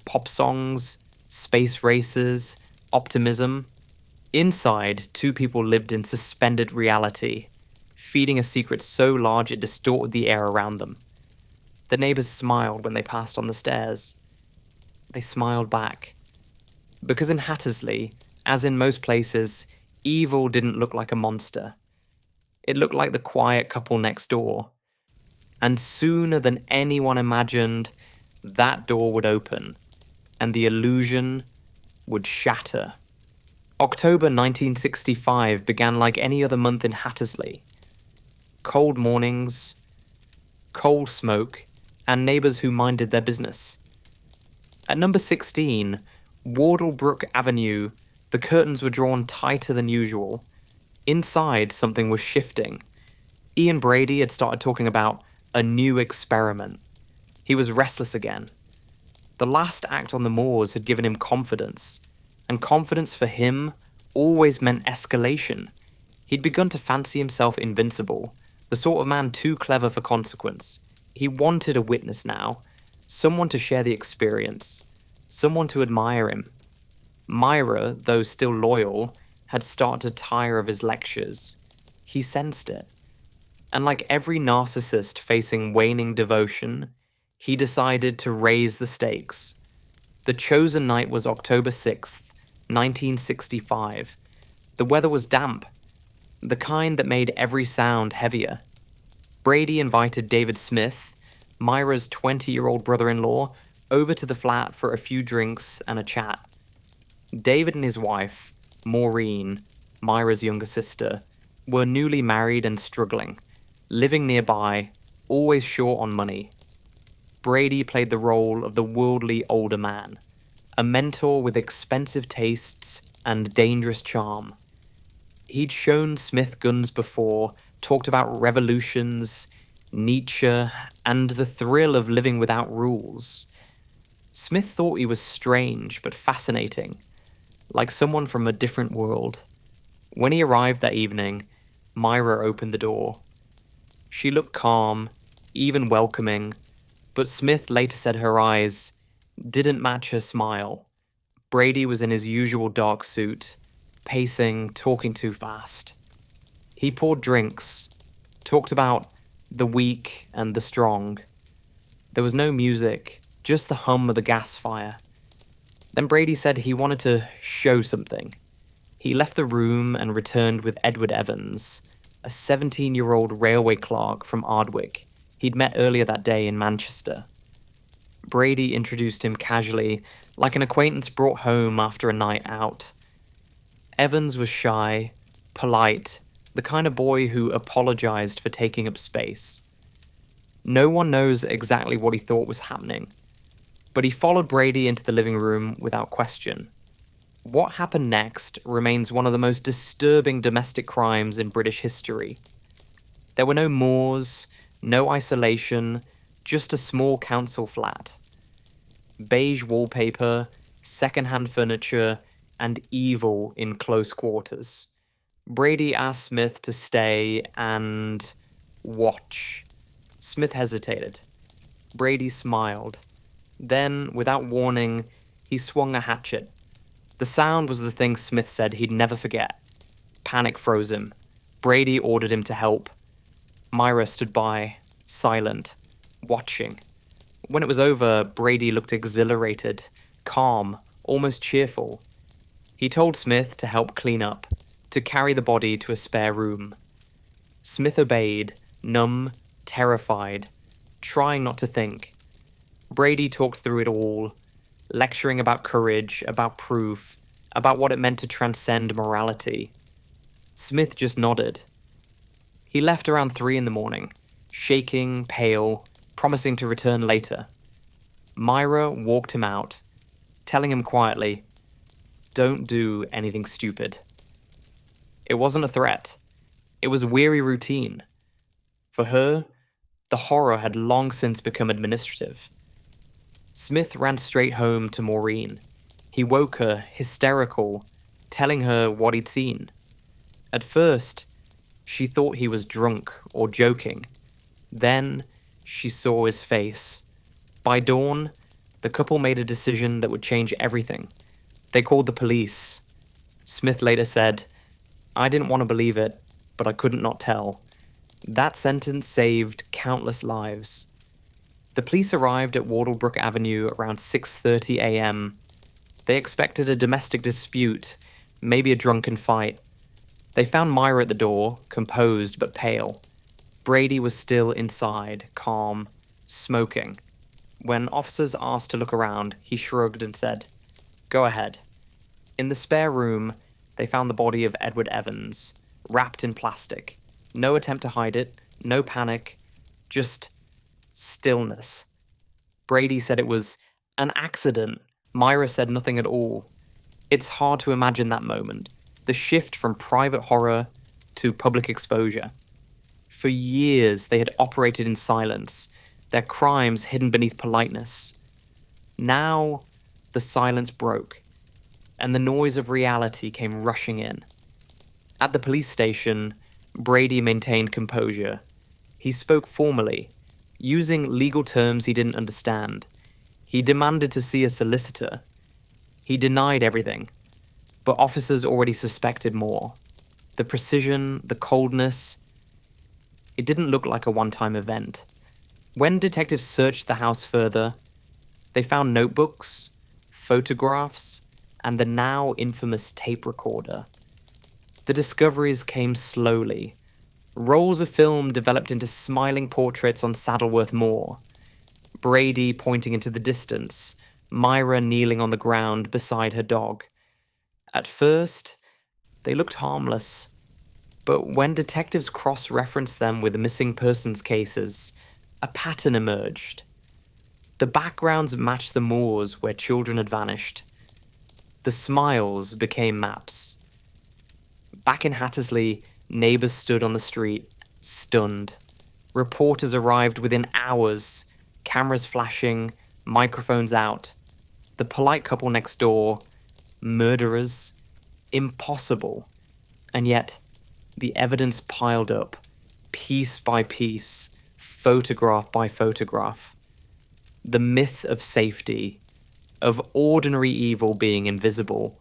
Pop songs, space races, optimism. Inside, two people lived in suspended reality, feeding a secret so large it distorted the air around them. The neighbors smiled when they passed on the stairs. They smiled back. Because in Hattersley, as in most places, evil didn't look like a monster. It looked like the quiet couple next door. And sooner than anyone imagined, that door would open, and the illusion would shatter. October 1965 began like any other month in Hattersley. Cold mornings, coal smoke, and neighbours who minded their business. At number 16, Wardlebrook Avenue, the curtains were drawn tighter than usual. Inside, something was shifting. Ian Brady had started talking about a new experiment. He was restless again. The last act on the moors had given him confidence, and confidence for him always meant escalation. He'd begun to fancy himself invincible, the sort of man too clever for consequence. He wanted a witness now, someone to share the experience, someone to admire him. Myra, though still loyal, had started to tire of his lectures. He sensed it. And like every narcissist facing waning devotion, he decided to raise the stakes. The chosen night was October 6th, 1965. The weather was damp, the kind that made every sound heavier. Brady invited David Smith, Myra's 20-year-old brother-in-law, over to the flat for a few drinks and a chat. David and his wife, Maureen, Myra's younger sister, were newly married and struggling, living nearby, always short on money. Brady played the role of the worldly older man, a mentor with expensive tastes and dangerous charm. He'd shown Smith guns before, talked about revolutions, Nietzsche, and the thrill of living without rules. Smith thought he was strange but fascinating, like someone from a different world. When he arrived that evening, Myra opened the door. She looked calm, even welcoming, but Smith later said her eyes didn't match her smile. Brady was in his usual dark suit, pacing, talking too fast. He poured drinks, talked about the weak and the strong. There was no music, just the hum of the gas fire. Then Brady said he wanted to show something. He left the room and returned with Edward Evans, a 17-year-old railway clerk from Ardwick he'd met earlier that day in Manchester. Brady introduced him casually, like an acquaintance brought home after a night out. Evans was shy, polite, the kind of boy who apologized for taking up space. No one knows exactly what he thought was happening, but he followed Brady into the living room without question. What happened next remains one of the most disturbing domestic crimes in British history. There were no moors, no isolation, just a small council flat. Beige wallpaper, second-hand furniture, and evil in close quarters. Brady asked Smith to stay and watch. Smith hesitated. Brady smiled. Then, without warning, he swung a hatchet. The sound was the thing Smith said he'd never forget. Panic froze him. Brady ordered him to help. Myra stood by, silent, watching. When it was over, Brady looked exhilarated, calm, almost cheerful. He told Smith to help clean up, to carry the body to a spare room. Smith obeyed, numb, terrified, trying not to think. Brady talked through it all, lecturing about courage, about proof, about what it meant to transcend morality. Smith just nodded. He left around 3 a.m, shaking, pale, promising to return later. Myra walked him out, telling him quietly, "Don't do anything stupid." It wasn't a threat. It was weary routine. For her, the horror had long since become administrative. Smith ran straight home to Maureen. He woke her, hysterical, telling her what he'd seen. At first, she thought he was drunk or joking. Then, she saw his face. By dawn, the couple made a decision that would change everything. They called the police. Smith later said, "I didn't want to believe it, but I couldn't not tell." That sentence saved countless lives. The police arrived at Wardlebrook Avenue around 6:30 a.m. They expected a domestic dispute, maybe a drunken fight. They found Myra at the door, composed but pale. Brady was still inside, calm, smoking. When officers asked to look around, he shrugged and said, "Go ahead." In the spare room, they found the body of Edward Evans, wrapped in plastic. No attempt to hide it, no panic, just stillness. Brady said it was an accident. Myra said nothing at all. It's hard to imagine that moment, the shift from private horror to public exposure. For years, they had operated in silence, their crimes hidden beneath politeness. Now, the silence broke, and the noise of reality came rushing in. At the police station, Brady maintained composure. He spoke formally, using legal terms he didn't understand. He demanded to see a solicitor. He denied everything, but officers already suspected more. The precision, the coldness, it didn't look like a one-time event. When detectives searched the house further, they found notebooks, photographs, and the now infamous tape recorder. The discoveries came slowly. Rolls of film developed into smiling portraits on Saddleworth Moor. Brady pointing into the distance, Myra kneeling on the ground beside her dog. At first, they looked harmless. But when detectives cross-referenced them with missing persons cases, a pattern emerged. The backgrounds matched the moors where children had vanished. The smiles became maps. Back in Hattersley, neighbours stood on the street, stunned. Reporters arrived within hours, cameras flashing, microphones out. The polite couple next door, murderers, impossible. And yet, the evidence piled up, piece by piece, photograph by photograph. The myth of safety, of ordinary evil being invisible,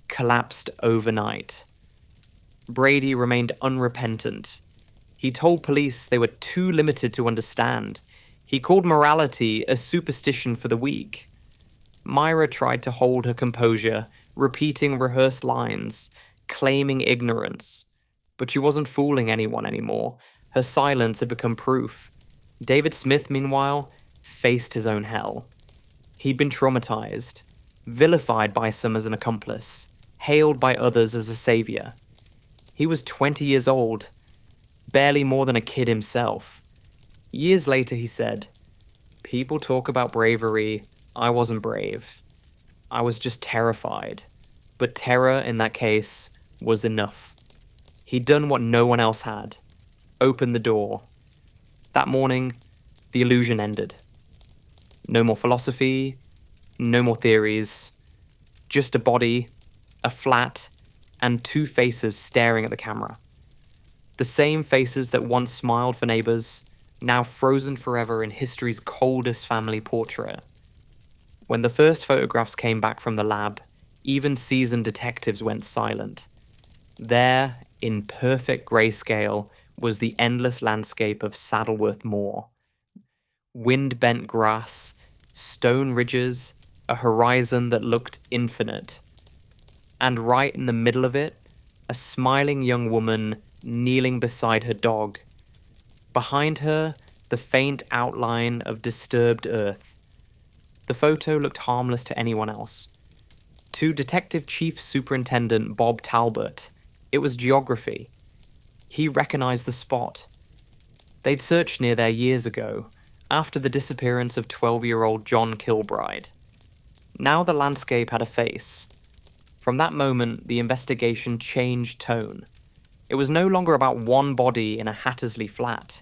collapsed overnight. Brady remained unrepentant. He told police they were too limited to understand. He called morality a superstition for the weak. Myra tried to hold her composure, repeating rehearsed lines, claiming ignorance. But she wasn't fooling anyone anymore. Her silence had become proof. David Smith, meanwhile, faced his own hell. He'd been traumatized, vilified by some as an accomplice, hailed by others as a savior. He was 20 years old, barely more than a kid himself. Years later, he said, "People talk about bravery. I wasn't brave. I was just terrified. But terror, in that case, was enough." He'd done what no one else had. Opened the door. That morning, the illusion ended. No more philosophy, no more theories. Just a body, a flat, and two faces staring at the camera. The same faces that once smiled for neighbors, now frozen forever in history's coldest family portrait. When the first photographs came back from the lab, even seasoned detectives went silent. There, in perfect grayscale, was the endless landscape of Saddleworth Moor. Wind-bent grass, stone ridges, a horizon that looked infinite. And right in the middle of it, a smiling young woman kneeling beside her dog. Behind her, the faint outline of disturbed earth. The photo looked harmless to anyone else. To Detective Chief Superintendent Bob Talbot, it was geography. He recognized the spot. They'd searched near there years ago, after the disappearance of 12-year-old John Kilbride. Now the landscape had a face. From that moment, the investigation changed tone. It was no longer about one body in a Hattersley flat.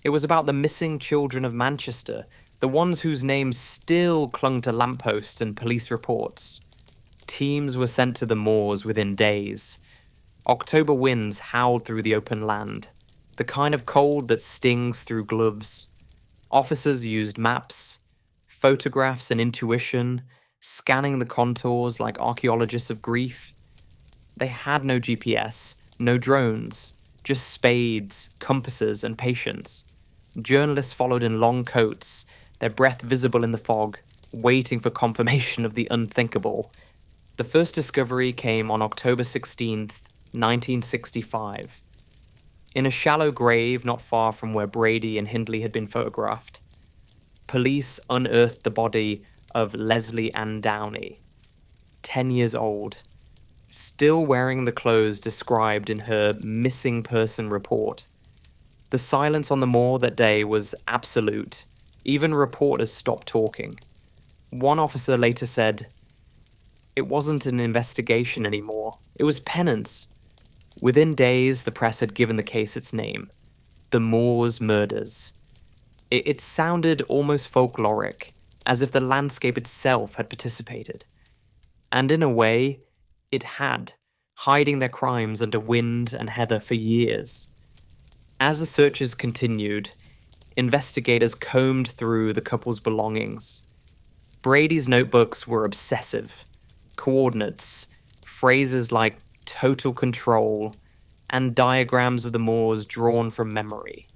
It was about the missing children of Manchester, the ones whose names still clung to lampposts and police reports. Teams were sent to the moors within days. October winds howled through the open land, the kind of cold that stings through gloves. Officers used maps, photographs, and intuition, scanning the contours like archaeologists of grief. They had no GPS, no drones, just spades, compasses, and patience. Journalists followed in long coats, their breath visible in the fog, waiting for confirmation of the unthinkable. The first discovery came on October 16th, 1965. In a shallow grave not far from where Brady and Hindley had been photographed, police unearthed the body of Leslie Ann Downey, 10 years old, still wearing the clothes described in her missing person report. The silence on the moor that day was absolute. Even reporters stopped talking. One officer later said, "It wasn't an investigation anymore. It was penance." Within days, the press had given the case its name, the Moors Murders. It sounded almost folkloric, as if the landscape itself had participated. And in a way, it had, hiding their crimes under wind and heather for years. As the searches continued, investigators combed through the couple's belongings. Brady's notebooks were obsessive. Coordinates, phrases like total control, and diagrams of the moors drawn from memory.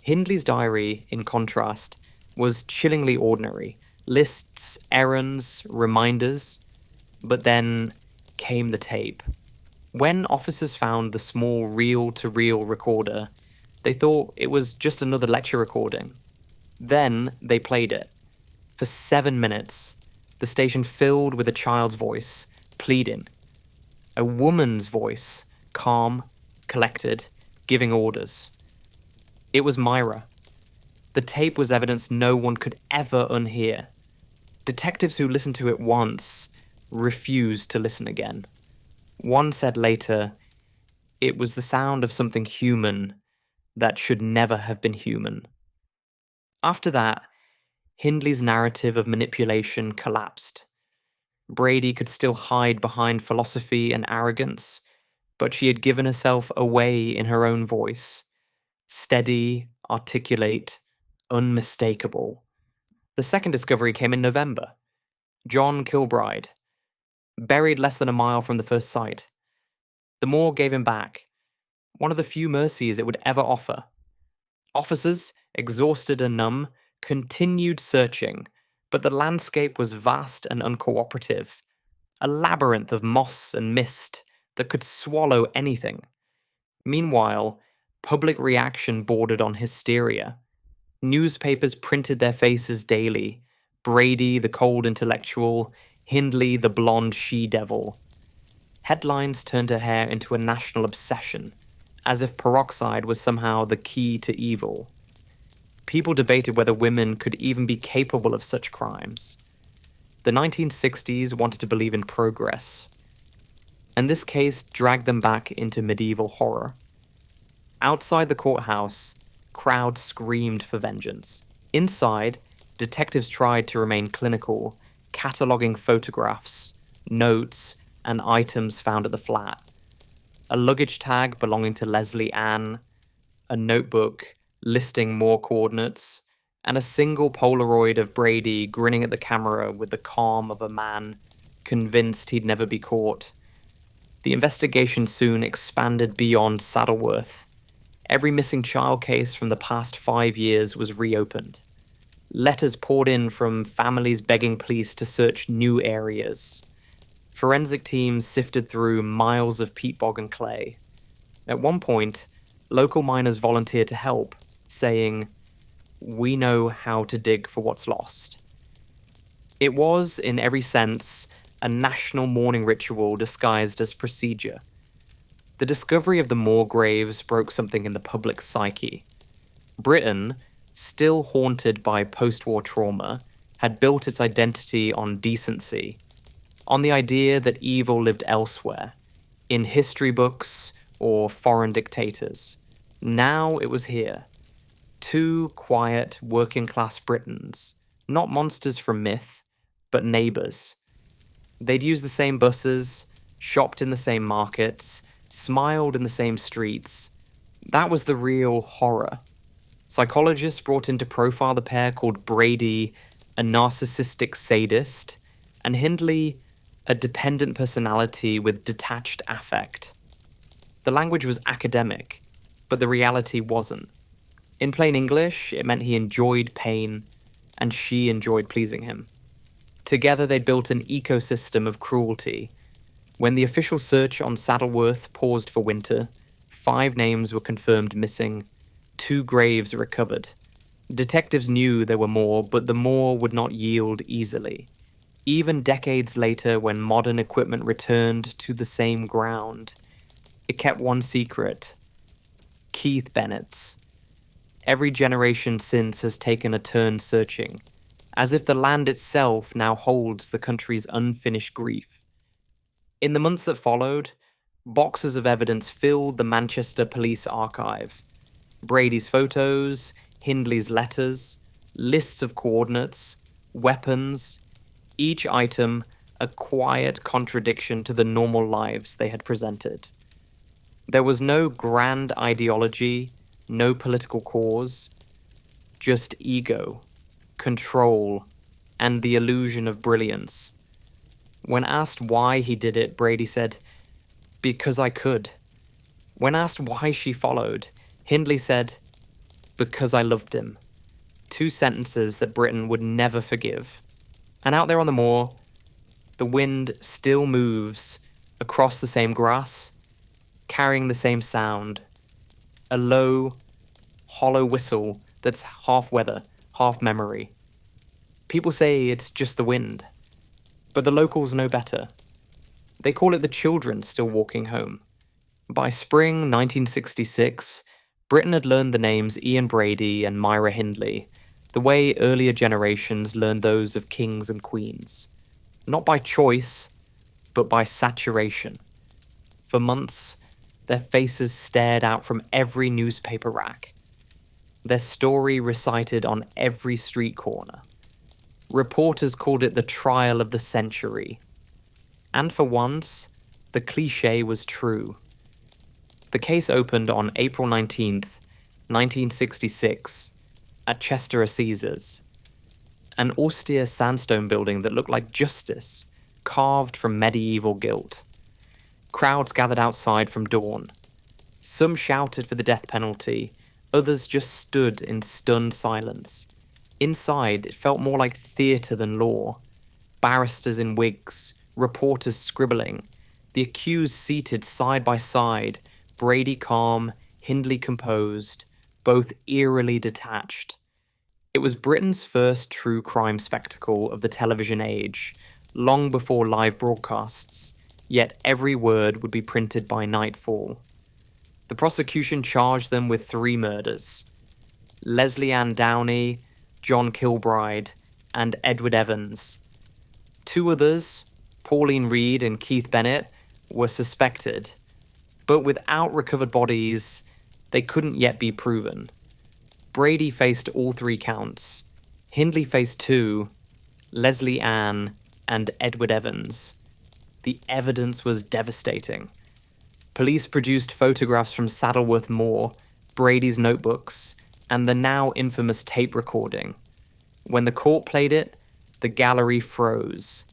Hindley's diary, in contrast, was chillingly ordinary. Lists, errands, reminders. But then came the tape. When officers found the small reel-to-reel recorder, they thought it was just another lecture recording. Then they played it. For 7 minutes, the station filled with a child's voice, pleading. A woman's voice, calm, collected, giving orders. It was Myra. The tape was evidence no one could ever unhear. Detectives who listened to it once refused to listen again. One said later, it was the sound of something human that should never have been human. After that, Hindley's narrative of manipulation collapsed. Brady could still hide behind philosophy and arrogance, but she had given herself away in her own voice. Steady, articulate, unmistakable. The second discovery came in November. John Kilbride, buried less than a mile from the first site. The moor gave him back, one of the few mercies it would ever offer. Officers, exhausted and numb, continued searching, But the landscape was vast and uncooperative, a labyrinth of moss and mist that could swallow anything. Meanwhile, public reaction bordered on hysteria. Newspapers printed their faces daily: Brady, the cold intellectual; Hindley, the blonde she-devil. Headlines turned her hair into a national obsession, as if peroxide was somehow the key to evil. People debated whether women could even be capable of such crimes. The 1960s wanted to believe in progress, and this case dragged them back into medieval horror. Outside the courthouse, crowds screamed for vengeance. Inside, detectives tried to remain clinical, cataloguing photographs, notes, and items found at the flat. A luggage tag belonging to Leslie Ann, a notebook listing more coordinates, and a single Polaroid of Brady grinning at the camera with the calm of a man convinced he'd never be caught. The investigation soon expanded beyond Saddleworth. Every missing child case from the past 5 years was reopened. Letters poured in from families begging police to search new areas. Forensic teams sifted through miles of peat bog and clay. At one point, local miners volunteered to help, saying, "We know how to dig for what's lost." It was, in every sense, a national mourning ritual disguised as procedure. The discovery of the Moore graves broke something in the public psyche. Britain, still haunted by post-war trauma, had built its identity on decency, on the idea that evil lived elsewhere, in history books or foreign dictators. Now it was here. Two quiet, working-class Britons, not monsters from myth, but neighbours. They'd used the same buses, shopped in the same markets, smiled in the same streets. That was the real horror. Psychologists brought in to profile the pair called Brady a narcissistic sadist, and Hindley a dependent personality with detached affect. The language was academic, but the reality wasn't. In plain English, it meant he enjoyed pain, and she enjoyed pleasing him. Together they'd built an ecosystem of cruelty. When the official search on Saddleworth paused for winter, 5 names were confirmed missing, 2 graves recovered. Detectives knew there were more, but the more would not yield easily. Even decades later, when modern equipment returned to the same ground, it kept one secret: Keith Bennett's. Every generation since has taken a turn searching, as if the land itself now holds the country's unfinished grief. In the months that followed, boxes of evidence filled the Manchester Police Archive. Brady's photos, Hindley's letters, lists of coordinates, weapons, each item a quiet contradiction to the normal lives they had presented. There was no grand ideology, no political cause, just ego, control, and the illusion of brilliance. When asked why he did it, Brady said, "Because I could." When asked why she followed, Hindley said, "Because I loved him." 2 sentences that Britain would never forgive. And out there on the moor, the wind still moves across the same grass, carrying the same sound. A low, hollow whistle that's half weather, half memory. People say it's just the wind, but the locals know better. They call it the children still walking home. By spring 1966, Britain had learned the names Ian Brady and Myra Hindley, the way earlier generations learned those of kings and queens. Not by choice, but by saturation. For months, their faces stared out from every newspaper rack. Their story recited on every street corner. Reporters called it the trial of the century. And for once, the cliché was true. The case opened on April 19th, 1966, at Chester Assizes, an austere sandstone building that looked like justice, carved from medieval gilt. Crowds gathered outside from dawn. Some shouted for the death penalty, others just stood in stunned silence. Inside, it felt more like theatre than law. Barristers in wigs, reporters scribbling, the accused seated side by side, Brady calm, Hindley composed, both eerily detached. It was Britain's first true crime spectacle of the television age, long before live broadcasts, yet every word would be printed by nightfall. The prosecution charged them with 3 murders: Leslie Ann Downey, John Kilbride, and Edward Evans. 2 others, Pauline Reed and Keith Bennett, were suspected, but without recovered bodies, they couldn't yet be proven. Brady faced all 3 counts. Hindley faced 2, Leslie Ann and Edward Evans. The evidence was devastating. Police produced photographs from Saddleworth Moor, Brady's notebooks, and the now infamous tape recording. When the court played it, the gallery froze.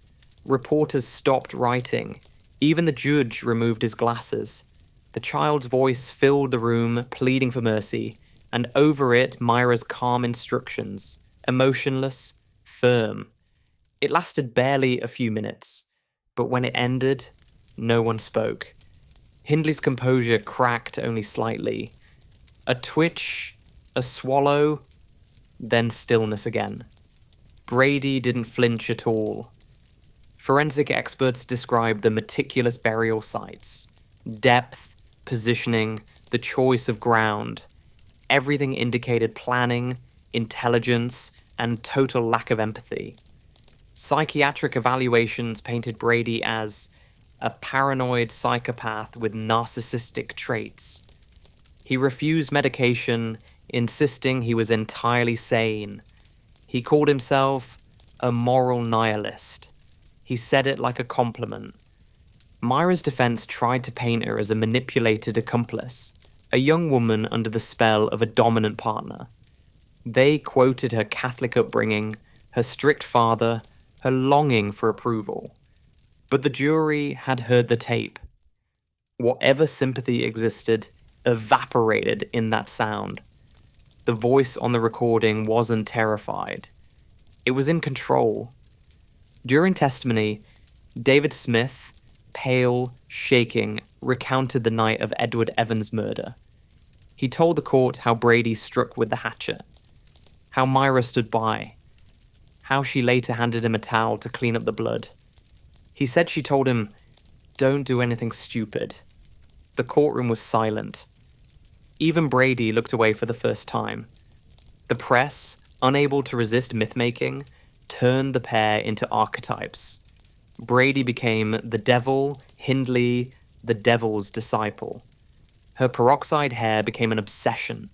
Reporters stopped writing. Even the judge removed his glasses. The child's voice filled the room, pleading for mercy, and over it Myra's calm instructions, emotionless, firm. It lasted barely a few minutes, but when it ended, no one spoke. Hindley's composure cracked only slightly. A twitch, a swallow, then stillness again. Brady didn't flinch at all. Forensic experts described the meticulous burial sites, depth, positioning, the choice of ground. Everything indicated planning, intelligence, and total lack of empathy. Psychiatric evaluations painted Brady as a paranoid psychopath with narcissistic traits. He refused medication, insisting he was entirely sane. He called himself a moral nihilist. He said it like a compliment. Myra's defense tried to paint her as a manipulated accomplice, a young woman under the spell of a dominant partner. They quoted her Catholic upbringing, her strict father, her longing for approval. But the jury had heard the tape. Whatever sympathy existed evaporated in that sound. The voice on the recording wasn't terrified. It was in control. During testimony, David Smith, pale, shaking, recounted the night of Edward Evans' murder. He told the court how Brady struck with the hatchet, how Myra stood by, how she later handed him a towel to clean up the blood. He said she told him, "Don't do anything stupid." The courtroom was silent. Even Brady looked away for the first time. The press, unable to resist myth-making, turned the pair into archetypes. Brady became the devil, Hindley, the devil's disciple. Her peroxide hair became an obsession.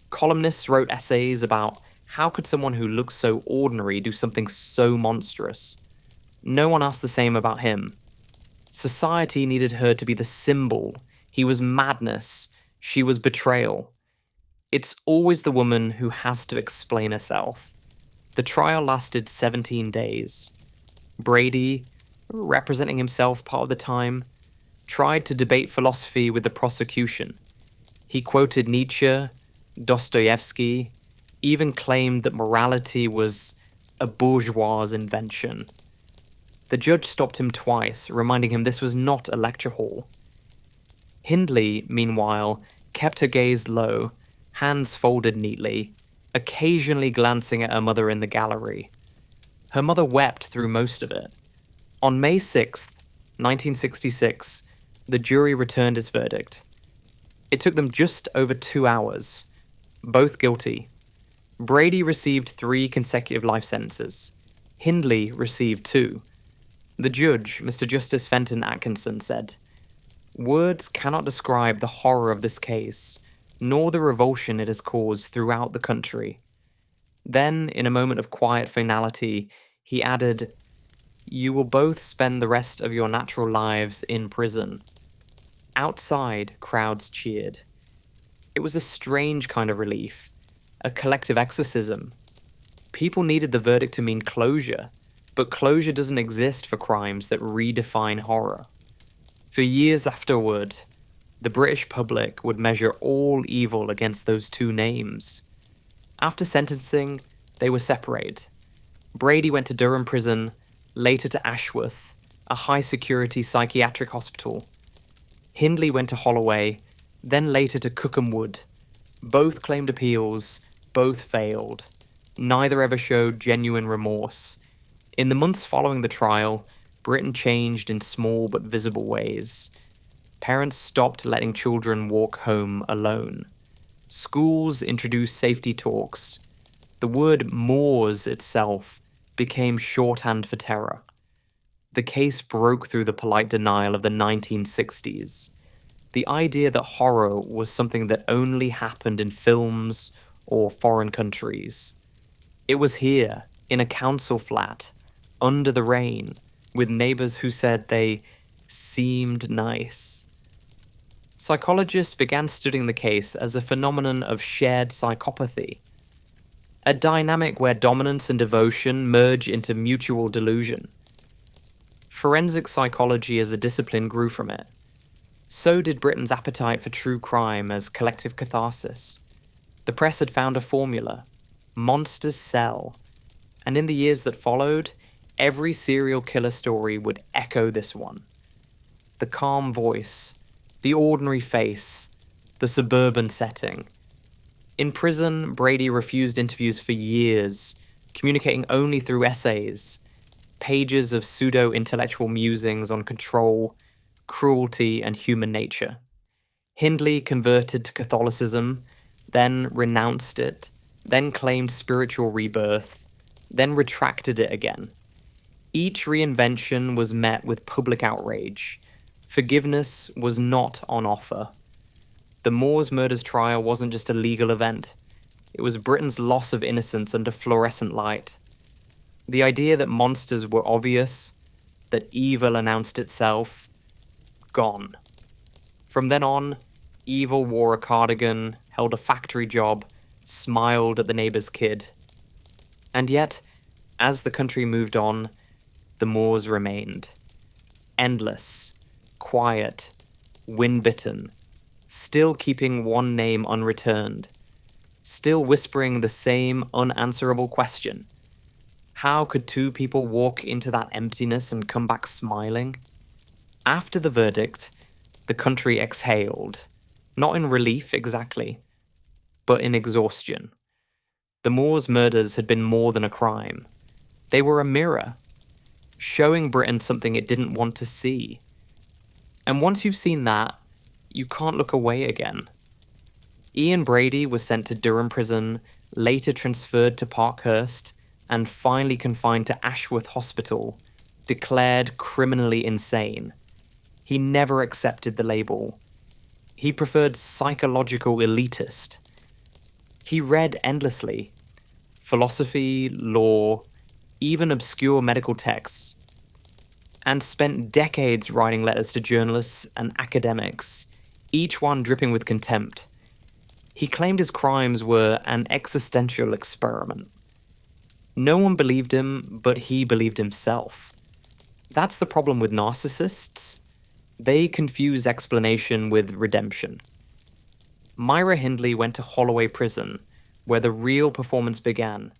Columnists wrote essays about how could someone who looked so ordinary do something so monstrous. No one asked the same about him. Society needed her to be the symbol. He was madness. She was betrayal. It's always the woman who has to explain herself. The trial lasted 17 days. Brady, representing himself part of the time, tried to debate philosophy with the prosecution. He quoted Nietzsche, Dostoevsky, even claimed that morality was a bourgeois invention. The judge stopped him twice, reminding him this was not a lecture hall. Hindley, meanwhile, kept her gaze low, hands folded neatly, occasionally glancing at her mother in the gallery. Her mother wept through most of it. On May 6th, 1966, the jury returned its verdict. It took them just over 2 hours. Both guilty. Brady received 3 consecutive life sentences. Hindley received 2. The judge, Mr. Justice Fenton Atkinson, said, "Words cannot describe the horror of this case, nor the revulsion it has caused throughout the country." Then, in a moment of quiet finality, he added, "You will both spend the rest of your natural lives in prison." Outside, crowds cheered. It was a strange kind of relief, a collective exorcism. People needed the verdict to mean closure, but closure doesn't exist for crimes that redefine horror. For years afterward, the British public would measure all evil against those 2 names. After sentencing, they were separated. Brady went to Durham Prison, later to Ashworth, a high-security psychiatric hospital. Hindley went to Holloway, then later to Cookham Wood. Both claimed appeals, both failed. Neither ever showed genuine remorse. In the months following the trial, Britain changed in small but visible ways. Parents stopped letting children walk home alone. Schools introduced safety talks. The word Moors itself became shorthand for terror. The case broke through the polite denial of the 1960s. The idea that horror was something that only happened in films or foreign countries. It was here, in a council flat, under the rain, with neighbors who said they seemed nice. Psychologists began studying the case as a phenomenon of shared psychopathy, a dynamic where dominance and devotion merge into mutual delusion. Forensic psychology as a discipline grew from it. So did Britain's appetite for true crime as collective catharsis. The press had found a formula: monsters sell. And in the years that followed, every serial killer story would echo this one. The calm voice, the ordinary face, the suburban setting. In prison, Brady refused interviews for years, communicating only through essays, pages of pseudo-intellectual musings on control, cruelty, and human nature. Hindley converted to Catholicism, then renounced it, then claimed spiritual rebirth, then retracted it again. Each reinvention was met with public outrage. Forgiveness was not on offer. The Moors murders trial wasn't just a legal event. It was Britain's loss of innocence under fluorescent light. The idea that monsters were obvious, that evil announced itself, gone. From then on, evil wore a cardigan, held a factory job, smiled at the neighbour's kid. And yet, as the country moved on, the Moors remained. Endless, quiet, wind-bitten, still keeping one name unreturned, still whispering the same unanswerable question. How could two people walk into that emptiness and come back smiling? After the verdict, the country exhaled, not in relief exactly, but in exhaustion. The Moors' murders had been more than a crime. They were a mirror, showing Britain something it didn't want to see. And once you've seen that, you can't look away again. Ian Brady was sent to Durham Prison, later transferred to Parkhurst, and finally confined to Ashworth Hospital, declared criminally insane. He never accepted the label. He preferred psychological elitist. He read endlessly. Philosophy, law, even obscure medical texts, and spent decades writing letters to journalists and academics, each one dripping with contempt. He claimed his crimes were an existential experiment. No one believed him, but he believed himself. That's the problem with narcissists. They confuse explanation with redemption. Myra Hindley went to Holloway Prison, where the real performance began.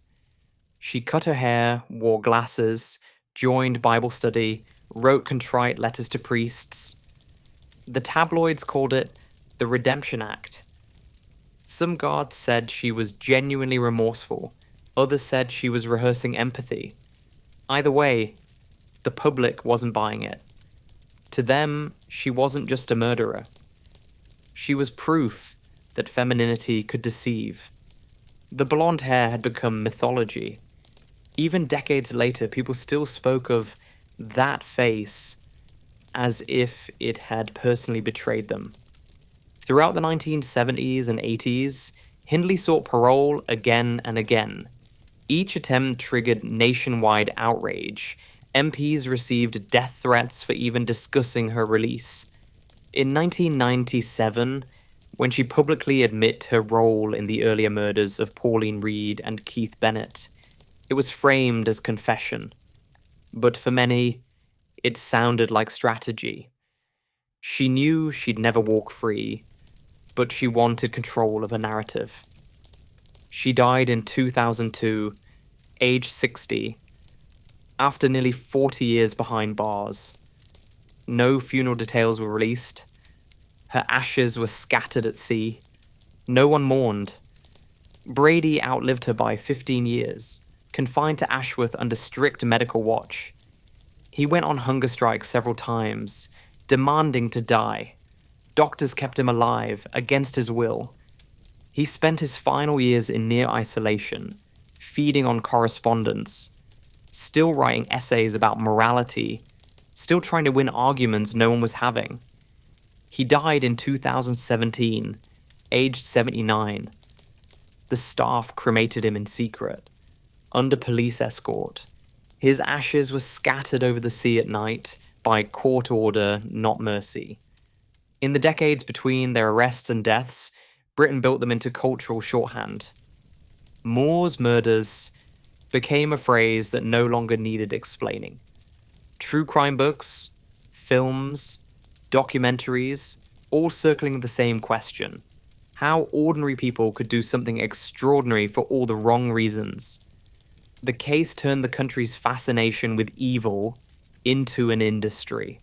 She cut her hair, wore glasses, joined Bible study, wrote contrite letters to priests. The tabloids called it the Redemption Act. Some guards said she was genuinely remorseful. Others said she was rehearsing empathy. Either way, the public wasn't buying it. To them, she wasn't just a murderer. She was proof that femininity could deceive. The blonde hair had become mythology. Even decades later, people still spoke of that face as if it had personally betrayed them. Throughout the 1970s and 80s, Hindley sought parole again and again. Each attempt triggered nationwide outrage. MPs received death threats for even discussing her release. In 1997, when she publicly admitted her role in the earlier murders of Pauline Reed and Keith Bennett, it was framed as confession. But for many, it sounded like strategy. She knew she'd never walk free, but she wanted control of her narrative. She died in 2002, age 60, after nearly 40 years behind bars. No funeral details were released. Her ashes were scattered at sea. No one mourned. Brady outlived her by 15 years, confined to Ashworth under strict medical watch. He went on hunger strikes several times, demanding to die. Doctors kept him alive, against his will. He spent his final years in near isolation, feeding on correspondence, still writing essays about morality, still trying to win arguments no one was having. He died in 2017, aged 79. The staff cremated him in secret, under police escort. His ashes were scattered over the sea at night by court order, not mercy. In the decades between their arrests and deaths, Britain built them into cultural shorthand. Moore's murders became a phrase that no longer needed explaining. True crime books, films, documentaries, all circling the same question: how ordinary people could do something extraordinary for all the wrong reasons. The case turned the country's fascination with evil into an industry.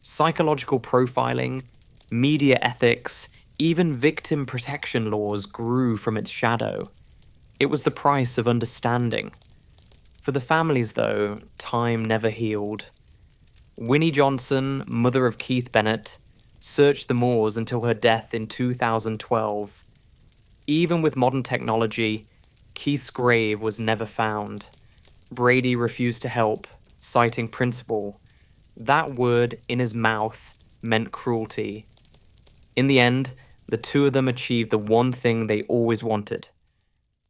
Psychological profiling, media ethics, even victim protection laws grew from its shadow. It was the price of understanding. For the families, though, time never healed. Winnie Johnson, mother of Keith Bennett, searched the moors until her death in 2012. Even with modern technology, Keith's grave was never found. Brady refused to help, citing principle. That word in his mouth meant cruelty. In the end, the two of them achieved the one thing they always wanted: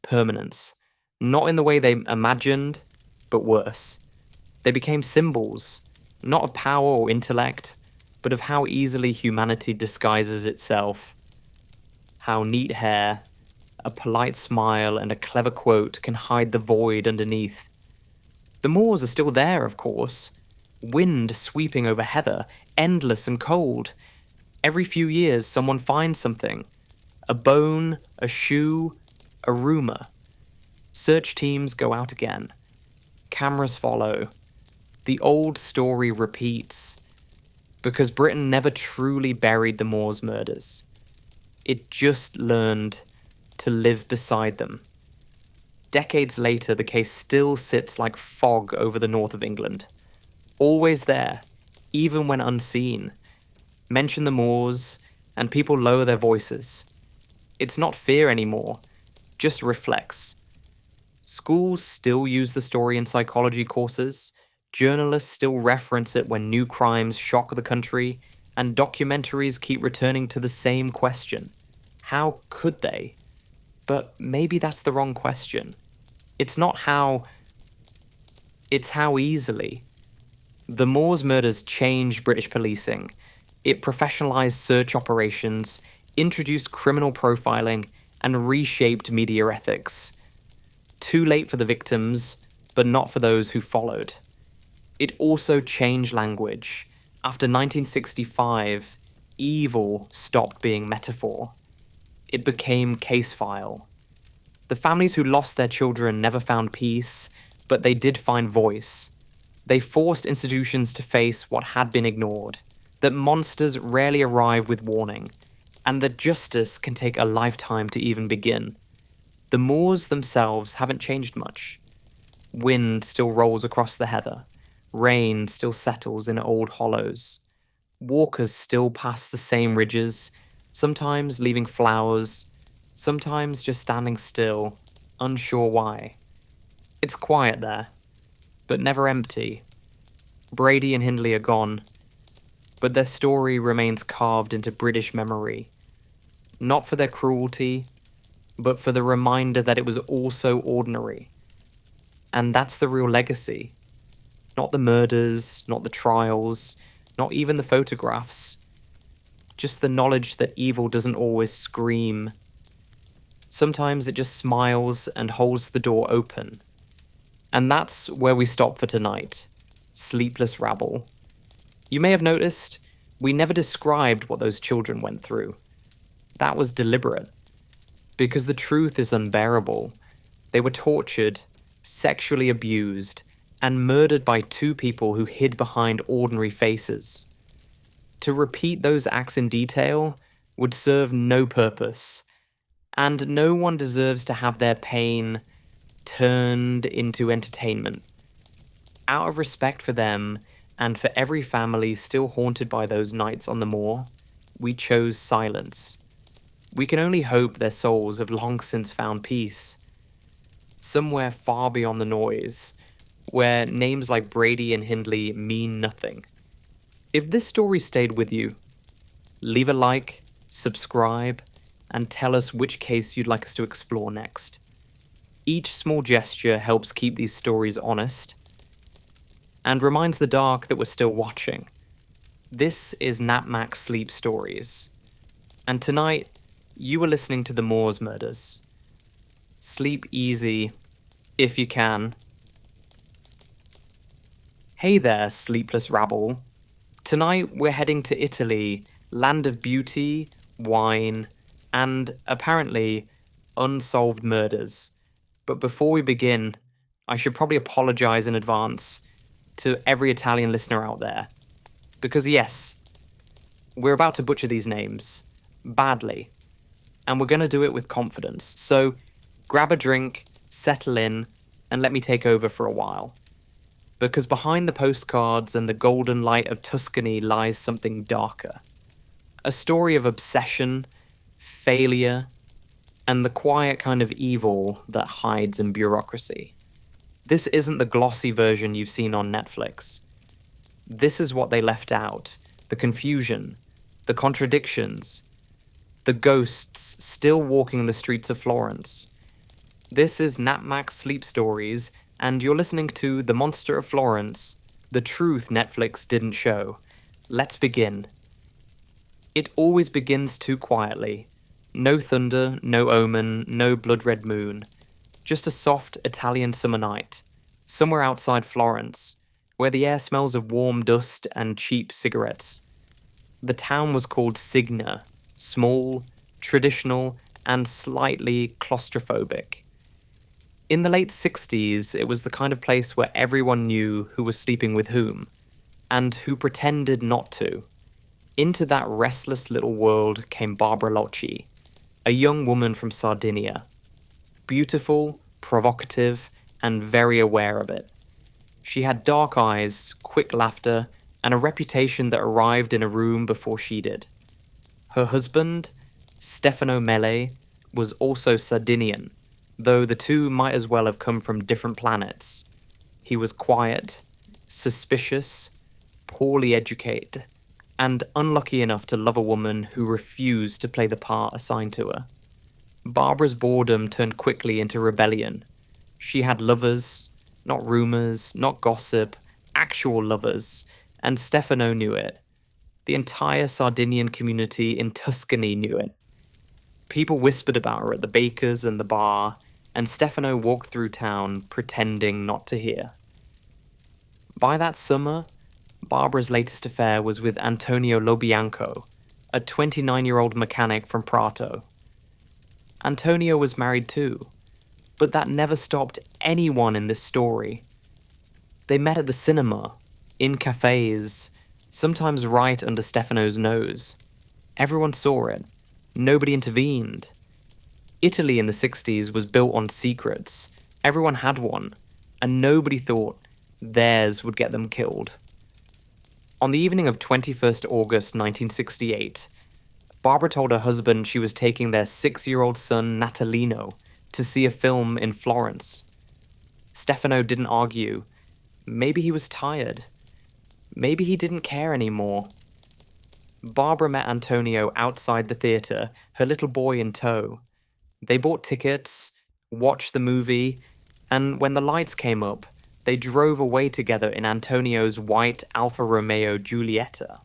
permanence. Not in the way they imagined, but worse. They became symbols, not of power or intellect, but of how easily humanity disguises itself. How neat hair, a polite smile, and a clever quote can hide the void underneath. The moors are still there, of course. Wind sweeping over heather, endless and cold. Every few years, someone finds something. A bone, a shoe, a rumour. Search teams go out again. Cameras follow. The old story repeats. Because Britain never truly buried the Moors murders. It just learned to live beside them. Decades later, the case still sits like fog over the north of England. Always there, even when unseen. Mention the Moors, and people lower their voices. It's not fear anymore, just reflex. Schools still use the story in psychology courses, journalists still reference it when new crimes shock the country, and documentaries keep returning to the same question. How could they? But maybe that's the wrong question. It's not how, it's how easily. The Moors murders changed British policing. It professionalized search operations, introduced criminal profiling, and reshaped media ethics. Too late for the victims, but not for those who followed. It also changed language. After 1965, evil stopped being metaphor. It became case file. The families who lost their children never found peace, but they did find voice. They forced institutions to face what had been ignored, that monsters rarely arrive with warning, and that justice can take a lifetime to even begin. The moors themselves haven't changed much. Wind still rolls across the heather. Rain still settles in old hollows. Walkers still pass the same ridges, sometimes leaving flowers, sometimes just standing still, unsure why. It's quiet there, but never empty. Brady and Hindley are gone, but their story remains carved into British memory. Not for their cruelty, but for the reminder that it was also ordinary. And that's the real legacy. Not the murders, not the trials, not even the photographs. Just the knowledge that evil doesn't always scream. Sometimes it just smiles and holds the door open. And that's where we stop for tonight. Sleepless rabble. You may have noticed, we never described what those children went through. That was deliberate. Because the truth is unbearable. They were tortured, sexually abused, and murdered by two people who hid behind ordinary faces. To repeat those acts in detail would serve no purpose, and no one deserves to have their pain turned into entertainment. Out of respect for them, and for every family still haunted by those nights on the moor, we chose silence. We can only hope their souls have long since found peace. Somewhere far beyond the noise, where names like Brady and Hindley mean nothing. If this story stayed with you, leave a like, subscribe, and tell us which case you'd like us to explore next. Each small gesture helps keep these stories honest, and reminds the dark that we're still watching. This is Napmax Sleep Stories, and tonight, you are listening to the Moors Murders. Sleep easy, if you can. Hey there, sleepless rabble. Tonight we're heading to Italy, land of beauty, wine, and, apparently, unsolved murders. But before we begin, I should probably apologise in advance to every Italian listener out there. Because yes, we're about to butcher these names. Badly. And we're going to do it with confidence. So, grab a drink, settle in, and let me take over for a while. Because behind the postcards and the golden light of Tuscany lies something darker. A story of obsession, failure, and the quiet kind of evil that hides in bureaucracy. This isn't the glossy version you've seen on Netflix. This is what they left out. The confusion, the contradictions, the ghosts still walking the streets of Florence. This is Napmax Sleep Stories, and you're listening to The Monster of Florence, the truth Netflix didn't show. Let's begin. It always begins too quietly. No thunder, no omen, no blood-red moon. Just a soft Italian summer night, somewhere outside Florence, where the air smells of warm dust and cheap cigarettes. The town was called Signa, small, traditional, and slightly claustrophobic. In the late 60s, it was the kind of place where everyone knew who was sleeping with whom, and who pretended not to. Into that restless little world came Barbara Locci, a young woman from Sardinia. Beautiful, provocative, and very aware of it. She had dark eyes, quick laughter, and a reputation that arrived in a room before she did. Her husband, Stefano Mele, was also Sardinian, though the two might as well have come from different planets. He was quiet, suspicious, poorly educated, and unlucky enough to love a woman who refused to play the part assigned to her. Barbara's boredom turned quickly into rebellion. She had lovers, not rumours, not gossip, actual lovers, and Stefano knew it. The entire Sardinian community in Tuscany knew it. People whispered about her at the baker's and the bar, and Stefano walked through town pretending not to hear. By that summer, Barbara's latest affair was with Antonio Lobianco, a 29-year-old mechanic from Prato. Antonio was married too, but that never stopped anyone in this story. They met at the cinema, in cafes, sometimes right under Stefano's nose. Everyone saw it. Nobody intervened. Italy in the 60s was built on secrets. Everyone had one, and nobody thought theirs would get them killed. On the evening of 21st August 1968, Barbara told her husband she was taking their 6-year-old son Natalino to see a film in Florence. Stefano didn't argue. Maybe he was tired. Maybe he didn't care anymore. Barbara met Antonio outside the theatre, her little boy in tow. They bought tickets, watched the movie, and when the lights came up, they drove away together in Antonio's white Alfa Romeo Giulietta.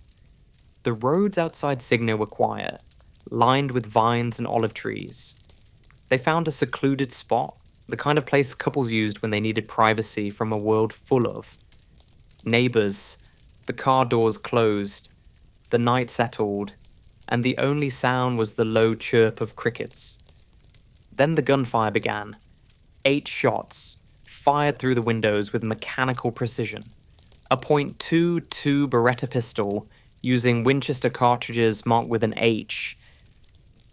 The roads outside Signa were quiet, lined with vines and olive trees. They found a secluded spot, the kind of place couples used when they needed privacy from a world full of neighbours. The car doors closed, the night settled, and the only sound was the low chirp of crickets. Then the gunfire began. 8 shots, fired through the windows with mechanical precision. A .22 Beretta pistol using Winchester cartridges marked with an H,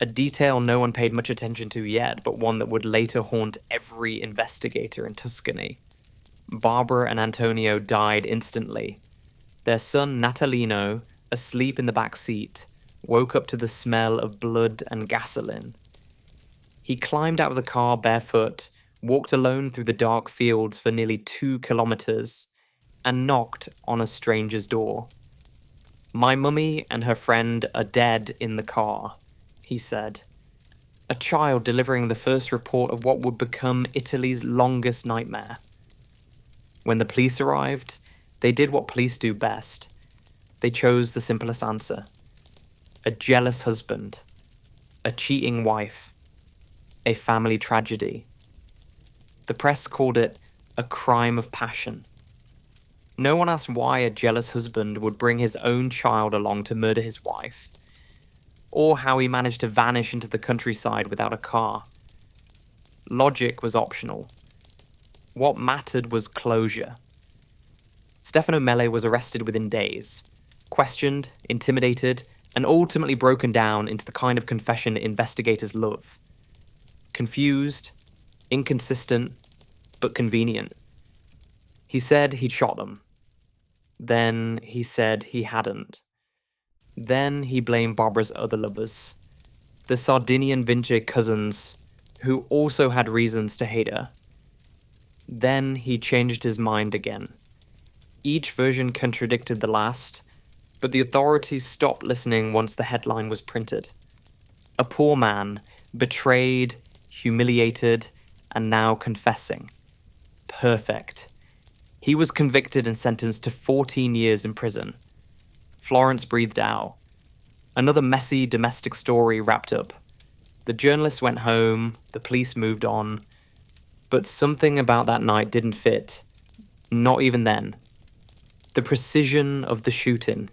a detail no one paid much attention to yet, but one that would later haunt every investigator in Tuscany. Barbara and Antonio died instantly. Their son Natalino, asleep in the back seat, woke up to the smell of blood and gasoline. He climbed out of the car barefoot, walked alone through the dark fields for nearly 2 kilometers, and knocked on a stranger's door. "My mummy and her friend are dead in the car," he said. A child delivering the first report of what would become Italy's longest nightmare. When the police arrived, they did what police do best. They chose the simplest answer. A jealous husband. A cheating wife. A family tragedy. The press called it a crime of passion. No one asked why a jealous husband would bring his own child along to murder his wife, or how he managed to vanish into the countryside without a car. Logic was optional. What mattered was closure. Stefano Mele was arrested within days, questioned, intimidated, and ultimately broken down into the kind of confession investigators love. Confused, inconsistent, but convenient. He said he'd shot them. Then he said he hadn't. Then he blamed Barbara's other lovers, the Sardinian Vinci cousins, who also had reasons to hate her. Then he changed his mind again. Each version contradicted the last, but the authorities stopped listening once the headline was printed. A poor man, betrayed, humiliated, and now confessing. Perfect. He was convicted and sentenced to 14 years in prison. Florence breathed out. Another messy domestic story wrapped up. The journalist went home, the police moved on, but something about that night didn't fit. Not even then. The precision of the shooting.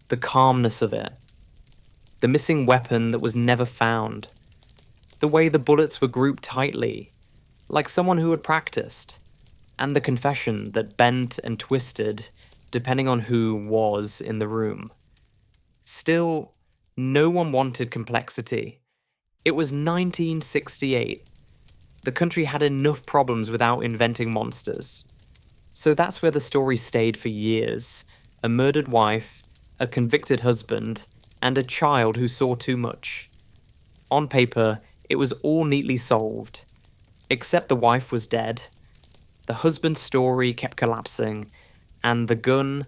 The calmness of it. The missing weapon that was never found. The way the bullets were grouped tightly, like someone who had practiced. And the confession that bent and twisted depending on who was in the room. Still, no one wanted complexity. It was 1968. The country had enough problems without inventing monsters. So that's where the story stayed for years. A murdered wife, a convicted husband, and a child who saw too much. On paper, it was all neatly solved. Except the wife was dead. The husband's story kept collapsing, and the gun,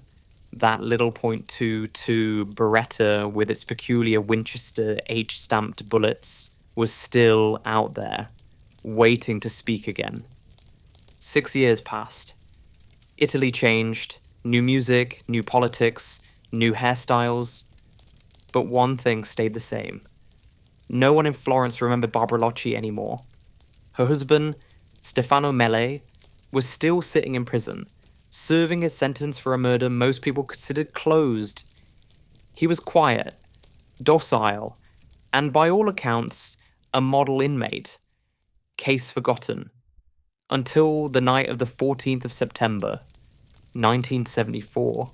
that little .22 Beretta with its peculiar Winchester H-stamped bullets, was still out there, waiting to speak again. 6 years passed. Italy changed, new music, new politics, new hairstyles, but one thing stayed the same. No one in Florence remembered Barbara Locci anymore. Her husband, Stefano Mele, was still sitting in prison, serving his sentence for a murder most people considered closed. He was quiet, docile, and by all accounts, a model inmate. Case forgotten. Until the night of the 14th of September, 1974.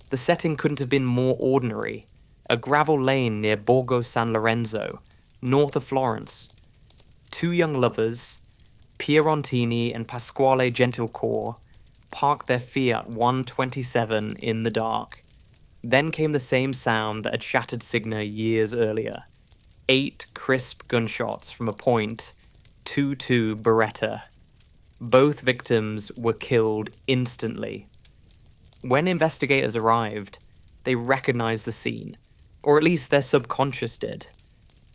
The setting couldn't have been more ordinary. A gravel lane near Borgo San Lorenzo, north of Florence. 2 young lovers, Pierontini and Pasquale Gentilcore, parked their Fiat 127 in the dark. Then came the same sound that had shattered Signa years earlier. 8 crisp gunshots from a .22 Beretta. Both victims were killed instantly. When investigators arrived, they recognized the scene, or at least their subconscious did.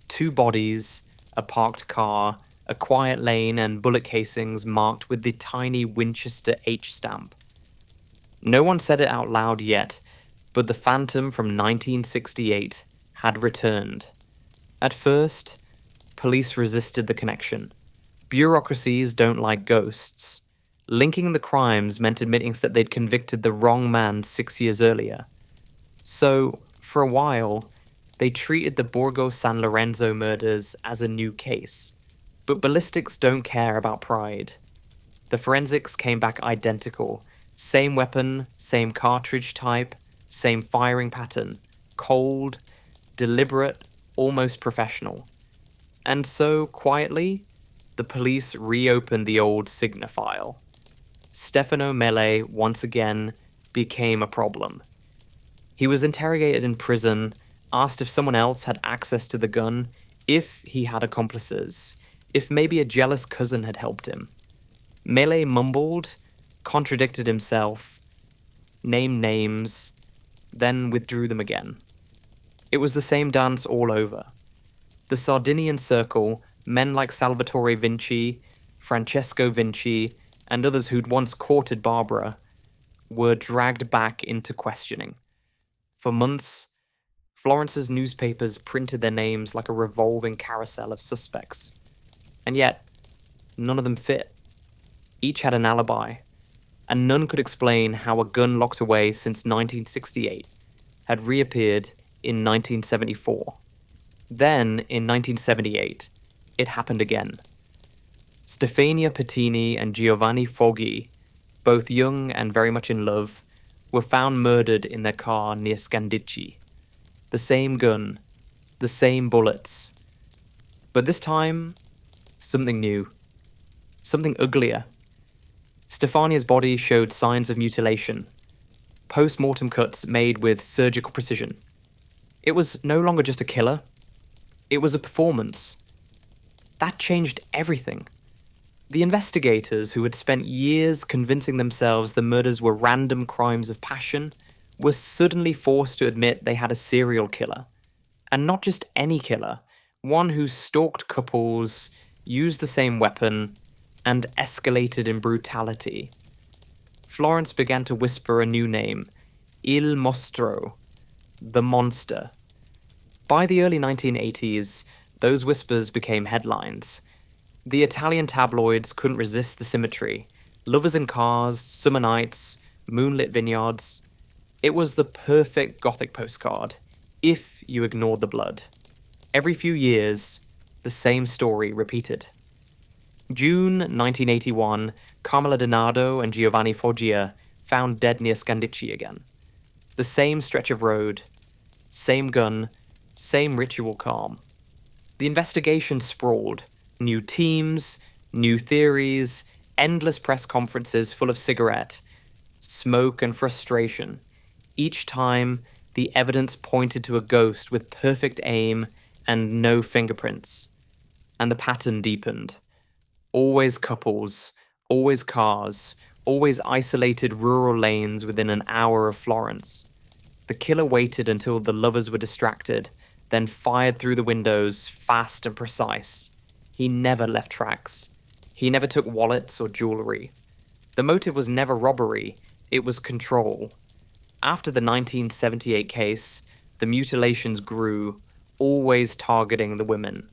2 bodies, a parked car, a quiet lane, and bullet casings marked with the tiny Winchester H stamp. No one said it out loud yet, but the phantom from 1968 had returned. At first, police resisted the connection. Bureaucracies don't like ghosts. Linking the crimes meant admitting that they'd convicted the wrong man 6 years earlier. So, for a while, they treated the Borgo San Lorenzo murders as a new case. But ballistics don't care about pride. The forensics came back identical. Same weapon, same cartridge type, same firing pattern. Cold, deliberate, almost professional. And so, quietly, the police reopened the old Signa file. Stefano Mele once again became a problem. He was interrogated in prison, asked if someone else had access to the gun, if he had accomplices, if maybe a jealous cousin had helped him. Mele mumbled, contradicted himself, named names, then withdrew them again. It was the same dance all over. The Sardinian circle, men like Salvatore Vinci, Francesco Vinci, and others who'd once courted Barbara, were dragged back into questioning. For months, Florence's newspapers printed their names like a revolving carousel of suspects. And yet, none of them fit. Each had an alibi, and none could explain how a gun locked away since 1968 had reappeared in 1974. Then, in 1978, it happened again. Stefania Pettini and Giovanni Foggi, both young and very much in love, were found murdered in their car near Scandicci. The same gun, the same bullets. But this time, something new. Something uglier. Stefania's body showed signs of mutilation. Post-mortem cuts made with surgical precision. It was no longer just a killer. It was a performance. That changed everything. The investigators, who had spent years convincing themselves the murders were random crimes of passion, were suddenly forced to admit they had a serial killer. And not just any killer, one who stalked couples, used the same weapon, and escalated in brutality. Florence began to whisper a new name, Il Mostro, the monster. By the early 1980s, those whispers became headlines. The Italian tabloids couldn't resist the symmetry. Lovers in cars, summer nights, moonlit vineyards. It was the perfect Gothic postcard, if you ignored the blood. Every few years, the same story repeated. June 1981, Carmela Donado and Giovanni Foggia found dead near Scandicci again. The same stretch of road, same gun, same ritual calm. The investigation sprawled. New teams, new theories, endless press conferences full of cigarette, smoke and frustration. Each time, the evidence pointed to a ghost with perfect aim and no fingerprints. And the pattern deepened. Always couples, always cars, always isolated rural lanes within an hour of Florence. The killer waited until the lovers were distracted, then fired through the windows, fast and precise. He never left tracks. He never took wallets or jewelry. The motive was never robbery, it was control. After the 1978 case, the mutilations grew, always targeting the women.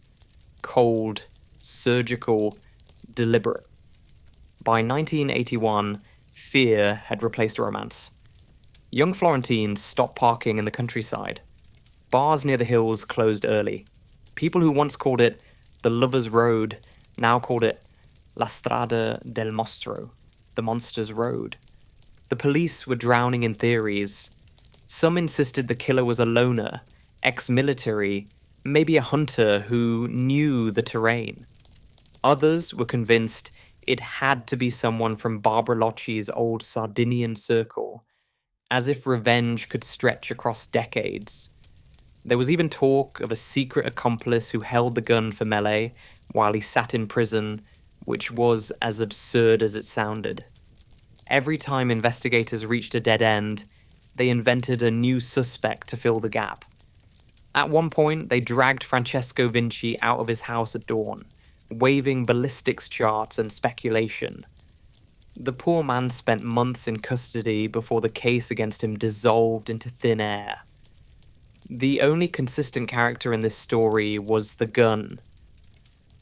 Cold, surgical, deliberate. By 1981, fear had replaced romance. Young Florentines stopped parking in the countryside. Bars near the hills closed early. People who once called it the Lover's Road now called it La Strada del Mostro, the Monster's Road. The police were drowning in theories. Some insisted the killer was a loner, ex-military, maybe a hunter who knew the terrain. Others were convinced it had to be someone from Barbara Locci's old Sardinian circle, as if revenge could stretch across decades. There was even talk of a secret accomplice who held the gun for Mele while he sat in prison, which was as absurd as it sounded. Every time investigators reached a dead end, they invented a new suspect to fill the gap. At one point, they dragged Francesco Vinci out of his house at dawn, waving ballistics charts and speculation. The poor man spent months in custody before the case against him dissolved into thin air. The only consistent character in this story was the gun.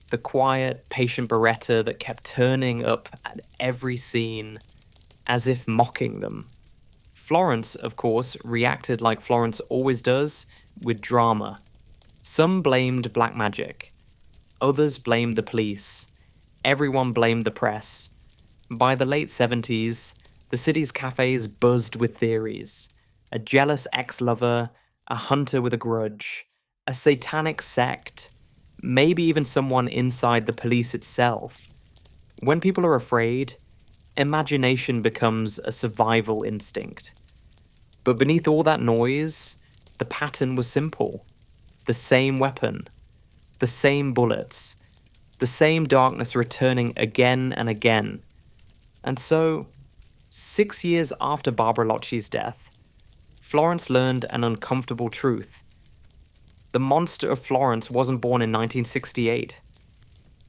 The quiet, patient Beretta that kept turning up at every scene, as if mocking them. Florence, of course, reacted like Florence always does, with drama. Some blamed black magic. Others blamed the police. Everyone blamed the press. By the late 70s, the city's cafes buzzed with theories. A jealous ex-lover, a hunter with a grudge, a satanic sect, maybe even someone inside the police itself. When people are afraid, imagination becomes a survival instinct. But beneath all that noise, the pattern was simple. The same weapon, the same bullets, the same darkness returning again and again. And so, 6 years after Barbara Locci's death, Florence learned an uncomfortable truth. The monster of Florence wasn't born in 1968.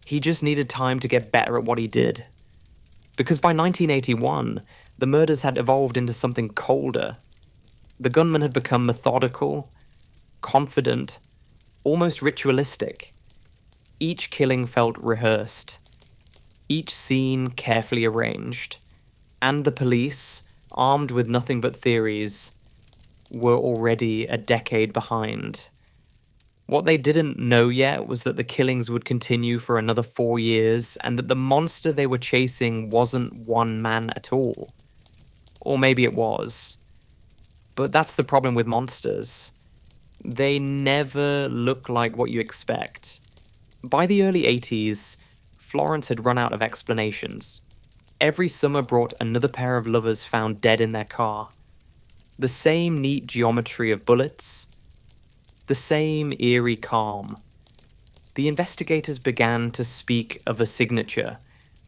He just needed time to get better at what he did. Because by 1981, the murders had evolved into something colder. The gunman had become methodical, confident, almost ritualistic. Each killing felt rehearsed, each scene carefully arranged, and the police, armed with nothing but theories, were already a decade behind. What they didn't know yet was that the killings would continue for another 4 years, and that the monster they were chasing wasn't one man at all. Or maybe it was. But that's the problem with monsters. They never look like what you expect. By the early 80s, Florence had run out of explanations. Every summer brought another pair of lovers found dead in their car. The same neat geometry of bullets, the same eerie calm. The investigators began to speak of a signature,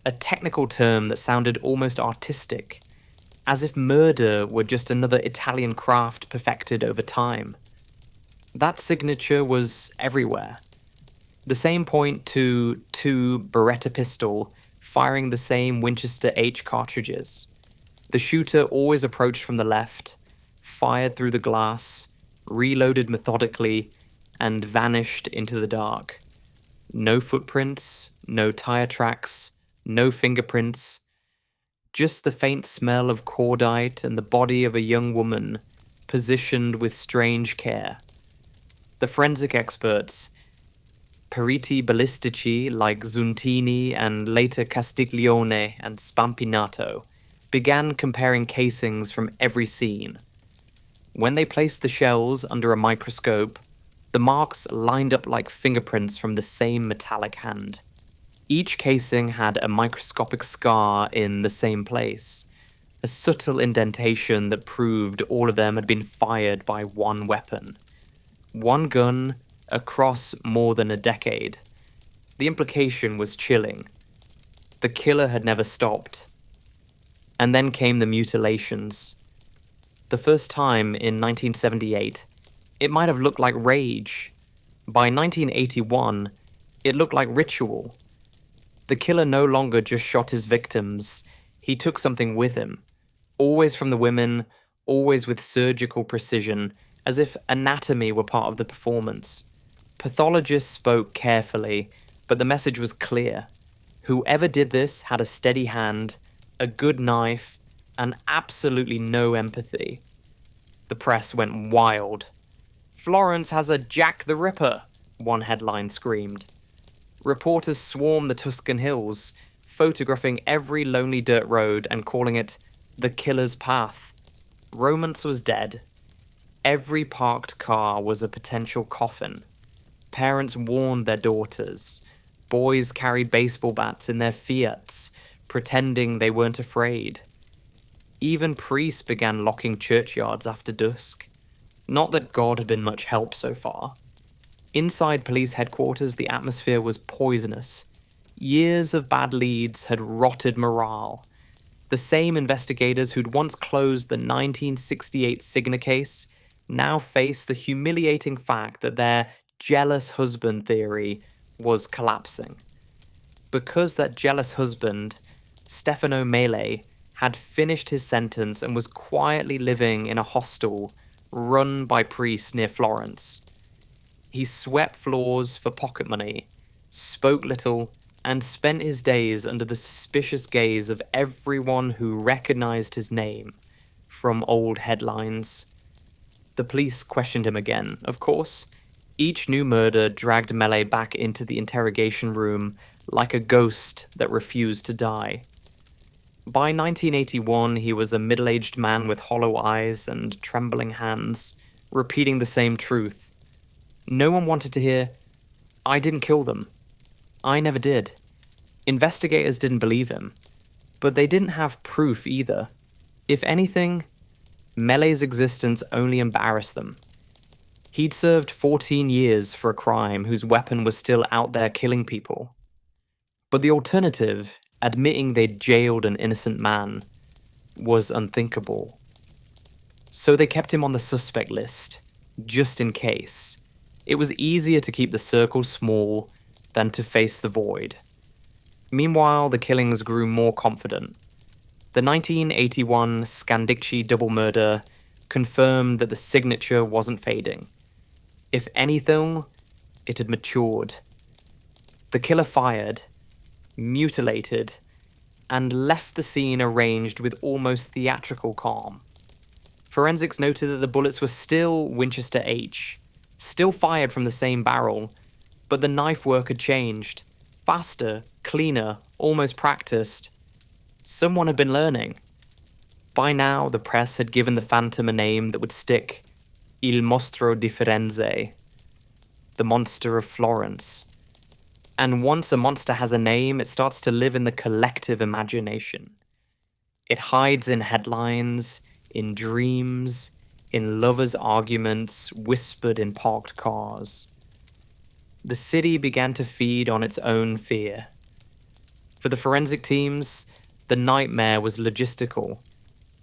a technical term that sounded almost artistic, as if murder were just another Italian craft perfected over time. That signature was everywhere. The same .22 Beretta pistol firing the same Winchester H cartridges. The shooter always approached from the left, fired through the glass, reloaded methodically, and vanished into the dark. No footprints, no tire tracks, no fingerprints, just the faint smell of cordite and the body of a young woman, positioned with strange care. The forensic experts, periti ballistici like Zuntini and later Castiglione and Spampinato, began comparing casings from every scene. When they placed the shells under a microscope, the marks lined up like fingerprints from the same metallic hand. Each casing had a microscopic scar in the same place, a subtle indentation that proved all of them had been fired by one weapon. One gun across more than a decade. The implication was chilling. The killer had never stopped. And then came the mutilations. The first time in 1978, it might have looked like rage. By 1981, it looked like ritual. The killer no longer just shot his victims, he took something with him. Always from the women, always with surgical precision, as if anatomy were part of the performance. Pathologists spoke carefully, but the message was clear. Whoever did this had a steady hand, a good knife, and absolutely no empathy. The press went wild. "Florence has a Jack the Ripper," one headline screamed. Reporters swarmed the Tuscan hills, photographing every lonely dirt road and calling it the killer's path. Romance was dead. Every parked car was a potential coffin. Parents warned their daughters. Boys carried baseball bats in their Fiats, pretending they weren't afraid. Even priests began locking churchyards after dusk. Not that God had been much help so far. Inside police headquarters, the atmosphere was poisonous. Years of bad leads had rotted morale. The same investigators who'd once closed the 1968 Cigna case now faced the humiliating fact that their jealous husband theory was collapsing. Because that jealous husband, Stefano Mele, had finished his sentence and was quietly living in a hostel run by priests near Florence. He swept floors for pocket money, spoke little, and spent his days under the suspicious gaze of everyone who recognized his name from old headlines. The police questioned him again, of course. Each new murder dragged Mele back into the interrogation room like a ghost that refused to die. By 1981, he was a middle-aged man with hollow eyes and trembling hands, repeating the same truth. No one wanted to hear, "I didn't kill them. I never did." Investigators didn't believe him, but they didn't have proof either. If anything, Mele's existence only embarrassed them. He'd served 14 years for a crime whose weapon was still out there killing people. But the alternative, admitting they'd jailed an innocent man, was unthinkable. So they kept him on the suspect list, just in case. It was easier to keep the circle small than to face the void. Meanwhile, the killings grew more confident. The 1981 Skandikci double murder confirmed that the signature wasn't fading. If anything, it had matured. The killer fired, mutilated, and left the scene arranged with almost theatrical calm. Forensics noted that the bullets were still Winchester H, still fired from the same barrel, but the knife work had changed. Faster, cleaner, almost practiced. Someone had been learning. By now, the press had given the phantom a name that would stick: Il Mostro di Firenze, the monster of Florence. And once a monster has a name, it starts to live in the collective imagination. It hides in headlines, in dreams, in lovers' arguments, whispered in parked cars. The city began to feed on its own fear. For the forensic teams, the nightmare was logistical.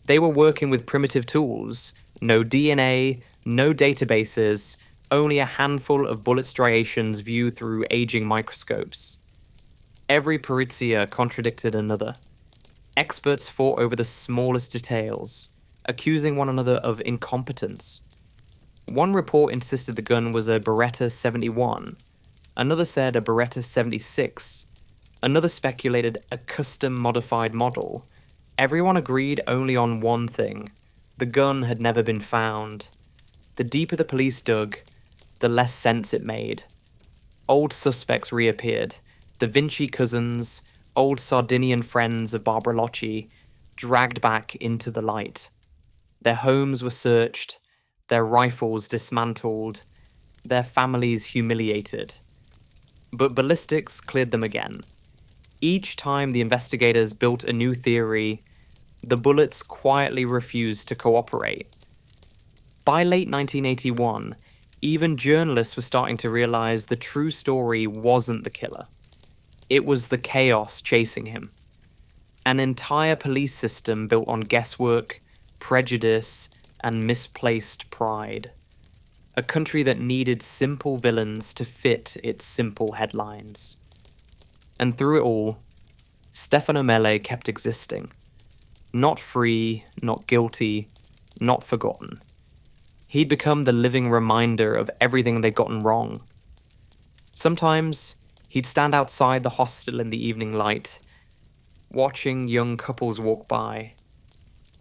They were working with primitive tools: no DNA, no databases, only a handful of bullet striations viewed through aging microscopes. Every perizia contradicted another. Experts fought over the smallest details, accusing one another of incompetence. One report insisted the gun was a Beretta 71. Another said a Beretta 76. Another speculated a custom-modified model. Everyone agreed only on one thing: the gun had never been found. The deeper the police dug, the less sense it made. Old suspects reappeared. The Vinci cousins, old Sardinian friends of Barbara Locci, dragged back into the light. Their homes were searched, their rifles dismantled, their families humiliated. But ballistics cleared them again. Each time the investigators built a new theory, the bullets quietly refused to cooperate. By late 1981, even journalists were starting to realize the true story wasn't the killer. It was the chaos chasing him. An entire police system built on guesswork, prejudice, and misplaced pride. A country that needed simple villains to fit its simple headlines. And through it all, Stefano Mele kept existing. Not free, not guilty, not forgotten. He'd become the living reminder of everything they'd gotten wrong. Sometimes, he'd stand outside the hostel in the evening light, watching young couples walk by,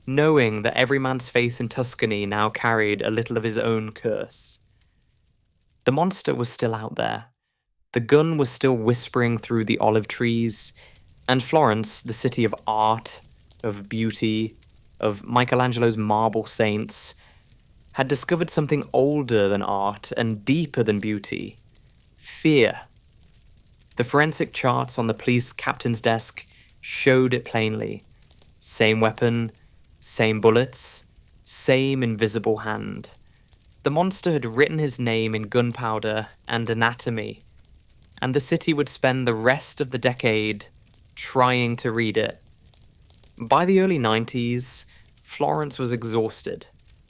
knowing that every man's face in Tuscany now carried a little of his own curse. The monster was still out there. The gun was still whispering through the olive trees, and Florence, the city of art, of beauty, of Michelangelo's marble saints, had discovered something older than art and deeper than beauty: fear. The forensic charts on the police captain's desk showed it plainly. Same weapon, same bullets, same invisible hand. The monster had written his name in gunpowder and anatomy, and the city would spend the rest of the decade trying to read it. By the early 90s, Florence was exhausted.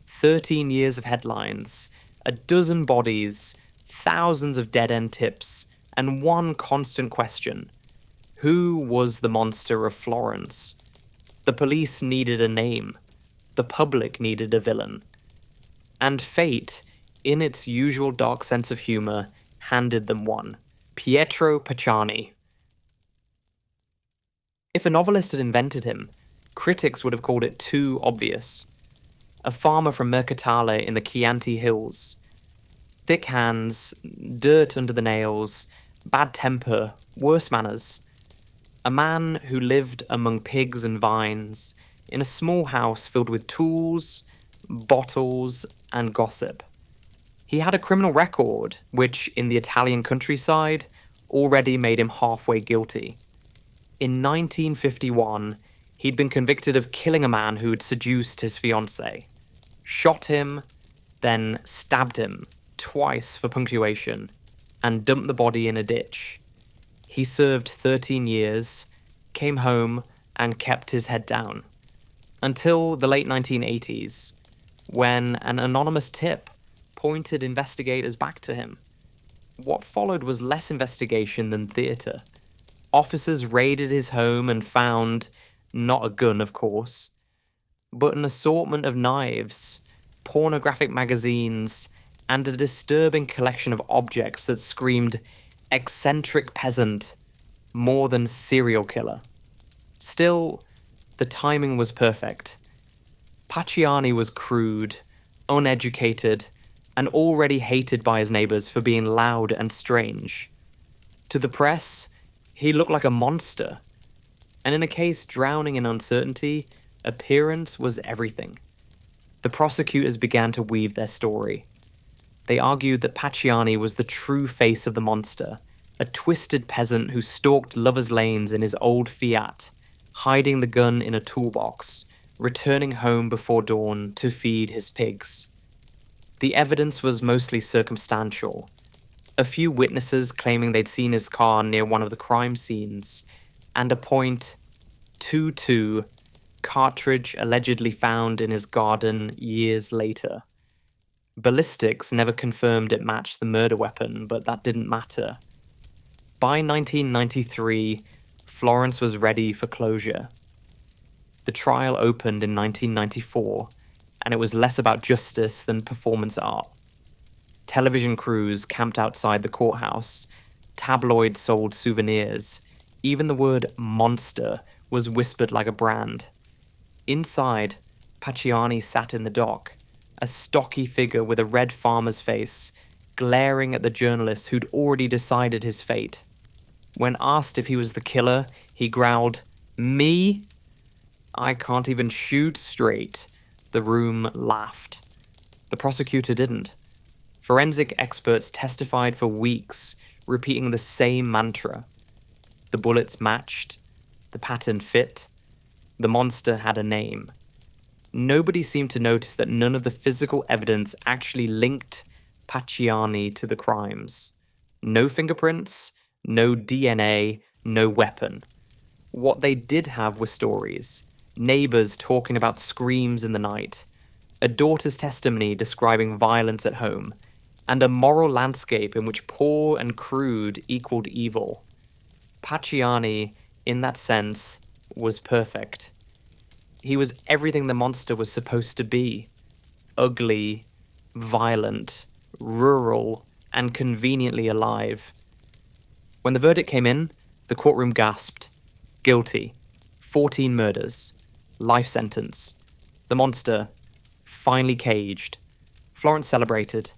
13 years of headlines, a dozen bodies, thousands of dead-end tips, and one constant question: who was the monster of Florence? The police needed a name. The public needed a villain. And fate, in its usual dark sense of humor, handed them one: Pietro Pacciani. If a novelist had invented him, critics would have called it too obvious. A farmer from Mercatale in the Chianti Hills. Thick hands, dirt under the nails, bad temper, worse manners. A man who lived among pigs and vines in a small house filled with tools, bottles, and gossip. He had a criminal record, which, in the Italian countryside, already made him halfway guilty. In 1951, he'd been convicted of killing a man who'd seduced his fiancée, shot him, then stabbed him twice for punctuation, and dumped the body in a ditch. He served 13 years, came home, and kept his head down. Until the late 1980s, when an anonymous tip pointed investigators back to him. What followed was less investigation than theatre. Officers raided his home and found, not a gun, of course, but an assortment of knives, pornographic magazines, and a disturbing collection of objects that screamed eccentric peasant more than serial killer. Still, the timing was perfect. Pacciani was crude, uneducated, and already hated by his neighbours for being loud and strange. To the press, he looked like a monster. And in a case drowning in uncertainty, appearance was everything. The prosecutors began to weave their story. They argued that Pacciani was the true face of the monster, a twisted peasant who stalked lovers' lanes in his old Fiat, hiding the gun in a toolbox, returning home before dawn to feed his pigs. The evidence was mostly circumstantial. A few witnesses claiming they'd seen his car near one of the crime scenes, and a .22 cartridge allegedly found in his garden years later. Ballistics never confirmed it matched the murder weapon, but that didn't matter. By 1993, Florence was ready for closure. The trial opened in 1994, and it was less about justice than performance art. Television crews camped outside the courthouse, tabloids sold souvenirs, even the word monster was whispered like a brand. Inside, Pacciani sat in the dock, a stocky figure with a red farmer's face, glaring at the journalists who'd already decided his fate. When asked if he was the killer, he growled, "Me? I can't even shoot straight." The room laughed. The prosecutor didn't. Forensic experts testified for weeks, repeating the same mantra. The bullets matched. The pattern fit. The monster had a name. Nobody seemed to notice that none of the physical evidence actually linked Pacciani to the crimes. No fingerprints, no DNA, no weapon. What they did have were stories. Neighbors talking about screams in the night, a daughter's testimony describing violence at home, and a moral landscape in which poor and crude equaled evil. Pacciani, in that sense, was perfect. He was everything the monster was supposed to be. Ugly, violent, rural, and conveniently alive. When the verdict came in, the courtroom gasped. Guilty. 14 murders. Life sentence. The monster, finally caged. Florence celebrated.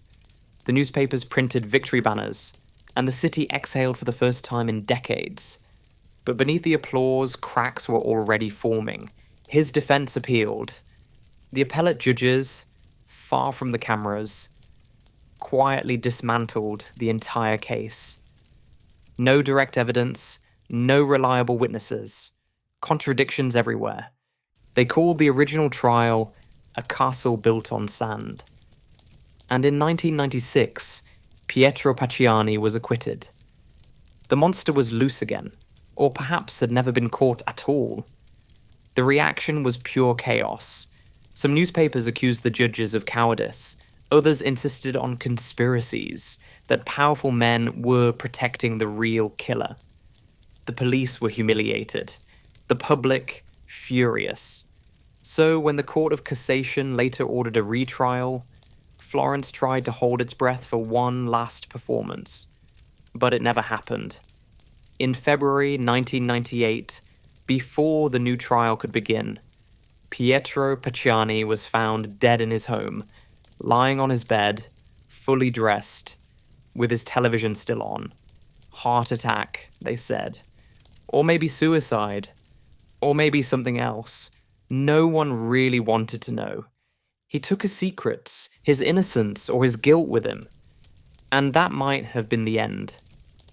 The newspapers printed victory banners, and the city exhaled for the first time in decades. But beneath the applause, cracks were already forming. His defense appealed. The appellate judges, far from the cameras, quietly dismantled the entire case. No direct evidence, no reliable witnesses, contradictions everywhere. They called the original trial a castle built on sand. And in 1996, Pietro Pacciani was acquitted. The monster was loose again, or perhaps had never been caught at all. The reaction was pure chaos. Some newspapers accused the judges of cowardice. Others insisted on conspiracies, that powerful men were protecting the real killer. The police were humiliated. The public, furious. So when the Court of Cassation later ordered a retrial, Florence tried to hold its breath for one last performance. But it never happened. In February 1998, before the new trial could begin, Pietro Pacciani was found dead in his home, lying on his bed, fully dressed, with his television still on. Heart attack, they said. Or maybe suicide? Or maybe something else? No one really wanted to know. He took his secrets, his innocence, or his guilt with him. And that might have been the end.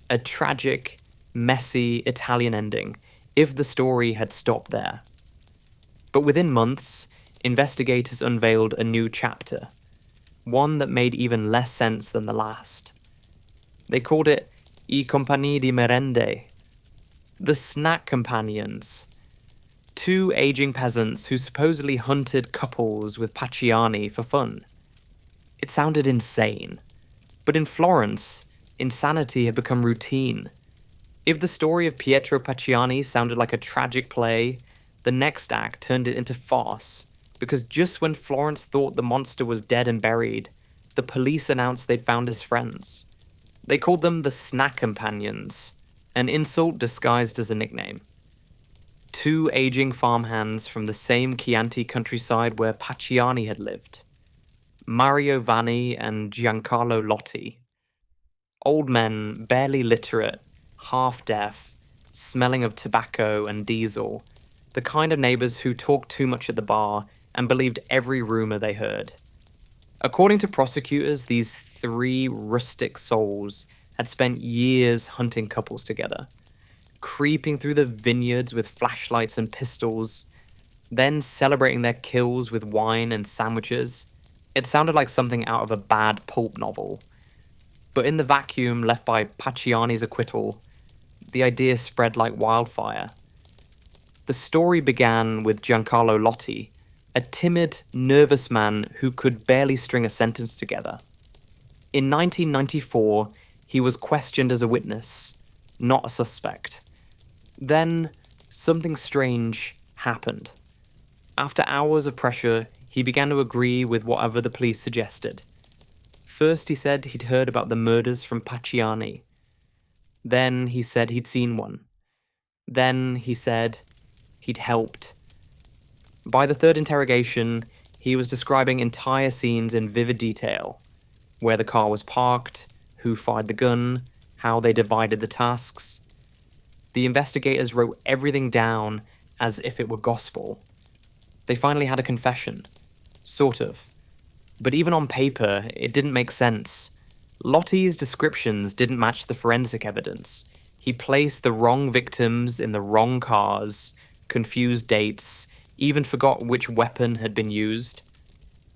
A tragic, messy Italian ending, if the story had stopped there. But within months, investigators unveiled a new chapter, one that made even less sense than the last. They called it I compagni di merende, the snack companions. Two aging peasants who supposedly hunted couples with Pacciani for fun. It sounded insane. But in Florence, insanity had become routine. If the story of Pietro Pacciani sounded like a tragic play, the next act turned it into farce, because just when Florence thought the monster was dead and buried, the police announced they'd found his friends. They called them the Snack Companions, an insult disguised as a nickname. Two aging farmhands from the same Chianti countryside where Pacciani had lived. Mario Vanni and Giancarlo Lotti. Old men, barely literate, half-deaf, smelling of tobacco and diesel, the kind of neighbours who talked too much at the bar and believed every rumour they heard. According to prosecutors, these three rustic souls had spent years hunting couples together, creeping through the vineyards with flashlights and pistols, then celebrating their kills with wine and sandwiches. It sounded like something out of a bad pulp novel. But in the vacuum left by Pacciani's acquittal, the idea spread like wildfire. The story began with Giancarlo Lotti, a timid, nervous man who could barely string a sentence together. In 1994, he was questioned as a witness, not a suspect. Then, something strange happened. After hours of pressure, he began to agree with whatever the police suggested. First, he said he'd heard about the murders from Pacciani. Then, he said he'd seen one. Then, he said he'd helped. By the third interrogation, he was describing entire scenes in vivid detail. Where the car was parked, who fired the gun, how they divided the tasks. The investigators wrote everything down as if it were gospel. They finally had a confession. Sort of. But even on paper, it didn't make sense. Lotti's descriptions didn't match the forensic evidence. He placed the wrong victims in the wrong cars, confused dates, even forgot which weapon had been used.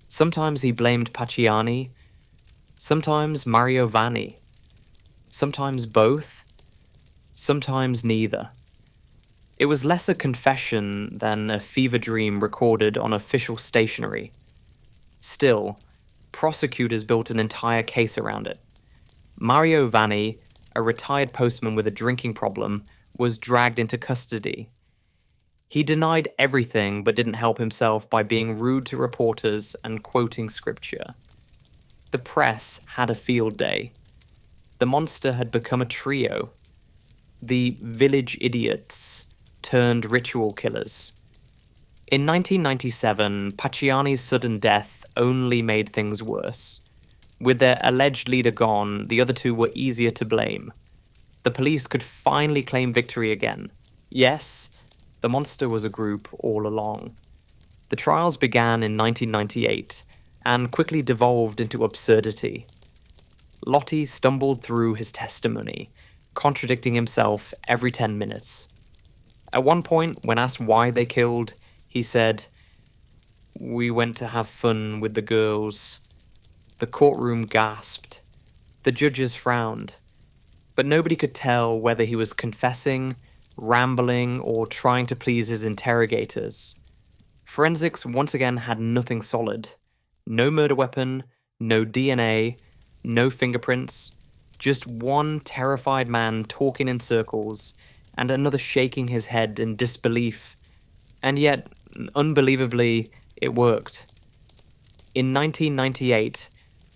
Sometimes he blamed Pacciani, sometimes Mario Vanni, sometimes both, sometimes neither. It was less a confession than a fever dream recorded on official stationery. Still, prosecutors built an entire case around it. Mario Vanni, a retired postman with a drinking problem, was dragged into custody. He denied everything but didn't help himself by being rude to reporters and quoting scripture. The press had a field day. The monster had become a trio. The village idiots turned ritual killers. In 1997, Pacciani's sudden death only made things worse. With their alleged leader gone, the other two were easier to blame. The police could finally claim victory again. Yes, the monster was a group all along. The trials began in 1998 and quickly devolved into absurdity. Lotti stumbled through his testimony, contradicting himself every 10 minutes. At one point, when asked why they killed, he said, "We went to have fun with the girls." The courtroom gasped. The judges frowned. But nobody could tell whether he was confessing, rambling, or trying to please his interrogators. Forensics once again had nothing solid. No murder weapon, no DNA, no fingerprints, just one terrified man talking in circles and another shaking his head in disbelief. And yet, unbelievably, it worked. In 1998,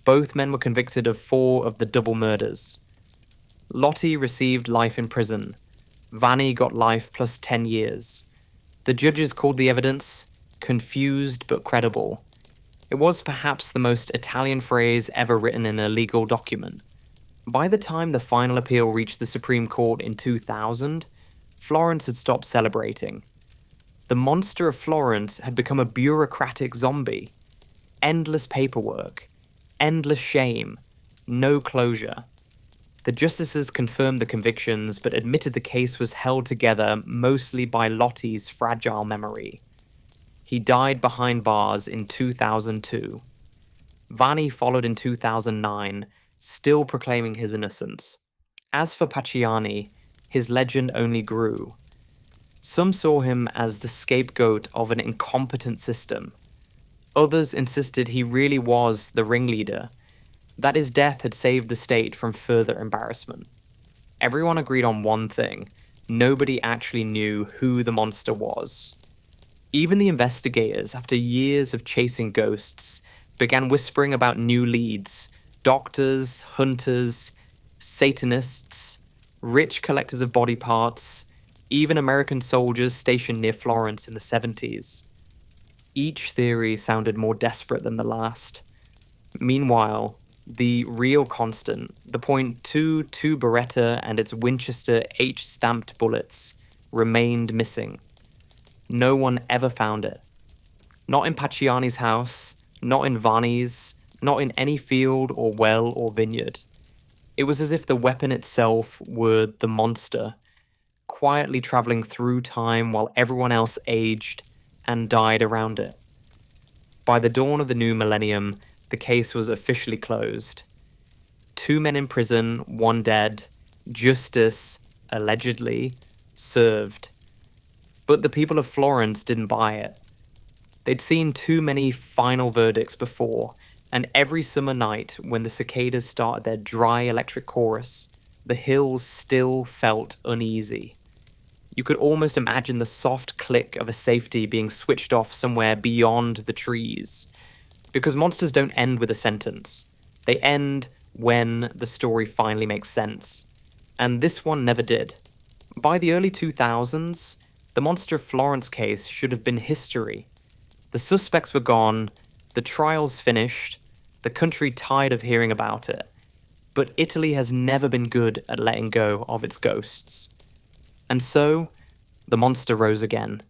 both men were convicted of 4 of the double murders. Lotti received life in prison. Vanni got life plus 10 years. The judges called the evidence confused but credible. It was perhaps the most Italian phrase ever written in a legal document. By the time the final appeal reached the Supreme Court in 2000, Florence had stopped celebrating. The monster of Florence had become a bureaucratic zombie. Endless paperwork, endless shame, no closure. The justices confirmed the convictions, but admitted the case was held together mostly by Lottie's fragile memory. He died behind bars in 2002. Vanni followed in 2009, still proclaiming his innocence. As for Pacciani, his legend only grew. Some saw him as the scapegoat of an incompetent system. Others insisted he really was the ringleader, that his death had saved the state from further embarrassment. Everyone agreed on one thing: nobody actually knew who the monster was. Even the investigators, after years of chasing ghosts, began whispering about new leads: doctors, hunters, Satanists, rich collectors of body parts, even American soldiers stationed near Florence in the 70s. Each theory sounded more desperate than the last. Meanwhile, the real constant, the .22 Beretta and its Winchester H-stamped bullets, remained missing. No one ever found it. Not in Pacciani's house, not in Vanni's, not in any field or well or vineyard. It was as if the weapon itself were the monster, quietly traveling through time while everyone else aged and died around it. By the dawn of the new millennium, the case was officially closed. 2 men in prison, 1 dead, justice, allegedly, served. But the people of Florence didn't buy it. They'd seen too many final verdicts before, and every summer night when the cicadas started their dry electric chorus, the hills still felt uneasy. You could almost imagine the soft click of a safety being switched off somewhere beyond the trees. Because monsters don't end with a sentence. They end when the story finally makes sense. And this one never did. By the early 2000s, the Monster of Florence case should have been history. The suspects were gone, the trials finished, the country tired of hearing about it. But Italy has never been good at letting go of its ghosts. And so, the monster rose again.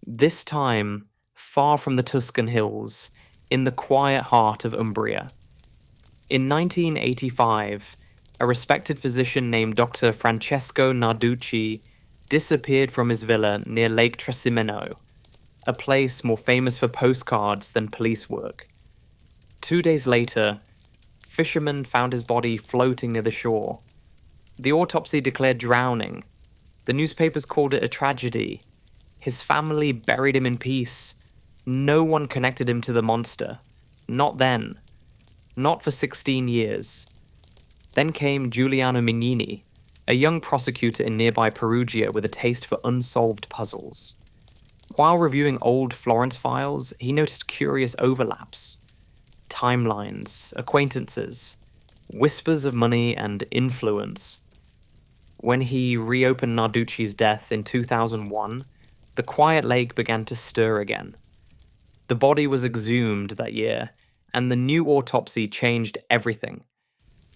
This time, far from the Tuscan hills, in the quiet heart of Umbria. In 1985, a respected physician named Dr. Francesco Narducci disappeared from his villa near Lake Trasimeno, a place more famous for postcards than police work. 2 days later, fishermen found his body floating near the shore. The autopsy declared drowning. The newspapers called it a tragedy. His family buried him in peace. No one connected him to the monster. Not then. Not for 16 years. Then came Giuliano Mignini, a young prosecutor in nearby Perugia with a taste for unsolved puzzles. While reviewing old Florence files, he noticed curious overlaps. Timelines, acquaintances, whispers of money and influence. When he reopened Narducci's death in 2001, the quiet lake began to stir again. The body was exhumed that year, and the new autopsy changed everything.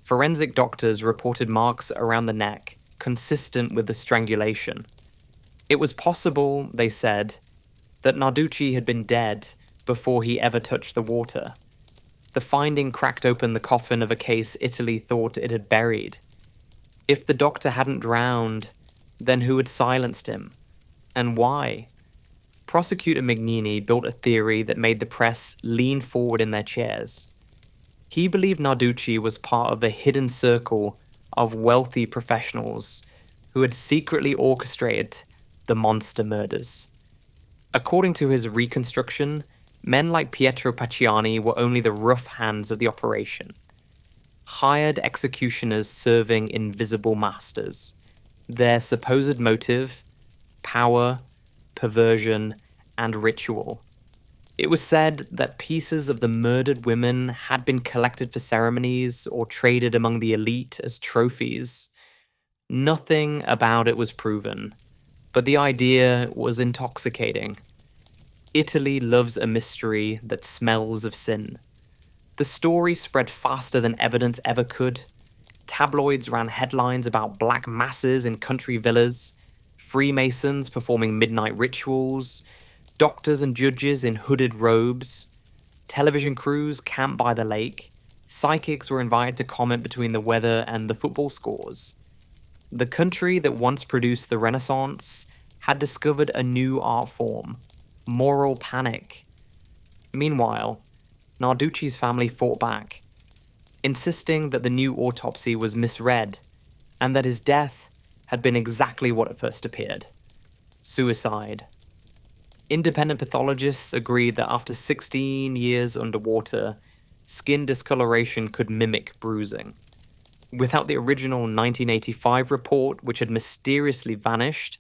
Forensic doctors reported marks around the neck, consistent with the strangulation. It was possible, they said, that Narducci had been dead before he ever touched the water. The finding cracked open the coffin of a case Italy thought it had buried. If the doctor hadn't drowned, then who had silenced him? And why? Prosecutor Mignini built a theory that made the press lean forward in their chairs. He believed Narducci was part of a hidden circle of wealthy professionals who had secretly orchestrated the monster murders. According to his reconstruction, men like Pietro Pacciani were only the rough hands of the operation. Hired executioners serving invisible masters. Their supposed motive: power, perversion, and ritual. It was said that pieces of the murdered women had been collected for ceremonies or traded among the elite as trophies. Nothing about it was proven, but the idea was intoxicating. Italy loves a mystery that smells of sin. The story spread faster than evidence ever could. Tabloids ran headlines about black masses in country villas. Freemasons performing midnight rituals, doctors and judges in hooded robes, television crews camped by the lake, psychics were invited to comment between the weather and the football scores. The country that once produced the Renaissance had discovered a new art form, moral panic. Meanwhile, Narducci's family fought back, insisting that the new autopsy was misread and that his death had been exactly what it first appeared: suicide. Independent pathologists agreed that after 16 years underwater, skin discoloration could mimic bruising. Without the original 1985 report, which had mysteriously vanished,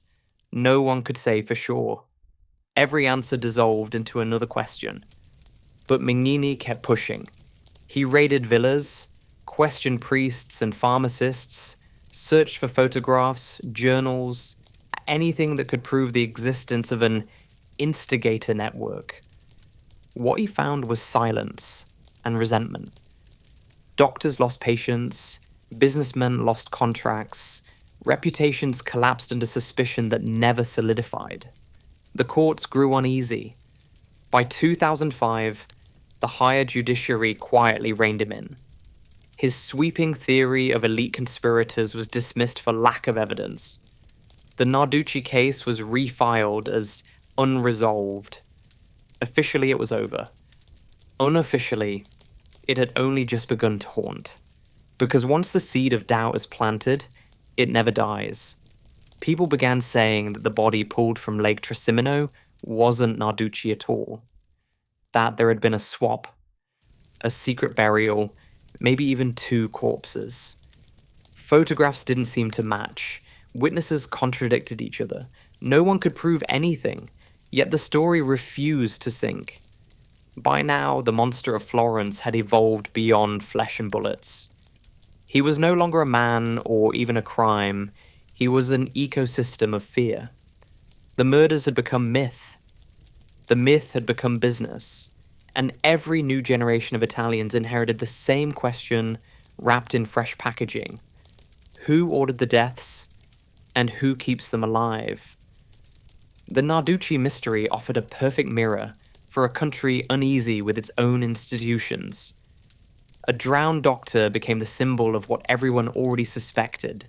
no one could say for sure. Every answer dissolved into another question. But Mignini kept pushing. He raided villas, questioned priests and pharmacists, searched for photographs, journals, anything that could prove the existence of an instigator network. What he found was silence and resentment. Doctors lost patients, businessmen lost contracts, reputations collapsed under suspicion that never solidified. The courts grew uneasy. By 2005, the higher judiciary quietly reined him in. His sweeping theory of elite conspirators was dismissed for lack of evidence. The Narducci case was refiled as unresolved. Officially, it was over. Unofficially, it had only just begun to haunt. Because once the seed of doubt is planted, it never dies. People began saying that the body pulled from Lake Trasimeno wasn't Narducci at all. That there had been a swap, a secret burial, maybe even two corpses. Photographs didn't seem to match. Witnesses contradicted each other. No one could prove anything, yet the story refused to sink. By now, the monster of Florence had evolved beyond flesh and bullets. He was no longer a man or even a crime. He was an ecosystem of fear. The murders had become myth. The myth had become business. And every new generation of Italians inherited the same question wrapped in fresh packaging. Who ordered the deaths? And who keeps them alive? The Narducci mystery offered a perfect mirror for a country uneasy with its own institutions. A drowned doctor became the symbol of what everyone already suspected.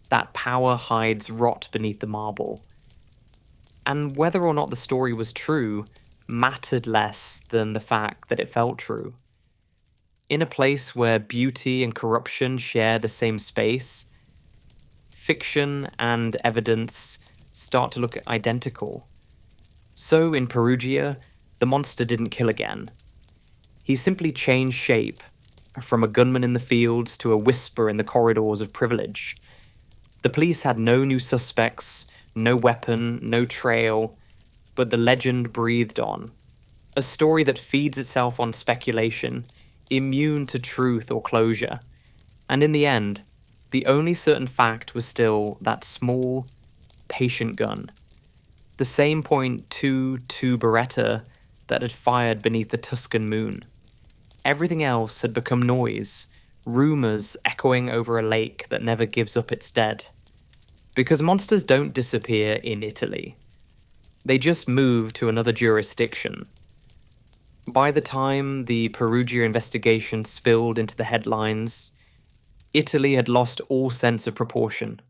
That power hides rot beneath the marble. And whether or not the story was true mattered less than the fact that it felt true. In a place where beauty and corruption share the same space, fiction and evidence start to look identical. So in Perugia, the monster didn't kill again. He simply changed shape, from a gunman in the fields to a whisper in the corridors of privilege. The police had no new suspects, no weapon, no trail, but the legend breathed on. A story that feeds itself on speculation, immune to truth or closure. And in the end, the only certain fact was still that small, patient gun. The same .22 Beretta that had fired beneath the Tuscan moon. Everything else had become noise, rumors echoing over a lake that never gives up its dead. Because monsters don't disappear in Italy. They just move to another jurisdiction. By the time the Perugia investigation spilled into the headlines, Italy had lost all sense of proportion.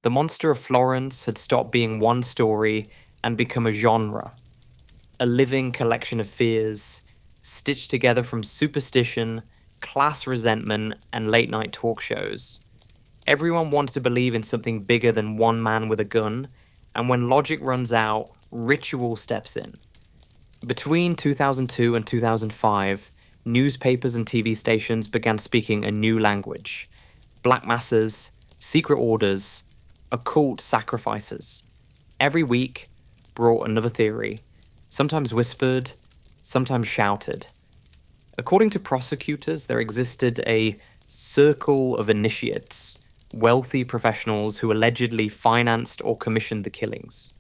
The monster of Florence had stopped being one story and become a genre. A living collection of fears, stitched together from superstition, class resentment, and late-night talk shows. Everyone wanted to believe in something bigger than one man with a gun, and when logic runs out, ritual steps in. Between 2002 and 2005, newspapers and TV stations began speaking a new language. Black masses, secret orders, occult sacrifices. Every week brought another theory, sometimes whispered, sometimes shouted. According to prosecutors, there existed a circle of initiates, wealthy professionals who allegedly financed or commissioned the killings.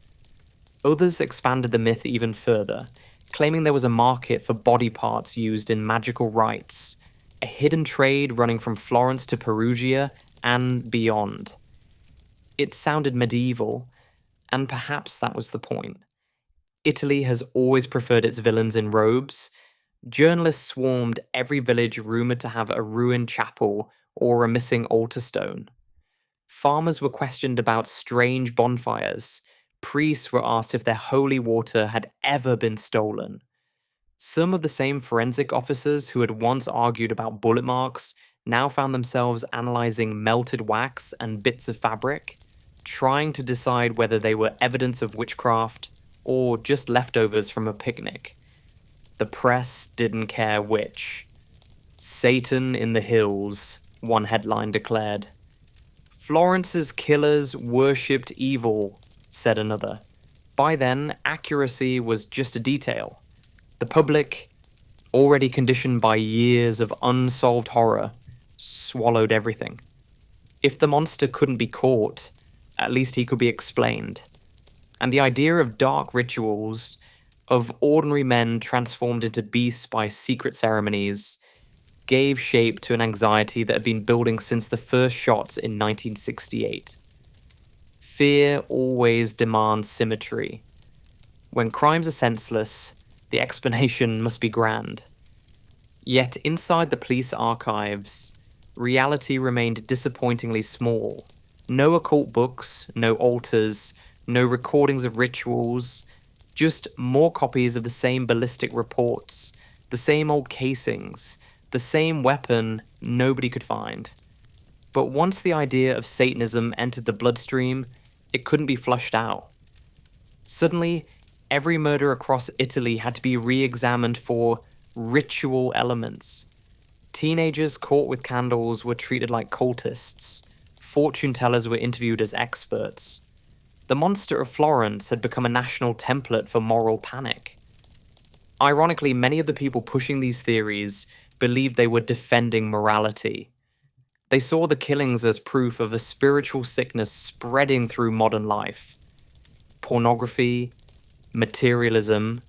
Others expanded the myth even further, claiming there was a market for body parts used in magical rites, a hidden trade running from Florence to Perugia and beyond. It sounded medieval, and perhaps that was the point. Italy has always preferred its villains in robes. Journalists swarmed every village rumored to have a ruined chapel or a missing altar stone. Farmers were questioned about strange bonfires. Priests were asked if their holy water had ever been stolen. Some of the same forensic officers who had once argued about bullet marks now found themselves analyzing melted wax and bits of fabric, trying to decide whether they were evidence of witchcraft or just leftovers from a picnic. The press didn't care which. Satan in the hills, one headline declared. Florence's killers worshipped evil, said another. By then, accuracy was just a detail. The public, already conditioned by years of unsolved horror, swallowed everything. If the monster couldn't be caught, at least he could be explained. And the idea of dark rituals, of ordinary men transformed into beasts by secret ceremonies, gave shape to an anxiety that had been building since the first shots in 1968. Fear always demands symmetry. When crimes are senseless, the explanation must be grand. Yet inside the police archives, reality remained disappointingly small. No occult books, no altars, no recordings of rituals, just more copies of the same ballistic reports, the same old casings, the same weapon nobody could find. But once the idea of Satanism entered the bloodstream, it couldn't be flushed out. Suddenly, every murder across Italy had to be re-examined for ritual elements. Teenagers caught with candles were treated like cultists. Fortune tellers were interviewed as experts. The monster of Florence had become a national template for moral panic. Ironically, many of the people pushing these theories believed they were defending morality. They saw the killings as proof of a spiritual sickness spreading through modern life. Pornography, materialism,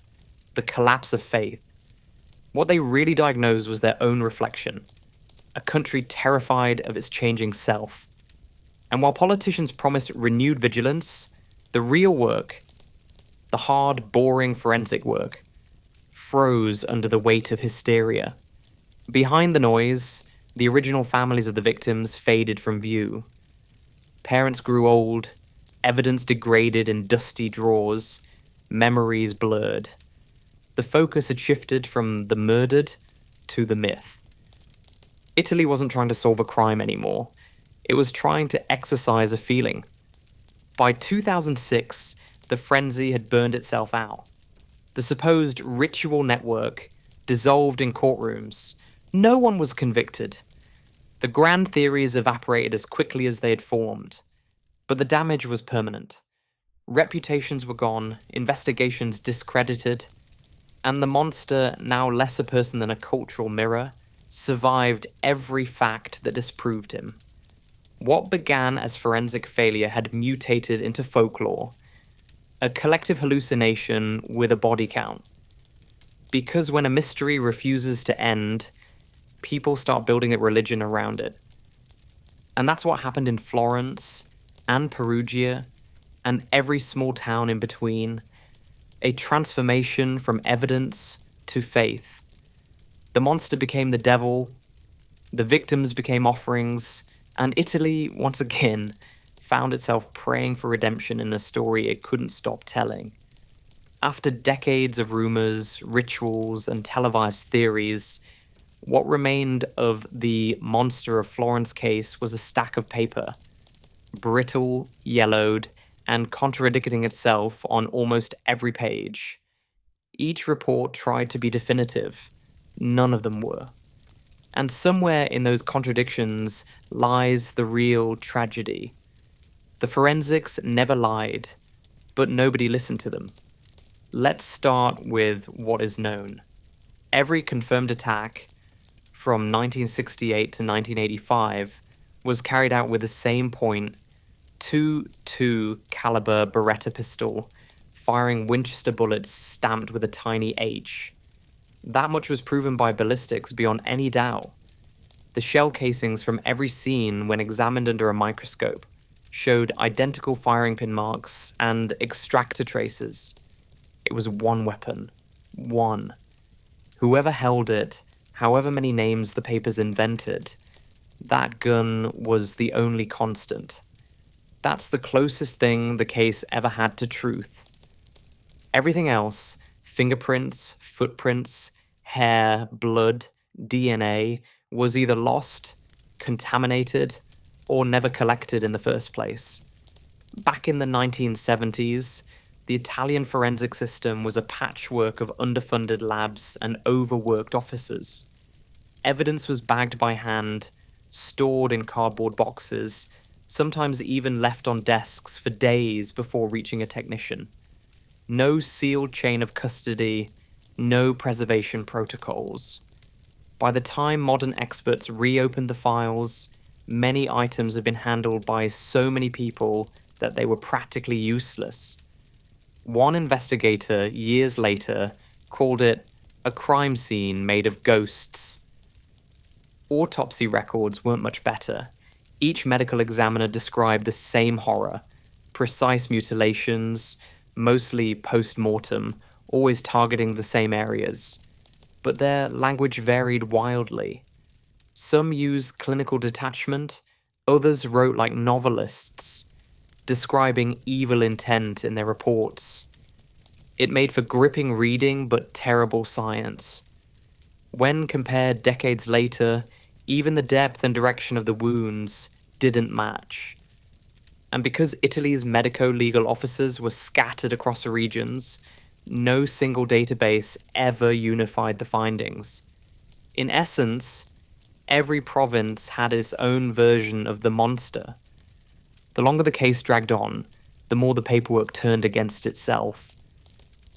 the collapse of faith. What they really diagnosed was their own reflection, a country terrified of its changing self. And while politicians promised renewed vigilance, the real work, the hard, boring forensic work, froze under the weight of hysteria. Behind the noise, the original families of the victims faded from view. Parents grew old, evidence degraded in dusty drawers, memories blurred. The focus had shifted from the murdered to the myth. Italy wasn't trying to solve a crime anymore. It was trying to exorcise a feeling. By 2006, the frenzy had burned itself out. The supposed ritual network dissolved in courtrooms. No one was convicted. The grand theories evaporated as quickly as they had formed. But the damage was permanent. Reputations were gone, investigations discredited, and the monster, now less a person than a cultural mirror, survived every fact that disproved him. What began as forensic failure had mutated into folklore, a collective hallucination with a body count. Because when a mystery refuses to end, people start building a religion around it. And that's what happened in Florence and Perugia and every small town in between. A transformation from evidence to faith. The monster became the devil, the victims became offerings, and Italy, once again, found itself praying for redemption in a story it couldn't stop telling. After decades of rumors, rituals, and televised theories, what remained of the Monster of Florence case was a stack of paper, brittle, yellowed, and contradicting itself on almost every page. Each report tried to be definitive. None of them were. And somewhere in those contradictions lies the real tragedy. The forensics never lied, but nobody listened to them. Let's start with what is known. Every confirmed attack, from 1968 to 1985, was carried out with the same .22 caliber Beretta pistol, firing Winchester bullets stamped with a tiny H. That much was proven by ballistics beyond any doubt. The shell casings from every scene, when examined under a microscope, showed identical firing pin marks and extractor traces. It was one weapon. One. Whoever held it, however many names the papers invented, that gun was the only constant. That's the closest thing the case ever had to truth. Everything else, fingerprints, footprints, hair, blood, DNA, was either lost, contaminated, or never collected in the first place. Back in the 1970s, the Italian forensic system was a patchwork of underfunded labs and overworked officers. Evidence was bagged by hand, stored in cardboard boxes, sometimes even left on desks for days before reaching a technician. No sealed chain of custody, no preservation protocols. By the time modern experts reopened the files, many items had been handled by so many people that they were practically useless. One investigator, years later, called it a crime scene made of ghosts. Autopsy records weren't much better. Each medical examiner described the same horror: precise mutilations, mostly post-mortem, always targeting the same areas. But their language varied wildly. Some used clinical detachment, others wrote like novelists, describing evil intent in their reports. It made for gripping reading but terrible science. When compared decades later, even the depth and direction of the wounds didn't match. And because Italy's medico-legal officers were scattered across the regions, no single database ever unified the findings. In essence, every province had its own version of the monster. The longer the case dragged on, the more the paperwork turned against itself.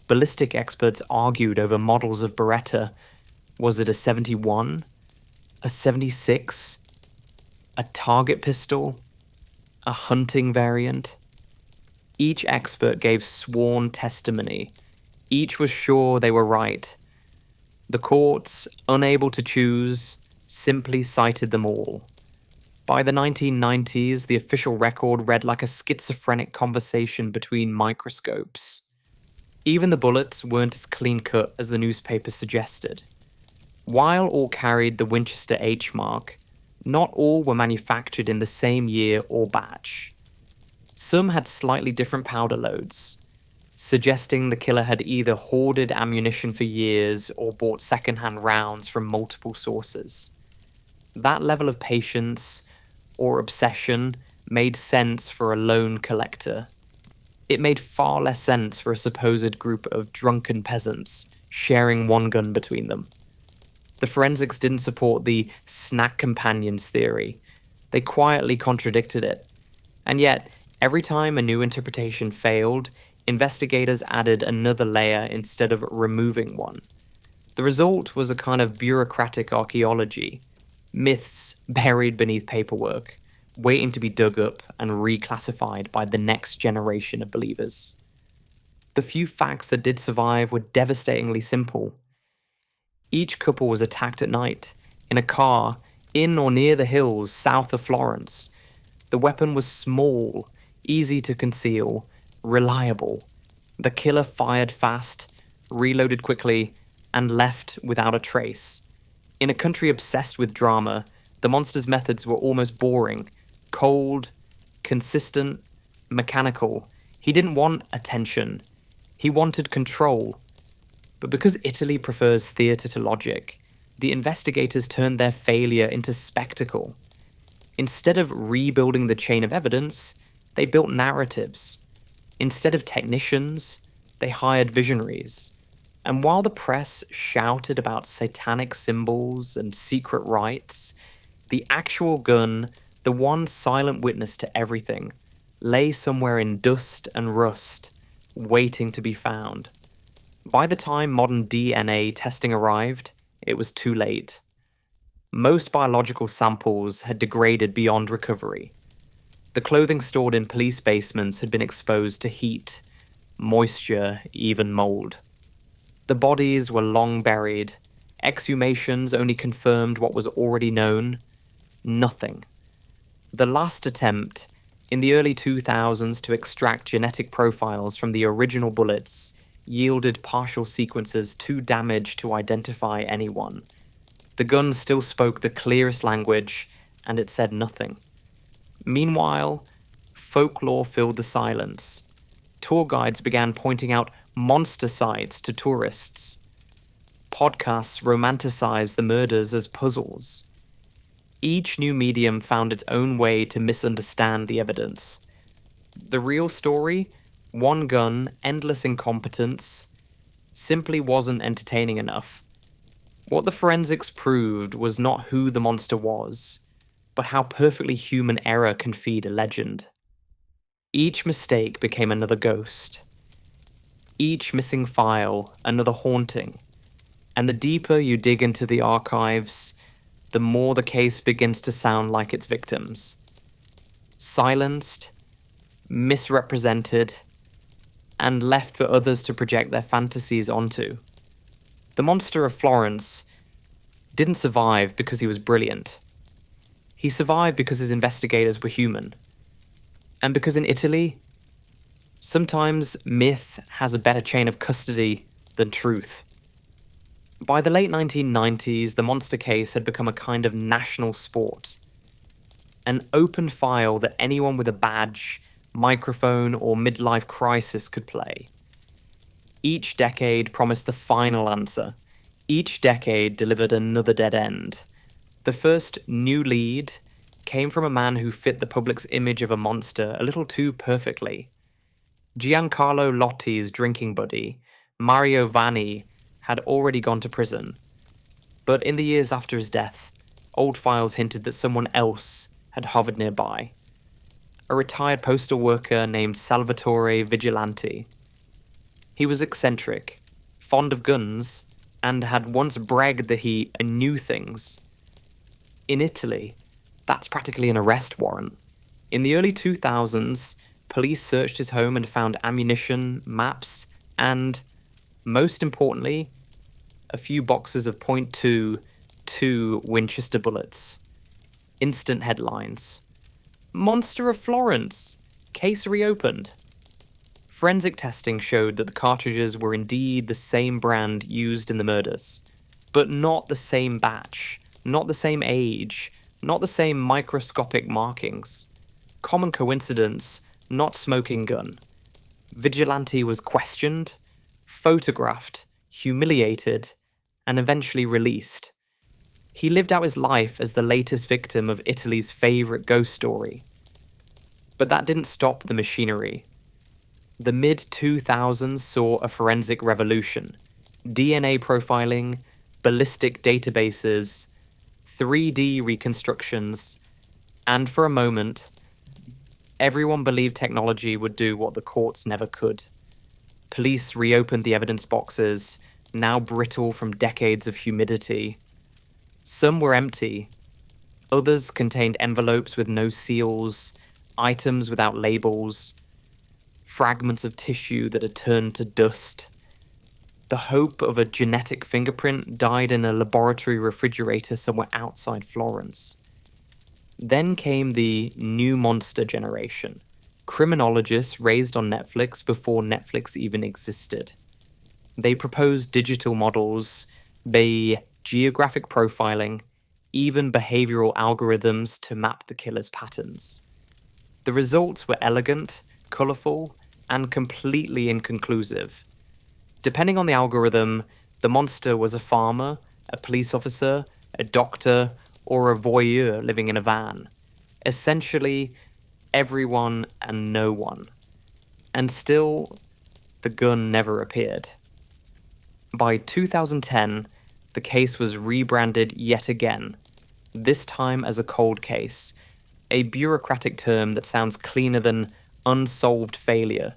Ballistic experts argued over models of Beretta. Was it a 71? A 76? A target pistol? A hunting variant? Each expert gave sworn testimony. Each was sure they were right. The courts, unable to choose, simply cited them all. By the 1990s, the official record read like a schizophrenic conversation between microscopes. Even the bullets weren't as clean-cut as the newspapers suggested. While all carried the Winchester H mark, not all were manufactured in the same year or batch. Some had slightly different powder loads, suggesting the killer had either hoarded ammunition for years or bought second-hand rounds from multiple sources. That level of patience or obsession made sense for a lone collector. It made far less sense for a supposed group of drunken peasants sharing one gun between them. The forensics didn't support the snack companions theory. They quietly contradicted it. And yet, every time a new interpretation failed, investigators added another layer instead of removing one. The result was a kind of bureaucratic archaeology. Myths buried beneath paperwork, waiting to be dug up and reclassified by the next generation of believers. The few facts that did survive were devastatingly simple. Each couple was attacked at night, in a car, in or near the hills south of Florence. The weapon was small, easy to conceal, reliable. The killer fired fast, reloaded quickly, and left without a trace. In a country obsessed with drama, the monster's methods were almost boring, cold, consistent, mechanical. He didn't want attention. He wanted control. But because Italy prefers theatre to logic, the investigators turned their failure into spectacle. Instead of rebuilding the chain of evidence, they built narratives. Instead of technicians, they hired visionaries. And while the press shouted about satanic symbols and secret rites, the actual gun, the one silent witness to everything, lay somewhere in dust and rust, waiting to be found. By the time modern DNA testing arrived, it was too late. Most biological samples had degraded beyond recovery. The clothing stored in police basements had been exposed to heat, moisture, even mold. The bodies were long buried. Exhumations only confirmed what was already known. Nothing. The last attempt, In the early 2000s, to extract genetic profiles from the original bullets yielded partial sequences too damaged to identify anyone. The gun still spoke the clearest language, and it said nothing. Meanwhile, folklore filled the silence. Tour guides began pointing out monster sites to tourists. Podcasts romanticized the murders as puzzles. Each new medium found its own way to misunderstand the evidence. The real story, one gun, endless incompetence, simply wasn't entertaining enough. What the forensics proved was not who the monster was, but how perfectly human error can feed a legend. Each mistake became another ghost. Each missing file, another haunting. And the deeper you dig into the archives, the more the case begins to sound like its victims. Silenced, misrepresented, and left for others to project their fantasies onto. The monster of Florence didn't survive because he was brilliant. He survived because his investigators were human. And because in Italy, sometimes myth has a better chain of custody than truth. By the late 1990s, the monster case had become a kind of national sport. An open file that anyone with a badge, microphone, or midlife crisis could play. Each decade promised the final answer. Each decade delivered another dead end. The first new lead came from a man who fit the public's image of a monster a little too perfectly. Giancarlo Lotti's drinking buddy, Mario Vanni, had already gone to prison. But in the years after his death, old files hinted that someone else had hovered nearby. A retired postal worker named Salvatore Vigilante. He was eccentric, fond of guns, and had once bragged that he knew things. In Italy, that's practically an arrest warrant. In the early 2000s, police searched his home and found ammunition, maps, and, most importantly, a few boxes of .22 Winchester bullets. Instant headlines. Monster of Florence! Case reopened. Forensic testing showed that the cartridges were indeed the same brand used in the murders, but not the same batch, not the same age, not the same microscopic markings. Common coincidence, not smoking gun. Vigilante was questioned, photographed, humiliated, and eventually released. He lived out his life as the latest victim of Italy's favourite ghost story. But that didn't stop the machinery. The mid-2000s saw a forensic revolution. DNA profiling, ballistic databases, 3D reconstructions, and for a moment, everyone believed technology would do what the courts never could. Police reopened the evidence boxes, now brittle from decades of humidity. Some were empty. Others contained envelopes with no seals, items without labels, fragments of tissue that had turned to dust. The hope of a genetic fingerprint died in a laboratory refrigerator somewhere outside Florence. Then came the new monster generation. Criminologists raised on Netflix before Netflix even existed. They proposed digital models, geographic profiling, even behavioral algorithms to map the killer's patterns. The results were elegant, colourful, and completely inconclusive. Depending on the algorithm, the monster was a farmer, a police officer, a doctor, or a voyeur living in a van. Essentially, everyone and no one. And still, the gun never appeared. By 2010, the case was rebranded yet again, this time as a cold case, a bureaucratic term that sounds cleaner than unsolved failure.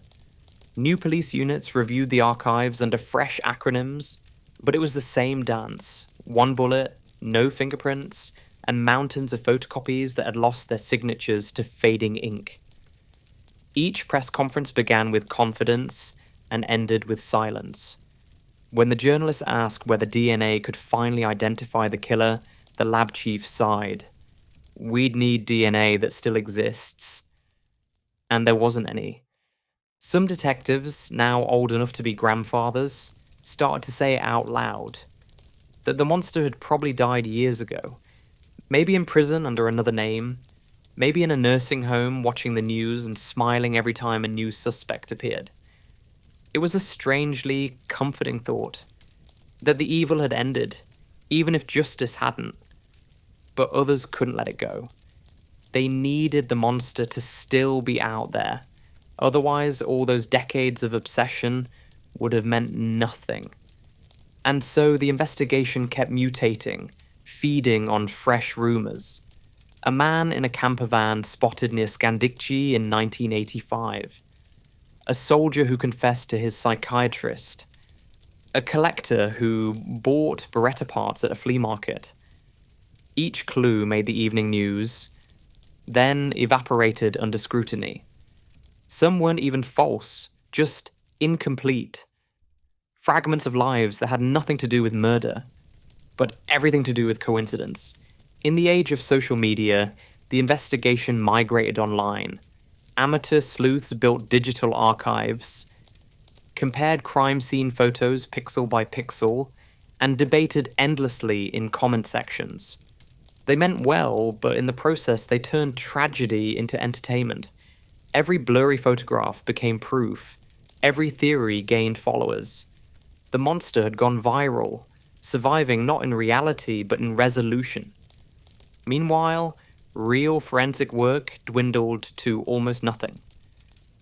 New police units reviewed the archives under fresh acronyms, but it was the same dance. One bullet, no fingerprints, and mountains of photocopies that had lost their signatures to fading ink. Each press conference began with confidence and ended with silence. When the journalists asked whether DNA could finally identify the killer, the lab chief sighed. "We'd need DNA that still exists." And there wasn't any. Some detectives, now old enough to be grandfathers, started to say it out loud that the monster had probably died years ago. Maybe in prison under another name, maybe in a nursing home watching the news and smiling every time a new suspect appeared. It was a strangely comforting thought that the evil had ended, even if justice hadn't. But others couldn't let it go. They needed the monster to still be out there. Otherwise, all those decades of obsession would have meant nothing. And so the investigation kept mutating, feeding on fresh rumours. A man in a camper van spotted near Skandikci in 1985. A soldier who confessed to his psychiatrist. A collector who bought Beretta parts at a flea market. Each clue made the evening news, then evaporated under scrutiny. Some weren't even false, just incomplete. Fragments of lives that had nothing to do with murder, but everything to do with coincidence. In the age of social media, the investigation migrated online. Amateur sleuths built digital archives, compared crime scene photos pixel by pixel, and debated endlessly in comment sections. They meant well, but in the process they turned tragedy into entertainment. Every blurry photograph became proof. Every theory gained followers. The monster had gone viral, surviving not in reality but in resolution. Meanwhile, real forensic work dwindled to almost nothing.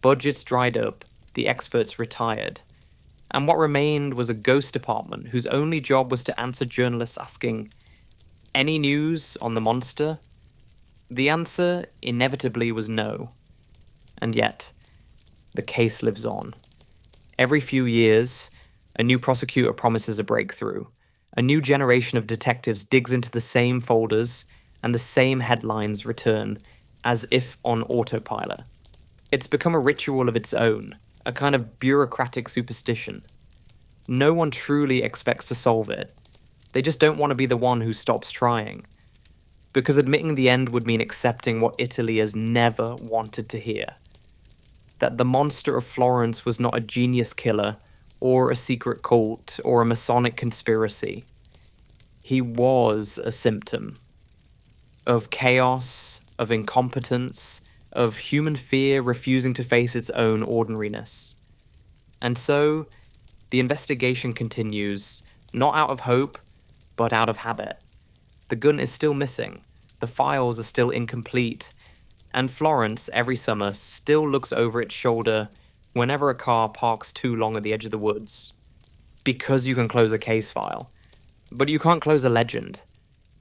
Budgets dried up, the experts retired, and what remained was a ghost department whose only job was to answer journalists asking, "Any news on the monster?" The answer inevitably was no. And yet, the case lives on. Every few years, a new prosecutor promises a breakthrough. A new generation of detectives digs into the same folders, and the same headlines return, as if on autopilot. It's become a ritual of its own, a kind of bureaucratic superstition. No one truly expects to solve it. They just don't want to be the one who stops trying. Because admitting the end would mean accepting what Italy has never wanted to hear. That the monster of Florence was not a genius killer, or a secret cult, or a Masonic conspiracy. He was a symptom of chaos, of incompetence, of human fear refusing to face its own ordinariness. And so, the investigation continues, not out of hope, but out of habit. The gun is still missing, the files are still incomplete, and Florence, every summer, still looks over its shoulder whenever a car parks too long at the edge of the woods. Because you can close a case file, but you can't close a legend.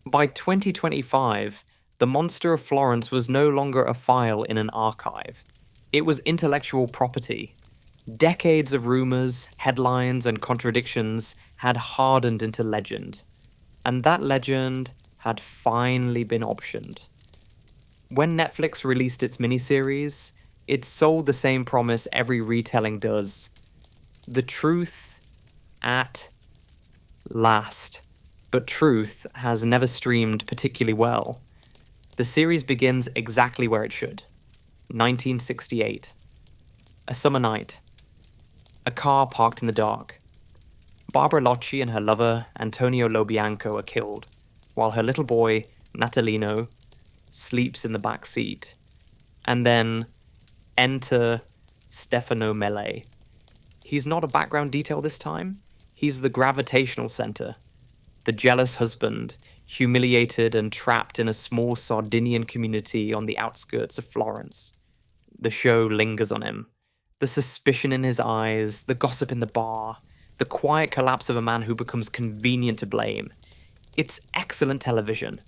By 2025, the monster of Florence was no longer a file in an archive. It was intellectual property. Decades of rumors, headlines, and contradictions had hardened into legend. And that legend had finally been optioned. When Netflix released its miniseries, it sold the same promise every retelling does. The truth at last. But truth has never streamed particularly well. The series begins exactly where it should. 1968. A summer night. A car parked in the dark. Barbara Locci and her lover, Antonio Lobianco, are killed, while her little boy, Natalino, sleeps in the back seat. And then, enter Stefano Mele. He's not a background detail this time. He's the gravitational center. The jealous husband, humiliated and trapped in a small Sardinian community on the outskirts of Florence. The show lingers on him. The suspicion in his eyes, the gossip in the bar, the quiet collapse of a man who becomes convenient to blame. It's excellent television.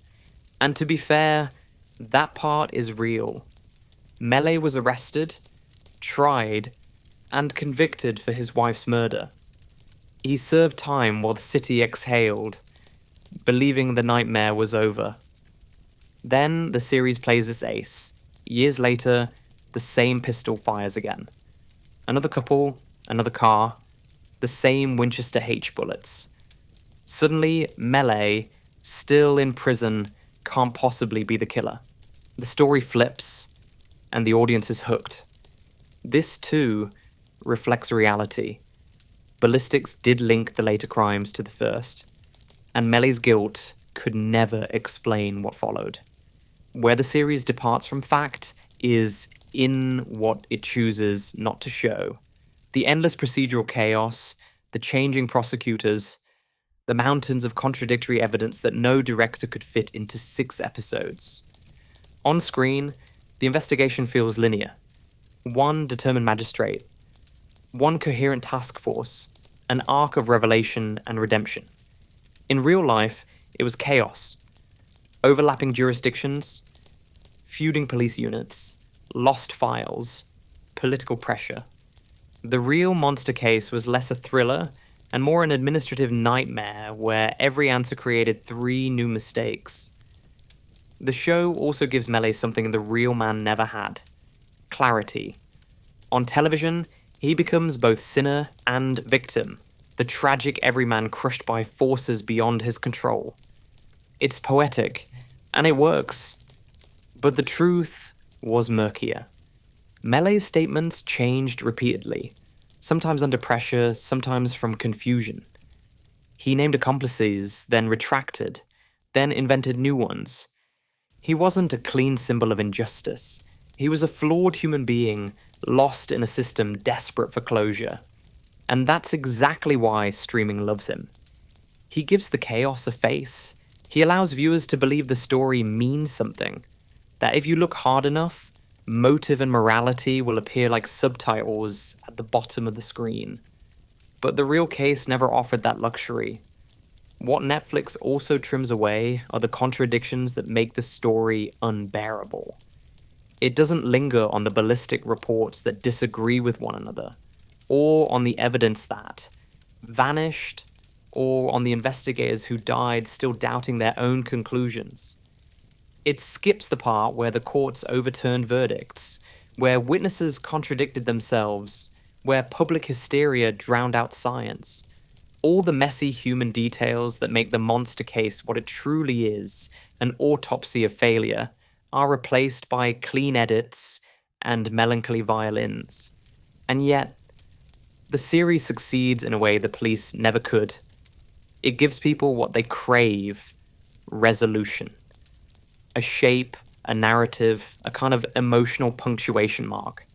And to be fair, that part is real. Mele was arrested, tried, and convicted for his wife's murder. He served time while the city exhaled, believing the nightmare was over. Then the series plays its ace. Years later, the same pistol fires again. Another couple, another car, the same Winchester H bullets. Suddenly, Mele, still in prison, can't possibly be the killer. The story flips, and the audience is hooked. This, too, reflects reality. Ballistics did link the later crimes to the first, and Melly's guilt could never explain what followed. Where the series departs from fact is in what it chooses not to show. The endless procedural chaos, the changing prosecutors, the mountains of contradictory evidence that no director could fit into 6 episodes. On screen, the investigation feels linear. One determined magistrate, one coherent task force, an arc of revelation and redemption. In real life, it was chaos. Overlapping jurisdictions, feuding police units, lost files, political pressure. The real monster case was less a thriller and more an administrative nightmare where every answer created 3 new mistakes. The show also gives Melly something the real man never had: clarity. On television, he becomes both sinner and victim, the tragic everyman crushed by forces beyond his control. It's poetic, and it works. But the truth was murkier. Melly's statements changed repeatedly, sometimes under pressure, sometimes from confusion. He named accomplices, then retracted, then invented new ones. He wasn't a clean symbol of injustice. He was a flawed human being, lost in a system desperate for closure. And that's exactly why streaming loves him. He gives the chaos a face. He allows viewers to believe the story means something. That if you look hard enough, motive and morality will appear like subtitles at the bottom of the screen. But the real case never offered that luxury. What Netflix also trims away are the contradictions that make the story unbearable. It doesn't linger on the ballistic reports that disagree with one another, or on the evidence that vanished, or on the investigators who died still doubting their own conclusions. It skips the part where the courts overturned verdicts, where witnesses contradicted themselves, where public hysteria drowned out science. All the messy human details that make the monster case what it truly is, an autopsy of failure, are replaced by clean edits and melancholy violins. And yet, the series succeeds in a way the police never could. It gives people what they crave: resolution. A shape, a narrative, a kind of emotional punctuation mark.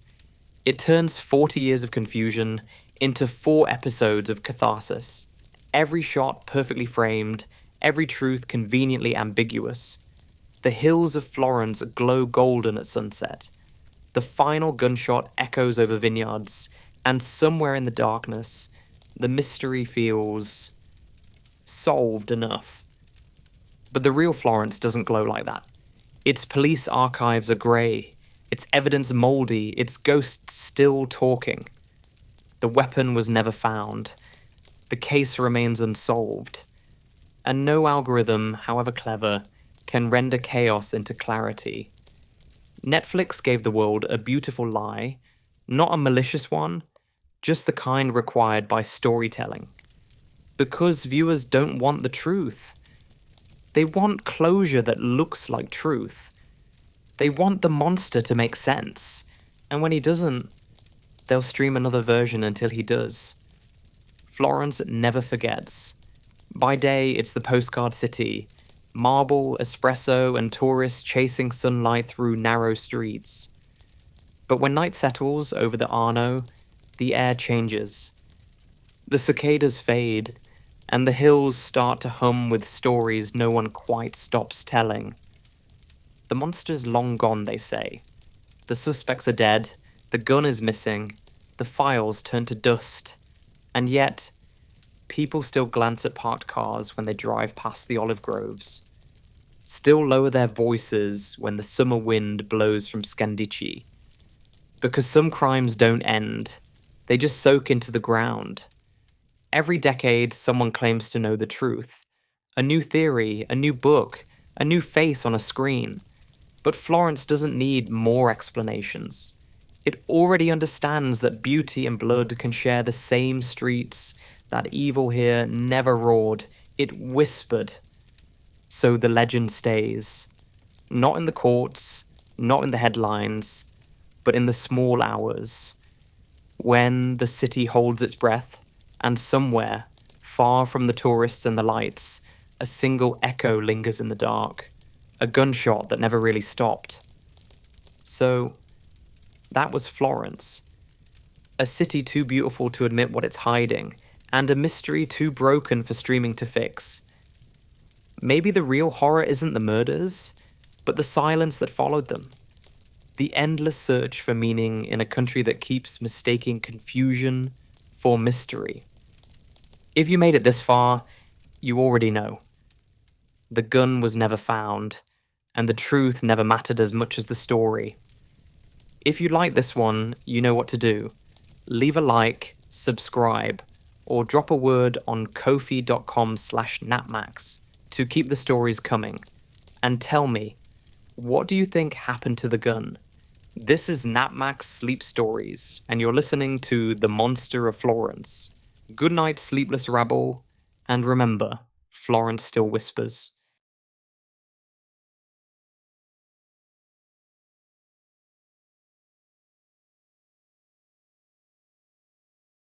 It turns 40 years of confusion into 4 episodes of catharsis. Every shot perfectly framed, every truth conveniently ambiguous. The hills of Florence glow golden at sunset. The final gunshot echoes over vineyards, and somewhere in the darkness, the mystery feels solved enough. But the real Florence doesn't glow like that. Its police archives are grey, its evidence mouldy, its ghosts still talking. The weapon was never found. The case remains unsolved. And no algorithm, however clever, can render chaos into clarity. Netflix gave the world a beautiful lie, not a malicious one, just the kind required by storytelling. Because viewers don't want the truth. They want closure that looks like truth. They want the monster to make sense. And when he doesn't, they'll stream another version until he does. Florence never forgets. By day, it's the postcard city. Marble, espresso, and tourists chasing sunlight through narrow streets. But when night settles over the Arno, the air changes. The cicadas fade, and the hills start to hum with stories no one quite stops telling. The monster's long gone, they say. The suspects are dead, the gun is missing, the files turn to dust. And yet, people still glance at parked cars when they drive past the olive groves. Still lower their voices when the summer wind blows from Scandicci. Because some crimes don't end, they just soak into the ground. Every decade, someone claims to know the truth. A new theory, a new book, a new face on a screen. But Florence doesn't need more explanations. It already understands that beauty and blood can share the same streets, that evil here never roared, it whispered. So the legend stays. Not in the courts, not in the headlines, but in the small hours, when the city holds its breath, and somewhere, far from the tourists and the lights, a single echo lingers in the dark, a gunshot that never really stopped. So, that was Florence. A city too beautiful to admit what it's hiding, and a mystery too broken for streaming to fix. Maybe the real horror isn't the murders, but the silence that followed them. The endless search for meaning in a country that keeps mistaking confusion for mystery. If you made it this far, you already know. The gun was never found, and the truth never mattered as much as the story. If you like this one, you know what to do. Leave a like, subscribe, or drop a word on kofi.com/napmax to keep the stories coming. And tell me, what do you think happened to the gun? This is Napmax Sleep Stories, and you're listening to The Monster of Florence. Good night, sleepless rabble, and remember, Florence still whispers.